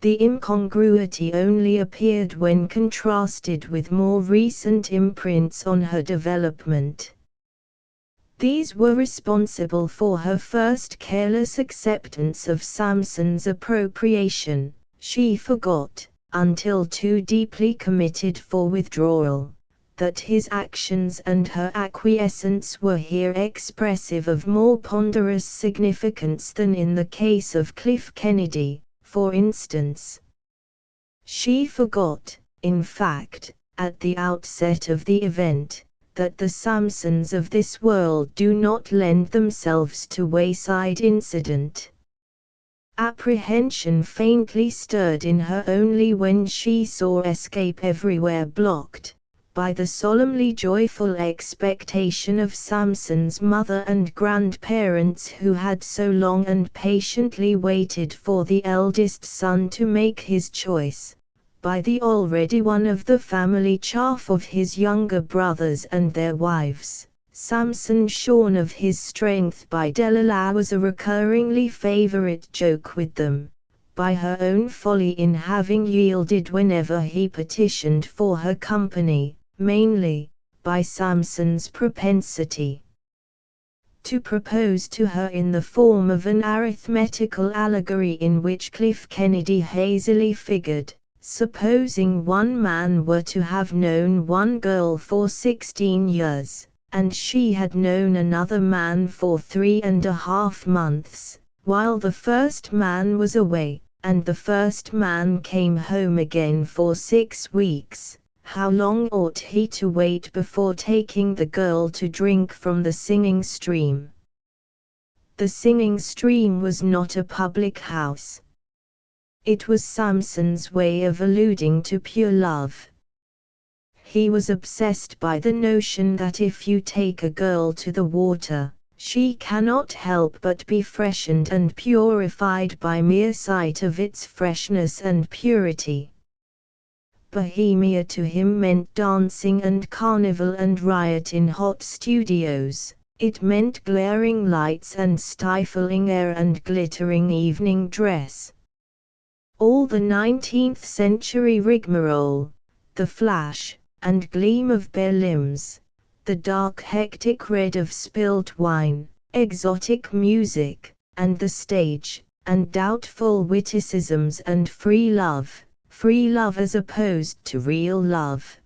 The incongruity only appeared when contrasted with more recent imprints on her development. These were responsible for her first careless acceptance of Samson's appropriation. She forgot, until too deeply committed for withdrawal, that his actions and her acquiescence were here expressive of more ponderous significance than in the case of Cliff Kennedy, for instance. She forgot, in fact, at the outset of the event, that the Samsons of this world do not lend themselves to wayside incident. Apprehension faintly stirred in her only when she saw escape everywhere blocked, by the solemnly joyful expectation of Samson's mother and grandparents who had so long and patiently waited for the eldest son to make his choice, by the already one of the family chaff of his younger brothers and their wives. Samson shorn of his strength by Delilah was a recurringly favorite joke with them, by her own folly in having yielded whenever he petitioned for her company, mainly, by Samson's propensity to propose to her in the form of an arithmetical allegory in which Cliff Kennedy hazily figured. Supposing one man were to have known one girl for 16 years, and she had known another man for 3.5 months, while the first man was away, and the first man came home again for 6 weeks, how long ought he to wait before taking the girl to drink from the singing stream? The singing stream was not a public house. It was Samson's way of alluding to pure love. He was obsessed by the notion that if you take a girl to the water, she cannot help but be freshened and purified by mere sight of its freshness and purity. Bohemia to him meant dancing and carnival and riot in hot studios. It meant glaring lights and stifling air and glittering evening dress. All the 19th century rigmarole, the flash and gleam of bare limbs, the dark hectic red of spilt wine, exotic music, and the stage, and doubtful witticisms and free love as opposed to real love.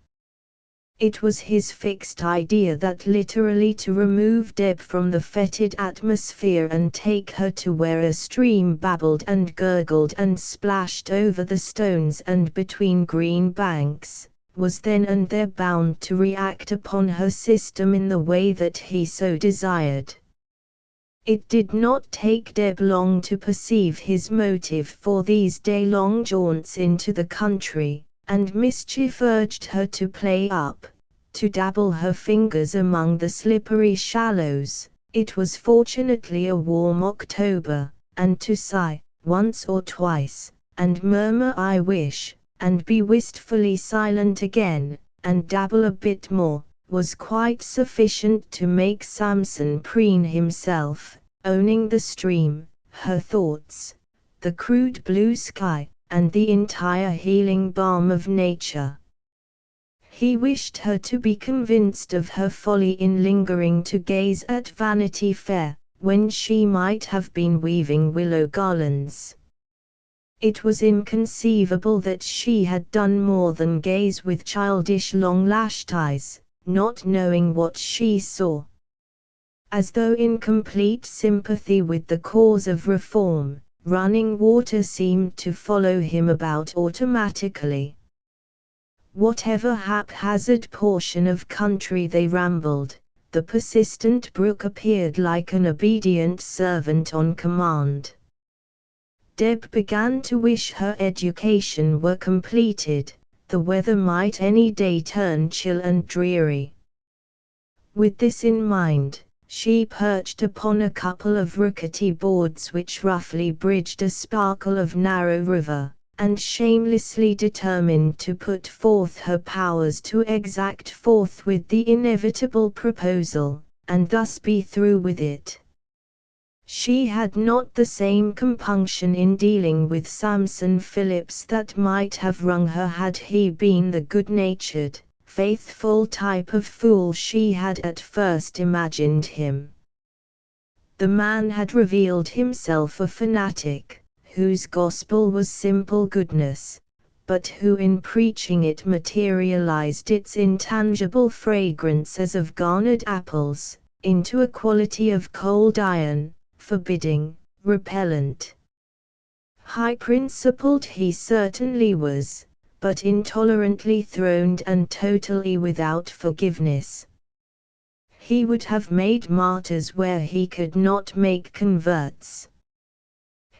It was his fixed idea that literally to remove Deb from the fetid atmosphere and take her to where a stream babbled and gurgled and splashed over the stones and between green banks, was then and there bound to react upon her system in the way that he so desired. It did not take Deb long to perceive his motive for these day-long jaunts into the country, and mischief urged her to play up, to dabble her fingers among the slippery shallows. It was fortunately a warm October, and to sigh, once or twice, and murmur "I wish," and be wistfully silent again, and dabble a bit more, was quite sufficient to make Samson preen himself, owning the stream, her thoughts, the crude blue sky, and the entire healing balm of nature. He wished her to be convinced of her folly in lingering to gaze at Vanity Fair, when she might have been weaving willow garlands. It was inconceivable that she had done more than gaze with childish long-lashed eyes, not knowing what she saw. As though in complete sympathy with the cause of reform, running water seemed to follow him about automatically. Whatever haphazard portion of country they rambled, the persistent brook appeared like an obedient servant on command. Deb began to wish her education were completed. The weather might any day turn chill and dreary. With this in mind, she perched upon a couple of rickety boards which roughly bridged a sparkle of narrow river, and shamelessly determined to put forth her powers to exact forthwith the inevitable proposal, and thus be through with it. She had not the same compunction in dealing with Samson Phillips that might have wrung her had he been the good-natured, faithful type of fool she had at first imagined him. The man had revealed himself a fanatic, whose gospel was simple goodness, but who in preaching it materialized its intangible fragrance as of garnered apples, into a quality of cold iron, forbidding, repellent. High-principled he certainly was, but intolerantly throned and totally without forgiveness. He would have made martyrs where he could not make converts.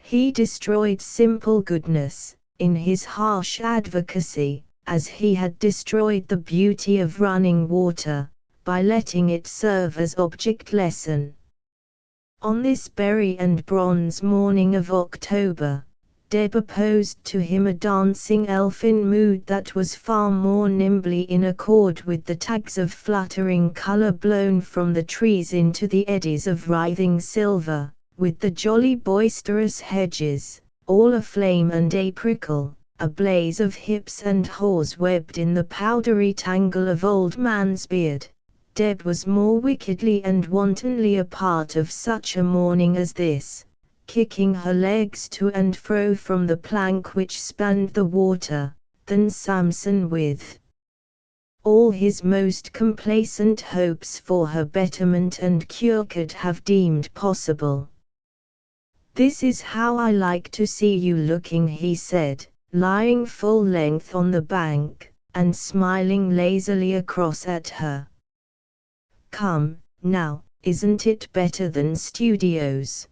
He destroyed simple goodness, in his harsh advocacy, as he had destroyed the beauty of running water, by letting it serve as object lesson. On this berry and bronze morning of October, Deb opposed to him a dancing elfin mood that was far more nimbly in accord with the tags of fluttering color blown from the trees into the eddies of writhing silver, with the jolly boisterous hedges, all aflame and apricot, a blaze of hips and haws webbed in the powdery tangle of old man's beard. Deb was more wickedly and wantonly a part of such a morning as this, kicking her legs to and fro from the plank which spanned the water, than Samson with all his most complacent hopes for her betterment and cure could have deemed possible. "This is how I like to see you looking," he said, lying full length on the bank, and smiling lazily across at her. "Come, now, isn't it better than studios?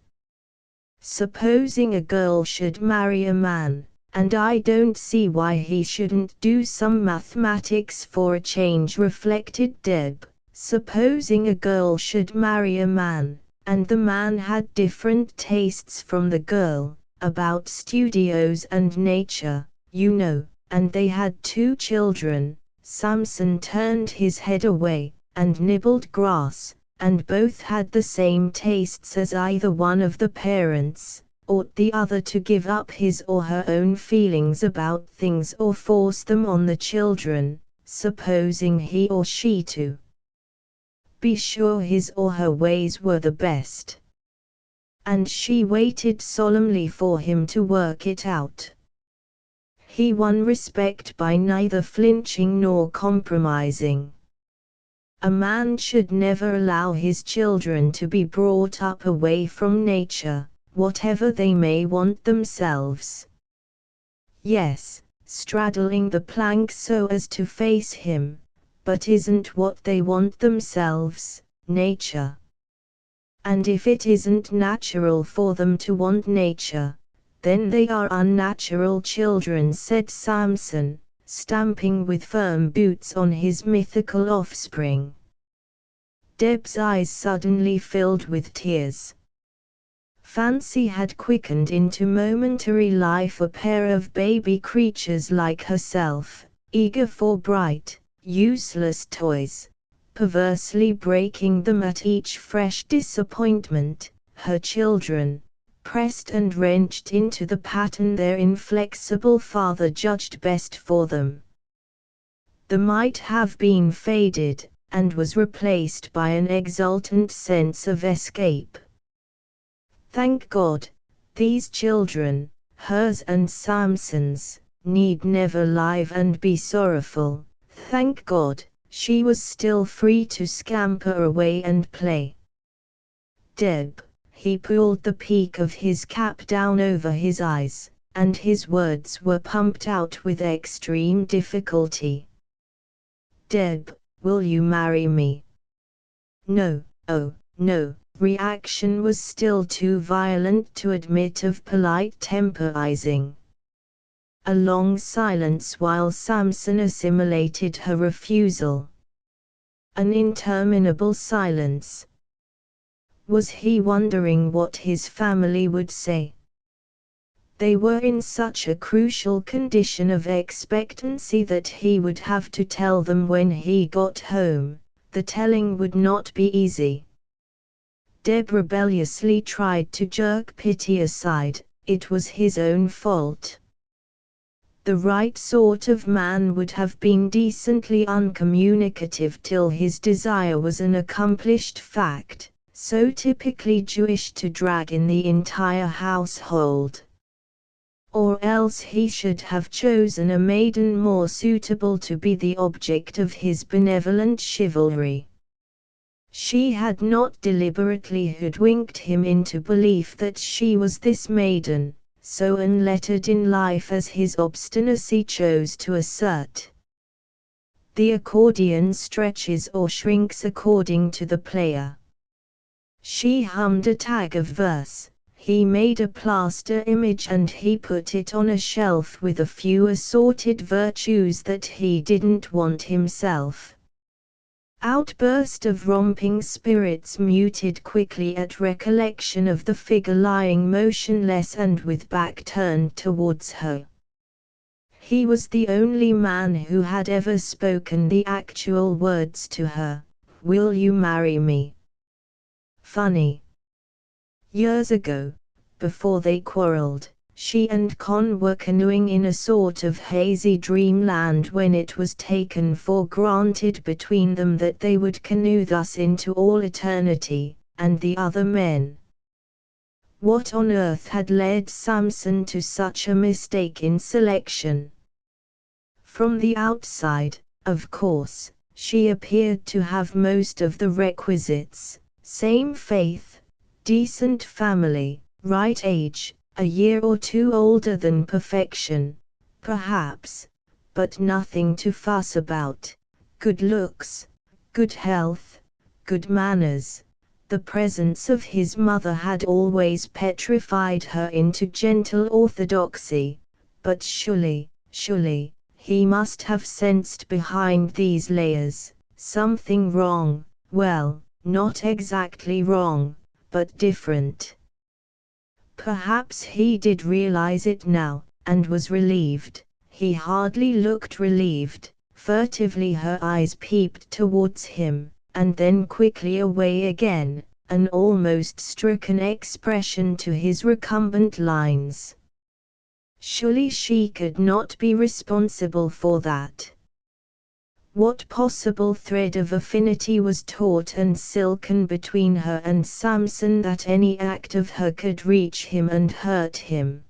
Supposing a girl should marry a man, and I don't see why he shouldn't do some mathematics for a change," reflected Deb. Supposing a girl should marry a man, and the man had different tastes from the girl, about studios and nature, you know, and they had 2 children. Samson turned his head away, and nibbled grass, and both had the same tastes as either one of the parents. Ought the other to give up his or her own feelings about things or force them on the children, supposing he or she to be sure his or her ways were the best? And she waited solemnly for him to work it out. He won respect by neither flinching nor compromising. A man should never allow his children to be brought up away from nature, whatever they may want themselves. Yes, straddling the plank so as to face him, but isn't what they want themselves, nature? And if it isn't natural for them to want nature, then they are unnatural children, said Samson, stamping with firm boots on his mythical offspring. Deb's eyes suddenly filled with tears. Fancy had quickened into momentary life a pair of baby creatures like herself, eager for bright, useless toys, perversely breaking them at each fresh disappointment. Her children, pressed and wrenched into the pattern their inflexible father judged best for them. The might have been faded, and was replaced by an exultant sense of escape. Thank God, these children, hers and Samson's, need never live and be sorrowful. Thank God, she was still free to scamper away and play. Deb, he pulled the peak of his cap down over his eyes, and his words were pumped out with extreme difficulty. Deb, will you marry me? No, oh, no. Reaction was still too violent to admit of polite temporizing. A long silence while Samson assimilated her refusal. An interminable silence. Was he wondering what his family would say? They were in such a crucial condition of expectancy that he would have to tell them when he got home. The telling would not be easy. Deb rebelliously tried to jerk pity aside. It was his own fault. The right sort of man would have been decently uncommunicative till his desire was an accomplished fact, so typically Jewish to drag in the entire household. Or else he should have chosen a maiden more suitable to be the object of his benevolent chivalry. She had not deliberately hoodwinked him into belief that she was this maiden, so unlettered in life as his obstinacy chose to assert. The accordion stretches or shrinks according to the player. She hummed a tag of verse, he made a plaster image and he put it on a shelf with a few assorted virtues that he didn't want himself. Outburst of romping spirits muted quickly at recollection of the figure lying motionless and with back turned towards her. He was the only man who had ever spoken the actual words to her, "Will you marry me?" Funny. Years ago, before they quarreled, she and Con were canoeing in a sort of hazy dreamland when it was taken for granted between them that they would canoe thus into all eternity, and the other men. What on earth had led Samson to such a mistake in selection? From the outside, of course, she appeared to have most of the requisites: same faith, decent family, right age, a year or two older than perfection, perhaps, but nothing to fuss about, good looks, good health, good manners. The presence of his mother had always petrified her into gentle orthodoxy, but surely, he must have sensed behind these layers something wrong, well, not exactly wrong, but different. Perhaps he did realize it now, and was relieved. He hardly looked relieved. Furtively her eyes peeped towards him, and then quickly away again, an almost stricken expression to his recumbent lines. Surely she could not be responsible for that. What possible thread of affinity was taut and silken between her and Samson that any act of her could reach him and hurt him?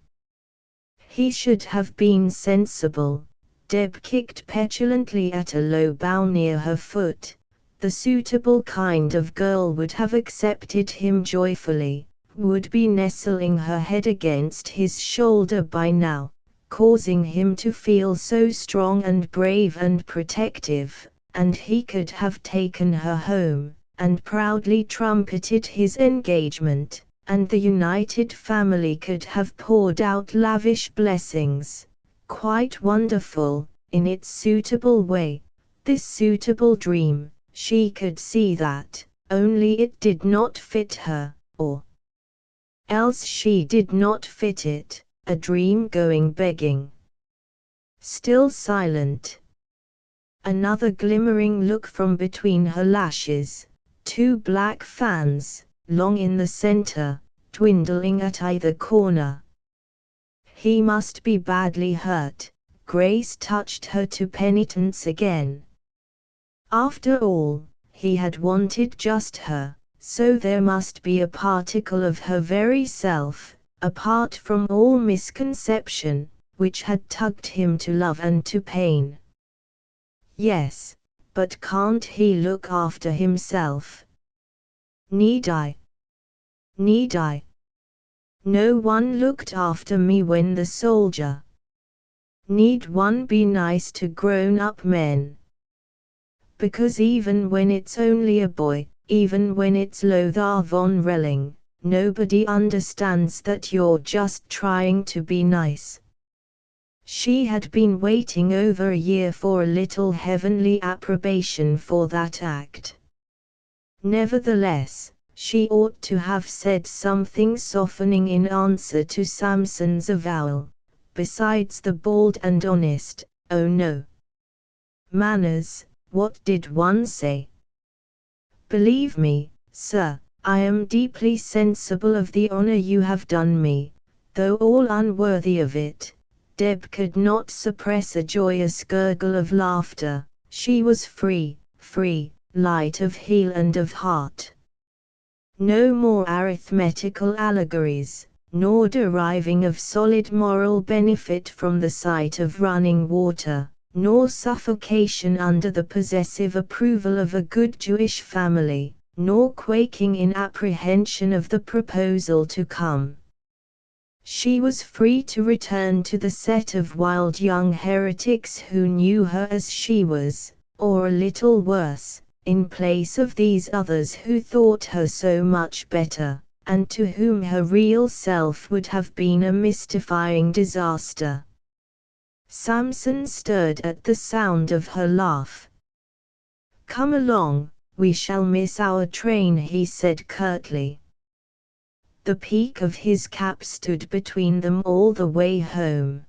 He should have been sensible. Deb kicked petulantly at a low bough near her foot. The suitable kind of girl would have accepted him joyfully, would be nestling her head against his shoulder by now, causing him to feel so strong and brave and protective, and he could have taken her home, and proudly trumpeted his engagement, and the united family could have poured out lavish blessings. Quite wonderful, in its suitable way, this suitable dream, she could see that, only it did not fit her, or else she did not fit it. A dream going begging. Still silent. Another glimmering look from between her lashes, two black fans, long in the center, dwindling at either corner. He must be badly hurt. Grace touched her to penitence again. After all, he had wanted just her, so there must be a particle of her very self, apart from all misconception, which had tugged him to love and to pain. Yes, but can't he look after himself? Need I? Need I? No one looked after me when the soldier. Need one be nice to grown-up men? Because even when it's only a boy, even when it's Lothar von Relling, nobody understands that you're just trying to be nice. She had been waiting over a year for a little heavenly approbation for that act. Nevertheless, she ought to have said something softening in answer to Samson's avowal, besides the bald and honest, "Oh no." Manners, what did one say? Believe me, sir, I am deeply sensible of the honor you have done me, though all unworthy of it." Deb could not suppress a joyous gurgle of laughter. She was free, light of heel and of heart. No more arithmetical allegories, nor deriving of solid moral benefit from the sight of running water, nor suffocation under the possessive approval of a good Jewish family, nor quaking in apprehension of the proposal to come. She was free to return to the set of wild young heretics who knew her as she was, or a little worse, in place of these others who thought her so much better, and to whom her real self would have been a mystifying disaster. Samson stirred at the sound of her laugh. "Come along, we shall miss our train," he said curtly. The peak of his cap stood between them all the way home.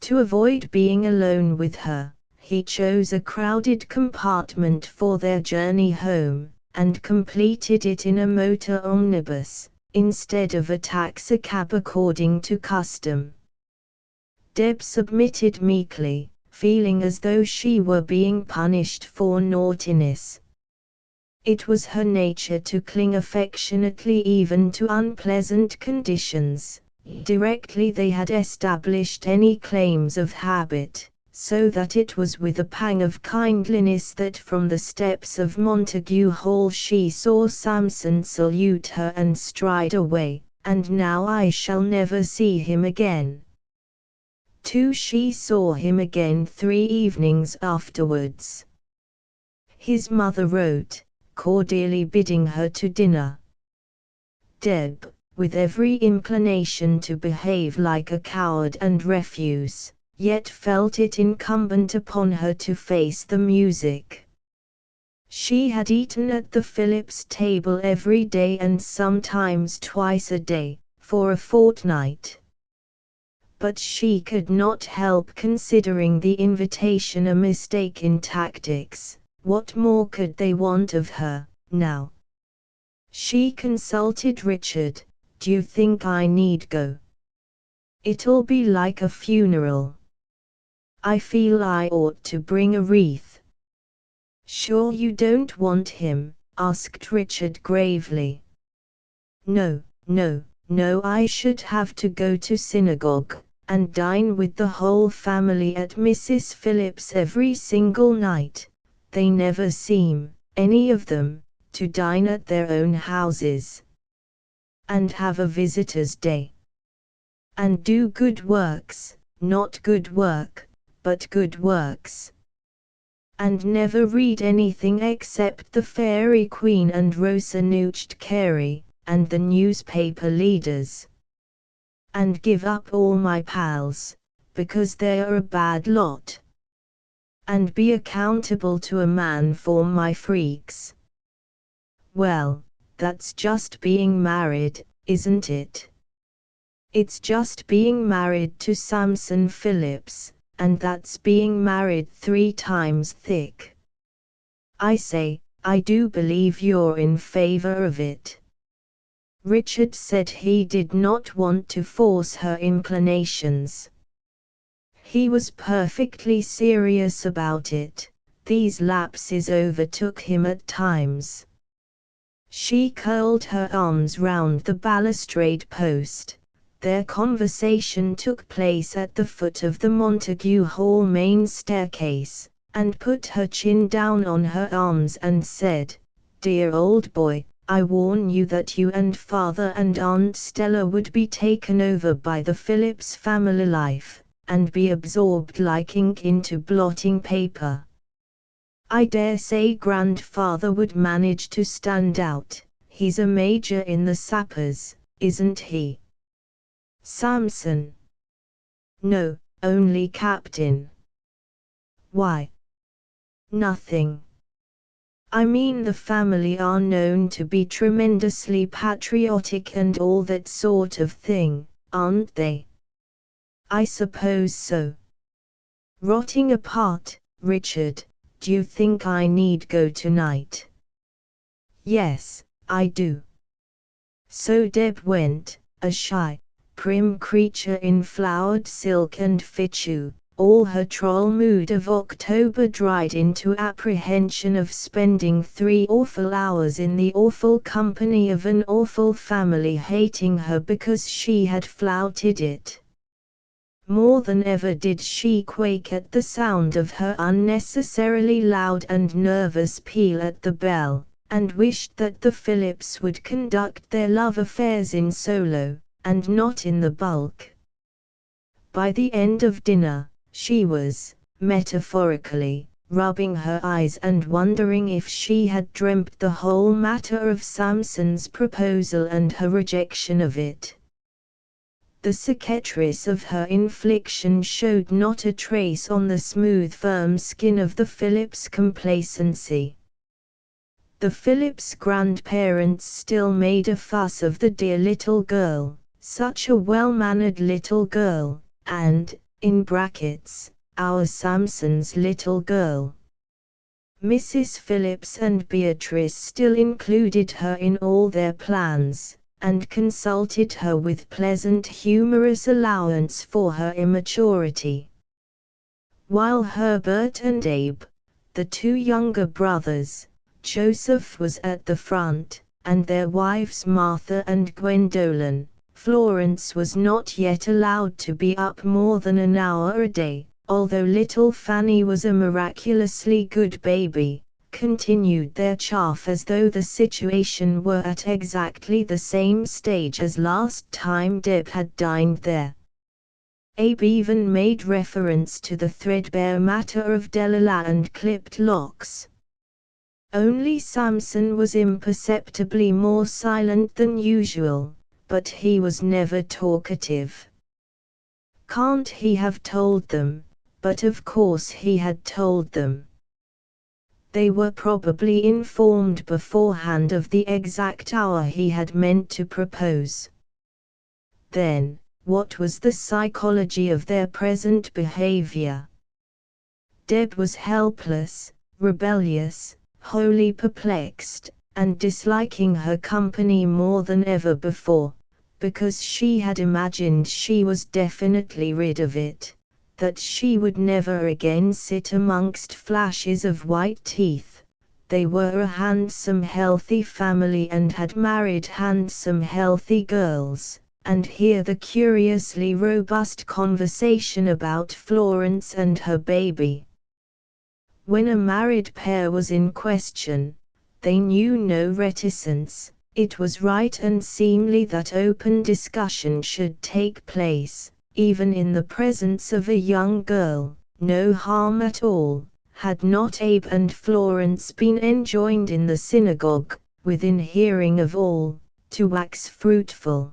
To avoid being alone with her, he chose a crowded compartment for their journey home, and completed it in a motor omnibus, instead of a taxicab according to custom. Deb submitted meekly, feeling as though she were being punished for naughtiness. It was her nature to cling affectionately even to unpleasant conditions, directly they had established any claims of habit, so that it was with a pang of kindliness that from the steps of Montague Hall she saw Samson salute her and stride away, and now I shall never see him again. Too, she saw him again 3 evenings afterwards. His mother wrote, cordially bidding her to dinner. Deb, with every inclination to behave like a coward and refuse, yet felt it incumbent upon her to face the music. She had eaten at the Phillips table every day and sometimes twice a day, for a fortnight. But she could not help considering the invitation a mistake in tactics. What more could they want of her, now? She consulted Richard. "Do you think I need go? It'll be like a funeral. I feel I ought to bring a wreath." "Sure you don't want him?" asked Richard gravely. No, I should have to go to synagogue, and dine with the whole family at Mrs. Phillips every single night. They never seem, any of them, to dine at their own houses. And have a visitor's day. And do good works, not good work, but good works. And never read anything except the Fairy Queen and Rosanuched Carey, and the newspaper leaders. And give up all my pals, because they are a bad lot. And be accountable to a man for my freaks. Well, that's just being married, isn't it? It's just being married to Samson Phillips, and that's being married 3 times thick. I say, I do believe you're in favor of it." Richard said he did not want to force her inclinations. He was perfectly serious about it. These lapses overtook him at times. She curled her arms round the balustrade post. Their conversation took place at the foot of the Montague Hall main staircase, and put her chin down on her arms and said, "Dear old boy, I warn you that you and Father and Aunt Stella would be taken over by the Phillips family life, and be absorbed like ink into blotting paper. I dare say Grandfather would manage to stand out. He's a major in the sappers, isn't he?" "Samson?" "No, only captain." "Why?" "Nothing. I mean the family are known to be tremendously patriotic and all that sort of thing, aren't they?" "I suppose so." "Rotting apart, Richard, do you think I need go tonight?" "Yes, I do." So Deb went, a shy, prim creature in flowered silk and fichu, all her troll mood of October dried into apprehension of spending 3 awful hours in the awful company of an awful family hating her because she had flouted it. More than ever did she quake at the sound of her unnecessarily loud and nervous peal at the bell, and wished that the Phillips would conduct their love affairs in solo, and not in the bulk. By the end of dinner, she was, metaphorically, rubbing her eyes and wondering if she had dreamt the whole matter of Samson's proposal and her rejection of it. The cicatrice of her infliction showed not a trace on the smooth firm skin of the Phillips' complacency. The Phillips grandparents still made a fuss of the dear little girl, such a well-mannered little girl, and, in brackets, our Samson's little girl. Mrs. Phillips and Beatrice still included her in all their plans, and consulted her with pleasant humorous allowance for her immaturity. While Herbert and Abe, the 2 younger brothers, Joseph was at the front, and their wives Martha and Gwendolen, Florence was not yet allowed to be up more than an hour a day, although little Fanny was a miraculously good baby, continued their chaff as though the situation were at exactly the same stage as last time Deb had dined there. Abe even made reference to the threadbare matter of Delilah and clipped locks. Only Samson was imperceptibly more silent than usual, but he was never talkative. Can't he have told them? But of course he had told them. They were probably informed beforehand of the exact hour he had meant to propose. Then, what was the psychology of their present behavior? Deb was helpless, rebellious, wholly perplexed, and disliking her company more than ever before, because she had imagined she was definitely rid of it, that she would never again sit amongst flashes of white teeth. They were a handsome healthy family and had married handsome healthy girls, and here the curiously robust conversation about Florence and her baby. When a married pair was in question, they knew no reticence. It was right and seemly that open discussion should take place, even in the presence of a young girl. No harm at all, had not Abe and Florence been enjoined in the synagogue, within hearing of all, to wax fruitful.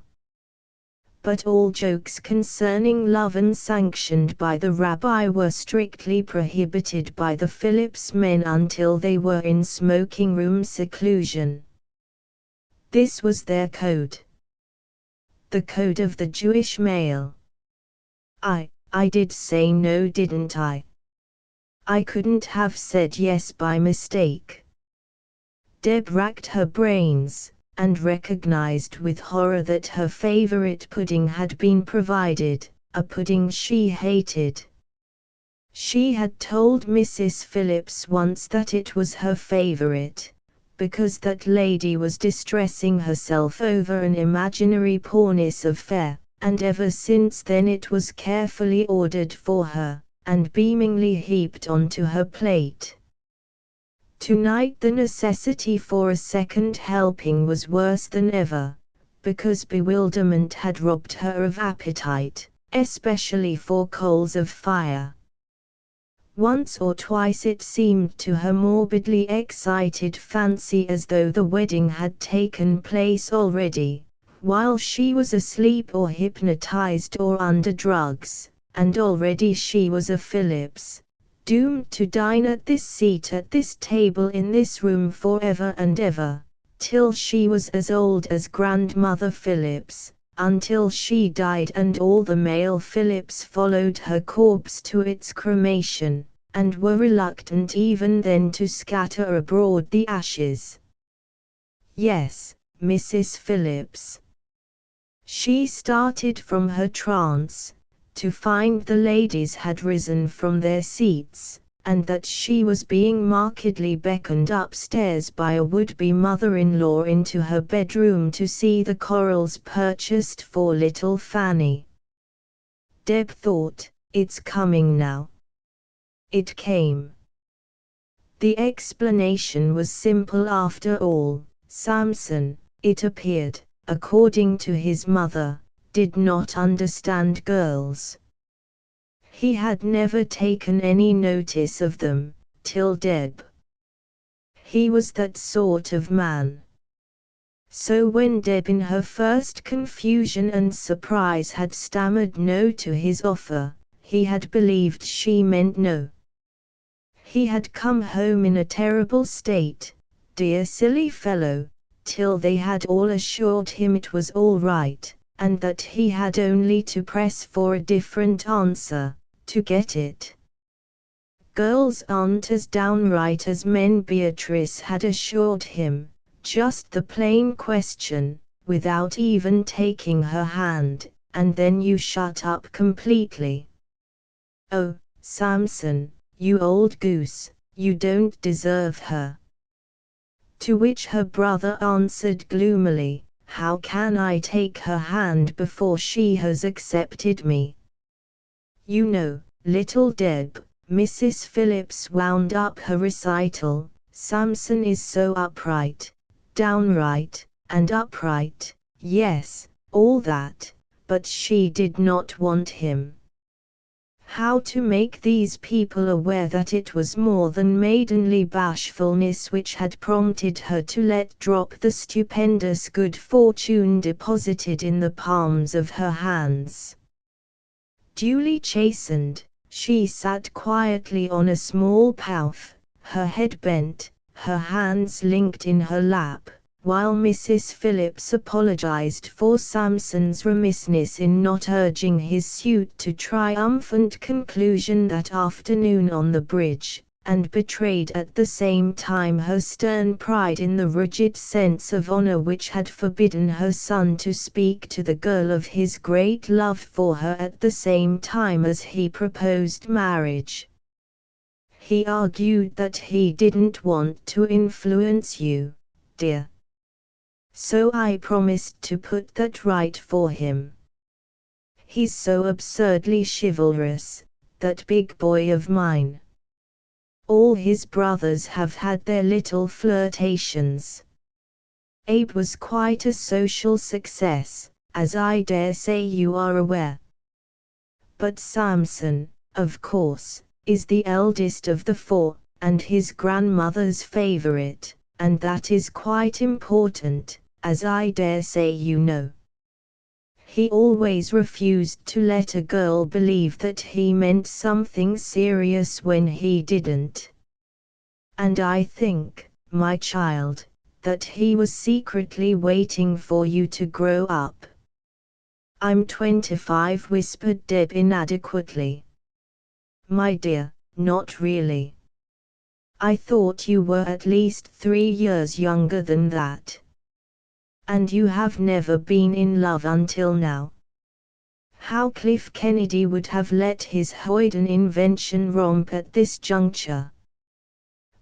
But all jokes concerning love unsanctioned by the rabbi were strictly prohibited by the Phillips men until they were in smoking room seclusion. This was their code. The code of the Jewish male. I did say no, didn't I? I couldn't have said yes by mistake. Deb racked her brains, and recognized with horror that her favorite pudding had been provided, a pudding she hated. She had told Mrs. Phillips once that it was her favorite, because that lady was distressing herself over an imaginary poorness of fare, and ever since then it was carefully ordered for her, and beamingly heaped onto her plate. Tonight the necessity for a second helping was worse than ever, because bewilderment had robbed her of appetite, especially for coals of fire. Once or twice it seemed to her morbidly excited fancy as though the wedding had taken place already, while she was asleep or hypnotized or under drugs, and already she was a Phillips, doomed to dine at this seat at this table in this room forever and ever, till she was as old as Grandmother Phillips, until she died and all the male Phillips followed her corpse to its cremation, and were reluctant even then to scatter abroad the ashes. Yes, Mrs. Phillips. She started from her trance, to find the ladies had risen from their seats, and that she was being markedly beckoned upstairs by a would-be mother-in-law into her bedroom to see the corals purchased for little Fanny. Deb thought, "It's coming now." It came. The explanation was simple after all. Samson, it appeared, according to his mother, did not understand girls. He had never taken any notice of them, till Deb. He was that sort of man. So when Deb in her first confusion and surprise had stammered no to his offer, he had believed she meant no. He had come home in a terrible state, dear silly fellow, till they had all assured him it was all right, and that he had only to press for a different answer, to get it. Girls aren't as downright as men, Beatrice had assured him, just the plain question, without even taking her hand, and then you shut up completely. Oh, Samson, you old goose, you don't deserve her. To which her brother answered gloomily, how can I take her hand before she has accepted me? You know, little Deb, Mrs. Phillips wound up her recital, Samson is so upright, downright, and upright, yes, all that, but she did not want him. How to make these people aware that it was more than maidenly bashfulness which had prompted her to let drop the stupendous good fortune deposited in the palms of her hands. Duly chastened, she sat quietly on a small pouff, her head bent, her hands linked in her lap, while Mrs. Phillips apologized for Samson's remissness in not urging his suit to triumphant conclusion that afternoon on the bridge, and betrayed at the same time her stern pride in the rigid sense of honor which had forbidden her son to speak to the girl of his great love for her at the same time as he proposed marriage. He argued that he didn't want to influence you, dear. So I promised to put that right for him. He's so absurdly chivalrous, that big boy of mine. All his brothers have had their little flirtations. Abe was quite a social success, as I dare say you are aware. But Samson, of course, is the eldest of the four, and his grandmother's favorite, and that is quite important, as I dare say you know. He always refused to let a girl believe that he meant something serious when he didn't. And I think, my child, that he was secretly waiting for you to grow up. I'm 25, whispered Deb inadequately. My dear, not really. I thought you were at least 3 years younger than that. And you have never been in love until now. How Cliff Kennedy would have let his hoyden invention romp at this juncture.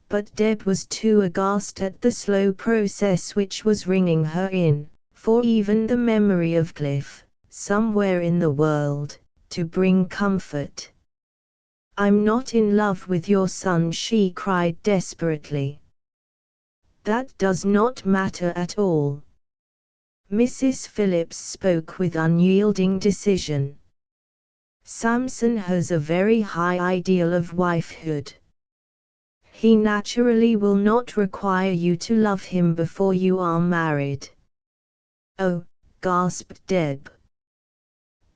But Deb was too aghast at the slow process which was ringing her in, for even the memory of Cliff, somewhere in the world, to bring comfort. I'm not in love with your son, she cried desperately. That does not matter at all. Mrs. Phillips spoke with unyielding decision. Samson has a very high ideal of wifehood. He naturally will not require you to love him before you are married. Oh, gasped Deb.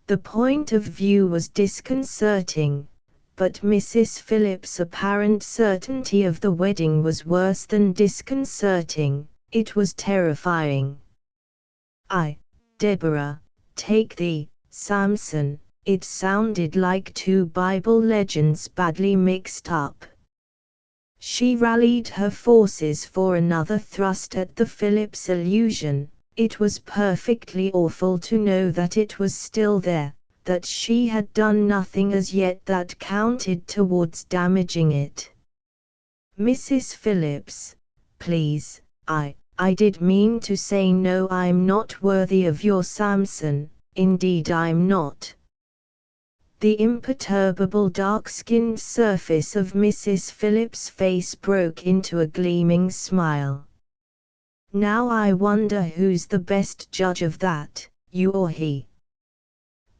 The point of view was disconcerting, but Mrs. Phillips' apparent certainty of the wedding was worse than disconcerting, it was terrifying. Deborah, take thee, Samson, it sounded like two Bible legends badly mixed up. She rallied her forces for another thrust at the Phillips illusion. It was perfectly awful to know that it was still there, that she had done nothing as yet that counted towards damaging it. Mrs. Phillips, please, I did mean to say no, I'm not worthy of your Samson, indeed I'm not. The imperturbable dark-skinned surface of Mrs. Phillips' face broke into a gleaming smile. Now I wonder who's the best judge of that, you or he?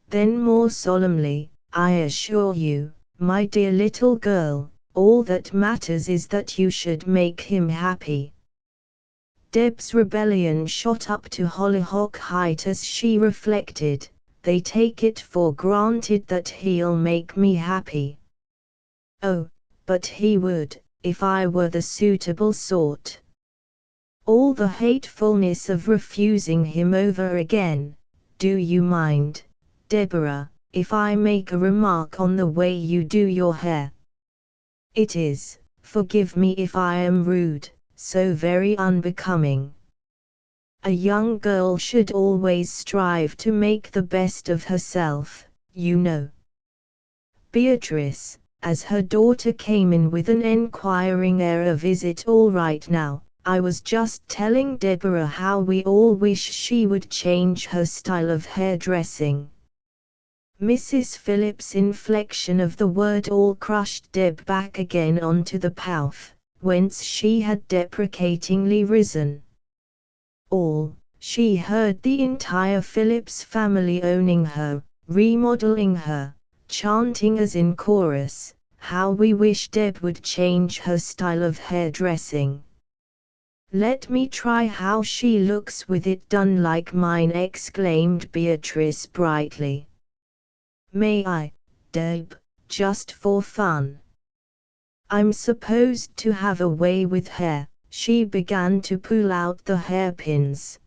Then more solemnly, I assure you, my dear little girl, all that matters is that you should make him happy. Deb's rebellion shot up to hollyhock height as she reflected, they take it for granted that he'll make me happy. Oh, but he would, if I were the suitable sort. All the hatefulness of refusing him over again. Do you mind, Deborah, if I make a remark on the way you do your hair? It is, forgive me if I am rude, so very unbecoming. A young girl should always strive to make the best of herself, you know. Beatrice, as her daughter came in with an enquiring air of is it all right now, I was just telling Deborah how we all wish she would change her style of hairdressing. Mrs. Phillips' inflection of the word all crushed Deb back again onto the path, whence she had deprecatingly risen. All, she heard the entire Phillips family owning her, remodeling her, chanting as in chorus, how we wish Deb would change her style of hairdressing. Let me try how she looks with it done like mine, exclaimed Beatrice brightly. May I, Deb, just for fun? I'm supposed to have a way with hair. She began to pull out the hairpins.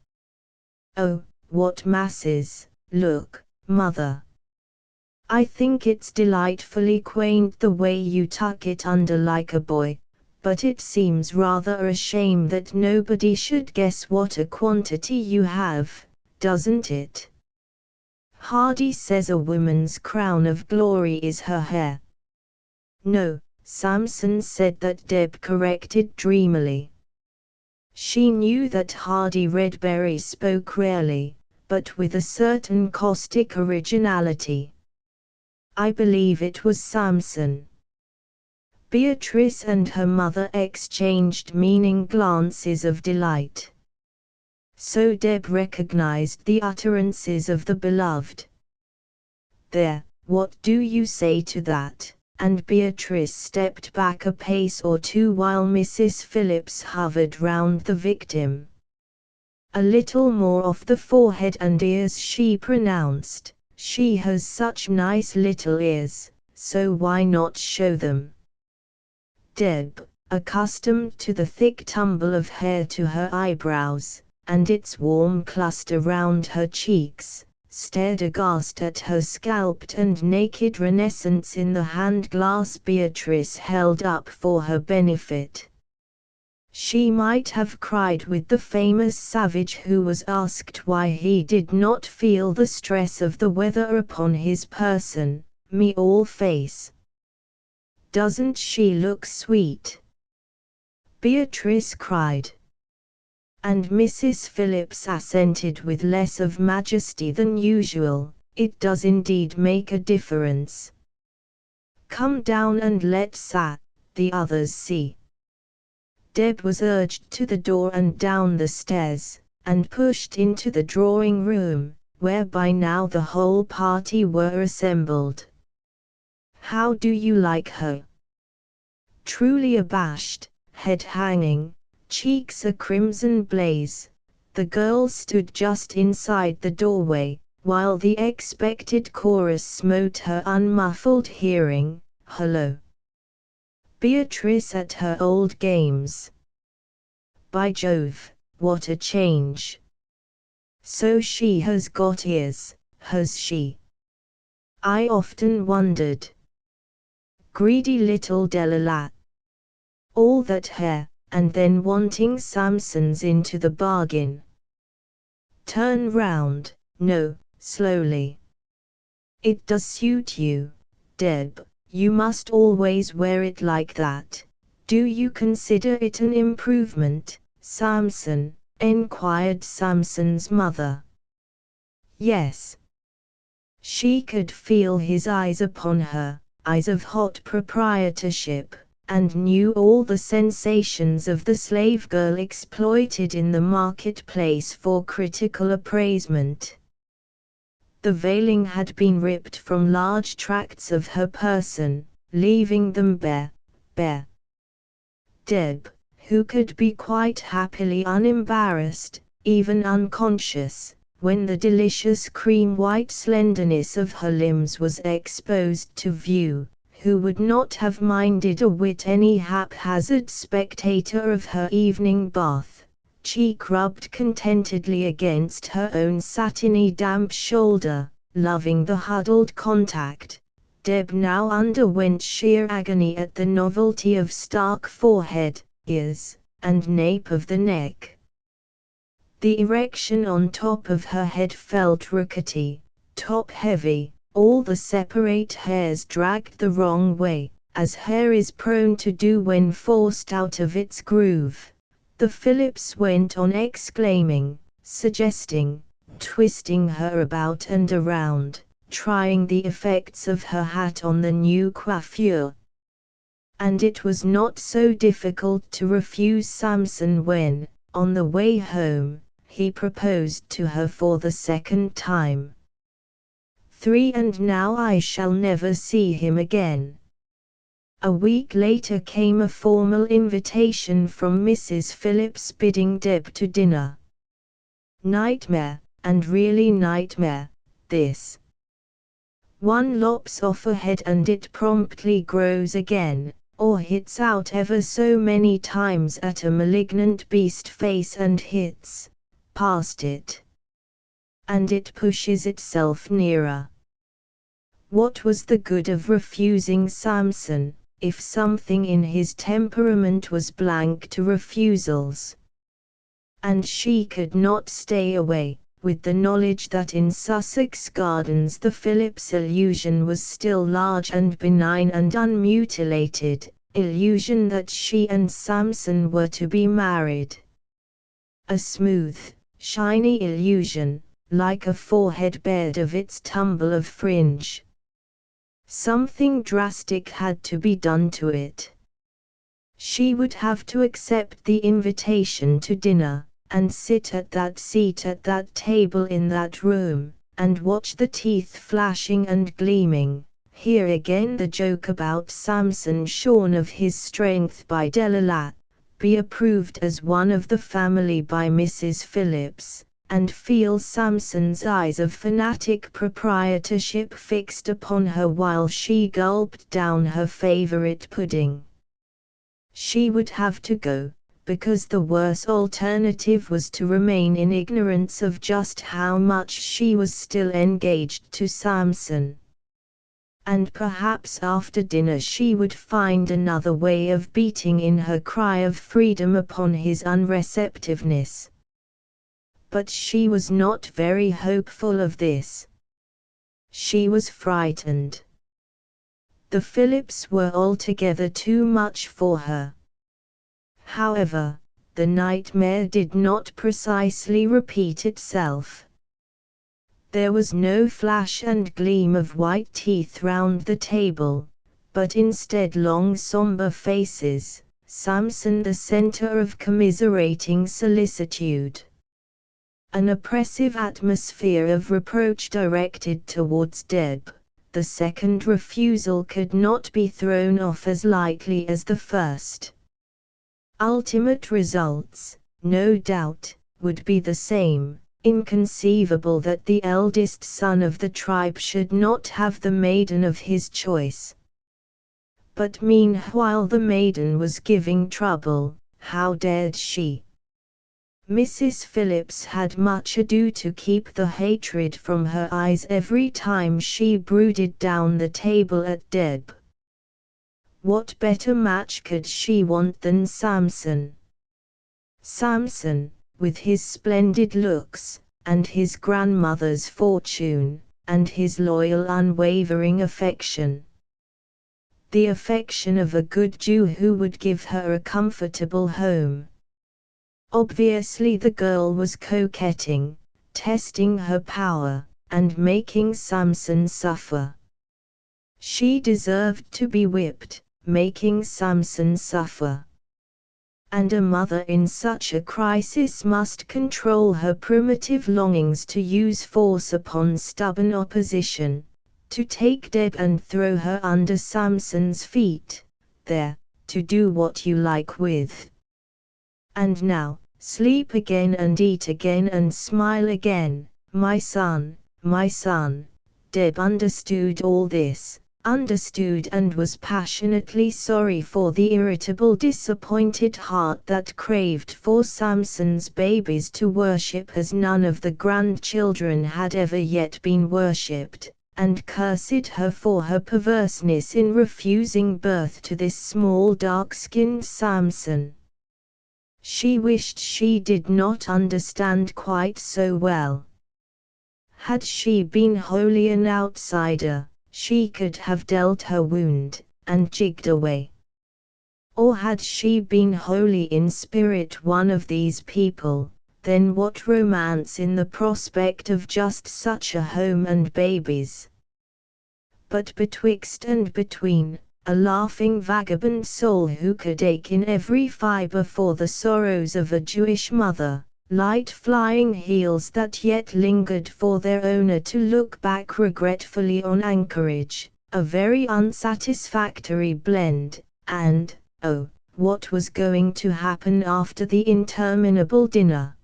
Oh, what masses, look, Mother. I think it's delightfully quaint the way you tuck it under like a boy, but it seems rather a shame that nobody should guess what a quantity you have, doesn't it? Hardy says a woman's crown of glory is her hair. No, Samson said that, Deb corrected dreamily. She knew that Hardy Redberry spoke rarely, but with a certain caustic originality. I believe it was Samson. Beatrice and her mother exchanged meaning glances of delight. So Deb recognized the utterances of the beloved. There, what do you say to that? And Beatrice stepped back a pace or two while Mrs. Phillips hovered round the victim. A little more off the forehead and ears, she pronounced. She has such nice little ears, so why not show them? Deb, accustomed to the thick tumble of hair to her eyebrows, and its warm cluster round her cheeks, stared aghast at her scalped and naked renaissance in the hand-glass Beatrice held up for her benefit. She might have cried with the famous savage who was asked why he did not feel the stress of the weather upon his person, "Me all face. Doesn't she look sweet?" Beatrice cried. And Mrs. Phillips assented with less of majesty than usual, "It does indeed make a difference. Come down and let's the others see." Deb was urged to the door and down the stairs, and pushed into the drawing room, where by now the whole party were assembled. "How do you like her?" Truly abashed, head hanging, cheeks a crimson blaze, the girl stood just inside the doorway, while the expected chorus smote her unmuffled hearing, "Hello! Beatrice at her old games. By Jove, what a change! So she has got ears, has she? I often wondered. Greedy little Delilah. all that hair, and then wanting Samson's into the bargain. Turn round, no, slowly. It does suit you, Deb, you must always wear it like that. Do you consider it an improvement, Samson? Enquired Samson's mother. Yes. She could feel his eyes upon her, eyes of hot proprietorship, and knew all the sensations of the slave girl exploited in the marketplace for critical appraisement. The veiling had been ripped from large tracts of her person, leaving them bare. Deb, who could be quite happily unembarrassed, even unconscious, when the delicious cream-white slenderness of her limbs was exposed to view, who would not have minded a whit any haphazard spectator of her evening bath, cheek rubbed contentedly against her own satiny damp shoulder, loving the huddled contact, Deb now underwent sheer agony at the novelty of stark forehead, ears, and nape of the neck. The erection on top of her head felt rickety, top-heavy, all the separate hairs dragged the wrong way, as hair is prone to do when forced out of its groove. The Phillips went on exclaiming, suggesting, twisting her about and around, trying the effects of her hat on the new coiffure. And it was not so difficult to refuse Samson when, on the way home, he proposed to her for the second time. 3 And now I shall never see him again. A week later came a formal invitation from Mrs. Phillips bidding Deb to dinner. Nightmare, and really nightmare, this. One lops off a head and it promptly grows again, or hits out ever so many times at a malignant beast face and hits past it. And it pushes itself nearer. What was the good of refusing Samson, if something in his temperament was blank to refusals? And she could not stay away, with the knowledge that in Sussex Gardens the Phillips illusion was still large and benign and unmutilated, illusion that she and Samson were to be married. A smooth, shiny illusion, like a forehead bared of its tumble of fringe. Something drastic had to be done to it. She would have to accept the invitation to dinner, and sit at that seat at that table in that room, and watch the teeth flashing and gleaming, hear again the joke about Samson shorn of his strength by Delilah, be approved as one of the family by Mrs. Phillips, and feel Samson's eyes of fanatic proprietorship fixed upon her while she gulped down her favorite pudding. She would have to go, because the worse alternative was to remain in ignorance of just how much she was still engaged to Samson. And perhaps after dinner she would find another way of beating in her cry of freedom upon his unreceptiveness. But she was not very hopeful of this. She was frightened. The Phillips were altogether too much for her. However, the nightmare did not precisely repeat itself. There was no flash and gleam of white teeth round the table, but instead long somber faces, Samson the center of commiserating solicitude. An oppressive atmosphere of reproach directed towards Deb. The second refusal could not be thrown off as lightly as the first. Ultimate results, no doubt, would be the same. Inconceivable that the eldest son of the tribe should not have the maiden of his choice. But meanwhile the maiden was giving trouble, how dared she? Mrs. Phillips had much ado to keep the hatred from her eyes every time she brooded down the table at Deb. What better match could she want than Samson? Samson, with his splendid looks, and his grandmother's fortune, and his loyal unwavering affection. The affection of a good Jew who would give her a comfortable home. Obviously the girl was coquetting, testing her power, and making Samson suffer. She deserved to be whipped, making Samson suffer. And a mother in such a crisis must control her primitive longings to use force upon stubborn opposition, to take Deb and throw her under Samson's feet, there, to do what you like with. And now, sleep again and eat again and smile again, my son, my son. Deb understood all this, understood and was passionately sorry for the irritable, disappointed heart that craved for Samson's babies to worship as none of the grandchildren had ever yet been worshipped, and cursed her for her perverseness in refusing birth to this small dark-skinned Samson. She wished she did not understand quite so well. Had she been wholly an outsider, she could have dealt her wound, and jigged away. Or had she been wholly in spirit one of these people, then what romance in the prospect of just such a home and babies. But betwixt and between, a laughing vagabond soul who could ache in every fibre for the sorrows of a Jewish mother, light flying heels that yet lingered for their owner to look back regretfully on anchorage, a very unsatisfactory blend, and, oh, what was going to happen after the interminable dinner?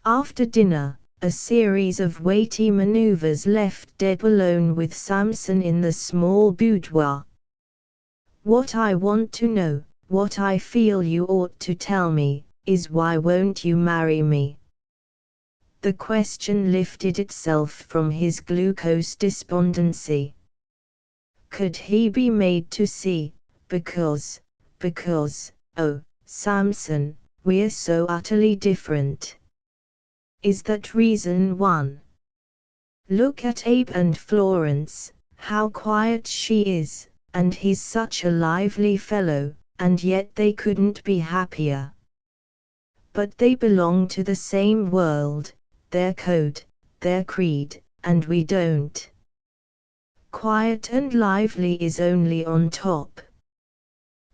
After dinner, a series of weighty maneuvers left Deb alone with Samson in the small boudoir. What I want to know, what I feel you ought to tell me, is why won't you marry me? The question lifted itself from his glucose despondency. Could he be made to see, because, oh, Samson, we're so utterly different. Is that reason one? Look at Abe and Florence, how quiet she is, and he's such a lively fellow, and yet they couldn't be happier. But they belong to the same world, their code, their creed, and we don't. Quiet and lively is only on top.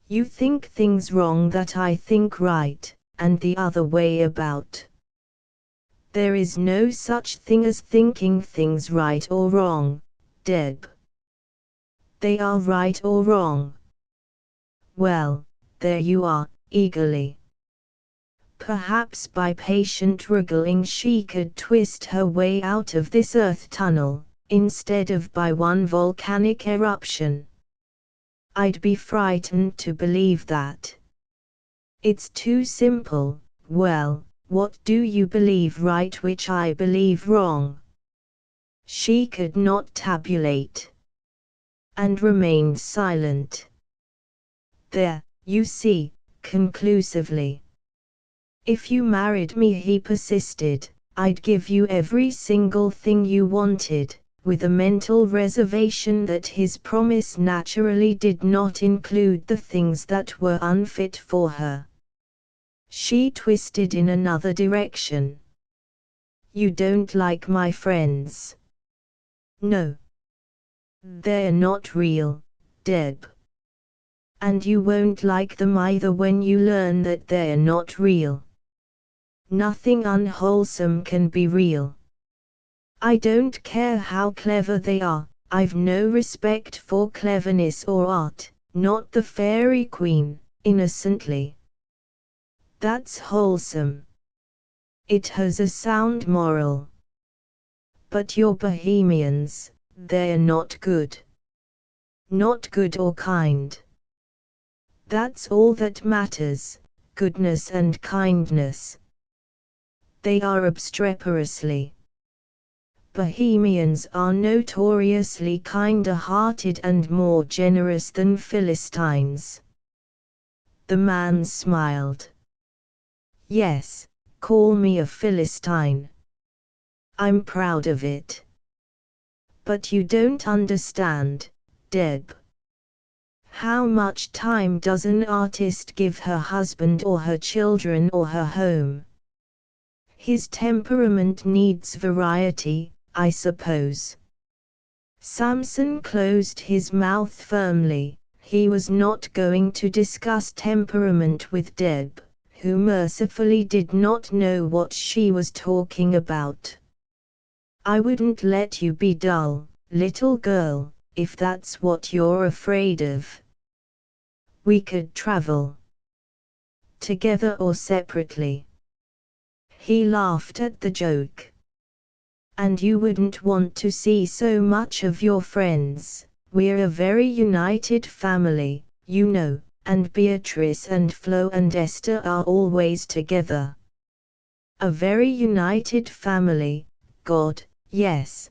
You think things wrong that I think right, and the other way about. There is no such thing as thinking things right or wrong, Deb. They are right or wrong. Well, there you are, eagerly. Perhaps by patient wriggling she could twist her way out of this earth tunnel, instead of by one volcanic eruption. I'd be frightened to believe that. It's too simple. Well, what do you believe right which I believe wrong? She could not tabulate, and remained silent. There, you see, conclusively. If you married me, he persisted, I'd give you every single thing you wanted, with a mental reservation that his promise naturally did not include the things that were unfit for her. She twisted in another direction. You don't like my friends? No. They're not real, Deb. And you won't like them either when you learn that they're not real. Nothing unwholesome can be real. I don't care how clever they are, I've no respect for cleverness or art, not the fairy queen, innocently. That's wholesome. It has a sound moral. But your bohemians, they're not good. Not good or kind. That's all that matters, goodness and kindness. They are obstreperously. Bohemians are notoriously kinder-hearted and more generous than Philistines. The man smiled. Yes, call me a Philistine. I'm proud of it. But you don't understand, Deb. How much time does an artist give her husband or her children or her home? His temperament needs variety, I suppose. Samson closed his mouth firmly. He was not going to discuss temperament with Deb, who mercifully did not know what she was talking about. I wouldn't let you be dull, little girl, if that's what you're afraid of. We could travel together or separately. He laughed at the joke. And you wouldn't want to see so much of your friends. We're a very united family, you know, and Beatrice and Flo and Esther are always together. A very united family, God, yes.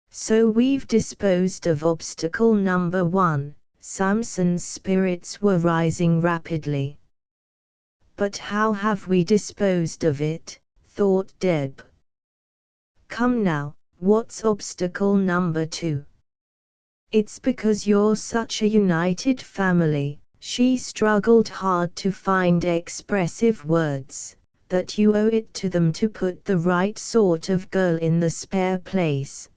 So we've disposed of obstacle number 1. Samson's spirits were rising rapidly. But how have we disposed of it, thought Deb. Come now, what's obstacle number 2? It's because you're such a united family, she struggled hard to find expressive words, that you owe it to them to put the right sort of girl in the spare place.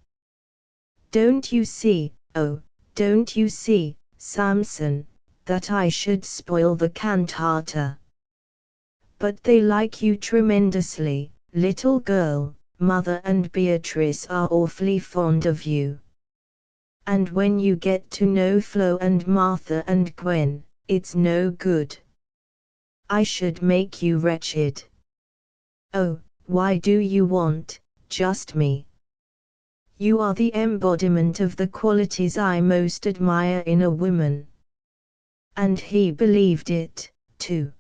Don't you see, oh, don't you see, Samson, that I should spoil the cantata? But they like you tremendously, little girl. Mother and Beatrice are awfully fond of you. And when you get to know Flo and Martha and Gwen, it's no good. I should make you wretched. Oh, why do you want just me? You are the embodiment of the qualities I most admire in a woman. And he believed it, too.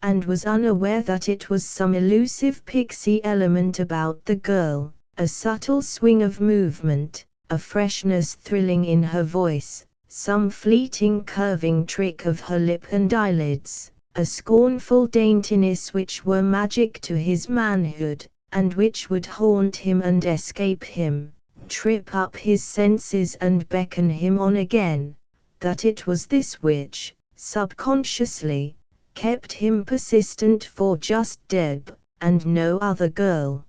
And was unaware that it was some elusive pixie element about the girl, a subtle swing of movement, a freshness thrilling in her voice, some fleeting curving trick of her lip and eyelids, a scornful daintiness which were magic to his manhood, and which would haunt him and escape him, trip up his senses and beckon him on again, that it was this which, subconsciously, kept him persistent for just Deb, and no other girl.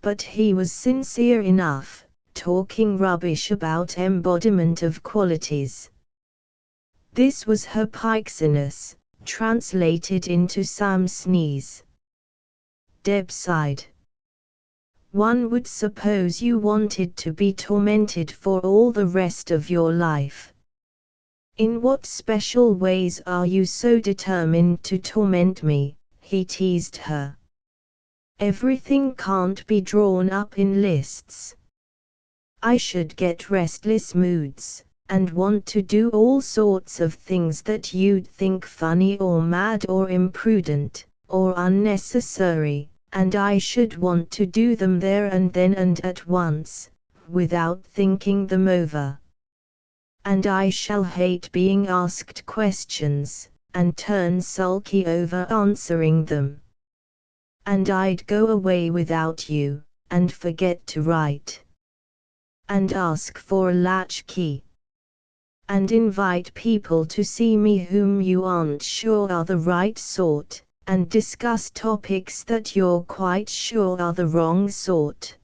But he was sincere enough, talking rubbish about embodiment of qualities. This was her pikesiness, translated into Sam's sneeze. Deb sighed. One would suppose you wanted to be tormented for all the rest of your life. In what special ways are you so determined to torment me? He teased her. Everything can't be drawn up in lists. I should get restless moods, and want to do all sorts of things that you'd think funny or mad or imprudent, or unnecessary, and I should want to do them there and then and at once, without thinking them over. And I shall hate being asked questions, and turn sulky over answering them. And I'd go away without you, and forget to write. And ask for a latchkey. And invite people to see me whom you aren't sure are the right sort, and discuss topics that you're quite sure are the wrong sort.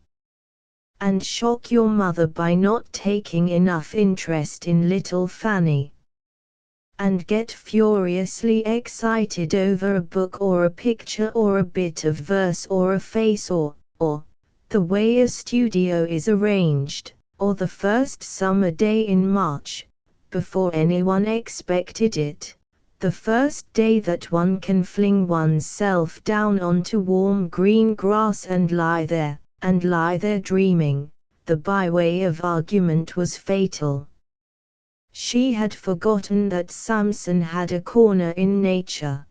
And shock your mother by not taking enough interest in little Fanny. And get furiously excited over a book or a picture or a bit of verse or a face or the way a studio is arranged, or the first summer day in March, before anyone expected it, the first day that one can fling oneself down onto warm green grass and lie there dreaming. The byway of argument was fatal. She had forgotten that Samson had a corner in nature.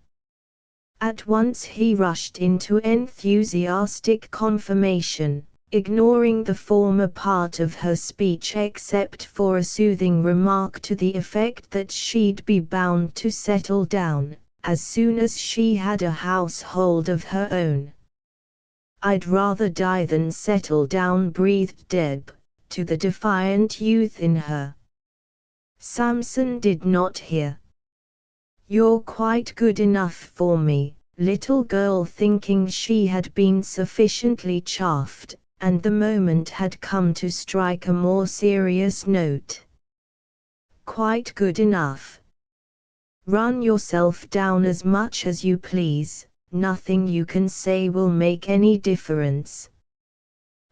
At once he rushed into enthusiastic confirmation. ignoring the former part of her speech except for a soothing remark to the effect that she'd be bound to settle down as soon as she had a household of her own. "I'd rather die than settle down," breathed Deb, to the defiant youth in her. Samson did not hear. "You're quite good enough for me, little girl," thinking she had been sufficiently chaffed, and the moment had come to strike a more serious note. "Quite good enough. Run yourself down as much as you please, nothing you can say will make any difference."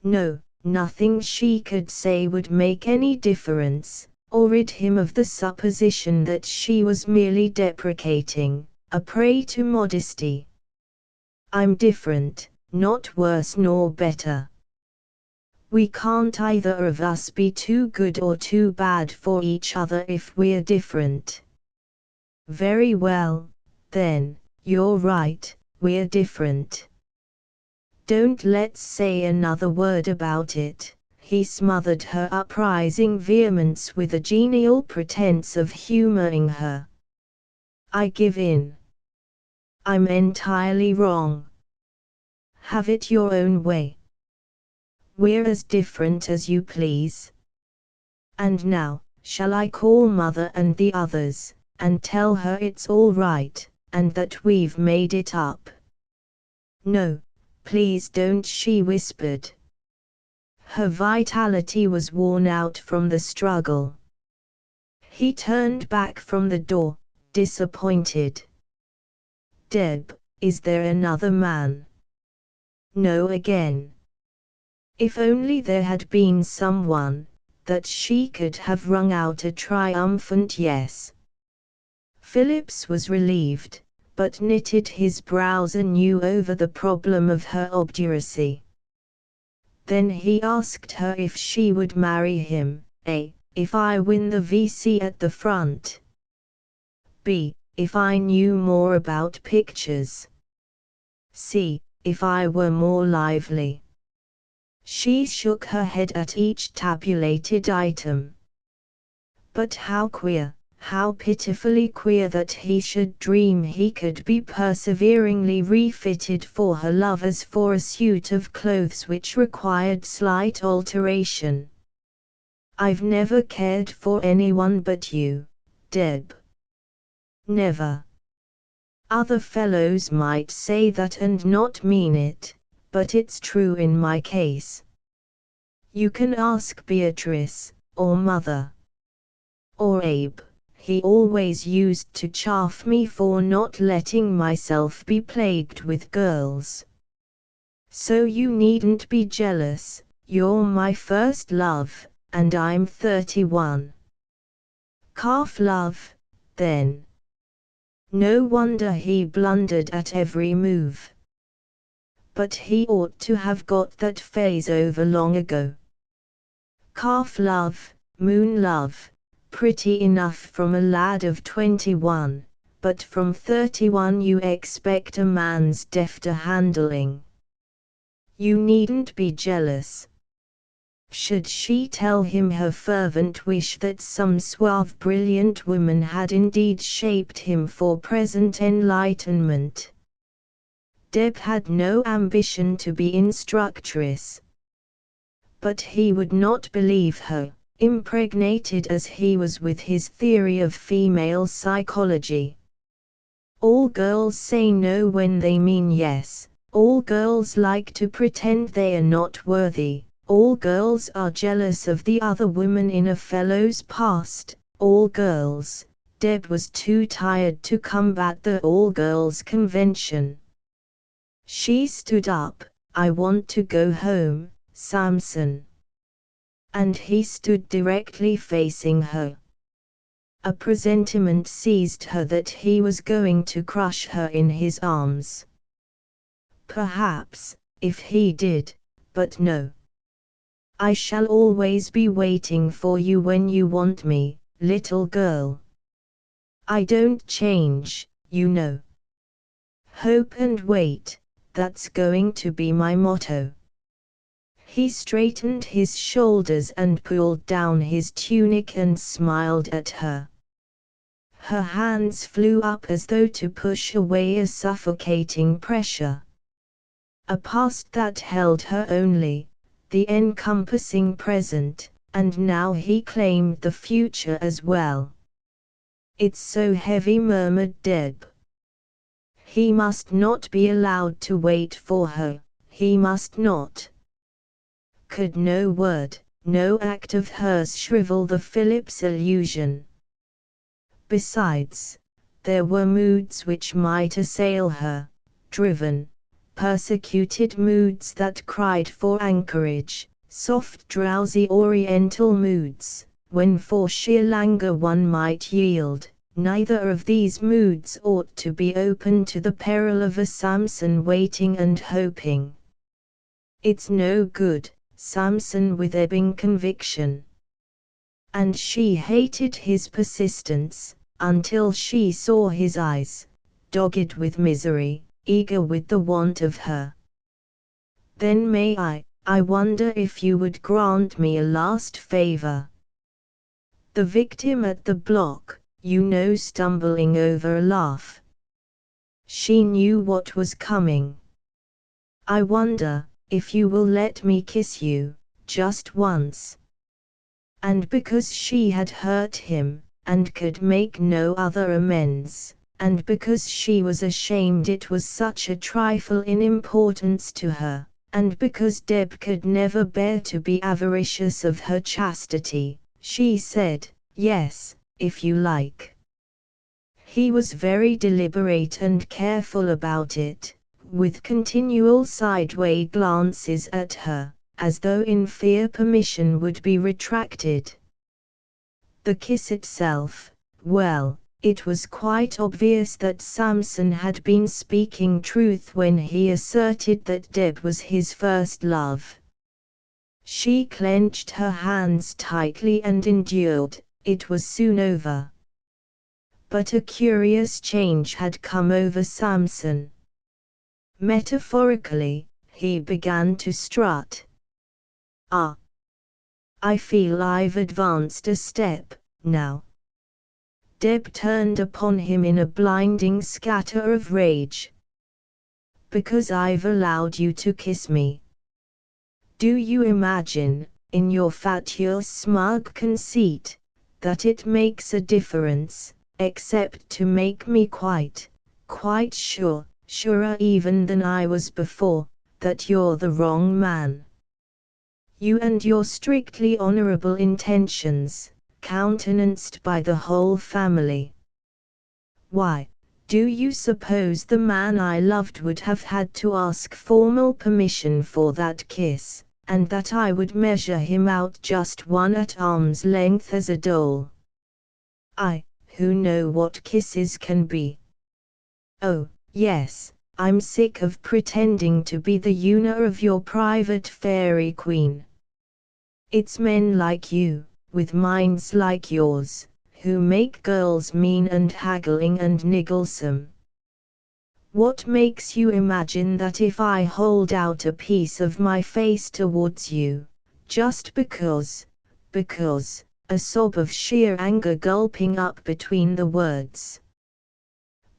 No, nothing she could say would make any difference, or rid him of the supposition that she was merely deprecating, a prey to modesty. "I'm different, not worse nor better. We can't either of us be too good or too bad for each other if we're different." "Very well, then, you're right, we're different. Don't let's say another word about it." He smothered her uprising vehemence with a genial pretense of humoring her. "I give in. I'm entirely wrong. Have it your own way. We're as different as you please. And now, shall I call Mother and the others, and tell her it's all right, and that we've made it up?" "No, please don't," she whispered. Her vitality was worn out from the struggle. He turned back from the door, disappointed. "Deb, is there another man?" "No," again. If only there had been someone, that she could have wrung out a triumphant yes. Phillips was relieved, but knitted his brows anew over the problem of her obduracy. Then he asked her if she would marry him, A. If I win the VC at the front. B. If I knew more about pictures. C. If I were more lively. She shook her head at each tabulated item. But how queer, how pitifully queer that he should dream he could be perseveringly refitted for her love as for a suit of clothes which required slight alteration. "I've never cared for anyone but you, Deb. Never. Other fellows might say that and not mean it, but it's true in my case. You can ask Beatrice, or Mother. Or Abe. He always used to chaff me for not letting myself be plagued with girls. So you needn't be jealous, you're my first love, and I'm 31. Calf love, then. No wonder he blundered at every move. But he ought to have got that phase over long ago. Calf love, moon love, pretty enough from a lad of 21, but from 31 you expect a man's defter handling. You needn't be jealous. Should she tell him her fervent wish that some suave brilliant woman had indeed shaped him for present enlightenment? Deb had no ambition to be instructress. But he would not believe her, impregnated as he was with his theory of female psychology. All girls say no when they mean yes, all girls like to pretend they are not worthy, all girls are jealous of the other women in a fellow's past, all girls. Deb was too tired to combat the all girls convention. She stood up. "I want to go home, Samson." And he stood directly facing her. A presentiment seized her that he was going to crush her in his arms. Perhaps, if he did, but no. "I shall always be waiting for you when you want me, little girl. I don't change, you know. Hope and wait, that's going to be my motto." He straightened his shoulders and pulled down his tunic and smiled at her. Her hands flew up as though to push away a suffocating pressure. A past that held her only, the encompassing present, and now he claimed the future as well. "It's so heavy," murmured Deb. He must not be allowed to wait for her, he must not. Could no word, no act of hers shrivel the Phillips illusion? Besides, there were moods which might assail her, driven, persecuted moods that cried for anchorage, soft drowsy oriental moods, when for sheer languor one might yield. Neither of these moods ought to be open to the peril of a Samson waiting and hoping. "It's no good," Samson with ebbing conviction. And she hated his persistence, until she saw his eyes, dogged with misery, eager with the want of her. "Then may I wonder if you would grant me a last favor?" The victim at the block, stumbling over a laugh. She knew what was coming. "I wonder if you will let me kiss you, just once." And because she had hurt him, and could make no other amends, and because she was ashamed it was such a trifle in importance to her, and because Deb could never bear to be avaricious of her chastity, she said, "Yes, if you like." He was very deliberate and careful about it, with continual sideway glances at her, as though in fear permission would be retracted. The kiss itself, well, it was quite obvious that Samson had been speaking truth when he asserted that Deb was his first love. She clenched her hands tightly and endured. It was soon over. But a curious change had come over Samson. Metaphorically, he began to strut. "Ah! I feel I've advanced a step, now." Deb turned upon him in a blinding scatter of rage. "Because I've allowed you to kiss me. Do you imagine, in your fatuous smug conceit, that it makes a difference, except to make me quite sure, surer even than I was before, that you're the wrong man? You and your strictly honorable intentions, countenanced by the whole family. Why, do you suppose the man I loved would have had to ask formal permission for that kiss, and that I would measure him out just one at arm's length as a dole? I, who know what kisses can be. Oh, yes, I'm sick of pretending to be the Una of your private fairy queen. It's men like you, with minds like yours, who make girls mean and haggling and nigglesome. What makes you imagine that if I hold out a piece of my face towards you, just because, a sob of sheer anger gulping up between the words.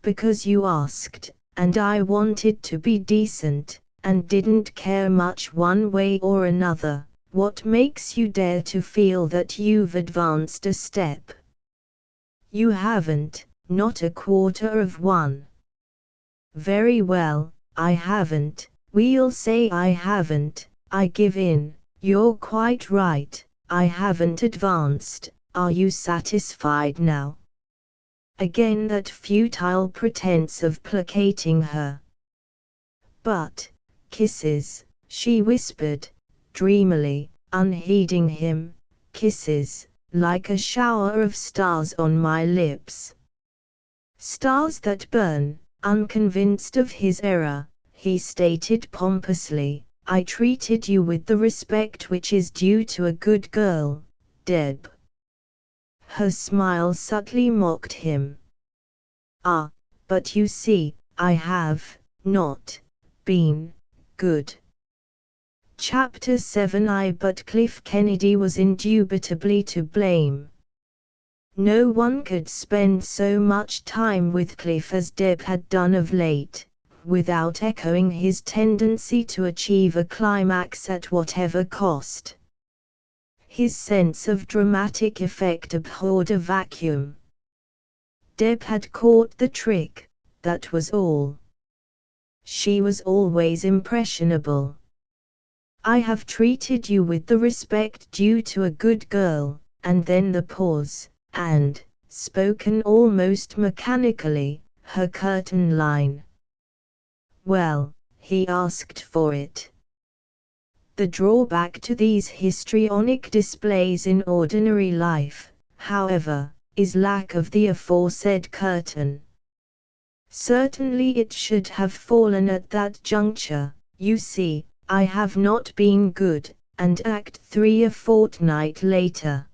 Because you asked, and I wanted to be decent, and didn't care much one way or another. What makes you dare to feel that you've advanced a step? You haven't, not a quarter of one. Very well, I haven't, we'll say I haven't, I give in, you're quite right, I haven't advanced. Are you satisfied now? Again that futile pretense of placating her. But, kisses, she whispered, dreamily, unheeding him, kisses, like a shower of stars on my lips. Stars that burn. Unconvinced of his error, he stated pompously, I treated you with the respect which is due to a good girl, Deb. Her smile subtly mocked him. Ah, but you see, I have not been good. Chapter 7. But Cliff Kennedy was indubitably to blame. No one could spend so much time with Cliff as Deb had done of late, without echoing his tendency to achieve a climax at whatever cost. His sense of dramatic effect abhorred a vacuum. Deb had caught the trick, that was all. She was always impressionable. "I have treated you with the respect due to a good girl," and then the pause, and, spoken almost mechanically, her curtain line. "Well, he asked for it." The drawback to these histrionic displays in ordinary life, however, is lack of the aforesaid curtain. Certainly it should have fallen at that juncture. "You see, I have not been good," and Act 3 a fortnight later.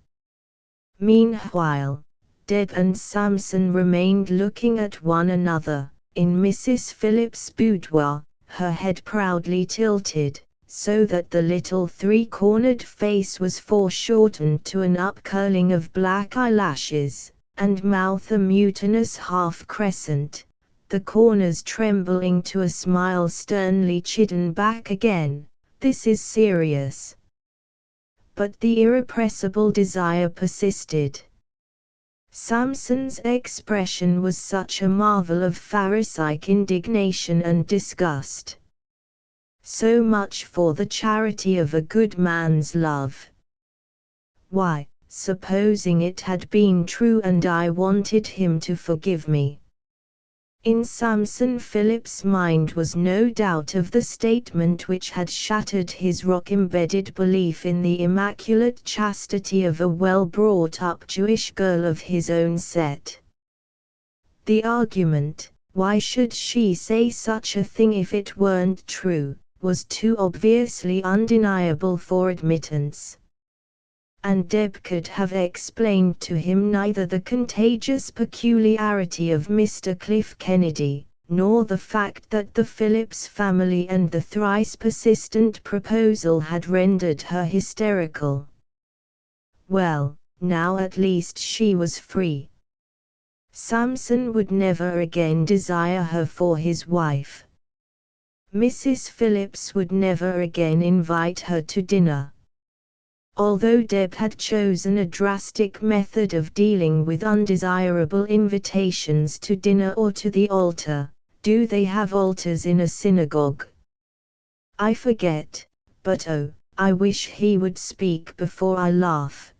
Meanwhile, Deb and Samson remained looking at one another, in Mrs. Phillips' boudoir, her head proudly tilted, so that the little three-cornered face was foreshortened to an up-curling of black eyelashes, and mouth a mutinous half-crescent, the corners trembling to a smile sternly chidden back again. "This is serious." But the irrepressible desire persisted. Samson's expression was such a marvel of Pharisaic indignation and disgust. So much for the charity of a good man's love. Why, supposing it had been true and I wanted him to forgive me? In Samson Phillips' mind was no doubt of the statement which had shattered his rock-embedded belief in the immaculate chastity of a well-brought-up Jewish girl of his own set. The argument, "Why should she say such a thing if it weren't true?" was too obviously undeniable for admittance. And Deb could have explained to him neither the contagious peculiarity of Mr. Cliff Kennedy, nor the fact that the Phillips family and the thrice persistent proposal had rendered her hysterical. Well, now at least she was free. Samson would never again desire her for his wife. Mrs. Phillips would never again invite her to dinner. Although Deb had chosen a drastic method of dealing with undesirable invitations to dinner or to the altar, do they have altars in a synagogue? I forget, but oh, I wish he would speak before I laugh.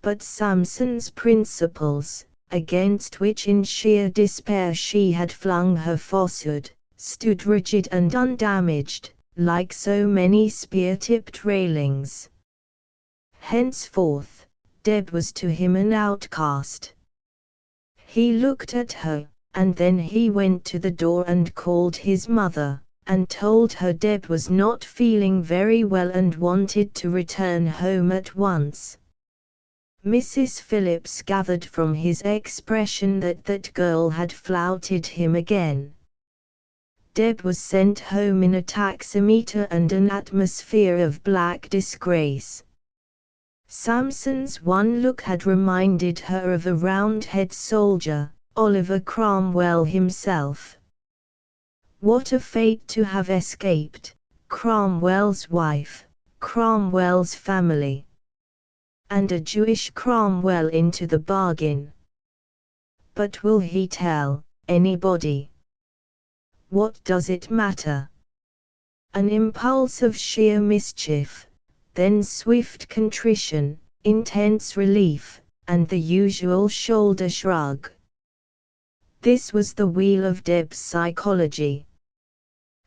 But Samson's principles, against which in sheer despair she had flung her falsehood, stood rigid and undamaged, like so many spear-tipped railings. Henceforth, Deb was to him an outcast. He looked at her, and then he went to the door and called his mother, and told her Deb was not feeling very well and wanted to return home at once. Mrs. Phillips gathered from his expression that that girl had flouted him again. Deb was sent home in a taximeter and an atmosphere of black disgrace. Samson's one look had reminded her of a Roundhead soldier, Oliver Cromwell himself. What a fate to have escaped, Cromwell's wife, Cromwell's family. And a Jewish Cromwell into the bargain. But will he tell anybody? What does it matter? An impulse of sheer mischief, then swift contrition, intense relief, and the usual shoulder shrug. This was the wheel of Deb's psychology.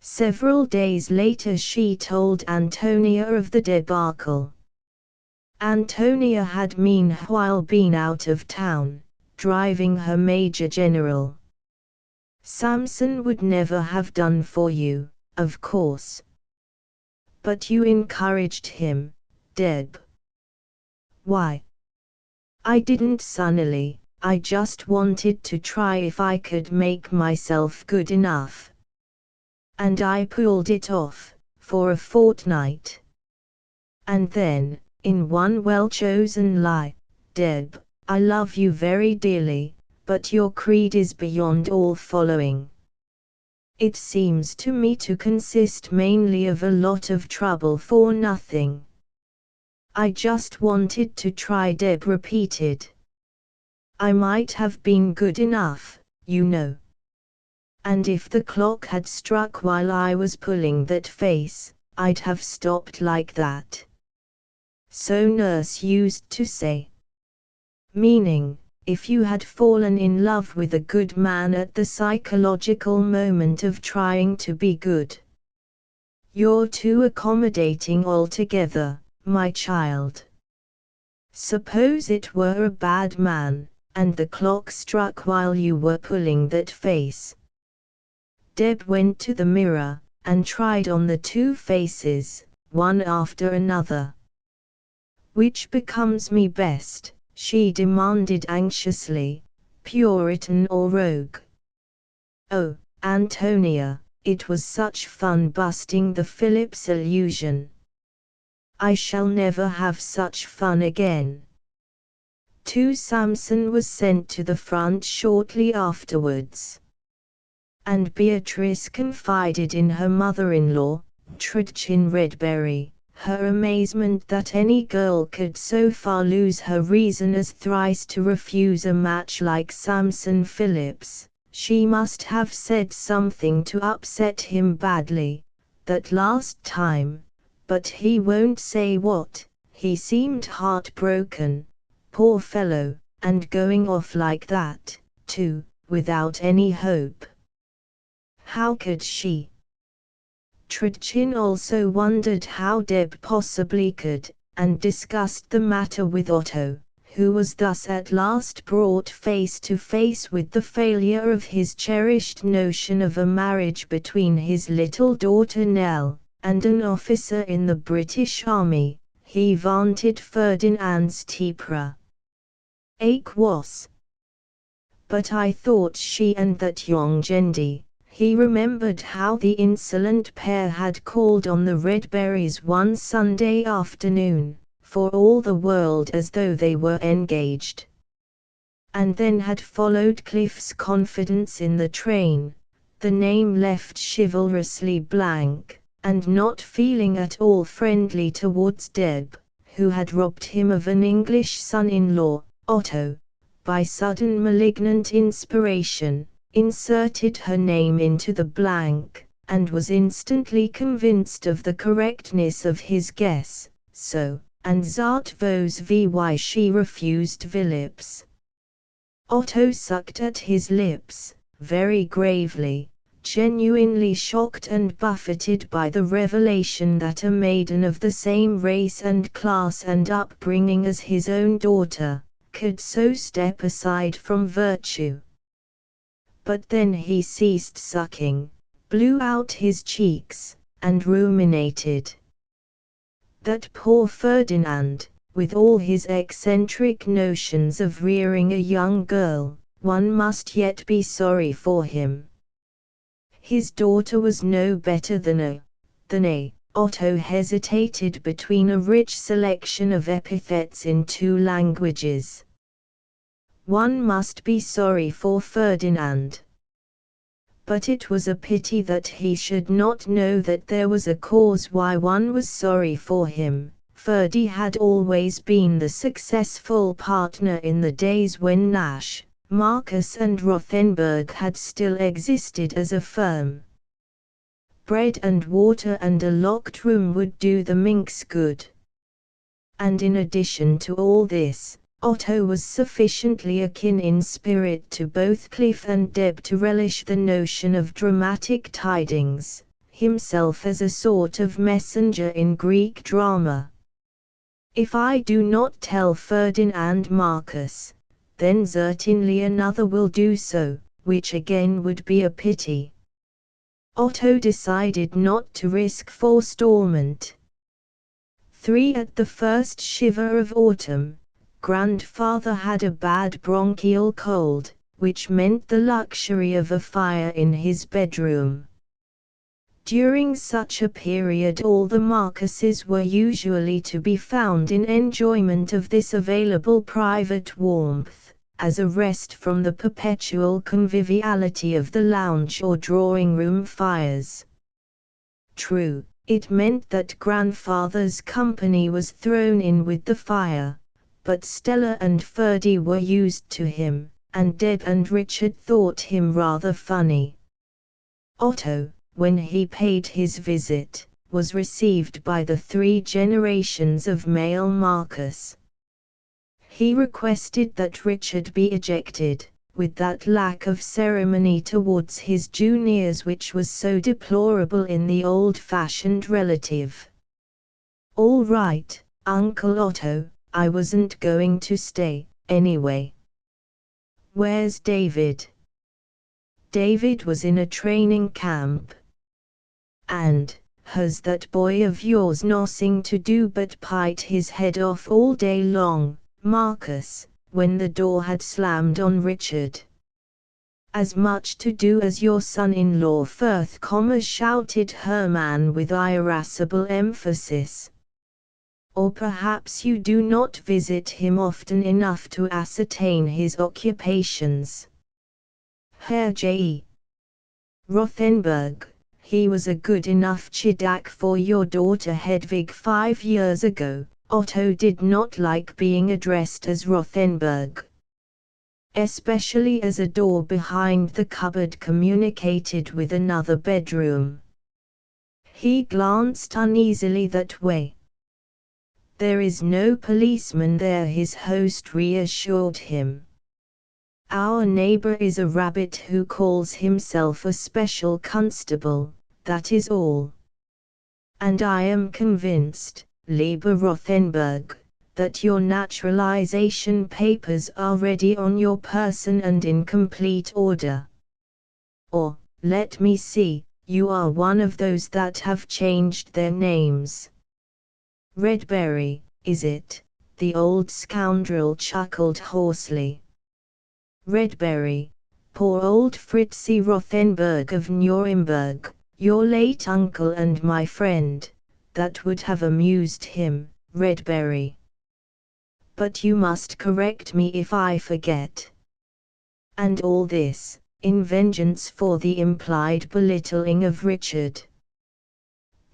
Several days later she told Antonia of the debacle. Antonia had meanwhile been out of town, driving her major general. Samson would never have done for you, of course. But you encouraged him, Deb. Why? I didn't sunnily, I just wanted to try if I could make myself good enough. And I pulled it off, for a fortnight. And then, in one well-chosen lie, Deb, I love you very dearly, but your creed is beyond all following. It seems to me to consist mainly of a lot of trouble for nothing. I just wanted to try, Deb repeated. I might have been good enough, you know. And if the clock had struck while I was pulling that face, I'd have stopped like that. So nurse used to say. Meaning, if you had fallen in love with a good man at the psychological moment of trying to be good. You're too accommodating altogether, my child. Suppose it were a bad man, and the clock struck while you were pulling that face. Deb went to the mirror, and tried on the two faces, one after another. Which becomes me best? She demanded anxiously, Puritan or rogue? Oh, Antonia, it was such fun busting the Phillips illusion. I shall never have such fun again. Samson was sent to the front shortly afterwards. And Beatrice confided in her mother-in-law, Trudchen Redberry, her amazement that any girl could so far lose her reason as thrice to refuse a match like Samson Phillips. She must have said something to upset him badly, that last time, but he won't say what. He seemed heartbroken, poor fellow, and going off like that, too, without any hope. How could she? Trudchen also wondered how Deb possibly could, and discussed the matter with Otto, who was thus at last brought face to face with the failure of his cherished notion of a marriage between his little daughter Nell, and an officer in the British Army. He vaunted Ferdinand's tipra. Ache was. But I thought she and that young Gendy. He remembered how the insolent pair had called on the Redberries one Sunday afternoon, for all the world as though they were engaged. And then had followed Cliff's confidence in the train, the name left chivalrously blank, and not feeling at all friendly towards Deb, who had robbed him of an English son-in-law, Otto, by sudden malignant inspiration. Inserted her name into the blank, and was instantly convinced of the correctness of his guess, so, and zat was why she refused Phillips. Otto sucked at his lips, very gravely, genuinely shocked and buffeted by the revelation that a maiden of the same race and class and upbringing as his own daughter, could so step aside from virtue. But then he ceased sucking, blew out his cheeks, and ruminated. That poor Ferdinand, with all his eccentric notions of rearing a young girl, one must yet be sorry for him. His daughter was no better than a. Otto hesitated between a rich selection of epithets in two languages. One must be sorry for Ferdinand. But it was a pity that he should not know that there was a cause why one was sorry for him. Ferdy had always been the successful partner in the days when Nash, Marcus and Rothenberg had still existed as a firm. Bread and water and a locked room would do the minx good. And in addition to all this, Otto was sufficiently akin in spirit to both Cliff and Deb to relish the notion of dramatic tidings, himself as a sort of messenger in Greek drama. If I do not tell Ferdinand Marcus, then certainly another will do so, which again would be a pity. Otto decided not to risk forestallment. 3. At the first shiver of autumn, grandfather had a bad bronchial cold, which meant the luxury of a fire in his bedroom. During such a period all the Marcuses were usually to be found in enjoyment of this available private warmth, as a rest from the perpetual conviviality of the lounge or drawing-room fires. True, it meant that grandfather's company was thrown in with the fire, but Stella and Ferdy were used to him, and Deb and Richard thought him rather funny. Otto, when he paid his visit, was received by the 3 generations of male Marcus. He requested that Richard be ejected, with that lack of ceremony towards his juniors which was so deplorable in the old-fashioned relative. "All right, Uncle Otto, I wasn't going to stay, anyway." "Where's David?" "David was in a training camp." "And, has that boy of yours nothing to do but bite his head off all day long, Marcus?" when the door had slammed on Richard. "As much to do as your son-in-law Firth, shouted Herman with irascible emphasis. "Or perhaps you do not visit him often enough to ascertain his occupations." Herr J. Rothenberg, he was a good enough chidak for your daughter Hedvig 5 years ago. Otto did not like being addressed as Rothenberg, especially as a door behind the cupboard communicated with another bedroom. He glanced uneasily that way. "There is no policeman there," his host reassured him. "Our neighbor is a rabbit who calls himself a special constable, that is all. And I am convinced, Lieber Rothenberg, that your naturalization papers are ready on your person and in complete order. Or, let me see, you are one of those that have changed their names." "Redberry, is it?" the old scoundrel chuckled hoarsely. "Redberry, poor old Fritzi Rothenberg of Nuremberg, your late uncle and my friend. That would have amused him, Redberry. But you must correct me if I forget." And all this, in vengeance for the implied belittling of Richard.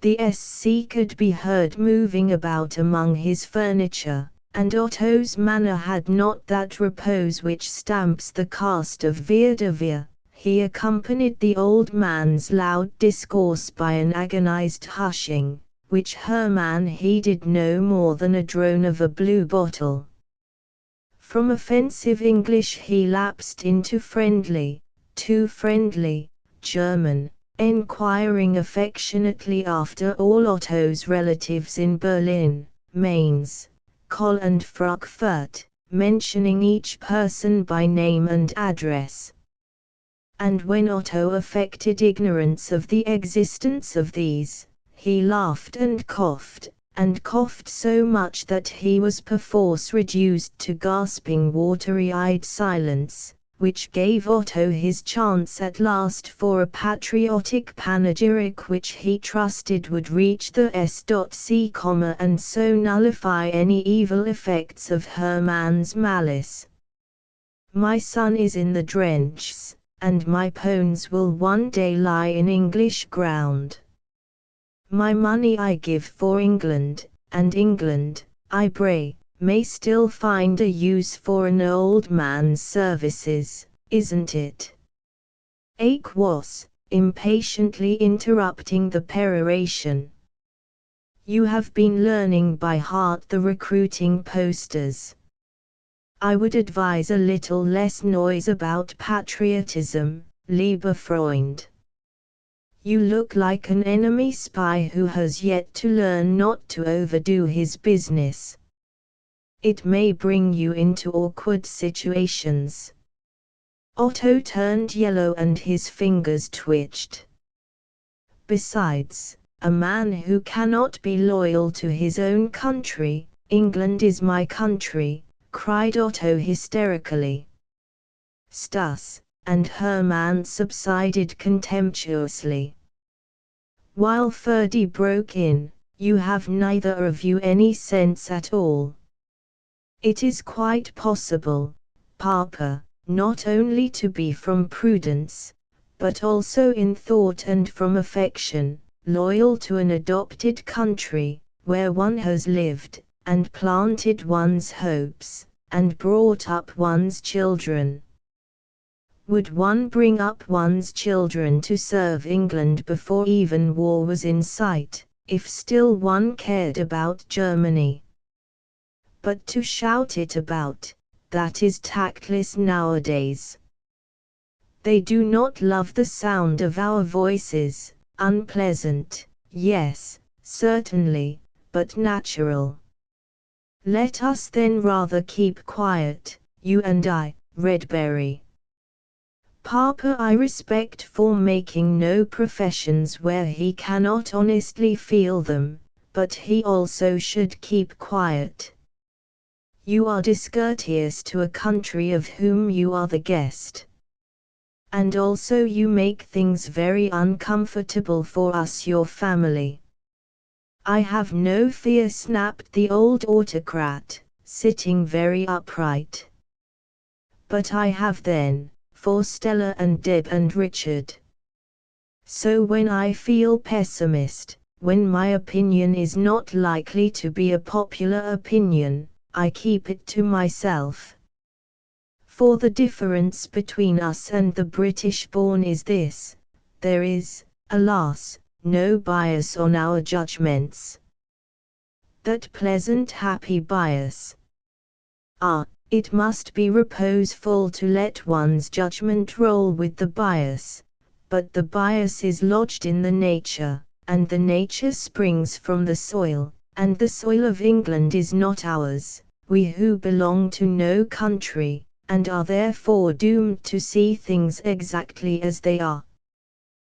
The SC could be heard moving about among his furniture, and Otto's manner had not that repose which stamps the caste of Vere. He accompanied the old man's loud discourse by an agonized hushing, which Herman heeded no more than a drone of a blue bottle. From offensive English he lapsed into friendly, too friendly, German, enquiring affectionately after all Otto's relatives in Berlin, Mainz, Koll and Frankfurt, mentioning each person by name and address. And when Otto affected ignorance of the existence of these, he laughed and coughed so much that he was perforce reduced to gasping watery-eyed silence, which gave Otto his chance at last for a patriotic panegyric which he trusted would reach the S.C. and so nullify any evil effects of Herman's malice. "My son is in the drenches, and my pones will one day lie in English ground. My money I give for England, and England, I pray, may still find a use for an old man's services, isn't it?" Ake was, impatiently interrupting the peroration. "You have been learning by heart the recruiting posters. I would advise a little less noise about patriotism, lieber Freund. You look like an enemy spy who has yet to learn not to overdo his business. It may bring you into awkward situations." Otto turned yellow and his fingers twitched. "Besides, a man who cannot be loyal to his own country, England is my country," cried Otto hysterically. "Stuss," and Herman subsided contemptuously. While Ferdy broke in, "You have neither of you any sense at all. It is quite possible, Papa, not only to be from prudence, but also in thought and from affection, loyal to an adopted country, where one has lived, and planted one's hopes, and brought up one's children. Would one bring up one's children to serve England before even war was in sight, if still one cared about Germany? But to shout it about, that is tactless nowadays. They do not love the sound of our voices, unpleasant, yes, certainly, but natural. Let us then rather keep quiet, you and I, Redberry. Papa I respect for making no professions where he cannot honestly feel them, but he also should keep quiet. You are discourteous to a country of whom you are the guest. And also you make things very uncomfortable for us your family." "I have no fear," snapped the old autocrat, sitting very upright. "But I have then, for Stella and Deb and Richard. So when I feel pessimist, when my opinion is not likely to be a popular opinion, I keep it to myself. For the difference between us and the British-born is this: there is, alas, no bias on our judgments. That pleasant happy bias. It must be reposeful to let one's judgment roll with the bias, but the bias is lodged in the nature, and the nature springs from the soil, and the soil of England is not ours, we who belong to no country, and are therefore doomed to see things exactly as they are.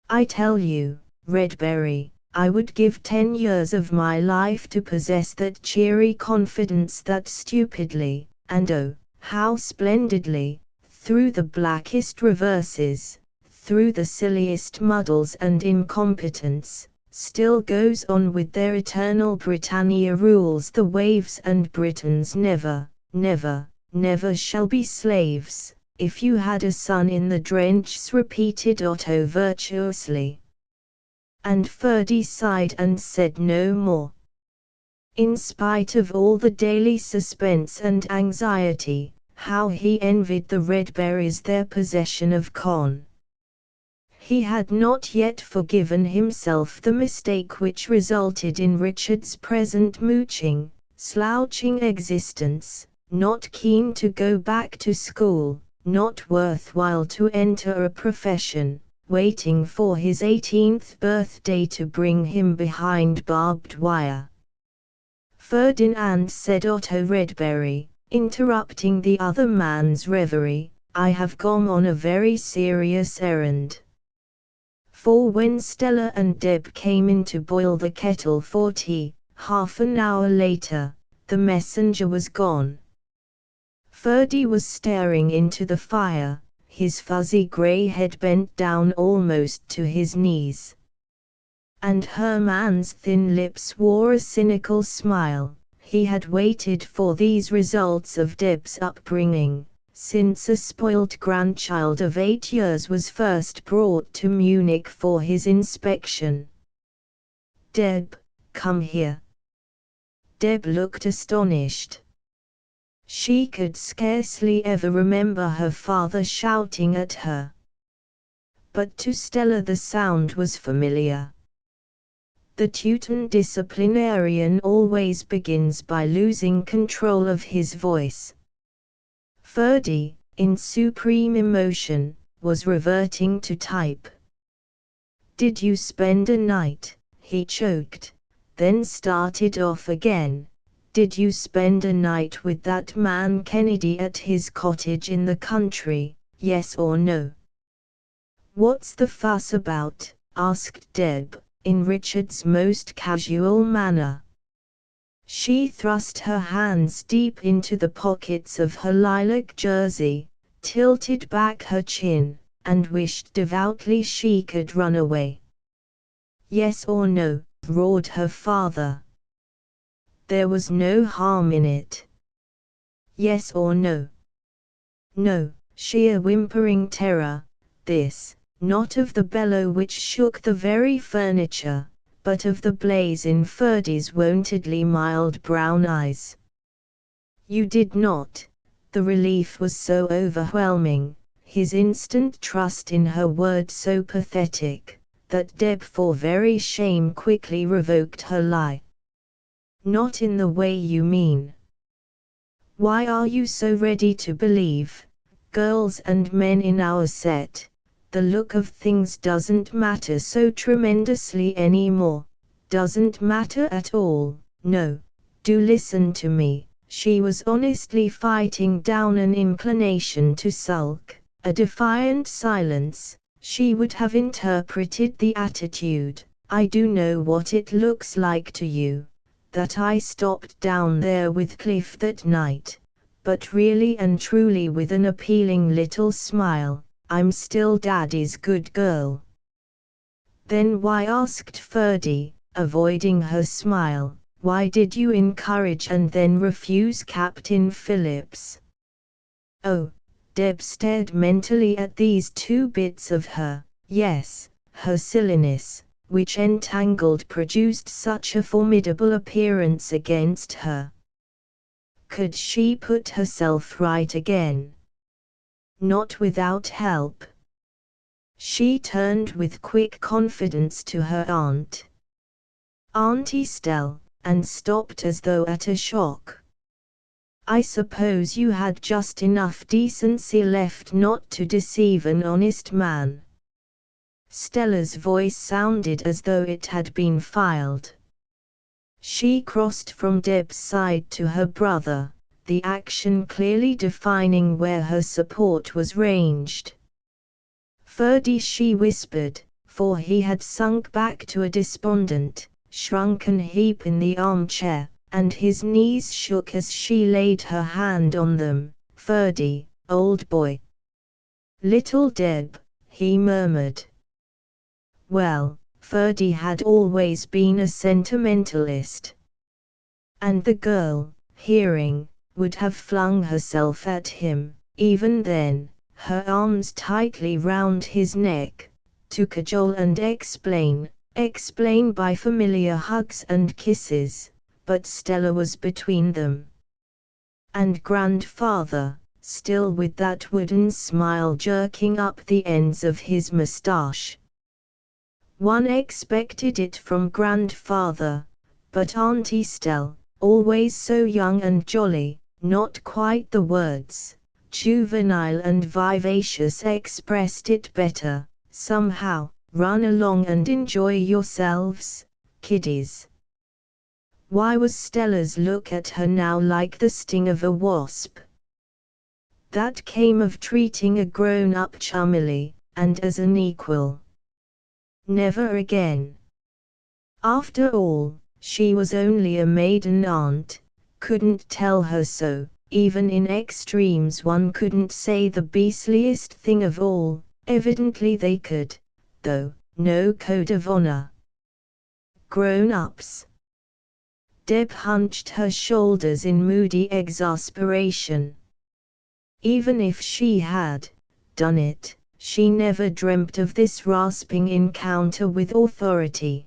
I tell you, Redberry, I would give 10 years of my life to possess that cheery confidence that stupidly, and oh, how splendidly, through the blackest reverses, through the silliest muddles and incompetence, still goes on with their eternal Britannia rules the waves and Britons never, never, never shall be slaves. If you had a son in the drenches," repeated Otto virtuously. And Ferdy sighed and said no more. In spite of all the daily suspense and anxiety, how he envied the Redberries their possession of Con. He had not yet forgiven himself the mistake which resulted in Richard's present mooching, slouching existence, not keen to go back to school, not worthwhile to enter a profession, waiting for his 18th birthday to bring him behind barbed wire. "Ferdinand," said Otto Redberry, interrupting the other man's reverie, "I have gone on a very serious errand." For when Stella and Deb came in to boil the kettle for tea, half an hour later, the messenger was gone. Ferdy was staring into the fire, his fuzzy grey head bent down almost to his knees. And Herman's thin lips wore a cynical smile. He had waited for these results of Deb's upbringing, since a spoilt grandchild of 8 years was first brought to Munich for his inspection. "Deb, come here." Deb looked astonished. She could scarcely ever remember her father shouting at her. But to Stella the sound was familiar. The Teuton disciplinarian always begins by losing control of his voice. Ferdy, in supreme emotion, was reverting to type. "Did you spend a night?" he choked, then started off again. "Did you spend a night with that man Kennedy at his cottage in the country, yes or no?" "What's the fuss about?" asked Deb, in Richard's most casual manner. She thrust her hands deep into the pockets of her lilac jersey, tilted back her chin, and wished devoutly she could run away. Yes or no, roared her father. There was no harm in it. Yes or no? No, sheer whimpering terror, this, not of the bellow which shook the very furniture, but of the blaze in Ferdy's wontedly mild brown eyes. You did not. The relief was so overwhelming, his instant trust in her word so pathetic, that Deb for very shame quickly revoked her lie. Not in the way you mean. Why are you so ready to believe, girls and men in our set, the look of things doesn't matter so tremendously anymore, doesn't matter at all? No, do listen to me. She was honestly fighting down an inclination to sulk, a defiant silence. She would have interpreted the attitude, I do know what it looks like to you, that I stopped down there with Cliff that night, but really and truly with an appealing little smile, I'm still Daddy's good girl. Then why, asked Ferdy, avoiding her smile, why did you encourage and then refuse Captain Phillips? Oh, Deb stared mentally at these two bits of her, yes, her silliness, which entangled produced such a formidable appearance against her. Could she put herself right again? Not without help. She turned with quick confidence to her aunt. Aunt Estelle, and stopped as though at a shock. I suppose you had just enough decency left not to deceive an honest man. Stella's voice sounded as though it had been filed. She crossed from Deb's side to her brother, the action clearly defining where her support was ranged. Ferdy, she whispered, for he had sunk back to a despondent, shrunken heap in the armchair, and his knees shook as she laid her hand on them. Ferdy, old boy. Little Deb, he murmured. Well, Ferdy had always been a sentimentalist. And the girl, hearing, would have flung herself at him, even then, her arms tightly round his neck, to cajole and explain by familiar hugs and kisses, but Stella was between them. And grandfather, still with that wooden smile jerking up the ends of his moustache. One expected it from grandfather, but Aunt Estelle, always so young and jolly, not quite the words, juvenile and vivacious, expressed it better, somehow. Run along and enjoy yourselves, kiddies. Why was Stella's look at her now like the sting of a wasp? That came of treating a grown-up chummily, and as an equal. Never again. After all, she was only a maiden aunt, couldn't tell her so, even in extremes one couldn't say the beastliest thing of all, evidently they could. Though, no code of honor. Grown-ups. Deb hunched her shoulders in moody exasperation. Even if she had done it, she never dreamt of this rasping encounter with authority.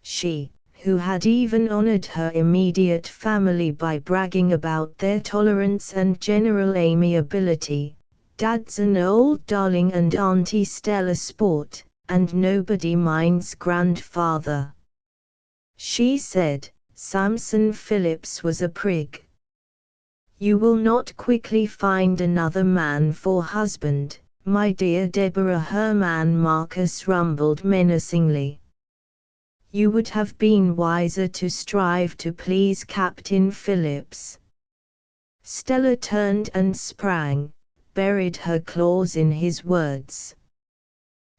She, who had even honored her immediate family by bragging about their tolerance and general amiability. Dad's an old darling and Auntie Stella sport, and nobody minds grandfather. She said, Samson Phillips was a prig. You will not quickly find another man for husband, my dear Deborah. Herman Marcus rumbled menacingly. You would have been wiser to strive to please Captain Phillips. Stella turned and sprang, buried her claws in his words.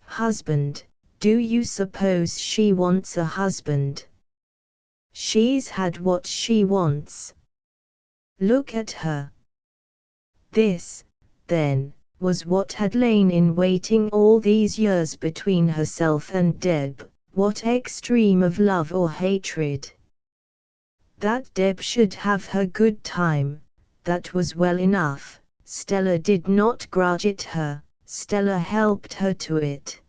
Husband, do you suppose she wants a husband? She's had what she wants. Look at her. This, then, was what had lain in waiting all these years between herself and Deb, what extreme of love or hatred. That Deb should have her good time, that was well enough. Stella did not grudge it her, Stella helped her to it.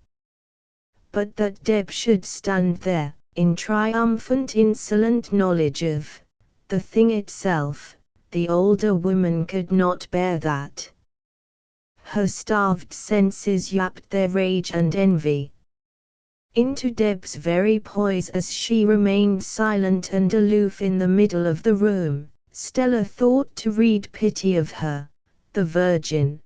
But that Deb should stand there, in triumphant insolent knowledge of the thing itself, the older woman could not bear that. Her starved senses yapped their rage and envy into Deb's very poise as she remained silent and aloof in the middle of the room. Stella thought to read pity of her, the virgin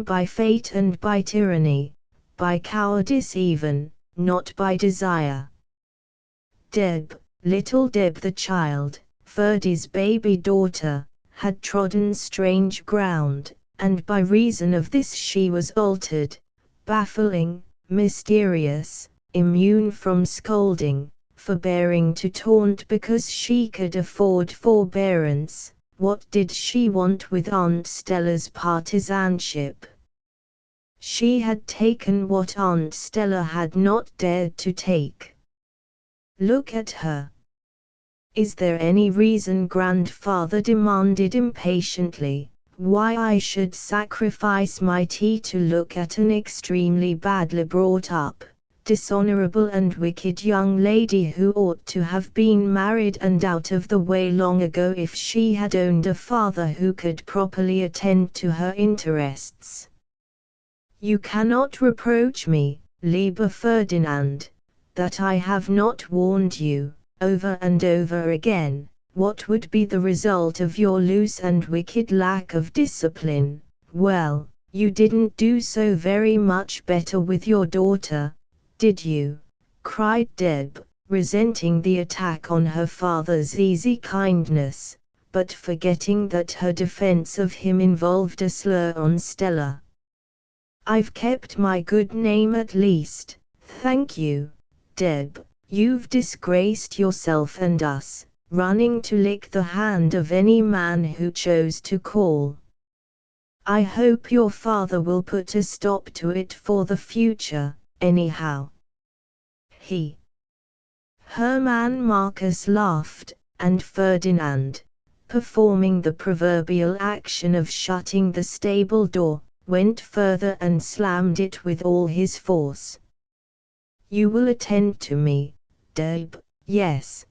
by fate and by tyranny, by cowardice even, not by desire. Deb, little Deb the child, Ferdy's baby daughter, had trodden strange ground, and by reason of this she was altered, baffling, mysterious, immune from scolding, forbearing to taunt because she could afford forbearance. What did she want with Aunt Stella's partisanship? She had taken what Aunt Stella had not dared to take. Look at her. Is there any reason, grandfather demanded impatiently, why I should sacrifice my tea to look at an extremely badly brought up, dishonorable and wicked young lady who ought to have been married and out of the way long ago if she had owned a father who could properly attend to her interests? You cannot reproach me, lieber Ferdinand, that I have not warned you, over and over again, what would be the result of your loose and wicked lack of discipline. Well, you didn't do so very much better with your daughter, did you? Cried Deb, resenting the attack on her father's easy kindness, but forgetting that her defense of him involved a slur on Stella. I've kept my good name at least, thank you, Deb. You've disgraced yourself and us, running to lick the hand of any man who chose to call. I hope your father will put a stop to it for the future, anyhow. Hermann Marcus laughed, and Ferdinand, performing the proverbial action of shutting the stable door, went further and slammed it with all his force. You will attend to me, Deb, yes.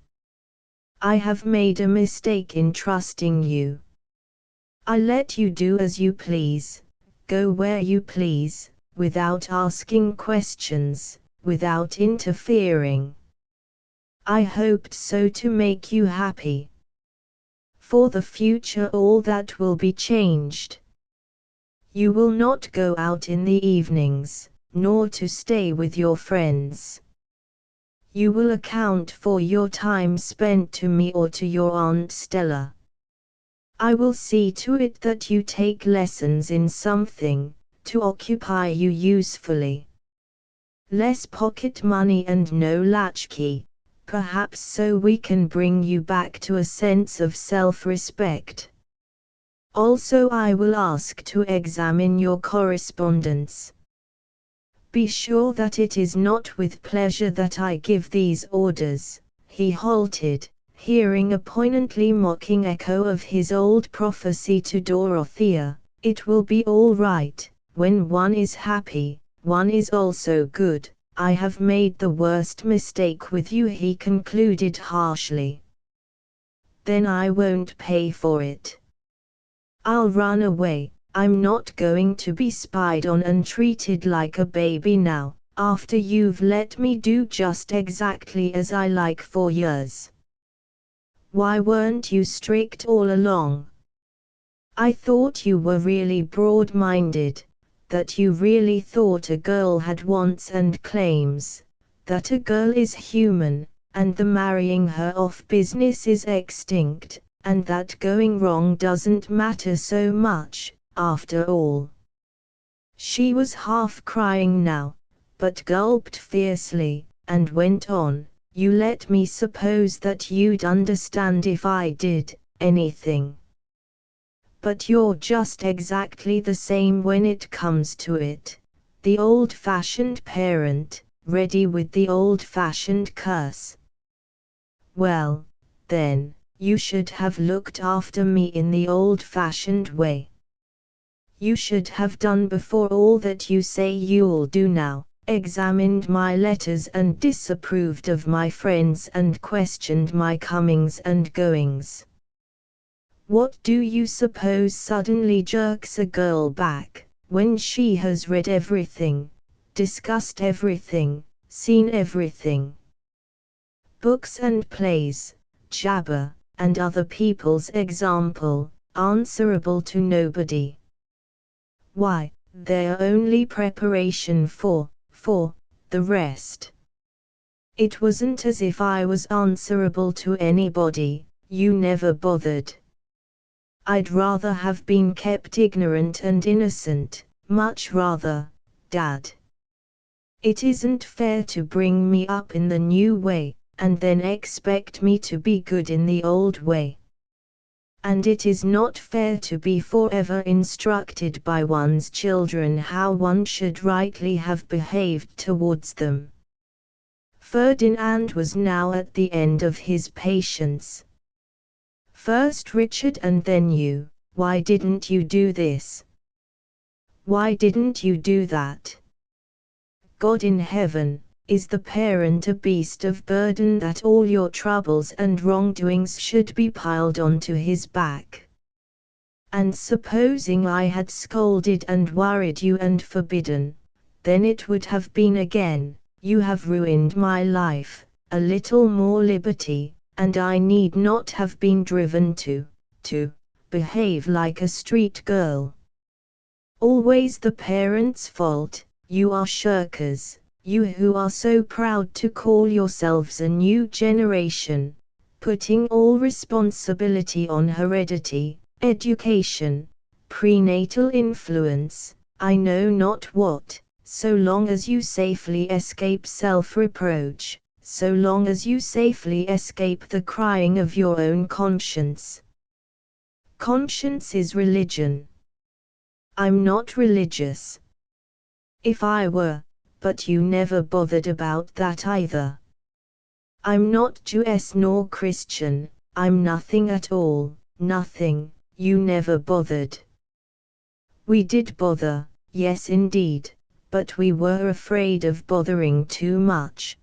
I have made a mistake in trusting you. I let you do as you please, go where you please, without asking questions, without interfering. I hoped so to make you happy. For the future all that will be changed. You will not go out in the evenings, nor to stay with your friends. You will account for your time spent to me or to your Aunt Stella. I will see to it that you take lessons in something, to occupy you usefully. Less pocket money and no latchkey, perhaps so we can bring you back to a sense of self-respect. Also I will ask to examine your correspondence. Be sure that it is not with pleasure that I give these orders. He halted, hearing a poignantly mocking echo of his old prophecy to Dorothea. It will be all right, when one is happy, one is also good. I have made the worst mistake with you, he concluded harshly. Then I won't pay for it. I'll run away. I'm not going to be spied on and treated like a baby now, after you've let me do just exactly as I like for years. Why weren't you strict all along? I thought you were really broad-minded, that you really thought a girl had wants and claims, that a girl is human, and the marrying her off business is extinct, and that going wrong doesn't matter so much. After all. She was half crying now, but gulped fiercely, and went on, you let me suppose that you'd understand if I did anything. But you're just exactly the same when it comes to it. The old-fashioned parent, ready with the old-fashioned curse. Well, then, you should have looked after me in the old-fashioned way. You should have done before all that you say you'll do now, examined my letters and disapproved of my friends and questioned my comings and goings. What do you suppose suddenly jerks a girl back, when she has read everything, discussed everything, seen everything? Books and plays, jabber, and other people's example, answerable to nobody. Why, they're only preparation for the rest. It wasn't as if I was answerable to anybody, you never bothered. I'd rather have been kept ignorant and innocent, much rather, Dad. It isn't fair to bring me up in the new way, and then expect me to be good in the old way. And it is not fair to be forever instructed by one's children how one should rightly have behaved towards them. Ferdinand was now at the end of his patience. First Richard and then you, why didn't you do this? Why didn't you do that? God in heaven, is the parent a beast of burden that all your troubles and wrongdoings should be piled onto his back? And supposing I had scolded and worried you and forbidden, then it would have been again, you have ruined my life, a little more liberty, and I need not have been driven to behave like a street girl. Always the parent's fault, you are shirkers. You who are so proud to call yourselves a new generation, putting all responsibility on heredity, education, prenatal influence, I know not what, so long as you safely escape self-reproach, so long as you safely escape the crying of your own conscience. Conscience is religion. I'm not religious. If I were, but you never bothered about that either. I'm not Jewish nor Christian, I'm nothing at all, nothing, you never bothered. We did bother, yes indeed, but we were afraid of bothering too much.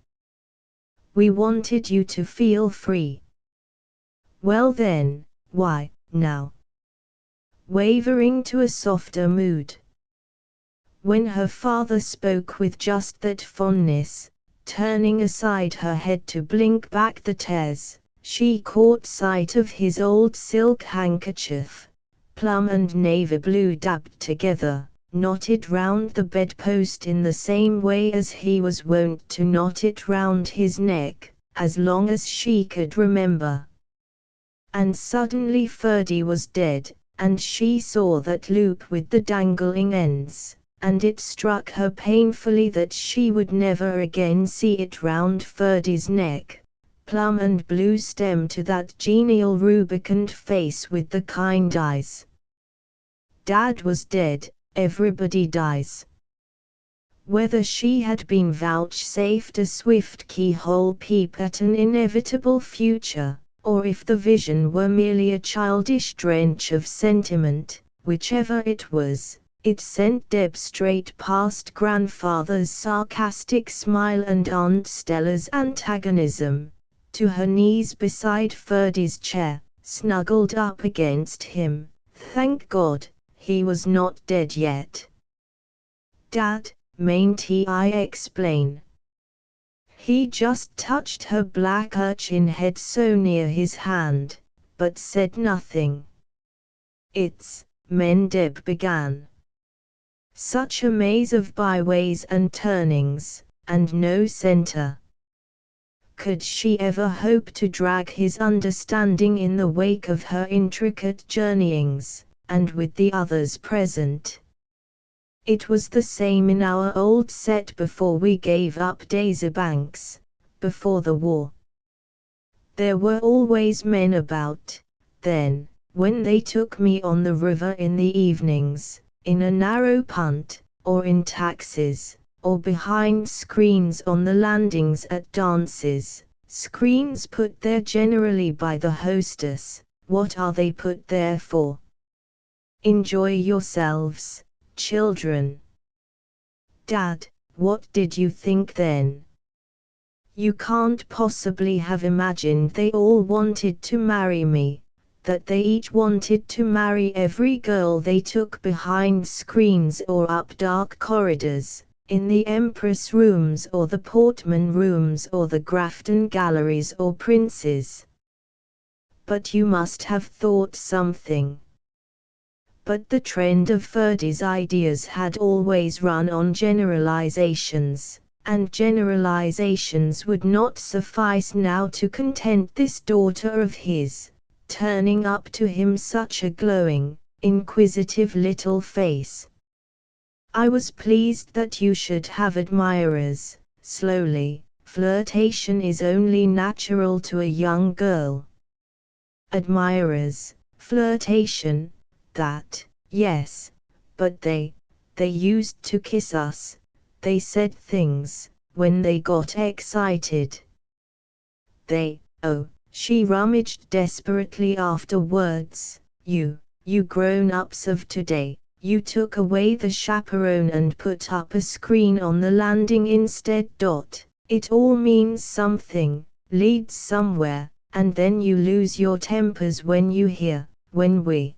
We wanted you to feel free. Well then, why, now? Wavering to a softer mood. When her father spoke with just that fondness, turning aside her head to blink back the tears, she caught sight of his old silk handkerchief, plum and navy blue dabbed together, knotted round the bedpost in the same way as he was wont to knot it round his neck, as long as she could remember. And suddenly Ferdy was dead, and she saw that loop with the dangling ends. And it struck her painfully that she would never again see it round Ferdy's neck, plum and blue stem to that genial rubicund face with the kind eyes. Dad was dead, everybody dies. Whether she had been vouchsafed a swift keyhole peep at an inevitable future, or if the vision were merely a childish drench of sentiment, whichever it was, it sent Deb straight past grandfather's sarcastic smile and Aunt Stella's antagonism, to her knees beside Ferdy's chair, snuggled up against him. Thank God, he was not dead yet. Dad, mayn't I explain? He just touched her black urchin head so near his hand, but said nothing. It's, Deb began. Such a maze of byways and turnings, and no center. Could she ever hope to drag his understanding in the wake of her intricate journeyings, and with the others present? It was the same in our old set before we gave up Banks, before the war. There were always men about, then, when they took me on the river in the evenings, in a narrow punt, or in taxis, or behind screens on the landings at dances, screens put there generally by the hostess. What are they put there for? Enjoy yourselves, children. Dad, what did you think then? You can't possibly have imagined they all wanted to marry me, that they each wanted to marry every girl they took behind screens or up dark corridors, in the Empress rooms or the Portman rooms or the Grafton galleries or Prince's. But you must have thought something. But the trend of Ferdy's ideas had always run on generalizations, and generalizations would not suffice now to content this daughter of his, turning up to him such a glowing, inquisitive little face. I was pleased that you should have admirers. Slowly, flirtation is only natural to a young girl. Admirers, flirtation, that, yes, but they used to kiss us, they said things, when they got excited. She rummaged desperately after words. You grown-ups of today, you took away the chaperone and put up a screen on the landing instead. It all means something, leads somewhere, and then you lose your tempers when you hear, when we.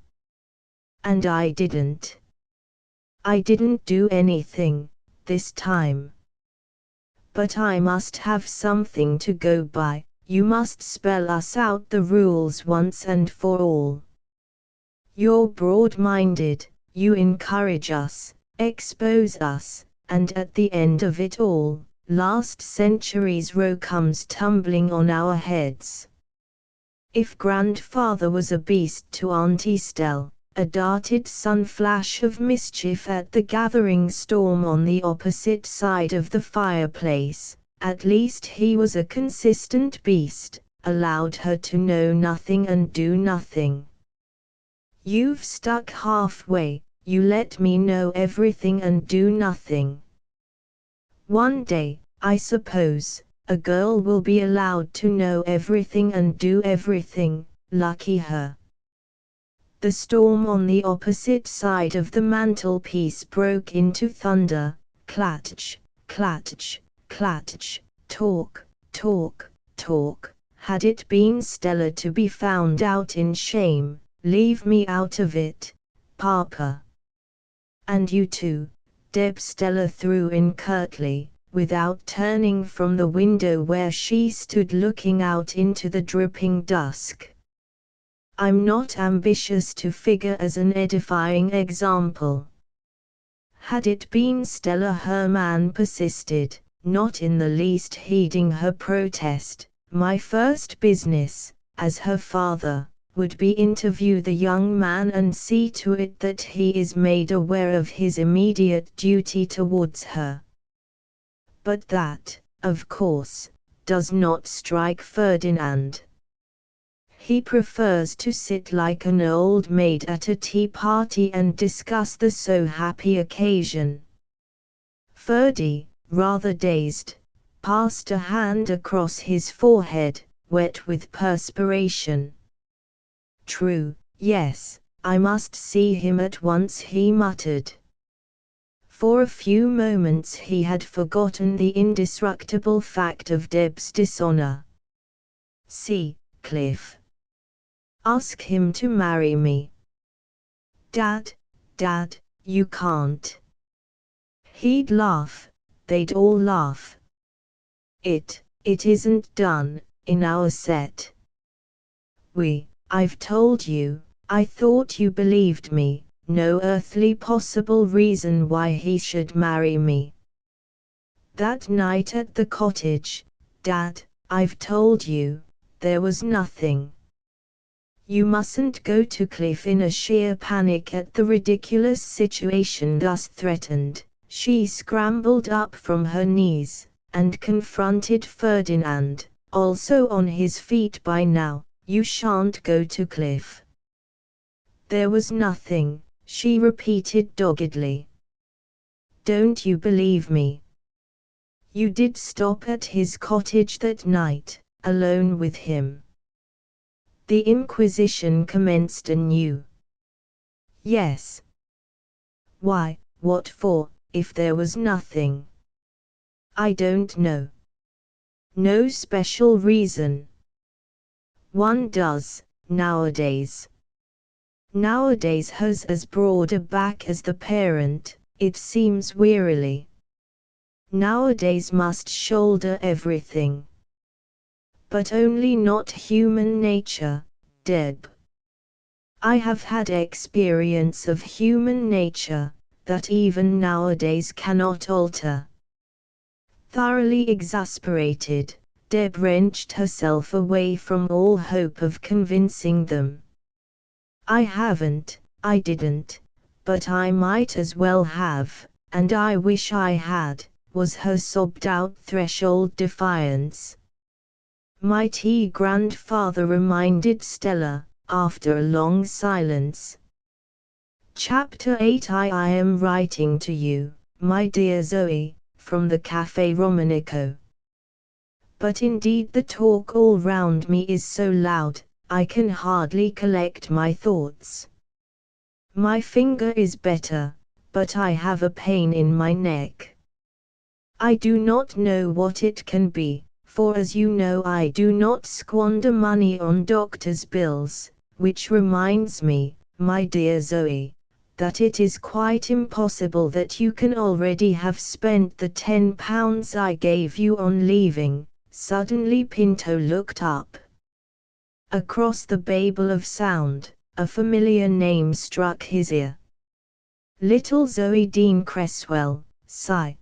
And I didn't do anything, this time. But I must have something to go by. You must spell us out the rules once and for all. You're broad-minded, you encourage us, expose us, and at the end of it all, last century's row comes tumbling on our heads. If grandfather was a beast to Aunt Estelle, a darted sun-flash of mischief at the gathering storm on the opposite side of the fireplace, at least he was a consistent beast, allowed her to know nothing and do nothing. You've stuck halfway, you let me know everything and do nothing. One day, I suppose, a girl will be allowed to know everything and do everything, lucky her. The storm on the opposite side of the mantelpiece broke into thunder, clatch, clatch, clatch, talk, talk, talk. Had it been Stella to be found out in shame, leave me out of it, Papa. And you too, Deb, Stella threw in curtly, without turning from the window where she stood looking out into the dripping dusk. I'm not ambitious to figure as an edifying example. Had it been Stella, her man persisted, not in the least heeding her protest. My first business, as her father, would be interview the young man and see to it that he is made aware of his immediate duty towards her. But that, of course, does not strike Ferdinand. He prefers to sit like an old maid at a tea party and discuss the so happy occasion. Ferdy, rather dazed, passed a hand across his forehead, wet with perspiration. True, yes, I must see him at once, he muttered. For a few moments he had forgotten the indestructible fact of Deb's dishonor. See, Cliff. Ask him to marry me. Dad, you can't. He'd laugh, they'd all laugh. It isn't done, in our set. I've told you, I thought you believed me, no earthly possible reason why he should marry me. That night at the cottage, Dad, I've told you, there was nothing. You mustn't go to Cliff in a sheer panic at the ridiculous situation thus threatened. She scrambled up from her knees, and confronted Ferdinand, also on his feet by now. You shan't go to Cliff. There was nothing, she repeated doggedly. Don't you believe me? You did stop at his cottage that night, alone with him. The inquisition commenced anew. Yes. Why, what for, if there was nothing? I don't know. No special reason. One does, nowadays. Nowadays has as broad a back as the parent, it seems wearily. Nowadays must shoulder everything. But only not human nature, Deb. I have had experience of human nature, that even nowadays cannot alter. Thoroughly exasperated, Deb wrenched herself away from all hope of convincing them. I didn't, but I might as well have, and I wish I had, was her sobbed-out threshold defiance. My grandfather reminded Stella, after a long silence. Chapter 8 I am writing to you, my dear Zoe, from the Café Romanico. But indeed the talk all round me is so loud, I can hardly collect my thoughts. My finger is better, but I have a pain in my neck. I do not know what it can be, for as you know I do not squander money on doctor's bills, which reminds me, my dear Zoe, that it is quite impossible that you can already have spent the £10 I gave you on leaving. Suddenly Pinto looked up. Across the babel of sound, a familiar name struck his ear. Little Zoe Dean Cresswell, sigh,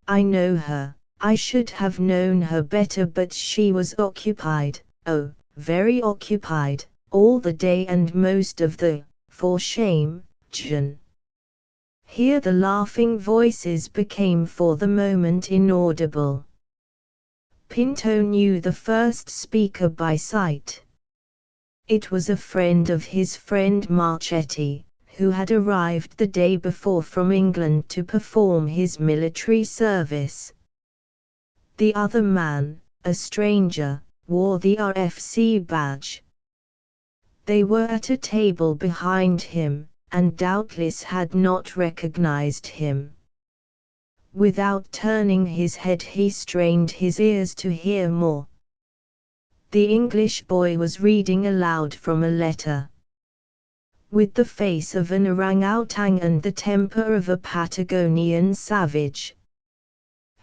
I know her. I should have known her better, but she was occupied, oh, very occupied, all the day and most of the, for shame, John. Here the laughing voices became for the moment inaudible. Pinto knew the first speaker by sight. It was a friend of his friend Marchetti, who had arrived the day before from England to perform his military service. The other man, a stranger, wore the RFC badge. They were at a table behind him, and doubtless had not recognized him. Without turning his head he strained his ears to hear more. The English boy was reading aloud from a letter. With the face of an orangutan and the temper of a Patagonian savage.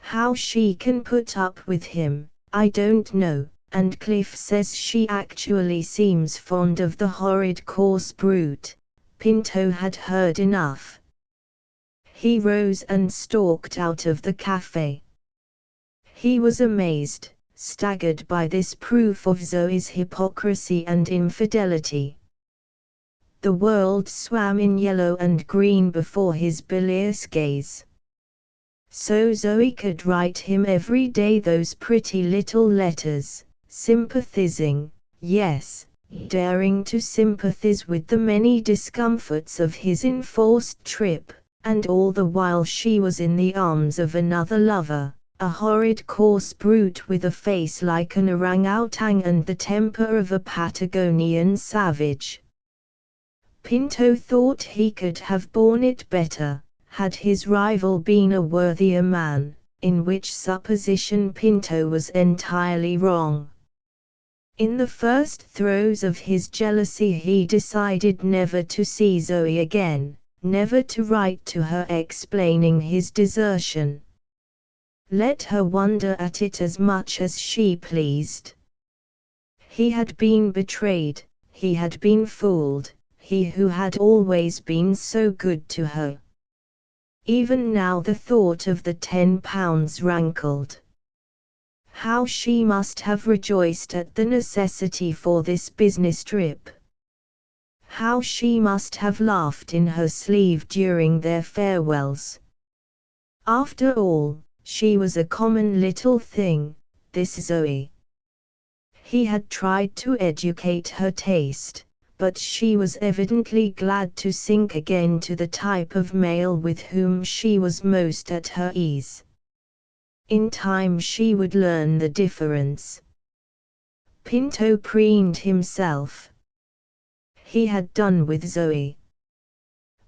How she can put up with him, I don't know, and Cliff says she actually seems fond of the horrid coarse brute. Pinto had heard enough. He rose and stalked out of the cafe. He was amazed, staggered by this proof of Zoe's hypocrisy and infidelity. The world swam in yellow and green before his bilious gaze. So Zoe could write him every day those pretty little letters, sympathizing, yes, daring to sympathize with the many discomforts of his enforced trip, and all the while she was in the arms of another lover, a horrid coarse brute with a face like an orangutan and the temper of a Patagonian savage. Pinto thought he could have borne it better, had his rival been a worthier man, in which supposition Pinto was entirely wrong. In the first throes of his jealousy he decided never to see Zoe again, never to write to her explaining his desertion. Let her wonder at it as much as she pleased. He had been betrayed, he had been fooled, he who had always been so good to her. Even now the thought of the £10 rankled. How she must have rejoiced at the necessity for this business trip. How she must have laughed in her sleeve during their farewells. After all, she was a common little thing, this Zoe. He had tried to educate her taste, but she was evidently glad to sink again to the type of male with whom she was most at her ease. In time she would learn the difference. Pinto preened himself. He had done with Zoe.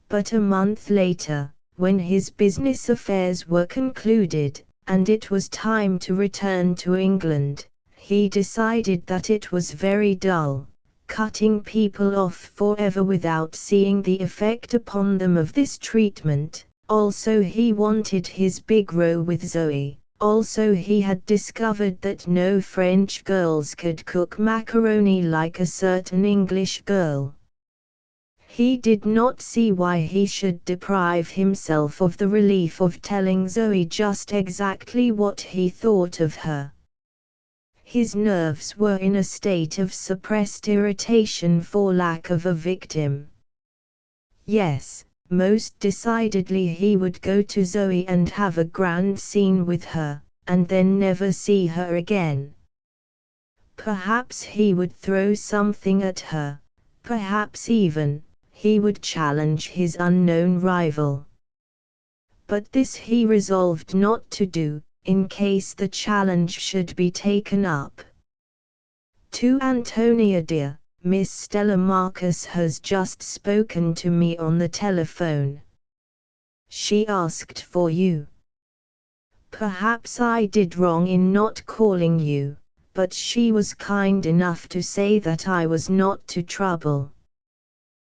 But a month later, when his business affairs were concluded, and it was time to return to England, he decided that it was very dull, cutting people off forever without seeing the effect upon them of this treatment. Also he wanted his big row with Zoe. Also he had discovered that no French girls could cook macaroni like a certain English girl. He did not see why he should deprive himself of the relief of telling Zoe just exactly what he thought of her. His nerves were in a state of suppressed irritation for lack of a victim. Yes, most decidedly he would go to Zoe and have a grand scene with her, and then never see her again. Perhaps he would throw something at her, perhaps even he would challenge his unknown rival. But this he resolved not to do, in case the challenge should be taken up. To Antonia dear, Miss Stella Marcus has just spoken to me on the telephone. She asked for you. Perhaps I did wrong in not calling you, but she was kind enough to say that I was not to trouble.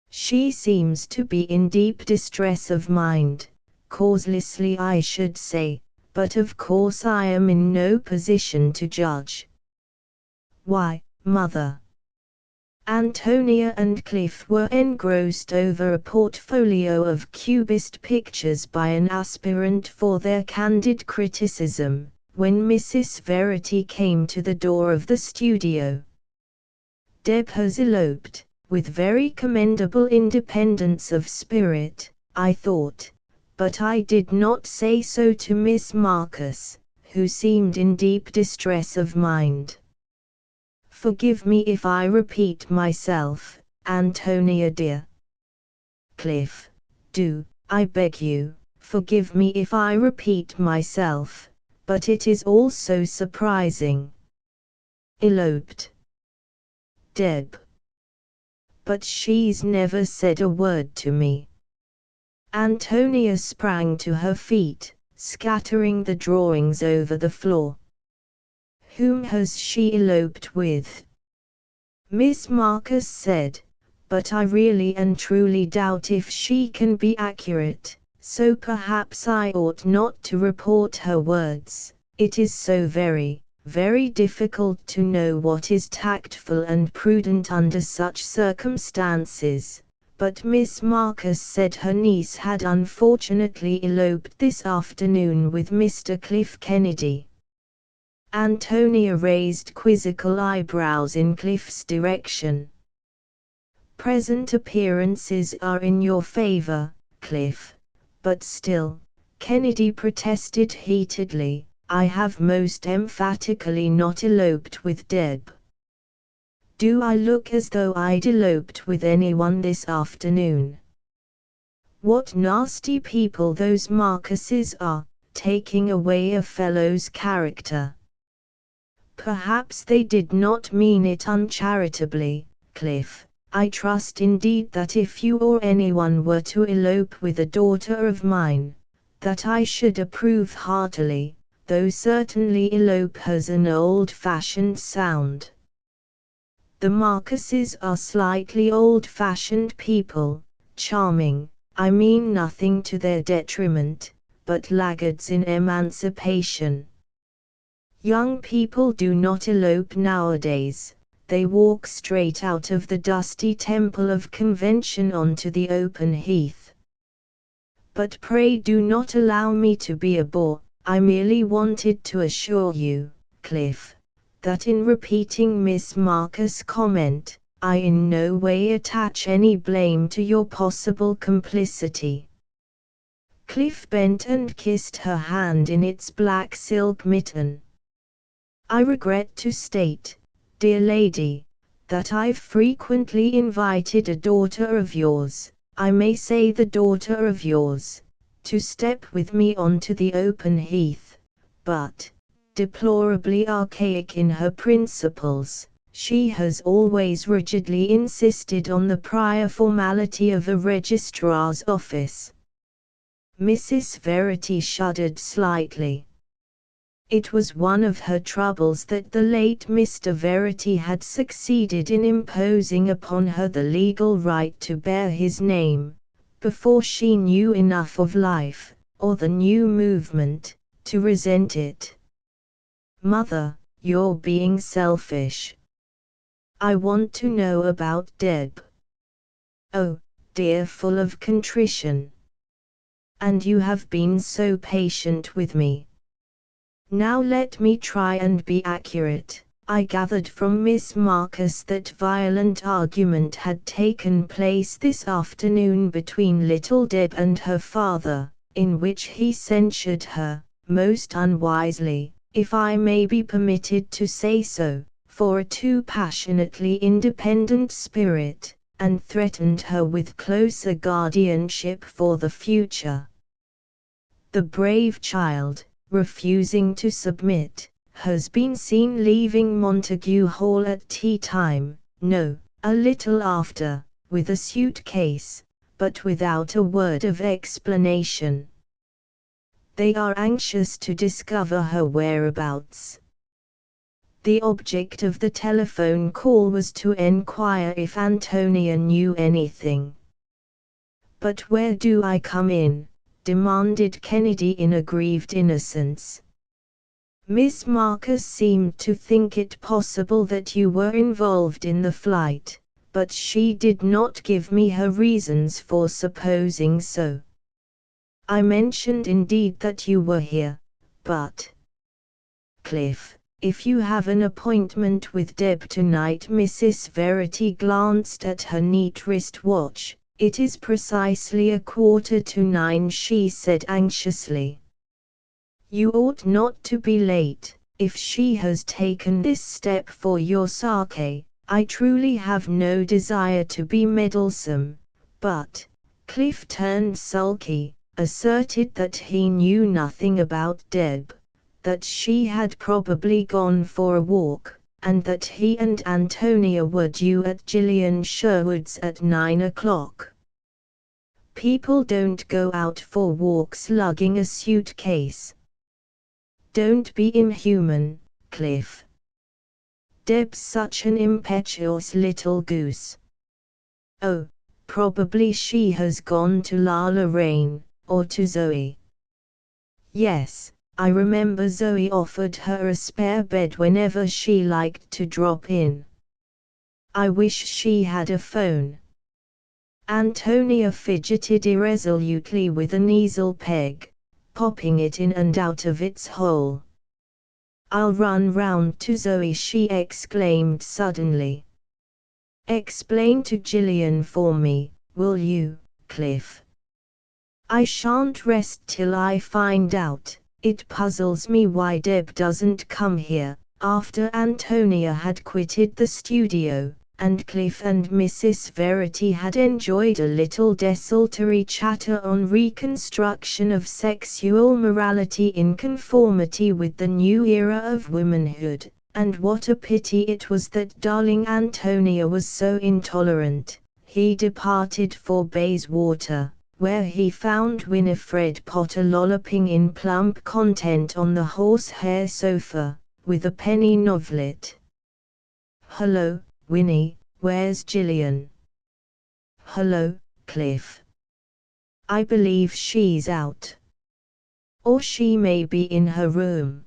She seems to be in deep distress of mind, causelessly I should say, but of course I am in no position to judge. Why, mother? Antonia and Cliff were engrossed over a portfolio of cubist pictures by an aspirant for their candid criticism, when Mrs. Verity came to the door of the studio. Deb has eloped, with very commendable independence of spirit, I thought, but I did not say so to Miss Marcus, who seemed in deep distress of mind. Forgive me if I repeat myself, Antonia dear. Cliff, do, I beg you, forgive me if I repeat myself, but it is all so surprising. Eloped. Deb. But she's never said a word to me. Antonia sprang to her feet, scattering the drawings over the floor. Whom has she eloped with? Miss Marcus said, but I really and truly doubt if she can be accurate, so perhaps I ought not to report her words. It is so very, very difficult to know what is tactful and prudent under such circumstances, but Miss Marcus said her niece had unfortunately eloped this afternoon with Mr. Cliff Kennedy. Antonia raised quizzical eyebrows in Cliff's direction. Present appearances are in your favor, Cliff, but still, Kennedy protested heatedly, I have most emphatically not eloped with Deb. Do I look as though I'd eloped with anyone this afternoon? What nasty people those Marcuses are, taking away a fellow's character. Perhaps they did not mean it uncharitably, Cliff. I trust indeed that if you or anyone were to elope with a daughter of mine, that I should approve heartily, though certainly elope has an old-fashioned sound. The Marcuses are slightly old-fashioned people, charming, I mean nothing to their detriment, but laggards in emancipation. Young people do not elope nowadays, they walk straight out of the dusty temple of convention onto the open heath. But pray do not allow me to be a bore, I merely wanted to assure you, Cliff, that in repeating Miss Marcus' comment, I in no way attach any blame to your possible complicity. Cliff bent and kissed her hand in its black silk mitten. I regret to state, dear lady, that I've frequently invited a daughter of yours, I may say the daughter of yours, to step with me onto the open heath, but, deplorably archaic in her principles, she has always rigidly insisted on the prior formality of a registrar's office. Mrs. Verity shuddered slightly. It was one of her troubles that the late Mr. Verity had succeeded in imposing upon her the legal right to bear his name, before she knew enough of life, or the new movement, to resent it. "Mother, you're being selfish. I want to know about Deb." "Oh, dear," full of contrition. "And you have been so patient with me. Now let me try and be accurate." I gathered from Miss Marcus that violent argument had taken place this afternoon between little Deb and her father, in which he censured her, most unwisely, if I may be permitted to say so, for a too passionately independent spirit, and threatened her with closer guardianship for the future. The brave child, refusing to submit, has been seen leaving Montague Hall at tea time, no, a little after, with a suitcase, but without a word of explanation. They are anxious to discover her whereabouts. The object of the telephone call was to enquire if Antonia knew anything. "But where do I come in?" demanded Kennedy in aggrieved innocence. "Miss Marcus seemed to think it possible that you were involved in the flight, but she did not give me her reasons for supposing so. I mentioned indeed that you were here, but—" "Cliff, if you have an appointment with Deb tonight," Mrs. Verity glanced at her neat wristwatch. "It is precisely 8:45, she said anxiously. "You ought not to be late. If she has taken this step for your sake, I truly have no desire to be meddlesome, but—" Cliff turned sulky, asserted that he knew nothing about Deb, that she had probably gone for a walk, and that he and Antonia were due at Gillian Sherwood's at 9 o'clock. People don't go out for walks lugging a suitcase. Don't be inhuman, Cliff. Deb's such an impetuous little goose. Oh, probably she has gone to La Lorraine, or to Zoe. Yes, I remember Zoe offered her a spare bed whenever she liked to drop in. I wish she had a phone." Antonia fidgeted irresolutely with an easel peg, popping it in and out of its hole. "I'll run round to Zoe," she exclaimed suddenly. "Explain to Gillian for me, will you, Cliff? I shan't rest till I find out. It puzzles me why Deb doesn't come here." After Antonia had quitted the studio, and Cliff and Mrs. Verity had enjoyed a little desultory chatter on reconstruction of sexual morality in conformity with the new era of womanhood, and what a pity it was that darling Antonia was so intolerant, he departed for Bayswater, where he found Winifred Potter lolloping in plump content on the horsehair sofa, with a penny novelet. "Hello, Winnie, where's Gillian?" "Hello, Cliff. I believe she's out. Or she may be in her room.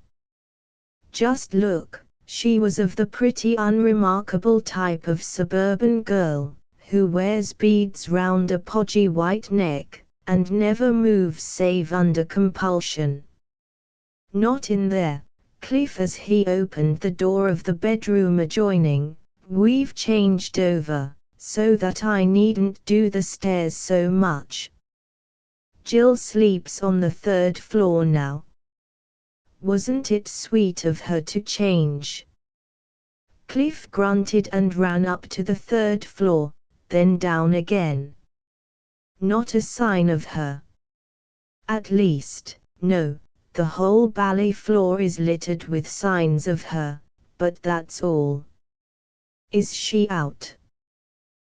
Just look." She was of the pretty unremarkable type of suburban girl, who wears beads round a podgy white neck, and never moves save under compulsion. "Not in there, Cliff." As he opened the door of the bedroom adjoining, "We've changed over, so that I needn't do the stairs so much. Jill sleeps on the 3rd floor now. Wasn't it sweet of her to change?" Cliff grunted and ran up to the 3rd floor, then down again. Not a sign of her. At least, no, the whole ballet floor is littered with signs of her, but that's all. Is she out?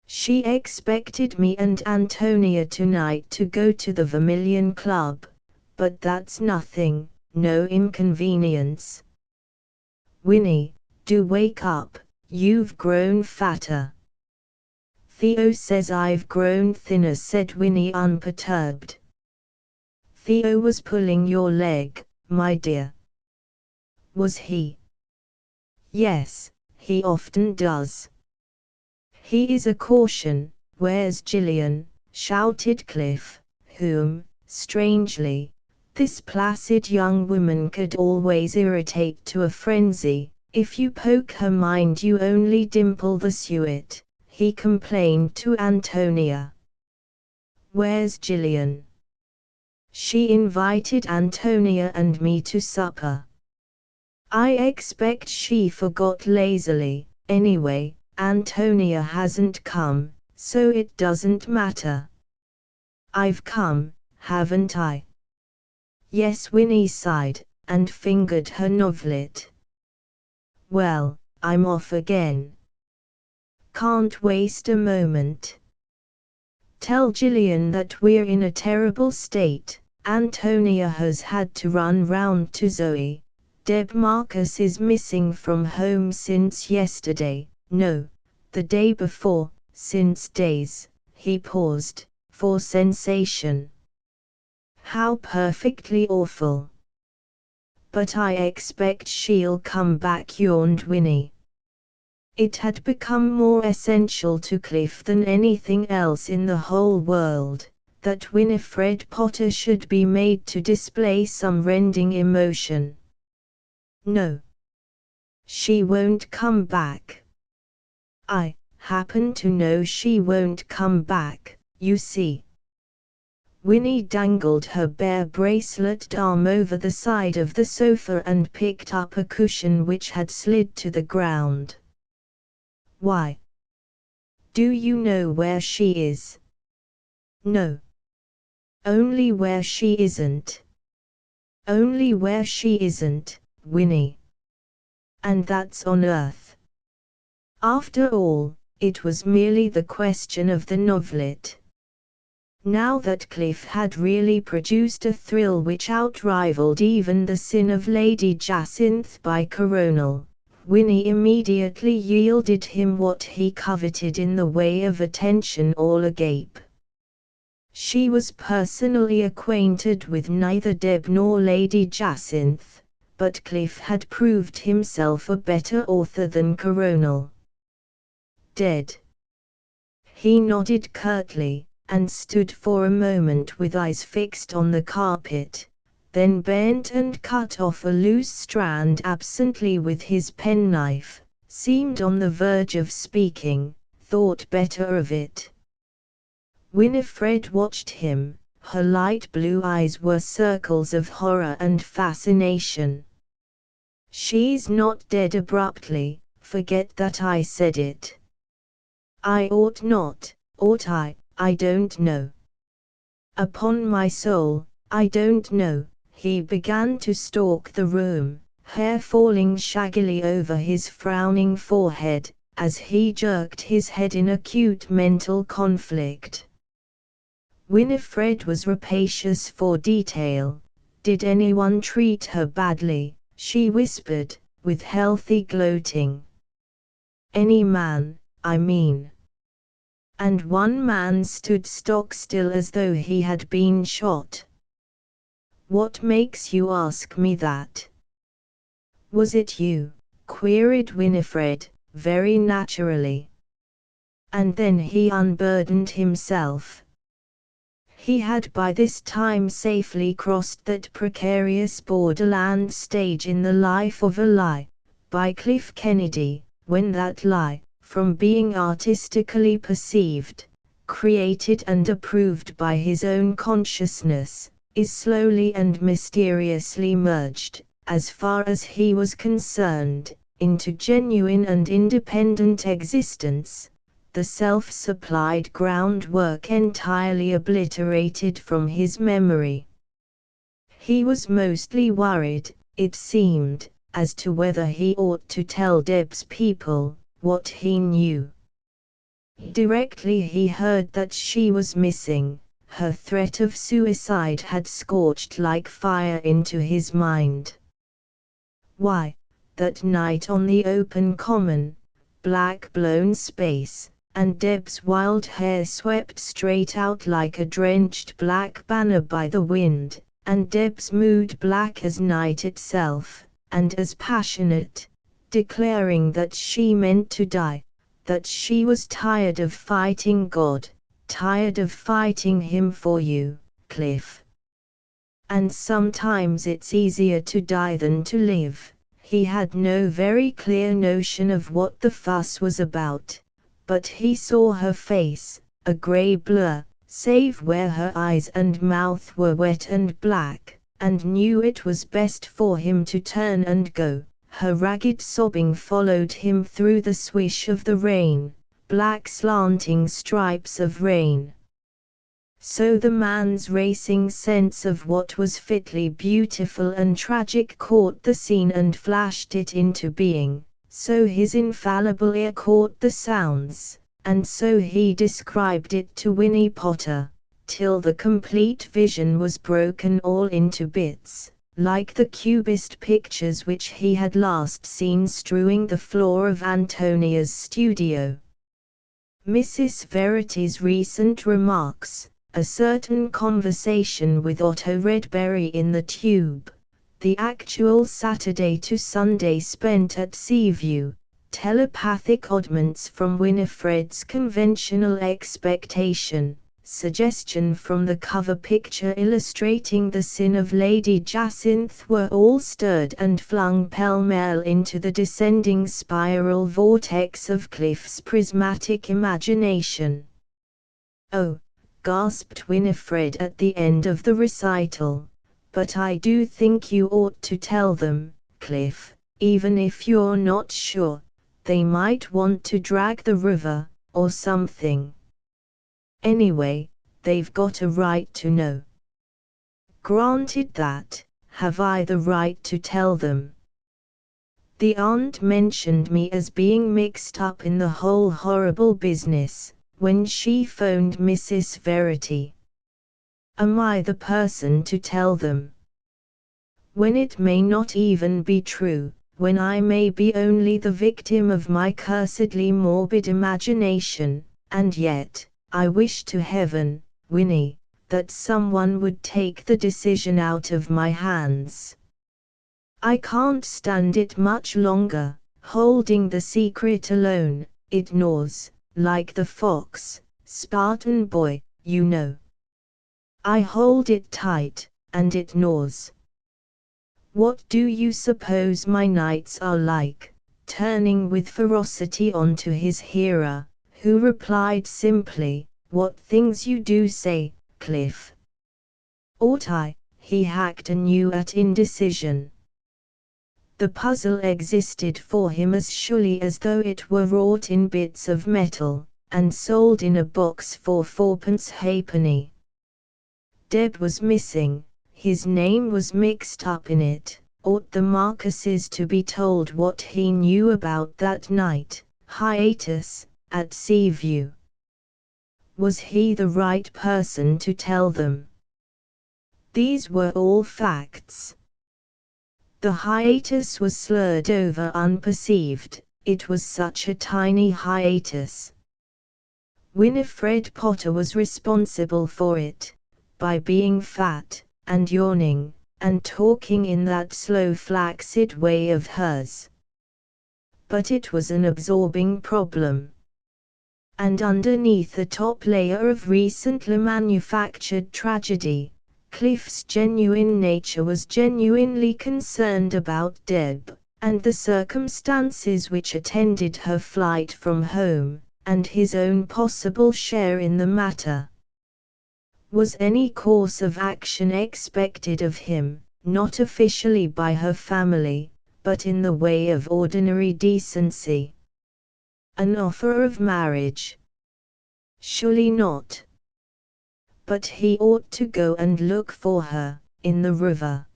She expected me and Antonia tonight to go to the Vermilion Club, but that's nothing, no inconvenience. Winnie, do wake up, you've grown fatter. Theo says I've grown thinner, said Winnie unperturbed. Theo was pulling your leg, my dear. Was he? Yes, he often does. He is a caution. Where's Gillian? Shouted Cliff, whom, strangely, this placid young woman could always irritate to a frenzy. If you poke her mind you only dimple the suet, he complained to Antonia. Where's Gillian? She invited Antonia and me to supper. I expect she forgot lazily. Anyway, Antonia hasn't come, so it doesn't matter. I've come, haven't I? Yes, Winnie sighed, and fingered her novelet. Well, I'm off again. Can't waste a moment. Tell Gillian that we're in a terrible state. Antonia has had to run round to Zoe. Deb Marcus is missing from home since yesterday. No, the day before, since days. He paused, for sensation. How perfectly awful. But I expect she'll come back, yawned Winnie. It had become more essential to Cliff than anything else in the whole world, that Winifred Potter should be made to display some rending emotion. No. She won't come back. I happen to know she won't come back, you see. Winnie dangled her bare braceleted arm over the side of the sofa and picked up a cushion which had slid to the ground. Why? Do you know where she is? No. Only where she isn't. Only where she isn't, Winnie. And that's on Earth. After all, it was merely the question of the novelet. Now that Cliff had really produced a thrill which outrivaled even the Sin of Lady Jacinth by Coronel, Winnie immediately yielded him what he coveted in the way of attention all agape. She was personally acquainted with neither Deb nor Lady Jacinth, but Cliff had proved himself a better author than Coronel. Dead. He nodded curtly, and stood for a moment with eyes fixed on the carpet, then bent and cut off a loose strand absently with his penknife, seemed on the verge of speaking, thought better of it. Winifred watched him, her light blue eyes were circles of horror and fascination. She's not dead abruptly, forget that I said it. I ought not, ought I don't know. Upon my soul, I don't know. He began to stalk the room, hair falling shaggily over his frowning forehead, as he jerked his head in acute mental conflict. Winifred was rapacious for detail. Did anyone treat her badly? She whispered, with healthy gloating. Any man, I mean. And one man stood stock still as though he had been shot. What makes you ask me that? Was it you? Queried Winifred, very naturally. And then he unburdened himself. He had by this time safely crossed that precarious borderland stage in the life of a lie, by Cliff Kennedy, when that lie, from being artistically perceived, created and approved by his own consciousness, is slowly and mysteriously merged, as far as he was concerned, into genuine and independent existence, the self-supplied groundwork entirely obliterated from his memory. He was mostly worried, it seemed, as to whether he ought to tell Deb's people what he knew. Directly he heard that she was missing, her threat of suicide had scorched like fire into his mind. Why, that night on the open common, black blown space, and Deb's wild hair swept straight out like a drenched black banner by the wind, and Deb's mood black as night itself, and as passionate, declaring that she meant to die, that she was tired of fighting God, tired of fighting him for you, Cliff. And sometimes it's easier to die than to live. He had no very clear notion of what the fuss was about, but he saw her face, a grey blur, save where her eyes and mouth were wet and black, and knew it was best for him to turn and go. Her ragged sobbing followed him through the swish of the rain, black slanting stripes of rain. So the man's racing sense of what was fitly beautiful and tragic caught the scene and flashed it into being, so his infallible ear caught the sounds, and so he described it to Winnie Potter, till the complete vision was broken all into bits, like the cubist pictures which he had last seen strewing the floor of Antonia's studio. Mrs. Verity's recent remarks, a certain conversation with Otto Redberry in the Tube, the actual Saturday to Sunday spent at Seaview, telepathic oddments from Winifred's conventional expectation, suggestion from the cover picture illustrating the sin of Lady Jacinth were all stirred and flung pell-mell into the descending spiral vortex of Cliff's prismatic imagination. "Oh," gasped Winifred at the end of the recital, "but I do think you ought to tell them, Cliff, even if you're not sure. They might want to drag the river, or something. Anyway, they've got a right to know." "Granted that, have I the right to tell them? The aunt mentioned me as being mixed up in the whole horrible business, when she phoned Mrs. Verity. Am I the person to tell them? When it may not even be true, when I may be only the victim of my cursedly morbid imagination, and yet, I wish to heaven, Winnie, that someone would take the decision out of my hands. I can't stand it much longer, holding the secret alone. It gnaws, like the fox, Spartan boy, you know. I hold it tight, and it gnaws. What do you suppose my nights are like?" turning with ferocity onto his hearer, who replied simply, "What things you do say, Cliff." "Ought I?" he hacked anew at indecision. The puzzle existed for him as surely as though it were wrought in bits of metal, and sold in a box for fourpence halfpenny. Deb was missing, his name was mixed up in it. Ought the Marcuses to be told what he knew about that night, hiatus, at Seaview? Was he the right person to tell them? These were all facts. The hiatus was slurred over unperceived, it was such a tiny hiatus. Winifred Potter was responsible for it, by being fat, and yawning, and talking in that slow flaccid way of hers. But it was an absorbing problem. And underneath a top layer of recently manufactured tragedy, Cliff's genuine nature was genuinely concerned about Deb, and the circumstances which attended her flight from home, and his own possible share in the matter. Was any course of action expected of him, not officially by her family, but in the way of ordinary decency? An offer of marriage? Surely not. But he ought to go and look for her, in the river.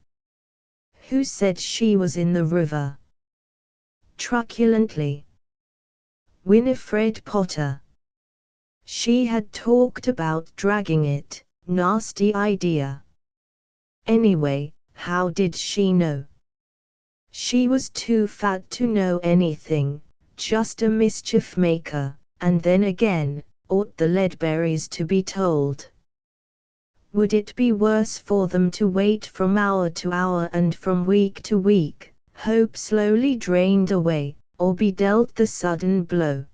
Who said she was in the river? Truculently. Winifred Potter. She had talked about dragging it, nasty idea. Anyway, how did she know? She was too fat to know anything, just a mischief maker, and then again, ought the Ledberrys to be told? Would it be worse for them to wait from hour to hour and from week to week, hope slowly drained away, or be dealt the sudden blow?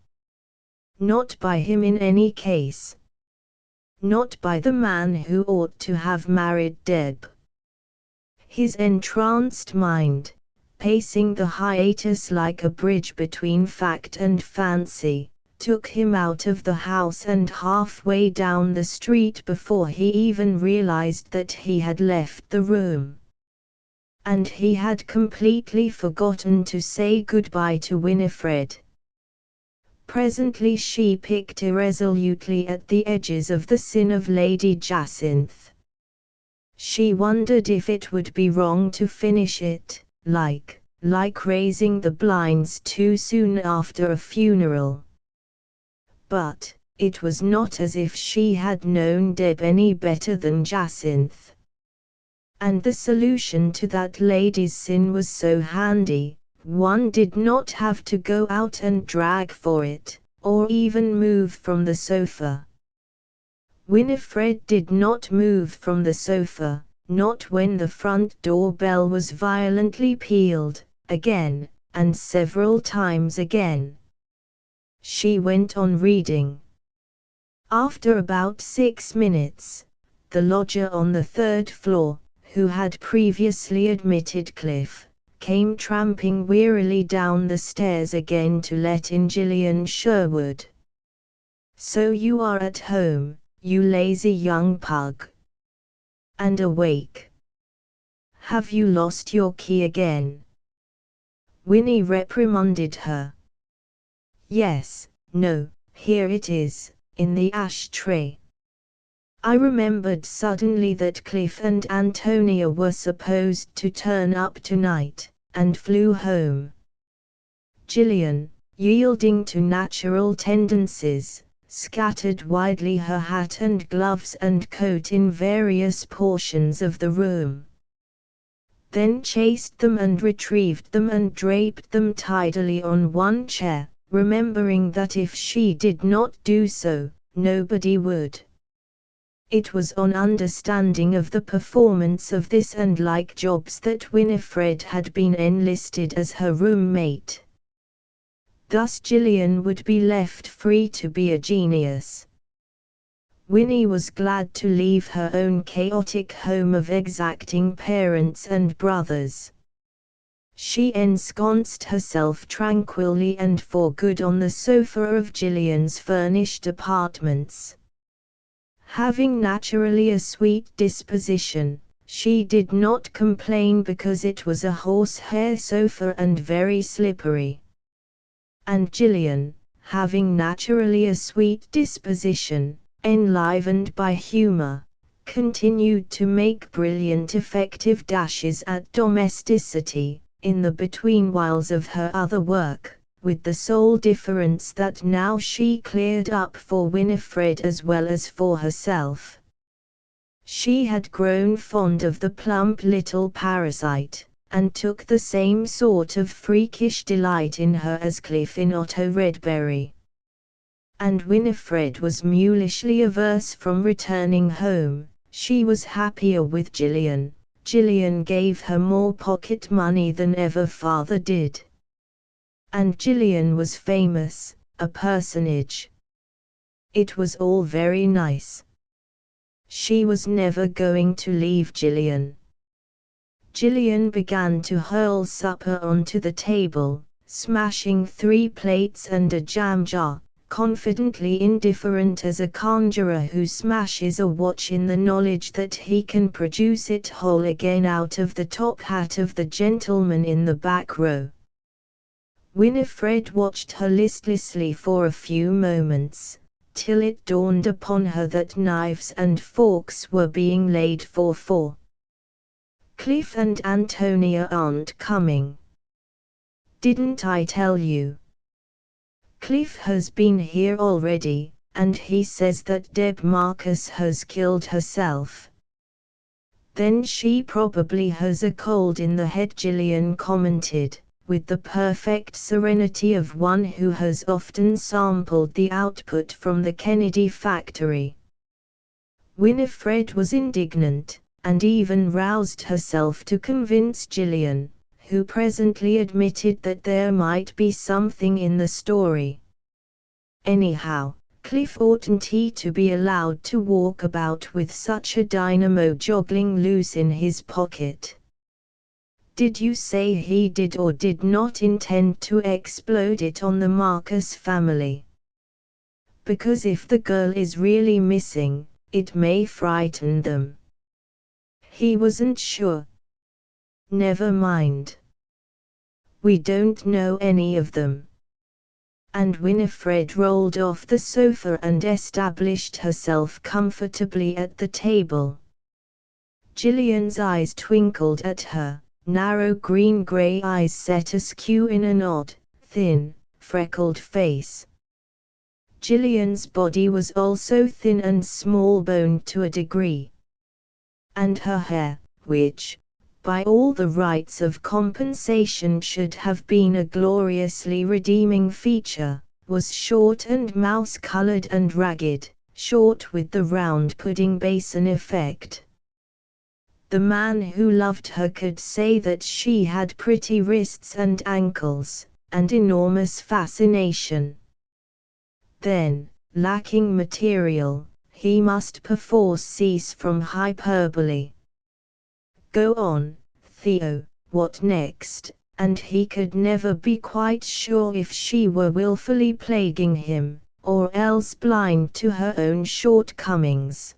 Not by him in any case. Not by the man who ought to have married Deb. His entranced mind, pacing the hiatus like a bridge between fact and fancy, took him out of the house and halfway down the street before he even realized that he had left the room. And he had completely forgotten to say goodbye to Winifred. Presently she picked irresolutely at the edges of the sin of Lady Jacinth. She wondered if it would be wrong to finish it, like raising the blinds too soon after a funeral. But it was not as if she had known Deb any better than Jacinth. And the solution to that lady's sin was so handy. One did not have to go out and drag for it, or even move from the sofa. Winifred did not move from the sofa, not when the front door bell was violently pealed, again, and several times again. She went on reading. After about 6 minutes, the lodger on the 3rd floor, who had previously admitted Cliff, came tramping wearily down the stairs again to let in Gillian Sherwood. "So you are at home, you lazy young pug. And awake. Have you lost your key again?" Winnie reprimanded her. "Yes, no, here it is, in the ashtray. I remembered suddenly that Cliff and Antonia were supposed to turn up tonight, and flew home." Gillian, yielding to natural tendencies, scattered widely her hat and gloves and coat in various portions of the room. Then chased them and retrieved them and draped them tidily on one chair, remembering that if she did not do so, nobody would. It was on understanding of the performance of this and like jobs that Winifred had been enlisted as her roommate. Thus Gillian would be left free to be a genius. Winnie was glad to leave her own chaotic home of exacting parents and brothers. She ensconced herself tranquilly and for good on the sofa of Gillian's furnished apartments. Having naturally a sweet disposition, she did not complain because it was a horsehair sofa and very slippery. And Gillian, having naturally a sweet disposition, enlivened by humor, continued to make brilliant effective dashes at domesticity, in the between whiles of her other work, with the sole difference that now she cleared up for Winifred as well as for herself. She had grown fond of the plump little parasite, and took the same sort of freakish delight in her as Cliff in Otto Redberry. And Winifred was mulishly averse from returning home. She was happier with Gillian. Gillian gave her more pocket money than ever father did. And Gillian was famous, a personage. It was all very nice. She was never going to leave Gillian. Gillian began to hurl supper onto the table, smashing 3 plates and a jam jar, confidently indifferent as a conjurer who smashes a watch in the knowledge that he can produce it whole again out of the top hat of the gentleman in the back row. Winifred watched her listlessly for a few moments, till it dawned upon her that knives and forks were being laid for 4. Cliff and Antonia aren't coming. Didn't I tell you? Cliff has been here already, and he says that Deb Marcus has killed herself. Then she probably has a cold in the head, Gillian commented, with the perfect serenity of one who has often sampled the output from the Kennedy factory. Winifred was indignant, and even roused herself to convince Gillian, who presently admitted that there might be something in the story. Anyhow, Cliff oughtn't he to be allowed to walk about with such a dynamo joggling loose in his pocket? Did you say he did or did not intend to explode it on the Marcus family? Because if the girl is really missing, it may frighten them. He wasn't sure. Never mind. We don't know any of them. And Winifred rolled off the sofa and established herself comfortably at the table. Gillian's eyes twinkled at her, narrow green-grey eyes set askew in an odd, thin, freckled face. Gillian's body was also thin and small-boned to a degree. And her hair, which, by all the rights of compensation should have been a gloriously redeeming feature, was short and mouse-colored and ragged, short with the round pudding basin effect. The man who loved her could say that she had pretty wrists and ankles, and enormous fascination. Then, lacking material, he must perforce cease from hyperbole. Go on, Theo, what next? And he could never be quite sure if she were willfully plaguing him, or else blind to her own shortcomings.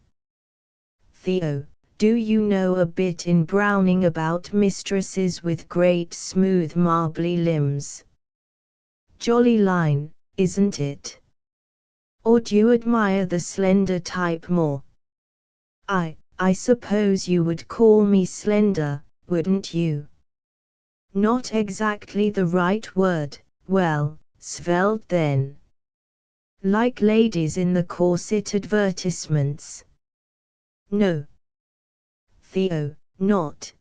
Theo, do you know a bit in Browning about mistresses with great smooth marbly limbs? Jolly line, isn't it? Or do you admire the slender type more? I suppose you would call me slender, wouldn't you? Not exactly the right word, well, svelte then. Like ladies in the corset advertisements. No. Theo, not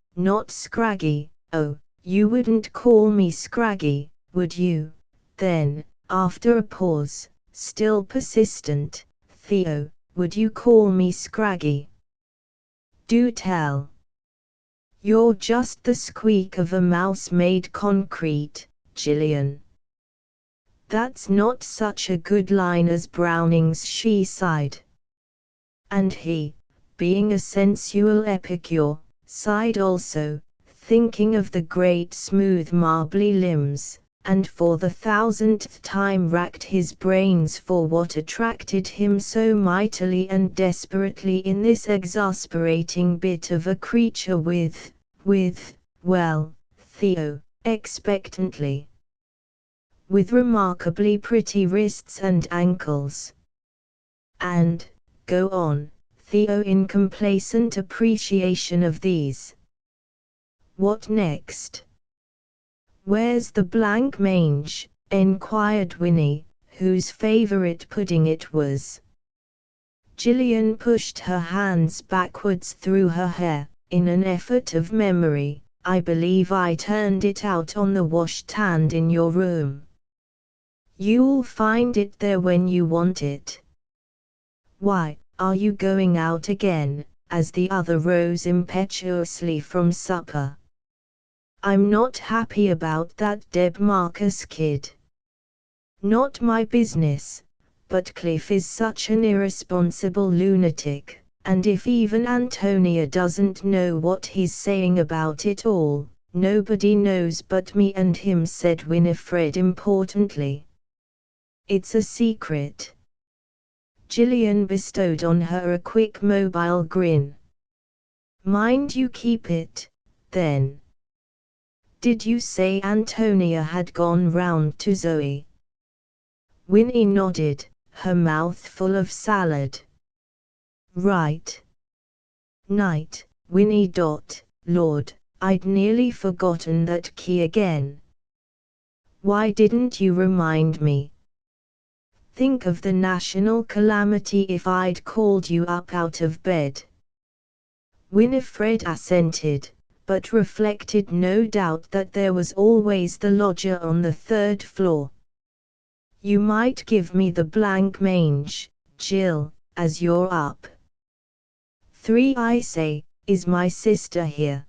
scraggy. Oh, you wouldn't call me scraggy, would you? Then, after a pause, still persistent, Theo, would you call me scraggy? Do tell. You're just the squeak of a mouse made concrete, Gillian. That's not such a good line as Browning's She sighed. And he, being a sensual epicure, sighed also, thinking of the great smooth marbly limbs, and for the 1000th time racked his brains for what attracted him so mightily and desperately in this exasperating bit of a creature with, well, Theo, expectantly. With remarkably pretty wrists and ankles. And, go on, Theo, in complacent appreciation of these. What next? Where's the blank mange? Enquired Winnie, whose favorite pudding it was. Gillian pushed her hands backwards through her hair, in an effort of memory. I believe I turned it out on the washstand in your room. You'll find it there when you want it. Why, are you going out again? As the other rose impetuously from supper. I'm not happy about that Deb Marcus kid. Not my business, but Cliff is such an irresponsible lunatic, and if even Antonia doesn't know what he's saying about it all, nobody knows but me and him, said Winifred importantly. It's a secret. Gillian bestowed on her a quick mobile grin. Mind you keep it, then. Did you say Antonia had gone round to Zoe? Winnie nodded, her mouth full of salad. Right. Night, Winnie. Lord, I'd nearly forgotten that key again. Why didn't you remind me? Think of the national calamity if I'd called you up out of bed. Winifred assented, but reflected no doubt that there was always the lodger on the third floor. You might give me the blank mange, Jill, as you're up. 3 I say, is my sister here?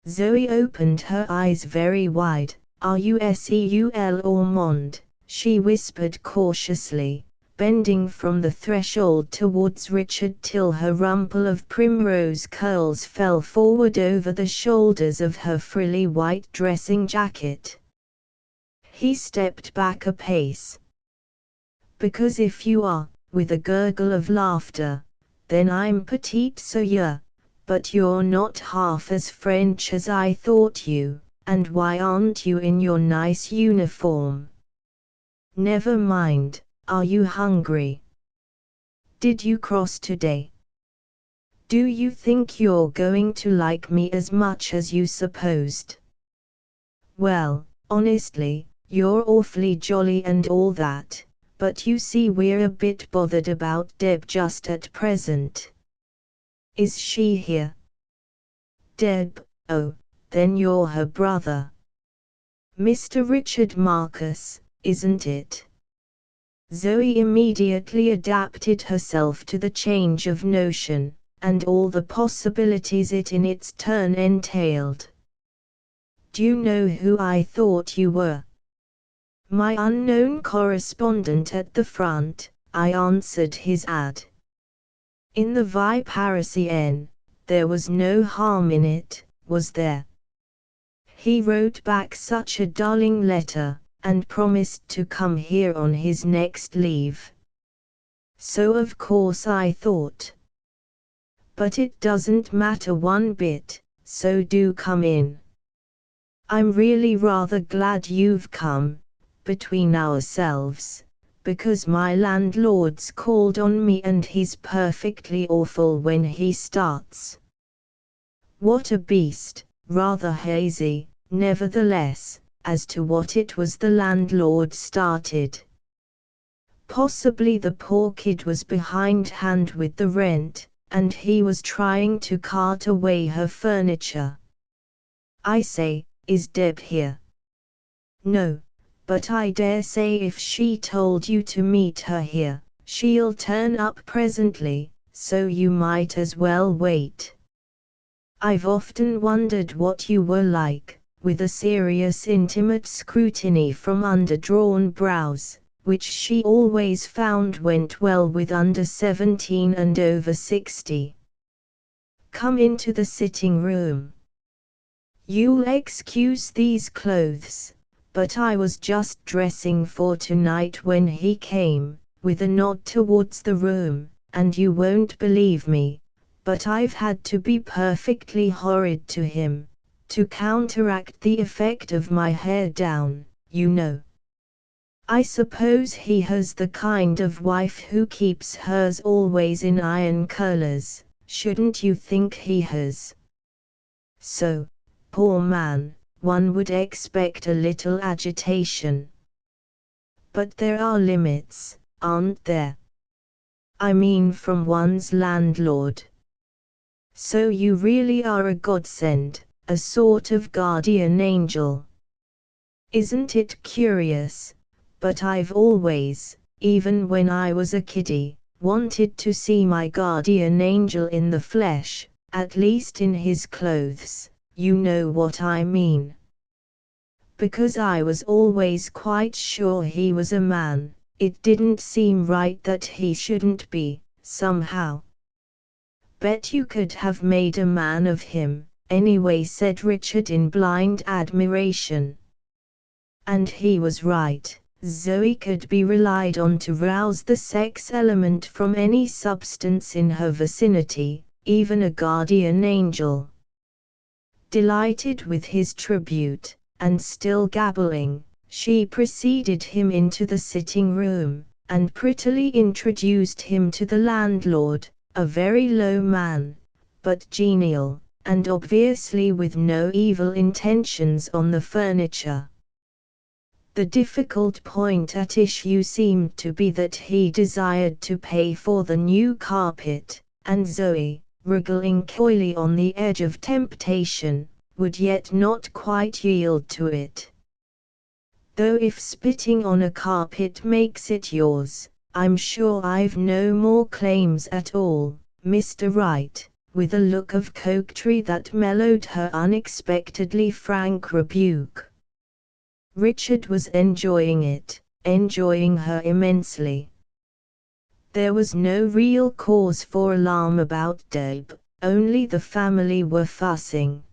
Zoe opened her eyes very wide. Are you Seul Ormond? She whispered cautiously, bending from the threshold towards Richard till her rumple of primrose curls fell forward over the shoulders of her frilly white dressing jacket. He stepped back a pace. Because if you are, with a gurgle of laughter, then I'm petite sœur, but you're not half as French as I thought you, and why aren't you in your nice uniform? Never mind, are you hungry? Did you cross today? Do you think you're going to like me as much as you supposed? Well, honestly, you're awfully jolly and all that, but you see we're a bit bothered about Deb just at present. Is she here? Deb, oh, then you're her brother. Mr. Richard Marcus, isn't it? Zoe immediately adapted herself to the change of notion, and all the possibilities it in its turn entailed. Do you know who I thought you were? My unknown correspondent at the front, I answered his ad. In the Vie Parisienne, there was no harm in it, was there? He wrote back such a darling letter, and promised to come here on his next leave. So of course I thought. But it doesn't matter one bit, so do come in. I'm really rather glad you've come, between ourselves, because my landlord's called on me and he's perfectly awful when he starts. What a beast, rather hazy, nevertheless, as to what it was the landlord started. Possibly the poor kid was behindhand with the rent, and he was trying to cart away her furniture. I say, is Deb here? No, but I dare say if she told you to meet her here, she'll turn up presently, so you might as well wait. I've often wondered what you were like, with a serious intimate scrutiny from under-drawn brows, which she always found went well with under 17 and over 60. Come into the sitting room. You'll excuse these clothes, but I was just dressing for tonight when he came, with a nod towards the room, and you won't believe me, but I've had to be perfectly horrid to him, to counteract the effect of my hair down, you know. I suppose he has the kind of wife who keeps hers always in iron curlers, shouldn't you think he has? So, poor man, one would expect a little agitation. But there are limits, aren't there? I mean from one's landlord. So you really are a godsend, a sort of guardian angel. Isn't it curious, but I've always, even when I was a kiddie, wanted to see my guardian angel in the flesh, at least in his clothes, you know what I mean. Because I was always quite sure he was a man, it didn't seem right that he shouldn't be, somehow. Bet you could have made a man of him, anyway, said Richard in blind admiration. And he was right. Zoe could be relied on to rouse the sex element from any substance in her vicinity, even a guardian angel. Delighted with his tribute, and still gabbling, she preceded him into the sitting room, and prettily introduced him to the landlord, a very low man, but genial, and obviously with no evil intentions on the furniture. The difficult point at issue seemed to be that he desired to pay for the new carpet, and Zoe, wriggling coyly on the edge of temptation, would yet not quite yield to it. Though if spitting on a carpet makes it yours, I'm sure I've no more claims at all, Mr. Wright, with a look of coquetry that mellowed her unexpectedly frank rebuke. Richard was enjoying it, enjoying her immensely. There was no real cause for alarm about Deb, only the family were fussing.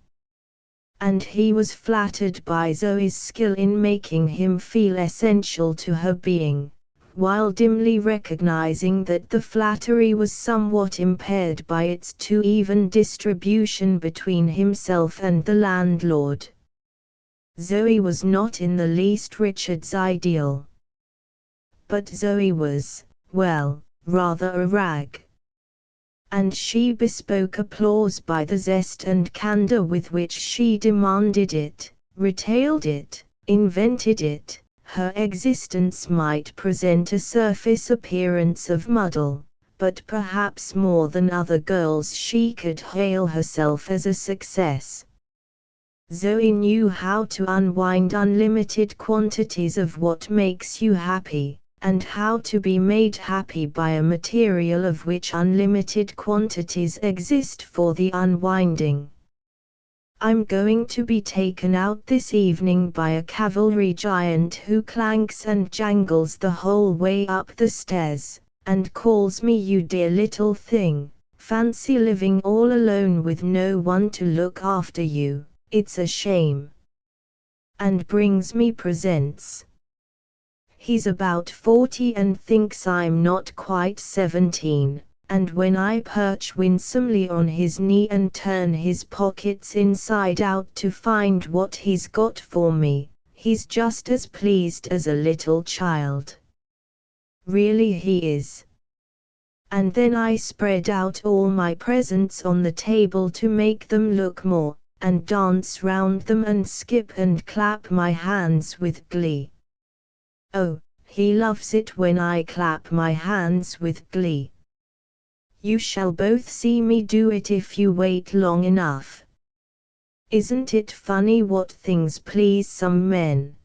And he was flattered by Zoe's skill in making him feel essential to her being, while dimly recognizing that the flattery was somewhat impaired by its too even distribution between himself and the landlord. Zoe was not in the least Richard's ideal. But Zoe was, well, rather a rag. And she bespoke applause by the zest and candor with which she demanded it, retailed it, invented it. Her existence might present a surface appearance of muddle, but perhaps more than other girls she could hail herself as a success. Zoe knew how to unwind unlimited quantities of what makes you happy, and how to be made happy by a material of which unlimited quantities exist for the unwinding. I'm going to be taken out this evening by a cavalry giant who clanks and jangles the whole way up the stairs, and calls me you dear little thing. Fancy living all alone with no one to look after you, it's a shame. And brings me presents. He's about 40 and thinks I'm not quite 17, and when I perch winsomely on his knee and turn his pockets inside out to find what he's got for me, he's just as pleased as a little child. Really he is. And then I spread out all my presents on the table to make them look more, and dance round them and skip and clap my hands with glee. Oh, he loves it when I clap my hands with glee. You shall both see me do it if you wait long enough. Isn't it funny what things please some men?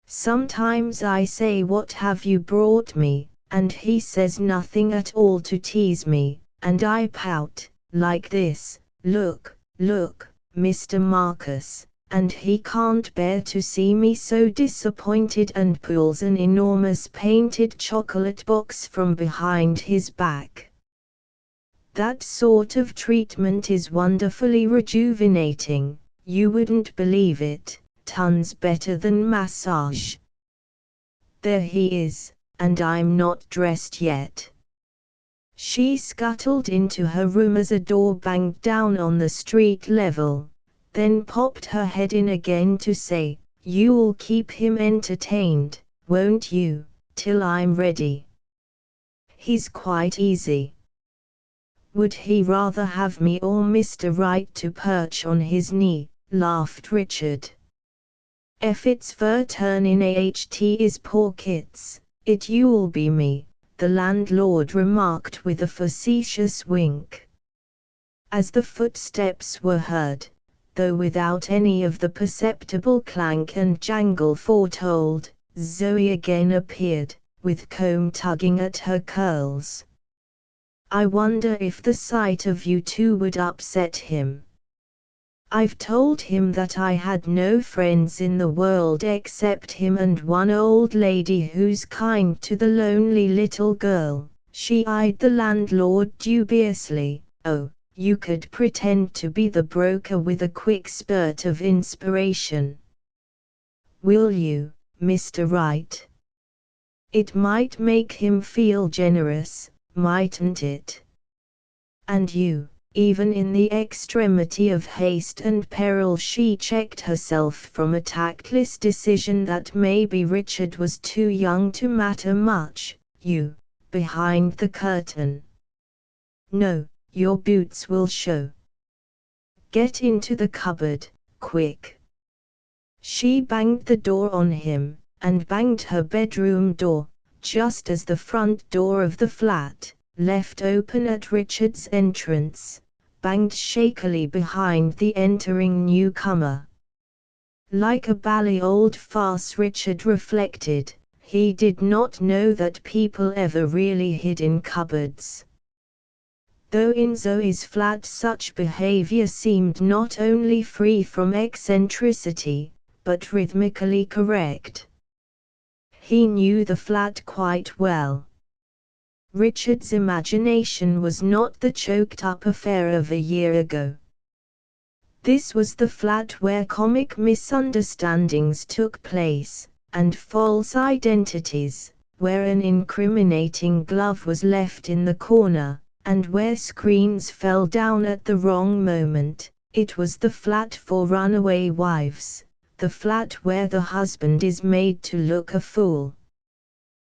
Sometimes I say, "What have you brought me?" and he says nothing at all to tease me, and I pout, like this, "Look, look, Mr. Marcus," and he can't bear to see me so disappointed and pulls an enormous painted chocolate box from behind his back. That sort of treatment is wonderfully rejuvenating, you wouldn't believe it, tons better than massage. There he is, and I'm not dressed yet. She scuttled into her room as a door banged down on the street level, then popped her head in again to say, "You'll keep him entertained, won't you, till I'm ready?" He's quite easy. Would he rather have me or Mr. Wright to perch on his knee? Laughed Richard. If it's ver turn in his pockets, it you'll be me, the landlord remarked with a facetious wink. As the footsteps were heard, though without any of the perceptible clank and jangle foretold, Zoe again appeared, with comb tugging at her curls. I wonder if the sight of you two would upset him. I've told him that I had no friends in the world except him and one old lady who's kind to the lonely little girl. She eyed the landlord dubiously. Oh, you could pretend to be the broker with a quick spurt of inspiration. Will you, Mr. Wright? It might make him feel generous, mightn't it? And you, even in the extremity of haste and peril she checked herself from a tactless decision that maybe Richard was too young to matter much, you, behind the curtain. No, your boots will show. Get into the cupboard, quick. She banged the door on him, and banged her bedroom door, just as the front door of the flat, left open at Richard's entrance, banged shakily behind the entering newcomer. Like a bally old farce, Richard reflected, he did not know that people ever really hid in cupboards. Though in Zoe's flat such behavior seemed not only free from eccentricity, but rhythmically correct. He knew the flat quite well. Richard's imagination was not the choked-up affair of a year ago. This was the flat where comic misunderstandings took place, and false identities, where an incriminating glove was left in the corner, and where screens fell down at the wrong moment. It was the flat for runaway wives, the flat where the husband is made to look a fool.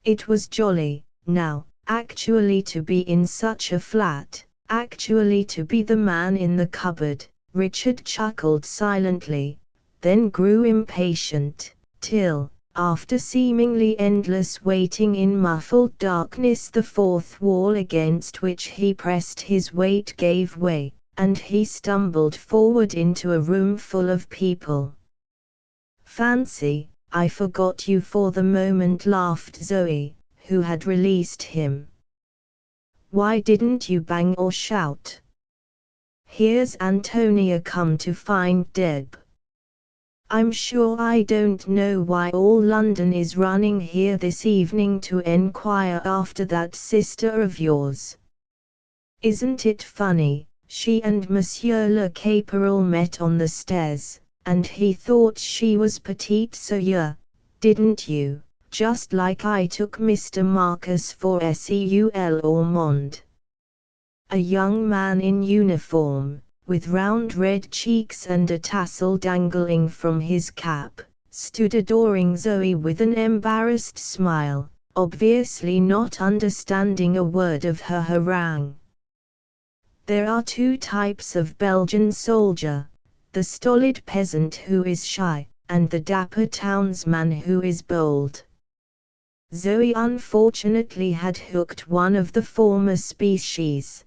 It was jolly, now, actually to be in such a flat, actually to be the man in the cupboard. Richard chuckled silently, then grew impatient, till, after seemingly endless waiting in muffled darkness, the fourth wall against which he pressed his weight gave way, and he stumbled forward into a room full of people. "Fancy, I forgot you for the moment," laughed Zoe, who had released him. "Why didn't you bang or shout? Here's Antonia come to find Deb. I'm sure I don't know why all London is running here this evening to enquire after that sister of yours. Isn't it funny, she and Monsieur le Caporal met on the stairs, and he thought she was petite Sœur, didn't you, just like I took Mr. Marcus for Seul Ormond." A young man in uniform, with round red cheeks and a tassel dangling from his cap, stood adoring Zoe with an embarrassed smile, obviously not understanding a word of her harangue. There are two types of Belgian soldier: the stolid peasant who is shy, and the dapper townsman who is bold. Zoe unfortunately had hooked one of the former species.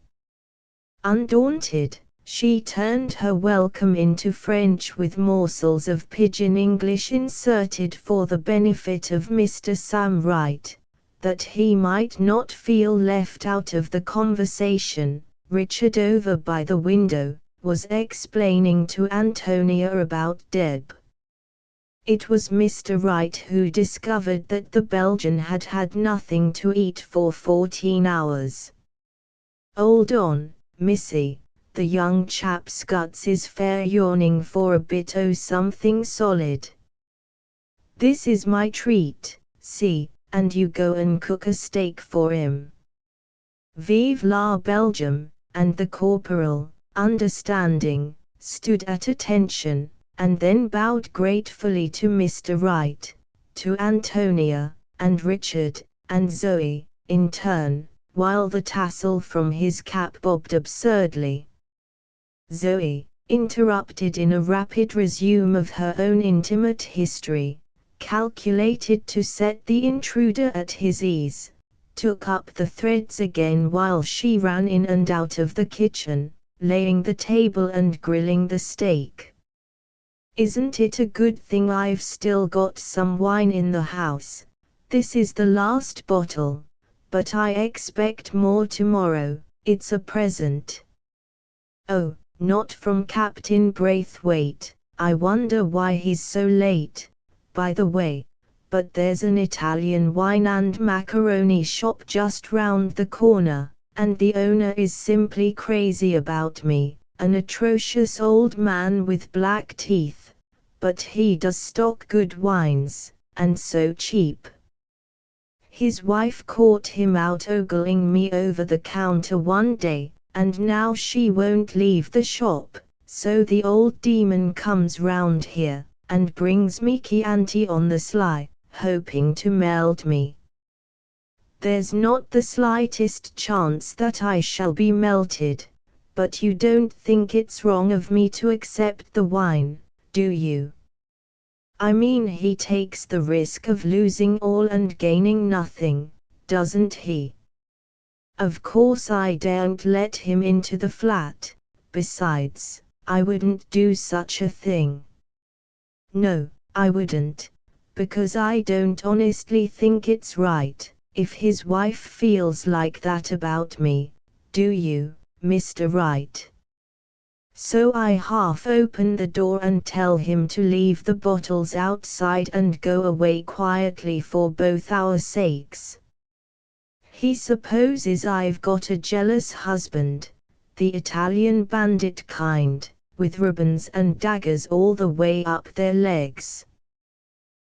Undaunted, she turned her welcome into French with morsels of pidgin English inserted for the benefit of Mr. Sam Wright, that he might not feel left out of the conversation. Richard, over by the window, was explaining to Antonia about Deb. It was Mr. Wright who discovered that the Belgian had had nothing to eat for 14 hours. "Hold on, missy, the young chap's guts is fair yawning for a bit o' something solid. This is my treat, see, and you go and cook a steak for him. Vive la Belgium," and the corporal, understanding, stood at attention, and then bowed gratefully to Mr. Wright, to Antonia, and Richard, and Zoe, in turn, while the tassel from his cap bobbed absurdly. Zoe, interrupted in a rapid resume of her own intimate history, calculated to set the intruder at his ease, took up the threads again while she ran in and out of the kitchen, laying the table and grilling the steak. "Isn't it a good thing I've still got some wine in the house? This is the last bottle, but I expect more tomorrow. It's a present." "Oh, not from Captain Braithwaite. I wonder why he's so late, by the way, but there's an Italian wine and macaroni shop just round the corner, and the owner is simply crazy about me, an atrocious old man with black teeth, but he does stock good wines, and so cheap. His wife caught him out ogling me over the counter one day, and now she won't leave the shop, so the old demon comes round here, and brings me Chianti on the sly, hoping to melt me. There's not the slightest chance that I shall be melted. But you don't think it's wrong of me to accept the wine, do you? I mean, he takes the risk of losing all and gaining nothing, doesn't he? Of course I daren't let him into the flat, besides, I wouldn't do such a thing. No, I wouldn't, because I don't honestly think it's right, if his wife feels like that about me, do you, Mr. Wright? So I half open the door and tell him to leave the bottles outside and go away quietly for both our sakes. He supposes I've got a jealous husband, the Italian bandit kind, with ribbons and daggers all the way up their legs.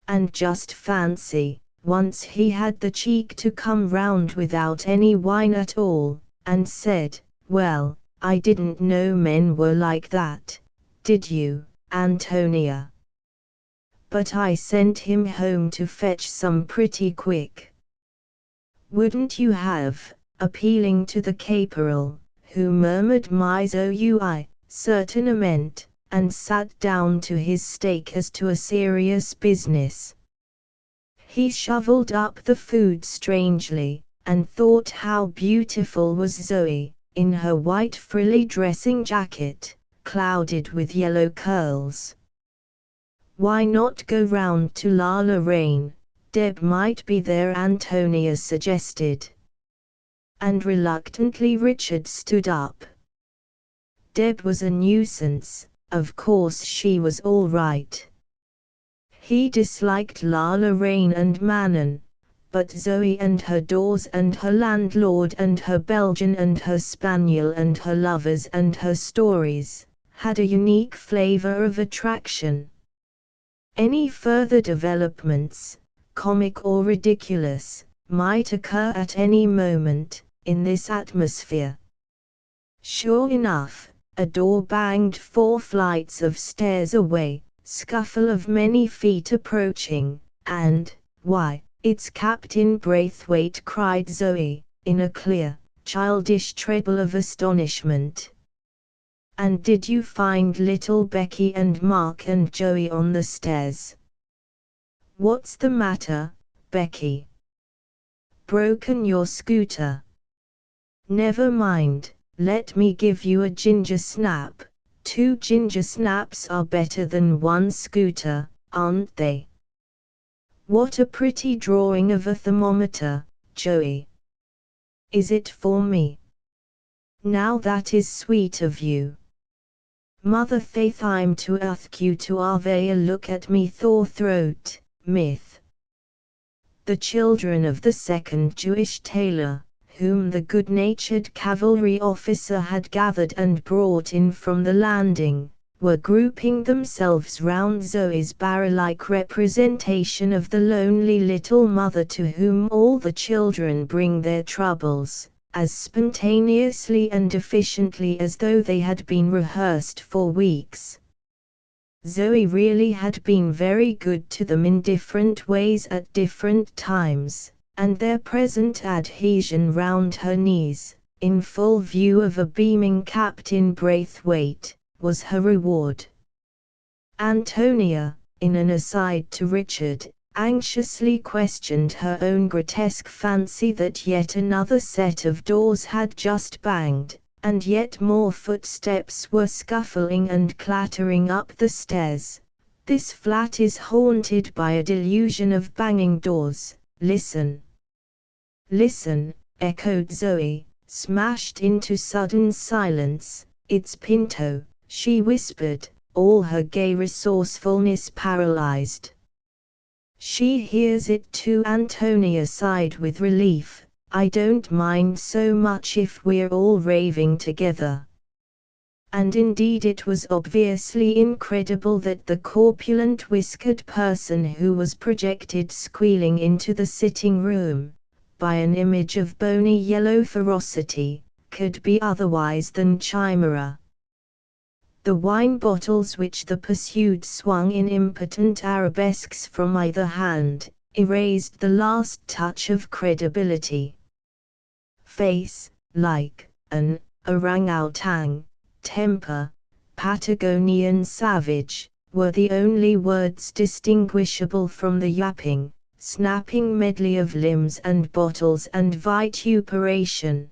And just fancy, once he had the cheek to come round without any wine at all, and said, "Well, I didn't know men were like that, did you, Antonia?" But I sent him home to fetch some pretty quick. Wouldn't you have, appealing to the caporal, who murmured "Mais oui, certainement," and sat down to his steak as to a serious business. He shoveled up the food strangely, and thought how beautiful was Zoe, in her white frilly dressing jacket, clouded with yellow curls. Why not go round to La Lorraine? Deb might be there, Antonia suggested. And reluctantly Richard stood up. Deb was a nuisance, of course she was all right. He disliked La Lorraine and Manon, but Zoe and her doors and her landlord and her Belgian and her spaniel and her lovers and her stories, had a unique flavor of attraction. Any further developments, comic or ridiculous, might occur at any moment, in this atmosphere. Sure enough, a door banged 4 flights of stairs away, scuffle of many feet approaching, and, "Why, it's Captain Braithwaite!" cried Zoe, in a clear, childish treble of astonishment. "And did you find little Becky and Mark and Joey on the stairs?" "What's the matter, Becky? Broken your scooter?" "Never mind, let me give you a ginger snap. 2 ginger snaps are better than 1 scooter, aren't they?" "What a pretty drawing of a thermometer, Joey. Is it for me? Now that is sweet of you. Mother faith, I'm to ask you to have a look at me Thor throat, myth." The children of the second Jewish tailor, whom the good-natured cavalry officer had gathered and brought in from the landing, were grouping themselves round Zoe's barrel-like representation of the lonely little mother to whom all the children bring their troubles, as spontaneously and efficiently as though they had been rehearsed for weeks. Zoe really had been very good to them in different ways at different times, and their present adhesion round her knees, in full view of a beaming Captain Braithwaite, was her reward. Antonia, in an aside to Richard, anxiously questioned her own grotesque fancy that yet another set of doors had just banged, and yet more footsteps were scuffling and clattering up the stairs. "This flat is haunted by a delusion of banging doors. Listen." "Listen," echoed Zoe, smashed into sudden silence. "It's Pinto," she whispered, all her gay resourcefulness paralyzed. "She hears it too." Antonia sighed with relief. "I don't mind so much if we're all raving together." And indeed it was obviously incredible that the corpulent whiskered person who was projected squealing into the sitting room, by an image of bony yellow ferocity, could be otherwise than chimera. The wine bottles which the pursued swung in impotent arabesques from either hand, erased the last touch of credibility. "Face, like an orangutan, temper, Patagonian savage, were the only words distinguishable from the yapping, snapping medley of limbs and bottles and vituperation.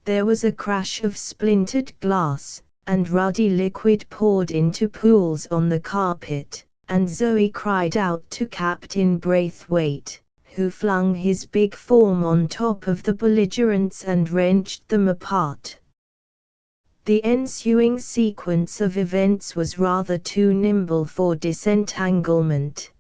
There was a crash of splintered glass, and ruddy liquid poured into pools on the carpet, and Zoe cried out to Captain Braithwaite, who flung his big form on top of the belligerents and wrenched them apart. The ensuing sequence of events was rather too nimble for disentanglement.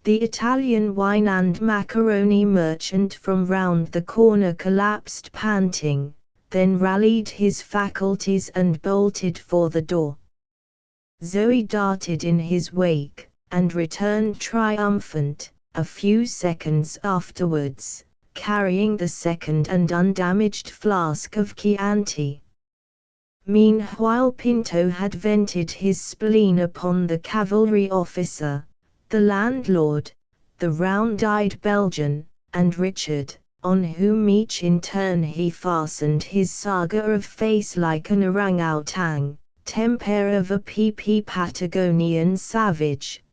The Italian wine and macaroni merchant from round the corner collapsed panting, then rallied his faculties and bolted for the door. Zoe darted in his wake, and returned triumphant, a few seconds afterwards, carrying the second and undamaged flask of Chianti. Meanwhile Pinto had vented his spleen upon the cavalry officer, the landlord, the round-eyed Belgian, and Richard, on whom each in turn he fastened his saga of face like an orangutan, temper of a Patagonian savage.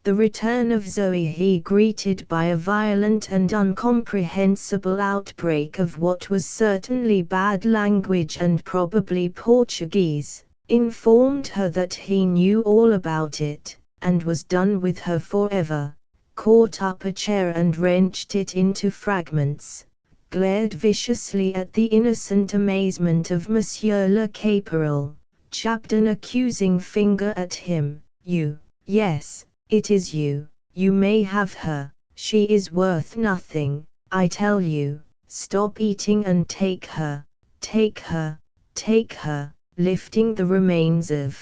The return of Zoe he greeted by a violent and incomprehensible outbreak of what was certainly bad language and probably Portuguese, informed her that he knew all about it, and was done with her forever, caught up a chair and wrenched it into fragments, glared viciously at the innocent amazement of Monsieur le Caporal, jabbed an accusing finger at him. "You, yes, it is you, you may have her, she is worth nothing, I tell you, stop eating and take her, take her, take her," lifting the remains of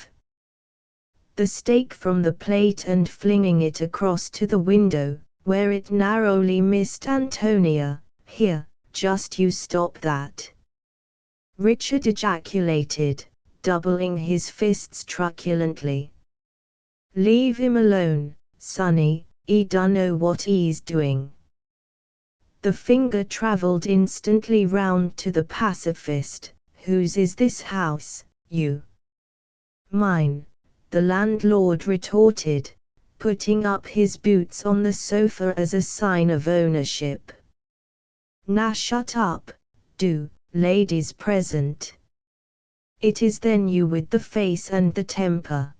the steak from the plate and flinging it across to the window, where it narrowly missed Antonia. "Here, just you stop that," Richard ejaculated, doubling his fists truculently. "Leave him alone, sonny, he dunno what he's doing." The finger travelled instantly round to the pacifist. "Whose is this house, you?" "Mine," the landlord retorted, putting up his boots on the sofa as a sign of ownership. "Now shut up, do, ladies present. It is then you with the face and the temper."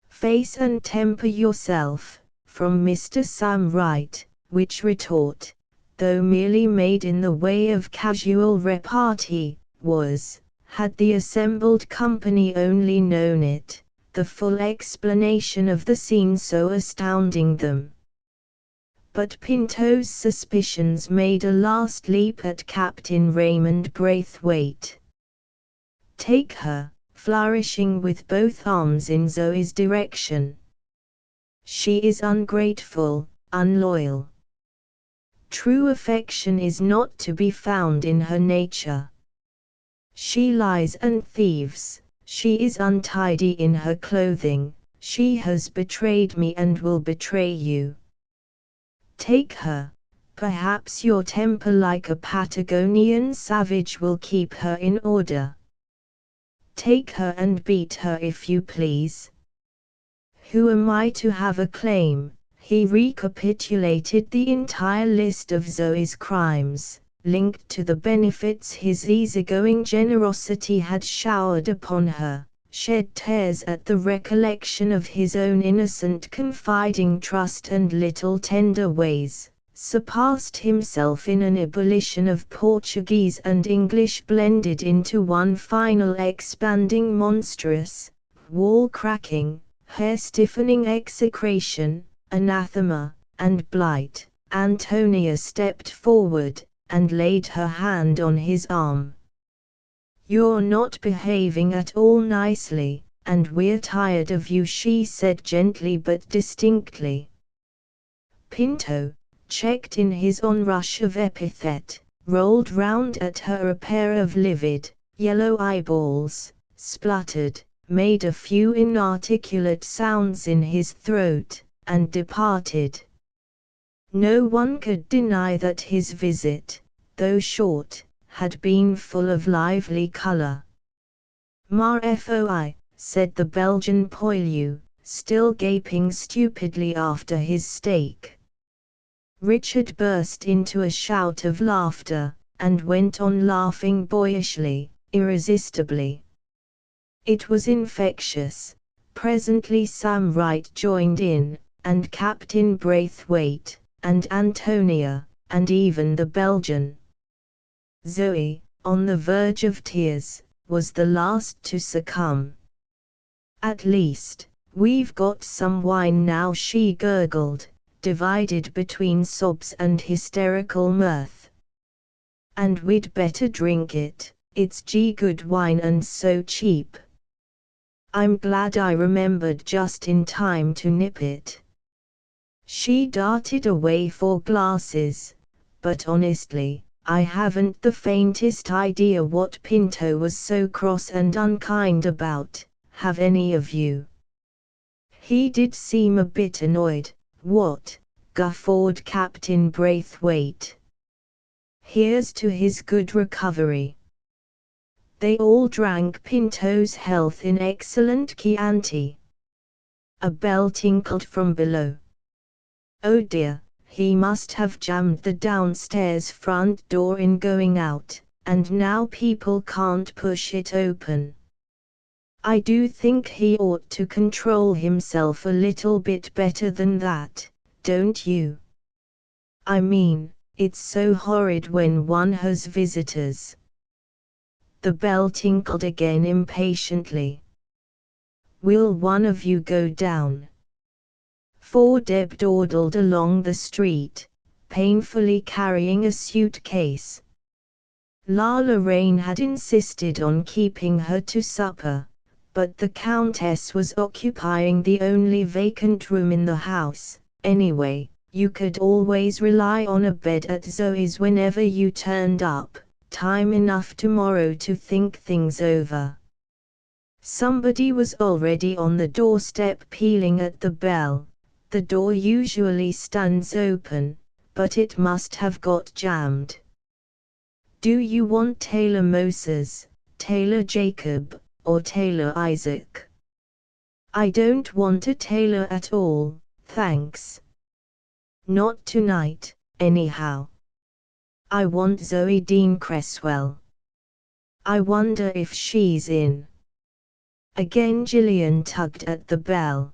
"Face and temper yourself," from Mr. Sam Wright, which retort, though merely made in the way of casual repartee, was, had the assembled company only known it, the full explanation of the scene so astounding them. But Pinto's suspicions made a last leap at Captain Raymond Braithwaite. "Take her," flourishing with both arms in Zoe's direction. "She is ungrateful, unloyal. True affection is not to be found in her nature. She lies and thieves, she is untidy in her clothing, she has betrayed me and will betray you. Take her, perhaps your temper like a Patagonian savage will keep her in order. Take her and beat her if you please. Who am I to have a claim?" He recapitulated the entire list of Zoe's crimes, linked to the benefits his easygoing generosity had showered upon her, shed tears at the recollection of his own innocent confiding trust and little tender ways, surpassed himself in an ebullition of Portuguese and English blended into one final expanding monstrous, wall-cracking, hair-stiffening execration, anathema, and blight. Antonia stepped forward, and laid her hand on his arm. "You're not behaving at all nicely, and we're tired of you," she said gently but distinctly. Pinto, checked in his onrush of epithet, rolled round at her a pair of livid, yellow eyeballs, spluttered, made a few inarticulate sounds in his throat, and departed. No one could deny that his visit, though short, had been full of lively color. "Foi," said the Belgian poilu, still gaping stupidly after his steak. Richard burst into a shout of laughter, and went on laughing boyishly, irresistibly. It was infectious. Presently Sam Wright joined in, and Captain Braithwaite, and Antonia, and even the Belgian. Zoe, on the verge of tears, was the last to succumb. "At least, we've got some wine now," she gurgled, divided between sobs and hysterical mirth. "And we'd better drink it, it's good wine and so cheap. I'm glad I remembered just in time to nip it." She darted away for glasses, but honestly, I haven't the faintest idea what Pinto was so cross and unkind about, have any of you? "He did seem a bit annoyed." "What?" guffawed Captain Braithwaite. "Here's to his good recovery." They all drank Pinto's health in excellent Chianti. A bell tinkled from below. "Oh dear, he must have jammed the downstairs front door in going out, and now people can't push it open. I do think he ought to control himself a little bit better than that, don't you? I mean, it's so horrid when one has visitors." The bell tinkled again impatiently. "Will one of you go down?" For Deb dawdled along the street, painfully carrying a suitcase. Lala Rain had insisted on keeping her to supper, but the Countess was occupying the only vacant room in the house. Anyway, you could always rely on a bed at Zoe's whenever you turned up, time enough tomorrow to think things over. Somebody was already on the doorstep pealing at the bell. The door usually stands open, but it must have got jammed. "Do you want Taylor Moses, Taylor Jacob, or Taylor Isaac?" "I don't want a Taylor at all, thanks. Not tonight, anyhow. I want Zoe Dean Cresswell. I wonder if she's in." Again Gillian tugged at the bell.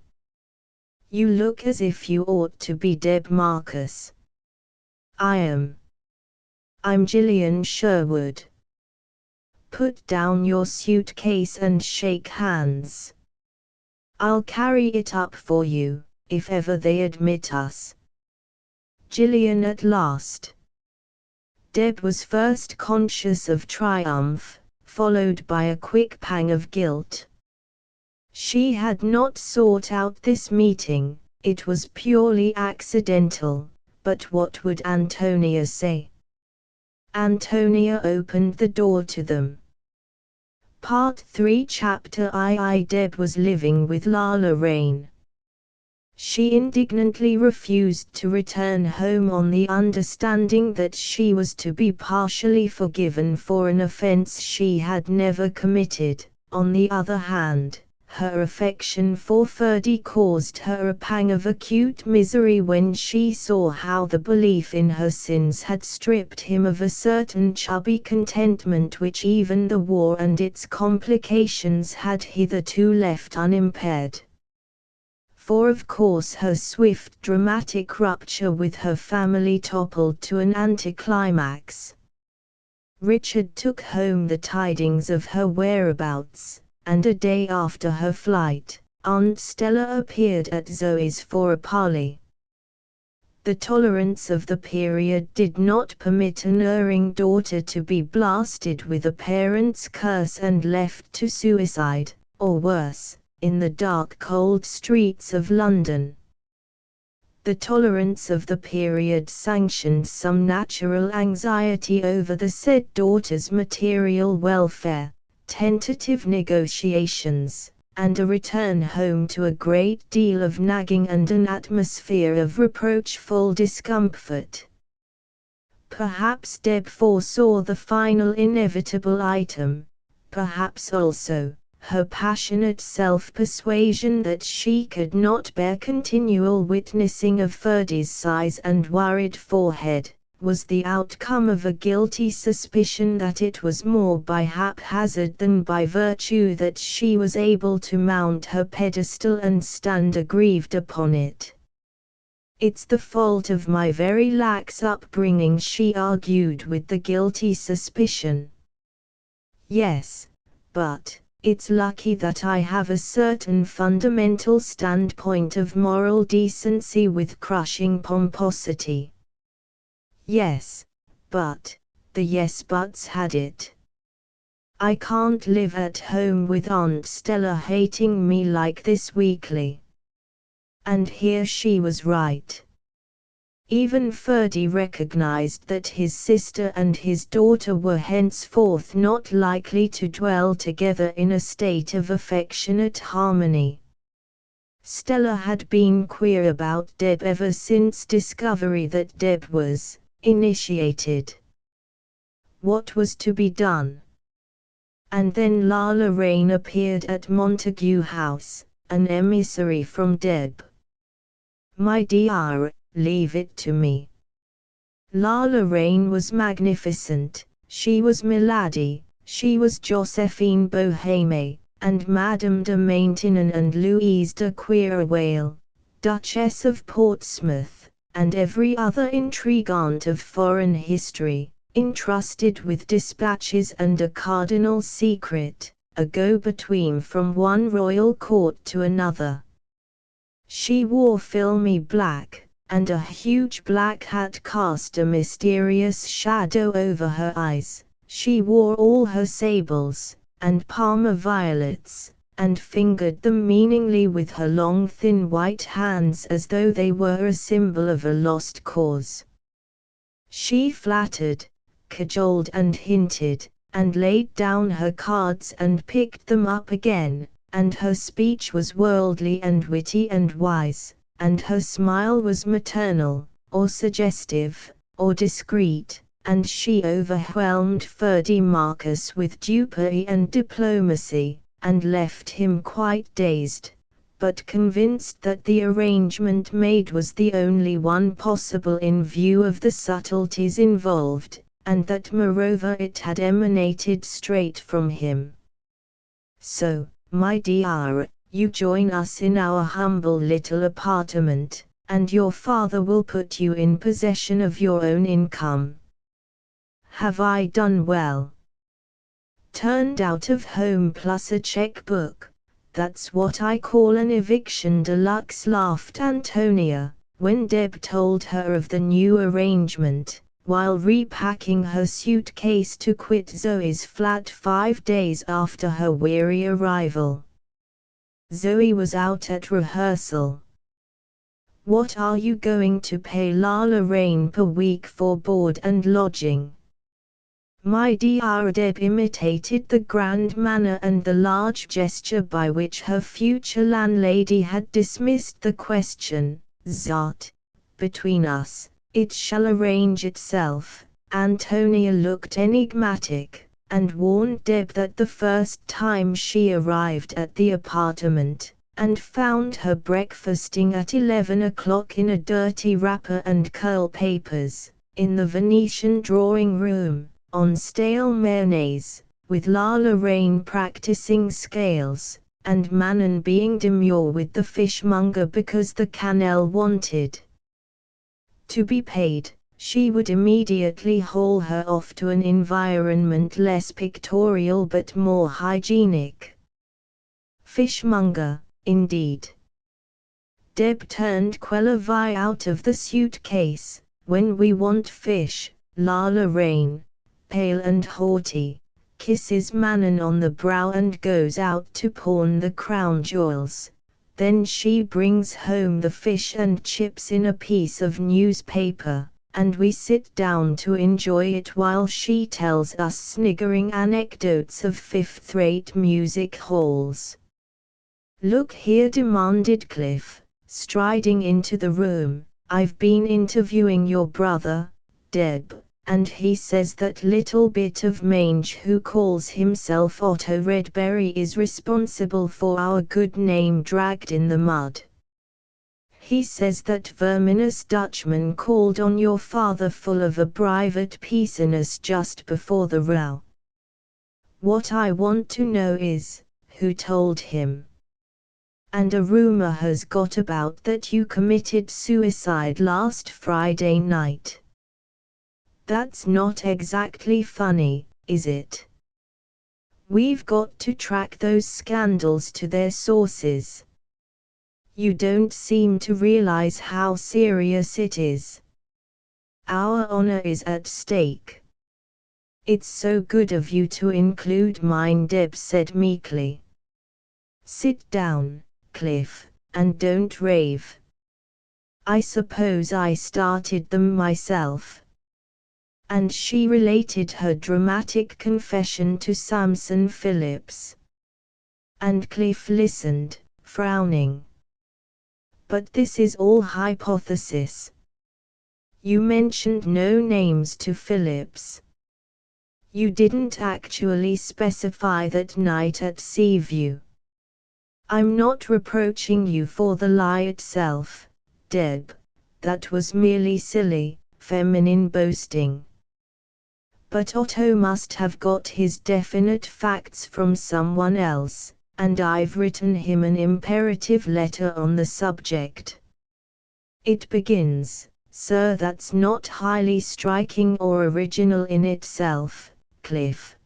"You look as if you ought to be Deb Marcus." "I am. I'm Gillian Sherwood." "Put down your suitcase and shake hands. I'll carry it up for you, if ever they admit us." Gillian at last. Deb was first conscious of triumph, followed by a quick pang of guilt. She had not sought out this meeting, it was purely accidental, but what would Antonia say? Antonia opened the door to them. Part 3 Chapter II Deb was living with Lala Rain. She indignantly refused to return home on the understanding that she was to be partially forgiven for an offense she had never committed. On the other hand, her affection for Ferdy caused her a pang of acute misery when she saw how the belief in her sins had stripped him of a certain chubby contentment which even the war and its complications had hitherto left unimpaired. For of course her swift dramatic rupture with her family toppled to an anticlimax. Richard took home the tidings of her whereabouts, and a day after her flight, Aunt Stella appeared at Zoe's for a parley. The tolerance of the period did not permit an erring daughter to be blasted with a parent's curse and left to suicide, or worse, in the dark cold streets of London. The tolerance of the period sanctioned some natural anxiety over the said daughter's material welfare, tentative negotiations, and a return home to a great deal of nagging and an atmosphere of reproachful discomfort. Perhaps Deb foresaw the final inevitable item, perhaps also her passionate self-persuasion that she could not bear continual witnessing of Ferdy's sighs and worried forehead, was the outcome of a guilty suspicion that it was more by haphazard than by virtue that she was able to mount her pedestal and stand aggrieved upon it. "It's the fault of my very lax upbringing," she argued with the guilty suspicion. "Yes, but it's lucky that I have a certain fundamental standpoint of moral decency with crushing pomposity." Yes, but the yes buts had it. "I can't live at home with Aunt Stella hating me like this weekly." And here she was right. Even Ferdy recognized that his sister and his daughter were henceforth not likely to dwell together in a state of affectionate harmony. Stella had been queer about Deb ever since discovery that Deb was initiated. What was to be done? And then Lala Rain appeared at Montague House, an emissary from Deb. "My dear, leave it to me." Lala Rain was magnificent. She was Milady, she was Josephine Boheme, and Madame de Maintenon and Louise de Queerwale, Duchess of Portsmouth, and every other intrigante of foreign history, entrusted with dispatches and a cardinal secret, a go-between from one royal court to another. She wore filmy black, and a huge black hat cast a mysterious shadow over her eyes. She wore all her sables, and Parma violets, and fingered them meaningly with her long thin white hands as though they were a symbol of a lost cause. She flattered, cajoled and hinted, and laid down her cards and picked them up again, and her speech was worldly and witty and wise, and her smile was maternal, or suggestive, or discreet, and she overwhelmed Ferdy Marcus with dupery and diplomacy, and left him quite dazed, but convinced that the arrangement made was the only one possible in view of the subtleties involved, and that moreover it had emanated straight from him. "So, my dear, you join us in our humble little apartment, and your father will put you in possession of your own income. Have I done well? Turned out of home plus a checkbook, that's what I call an eviction deluxe," laughed Antonia, when Deb told her of the new arrangement, while repacking her suitcase to quit Zoe's flat 5 days after her weary arrival. Zoe was out at rehearsal. "What are you going to pay Lala Rain per week for board and lodging?" "My dear," Deb imitated the grand manner and the large gesture by which her future landlady had dismissed the question. "Zot, between us, it shall arrange itself." Antonia looked enigmatic, and warned Deb that the first time she arrived at the apartment, and found her breakfasting at 11 o'clock in a dirty wrapper and curl papers, in the Venetian drawing-room, on stale mayonnaise, with Lala Rain practicing scales, and Manon being demure with the fishmonger because the cannel wanted to be paid, she would immediately haul her off to an environment less pictorial but more hygienic. Fishmonger, indeed. Deb turned Quella Vi out of the suitcase. "When we want fish," Lala Rain, pale and haughty, kisses Manon on the brow and goes out to pawn the crown jewels. Then she brings home the fish and chips in a piece of newspaper, and we sit down to enjoy it while she tells us sniggering anecdotes of fifth-rate music halls. "Look here," demanded Cliff, striding into the room, "I've been interviewing your brother, Deb, and he says that little bit of mange who calls himself Otto Redberry is responsible for our good name dragged in the mud. He says that verminous Dutchman called on your father full of a private peasiness just before the row. What I want to know is, who told him? And a rumor has got about that you committed suicide last Friday night. That's not exactly funny, is it? We've got to track those scandals to their sources. You don't seem to realize how serious it is. Our honor is at stake. It's so good of you to include mine, Deb said meekly. Sit down, Cliff, and don't rave. I suppose I started them myself. And she related her dramatic confession to Samson Phillips. And Cliff listened, frowning. But this is all hypothesis. You mentioned no names to Phillips. You didn't actually specify that night at Seaview. I'm not reproaching you for the lie itself, Deb. That was merely silly, feminine boasting. But Otto must have got his definite facts from someone else, and I've written him an imperative letter on the subject. It begins, "Sir, that's not highly striking or original in itself, Cliff."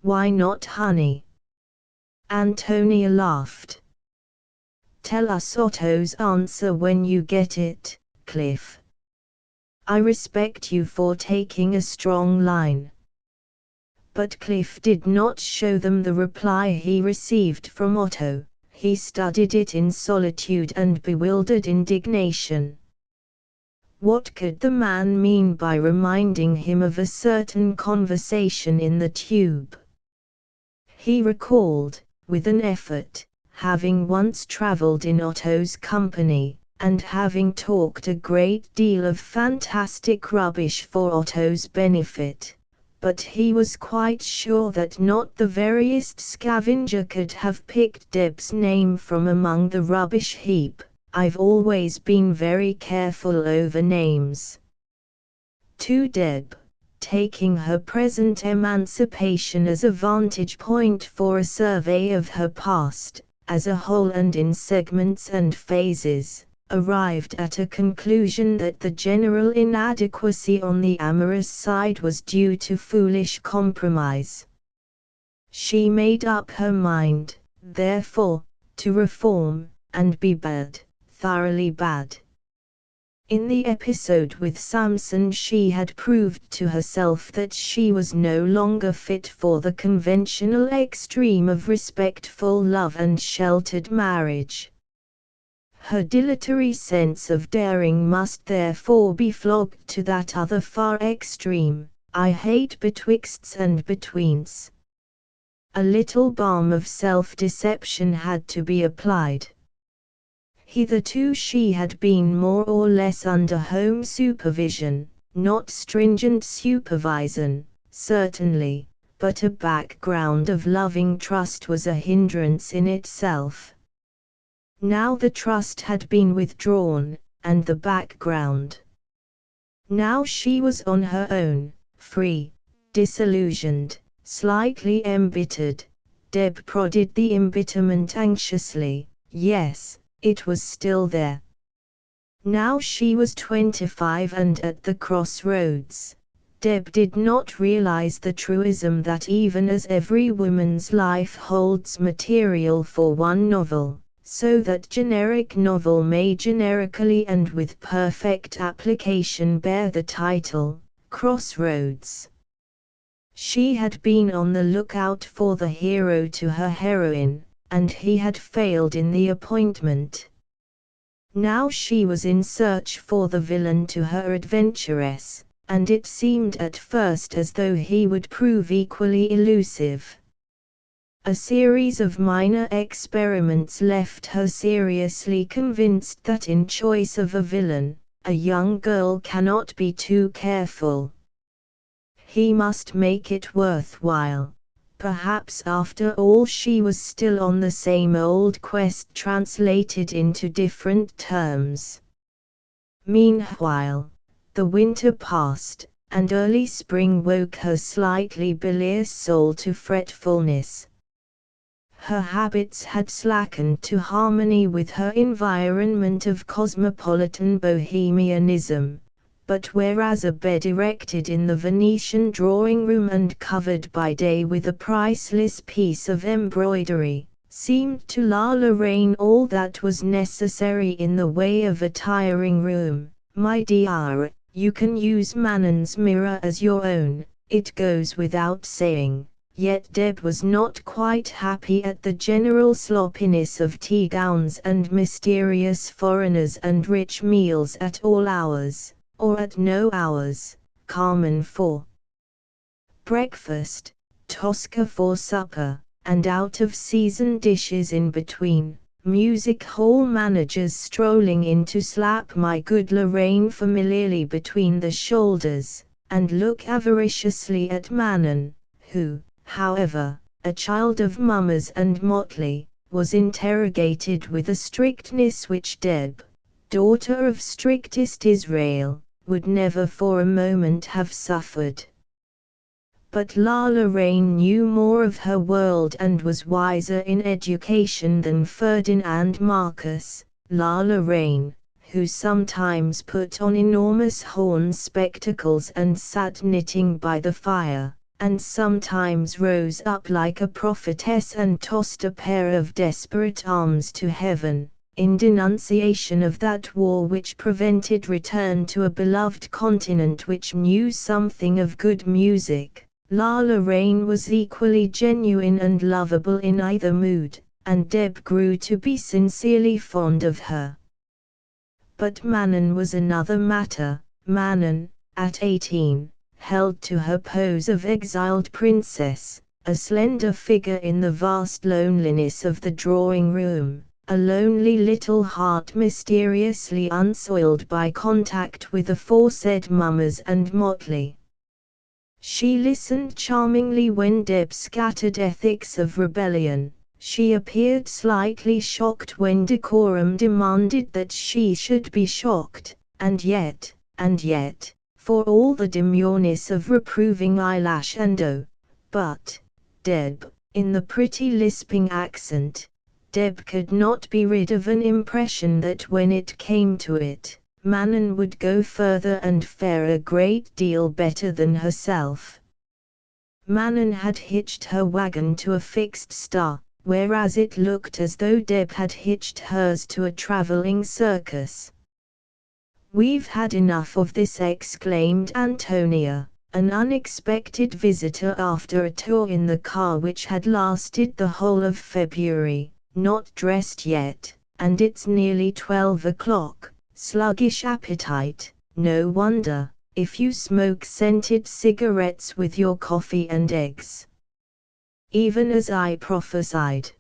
"Why not, honey?" Antonia laughed. "Tell us Otto's answer when you get it, Cliff. I respect you for taking a strong line." But Cliff did not show them the reply he received from Otto. He studied it in solitude and bewildered indignation. What could the man mean by reminding him of a certain conversation in the tube? He recalled, with an effort, having once traveled in Otto's company, and having talked a great deal of fantastic rubbish for Otto's benefit, but he was quite sure that not the veriest scavenger could have picked Deb's name from among the rubbish heap. "I've always been very careful over names." To Deb, taking her present emancipation as a vantage point for a survey of her past, as a whole and in segments and phases, arrived at a conclusion that the general inadequacy on the amorous side was due to foolish compromise. She made up her mind, therefore, to reform, and be bad, thoroughly bad. In the episode with Samson she had proved to herself that she was no longer fit for the conventional extreme of respectful love and sheltered marriage. Her dilatory sense of daring must therefore be flogged to that other far extreme. I hate betwixts and betweens. A little balm of self-deception had to be applied. Hitherto she had been more or less under home supervision, not stringent supervision, certainly, but a background of loving trust was a hindrance in itself. Now the trust had been withdrawn, and the background. Now she was on her own, free, disillusioned, slightly embittered. Deb prodded the embitterment anxiously. Yes, it was still there. Now she was 25 and at the crossroads. Deb did not realize the truism that even as every woman's life holds material for one novel, so that generic novel may generically and with perfect application bear the title, Crossroads. She had been on the lookout for the hero to her heroine, and he had failed in the appointment. Now she was in search for the villain to her adventuress, and it seemed at first as though he would prove equally elusive. A series of minor experiments left her seriously convinced that in choice of a villain, a young girl cannot be too careful, He must make it worthwhile. Perhaps after all she was still on the same old quest, translated into different terms. Meanwhile, the winter passed, and early spring woke her slightly bilious soul to fretfulness. Her habits had slackened to harmony with her environment of cosmopolitan bohemianism, but whereas a bed erected in the Venetian drawing-room and covered by day with a priceless piece of embroidery, seemed to La Lorraine all that was necessary in the way of a tiring room, my dear, you can use Manon's mirror as your own, it goes without saying. Yet Deb was not quite happy at the general sloppiness of tea gowns and mysterious foreigners and rich meals at all hours, or at no hours, Carmen for breakfast, Tosca for supper, and out-of-season dishes in between, music hall managers strolling in to slap my good Lorraine familiarly between the shoulders, and look avariciously at Manon, who, however, a child of mummers and motley, was interrogated with a strictness which Deb, daughter of strictest Israel, would never for a moment have suffered. But La Lorraine knew more of her world and was wiser in education than Ferdinand Marcus. La Lorraine, who sometimes put on enormous horn spectacles and sat knitting by the fire, and sometimes rose up like a prophetess and tossed a pair of desperate arms to heaven, in denunciation of that war which prevented return to a beloved continent which knew something of good music. La Lorraine was equally genuine and lovable in either mood, and Deb grew to be sincerely fond of her. But Manon was another matter. Manon, at 18, held to her pose of exiled princess, a slender figure in the vast loneliness of the drawing-room, a lonely little heart mysteriously unsoiled by contact with aforesaid mummers and motley. She listened charmingly when Deb scattered ethics of rebellion. She appeared slightly shocked when decorum demanded that she should be shocked, and yet, for all the demureness of reproving eyelash and but, Deb, in the pretty lisping accent, Deb could not be rid of an impression that when it came to it, Manon would go further and fare a great deal better than herself. Manon had hitched her wagon to a fixed star, whereas it looked as though Deb had hitched hers to a traveling circus. "We've had enough of this," exclaimed Antonia, an unexpected visitor after a tour in the car which had lasted the whole of February, "not dressed yet, and it's nearly 12 o'clock, sluggish appetite, no wonder, if you smoke scented cigarettes with your coffee and eggs." Even as I prophesied.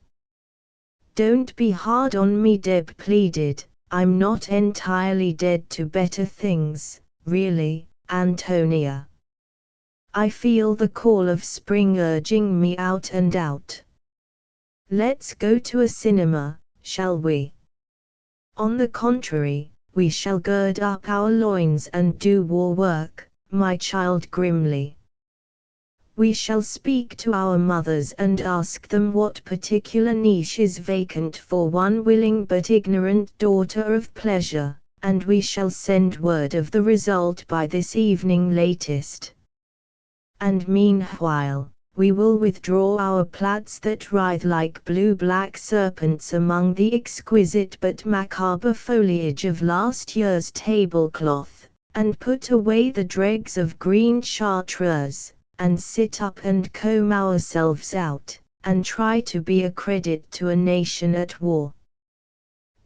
"Don't be hard on me," Deb pleaded. "I'm not entirely dead to better things, really, Antonia. I feel the call of spring urging me out and out. Let's go to a cinema, shall we?" "On the contrary, we shall gird up our loins and do war work, my child," grimly. "We shall speak to our mothers and ask them what particular niche is vacant for one willing but ignorant daughter of pleasure, and we shall send word of the result by this evening latest. And meanwhile, we will withdraw our plaits that writhe like blue-black serpents among the exquisite but macabre foliage of last year's tablecloth, and put away the dregs of green chartreuse, and sit up and comb ourselves out, and try to be a credit to a nation at war."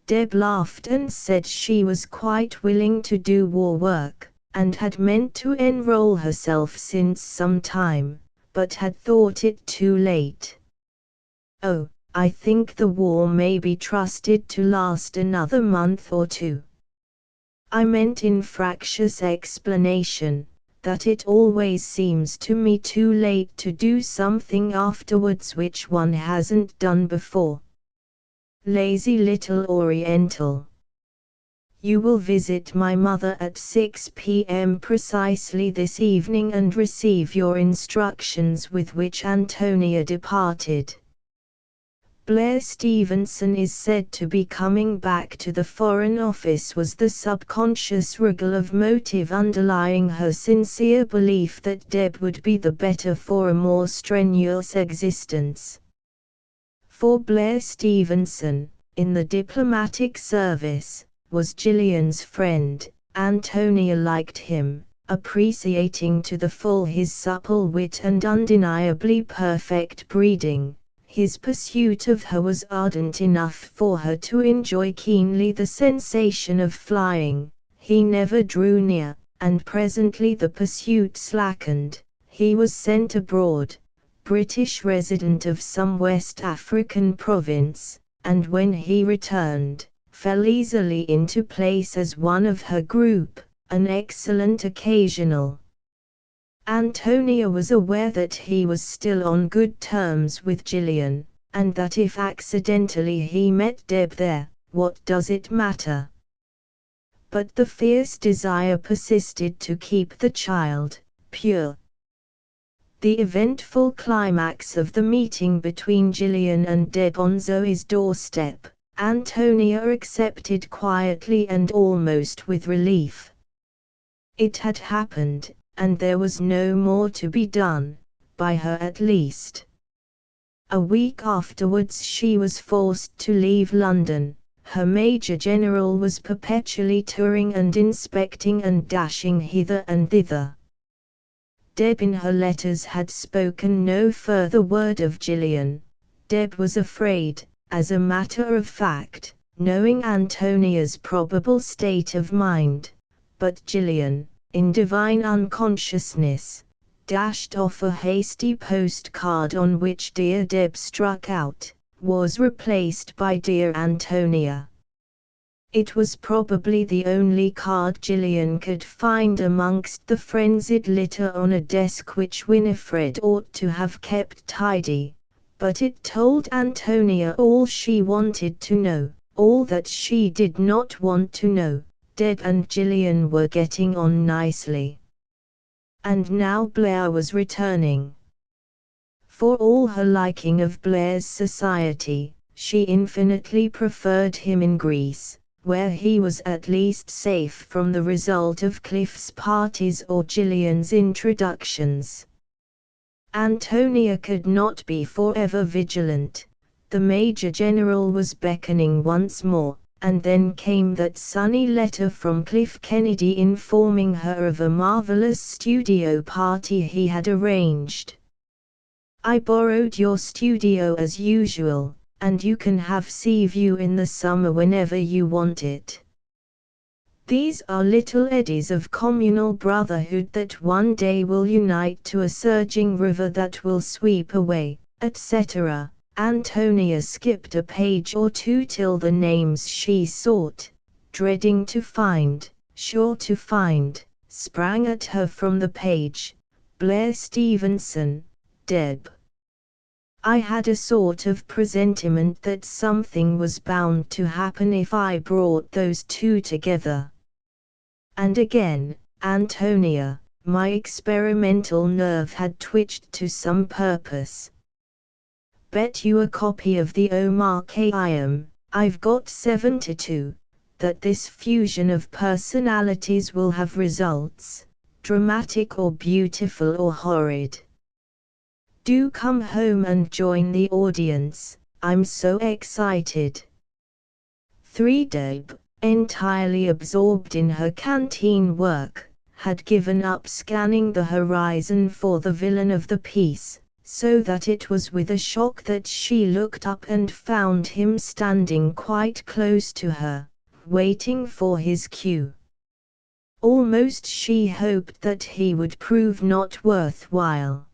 Deb laughed and said she was quite willing to do war work, and had meant to enroll herself since some time, but had thought it too late. "Oh, I think the war may be trusted to last another month or two. I meant in fractious explanation, that it always seems to me too late to do something afterwards which one hasn't done before. Lazy little Oriental. You will visit my mother at 6 p.m. precisely this evening and receive your instructions, with which Antonia departed. Blair Stevenson is said to be coming back to the Foreign Office was the subconscious wriggle of motive underlying her sincere belief that Deb would be the better for a more strenuous existence. For Blair Stevenson, in the diplomatic service, was Gillian's friend. Antonia liked him, appreciating to the full his supple wit and undeniably perfect breeding. His pursuit of her was ardent enough for her to enjoy keenly the sensation of flying. He never drew near, and presently the pursuit slackened. He was sent abroad, British resident of some West African province, and when he returned, fell easily into place as one of her group, an excellent occasional. Antonia was aware that he was still on good terms with Gillian, and that if accidentally he met Deb there, what does it matter? But the fierce desire persisted to keep the child pure. The eventful climax of the meeting between Gillian and Deb on Zoe's doorstep, Antonia accepted quietly and almost with relief. It had happened, and there was no more to be done, by her at least. A week afterwards she was forced to leave London. Her Major General was perpetually touring and inspecting and dashing hither and thither. Deb in her letters had spoken no further word of Gillian. Deb was afraid, as a matter of fact, knowing Antonia's probable state of mind. But Gillian, in divine unconsciousness, dashed off a hasty postcard on which Dear Deb struck out, was replaced by Dear Antonia. It was probably the only card Gillian could find amongst the frenzied litter on a desk which Winifred ought to have kept tidy, but it told Antonia all she wanted to know, all that she did not want to know. Deb and Gillian were getting on nicely. And now Blair was returning. For all her liking of Blair's society, she infinitely preferred him in Greece, where he was at least safe from the result of Cliff's parties or Gillian's introductions. Antonia could not be forever vigilant. The Major General was beckoning once more, and then came that sunny letter from Cliff Kennedy informing her of a marvelous studio party he had arranged. I borrowed your studio as usual, and you can have sea view in the summer whenever you want it. These are little eddies of communal brotherhood that one day will unite to a surging river that will sweep away, etc. Antonia skipped a page or two till the names she sought, dreading to find, sure to find, sprang at her from the page. Blair Stevenson, Deb. I had a sort of presentiment that something was bound to happen if I brought those two together. And again, Antonia, my experimental nerve had twitched to some purpose. Bet you a copy of the Omar Khayyam, I've got 72, that this fusion of personalities will have results, dramatic or beautiful or horrid. Do come home and join the audience, I'm so excited. 3. Deb, entirely absorbed in her canteen work, had given up scanning the horizon for the villain of the piece, so that it was with a shock that she looked up and found him standing quite close to her, waiting for his cue. Almost she hoped that he would prove not worthwhile.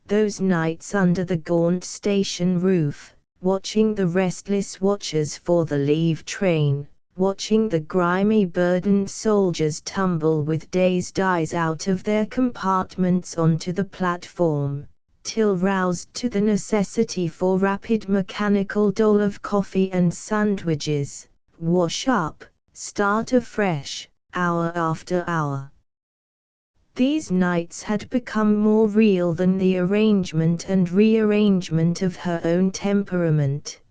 Those nights under the gaunt station roof, watching the restless watchers for the leave train, watching the grimy burdened soldiers tumble with dazed eyes out of their compartments onto the platform, till roused to the necessity for rapid mechanical dole of coffee and sandwiches, wash up, start afresh, hour after hour. These nights had become more real than the arrangement and rearrangement of her own temperament.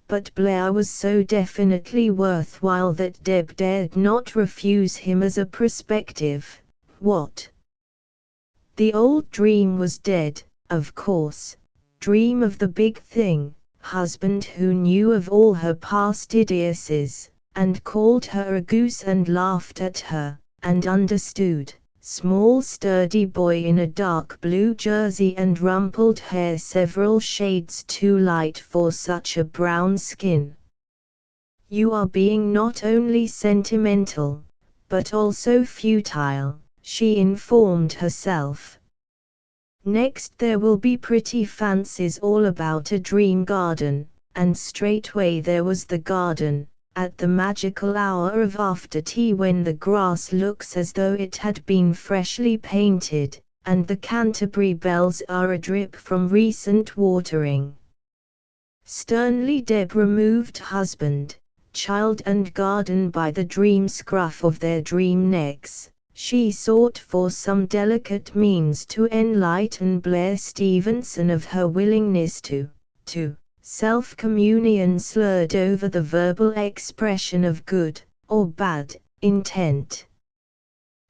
But Blair was so definitely worthwhile that Deb dared not refuse him as a prospective. What? The old dream was dead, of course. Dream of the big thing, husband who knew of all her past idiocies, and called her a goose and laughed at her, and understood. Small sturdy boy in a dark blue jersey and rumpled hair several shades too light for such a brown skin. You are being not only sentimental, but also futile, she informed herself. Next there will be pretty fancies all about a dream garden, and straightway there was the garden, at the magical hour of after tea when the grass looks as though it had been freshly painted, and the Canterbury bells are adrip from recent watering. Sternly Deb removed husband, child and garden by the dream scruff of their dream necks. She sought for some delicate means to enlighten Blair Stevenson of her willingness to self-communion slurred over the verbal expression of good, or bad, intent.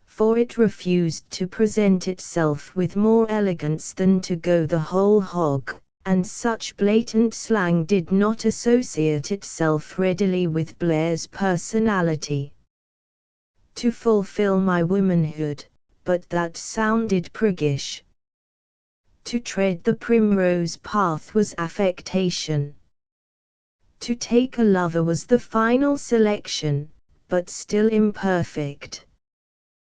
For it refused to present itself with more elegance than to go the whole hog, and such blatant slang did not associate itself readily with Blair's personality. To fulfill my womanhood, but that sounded priggish. To tread the primrose path was affectation. To take a lover was the final selection, but still imperfect.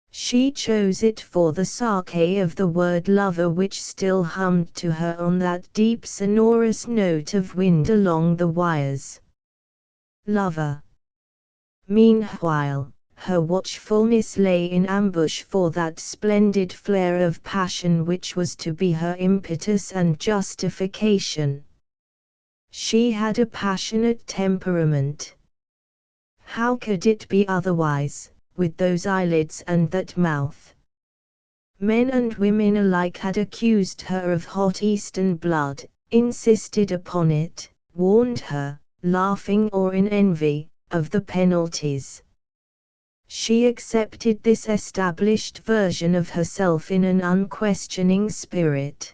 She chose it for the sarcasm of the word lover which still hummed to her on that deep sonorous note of wind along the wires. Lover. Meanwhile, her watchfulness lay in ambush for that splendid flare of passion which was to be her impetus and justification. She had a passionate temperament. How could it be otherwise, with those eyelids and that mouth? Men and women alike had accused her of hot Eastern blood, insisted upon it, warned her, laughing or in envy, of the penalties. She accepted this established version of herself in an unquestioning spirit.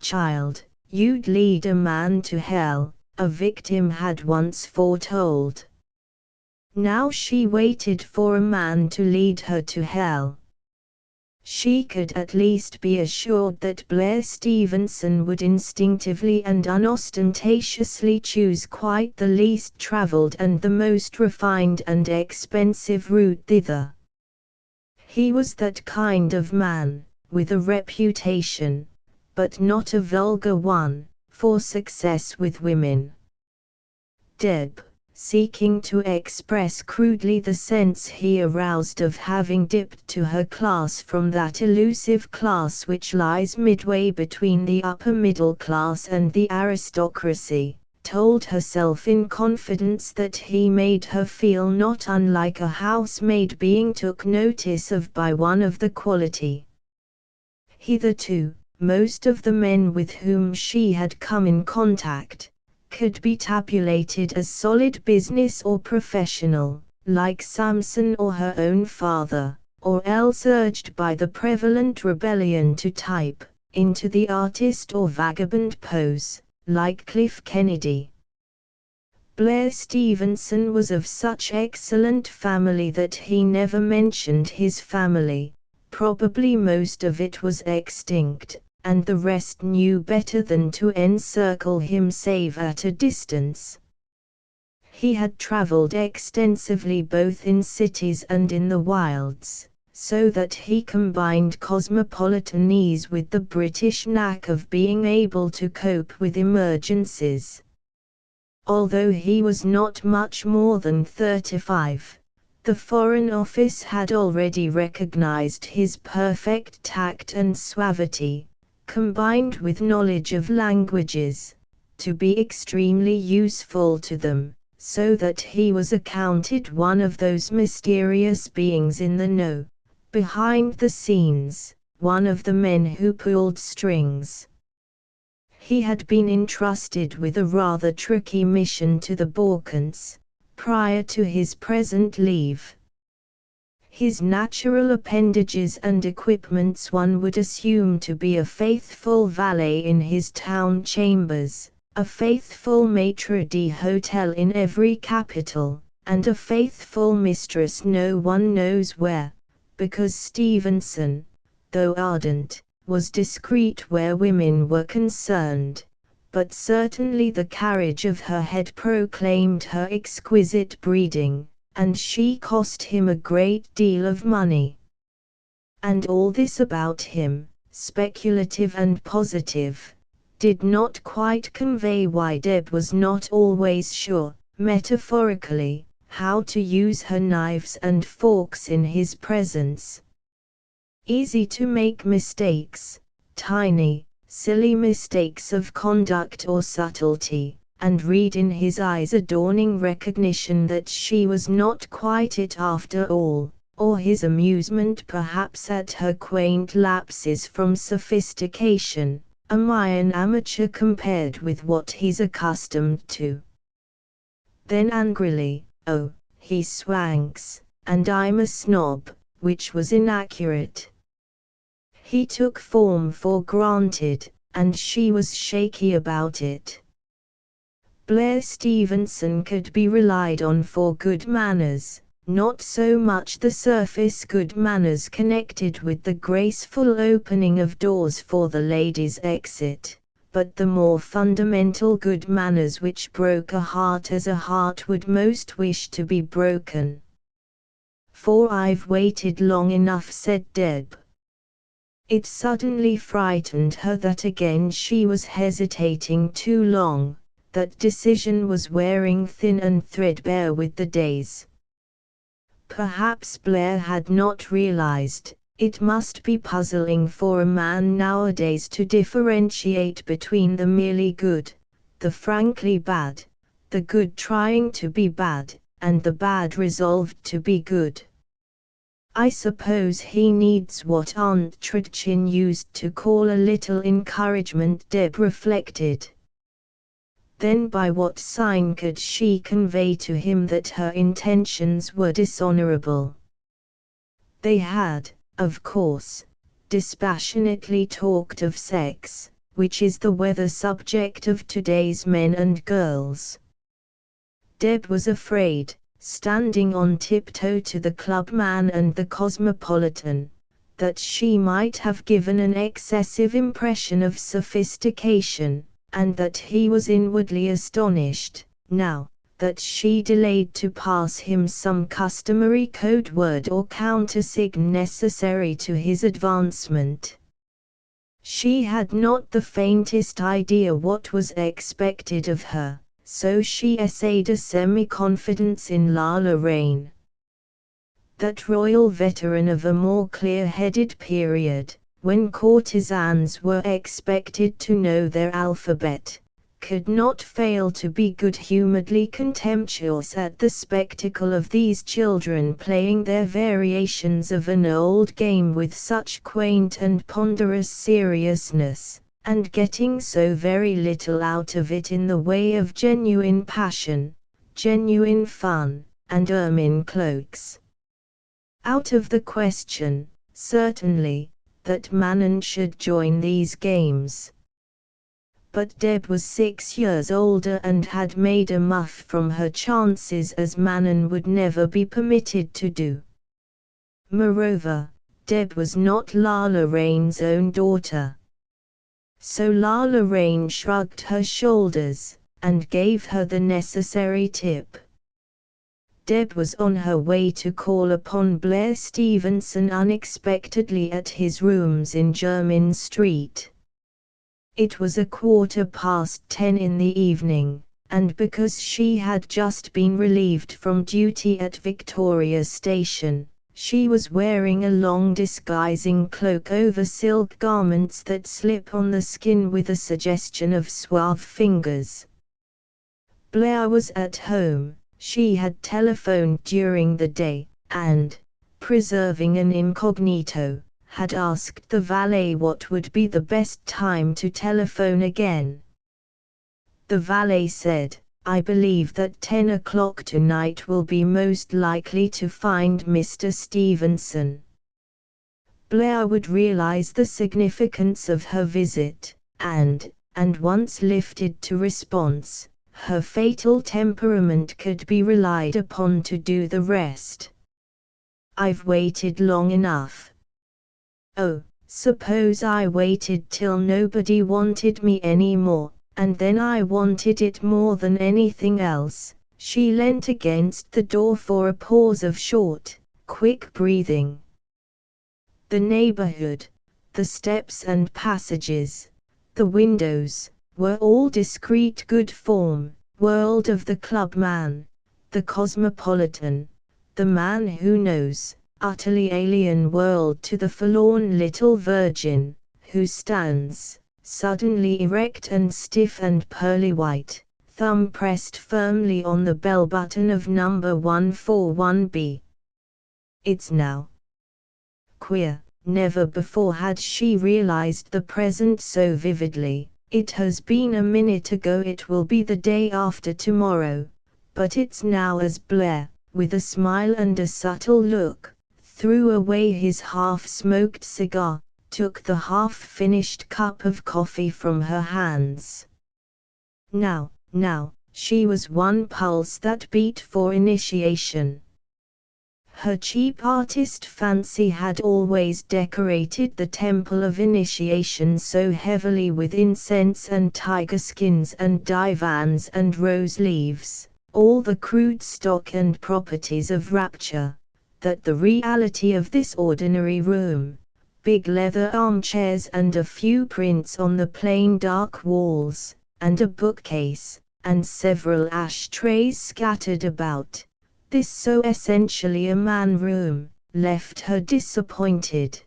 Child, you'd lead a man to hell, a victim had once foretold. Now she waited for a man to lead her to hell. She could at least be assured that Blair Stevenson would instinctively and unostentatiously choose quite the least traveled and the most refined and expensive route thither. He was that kind of man, with a reputation, but not a vulgar one, for success with women. Deb, seeking to express crudely the sense he aroused of having dipped to her class from that elusive class which lies midway between the upper middle class and the aristocracy, told herself in confidence that he made her feel not unlike a housemaid being took notice of by one of the quality. Hitherto, most of the men with whom she had come in contact could be tabulated as solid business or professional, like Samson or her own father, or else urged by the prevalent rebellion to type, into the artist or vagabond pose, like Cliff Kennedy. Blair Stevenson was of such excellent family that he never mentioned his family, probably most of it was extinct, and the rest knew better than to encircle him save at a distance. He had traveled extensively both in cities and in the wilds, so that he combined cosmopolitan ease with the British knack of being able to cope with emergencies. Although he was not much more than 35, the Foreign Office had already recognized his perfect tact and suavity, combined with knowledge of languages, to be extremely useful to them, so that he was accounted one of those mysterious beings in the know, behind the scenes, one of the men who pulled strings. He had been entrusted with a rather tricky mission to the Balkans, prior to his present leave. His natural appendages and equipments one would assume to be a faithful valet in his town chambers, a faithful maitre d'hotel in every capital, and a faithful mistress no one knows where, because Stevenson, though ardent, was discreet where women were concerned, but certainly the carriage of her head proclaimed her exquisite breeding, and she cost him a great deal of money. And all this about him, speculative and positive, did not quite convey why Deb was not always sure, metaphorically, how to use her knives and forks in his presence. Easy to make mistakes, tiny, silly mistakes of conduct or subtlety, and read in his eyes a dawning recognition that she was not quite it after all, or his amusement perhaps at her quaint lapses from sophistication, a mere amateur compared with what he's accustomed to. Then angrily, oh, he swanks, and I'm a snob, which was inaccurate. He took form for granted, and she was shaky about it. Blair Stevenson could be relied on for good manners, not so much the surface good manners connected with the graceful opening of doors for the ladies' exit, but the more fundamental good manners which broke a heart as a heart would most wish to be broken. "For I've waited long enough," said Deb. It suddenly frightened her that again she was hesitating too long, that decision was wearing thin and threadbare with the days. Perhaps Blair had not realized, it must be puzzling for a man nowadays to differentiate between the merely good, the frankly bad, the good trying to be bad, and the bad resolved to be good. I suppose he needs what Aunt Trudchen used to call a little encouragement, Deb reflected. Then by what sign could she convey to him that her intentions were dishonorable? They had, of course, dispassionately talked of sex, which is the weather subject of today's men and girls. Deb was afraid, standing on tiptoe to the clubman and the cosmopolitan, that she might have given an excessive impression of sophistication, and that he was inwardly astonished, now, that she delayed to pass him some customary code word or countersign necessary to his advancement. She had not the faintest idea what was expected of her, so she essayed a semi-confidence in Lala Rain. That royal veteran of a more clear-headed period, when courtesans were expected to know their alphabet, could not fail to be good-humoredly contemptuous at the spectacle of these children playing their variations of an old game with such quaint and ponderous seriousness, and getting so very little out of it in the way of genuine passion, genuine fun, and ermine cloaks. Out of the question, certainly, that Manon should join these games. But Deb was 6 years older and had made a muff from her chances as Manon would never be permitted to do. Moreover, Deb was not Lala Rain's own daughter. So Lala Rain shrugged her shoulders, and gave her the necessary tip. Deb was on her way to call upon Blair Stevenson unexpectedly at his rooms in Jermyn Street. It was 10:15 in the evening, and because she had just been relieved from duty at Victoria Station, she was wearing a long disguising cloak over silk garments that slip on the skin with a suggestion of suave fingers. Blair was at home. She had telephoned during the day, and, preserving an incognito, had asked the valet what would be the best time to telephone again. The valet said, "I believe that 10 o'clock tonight will be most likely to find Mr. Stevenson." Blair would realize the significance of her visit, and once lifted to response, her fatal temperament could be relied upon to do the rest. "I've waited long enough." "Oh, suppose I waited till nobody wanted me anymore, and then I wanted it more than anything else." She leant against the door for a pause of short, quick breathing. The neighborhood, the steps and passages, the windows, were all discreet good form, world of the clubman, the cosmopolitan, the man who knows, utterly alien world to the forlorn little virgin, who stands, suddenly erect and stiff and pearly white, thumb pressed firmly on the bell button of number 141B. It's now. Queer, never before had she realized the present so vividly. It has been a minute ago, it will be the day after tomorrow, but it's now. As Blair, with a smile and a subtle look, threw away his half-smoked cigar, took the half-finished cup of coffee from her hands. Now, she was one pulse that beat for initiation. Her cheap artist fancy had always decorated the temple of initiation so heavily with incense and tiger skins and divans and rose leaves, all the crude stock and properties of rapture, that the reality of this ordinary room, big leather armchairs and a few prints on the plain dark walls, and a bookcase, and several ashtrays scattered about, this so essentially a man room, left her disappointed.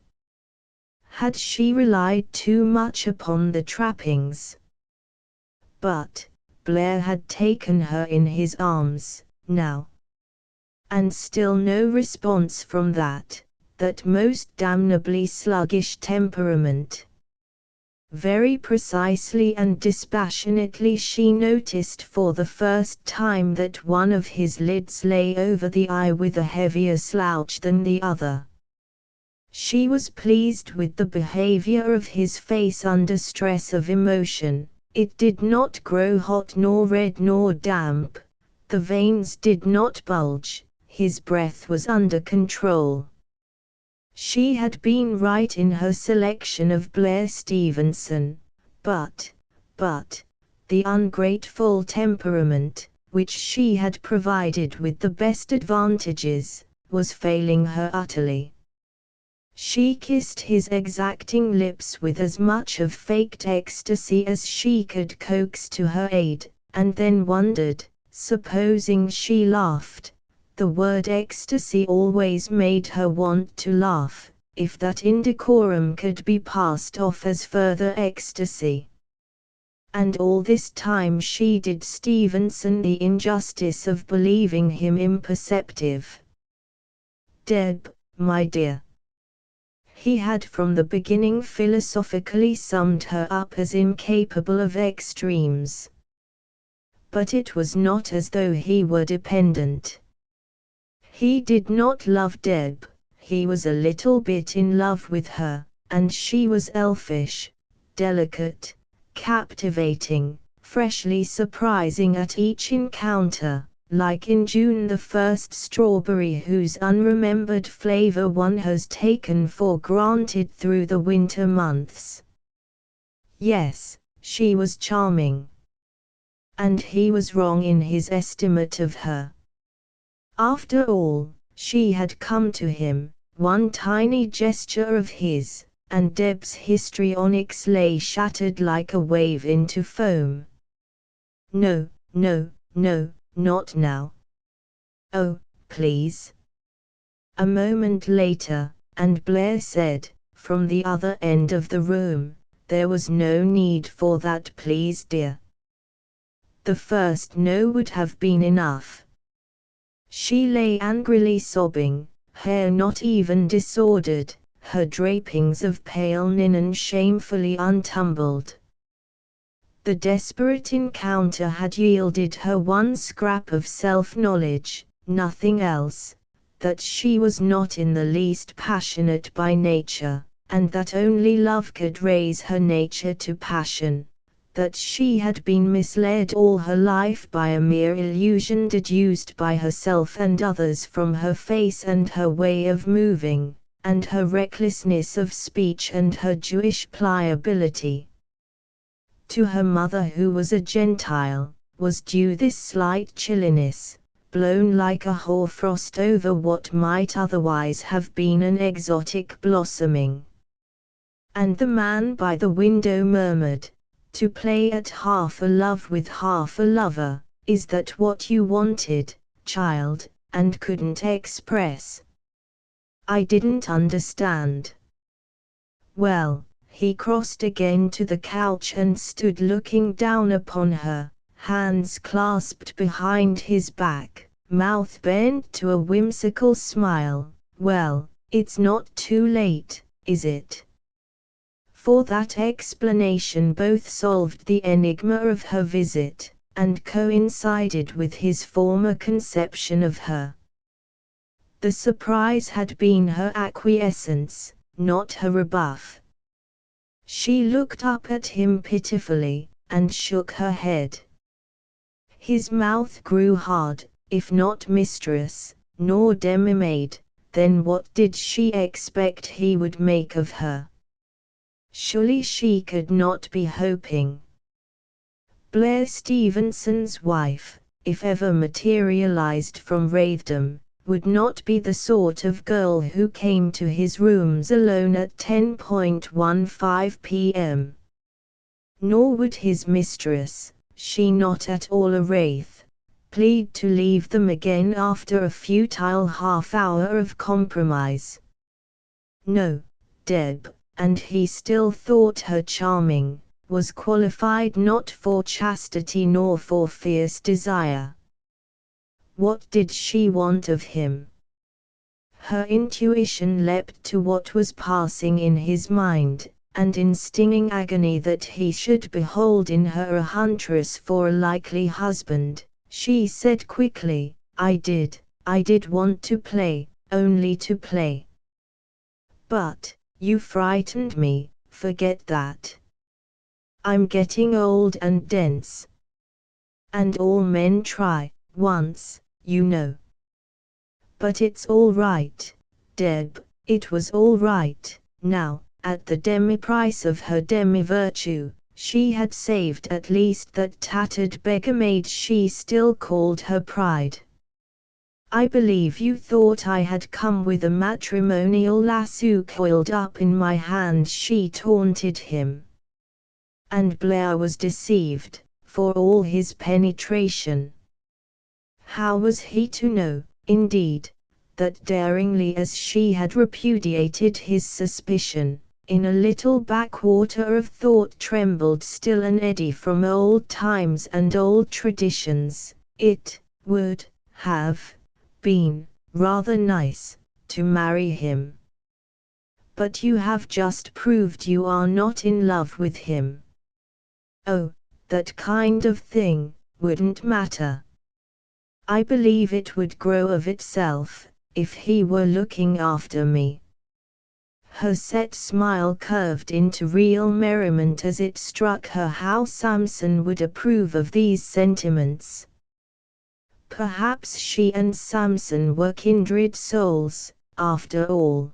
Had she relied too much upon the trappings? But Blair had taken her in his arms, now. And still no response from that most damnably sluggish temperament. Very precisely and dispassionately she noticed for the first time that one of his lids lay over the eye with a heavier slouch than the other. She was pleased with the behavior of his face under stress of emotion. It did not grow hot nor red nor damp, the veins did not bulge, his breath was under control. She had been right in her selection of Blair Stevenson, but the ungrateful temperament, which she had provided with the best advantages, was failing her utterly. She kissed his exacting lips with as much of faked ecstasy as she could coax to her aid, and then wondered, supposing she laughed. The word ecstasy always made her want to laugh, if that indecorum could be passed off as further ecstasy. And all this time she did Stevenson the injustice of believing him imperceptive. "Deb, my dear." He had from the beginning philosophically summed her up as incapable of extremes. But it was not as though he were dependent. He did not love Deb, he was a little bit in love with her, and she was elfish, delicate, captivating, freshly surprising at each encounter, like in June the first strawberry whose unremembered flavor one has taken for granted through the winter months. Yes, she was charming. And he was wrong in his estimate of her. After all, she had come to him, one tiny gesture of his, and Deb's histrionics lay shattered like a wave into foam. No, no, no, not now. Oh, please. A moment later, and Blair said, from the other end of the room, there was no need for that, please, dear. The first no would have been enough. She lay angrily sobbing, hair not even disordered, her drapings of pale linen shamefully untumbled. The desperate encounter had yielded her one scrap of self-knowledge, nothing else, that she was not in the least passionate by nature, and that only love could raise her nature to passion, that she had been misled all her life by a mere illusion deduced by herself and others from her face and her way of moving, and her recklessness of speech and her Jewish pliability. To her mother, who was a Gentile, was due this slight chilliness, blown like a hoarfrost over what might otherwise have been an exotic blossoming. And the man by the window murmured, "To play at half a love with half a lover, is that what you wanted, child, and couldn't express?" I didn't understand. Well, he crossed again to the couch and stood looking down upon her, hands clasped behind his back, mouth bent to a whimsical smile. "Well, it's not too late, is it?" For that explanation both solved the enigma of her visit, and coincided with his former conception of her. The surprise had been her acquiescence, not her rebuff. She looked up at him pitifully, and shook her head. His mouth grew hard. If not mistress, nor demi-maid, then what did she expect he would make of her? Surely she could not be hoping. Blair Stevenson's wife, if ever materialized from wraithdom, would not be the sort of girl who came to his rooms alone at 10:15 p.m. Nor would his mistress, she not at all a wraith, plead to leave them again after a futile half-hour of compromise. No, Deb, and he still thought her charming, was qualified not for chastity nor for fierce desire. What did she want of him? Her intuition leapt to what was passing in his mind, and in stinging agony that he should behold in her a huntress for a likely husband, she said quickly, I did want to play, only to play. But, you frightened me, forget that. I'm getting old and dense. And all men try, once, you know. But it's all right, Deb, it was all right. Now, at the demi-price of her demi-virtue, she had saved at least that tattered beggar-maid she still called her pride. I believe you thought I had come with a matrimonial lasso coiled up in my hand, she taunted him. And Blair was deceived, for all his penetration. How was he to know, indeed, that daringly as she had repudiated his suspicion, in a little backwater of thought trembled still an eddy from old times and old traditions, it would have been rather nice to marry him. But you have just proved you are not in love with him. Oh, that kind of thing wouldn't matter. I believe it would grow of itself, if he were looking after me. Her set smile curved into real merriment as it struck her how Samson would approve of these sentiments. Perhaps she and Samson were kindred souls, after all.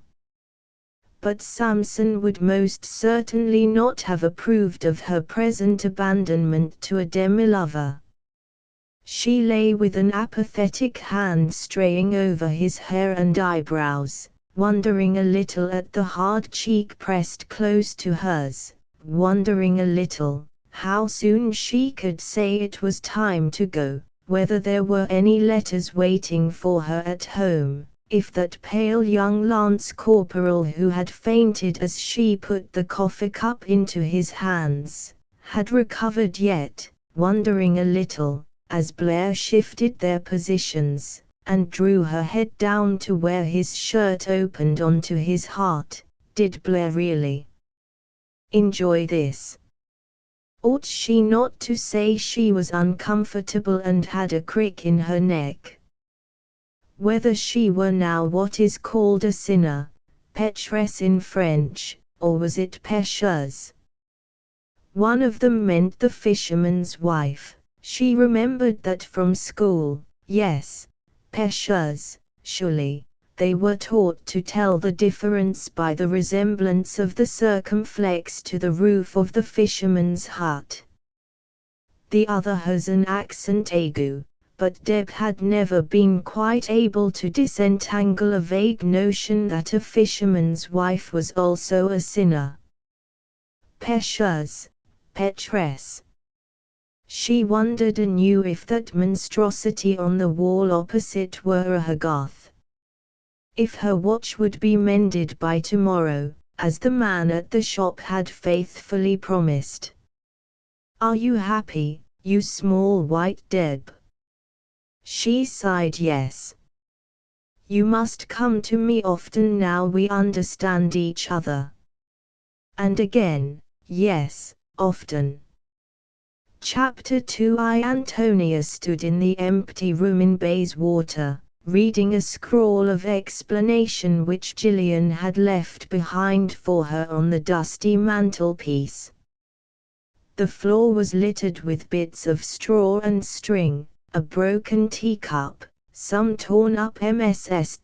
But Samson would most certainly not have approved of her present abandonment to a demi-lover. She lay with an apathetic hand straying over his hair and eyebrows, wondering a little at the hard cheek pressed close to hers, wondering a little, how soon she could say it was time to go, whether there were any letters waiting for her at home, if that pale young lance corporal who had fainted as she put the coffee cup into his hands, had recovered yet, wondering a little, as Blair shifted their positions, and drew her head down to where his shirt opened onto his heart. Did Blair really enjoy this? Ought she not to say she was uncomfortable and had a crick in her neck? Whether she were now what is called a sinner, pécheresse in French, or was it pécheuse? One of them meant the fisherman's wife. She remembered that from school. Yes, pécheuse, surely. They were taught to tell the difference by the resemblance of the circumflex to the roof of the fisherman's hut. The other has an accent aigu, but Deb had never been quite able to disentangle a vague notion that a fisherman's wife was also a sinner. Pécheuse, pécheresse. She wondered anew if that monstrosity on the wall opposite were a Haggoth. If her watch would be mended by tomorrow, as the man at the shop had faithfully promised. Are you happy, you small white Deb? She sighed yes. You must come to me often now we understand each other. And again, yes, often. Chapter 2 Antonia stood in the empty room in Bayswater, reading a scrawl of explanation which Gillian had left behind for her on the dusty mantelpiece. The floor was littered with bits of straw and string, a broken teacup, some torn-up MSS.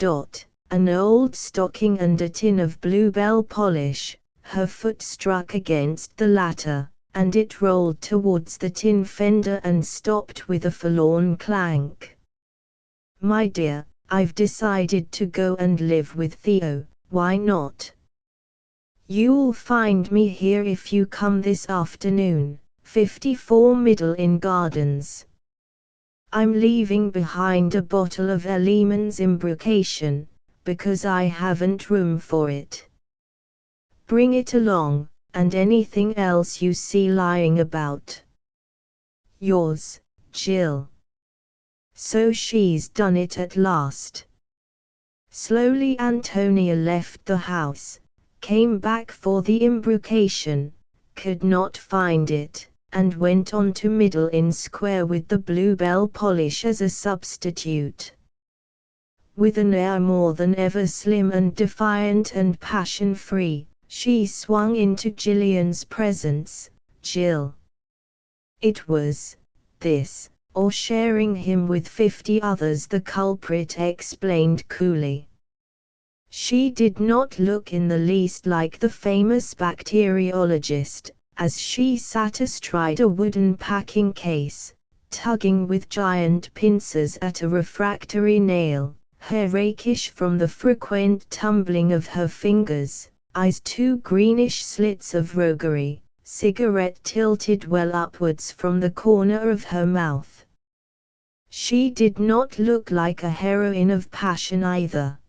An old stocking and a tin of bluebell polish. Her foot struck against the latter, and it rolled towards the tin fender and stopped with a forlorn clank. My dear, I've decided to go and live with Theo, why not? You'll find me here if you come this afternoon, 54 Middle Inn Gardens. I'm leaving behind a bottle of Lehman's Embrocation, because I haven't room for it. Bring it along, and anything else you see lying about. Yours, Jill. So she's done it at last. Slowly Antonia left the house, came back for the embrocation, could not find it, and went on to Middle Inn Square with the bluebell polish as a substitute. With an air more than ever slim and defiant and passion-free, she swung into Gillian's presence. Jill. It was this, or sharing him with 50 others, the culprit explained coolly. She did not look in the least like the famous bacteriologist, as she sat astride a wooden packing case, tugging with giant pincers at a refractory nail, hair rakish from the frequent tumbling of her fingers, eyes two greenish slits of roguery, cigarette tilted well upwards from the corner of her mouth. She did not look like a heroine of passion either.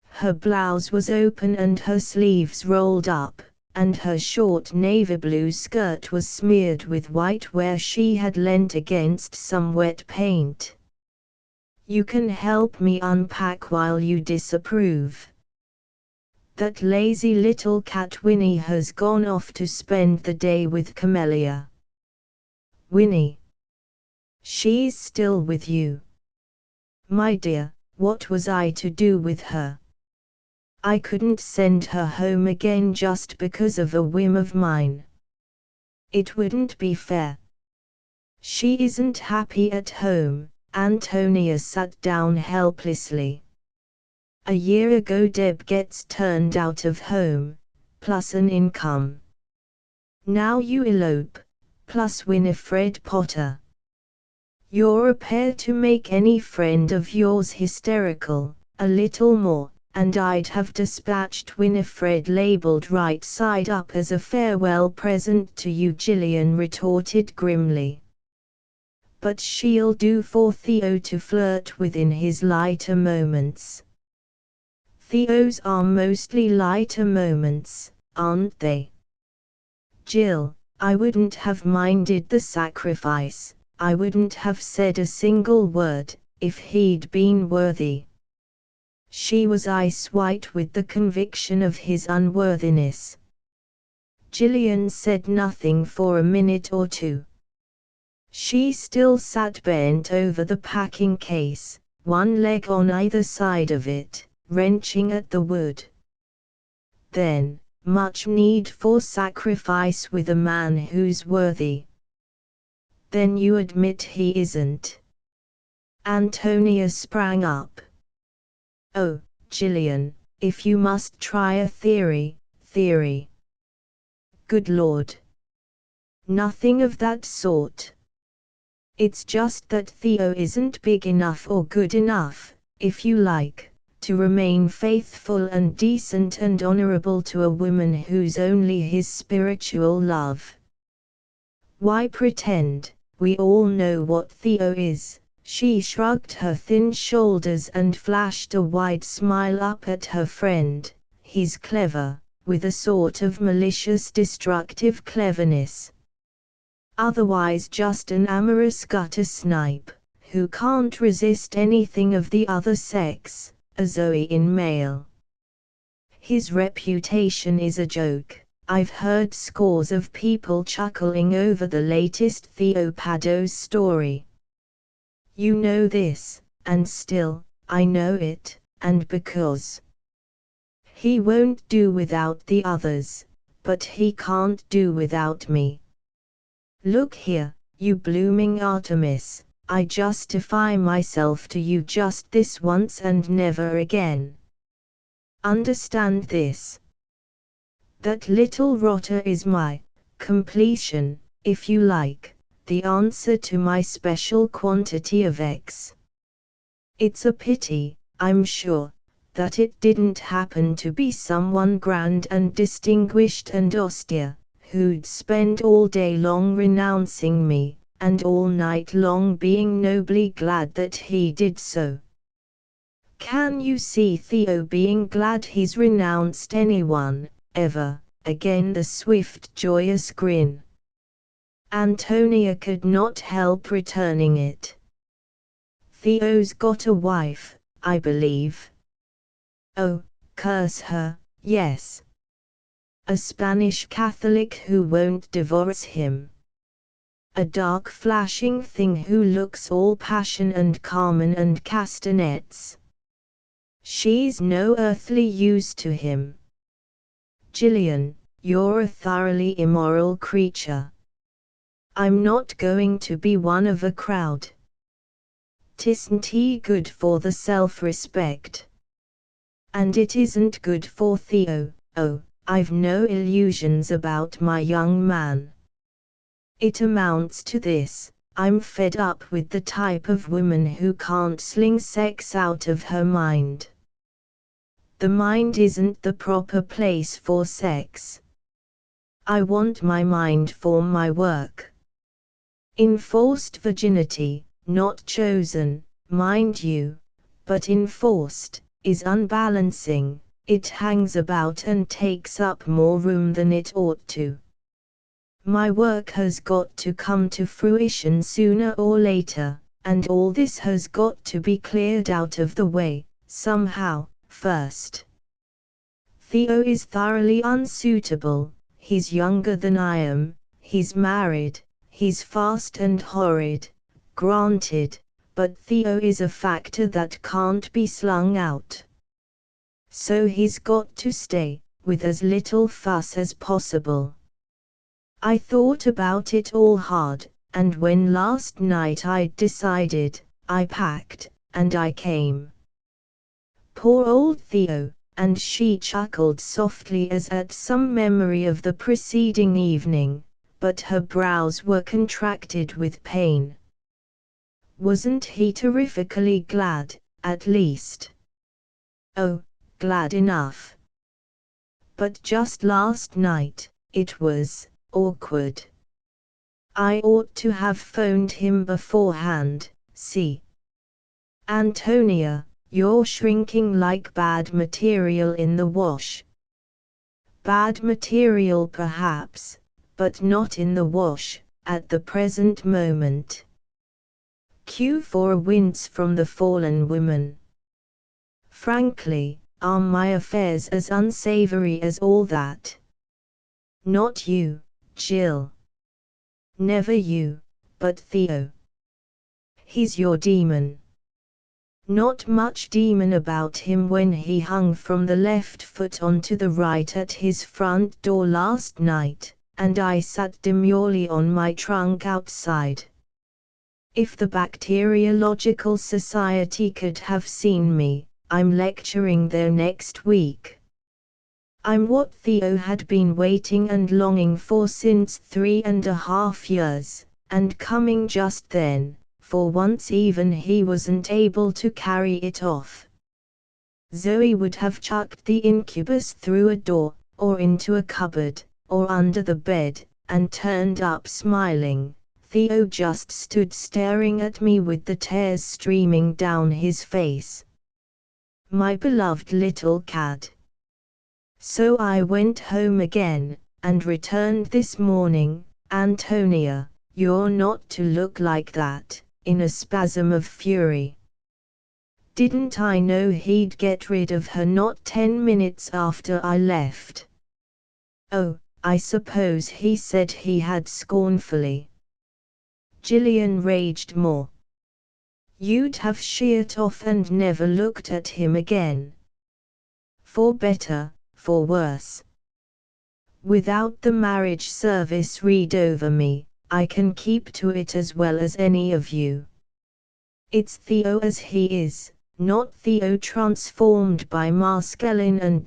Her blouse was open and her sleeves rolled up, and her short navy blue skirt was smeared with white where she had leant against some wet paint. You can help me unpack while you disapprove. That lazy little cat Winnie has gone off to spend the day with Camellia. Winnie. She's still with you. My dear, what was I to do with her? I couldn't send her home again just because of a whim of mine. It wouldn't be fair. She isn't happy at home. Antonia sat down helplessly. A year ago Deb gets turned out of home, plus an income. Now you elope, plus Winifred Potter. You're a pair to make any friend of yours hysterical, a little more, and I'd have dispatched Winifred labeled right side up as a farewell present to you, Gillian retorted grimly. But she'll do for Theo to flirt with in his lighter moments. Theo's are mostly lighter moments, aren't they? Jill, I wouldn't have minded the sacrifice, I wouldn't have said a single word, if he'd been worthy. She was ice white with the conviction of his unworthiness. Gillian said nothing for a minute or two. She still sat bent over the packing case, one leg on either side of it, wrenching at the wood. Then, much need for sacrifice with a man who's worthy. Then you admit he isn't? Antonia sprang up. Oh, Gillian, if you must try a theory. Good Lord. Nothing of that sort. It's just that Theo isn't big enough or good enough, if you like, to remain faithful and decent and honorable to a woman who's only his spiritual love. Why pretend? We all know what Theo is. She shrugged her thin shoulders and flashed a wide smile up at her friend. He's clever, with a sort of malicious destructive cleverness. Otherwise just an amorous gutter snipe, who can't resist anything of the other sex, a Zoe in male. His reputation is a joke. I've heard scores of people chuckling over the latest Theo Pados story. You know this, and still, I know it, and because he won't do without the others, but he can't do without me. Look here, you blooming Artemis, I justify myself to you just this once and never again. Understand this. That little rotter is my completion, if you like, the answer to my special quantity of X. It's a pity, I'm sure, that it didn't happen to be someone grand and distinguished and austere, who'd spend all day long renouncing me, and all night long being nobly glad that he did so. Can you see Theo being glad he's renounced anyone, ever? Again the swift joyous grin. Antonia could not help returning it. Theo's got a wife, I believe. Oh, curse her, yes. A Spanish Catholic who won't divorce him. A dark flashing thing who looks all passion and Carmen and castanets. She's no earthly use to him. Gillian, you're a thoroughly immoral creature. I'm not going to be one of a crowd. 'Tisn't he good for the self-respect. And it isn't good for Theo. Oh, I've no illusions about my young man. It amounts to this: I'm fed up with the type of woman who can't sling sex out of her mind. The mind isn't the proper place for sex. I want my mind for my work. Enforced virginity, not chosen, mind you, but enforced, is unbalancing. It hangs about and takes up more room than it ought to. My work has got to come to fruition sooner or later, and all this has got to be cleared out of the way, somehow, first. Theo is thoroughly unsuitable, he's younger than I am, he's married, he's fast and horrid, granted, but Theo is a factor that can't be slung out. So he's got to stay, with as little fuss as possible. I thought about it all hard, and when last night I'd decided, I packed, and I came. Poor old Theo, and she chuckled softly as at some memory of the preceding evening, but her brows were contracted with pain. Wasn't he terrifically glad, at least? Oh, glad enough. But just last night, it was awkward. I ought to have phoned him beforehand. See, Antonia, you're shrinking like bad material in the wash. Bad material perhaps, but not in the wash, at the present moment. Cue for a wince from the fallen woman. Frankly, are my affairs as unsavory as all that? Not you, Jill. Never you, but Theo. He's your demon. Not much demon about him when he hung from the left foot onto the right at his front door last night, and I sat demurely on my trunk outside. If the Bacteriological Society could have seen me, I'm lecturing there next week. I'm what Theo had been waiting and longing for since 3.5 years, and coming just then. For once even he wasn't able to carry it off. Zoe would have chucked the incubus through a door, or into a cupboard, or under the bed, and turned up smiling. Theo just stood staring at me with the tears streaming down his face. My beloved little cad. So I went home again, and returned this morning. Antonia, you're not to look like that, in a spasm of fury. Didn't I know he'd get rid of her not 10 minutes after I left? Oh, I suppose he said he had scornfully. Gillian raged more. You'd have sheared off and never looked at him again. For better, for worse. Without the marriage service read over me, I can keep to it as well as any of you. It's Theo as he is, not Theo transformed by mescaline and